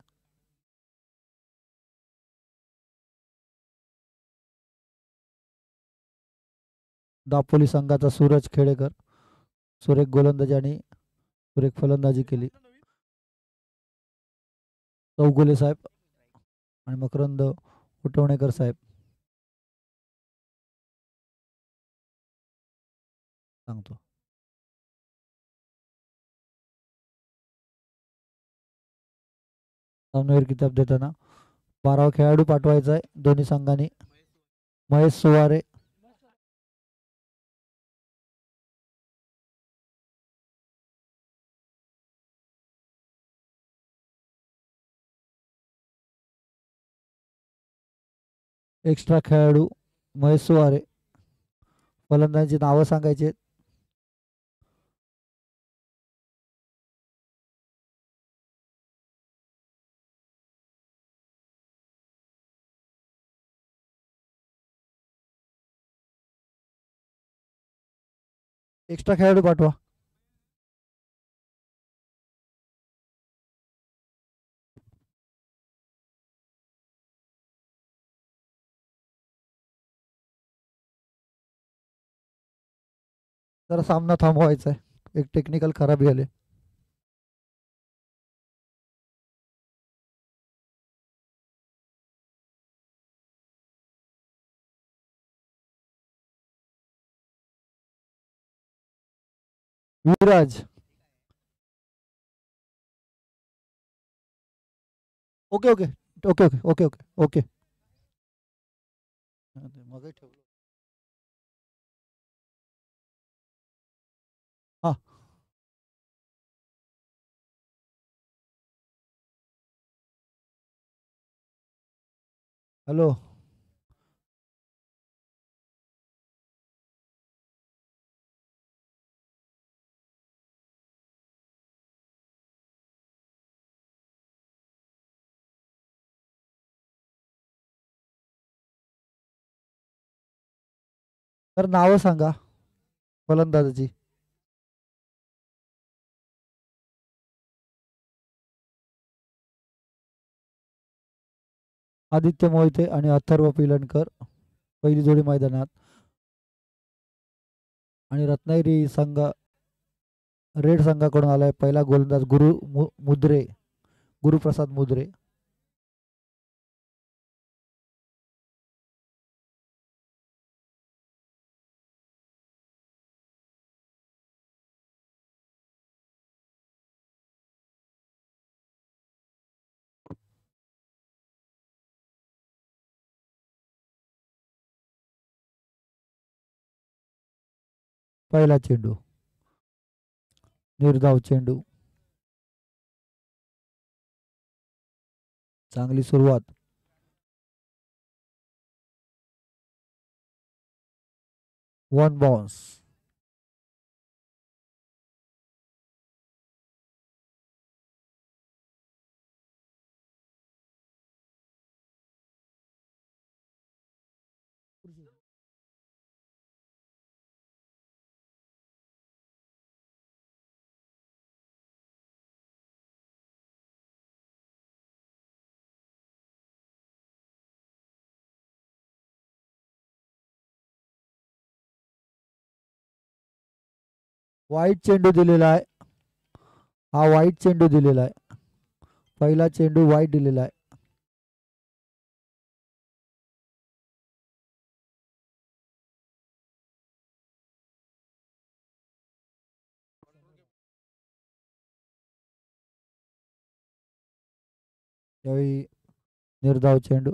दापोली संघाचा सूरज खेडेकर सुरेख गोलंदाजी आणि सुरेख फलंदाजी केली. चौगुले साहेब आणि मकरंद उठवणेकर साहेब सांगतो. सामनावीर किताब देताना 12वा खेळाडू पाठवायचा आहे दोन्ही संघांनी. महेश सुवारे. एक्स्ट्रा खेळाडू महेश सुवारे. फलंदाजांची नावं सांगायचे. एक्स्ट्रा खेळाडू पाठवा. जरा सामना थांबवायचा आहे. एक टेक्निकल खराब झाले. Viraj. Okay okay okay okay okay okay okay. मग ठेवलं. हा. हॅलो. तर नावं सांगा फलंदाजाची. आदित्य मोहिते आणि अथर्व पिलणकर पहिली जोडी मैदानात. आणि रत्नागिरी संघ रेड संघाकडून आलाय पहिला गोलंदाज मुद्रे, गुरुप्रसाद मुद्रे. पहिला चेंडू निर्धाव चेंडू. चांगली सुरुवात. One bounce. वाईट चेंडू दिलेला आहे. हा वाईट चेंडू दिलेला आहे. पहिला चेंडू वाईट दिलेला आहे. त्यावेळी निर्धाव चेंडू.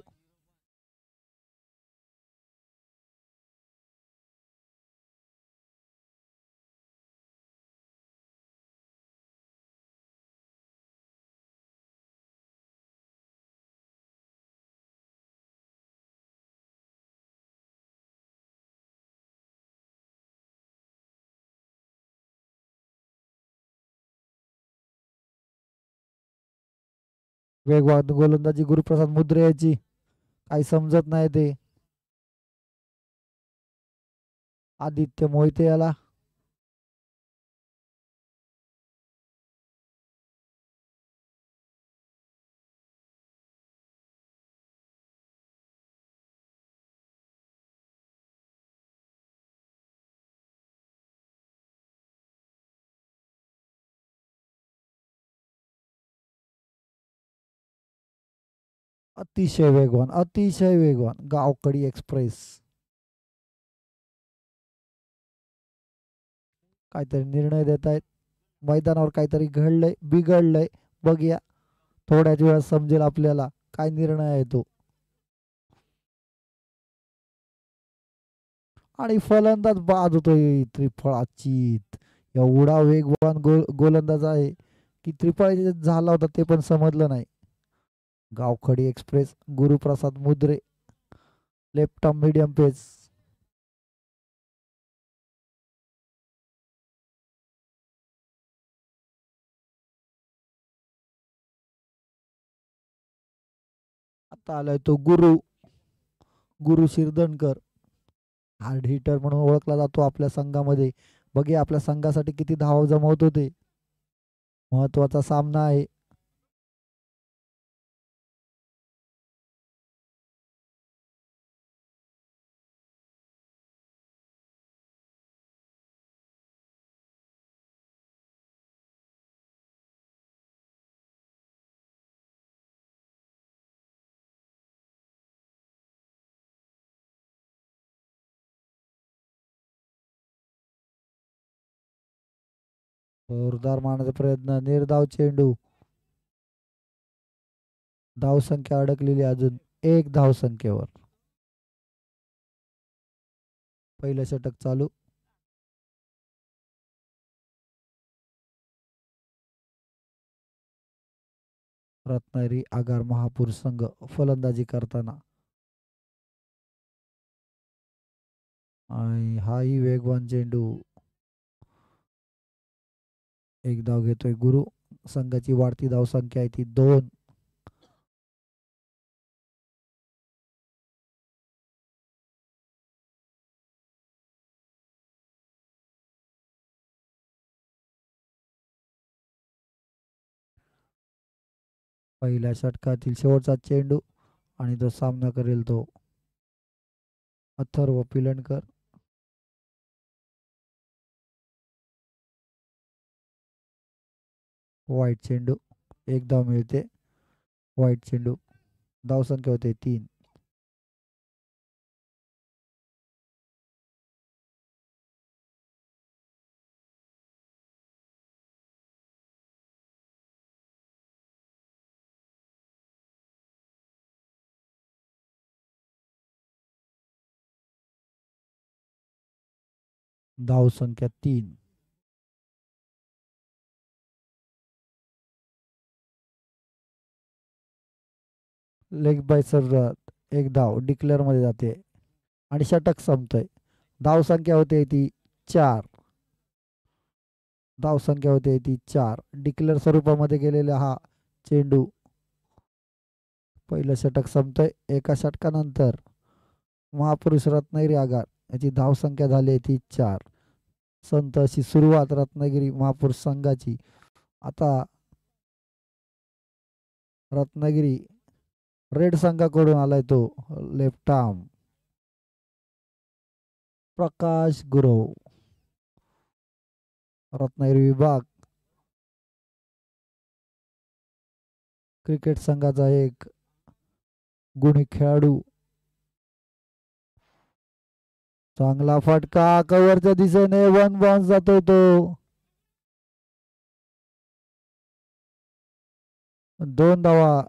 वेगवान गोलंदाजी गुरुप्रसाद मुद्रे याची काही समजत नाही ते. आदित्य मोहिते याला. अतिशय वेगवान, अतिशय वेगवान गावकडी एक्सप्रेस. काहीतरी निर्णय देत आहेत. मैदानावर काहीतरी घडलंय, बिघडलंय. बघूया थोड्याच वेळात समजेल आपल्याला काय निर्णय आहे तो. आणि फलंदाज बाद होतोय त्रिफळाचीत. एवढा वेगवान गोलंदाज आहे की त्रिफळा झाला होता ते पण समजलं नाही. Gavkhadi express Guruprasad Mudre left arm medium pace. आता आलाय तो गुरु शिरदणकर. हार्ड हिटर म्हणून ओळखला जातो आपल्या संघामध्ये. बघे आपल्या संघासाठी किती धावा जमवत होते. महत्वाचा सामना आहे. जोरदार मारण्याचा प्रयत्न. निर्धाव चेंडू. धावसंख्या अडकलेली अजून 1 धावसंख्येवर. पहिलं षटक चालू. रत्नागिरी आगार महापूर संघ फलंदाजी करताना. आणि हाही वेगवान चेंडू. एक धाव घेतोय गुरु. संघाची वाढती धावसंख्या आहे ती 2. पहिल्या षटकातील शेवटचा चेंडू आणि तो सामना करेल तो अथर्व पिलणकर. वाईट चेंडू. 1 धाव मिळते. वाईट चेंडू. धावसंख्या होते 3. धावसंख्या 3. लेग बाय सर्वात 1 धाव डिक्लेअर मध्ये जाते आणि षटक संपतंय. धावसंख्या होते ती 4. धावसंख्या होते ती 4. डिक्लेअर स्वरूपामध्ये गेलेला हा चेंडू. पहिलं षटक संपतंय. एका षटकानंतर महापुरुष रत्नागिरी आगार याची धावसंख्या झाली ती 4. संत अशी सुरुवात रत्नागिरी महापुरुष संघाची. आता रत्नागिरी रेड संघाकडून आलाय तो लेफ्ट आर्म प्रकाश गुरव. रत्नागिरी विभाग क्रिकेट संघाचा एक गुणी खेळाडू. चांगला फटका कव्हरच्या दिशेने 1 बाउन्स जातोय तो. 2 धावा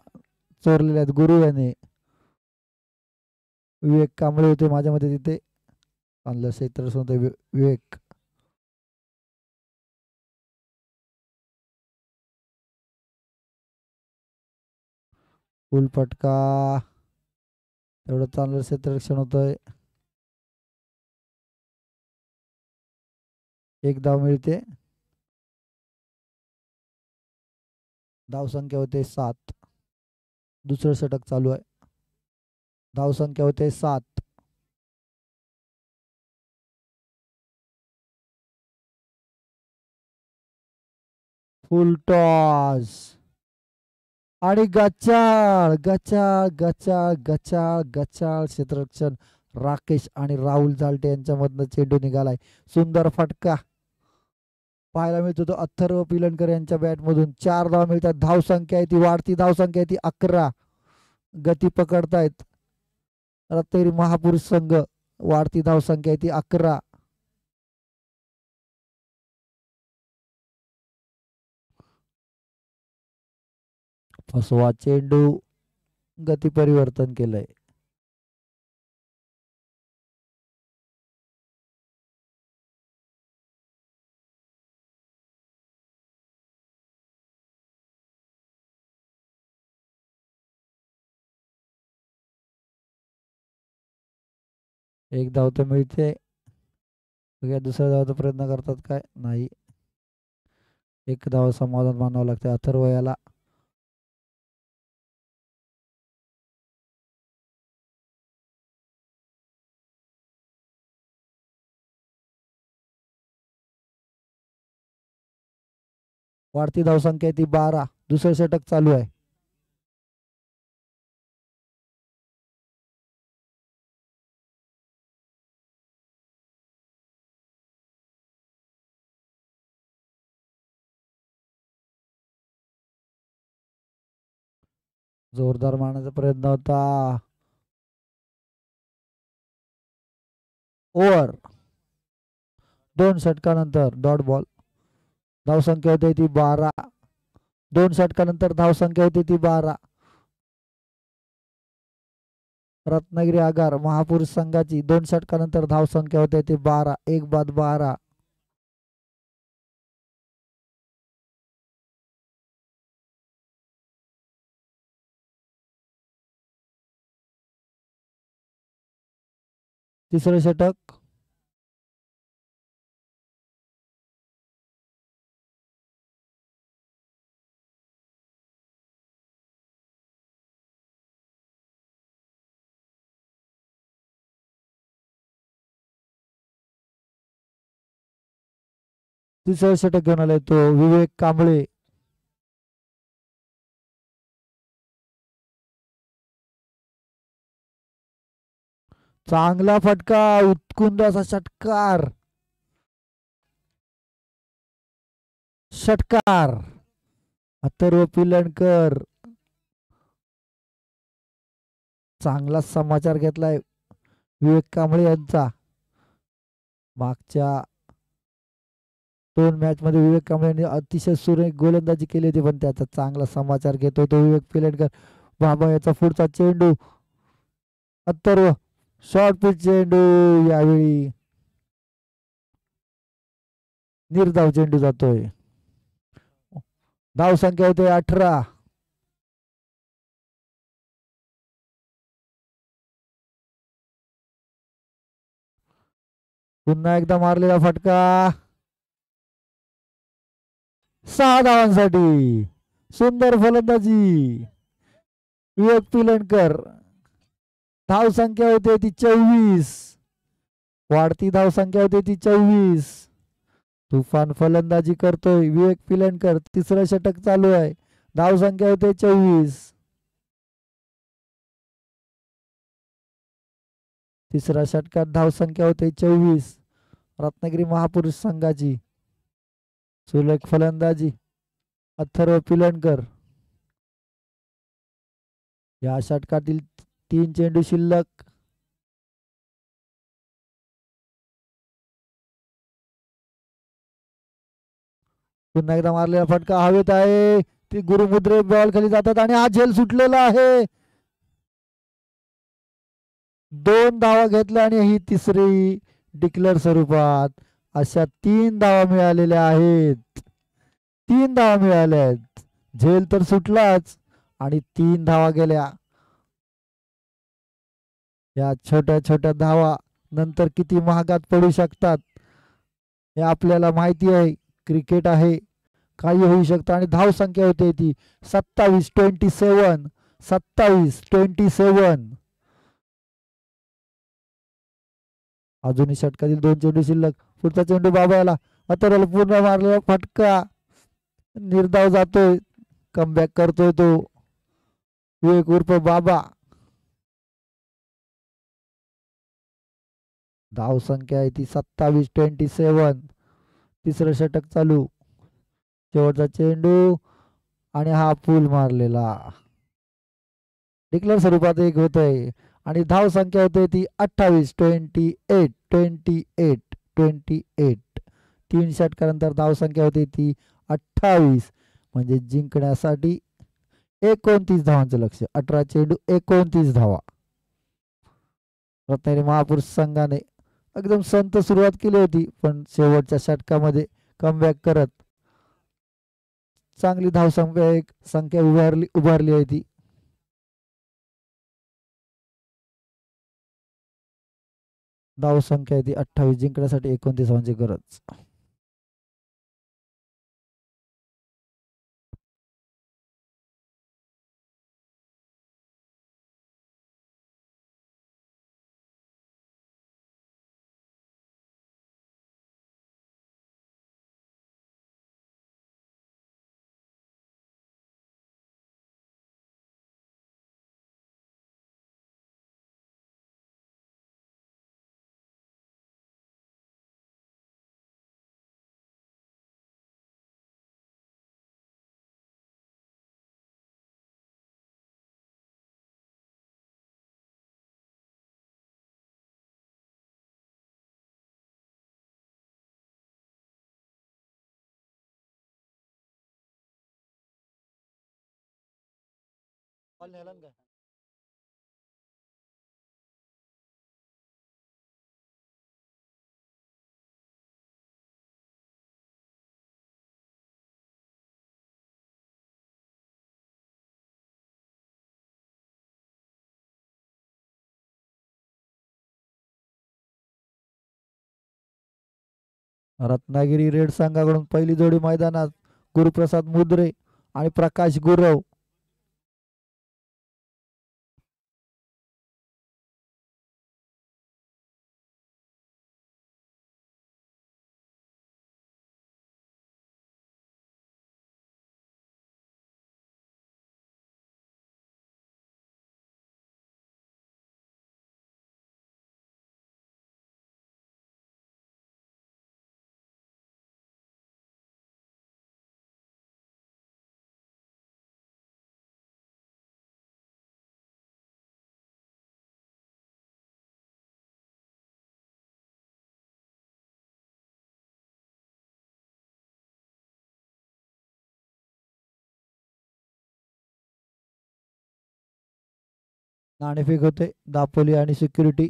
चोरलेल्या आहेत गुरु याने. विवेक कांबळे होते माझ्या मते तिथे. चांगलं क्षेत्र होते विवेक. फुल फटका. तेवढं चांगलं क्षेत्ररक्षण होतंय. 1 धाव मिळते. धावसंख्या होते 7. दुसरं षटक चालू आहे. धावसंख्या होते 7. फुल टॉस आणि गचाळ गचाळ गचाळ गचाळ गचाळ क्षेत्ररक्षण. राकेश आणि राहुल झालटे यांच्यामधनं चेंडू निघालाय. सुंदर फटका पाहायला मिळतो तो अथर्व पिलणकर यांच्या बॅटमधून. 4 धावा मिळतात. धावसंख्या आहे ती वाढती धावसंख्या आहे ती 11. गती पकडतायत रत्नागिरी महापुरुष संघ. वाढती धावसंख्या आहे ती 11. फसवा चेंडू, गती परिवर्तन केलंय. एक धाव तर मिळते. बघूया दुसऱ्या धावाचा प्रयत्न करतात काय, नाही. एक धाव समाधान मानावं लागते अथर्व याला. वाढती धावसंख्या ती 12. दुसरं षटक चालू आहे. जोरदार मारण्याचा प्रयत्न होता. ओव्हर. 2 षटकानंतर डॉट बॉल. धावसंख्या होते ती 12. 2 षटकानंतर धावसंख्या होती ती 12. रत्नागिरी आगार महापुरुष संघाची 2 षटकानंतर धावसंख्या होते ती 12. 1 बाद 12. तिसरं षटक. तिसरं षटक घेऊन आलाय तो विवेक कांबळे. चांगला फटका, उत्कुंद असा षटकार. षटकार अथर्व पिलणकर. चांगला समाचार घेतलाय विवेक कांबळे यांचा. मागच्या 2 मॅच मध्ये विवेक कांबळे यांनी अतिशय सुरेख गोलंदाजी केली होती, पण त्याचा चांगला समाचार घेतो तो विवेक पिलणकर. बाबा याचा पुढचा चेंडू. अथर्व शॉर्ट पिच चेंडू. यावेळी निर्धाव चेंडू जातोय. धाव संख्या होते 18. पुन्हा एकदा मारलेला फटका. 6 धावांसाठी. सुंदर फलंदाजी विवेक पिलणकर. धाव संख्या होते ती 24. वाढती धाव संख्या होते ती 24. तुफान फलंदाजी करतोय विवेक पिलणकर. तिसरं षटक चालू आहे. धाव संख्या होते 24. तिसऱ्या षटकात धाव संख्या होते 24. रत्नागिरी महापुरुष संघाची सुरेख फलंदाजी अथर्व पिलणकर. या षटकातील 3 चेंडू शिल्लक. पुन्हा एकदा मारलेला फटका हवेत आहे. ती गुरुमुद्रे बॉल खाली जातात आणि हा झेल सुटलेला आहे. 2 धावा घेतल्या आणि ही तिसरी डिक्लेअर स्वरूपात. अशा 3 धावा मिळालेल्या आहेत. 3 धावा मिळाल्या आहेत. झेल तर सुटलाच आणि 3 धावा गेल्या. या छोट्या छोट्या धावा नंतर किती महागात पडू शकतात हे आपल्याला माहिती आहे. क्रिकेट आहे, काही होऊ शकतं. आणि धाव संख्या होते ती 27-27. 27-27. अजूनही षटकातील 2 चेंडू शिल्लक. पुढचा चेंडू बाबाला. अथर्वला पूर्ण मारलेला फटका. निर्धाव जातोय. कमबॅक करतोय तो विवेक उर्फ बाबा. धाव संख्या आहे ती 27-27. तिसरं षटक चालू. शेवटचा चेंडू आणि हा पूल मारलेला. डिक्लेअर स्वरूपात एक होतय आणि धाव संख्या होते ती 28-28. 28. 3 षटकानंतर धाव संख्या होती ती 28. म्हणजे जिंकण्यासाठी 29 धावांचं लक्ष. 18 चेंडू 29 धावा. रत्नागिरी महापुरुष संघाने एकदम संत सुरुवात केली होती, पण शेवटच्या षटकामध्ये कमबॅक करत चांगली संख्या उभारली आहे ती. धाव संख्या आहे ती 28. जिंकण्यासाठी 29 धावांची गरज. रत्नागिरी रेड संघाकडून पहिली जोडी मैदानात गुरुप्रसाद मुद्रे आणि प्रकाश गुरव. नाणेफेक होते. दापोली आणि सिक्युरिटी.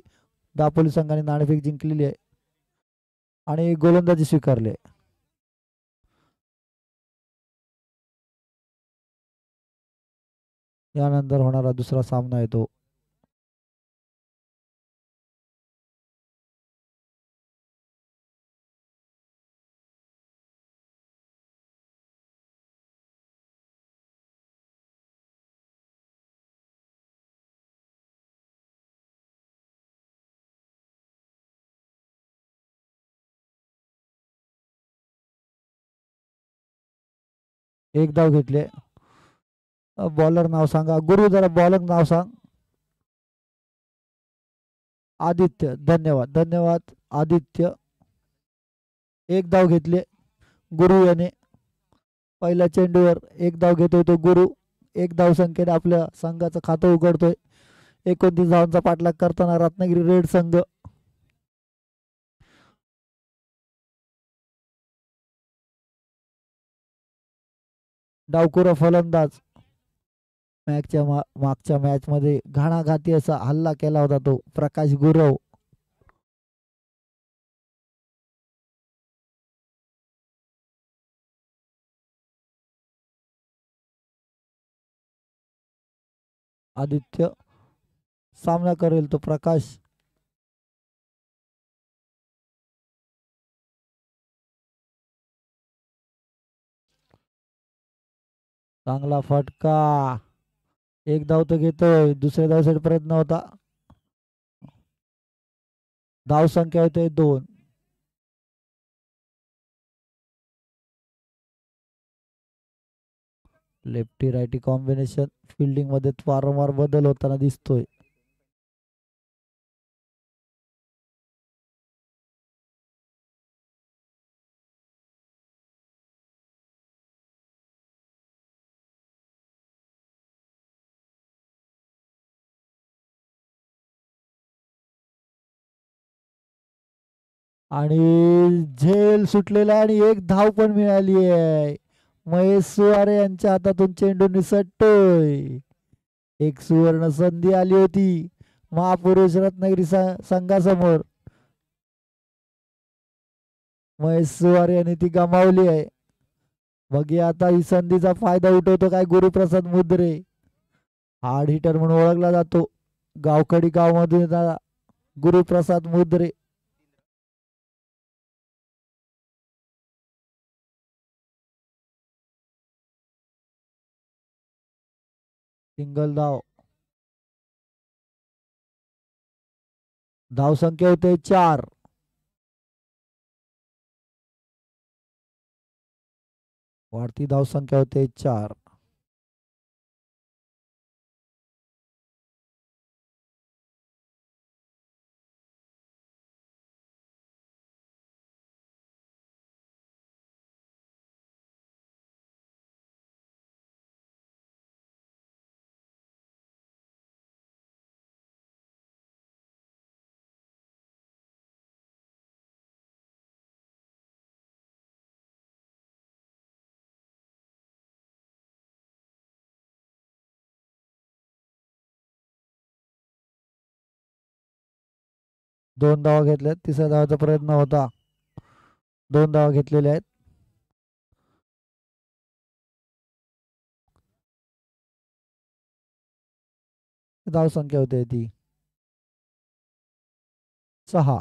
दापोली संघाने नाणेफेक जिंकलेली आहे आणि गोलंदाजी स्वीकारली आहे. यानंतर होणारा दुसरा सामना आहे तो एक धाव घेतले. बॉलर नाव सांगा गुरु, जरा बॉलर नाव सांग. आदित्य. धन्यवाद धन्यवाद आदित्य. एक धाव घेतले गुरु याने. पहिल्या चेंडूवर एक धाव घेतोय तो गुरु. एक धाव संख्येने आपल्या संघाचं खातं उघडतोय. 29 धावांचा पाठलाग करताना रत्नागिरी रेड संघ. डावखुरा फलंदाज. मागच्या मॅच मध्ये घाणाघाती असा हल्ला केला होता तो प्रकाश गुरव. आदित्य. सामना करेल तो प्रकाश. चांगला फटका. एक धाव तर घेतोय. दुसऱ्या धावसाठी प्रयत्न होता. धाव संख्या होते 2. Lefty righty combination. फिल्डिंग मध्ये वारंवार बदल होताना दिसतोय. आणि झेल सुटलेला आणि एक धाव पण मिळाली आहे. महेश सुवारे यांच्या हातातून चेंडू निसटतोय. एक सुवर्ण संधी आली होती महापुरुष रत्नागिरी संघासमोर. महेश सुवारे यांनी ती गमावली आहे. बघूया आता ही संधीचा फायदा उठवतो काय गुरुप्रसाद मुद्रे. हार्ड हिटर म्हणून ओळखला जातो गावखडी गावमधून येणारा गुरुप्रसाद मुद्रे. सिंगल धाव. धाव संख्या होते 4. वाढती धाव संख्या होते 4. दोन धावा घेतल्यात. तिसऱ्या धावाचा प्रयत्न होता. 2 धावा घेतलेल्या आहेत. धाव संख्या होते ती 6.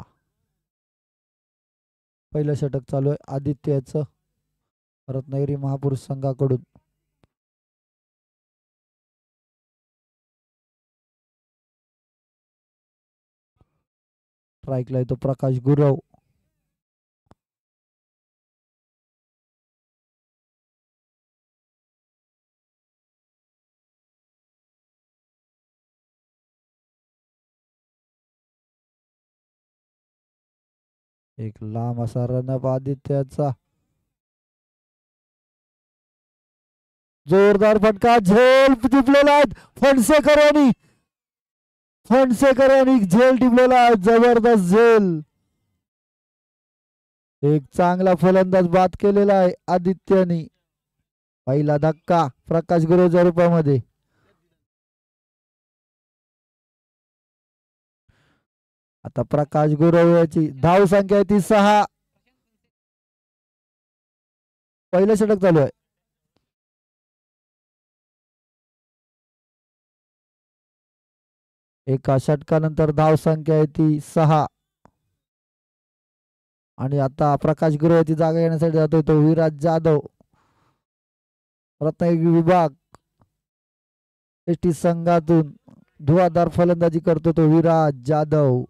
पहिलं षटक चालू आहे आदित्यचं रत्नागिरी महापुरुष संघाकडून. स्ट्राईकला येतो प्रकाश गुरव. एक लांब असा रनअप आदित्याचा. जोरदार फटका. झेल टिपलेला आहे फणसेकर यांनी. फणसेकर यांनी झेल टिपलेला आहे. जबरदस्त झेल. एक चांगला फलंदाज बाद केलेला आहे आदित्यनी. पहिला धक्का प्रकाश गुरुच्या रूपामध्ये. आता प्रकाश गुरव याची धाव संख्या आहे ती 6. पहिलं षटक चालू आहे. एका षटकानंतर धाव संख्या आहे ती 6. आणि आता प्रकाश गुरव याची जागा घेण्यासाठी जातोय तो विराज जाधव. रत्नागिरी विभाग एसटी संघातून धुवाधार फलंदाजी करतो तो विराज जाधव.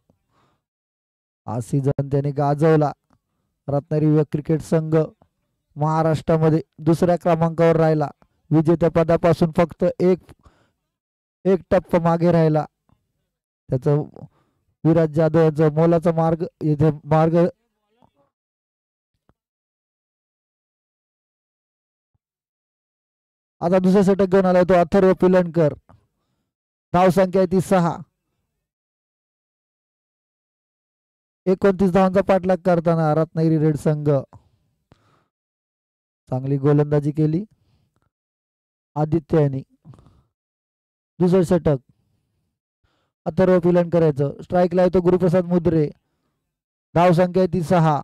हा सीझन त्याने गाजवला. रत्नागिरी विभाग क्रिकेट संघ महाराष्ट्रामध्ये 2ऱ्या क्रमांकावर राहिला. विजेत्या पदापासून फक्त एक टप्पा मागे राहिला. त्याचं विराज जाधव यांचा मोलाचा मार्ग आता दुसरा षटक घेऊन आलाय तो अथर्व पिलणकर. धाव संख्या आहे ती 6. 29 धावांचा पाठलाग करताना रत्नागिरी रेड संघ. चांगली गोलंदाजी केली आदित्य यांनी. दुसरं षटक अथर्व पिलणकर याचं. स्ट्राईकला येतो गुरुप्रसाद मुद्रे. धाव संख्या आहे ती 6.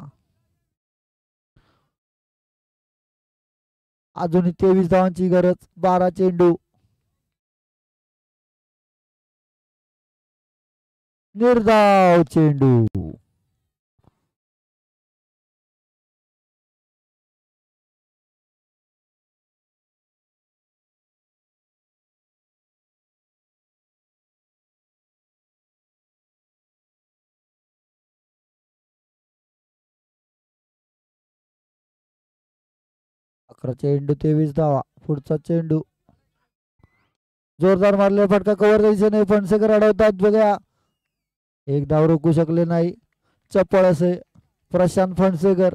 अजूनही 23 धावांची गरज. 12 चेंडू. निर्धाव चेंडू. अकरा चेंडू 23 धावा. पुढचा चेंडू जोरदार मारलेला फटका कव्हर दिशेने फणसेकर अडवतात. बघा एक धाव रोखू शकले नाही. चपळ असे प्रशांत फणसेकर.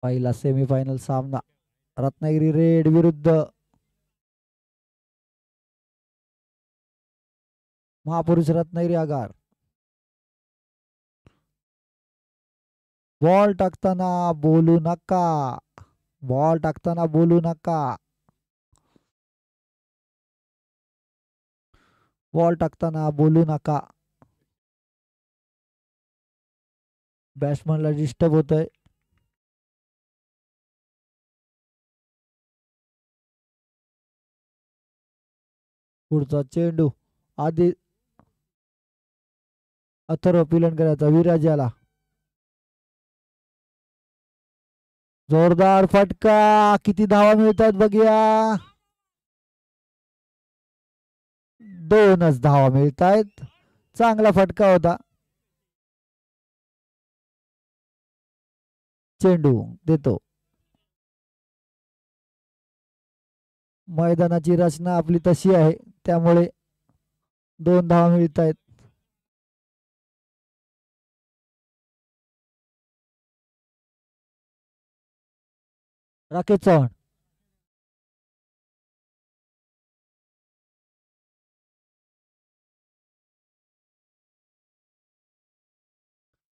पहिला सेमीफायनल सामना रत्नागिरी रेड विरुद्ध महापुरुष रत्नागिरी आगार. बॉल टाकताना बोलू नका, बॉल टाकताना बोलू नका, बॉल टाकताना बोलू नका. बॅट्समनला डिस्टर्ब होतंय. पुढचा चेंडू आधी अथर्व पिलणकराचा विराज आला. जोरदार फटका. किती धावा मिळतात बघूया. 2च धावा मिळतायत. चांगला फटका होता. चेंडू देतो. मैदानाची रचना आपली तशी आहे त्यामुळे 2 धावा मिळतायत. राकेश चव्हाण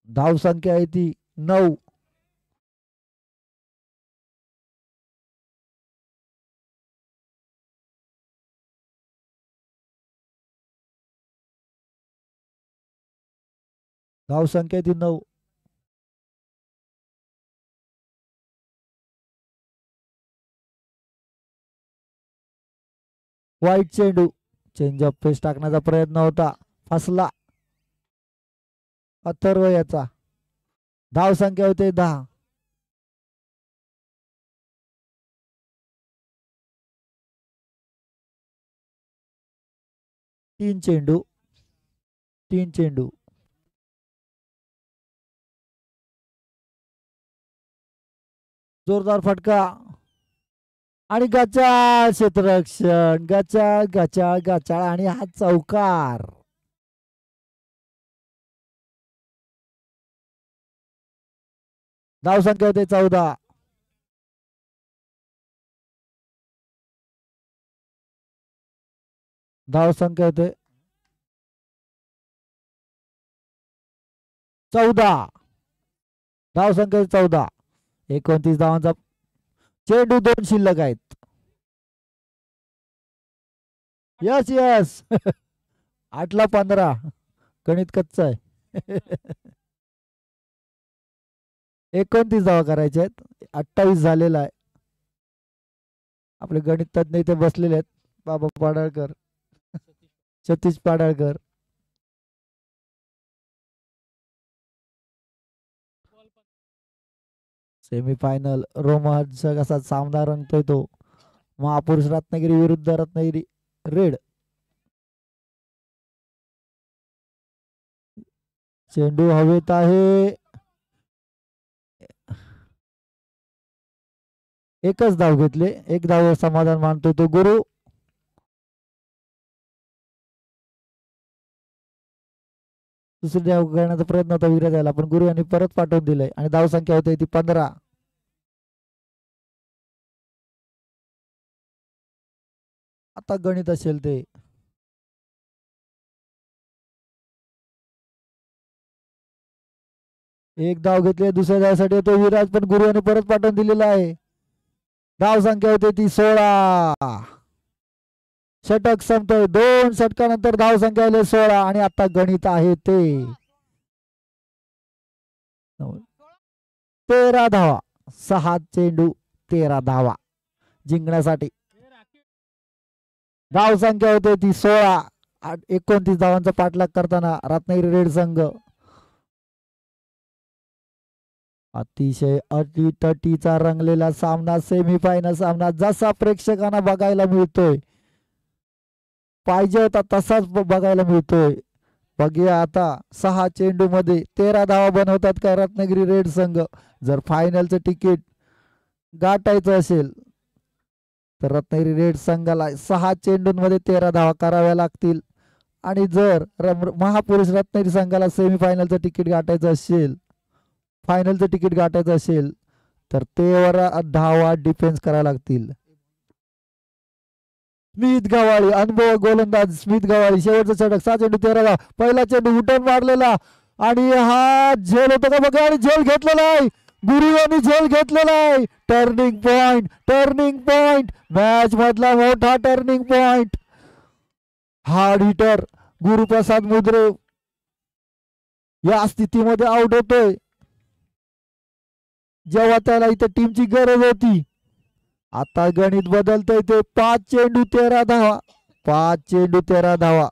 धाव संख्या आहे ती 9. धाव संख्या आहे ती 9. वाईट चेंडू. चेंज ऑफ पेस टाकण्याचा प्रयत्न होता, फसला. अथर्व याचा. धाव संख्या होते 10. तीन चेंडू. जोरदार फटका आणि गचाळ. क्षेत्ररक्षण गचाळ आणि हा चौकार. धाव संख्या होते 14. धाव संख्या होते 14. धाव संख्या 14. 29 धावांचा चेंडू. 2 शिल्लक आहेत. यस 8ला 15. गणित कच्च आहे. 29 धावा करायच्या आहेत. 28 झालेला आहे. आपले गणित तज्ञ इथे बसलेले आहेत. बाबा पाडाळकर, सतीश पाडाळकर. सेमीफायनल रोमांचक असा सामना रंगतोय तो. महापुरुष रत्नागिरी विरुद्ध रत्नागिरी रेड. चेंडू हवेत आहे. एकच धाव घेतले. 1 धाव समाधान मानतोय तो गुरु. दुसरी धाव घेण्याचा प्रयत्न होता विराज याला, पण गुरु यांनी परत पाठवून दिलंय आणि धाव संख्या होते ती 15. आता गणित असेल ते. एक धाव घेतली. दुसऱ्या धावासाठी तो विराज, पण गुरु यांनी परत पाठवून दिलेला आहे. धाव संख्या होते ती 16. षटक संपतोय. 2 षटकानंतर धाव संख्या आली 16 आणि आता गणित आहे ते 13 धावा. 6 चेंडू 13 धावा जिंकण्यासाठी. धाव संख्या होते ती 16. 29 धावांचा पाठलाग करताना रत्नागिरी रेड संघ. अतिशय अटीतटीचा रंगलेला सामना, सेमीफायनल सामना जसा प्रेक्षकांना बघायला मिळतोय, पाहिजे होता तसाच बघायला मिळतोय. बघूया आता 6 चेंडू मध्ये 13 धावा बनवतात का रत्नागिरी रेड संघ. जर फायनलचं तिकीट गाठायचं असेल तर रत्नागिरी रेड संघाला 6 चेंडूंमध्ये 13 धावा कराव्या लागतील. आणि जर महापुरुष रत्नागिरी संघाला सेमीफायनलचं तिकीट गाठायचं असेल, फायनलचं तिकीट गाठायचं असेल तर 13 धावा डिफेन्स करायला लागतील. स्मित गव्हाळी अनुभव गोलंदाज स्मित गव्हाळी शेवटचा षटक 6 चेंडू 13 धावा. पहिला चेंडू उठून मारलेला आणि हा झेल होतो का बघा आणि झेल घेतलेला आहे. गुरु यांनी झेल घेतलेला आहे. टर्निंग पॉइंट मॅच मधला मोठा turning point. Hard hitter Guruprasad Mudre या स्थितीमध्ये आउट होतोय जेव्हा त्याला इथे टीमची गरज होती. आता गणित बदलतंय ते 5 चेंडू 13 धावा. 5 चेंडू 13 धावा.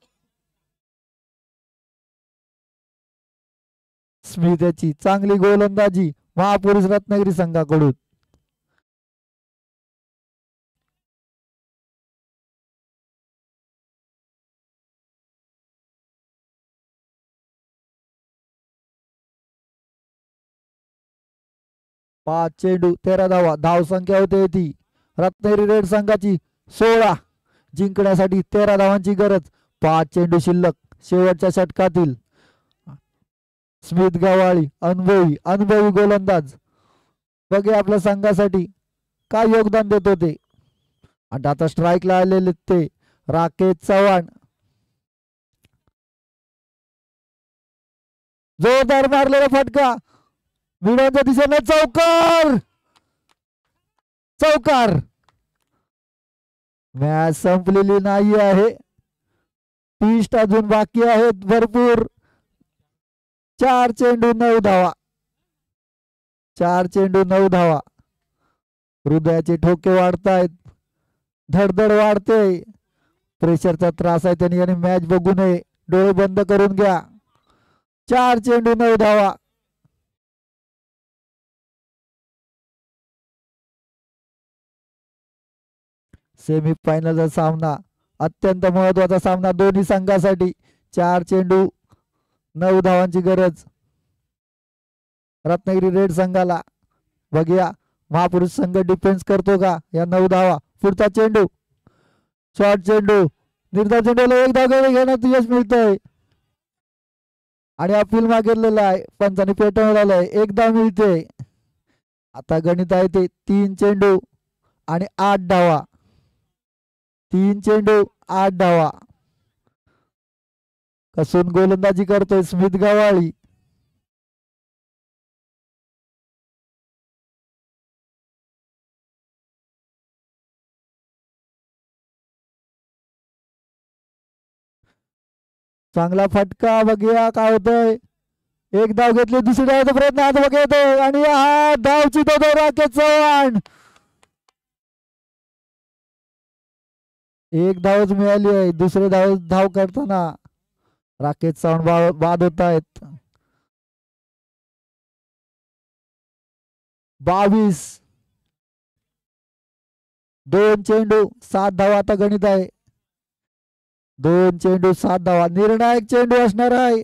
स्मिथ याची चांगली गोलंदाजी महापुरुष रत्नागिरी संघाकडून. पाच चेंडू 13 धावा. धाव संख्या होते ती रत्नागिरी रेड संघाची 16. जिंकण्यासाठी 13 धावांची गरज. 5 चेंडू शिल्लक शेवटच्या षटकातील. स्मित गव्हाळी अनुभवी गोलंदाज बघे आपल्या संघासाठी काय योगदान देत होते. आणि आता स्ट्राईकला आलेले ते राकेश चव्हाण. जोरदार मारलेला फटका विडाच्या दिशेने चौकार. मॅच संपलेली नाही आहे. पिस्ट अजून बाकी आहेत भरपूर. 4 चेंडू 9 धावा. 4 चेंडू 9 धावा. हृदयाचे ठोके वाढतायत. धडधड वाढते. प्रेशरचा त्रास आहे त्यांनी आणि मॅच बघू नये. डोळे बंद करून घ्या. 4 चेंडू 9 धावा. सेमीफायनलचा सामना अत्यंत महत्वाचा सामना दोन्ही संघासाठी. 4 चेंडू 9 धावांची गरज रत्नागिरी रेड संघाला. बघूया महापुरुष संघ डिफेन्स करतो का. या 9 धावा. पुढचा चेंडू शॉर्ट चेंडू निर्धाव चेंडूला 1 धाव घेण्यात यश मिळतंय आणि अपील मागितलेला आहे. पंचांनी पेटवलेला आहे. 1 धाव मिळते. आता गणित आहे ते 3 चेंडू आणि 8 धावा. 3 चेंडू 8 धावा. कसून गोलंदाजी करतोय स्मित गव्हाळी. चांगला फटका. बघूया काय होतंय. 1 धाव घेतली. दुसरी धावाचा प्रयत्न आता बघा येतोय आणि हा धाव चितवतो राकेश चव्हाण. 1 धावच मिळाली आहे. दुसरे धाव करताना राकेश चव्हाण बाद होत आहेत. 22. 2 चेंडू 7 धावा. आता गणित आहे 2 चेंडू 7 धावा. निर्णायक चेंडू असणार आहे.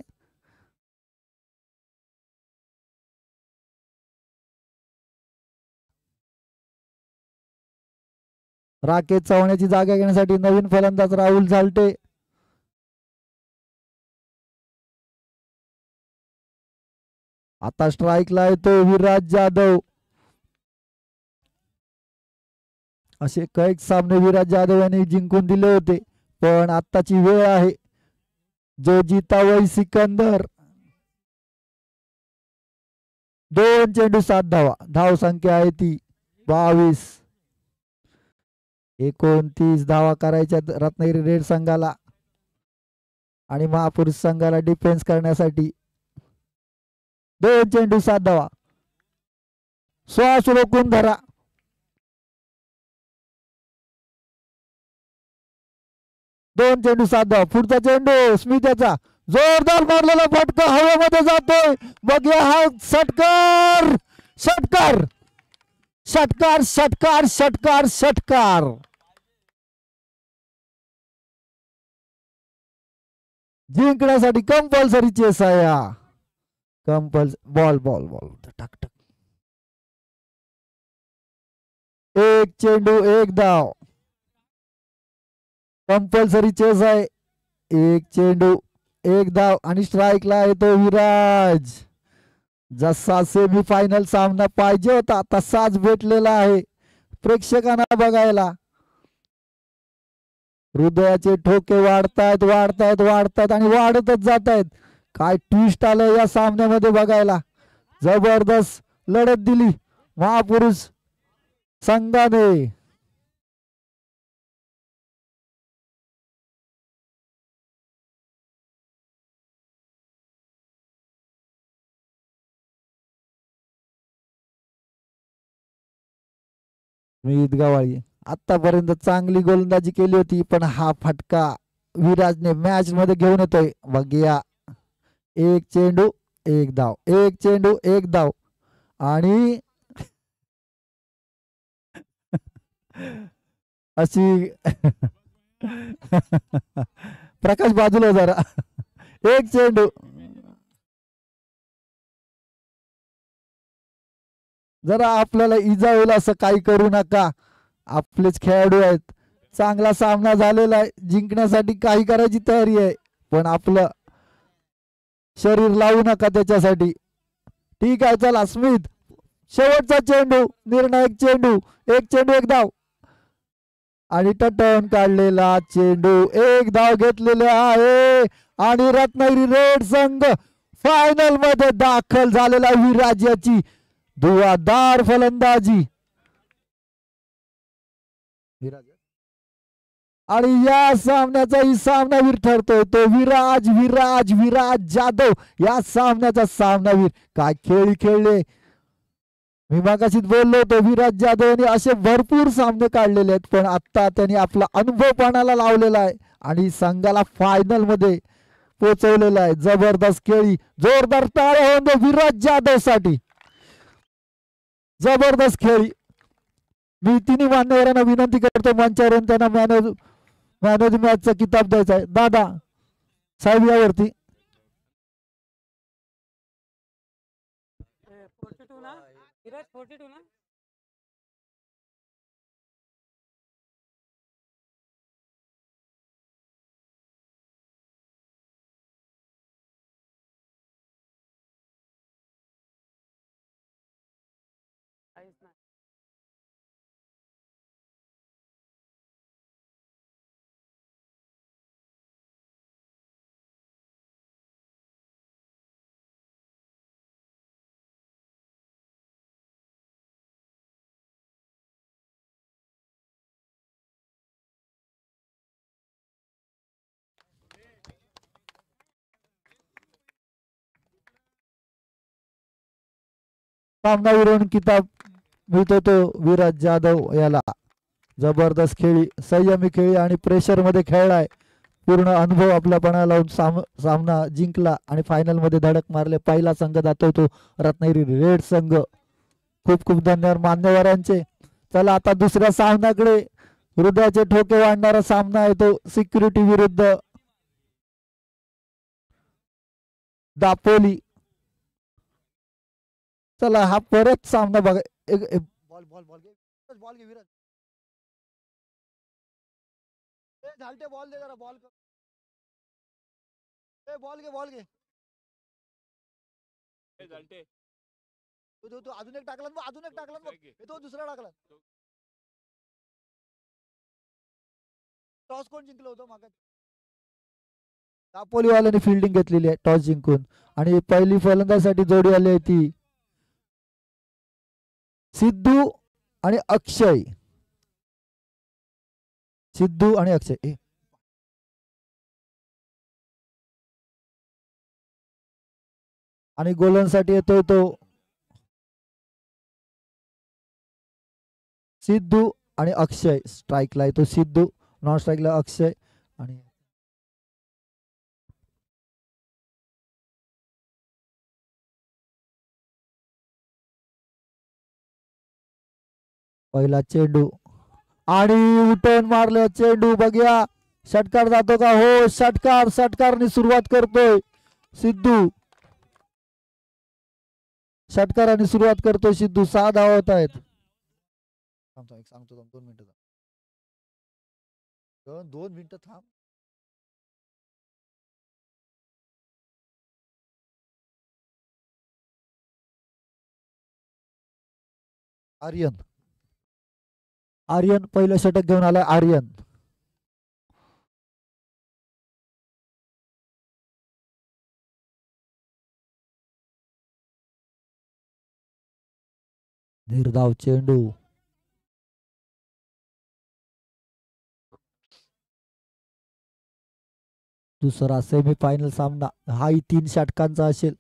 राकेश चव्हाणाची जागा घेण्यासाठी नवीन फलंदाज राहुल झालटे. आता स्ट्राईकला येतो विराज जाधव. असे कैक सामने विराज जाधव यांनी जिंकून दिले होते पण आत्ताची वेळ आहे जो जितावई सिकंदर. 2 चेंडू 7 धावा. धाव संख्या आहे ती 22. 29 धावा करायच्या रत्नागिरी रेड संघाला आणि महापुरुष संघाला डिफेन्स करण्यासाठी. 2 चेंडू 7 धावा. श्वास रोखून धरा. दोन चेंडू 7 धावा. पुढचा चेंडू स्मिथ याचा जोरदार मारलेला फटका हवेमध्ये जातोय. बघूया हा षटकार षटकार षटकार षटकार षटकार षटकार. जिंकण्यासाठी कंपल्सरी चेस आहे. बॉल बॉल बॉल टाक टाक. 1 चेंडू 1 धाव. कंपल्सरी चेस आहे. 1 चेंडू 1 धाव आणि स्ट्राईकला येतो विराज. जसा सेमीफायनल सामना पाहिजे होता तसाच भेटलेला आहे प्रेक्षकांना बघायला. हृदयाचे ठोके वाढतायत वाढतायत वाढतायत आणि वाढतच जात आहेत. काय ट्विस्ट आलं या सामन्यामध्ये बघायला. जबरदस्त लढत दिली महापुरुष संघाने. स्मित गव्हाळी आतापर्यंत चांगली गोलंदाजी केली होती पण हा फटका विराजने मॅच मध्ये घेऊन येतोय. बघूया एक चेंडू एक धाव एक चेंडू एक धाव आणि अशी प्रकाश बाजूला जरा एक चेंडू. जरा आपल्याला इजा होईल असं काही करू नका. आपलेच खेळाडू आहेत. चांगला सामना झालेला आहे. जिंकण्यासाठी काही करायची तयारी आहे पण आपलं शरीर लावू नका त्याच्यासाठी. ठीक आहे चला स्मित शेवटचा चेंडू निर्णायक चेंडू एक चेंडू एक धाव आणि टटन काढलेला चेंडू एक धाव घेतलेले आहे आणि रत्नागिरी रेड संघ फायनल मध्ये दाखल झालेला. विराजाची धुवाधार फलंदाजी आणि या सामन्याचाही सामनावीर ठरतोय तो विराज विराज विराज जाधव या सामन्याचा सामनावीर. काय खेळ खेळले. मी मागाशीच बोललो होतो विराज जाधव यांनी असे भरपूर सामने काढलेले आहेत पण आता त्यांनी आपला अनुभव पणाला लावलेला आहे आणि संघाला फायनल मध्ये पोहोचवलेला आहे. जबरदस्त खेळी जोरदार टाळ्या होऊन दे विराज जाधव साठी. जबरदस्त खेळी. मी तिन्ही मान्यवरांना विनंती करतो मंचावरून त्यांना मॅन ऑफ द मॅचचा किताब द्यायचा आहे. दादा साहेब यावरती सामनावीरून किताब मिळतो तो विराज जाधव याला. जबरदस्त खेळी संयमी खेळी आणि प्रेशर मध्ये खेळलाय. पूर्ण अनुभव आपल्यापणा लावून सामना जिंकला आणि फायनल मध्ये धडक मारले. पहिला संघ जातो तो रत्नागिरी रेड संघ. खूप खूप धन्यवाद मान्यवरांचे. चला आता दुसऱ्या सामन्याकडे. हृदयाचे ठोके वाढणारा सामना आहे तो सिक्युरिटी विरुद्ध दापोली. चला हा परत सामना बघा. बॉल बॉल बॉल घे बॉल घे विराज. झालटे बॉल दे जरा बॉल. बॉल घे बॉल घे. तू अजून एक टाकला अजून एक टाकला तो दुसरा टाकला. टॉस कोण जिंकलं होतं मागे. दापोलीवाल्याने फिल्डिंग घेतलेली आहे टॉस जिंकून आणि पहिली फलंदाजीसाठी जोडी आली आहे ती सिद्धू आणि अक्षय. सिद्धू आणि अक्षय आणि गोलंदाजीसाठी येतोय तो सिद्धू आणि अक्षय. स्ट्राईकला येतो सिद्धू नॉन स्ट्राईकला अक्षय आणि पहिला चेंडू आणि उठवून मारले चेंडू. बघूया षटकार जातो का. हो षटकार. षटकारने सुरुवात करतोय सिद्धू. षटकाराने सुरुवात करतोय सिद्धू. 6 धावा होत आहेत. सांगतो 2 मिनिटं 2 मिनिटं थांब. आर्यन आर्यन पहिलं षटक घेऊन आलाय आर्यन. निर्धाव चेंडू. दुसरा सेमीफायनल सामना हाही 3 षटकांचा असेल.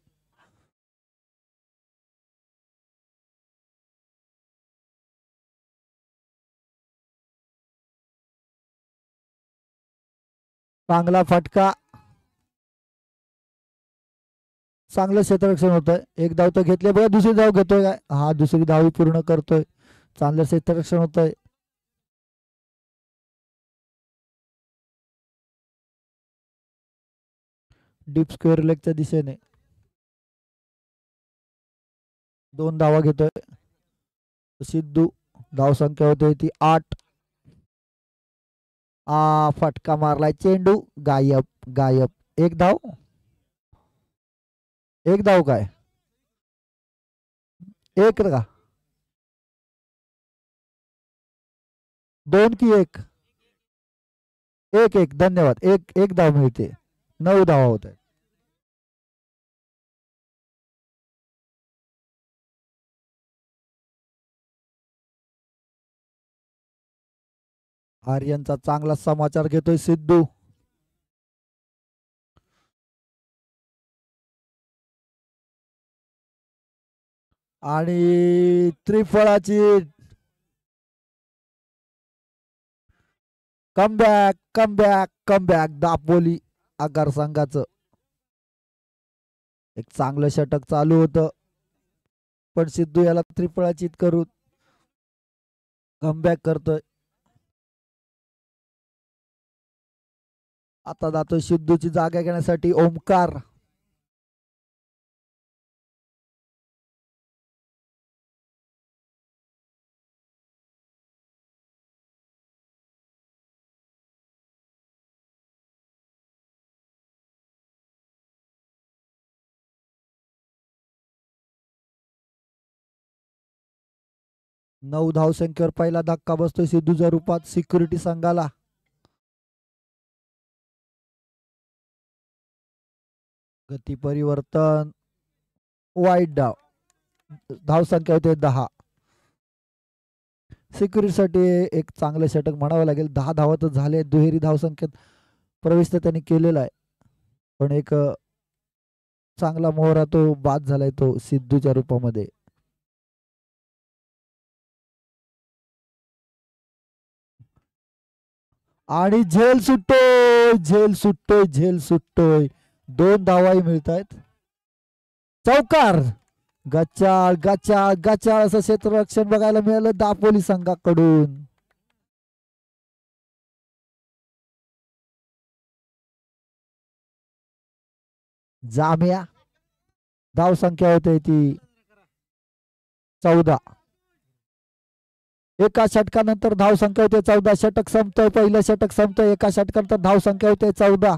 चांगला फटका. चांगलं क्षेत्ररक्षण होतंय. एक धाव तर घेतले बघा. दुसरी धाव घेतोय काय. हा दुसरी धाव पूर्ण करतोय. चांगलं क्षेत्ररक्षण होतंय. डीप स्क्वेअर लेगच्या दिशेने 2 धावा घेतोय सिद्धू. धाव संख्या होते ती 8. फटका मारलाय. चेंडू गायब गायब. एक धाव काय एक का 2 की 1 1 धन्यवाद. एक धाव मिळते. 9 धावा होत आहे. आर्यनचा चांगला समाचार घेतोय सिद्धू. आणि त्रिफळाची कमबॅक दापोली आगार संघाचं. एक चांगलं षटक चालू होतं पण सिद्धू याला त्रिफळाचीत करून कमबॅक करतोय. आता जातोय सिद्धूची जागा घेण्यासाठी ओमकार. नऊ धावसंख्येवर पहिला धक्का बसतोय सिद्धूच्या रूपात सिक्युरिटी संघाला. गती परिवर्तन वाईट डाव. धावसंख्या होते 10. सिक्युरिटीसाठी एक चांगलं षटक म्हणावं लागेल. 10 धावा तर झाले. दुहेरी धावसंख्येत प्रवेश तर त्यांनी केलेला आहे पण एक चांगला मोहरा तो बाद झालाय तो सिद्धूच्या रूपामध्ये. आणि झेल सुटतोय. 2 धावाही मिळत आहेत. चौकार. गचाळ असं क्षेत्ररक्षण बघायला मिळालं दापोली संघाकडून. जाम्या. धाव संख्या होते ती 14. एका षटकानंतर धाव संख्या होते 14. षटक संपतोय. पहिलं षटक संपतोय. एका षटकानंतर धाव संख्या होते 14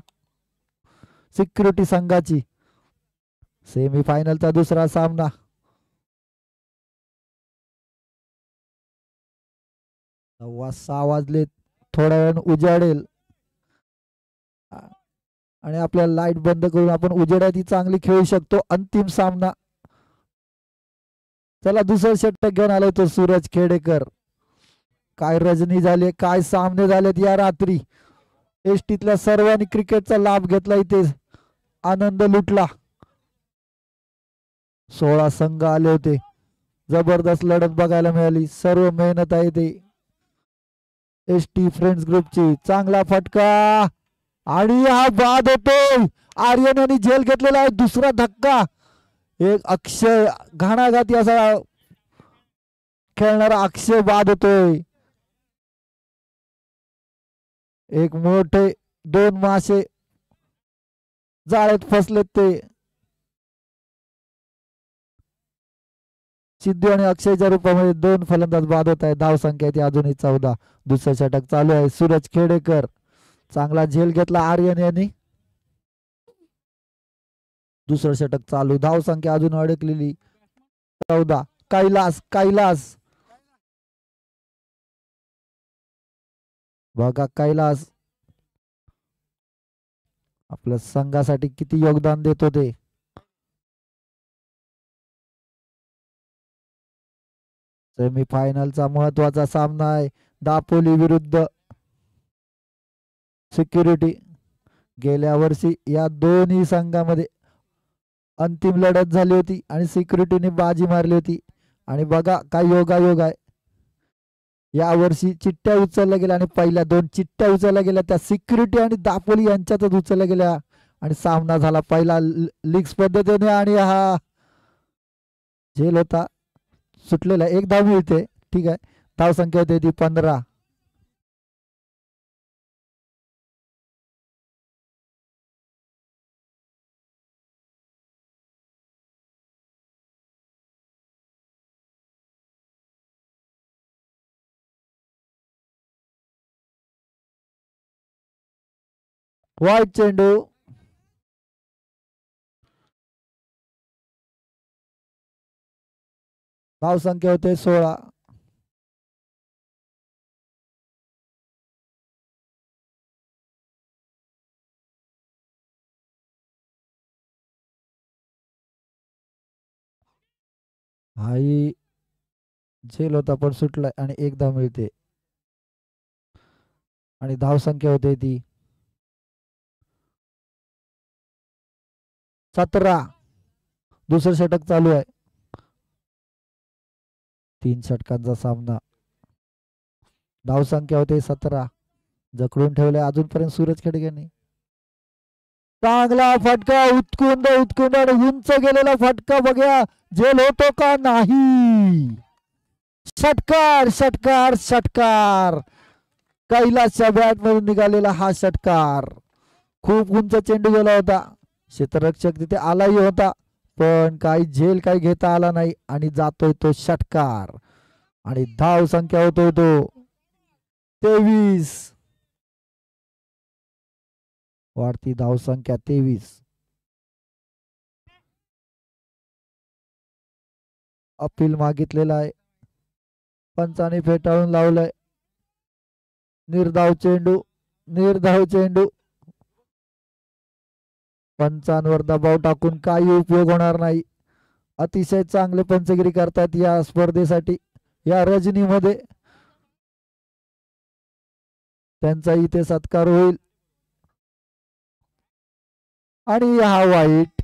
सिक्युरिटी संघाची. सेमीफायनलचा दुसरा सामना. 6:15 वाजले. थोड्या वेळाने उजाडेल आणि आपल्याला लाईट बंद करून आपण उजेडात ही चांगली खेळू शकतो. अंतिम सामना. चला दुसरं षटक घेऊन आलोय तो सूरज खेडेकर. काय रजनी झाले. काय सामने झालेत या रात्री. एसटीतल्या सर्वांनी क्रिकेटचा लाभ घेतला. इथे आनंद लुटला. 16 संघ आले होते. जबरदस्त लढत बघायला मिळाली. सर्व मेहनत आहे ते एसटी फ्रेंड्स ग्रुपची. चांगला फटका आणि हा बाद होतोय. आर्यन यांनी झेल घेतलेला आहे. दुसरा धक्का. एक अक्षय घाणाघाती असा खेळणारा अक्षय बाद होतोय. एक मोठे 2 मासे जाळ्यात फसलेत ते. सिद्धू आणि अक्षयच्या रूपामध्ये 2 फलंदाज बाद होत आहे. धाव संख्या ती अजूनही 14. दुसरं षटक चालू आहे. सूरज खेडेकर चांगला झेल घेतला आर्यन यांनी. दुसरं षटक चालू. धाव संख्या अजून अडकलेली 14. कैलास बघा कैलास आपल्या संघासाठी किती योगदान देतो ते. सेमीफायनलचा महत्वाचा सामना आहे दापोली विरुद्ध सिक्युरिटी. गेल्या वर्षी या दोन्ही संघामध्ये अंतिम लढत झाली होती आणि सिक्युरिटीने बाजी मारली होती. आणि बघा काय योगायोग आहे, या वर्षी चिठ्ठ्या उचलल्या गेल्या आणि पहिल्या 2 चिठ्ठ्या उचलल्या गेल्या त्या सिक्युरिटी आणि दापोली यांच्यातच उचलल्या गेल्या आणि सामना झाला पहिला लीग पद्धतीने. आणि हा झेल होता सुटलेला. 1 धाव मिळते, ठीक आहे. धाव संख्या होती ती 15. वाईट चेंडू. धाव संख्या होते 16. हाही झेल होता पण सुटलाय आणि 1 धाव मिळते आणि धाव संख्या होते ती 17. दुसरं षटक चालू आहे. 3 षटकांचा सामना. धाव संख्या होते 17. जखडून ठेवलंय अजूनपर्यंत सूरज खेडगेंनी. चांगला फटका उत्कुंड उत्कुंड आणि उंच गेलेला फटका. बघा झेल होतो का नाही. षटकार षटकार षटकार. कैलासच्या बॅट मधून निघालेला हा षटकार. खूप उंच चेंडू गेला होता. क्षेत्ररक्षक तिथे आलाही होता पण काही झेल काही घेता आला नाही आणि जातोय तो षटकार. आणि धाव संख्या होतोय तो 23. वाढती धाव संख्या 23. अपील मागितलेला आहे, पंचाने फेटाळून लावलंय. निर्धाव चेंडू निर्धाव चेंडू. पंचांवर दबाव टाकून काही उपयोग होणार नाही. अतिशय चांगले पंचगिरी करतात या स्पर्धेसाठी, या रजनीमध्ये त्यांचा इथे सत्कार होईल. आणि हा वाईट.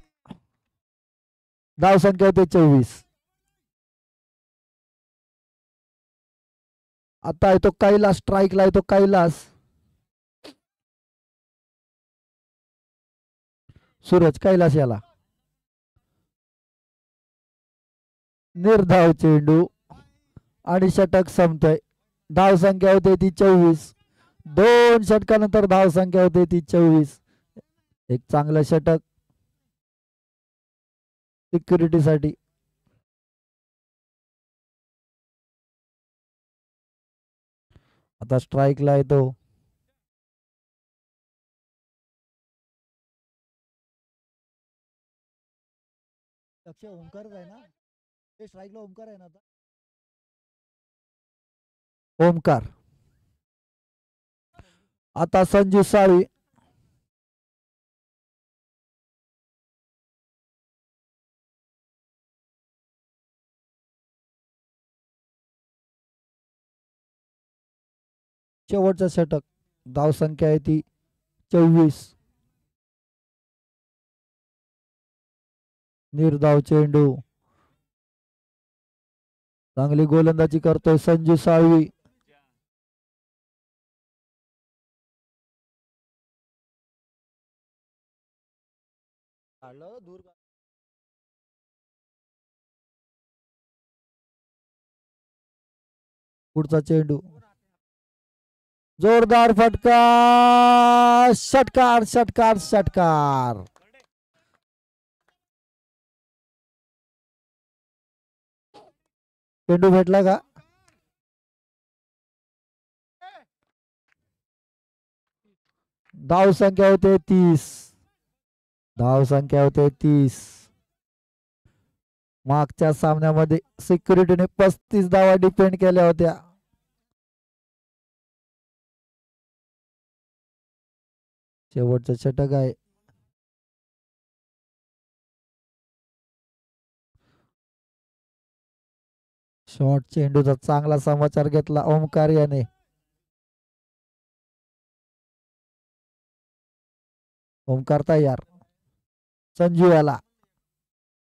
धाव संख्या होते 24. आता येतो कैलास, स्ट्राईकला येतो कैलास. सूरज कैलास याला. निर्धाव चेंडू आणि षटक संपतोय. धाव संख्या होते ती 24. 2 षटकानंतर धाव संख्या होते ती 24. एक चांगलं षटक सिक्युरिटीसाठी. आता स्ट्राईकला येतो लक्ष. ओमकार आहे ना ते स्ट्राईकला. ओमकार आहे ना आता. ओमकार. आता संजू साळी. शेवटचा षटक. धाव संख्या आहे ती 24. निर्धाव चेंडू. चांगली गोलंदाजी करतोय संजू साळवी. पुढचा चेंडू. जोरदार फटका. षटकार षटकार षटकार. चेंडू भेटला का. धाव संख्या होते 30. धाव संख्या होते 30. मागच्या सामन्यामध्ये सिक्युरिटीने 35 धावा डिपेंड केल्या होत्या. शेवटचं षटक आहे. शॉर्ट चेंडूचा चांगला समाचार घेतला ओमकार याने. ओमकार तयार. संजू याला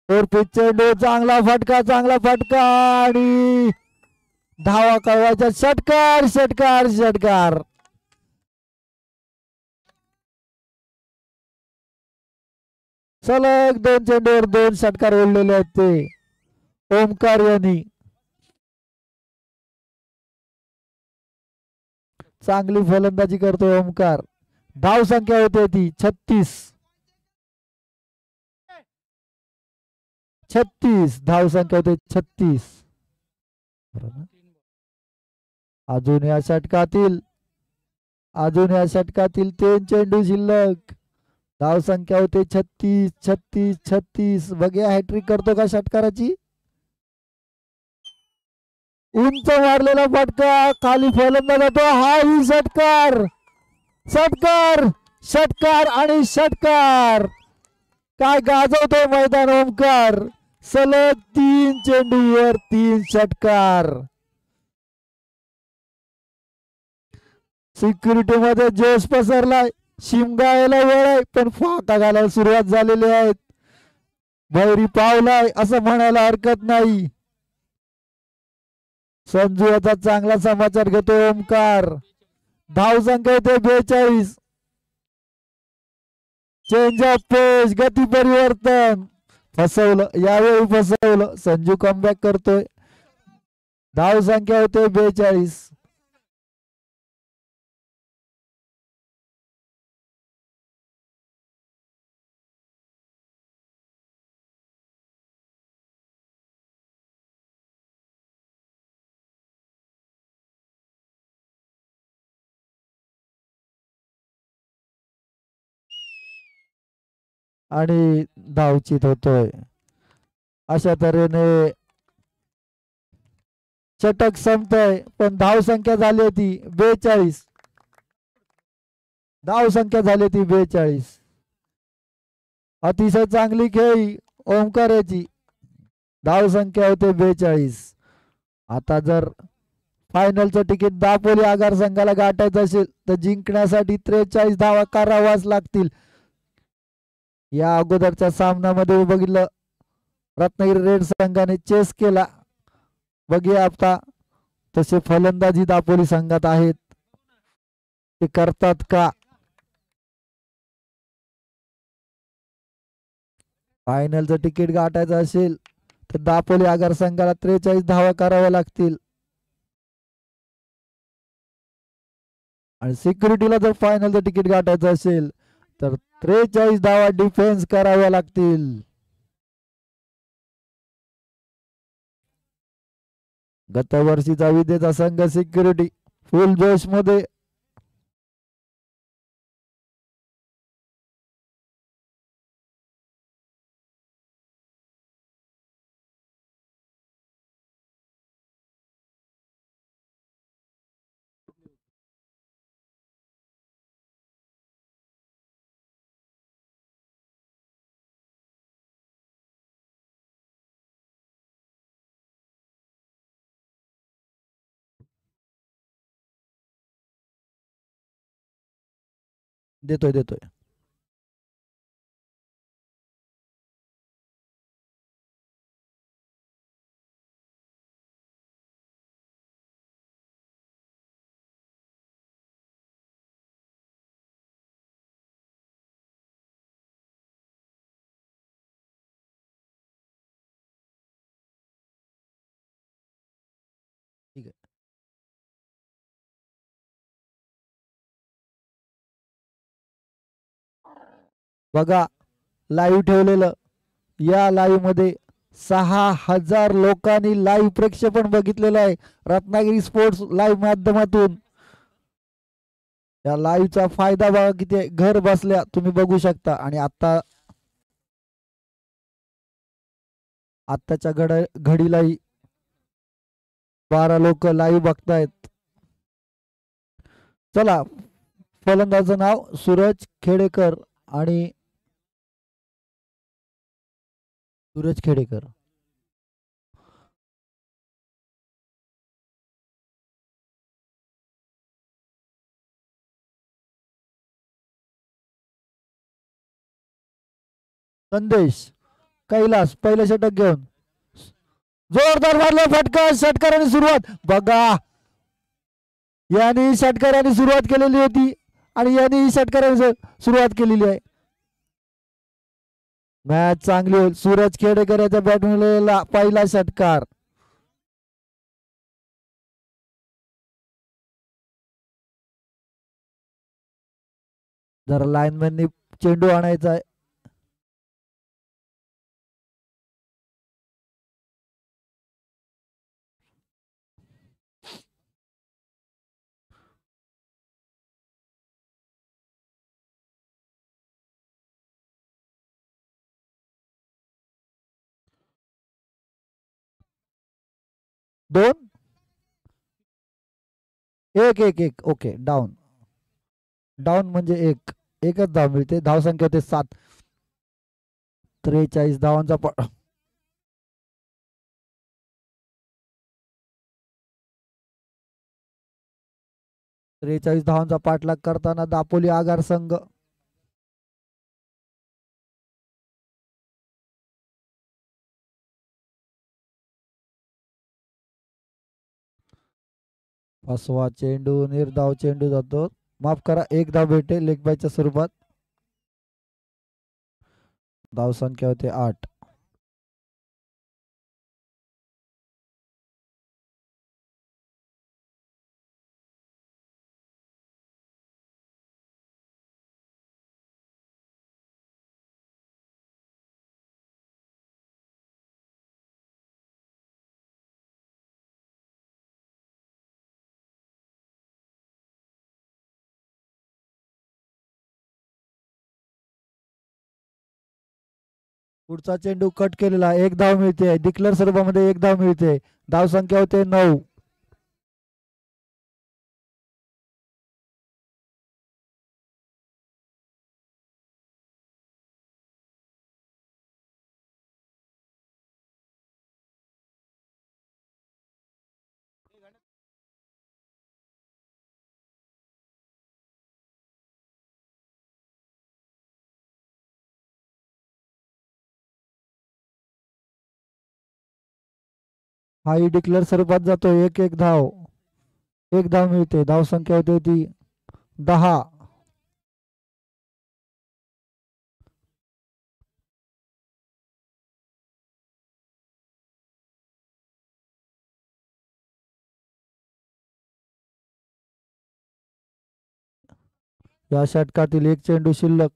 चेंडू चांगला फटका आणि धावा कळवायचा. षटकार षटकार षटकार. सलग 2 चेंडूवर 2 षटकार ओढलेले आहेत ते ओमकार यांनी. चांगली फलंदाजी करतोय ओमकार. धाव संख्या होते ती 36 धाव संख्या होते 36. अजून या षटकातील 3 चेंडू शिल्लक. धाव संख्या होते 36. बघूया हॅट्रिक करतो का षटकाराची. उंच मारलेला फटका खाली फलंदाज जातो. हा ही षटकार आणि षटकार. काय गाजवतो मैदान ओमकार. सलग 3 चेंडूवर 3 षटकार. सिक्युरिटी मध्ये जोश पसरलाय. शिमगायला वेळ आहे पण फाका घालायला सुरुवात झालेली आहेत. भैरी पावलाय असं म्हणायला हरकत नाही. संजू याचा चांगला समाचार घेतो ओमकार. धाव संख्या होते 42. चेंज ऑफ पेस गती परिवर्तन फसवलं. यावेळी फसवलं. संजू कमबॅक करतोय. धाव संख्या होते 42. आणि धावचित होतोय. अशा तऱ्हेने षटक संपतय पण धाव संख्या झाली होती 42. धाव संख्या झाली होती 42. अतिशय चांगली खेळी ओमकाराची. धाव संख्या होते 42. आता जर फायनलचं तिकीट दापोली आगार संघाला गाठायचं असेल तर जिंकण्यासाठी 43 धावा कराव्याच लागतील. या अगोदरच्या सामन्यामध्ये बघितलं रत्नागिरी रेड संघाने चेस केला. बघूया आता तसे फलंदाजी दापोली संघात आहेत ते करतात का. फायनलचं तिकीट गाठायचं असेल तर दापोली आगार संघाला 43 धावा कराव्या लागतील. आणि सिक्युरिटीला जर फायनलचं तिकीट गाठायचं असेल तर 43 धावा डिफेन्स कराव्या लागतील. गतवर्षीचा विजेता संघ सिक्युरिटी फुल जोश मध्ये. देतोय. ठीक आहे. बघा लाईव्ह ठेवलेलं. या लाईव्ह मध्ये 6000 लोकांनी लाईव्ह प्रक्षेपण बघितलेलं आहे रत्नागिरी स्पोर्ट्स लाईव्ह माध्यमातून. या लाईव्हचा फायदा बघा किती आहे. घर बसल्या तुम्ही बघू शकता. आणि आत्ताच्या घडीलाही 12 लोक लाईव्ह बघतायत. चला फलंदाजाचं नाव सूरज खेडेकर आणि सूरज खेडेकर. संदेश कैलास पहिलं षटक घेऊन जोरदार मारला फटका. षटकाराने सुरुवात बघा, यांनी षटकाराने सुरुवात केलेली होती आणि यांनी षटकाराने सुरुवात केलेली आहे. मॅच चांगली होईल. सूरज खेडेकर याच्या बॅटमॅनला पहिला षटकार. जरा लाईनमॅननी चेंडू आणायचा आहे. दोन एक एक एक ओके. डाऊन डाऊन म्हणजे एकच धाव मिळते. धावसंख्या होते 7. 43 धावांचा 43 धावांचा पाठलाग करताना दापोली आगार संघ. पाचवा चेंडू निर्धाव चेंडू जातो. माफ करा, एक धाव भेटे लेग बायच्या स्वरूपात. धाव संख्या होते 8. पुढचा चेंडू कट केलेला. एक धाव मिळते. डिक्लेअर स्वरूपामध्ये एक धाव मिळते. धाव संख्या होते 9. हाही डिक्लेअर स्वरूपात जातो. एक एक धाव मिळते. धाव संख्या होते ती 10. या षटकातील एक चेंडू शिल्लक.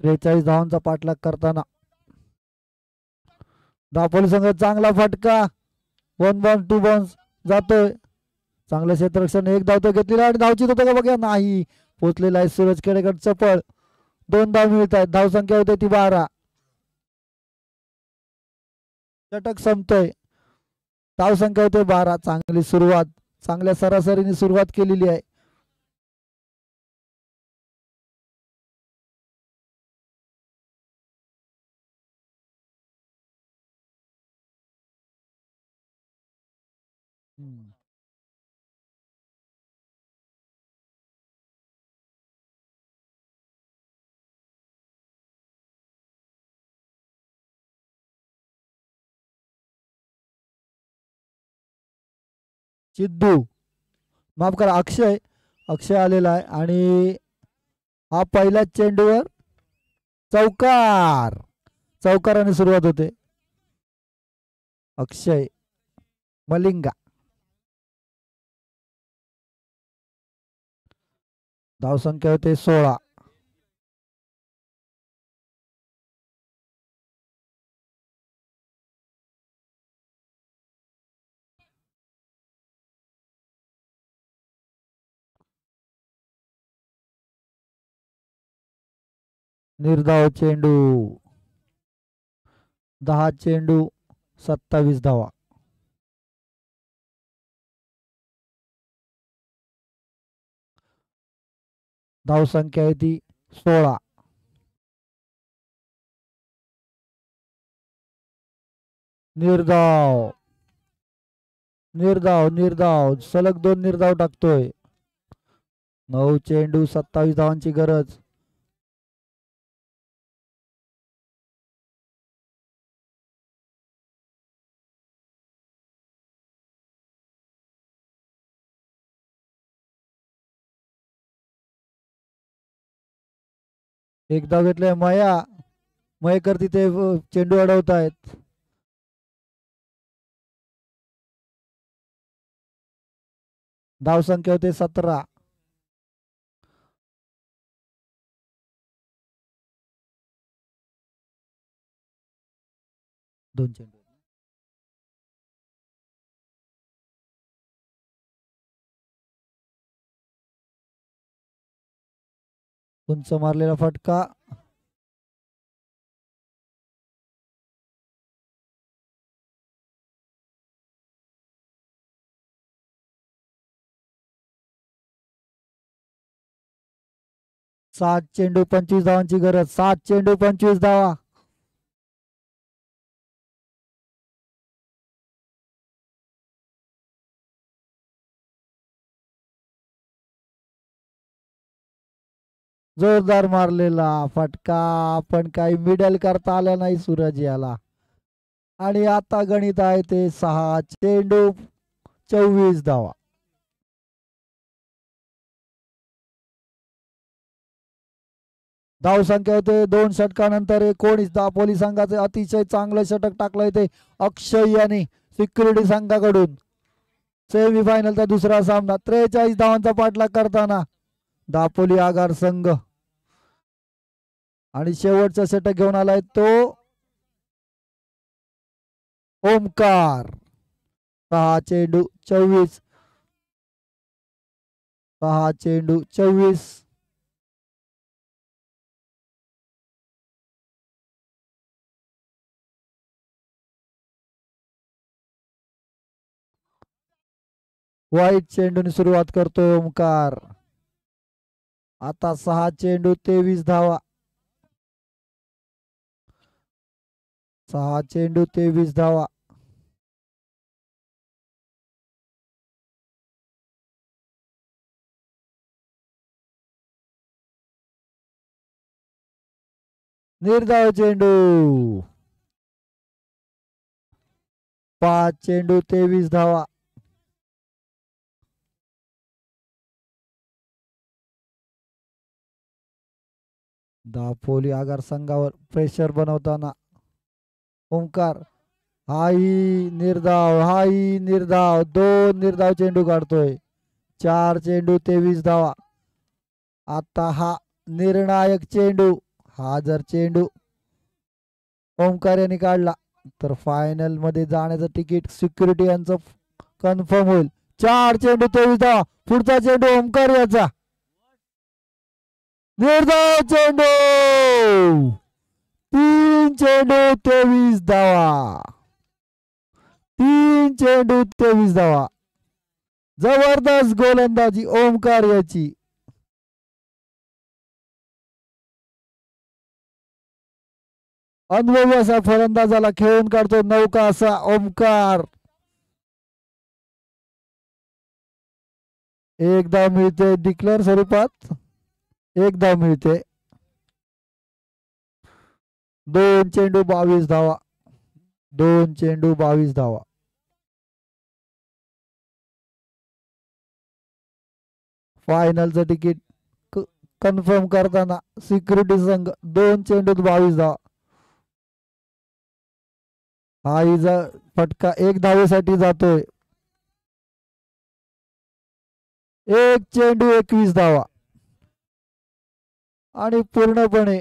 त्रेचाळीस धावांचा पाठलाग करताना दापोली संघ चांगला फटका. 1 बॉल 2 बॉन्स जातोय. चांगलं क्षेत्ररक्षण. एक धाव तो घेतलेला आणि धावचित होतं का बघा. नाही पोचलेला आहे सूरज खेडेकर. चपळ. 2 धाव मिळत आहेत. धाव संख्या होते ती 12. षटक संपतोय. धाव संख्या होते 12. चांगली सुरुवात. चांगल्या सरासरीने सुरुवात केलेली आहे. सिद्धू माफ करा अक्षय आलेला आहे आणि हा पहिल्या चेंडूवर चौकाराने सुरुवात होते. अक्षय मलिंगा. धाव संख्या होते 16. निर्धाव चेंडू. 10 चेंडू 27 धावा. धावसंख्या आहे ती 16. निर्धाव निर्धाव निर्धाव सलग 2 निर्धाव टाकतोय. 9 चेंडू 27 धावांची गरज. एक धाव घेतलाय मयेकर तिथे चेंडू अडवत आहेत. धावसंख्या होते 17. दोन चेंडू उंच मारलेला फटका. सात चेंडू 25 धावांची गरज. 7 चेंडू 25 धावा. जोरदार मारलेला फटका पण काही मिडल करता आला नाही सूरज याला. आणि आता गणित आहे ते 6 चेंडू 24 धावा. धावसंख्या होते 2 षटकानंतर 19 दापोली संघाचे अतिशय चांगलं षटक टाकलंय ते अक्षय यांनी सिक्युरिटी संघाकडून. सेमीफायनलचा दुसरा सामना 43 धावांचा पाठलाग करताना दापोली आगार संघ. आणि शेवटचा षटक घेऊन आलाय तो ओमकार. 6 चेंडू 24. 6 चेंडू 24. वाईट चेंडूने सुरुवात करतोय ओमकार. आता 6 चेंडू 23 धावा. 6 चेंडू 23 धावा. निर्धाव चेंडू. 5 चेंडू 23 धावा. दापोली आगार संघावर प्रेशर बनवताना ओमकार. हाई निर्धाव 2 निर्धाव चेंडू काढतोय. 4 चेंडू 23 धावा. आता हा निर्णायक चेंडू. हा जर चेंडू ओमकार यांनी काढला तर फायनल मध्ये जाण्याचं तिकीट सिक्युरिटी यांचं कन्फर्म होईल. 4 चेंडू 23 धावा. पुढचा चेंडू ओमकार याचा. निर्धाव चेंडू. 3 चेंडू 23 धावा. 3 चेंडू 23 धावा. जबरदस्त गोलंदाजी ओमकार याची. अनुभवी असा फलंदाजाला खेळून काढतो नौका असा ओमकार. एक धाव मिळते डिक्लेअर स्वरूपात. एक धाव मिळते. 2 चेंडू 22 धावा. 2 चेंडू 22 धावा. फायनलचं तिकीट कन्फर्म करताना सिक्युरिटी संघ 2 चेंडू 22 धावा. हा इजा फटका 1 धावेसाठी जातोय. 1 चेंडू 21 धावा. आणि पूर्णपणे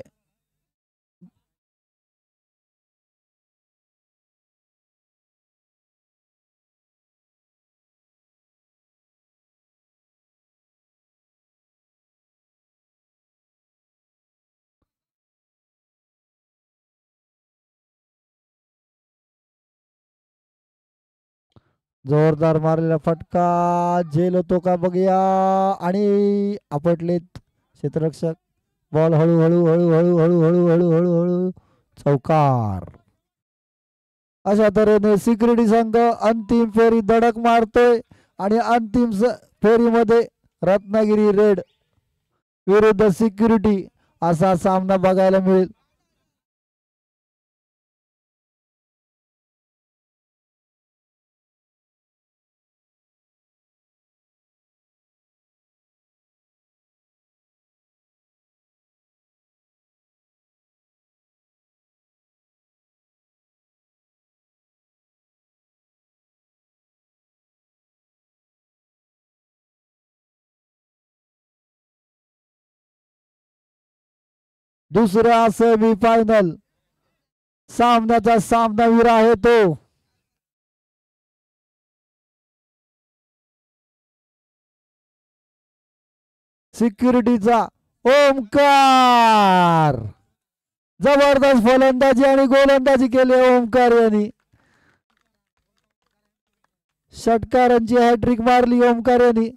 जोरदार मारलेला फटका झेल होतो का बघूया आणि आपटलेत क्षेत्ररक्षक. बॉल हळूहळू हळूहळू हळूहळू हळूहळू हळू चौकार. अशा तऱ्हेने सिक्युरिटी संघ अंतिम फेरी धडक मारतोय आणि अंतिम फेरीमध्ये रत्नागिरी रेड विरुद्ध सिक्युरिटी असा सामना बघायला मिळेल. दुसरा सेमी फायनल सामन्याचा सामनावीर आहे तो सिक्युरिटीचा ओमकार. जबरदस्त फलंदाजी आणि गोलंदाजी केली ओमकार यांनी. षटकारांची हॅट्रिक मारली ओमकार यांनी.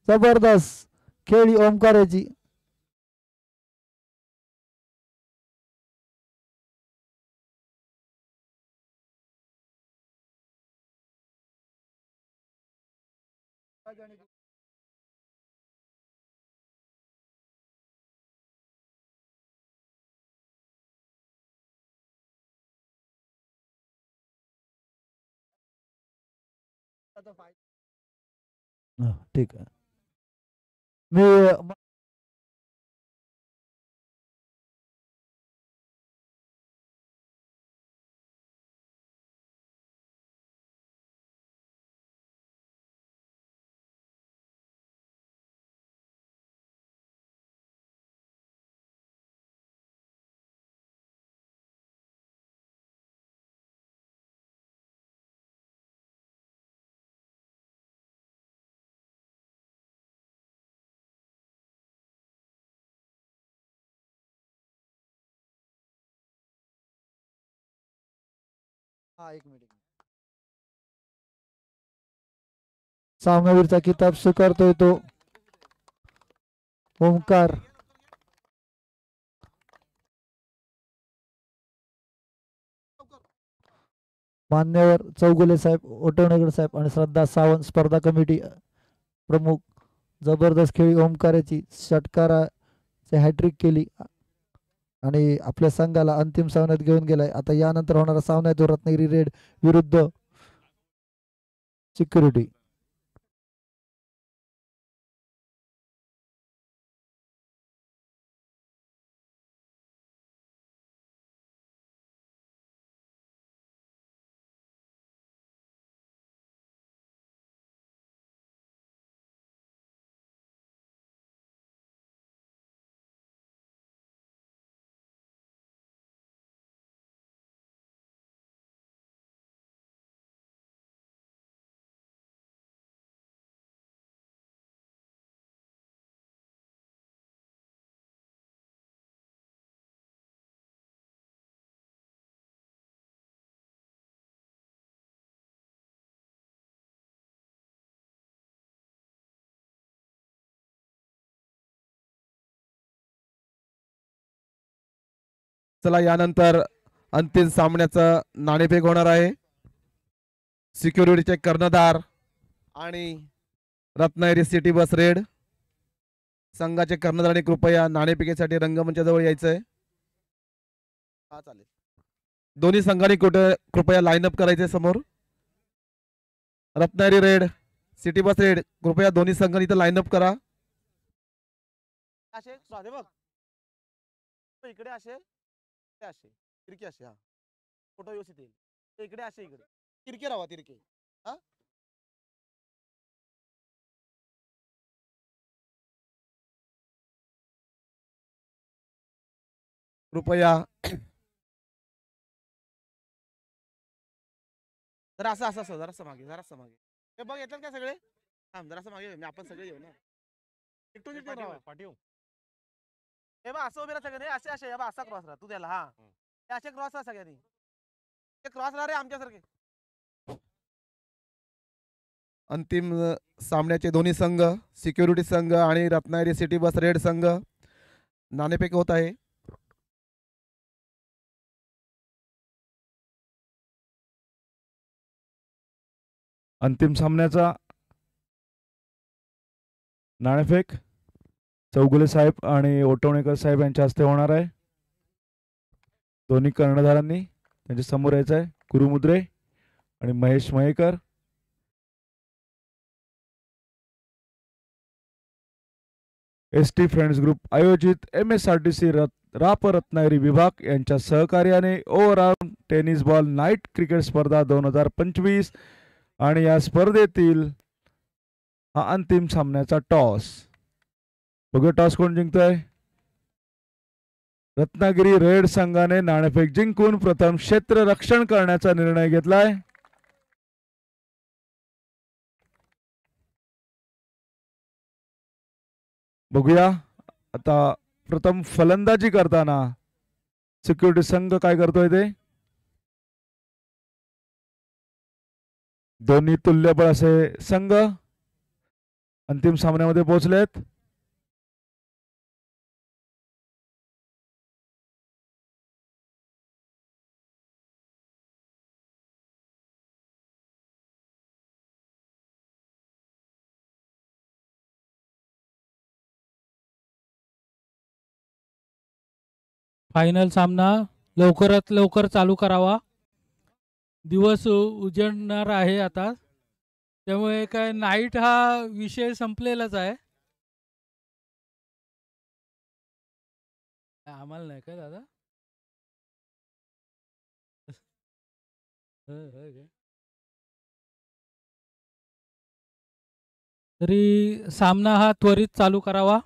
जबरदस्त खेळी ओमकाराची. ठीक आहे. मी एक मिनिट. सामनावीरचा किताब स्वीकारतोय तो ओमकार. मान्यवर चौगुले साहेब, ओटवणेकर साहेब आणि श्रद्धा सावंत स्पर्धा कमिटी प्रमुख. जबरदस्त खेळी ओमकाराची. षटकाराची हॅट्रिक केली आणि आपल्या संघाला अंतिम सामन्यात घेऊन गेलाय. आता यानंतर होणारा सामना आहे तो रत्नागिरी रेड विरुद्ध सिक्युरिटी. चला यानंतर अंतिम सामन्याचं नाणेफेक होणार आहे. सिक्युरिटीचे कर्णधार आणि रत्नागिरी सिटी बस रेड संघाचे कर्णधारांनी कृपया नाणेफेकीसाठी रंगमंचाजवळ यायचंय. हा चालेल. दोन्ही संघांनी कृपया लाईनअप करायचे समोर. Ratnagiri red city bus red कृपया दोन्ही संघांनी इथं लाईनअप करा. इकडे असे असे तिरके असे. हा फोटो व्यवस्थित येईल. इकडे असे इकडे तिरके राहा तिरके. हा कृपया जरा असं असं जरासं मागे जरासं मागे. हे बघ येतात का सगळे. थांब जरासं मागे. मी आपण सगळे येऊ ना. पाठीव. हे बा असं उभे राहा सगळे. असे असे बा असा क्रॉस राहा तू त्याला. हा असे क्रॉस राहा सगळ्यांनी. ते क्रॉस राहा रे आमच्यासारखे. अंतिम सामन्याचे दोन्ही संघ सिक्युरिटी संघ आणि रत्नागिरी सिटी बस रेड संघ नाणेफेक होत आहे. अंतिम सामन्याचा नाणेफेक चौगुले साहेब आणि ओटवणेकर साहेब यांच्या हस्ते होणार आहे. दोन्ही कर्णधारांनी त्यांच्या समोर यायचं आहे. कुरुमुद्रे आणि Mahesh Mayekar. ST friends group आयोजित MSRTC राप रत्नागिरी विभाग यांच्या सहकार्याने overall tennis ball night cricket स्पर्धा 2025 आणि या स्पर्धेतील हा अंतिम सामन्याचा टॉस. बघूया टॉस कोण जिंकतोय. रत्नागिरी रेड संघाने नाणेफेक जिंकून प्रथम क्षेत्ररक्षण करण्याचा निर्णय घेतलाय. बघूया आता प्रथम फलंदाजी करताना सिक्युरिटी संघ काय करतोय ते. दोन्ही तुल्यबळ असे संघ अंतिम सामन्यामध्ये पोहोचलेत. फायनल सामना लवकरात लवकर चालू करावा. दिवस उजळणार आहे आता, त्यामुळे काय नाईट हा विषय संपलेलाच आहे. आम्हाला नाही का दादा. तरी सामना हा त्वरित चालू करावा.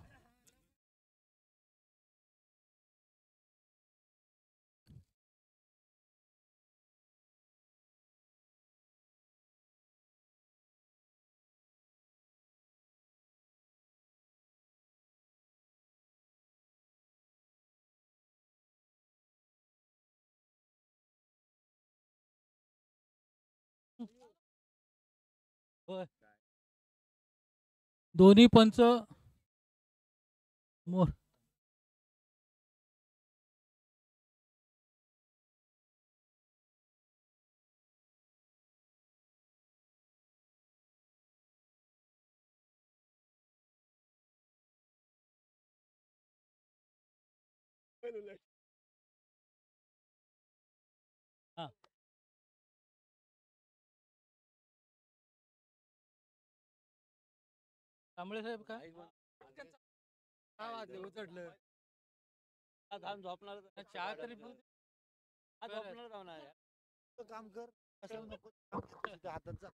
दोन्ही पंच मोर हा कांबळे साहेब काय वाजले उचडलं. झोपणार चहा तरी झोपणार जाणार काम कर कशाला नको हातात जा.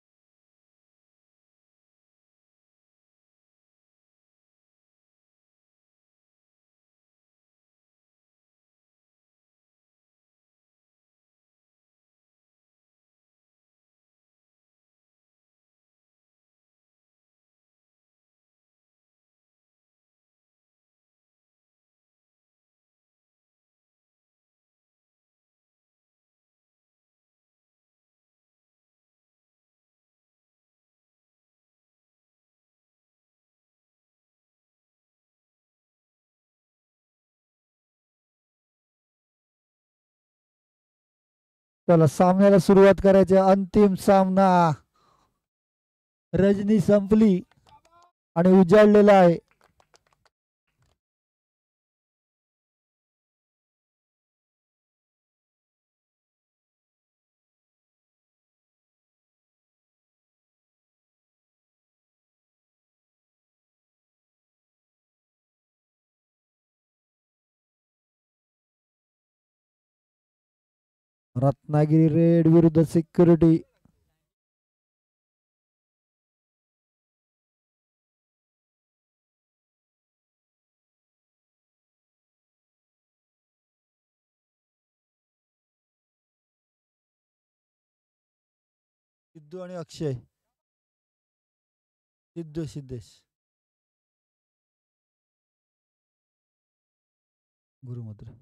चला सामन्याला सुरुवात करायची. अंतिम सामना रजनी संपली आणि उजाडलेला आहे. रत्नागिरी रेड विरुद्ध सिक्युरिटी. सिद्धू आणि अक्षय. सिद्धेश गुरुमुद्रे.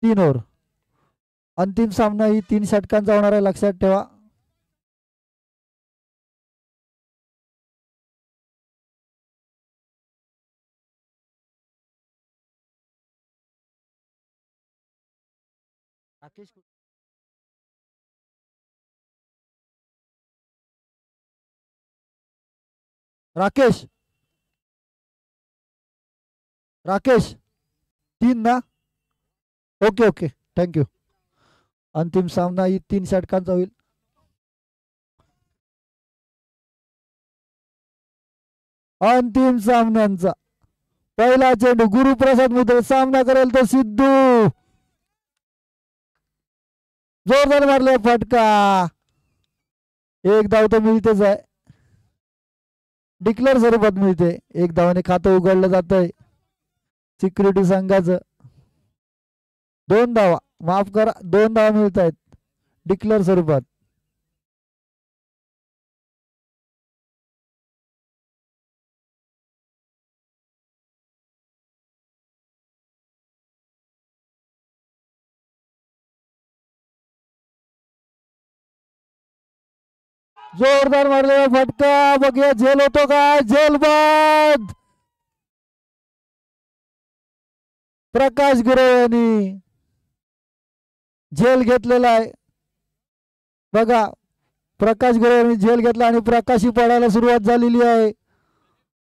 तीन ओव्हर. अंतिम सामना ही 3 षटकांचा होणार आहे, लक्षात ठेवा. राकेश राकेश 3 ना. Okay okay, thank you. अंतिम सामना ही 3 षटकांचा होईल. अंतिम सामन्यांचा पहिला चेंडू गुरुप्रसाद मुद्रे सामना करेल तो सिद्धू. जोरदार मारले फटका. एक धाव तर मिळतेच आहे, डिक्लेअर स्वरूपात मिळते. एक धावाने खातं उघडलं जात आहे सिक्युरिटी संघाचं. 2 धावा, माफ करा, 2 धावा मिळत आहेत डिक्लेअर स्वरूपात. जोरदार मारलेला फटका. बघूया झेल होतो काय. झेल बाद. प्रकाश गुरव यांनी झेल घेतलेला आहे. बघा, प्रकाश गुरव यांनी झेल घेतला आणि प्रकाशी पडायला सुरुवात झालेली आहे.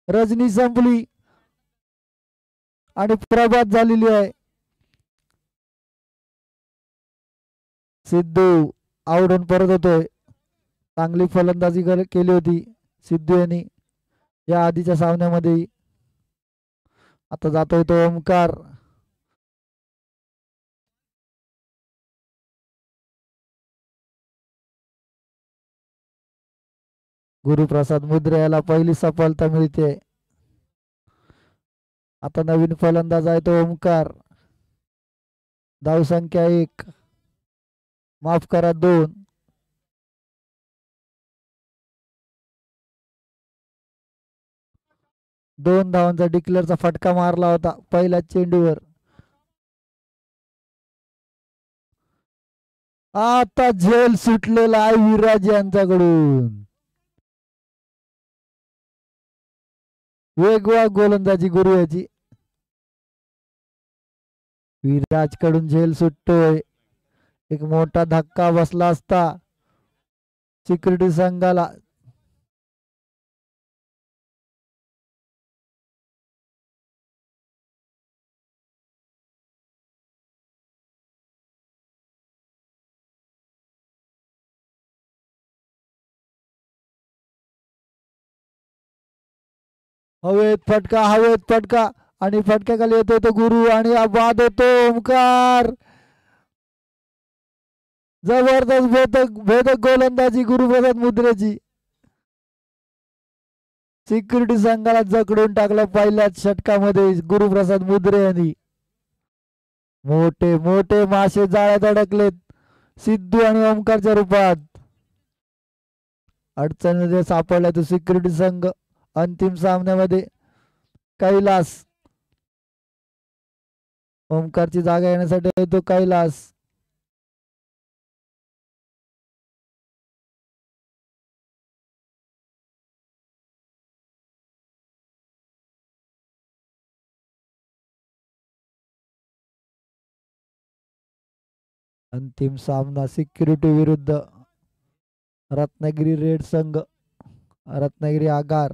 रजनी संपली आणि प्रभात झालेली आहे. सिद्धू आवडून परत होतोय. चांगली फलंदाजी केली होती सिद्धू यांनी या आधीच्या सामन्यामध्ये. आता जातोय तो ओमकार. गुरुप्रसाद मुद्रे याला पहिली सफलता मिळते. आता नवीन फलंदाज आहे तो ओमकार. धाव संख्या 1, माफ करा 2. दोन धावांचा डिक्लेअरचा फटका मारला होता पहिल्या चेंडूवर. आता झेल सुटलेला आहे विराज यांच्याकडून. वेगवान गोलंदाजी गुरु याची. विराज कडून झेल सुटतोय. एक मोठा धक्का बसला असता सिक्युरिटी संघाला. हवेत फटका, हवेत फटका आणि फटक्याखाली येतो तो गुरु आणि बाद होतो ओमकार. जबरदस्त भेदक गोलंदाजी गुरुप्रसाद मुद्रेची. सिक्युरिटी संघाला जकडून टाकलं पहिल्याच षटकामध्ये गुरुप्रसाद मुद्रे यांनी. मोठे मोठे मासे जाळ्यात अडकलेत सिद्धू आणि ओमकारच्या रूपात. अडचणीमध्ये सापडला तो सिक्युरिटी संघ. अंतिम सामन्यामध्ये कैलास, ओमकारची जागा येण्यासाठी येतो कैलास. अंतिम सामना सिक्युरिटी विरुद्ध रत्नागिरी रेड संघ, रत्नागिरी आगार.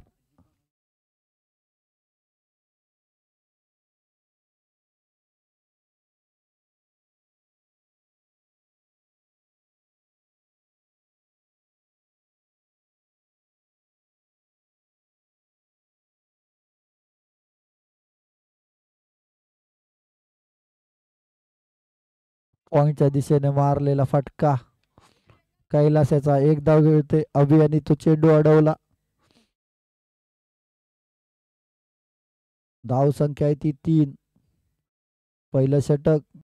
पॉइंटच्या दिशेने मारलेला फटका कैलासाचा. एक धाव घेते अभि आणि तो चेंडू अडवला. धाव संख्या आहे ती 3. पहिलं षटक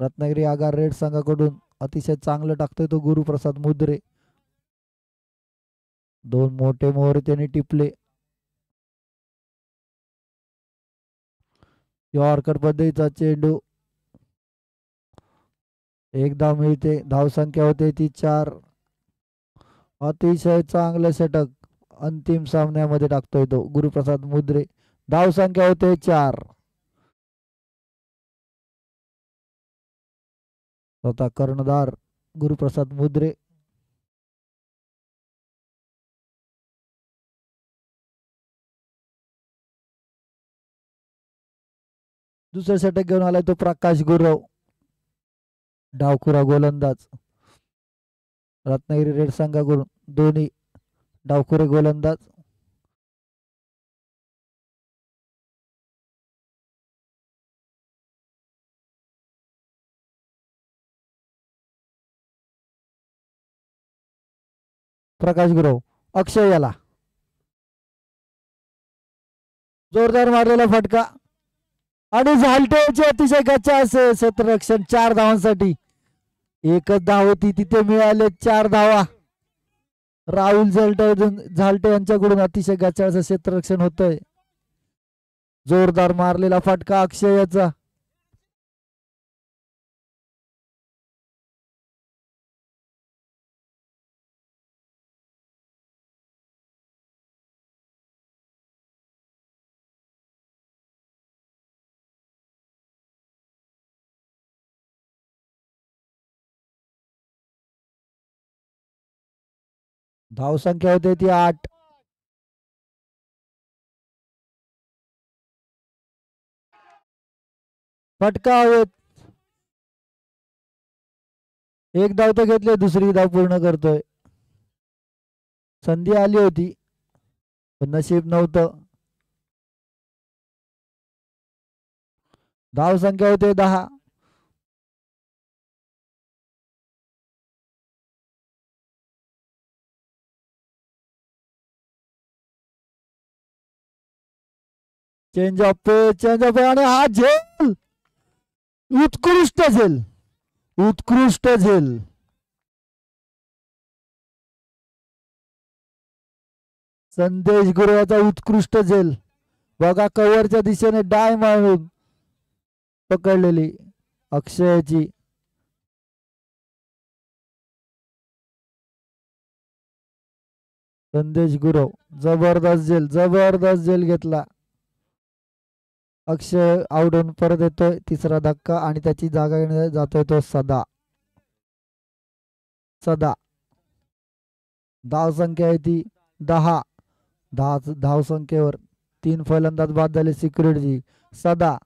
रत्नागिरी आगार रेड संघाकडून अतिशय चांगलं टाकतोय तो गुरुप्रसाद मुद्रे. 2 मोठे मोहरे त्यांनी टिपले. यॉर्कर पद्धतीचा चेंडू, एक धाव मिळते, धावसंख्या होते ती 4. अतिशय चांगलं षटक अंतिम सामन्यामध्ये टाकतोय तो गुरुप्रसाद मुद्रे. धावसंख्या होते 4. स्वतः कर्णधार गुरुप्रसाद मुद्रे. दुसरं षटक घेऊन आलाय तो प्रकाश गुरव, डावखुरा गोलंदाज. रत्नागिरी रेड संघाकडून दोन्ही डावखुरे गोलंदाज. प्रकाश गुरव, अक्षय याला जोरदार मारलेला फटका आणि झालटेचे अतिशय गच्चा असे क्षेत्ररक्षण 4 धावांसाठी. एकच धाव होती तिथे मिळाले 4 धावा. राहुल झालटे यांच्याकडून अतिशय गच्चा असं क्षेत्ररक्षण होतंय. जोरदार मारलेला फटका अक्षयचा. धावसंख्या होते ती 8. फटका हवेत. एक धाव तर घेतले, दुसरी धाव पूर्ण करतोय. संधी आली होती पण नशीब नव्हतं. धावसंख्या होते 10. चेंज ऑफ आणि हा झेल, उत्कृष्ट झेल, उत्कृष्ट झेल. संदेश गुरुवाचा उत्कृष्ट झेल बघा. कव्हरच्या दिशेने डाय मारून पकडलेली अक्षयची. संदेश गुरव जबरदस्त झेल, जबरदस्त झेल घेतला. अक्षय आउटहून परत येतोय. तिसरा धक्का आणि त्याची जागा घेण्यासाठी जातोय तो सदा. सदा धावसंख्या आहे ती 10. धावसंख्येवर 3 फलंदाज बाद झाले सिक्युरिटी. सदा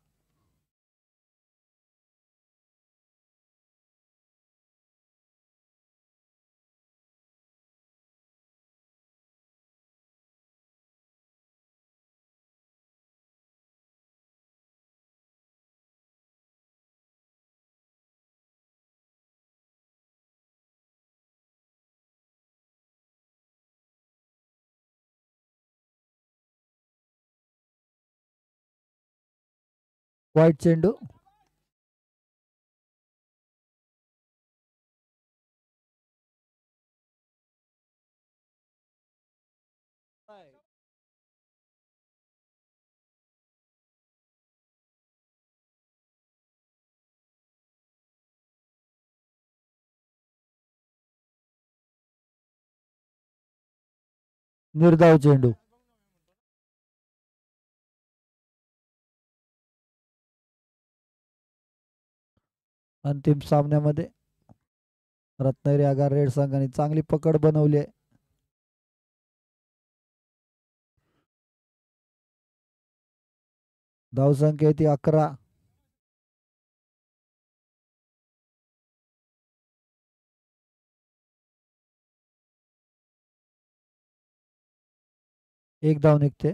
वाईट चेंडू. निर्धाव चेंडू. अंतिम सामन्यामध्ये रत्नागिरी आगार रेड संघाने चांगली पकड बनवली आहे. धावसंख्या ती 11. एक धाव निघते.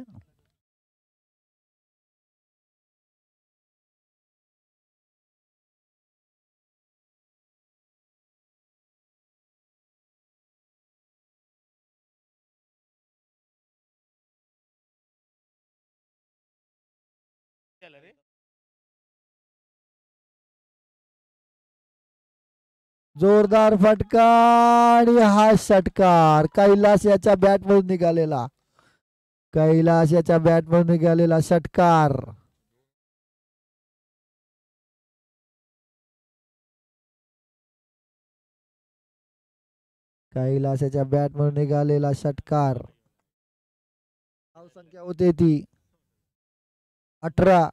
जोरदार फटका आणि हा षटकार कैलास याच्या बॅट मधून निघालेला. कैलास याच्या बॅट मधून निघालेला षटकार. कैलासाच्या बॅट म्हणून निघालेला षटकार. धावसंख्या होते ती 18.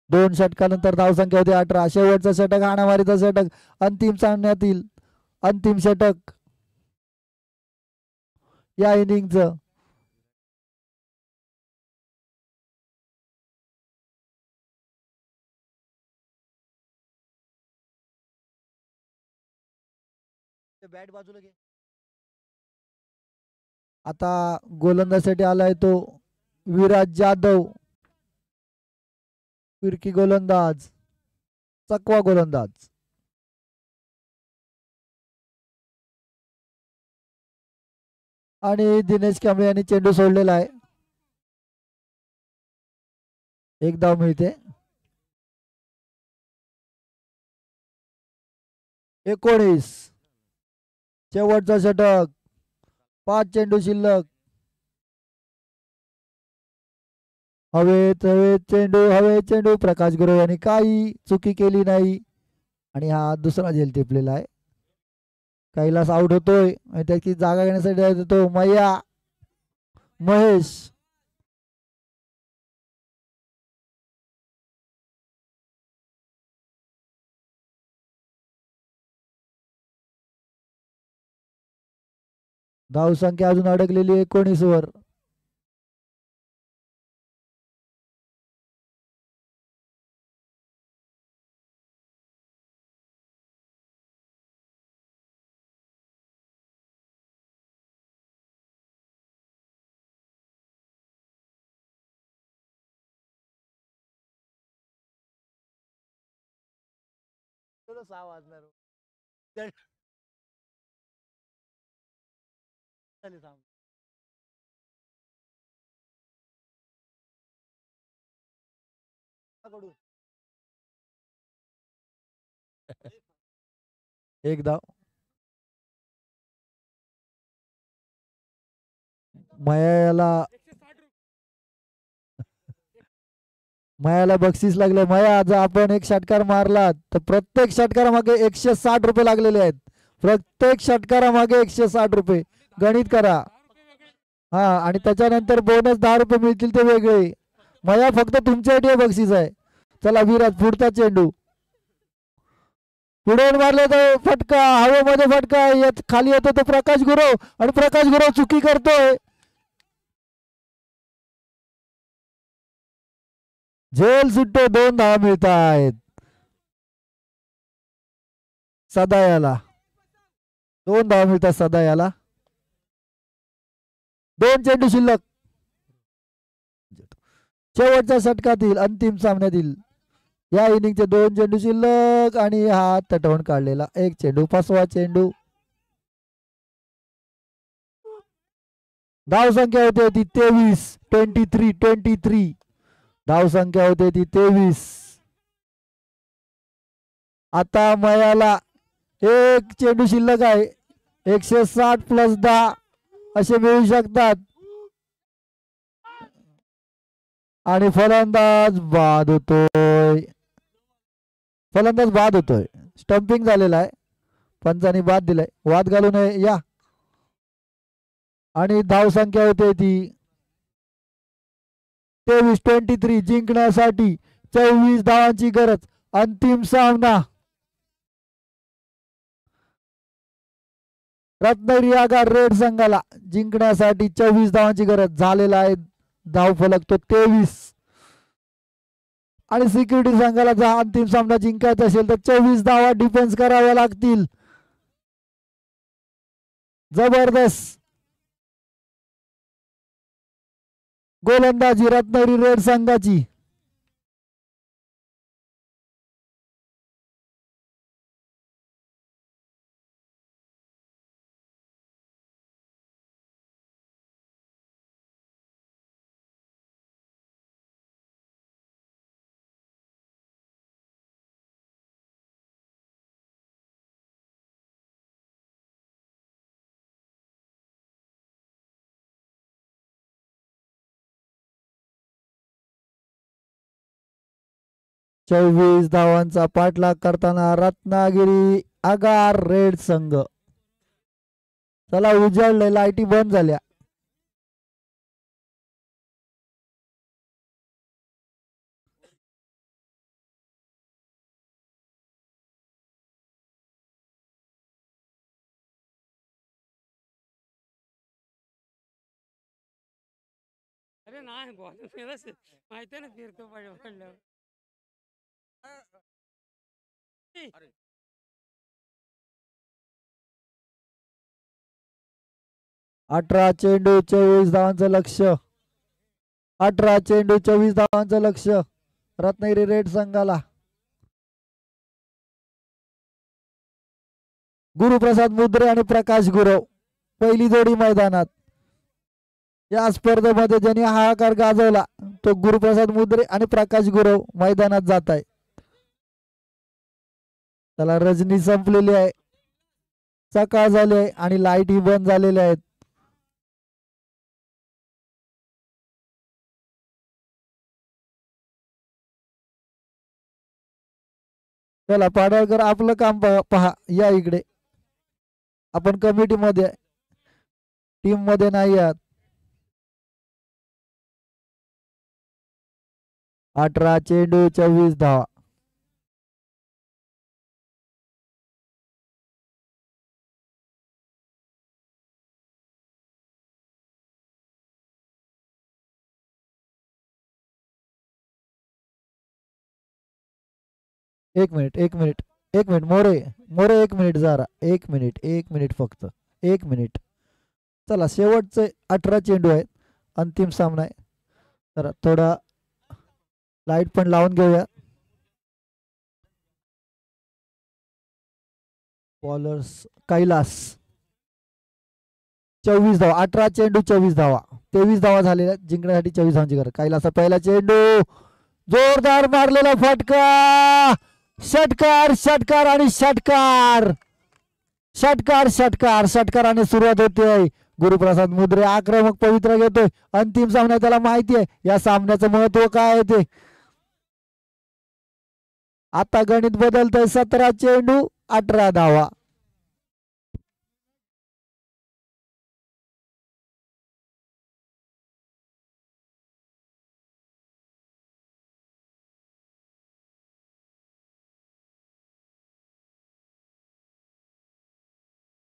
2 षटकानंतर धावसंख्या होते 18. शेवटचं षटक हाणामारीचं षटक, अंतिम सामन्यातील अंतिम षटक या इनिंगचं. बॅट बाजूला घे. आता गोलंदाजीसाठी आलाय तो विराज जाधव. फिरकी गोलंदाज, चकवा गोलंदाज. आणि दिनेश कांबळे यांनी चेंडू सोडलेला आहे. एक धाव मिळते. 19. शेवटचा षटक, 5 चेंडू शिल्लक. हवेत हवेत चेंडू. प्रकाश गुरव यांनी काही चुकी केली नाही आणि हा दुसरा झेल टिपलेला आहे. कैलास आउट होतोय आणि त्याची जागा घेण्यासाठी येतो महेश. धावसंख्या अजून अडकलेली 19 वर. एक धाव. मयाला बक्षीस लागले. मया आज आपण एक षटकार मारला तर प्रत्येक षटकारामागे 160 रुपये लागलेले आहेत. प्रत्येक षटकारामागे 160 रुपये गणित करा. हा, आणि त्याच्यानंतर बोनस 10 रुपये मिळतील ते वेगळे. मया फक्त तुमच्यासाठी बक्षीस आहे. चला विराज, पुढचा चेंडू पुढे मारले तर फटका, हवेमध्ये फटका. खाली येतो तो प्रकाश गुरव आणि प्रकाश गुरव चुकी करतोय. झेल सुट्टे. 2 धावा मिळत आहेत सदायाला. 2 धावा मिळतात सदायाला. 2 चेंडू शिल्लक. शेवटच्या षटकातील अंतिम सामन्यातील या इनिंगचे 2 चेंडू शिल्लक आणि हा तटवून काढलेला 1 चेंडू. 5वा चेंडू. धावसंख्या होते ती 23. धावसंख्या होते ती 23. आता मयाला 1 चेंडू शिल्लक आहे. 160 + 10 असे मिळू शकतात. आणि फलंदाज बाद होतोय. स्टंपिंग झालेला आहे. पंचांनी बाद दिलाय. वाद घालू नये या. आणि धावसंख्या होते ती 23. जिंकण्यासाठी 24 धावांची गरज. अंतिम सामना. रत्नागिरी आगार रेड संघाला जिंकण्यासाठी 24 धावांची गरज. झालेला आहे धावफलक तो 23. आणि सिक्युरिटी संघाला जर अंतिम सामना जिंकायचा असेल तर 24 धावा डिफेन्स कराव्या लागतील. जबरदस्त गोलंदाजी रत्नागिरी रेड संघाची. चौवीस धावांचा पाठलाग करताना रत्नागिरी आगार रेड संघ. चला उजाडलंय, लाईटी बंद झाल्या. अरे नाही माहिती ना फिरतो पडलं. 18 चेंडू 24 धावांचं लक्ष. 18 चेंडू 24 धावांचं लक्ष रत्नागिरी रेड संघाला. गुरुप्रसाद मुद्रे आणि प्रकाश गुरव पहिली जोडी मैदानात. या स्पर्धेमध्ये ज्यांनी हाहाकार गाजवला तो गुरुप्रसाद मुद्रे आणि प्रकाश गुरव मैदानात जात आहे. त्याला रजनी संपलेली आहे, सकाळ झाली आहे आणि लाईट ही बंद झालेल्या आहेत. चला पाडळकर आपलं काम पहा. या इकडे आपण कमिटी मध्ये टीम मध्ये नाही आहात. 18 चेंडू 24 धावा. एक मिनिट मोरे एक मिनिट जरा एक मिनिट फक्त 1 मिनिट. चला शेवटचे 18 चेंडू आहेत, अंतिम सामना आहे. तर थोडा लाईट पण लावून घेऊया. बॉलर्स कैलास 24 धावा. 18 चेंडू 24 धावा. 23 धावा झालेल्या जिंकण्यासाठी 24 धावांची गरज. कैलासा पहिला चेंडू जोरदार मारलेला फटका. षटकार आणि षटकाराने सुरुवात होते. गुरुप्रसाद मुद्रे आक्रमक पवित्र घेतोय. अंतिम सामना त्याला माहिती आहे या सामन्याचं महत्व काय आहे ते. आता गणित बदलतंय. 17 चेंडू 18 धावा.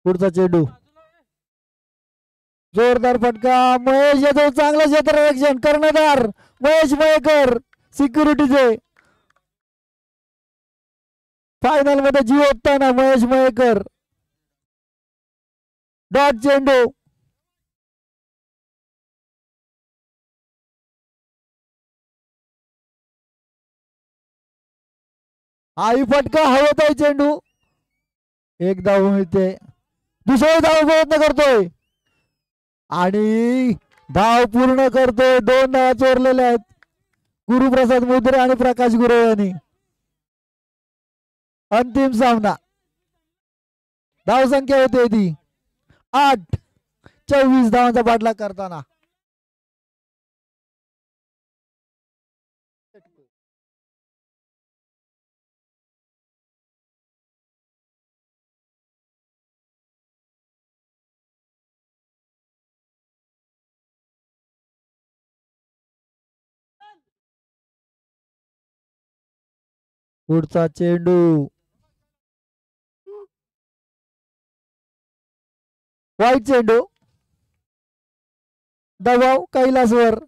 पुढचा चेंडू जोरदार फटका. महेश यादव चांगलं क्षेत्ररक्षण. कर्णधार महेश मयेकर सिक्युरिटीचे फायनल मध्ये जीव ओतताना महेश मयेकर. डॉट चेंडू. आई फटका हवेत आहे चेंडू. एक धाव मिळते. दुसरा धाव प्रयत्न करतोय आणि धाव पूर्ण करतोय. 2 धावा चोरलेल्या आहेत गुरुप्रसाद मुद्रे आणि प्रकाश गुरव यांनी. अंतिम सामना. धाव संख्या होते ती 8. 24 धावांचा पाठलाग करताना पुढचा चेंडू वाईट चेंडू. दबाव कैलासवर.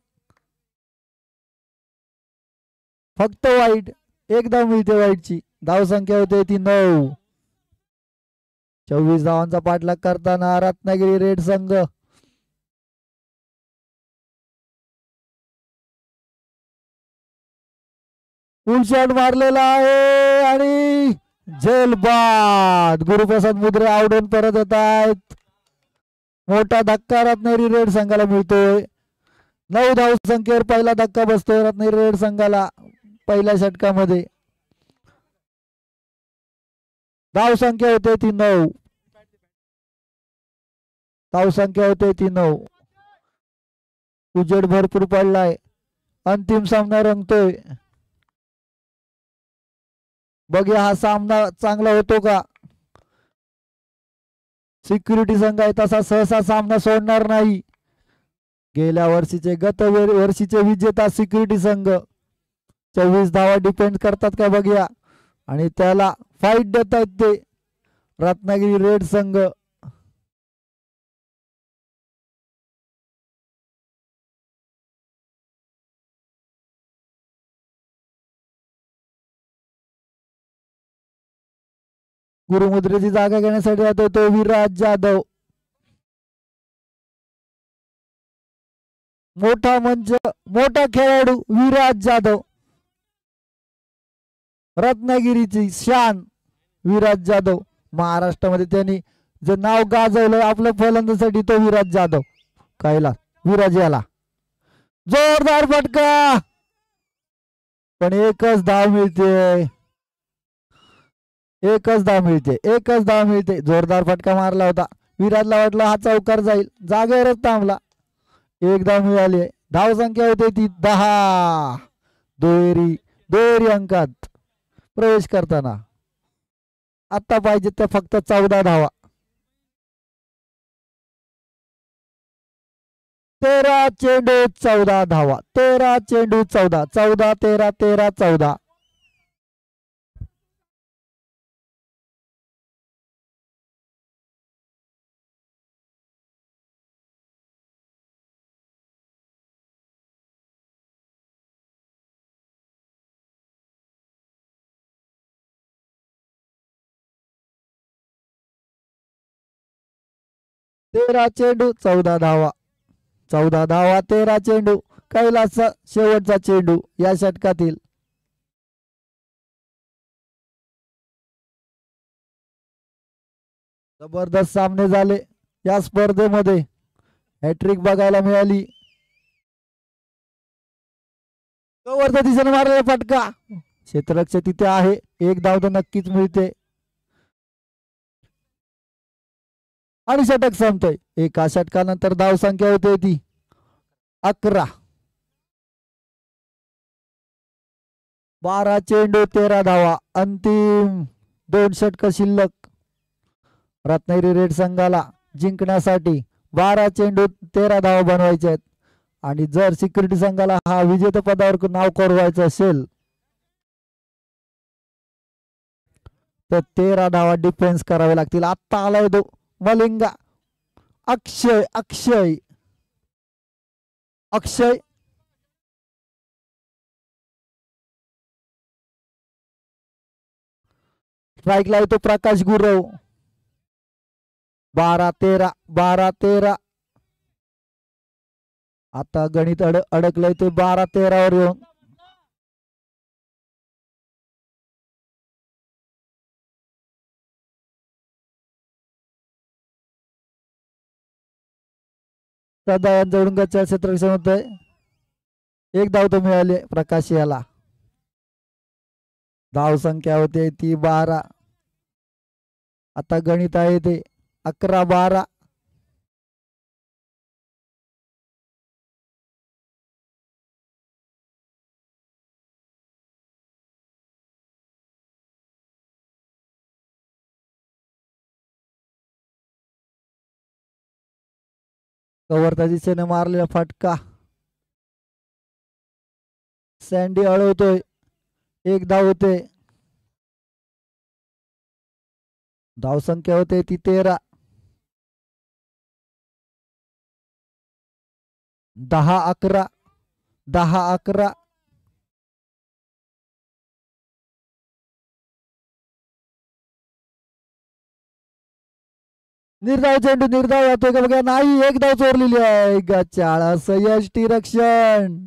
फक्त वाईट. एक धाव मिळते वाईटची. धाव संख्या होते ती 9. 24 धावांचा पाठलाग करताना रत्नागिरी रेड संघ. फुल शॉट मारलेला आहे आणि झेल बाद. गुरुप्रसाद मुद्रे आवडून परत येत आहेत. मोठा धक्का रत्नागिरी रेड संघाला मिळतोय. 9 धाव संख्येवर पहिला धक्का बसतोय रत्नागिरी रेड संघाला पहिल्या षटकामध्ये. धाव संख्या होते ती 9. धाव संख्या होते ती 9. उजेड भरपूर पडलाय. अंतिम सामना रंगतोय. बघूया हा सामना चांगला होतो का. सिक्युरिटी संघ आहे तसा सहसा सामना सोडणार नाही. गेल्या वर्षीचे वर्षीचे विजेता सिक्युरिटी संघ 24 धावा डिपेंड करतात का बघूया आणि त्याला फाईट देत आहेत ते रत्नागिरी रेड संघ. गुरुमुद्रेची जागा घेण्यासाठी जातो तो विराज जाधव. मोठा मंच, मोठा खेळाडू विराज जाधव, रत्नागिरीची शान विराज जाधव. महाराष्ट्रामध्ये त्यांनी जे नाव गाजवलंय आपल्या फलंदाजीसाठी तो विराज जाधव. कायला विराज याला जोरदार फटका, पण एकच धाव मिळते, एकच धाव मिळते. जोरदार फटका मारला होता. विराजला वाटलं हा चौकार जाईल, जागेवरच थांबला. एक धाव मिळाली. धाव संख्या होते ती 10. दुहेरी अंकात प्रवेश करताना आता पाहिजे त्या फक्त 14 धावा. 13 चेंडू 14 धावा. 13 चेंडू 14, 14 13 13 14. तेरा चेंडू 14 धावा. 14 धावा 13 चेंडू. कैलासचा शेवटचा चेंडू या षटकातील. जबरदस्त सामने झाले या स्पर्धेमध्ये. हॅट्रिक बघायला मिळाली. कव्हरच्या दिशेने मारलेला फटका, क्षेत्ररक्षक तिथे आहे. एक धाव तर नक्कीच मिळते आणि षटक संपतोय. एका षटकानंतर धाव संख्या होते ती 11. 12 चेंडू 13 धावा. अंतिम 2 षटक शिल्लक. रत्नागिरी रेड संघाला जिंकण्यासाठी 12 चेंडू 13 धावा बनवायचे आहेत आणि जर सिक्युरिटी संघाला हा विजेतेपदावर नाव कोरवायचं असेल तर 13 धावा डिफेन्स करावे लागतील. आता आलाय तो मलिंगा. अक्षय अक्षय अक्षय स्ट्राईकला येतो प्रकाश गुरव. 12-13 12-13. आता गणित अडकलंय ते 12-13 वर येऊन. जोडूनच्या क्षेत्ररक्षण होतंय. एक धाव तो मिळाली प्रकाश याला. धाव संख्या होते ती 12. आता गणित आहे ते 11-12. कव्हरच्या दिशेने मारलेला फटका सँडी अडवतोय. एक धाव होते. धाव संख्या होते ती 13. 10-11 10-11. निर्धाव चेंडू निर्धाव जातोय का बघा. नाही, एक धाव चोरलेली आहे. गचाळा यष्टी रक्षण.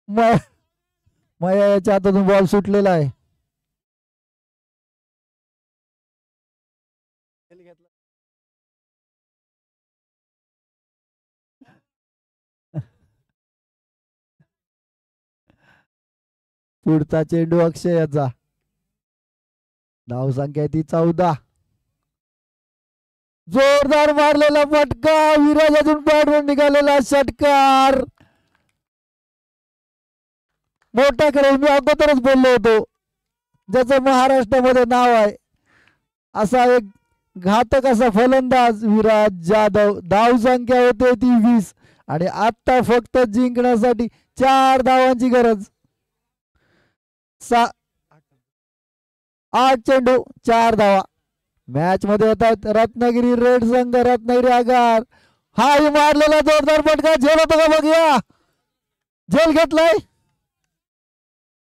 मया याच्या हातातून बॉल सुटलेला आहे. पुढचा चेंडू अक्षयाचा. धाव संख्या ती 14. जोरदार मारलेला फटका. विराजातून बॅटवर निघालेला षटकार. मोठा खेळ. मी अगोदरच बोललो होतो ज्याचं महाराष्ट्रामध्ये नाव आहे असा एक घातक असा फलंदाज विराज जाधव. धाव संख्या होते ती 20 आणि आता फक्त जिंकण्यासाठी 4 धावांची गरज. 8 चेंडू 4 धावा. मॅच मध्ये येतात रत्नागिरी रेड संघ, रत्नागिरी आगार. हाही मारलेला जोरदार फटका. झेल होतो का बघूया. झेल घेतलाय,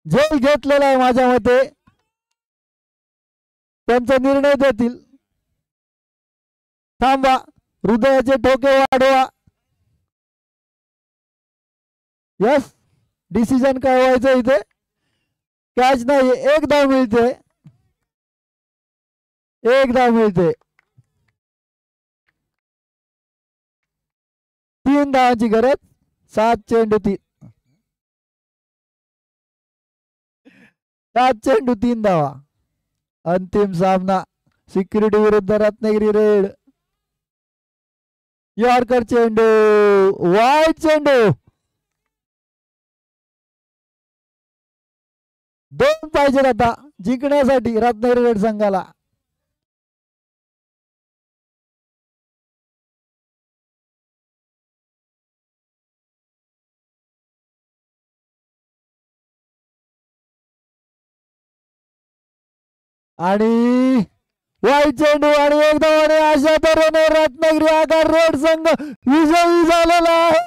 झेल घेतलेला आहे माझ्या मते. त्यांचा निर्णय देतील. थांबा, हृदयाचे ठोके वाढवा. यस, डिसिजन काय व्हायचं इथे. कॅच नाही, एक धाव मिळते, एक धाव मिळते. 3 धावांची गरज. 7 चेंडू 3, 7 चेंडू 3 धावा. अंतिम सामना सिक्युरिटी विरुद्ध रत्नागिरी रेड. यॉर्कर चेंडू, वाईट चेंडू. 2 पाहिजे आता जिंकण्यासाठी रत्नागिरी रेड संघाला. आणि वाईट चेंडू आणि एक धावाने अशा तऱ्हेने रत्नागिरी आगार रेड संघ विजयी झालेला आहे.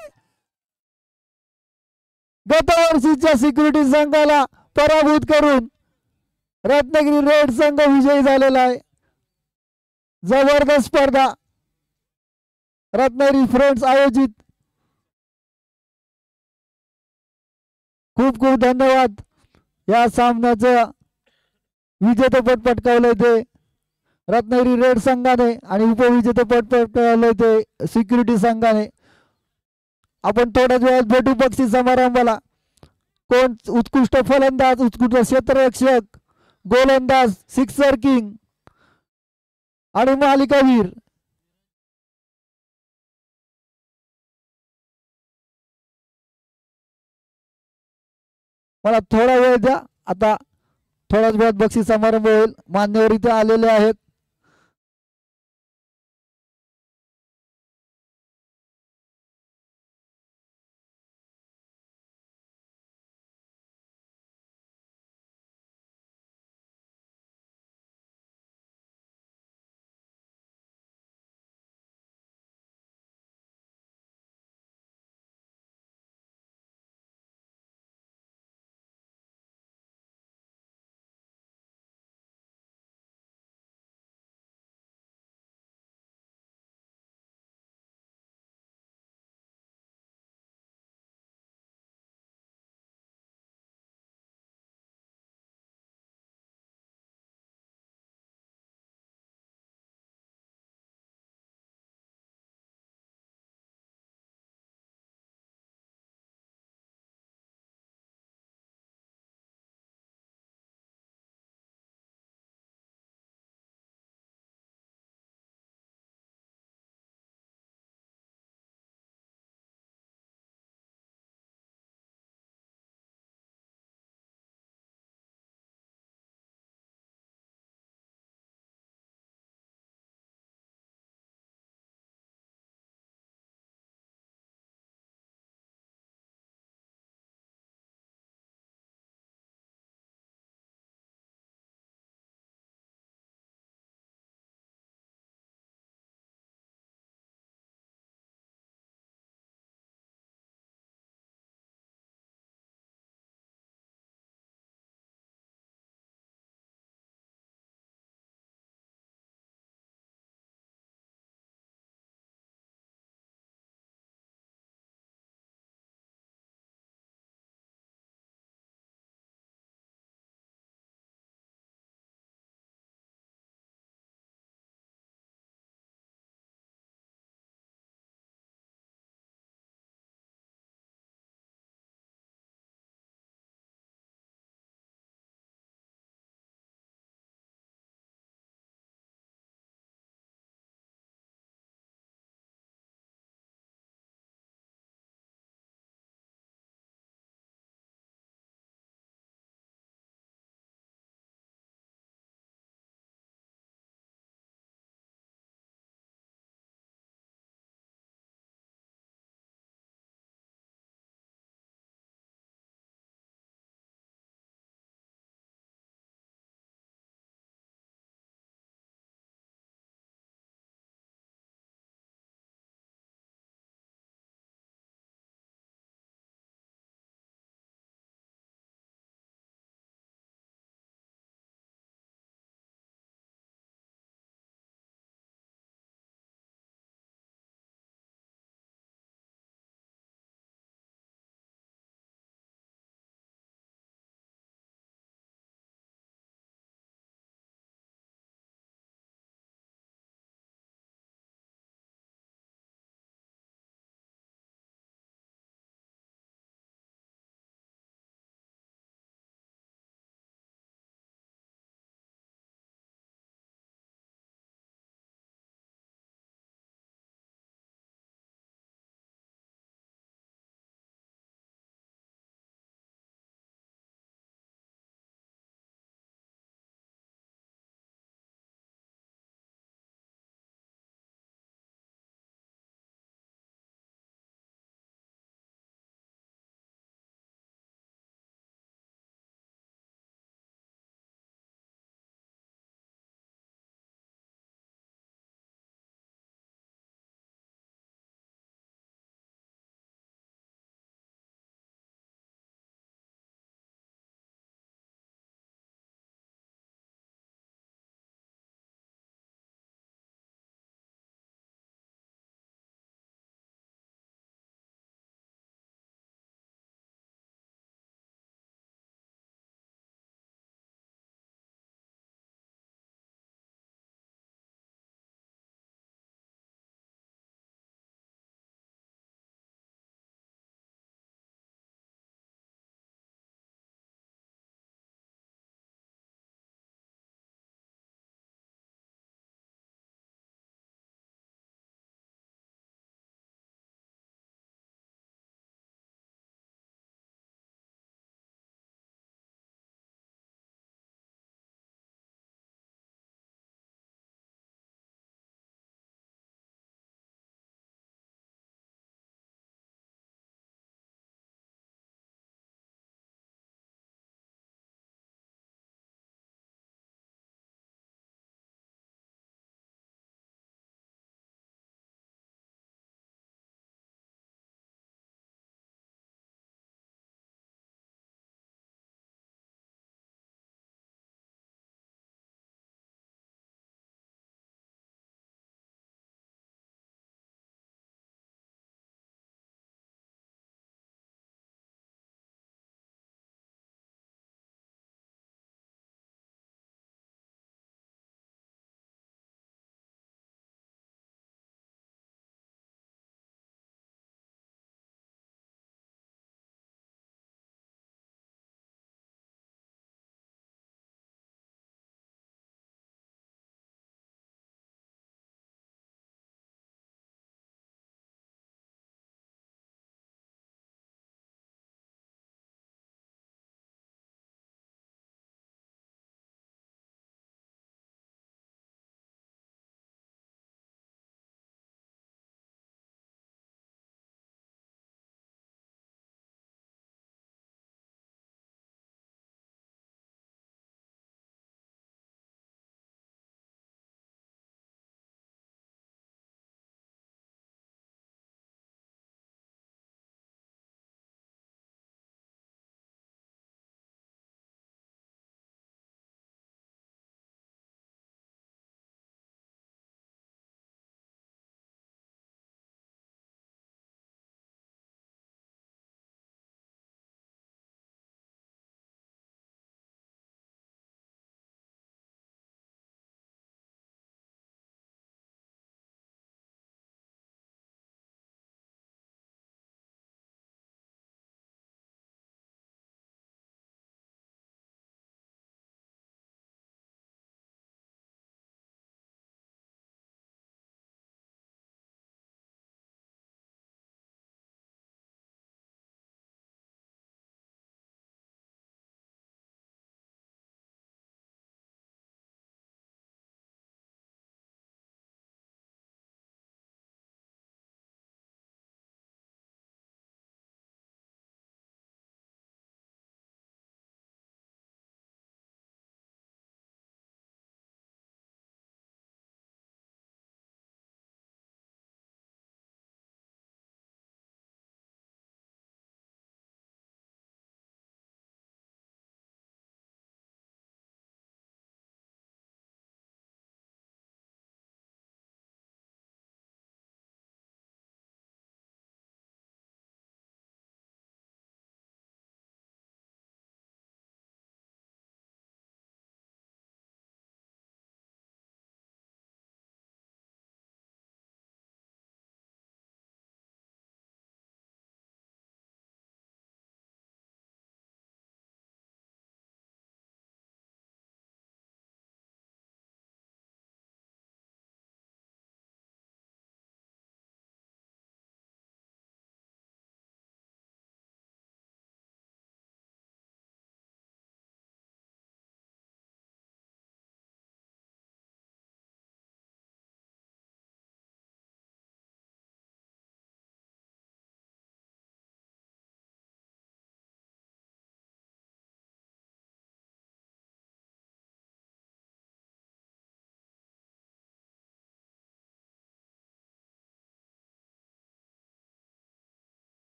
गतवर्षीच्या सिक्युरिटी संघाला पराभूत करून रत्नागिरी रेड संघ विजयी झालेला आहे. जबरदस्त स्पर्धा रत्नागिरी फ्रेंड्स आयोजित. खूप खूप धन्यवाद. या सामन्याचं विजेतेपद पटकावलंय ते रत्नागिरी रेड संघाने आणि उपविजेतेपद पटकावलंय ते सिक्युरिटी संघाने. आपण थोड्याच वेळात भेटू बक्षीस समारंभाला. कोण उत्कृष्ट फलंदाज, उत्कृष्ट क्षेत्ररक्षक, गोलंदाज, सिक्सर किंग आणि मालिकावीर. मला थोडा वेळ द्या. आता थोड्याच वेळात बक्षीस समारंभ होईल. मान्यवर इथे आलेले आहेत.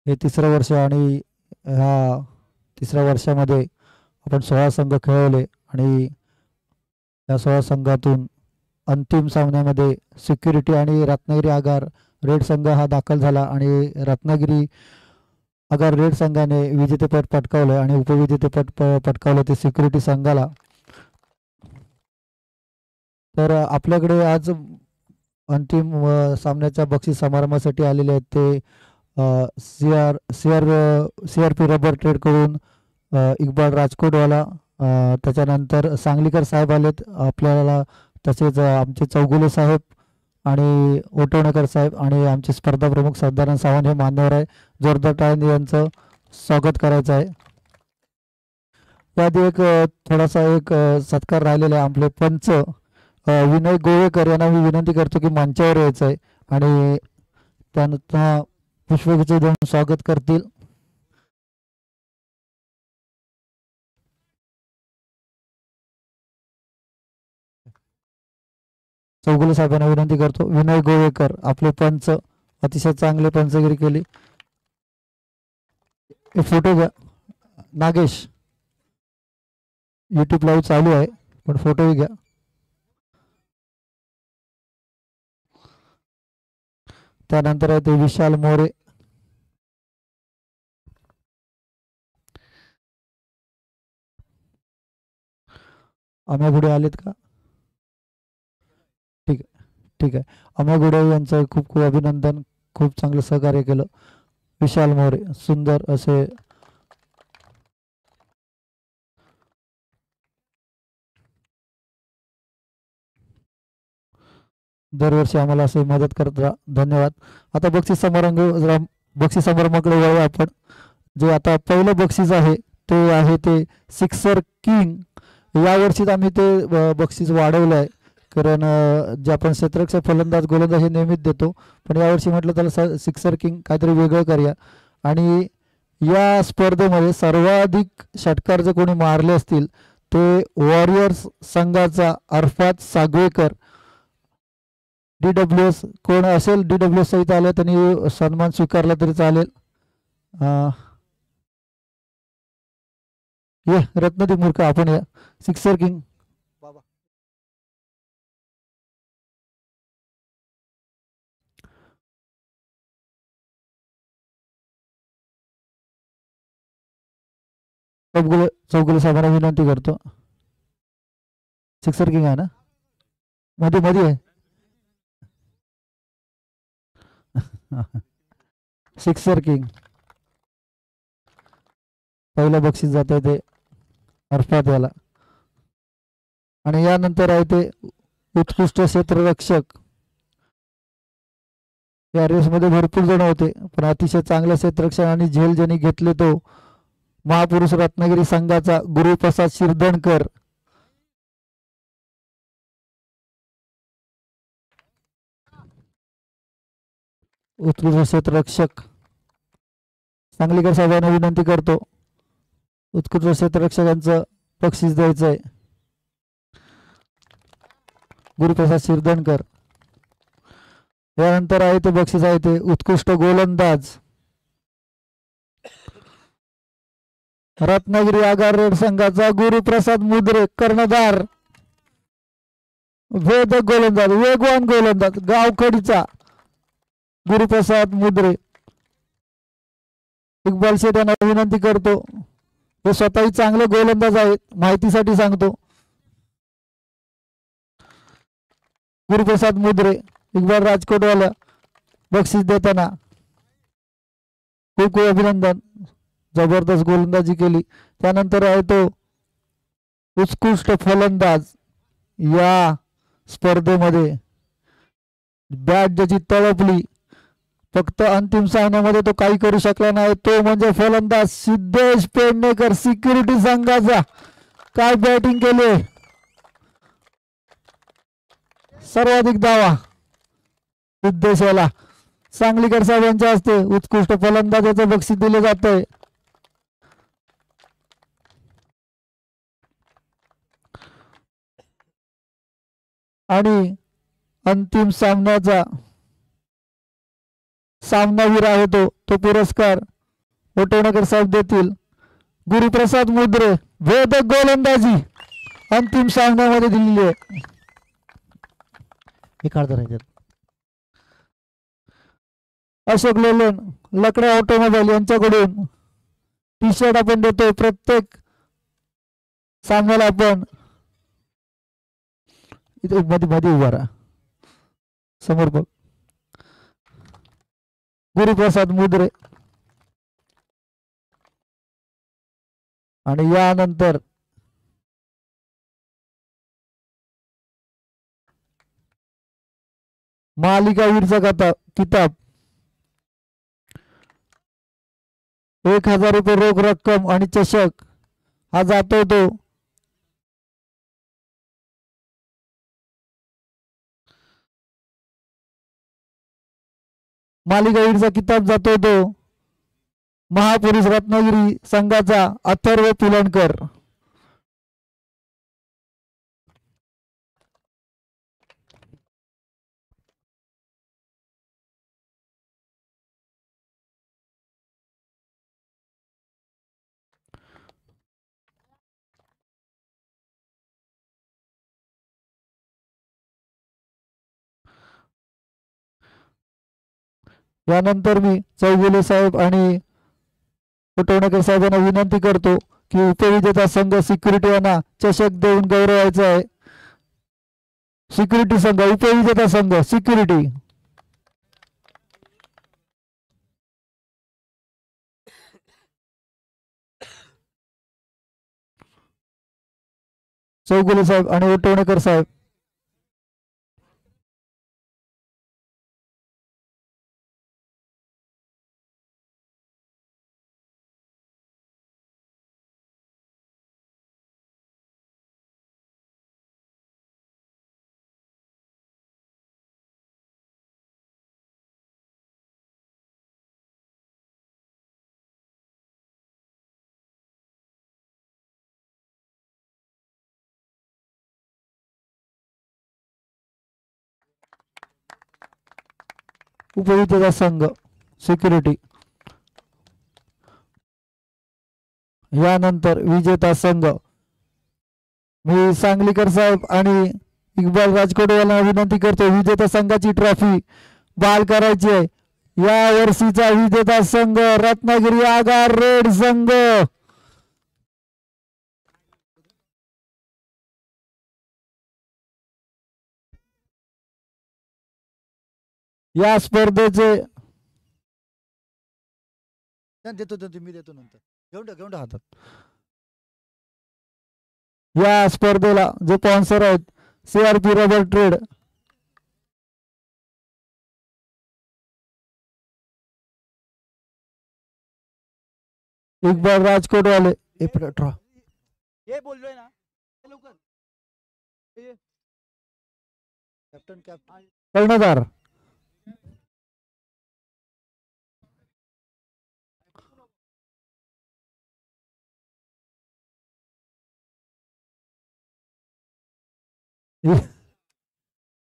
हे तिसरं वर्ष आणि ह्या तिसऱ्या वर्षामध्ये आपण 16 संघ खेळवले आणि या 16 संघातून अंतिम सामन्यामध्ये सिक्युरिटी आणि रत्नागिरी आगार रेड संघ हा दाखल झाला आणि रत्नागिरी आगार रेड संघाने विजेतेपद पटकावलं आणि उपविजेतेपद पटकावलं ते सिक्युरिटी संघाला. तर आपल्याकडे आज अंतिम सामन्याच्या बक्षीस समारंभासाठी आलेले आहेत ते CRP रबर ट्रेडकडून इक्बाल राजकोटवाला, त्याच्यानंतर सांगलीकर साहेब आलेत आपल्याला, तसेच आमचे चौगुले साहेब आणि ओटवणेकर साहेब आणि आमचे स्पर्धा प्रमुख सदानंद सावंत हे मान्यवर आहे. जोरदार टाळ्यांनी यांचं स्वागत करायचं आहे. याआधी एक थोडासा एक सत्कार राहिलेला आहे. आपले पंच विनय गोवेकर यांना मी विनंती करतो की मंचावर यायचं आहे आणि त्यांना पुष्पगुच्छ देऊन स्वागत करतील. चौगुले साहेबांना विनंती करतो. विनय गोवेकर आपले पंच, अतिशय चांगले पंचगिरी केली. फोटो घ्या. नागेश, YouTube लाईव्ह चालू आहे पण फोटोही घ्या. त्यानंतर आहे ते विशाल मोरे, आम्ही पुढे आलेत का? ठीक आहे, ठीक आहे. अमय गुडे यांचं खूप खूप अभिनंदन, खूप चांगलं सहकार्य केलं. विशाल मोरे सुंदर असे दरवर्षी आम्हाला असे मदत करत राहा. धन्यवाद. आता बक्षीस समारंभाकडे वळूया आपण. जे आता पहिलं बक्षीस आहे ते सिक्सर किंग. यावर्षीच आम्ही ते बक्षीस वाढवलं आहे कारण जे आपण क्षेत्ररक्षक फलंदाज गोलंदाज हे नेहमीच देतो, पण यावर्षी म्हटलं त्याला सिक्सर किंग काहीतरी वेगळं करूया. आणि या स्पर्धेमध्ये सर्वाधिक षटकार जर कोणी मारले असतील ते वॉरियर्स संघाचा अरफात सागवेकर. DWS कोण असेल DWS सहित आले त्यांनी सन्मान स्वीकारला तरी चालेल. ये रत्नदीप मूर्ख आपण या सिक्सर किंग. चौगुले साहेबांना विनंती करतो. सिक्सर किंग आहे ना, मध्ये मध्ये आहे. सिक्सर किंग पहिलं बक्षीस जात आहे ते अरफात याला. आणि यानंतर आहे ते उत्कृष्ट क्षेत्ररक्षक. या रेसमध्ये भरपूर जण होते पण अतिशय चांगल्या क्षेत्ररक्षक आणि झेल ज्यांनी घेतले तो महापुरुष रत्नागिरी संघाचा गुरुप्रसाद शिरदणकर. उत्कृष्ट क्षेत्ररक्षक सांगलीकर साहेबांना विनंती करतो उत्कृष्ट क्षेत्ररक्षकांचं बक्षीस द्यायचं आहे. गुरुप्रसाद शिरदणकर. यानंतर आहे ते बक्षीस आहे ते उत्कृष्ट गोलंदाज. रत्नागिरी आगार रेड संघाचा गुरुप्रसाद मुद्रे कर्णधार. वेदक गोलंदाज, वेगवान गोलंदाज, गावखडीचा गुरुप्रसाद मुद्रे. इक्बाल शेठ यांना विनंती करतो, हे स्वतःही चांगले गोलंदाज आहेत, माहितीसाठी सांगतो. गुरुप्रसाद मुद्रे, इक्बाल राजकोटवाला बक्षीस देताना खूप खूप अभिनंदन. जबरदस्त गोलंदाजी केली. त्यानंतर आहे तो उत्कृष्ट फलंदाज. या स्पर्धेमध्ये बॅट ज्याची तळपली, फक्त अंतिम सामन्यामध्ये तो काही करू शकला नाही, तो म्हणजे फलंदाज सिद्धेश पेडणेकर सिक्युरिटी संघाचा. काय बॅटिंग केली, सर्वाधिक धावा सिद्धेशाला. सांगलीकर साहेबांच्या हस्ते उत्कृष्ट फलंदाजाचं बक्षीस दिले जाते. आणि अंतिम सामन्याचा सामनावीर आहे तो पुरस्कार ओटवणकर साहेब देतील. गुरुप्रसाद मुद्रे वेदक गोलंदाजी अंतिम सामन्यामध्ये दिलेली आहे. हे काढता राहतात. अशोक लोलन लकडा ऑटोमोबाईल यांच्याकडून टी शर्ट आपण देतो. प्रत्येक सामन्याला आपण इथे मध्ये उभा राहा. समोर बघ. गुरुप्रसाद मुद्रे आणि यानंतर मालिकावीरचा किताब 1000 रुपये रोख रक्कम आणि चषक हा जातो तो मालिकावीरचा किताब जातो तो महापुरुष रत्नागिरी संघाचा अथर्व पुलणकर. यानंतर मी चौगुले साहेब आणि उटवणेकर साहेबांना विनंती करतो की उपविजेता संघ सिक्युरिटी यांना चषक देऊन गौरवायचा आहे. सिक्युरिटी संघ उपविजेता संघ सिक्युरिटी चौगुले साहेब आणि उटवणेकर साहेब. उपविजेता संघ सिक्युरिटी. यानंतर विजेता संघ मी सांगलीकर साहेब आणि इक्बाल राजकोटे यांना विनंती करतो विजेता संघाची ट्रॉफी बाल करायची आहे. या वर्षीचा विजेता संघ रत्नागिरी आगार रेड संघ. या स्पर्धेचे देतो मी देतो नंतर घेऊन हातात. या स्पर्धेला जे स्पॉन्सर आहेत CRP rubber trade, Iqbal Rajkot वाले हे बोललोय ना लवकर कॅप्टन कर्णधार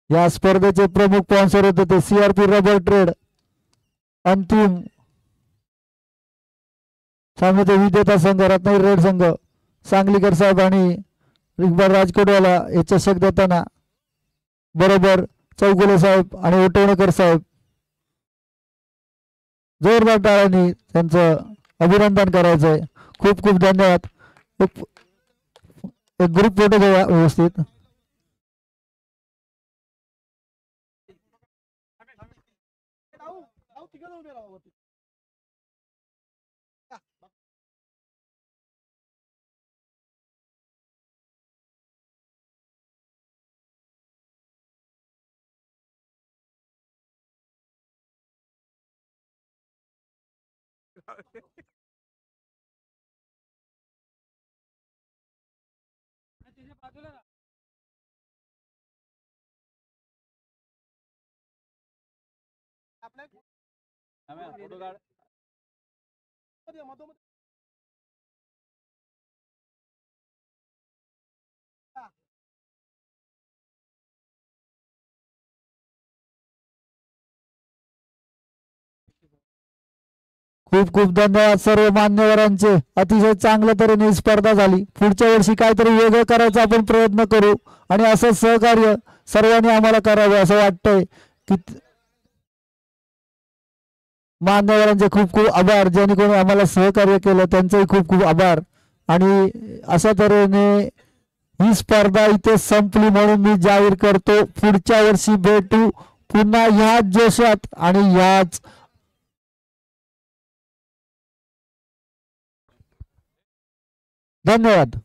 या स्पर्धेचे प्रमुख स्पॉन्सर होते ते CRP रबर ट्रेड. अंतिम सामन्याचे विजेता संघ रत्नागिरी रेड संघ सांगलीकर साहेब आणि इक्बाल राजकोटवाला हे चषक देताना बरोबर चौगुले साहेब आणि उटवणेकर साहेब जोरदार टाळ्यांनी त्यांचं अभिनंदन करायचं आहे. खूप खूप धन्यवाद. एक ग्रुप फोटो घ्या व्यवस्थित. खूप खूप धन्यवाद सर्व मान्यवरांचे. अतिशय चांगल्या तऱ्हेने ही स्पर्धा झाली. पुढच्या वर्षी काहीतरी वेगळं करायचा आपण प्रयत्न करू आणि असं सहकार्य सर्वांनी आम्हाला करावं असं वाटतंय. की मान्यवरांचे खूप खूप आभार, ज्यांनी कोणी आम्हाला सहकार्य केलं त्यांचेही खूप खूप आभार. आणि अशा तऱ्हेने ही स्पर्धा इथे संपली म्हणून मी जाहीर करतो. पुढच्या वर्षी भेटू पुन्हा ह्याच जोशात आणि ह्याच धन्यवाद.